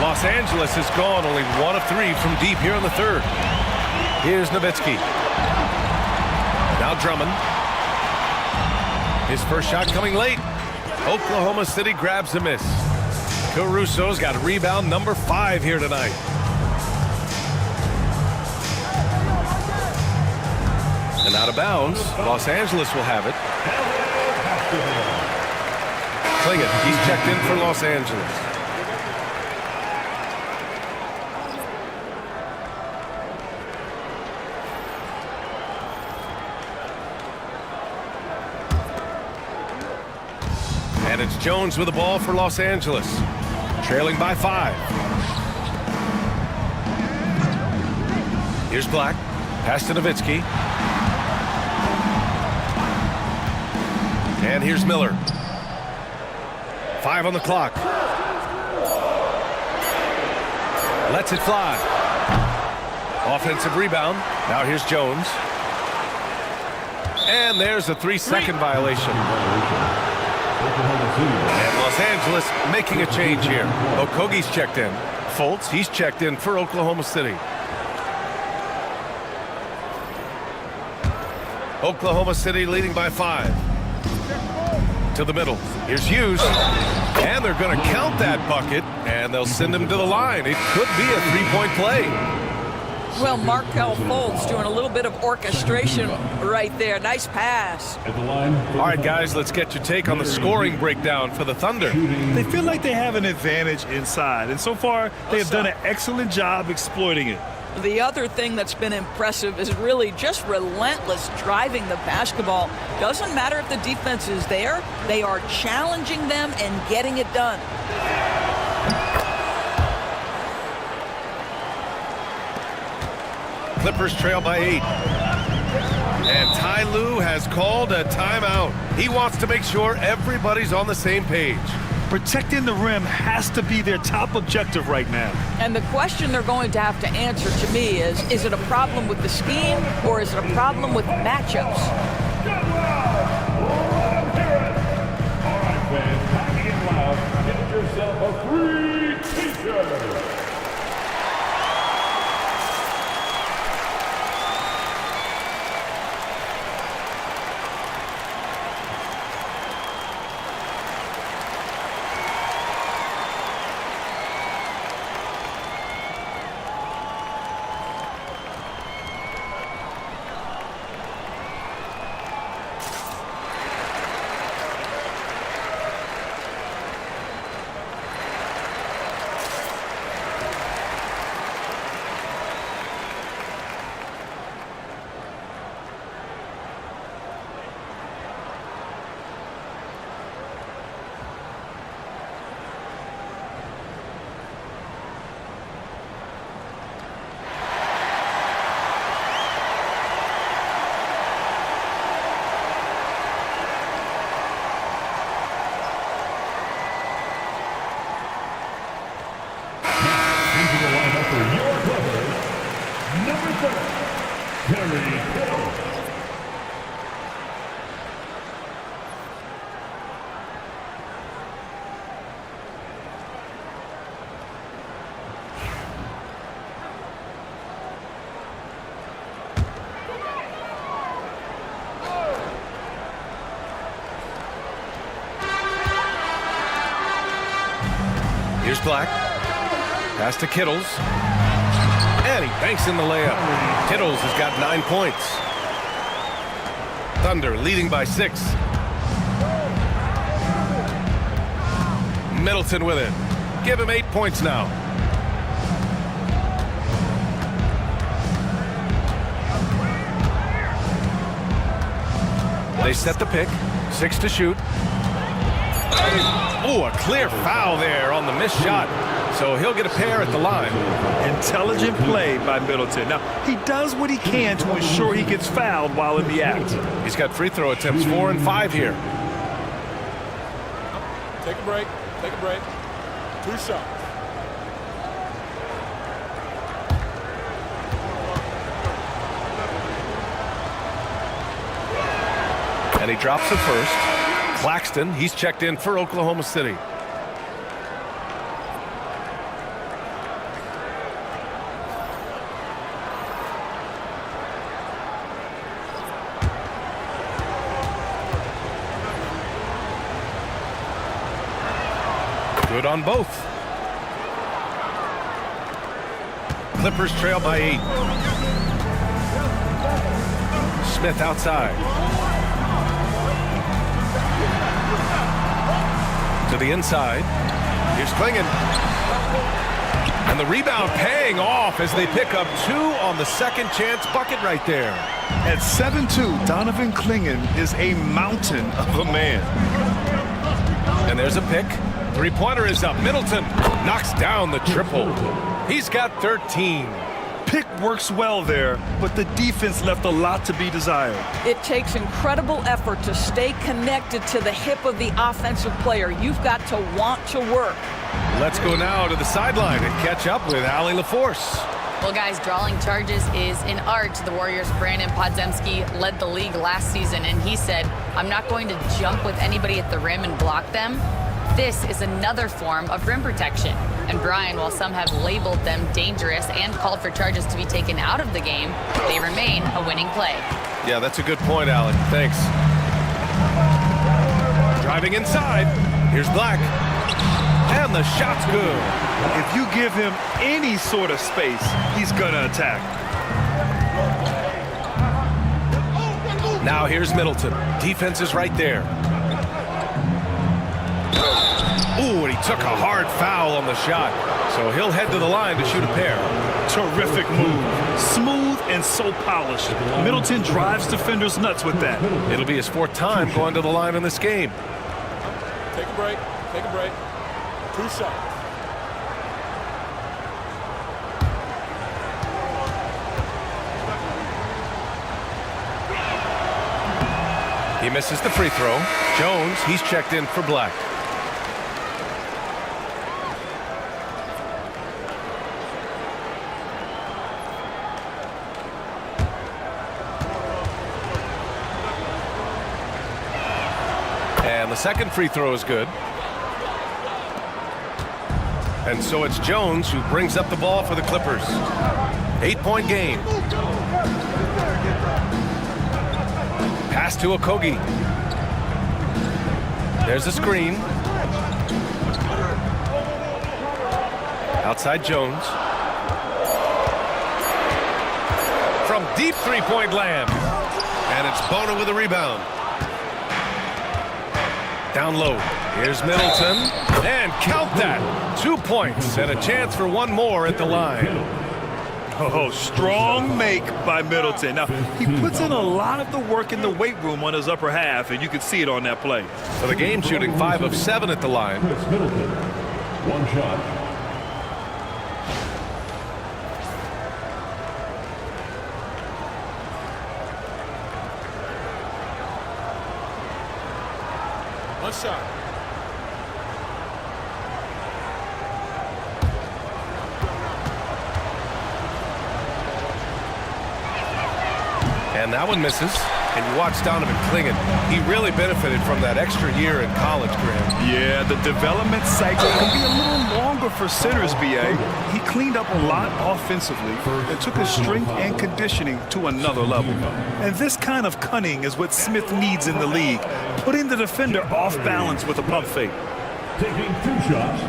Los Angeles is gone, only 1 of 3 from deep here in the third. Here's Nowitzki. Now Drummond. His first shot coming late. Oklahoma City grabs the miss. Caruso's got rebound number 5 here tonight. And out of bounds, Los Angeles will have it. Klingett, he's checked in for Los Angeles. And it's Jones with the ball for Los Angeles, trailing by 5. Here's Black, pass to Nowitzki. And here's Miller. 5 on the clock. Lets it fly. Offensive rebound. Now here's Jones. And there's a 3-second violation. And Los Angeles making a change here. Okogie's checked in. Fultz, he's checked in for Oklahoma City. Oklahoma City leading by 5. To the middle. Here's Hughes. And they're going to count that bucket, and they'll send him to the line. It could be a 3-point play.
Well, Markelle Fultz doing a little bit of orchestration right there. Nice pass.
All right, guys, let's get your take on the scoring breakdown for the Thunder.
They feel like they have an advantage inside, and so far they have done an excellent job exploiting it.
The other thing that's been impressive is really just relentless driving the basketball. Doesn't matter if the defense is there, they are challenging them and getting it done.
Clippers trail by 8. And Ty Lue has called a timeout. He wants to make sure everybody's on the same page.
Protecting the rim has to be their top objective right now.
And the question they're going to have to answer to me is it a problem with the scheme or is it a problem with matchups?
All right, fans, packing it loud. Get yourself a free t-shirt.
Black. Pass to Kittles. And he banks in the layup. Kittles has got 9 points. Thunder leading by 6. Middleton with it. Give him 8 points now. They set the pick. 6 to shoot. Oh, a clear foul there on the missed shot. So he'll get a pair at the line.
Intelligent play by Middleton. Now, he does what he can to ensure he gets fouled while in the act.
He's got free throw attempts 4 and 5 here.
Take a break. Take a break. 2 shots.
And he drops it first. Claxton, he's checked in for Oklahoma City. Good on both. Clippers trail by 8. Smith outside. To the inside. Here's Clingan. And the rebound paying off as they pick up 2 on the second chance bucket right there.
At 7'2", Donovan Clingan is a mountain of a man.
And there's a pick. Three-pointer is up. Middleton knocks down the triple. He's got 13.
Pick works well there, but the defense left a lot to be desired.
It takes incredible effort to stay connected to the hip of the offensive player. You've got to want to work.
Let's go now to the sideline and catch up with Allie LaForce.
Well, guys, drawing charges is an art. The Warriors' Brandon Podziemski led the league last season, and he said, I'm not going to jump with anybody at the rim and block them. This is another form of rim protection. And Brian, while some have labeled them dangerous and called for charges to be taken out of the game, they remain a winning play.
Yeah, that's a good point, Alec. Thanks. Driving inside. Here's Black. And the shot's good.
If you give him any sort of space, he's gonna attack.
Now here's Middleton. Defense is right there. Ooh, and he took a hard foul on the shot. So he'll head to the line to shoot a pair.
Terrific move. Smooth and so polished. Middleton drives defenders nuts with that.
It'll be his 4th time going to the line in this game.
Take a break. Take a break. 2 shots.
He misses the free throw. Jones, he's checked in for Black. And the second free throw is good. And so it's Jones who brings up the ball for the Clippers. 8-point game. Pass to Okogie. There's a screen. Outside Jones. From deep three-point land. And it's Bona with a rebound. Down low. Here's Middleton. And count that. 2 points and a chance for one more at the line.
Oh, strong make by Middleton. Now, he puts in a lot of the work in the weight room on his upper half, and you can see it on that play.
For the game, shooting 5 of 7 at the line.
Chris Middleton, 1 shot.
One shot.
And that one misses. And you watch Donovan Clingan. He really benefited from that extra year in college, Graham.
Yeah, the development cycle can be a little longer for centers, B.A. He cleaned up a lot offensively and took his strength and conditioning to another level. And this kind of cunning is what Smith needs in the league, putting the defender off balance with a pump fake.
Taking 2 shots.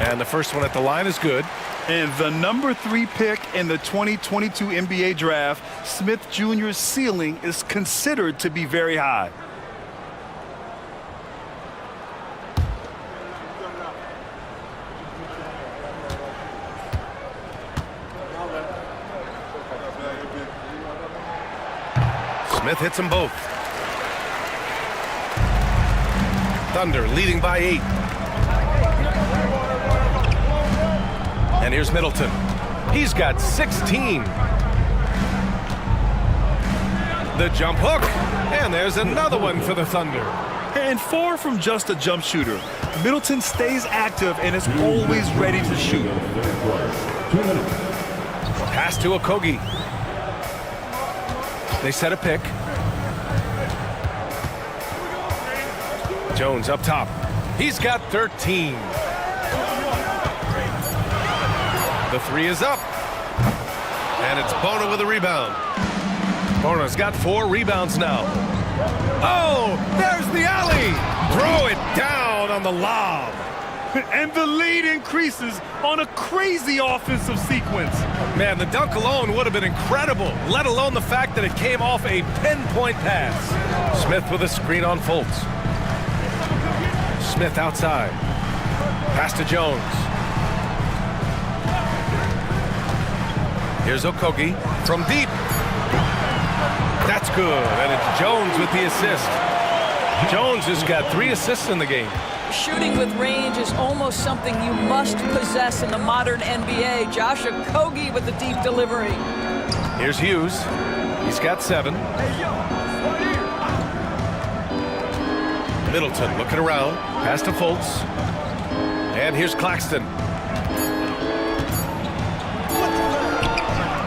And the first one at the line is good.
And the number 3 pick in the 2022 NBA draft, Smith Jr.'s ceiling is considered to be very high.
Smith hits them both. Thunder leading by 8. And here's Middleton. He's got 16. The jump hook. And there's another one for the Thunder.
And far from just a jump shooter, Middleton stays active and is always ready to shoot.
Pass to Okogie. They set a pick. Jones up top. He's got 13. The 3 is up. And it's Bona with a rebound. Bona's got 4 rebounds now. Oh, there's the alley. Throw it down on the lob.
And the lead increases on a crazy offensive sequence.
Man, the dunk alone would have been incredible, let alone the fact that it came off a pinpoint pass. Smith with a screen on Fultz. Smith outside. Pass to Jones. Here's Okogie from deep. That's good, and it's Jones with the assist. Jones has got 3 assists in the game.
Shooting with range is almost something you must possess in the modern NBA. Josh Okogie with the deep delivery.
Here's Hughes. He's got 7. Middleton looking around. Pass to Fultz. And here's Claxton.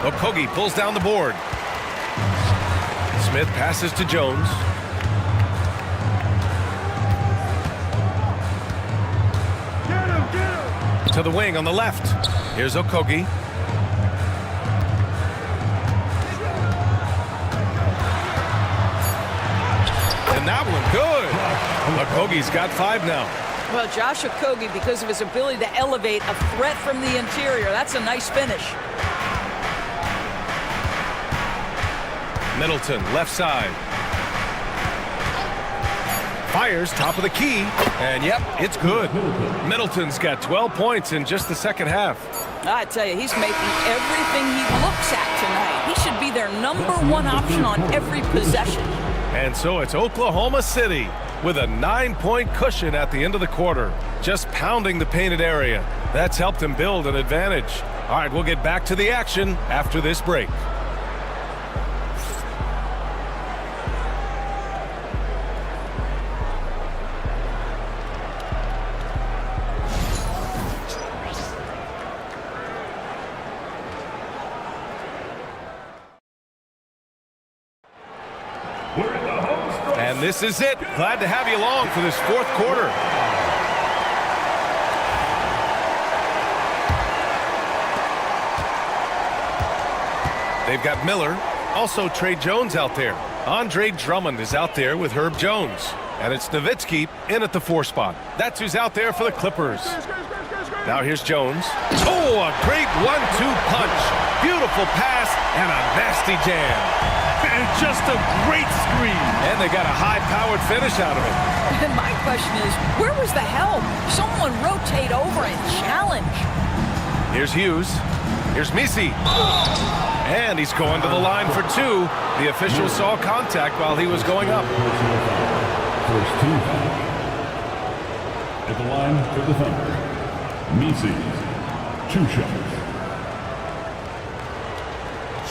Okogie pulls down the board. Smith passes to Jones. To the wing on the left. Here's Okogie. And that one good. Okogie's got 5 now.
Well, Josh Okogie, because of his ability to elevate a threat from the interior, that's a nice finish.
Middleton, left side. Fires, top of the key, and yep, it's good. Middleton's got 12 points in just the second half.
I tell you, he's making everything he looks at tonight. He should be their #1 option on every possession.
And so it's Oklahoma City with a 9-point cushion at the end of the quarter, just pounding the painted area. That's helped him build an advantage. All right, we'll get back to the action after this break. And this is it. Glad to have you along for this 4th quarter. They've got Miller, also Trey Jones out there. Andre Drummond is out there with Herb Jones. And it's Nowitzki in at the 4 spot. That's who's out there for the Clippers. Now here's Jones. Oh, a great 1-2 punch. Beautiful pass and a nasty jam.
And just a great screen.
And they got a high-powered finish out of it.
And my question is, where was the help? Someone rotate over and challenge.
Here's Hughes. Here's Misi. And he's going to the line for 2. The official saw contact while he was going up.
First team foul. At the line for the Thunder, Misi, 2 shots.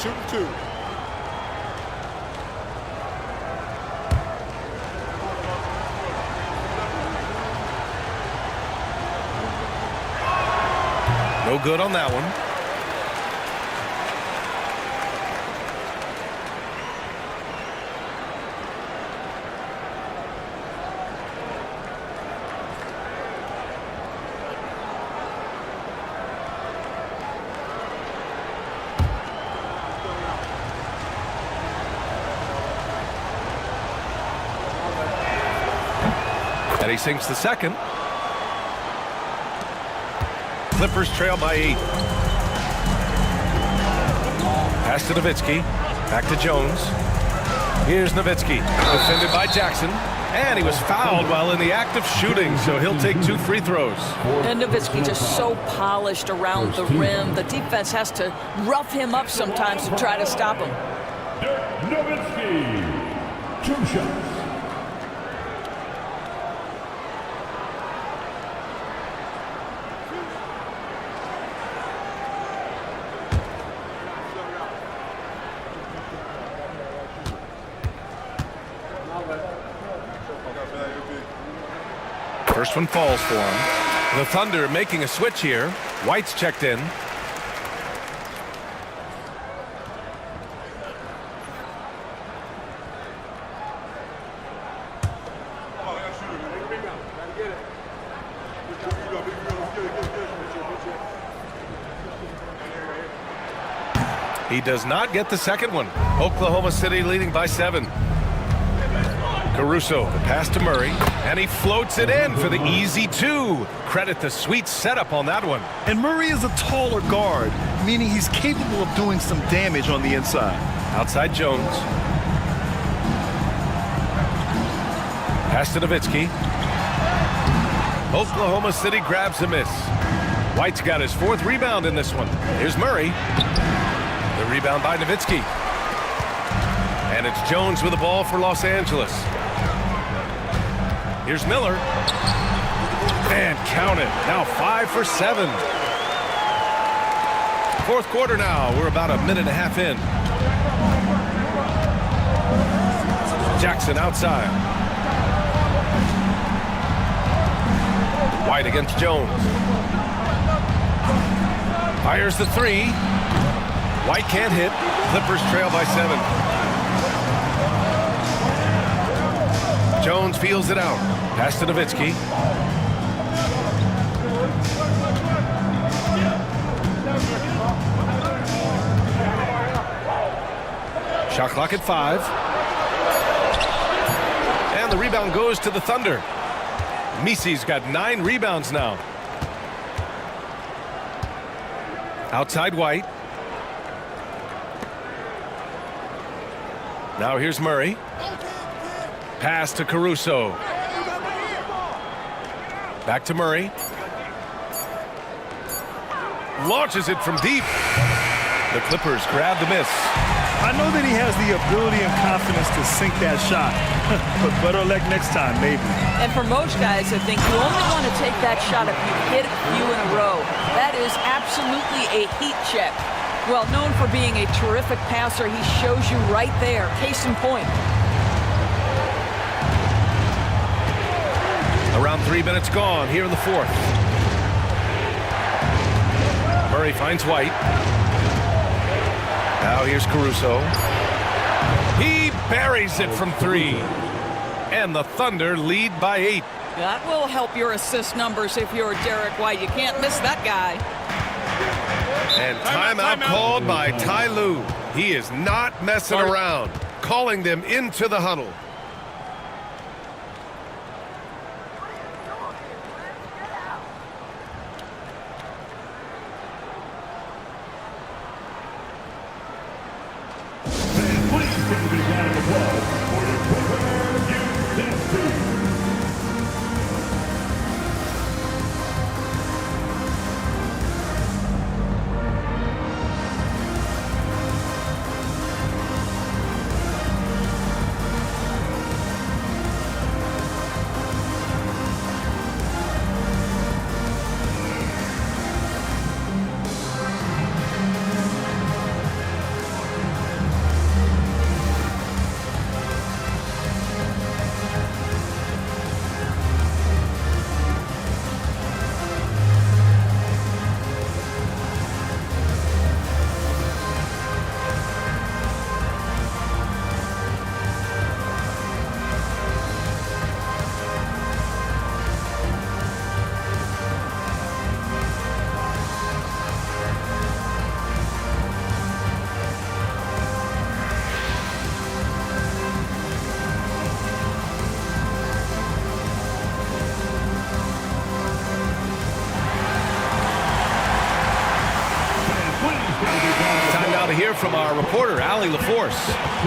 Shoot 2.
No good on that one. And he sinks the second. Clippers trail by 8. Pass to Nowitzki. Back to Jones. Here's Nowitzki. Defended by Jackson. And he was fouled while in the act of shooting, so he'll take 2 free throws.
And Nowitzki just so polished around the rim. The defense has to rough him up sometimes to try to stop him.
Nowitzki, 2 shots.
First one falls for him. The Thunder making a switch here. White's checked in. He does not get the second one. Oklahoma City leading by 7. Caruso, the pass to Murray, and he floats it in for the easy 2. Credit the sweet setup on that one.
And Murray is a taller guard, meaning he's capable of doing some damage on the inside.
Outside Jones. Pass to Nowitzki. Oklahoma City grabs a miss. White's got his 4th rebound in this one. Here's Murray. The rebound by Nowitzki. And it's Jones with the ball for Los Angeles. Here's Miller. And count it. Now 5 for 7. 4th quarter now. We're about a minute and a half in. Jackson outside. White against Jones. Fires the 3. White can't hit. Clippers trail by 7. Jones feels it out. Pass to Nowitzki. Shot clock at 5. And the rebound goes to the Thunder. Misi's got 9 rebounds now. Outside White. Now here's Murray. Pass to Caruso. Back to Murray. Launches it from deep. The Clippers grab the miss.
I know that he has the ability and confidence to sink that shot, but better luck next time, maybe.
And for most guys, I think you only want to take that shot if you hit a few in a row. That is absolutely a heat check. Well, known for being a terrific passer, he shows you right there. Case in point.
Around 3 minutes gone here in the 4th. Murray finds White. Now here's Caruso. He buries it from 3. And the Thunder lead by 8.
That will help your assist numbers if you're Derek White. You can't miss that guy.
And timeout called by Ty Lue. He is not messing around, calling them into the huddle. our reporter, Allie LaForce.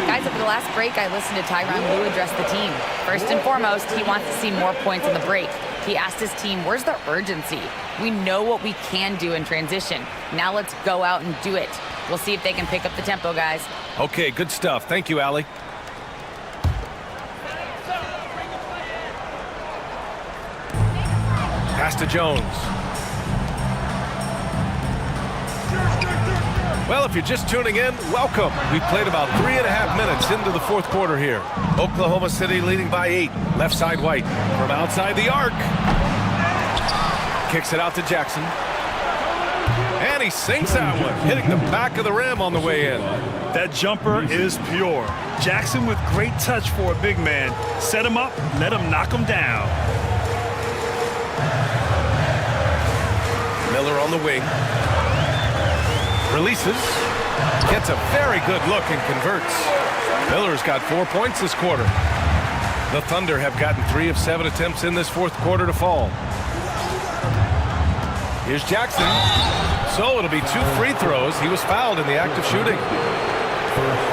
Guys, over the last break, I listened to Tyronn Lue address the team. First and foremost, he wants to see more points on the break. He asked his team, where's the urgency? We know what we can do in transition. Now let's go out and do it. We'll see if they can pick up the tempo, guys.
Okay, good stuff. Thank you, Allie. Pass to Jones. Well, if you're just tuning in, welcome. We've played about 3.5 minutes into the fourth quarter here. Oklahoma City leading by 8. Left side White from outside the arc. Kicks it out to Jackson. And he sinks that one, hitting the back of the rim on the way in.
That jumper is pure. Jackson with great touch for a big man. Set him up, let him knock him down.
Miller on the wing. Releases. Gets a very good look and converts. Miller's got 4 points this quarter. The Thunder have gotten 3 of 7 attempts in this fourth quarter to fall. Here's Jackson. So it'll be 2 free throws. He was fouled in the act of shooting.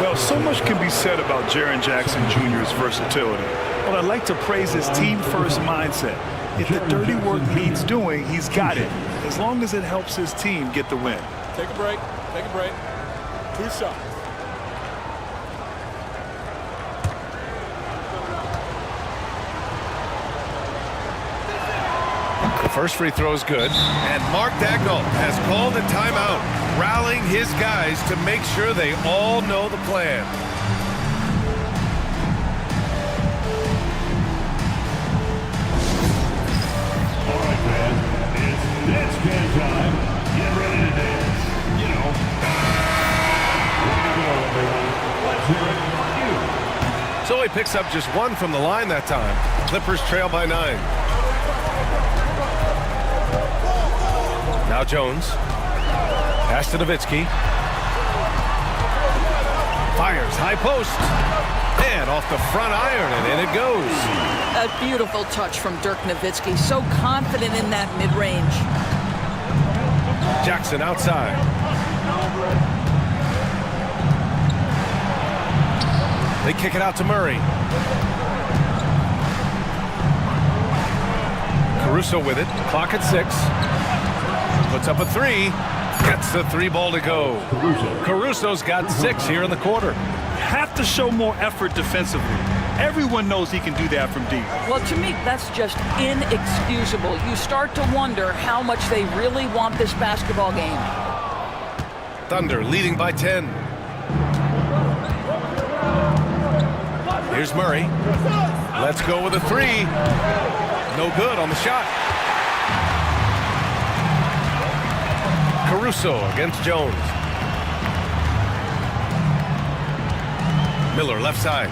Well, so much can be said about Jaren Jackson Jr.'s versatility. But I'd like to praise his team-first mindset. If the dirty work needs doing, he's got it, as long as it helps his team get the win.
Take a break. Take a break. 2 shots.
The first free throw is good. And Mark Daigneault has called a timeout, rallying his guys to make sure they all know the plan.
All right, man. It's dance can time. Get ready to dance. You know. Way to go, everyone. Let's hear it for you.
So he picks up just 1 from the line that time. Clippers trail by 9. Now Jones. Pass to Nowitzki. Fires high post. And off the front iron, and in it goes.
A beautiful touch from Dirk Nowitzki. So confident in that mid-range.
Jackson outside. They kick it out to Murray. Caruso with it. Clock at 6. Puts up a 3. Gets the 3 ball to go. Caruso's got 6 here in the quarter.
Have to show more effort defensively. Everyone knows he can do that from deep.
Well, to me, that's just inexcusable. You start to wonder how much they really want this basketball game.
Thunder leading by 10. Here's Murray. Let's go with a 3. No good on the shot. Caruso against Jones. Miller left side.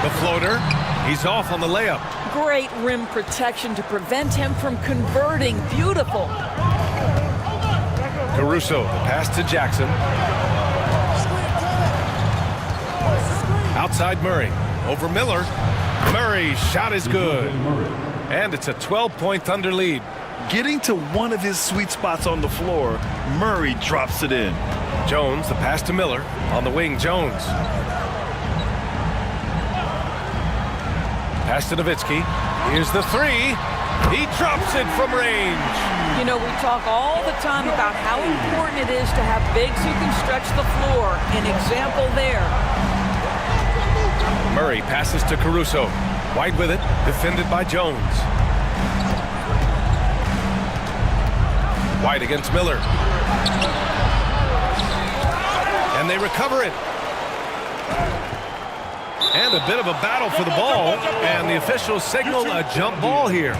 The floater. He's off on the layup.
Great rim protection to prevent him from converting. Beautiful.
Caruso, pass to Jackson. Outside Murray. Over Miller. Murray's shot is good. And it's a 12-point Thunder lead.
Getting to one of his sweet spots on the floor, Murray drops it in.
Jones, the pass to Miller. On the wing, Jones. Pass to Nowitzki. Here's the 3. He drops it from range.
You know, we talk all the time about how important it is to have bigs who can stretch the floor. An example there.
Murray passes to Caruso. White with it, defended by Jones. White against Miller. And they recover it. And a bit of a battle for the ball. And the officials signal a jump ball here.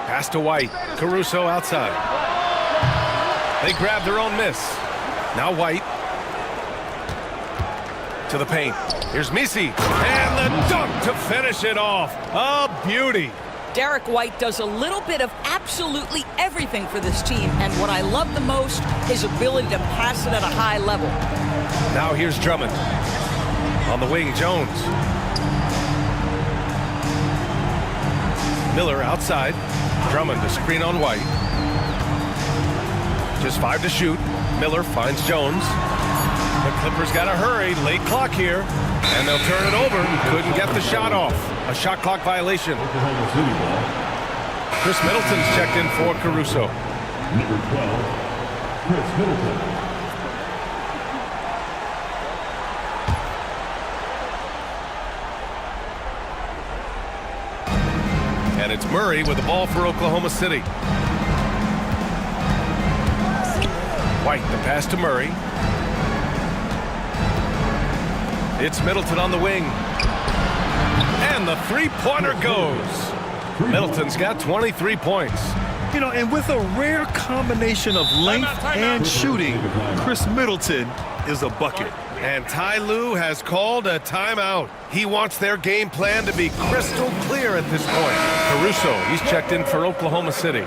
Pass to White. Caruso outside. They grab their own miss. Now White. To the paint. Here's Misi. And the dunk to finish it off. A beauty.
Derek White does a little bit of absolutely everything for this team. And what I love the most, his ability to pass it at a high level.
Now here's Drummond. On the wing, Jones. Miller outside. Drummond to screen on White. Just 5 to shoot. Miller finds Jones. The Clippers got to hurry. Late clock here. And they'll turn it over. Couldn't get the shot off. A shot clock violation. Chris Middleton's checked in for Caruso.
Number 12, Chris Middleton.
And it's Murray with the ball for Oklahoma City. White, the pass to Murray. It's Middleton on the wing. And the three-pointer goes. Middleton's got 23 points.
You know, and with a rare combination of length and shooting, Chris Middleton is a bucket.
And Ty Lue has called a timeout. He wants their game plan to be crystal clear at this point. Caruso, he's checked in for Oklahoma City.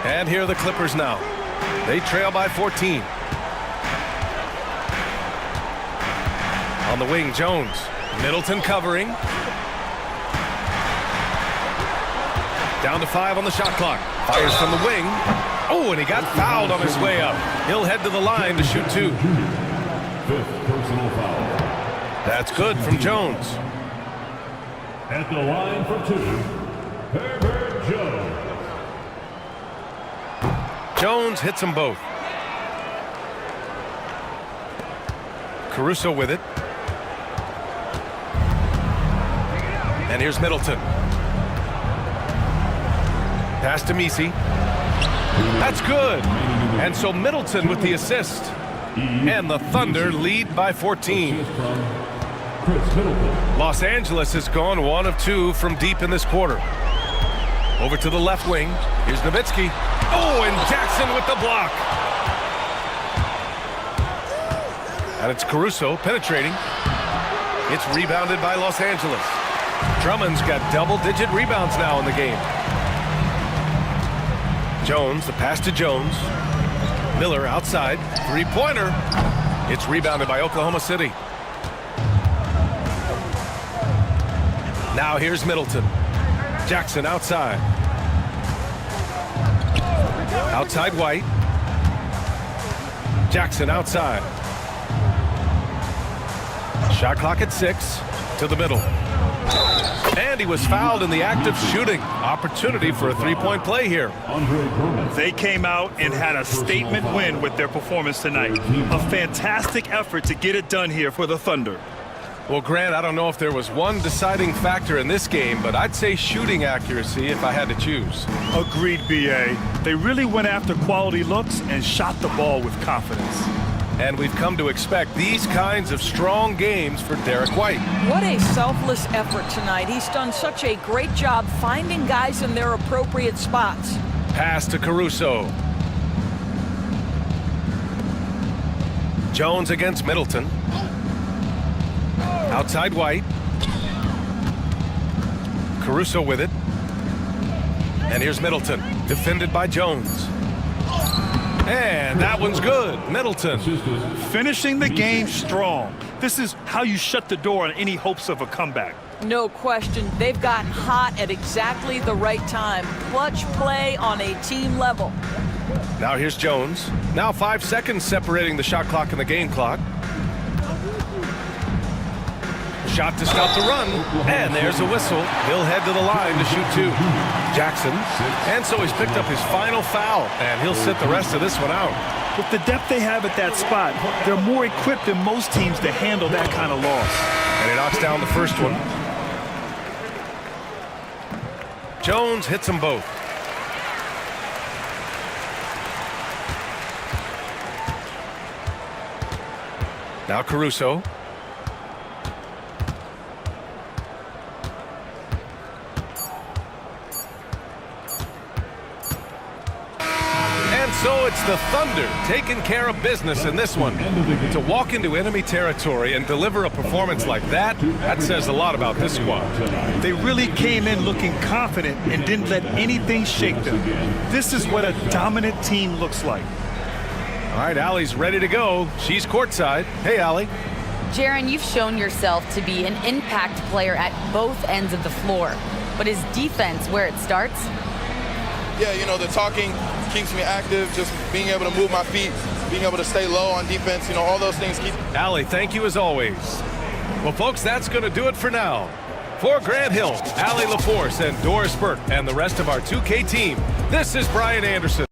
And here are the Clippers now. They trail by 14. On the wing, Jones. Middleton covering. Down to 5 on the shot clock. Fires from the wing. Oh, and he got fouled on his way up. He'll head to the line to shoot 2.
5th personal foul.
That's good from Jones.
At the line for 2, Herbert Jones.
Jones hits them both. Caruso with it. And here's Middleton. Pass to Messi. That's good. And so Middleton with the assist. And the Thunder lead by 14. Los Angeles has gone 1 of 2 from deep in this quarter. Over to the left wing. Here's Nowitzki. Oh, and Jackson with the block. And it's Caruso penetrating. It's rebounded by Los Angeles. Drummond's got double-digit rebounds now in the game. Jones, the pass to Jones. Miller outside. Three-pointer. It's rebounded by Oklahoma City. Now here's Middleton. Jackson outside. Outside White. Jackson outside. Shot clock at 6. To the middle. And he was fouled in the act of shooting. Opportunity for a three-point play here.
They came out and had a statement win with their performance tonight. A fantastic effort to get it done here for the Thunder.
Well, Grant, I don't know if there was one deciding factor in this game, but I'd say shooting accuracy if I had to choose.
Agreed, B.A. They really went after quality looks and shot the ball with confidence.
And we've come to expect these kinds of strong games for Derek White.
What a selfless effort tonight. He's done such a great job finding guys in their appropriate spots.
Pass to Caruso. Jones against Middleton. Outside White. Caruso with it. And here's Middleton, defended by Jones. And that one's good. Middleton.
Finishing the game strong. This is how you shut the door on any hopes of a comeback.
No question. They've gotten hot at exactly the right time. Clutch play on a team level.
Now here's Jones. Now 5 seconds separating the shot clock and the game clock. Shot to stop the run. And there's a whistle. He'll head to the line to shoot 2. Jackson. And so he's picked up his final foul. And he'll sit the rest of this one out.
With the depth they have at that spot, they're more equipped than most teams to handle that kind of loss.
And he knocks down the first one. Jones hits them both. Now Caruso. So it's the Thunder taking care of business in this one. To walk into enemy territory and deliver a performance like that, that says a lot about this squad.
They really came in looking confident and didn't let anything shake them. This is what a dominant team looks like.
All right, Allie's ready to go. She's courtside. Hey, Allie.
Jaron, you've shown yourself to be an impact player at both ends of the floor. But is defense where it starts?
Yeah, you know, the talking keeps me active, just being able to move my feet, being able to stay low on defense, you know, all those things keep...
Allie, thank you as always. Well, folks, that's going to do it for now. For Grant Hill, Allie LaForce, and Doris Burke, and the rest of our 2K team, this is Brian Anderson.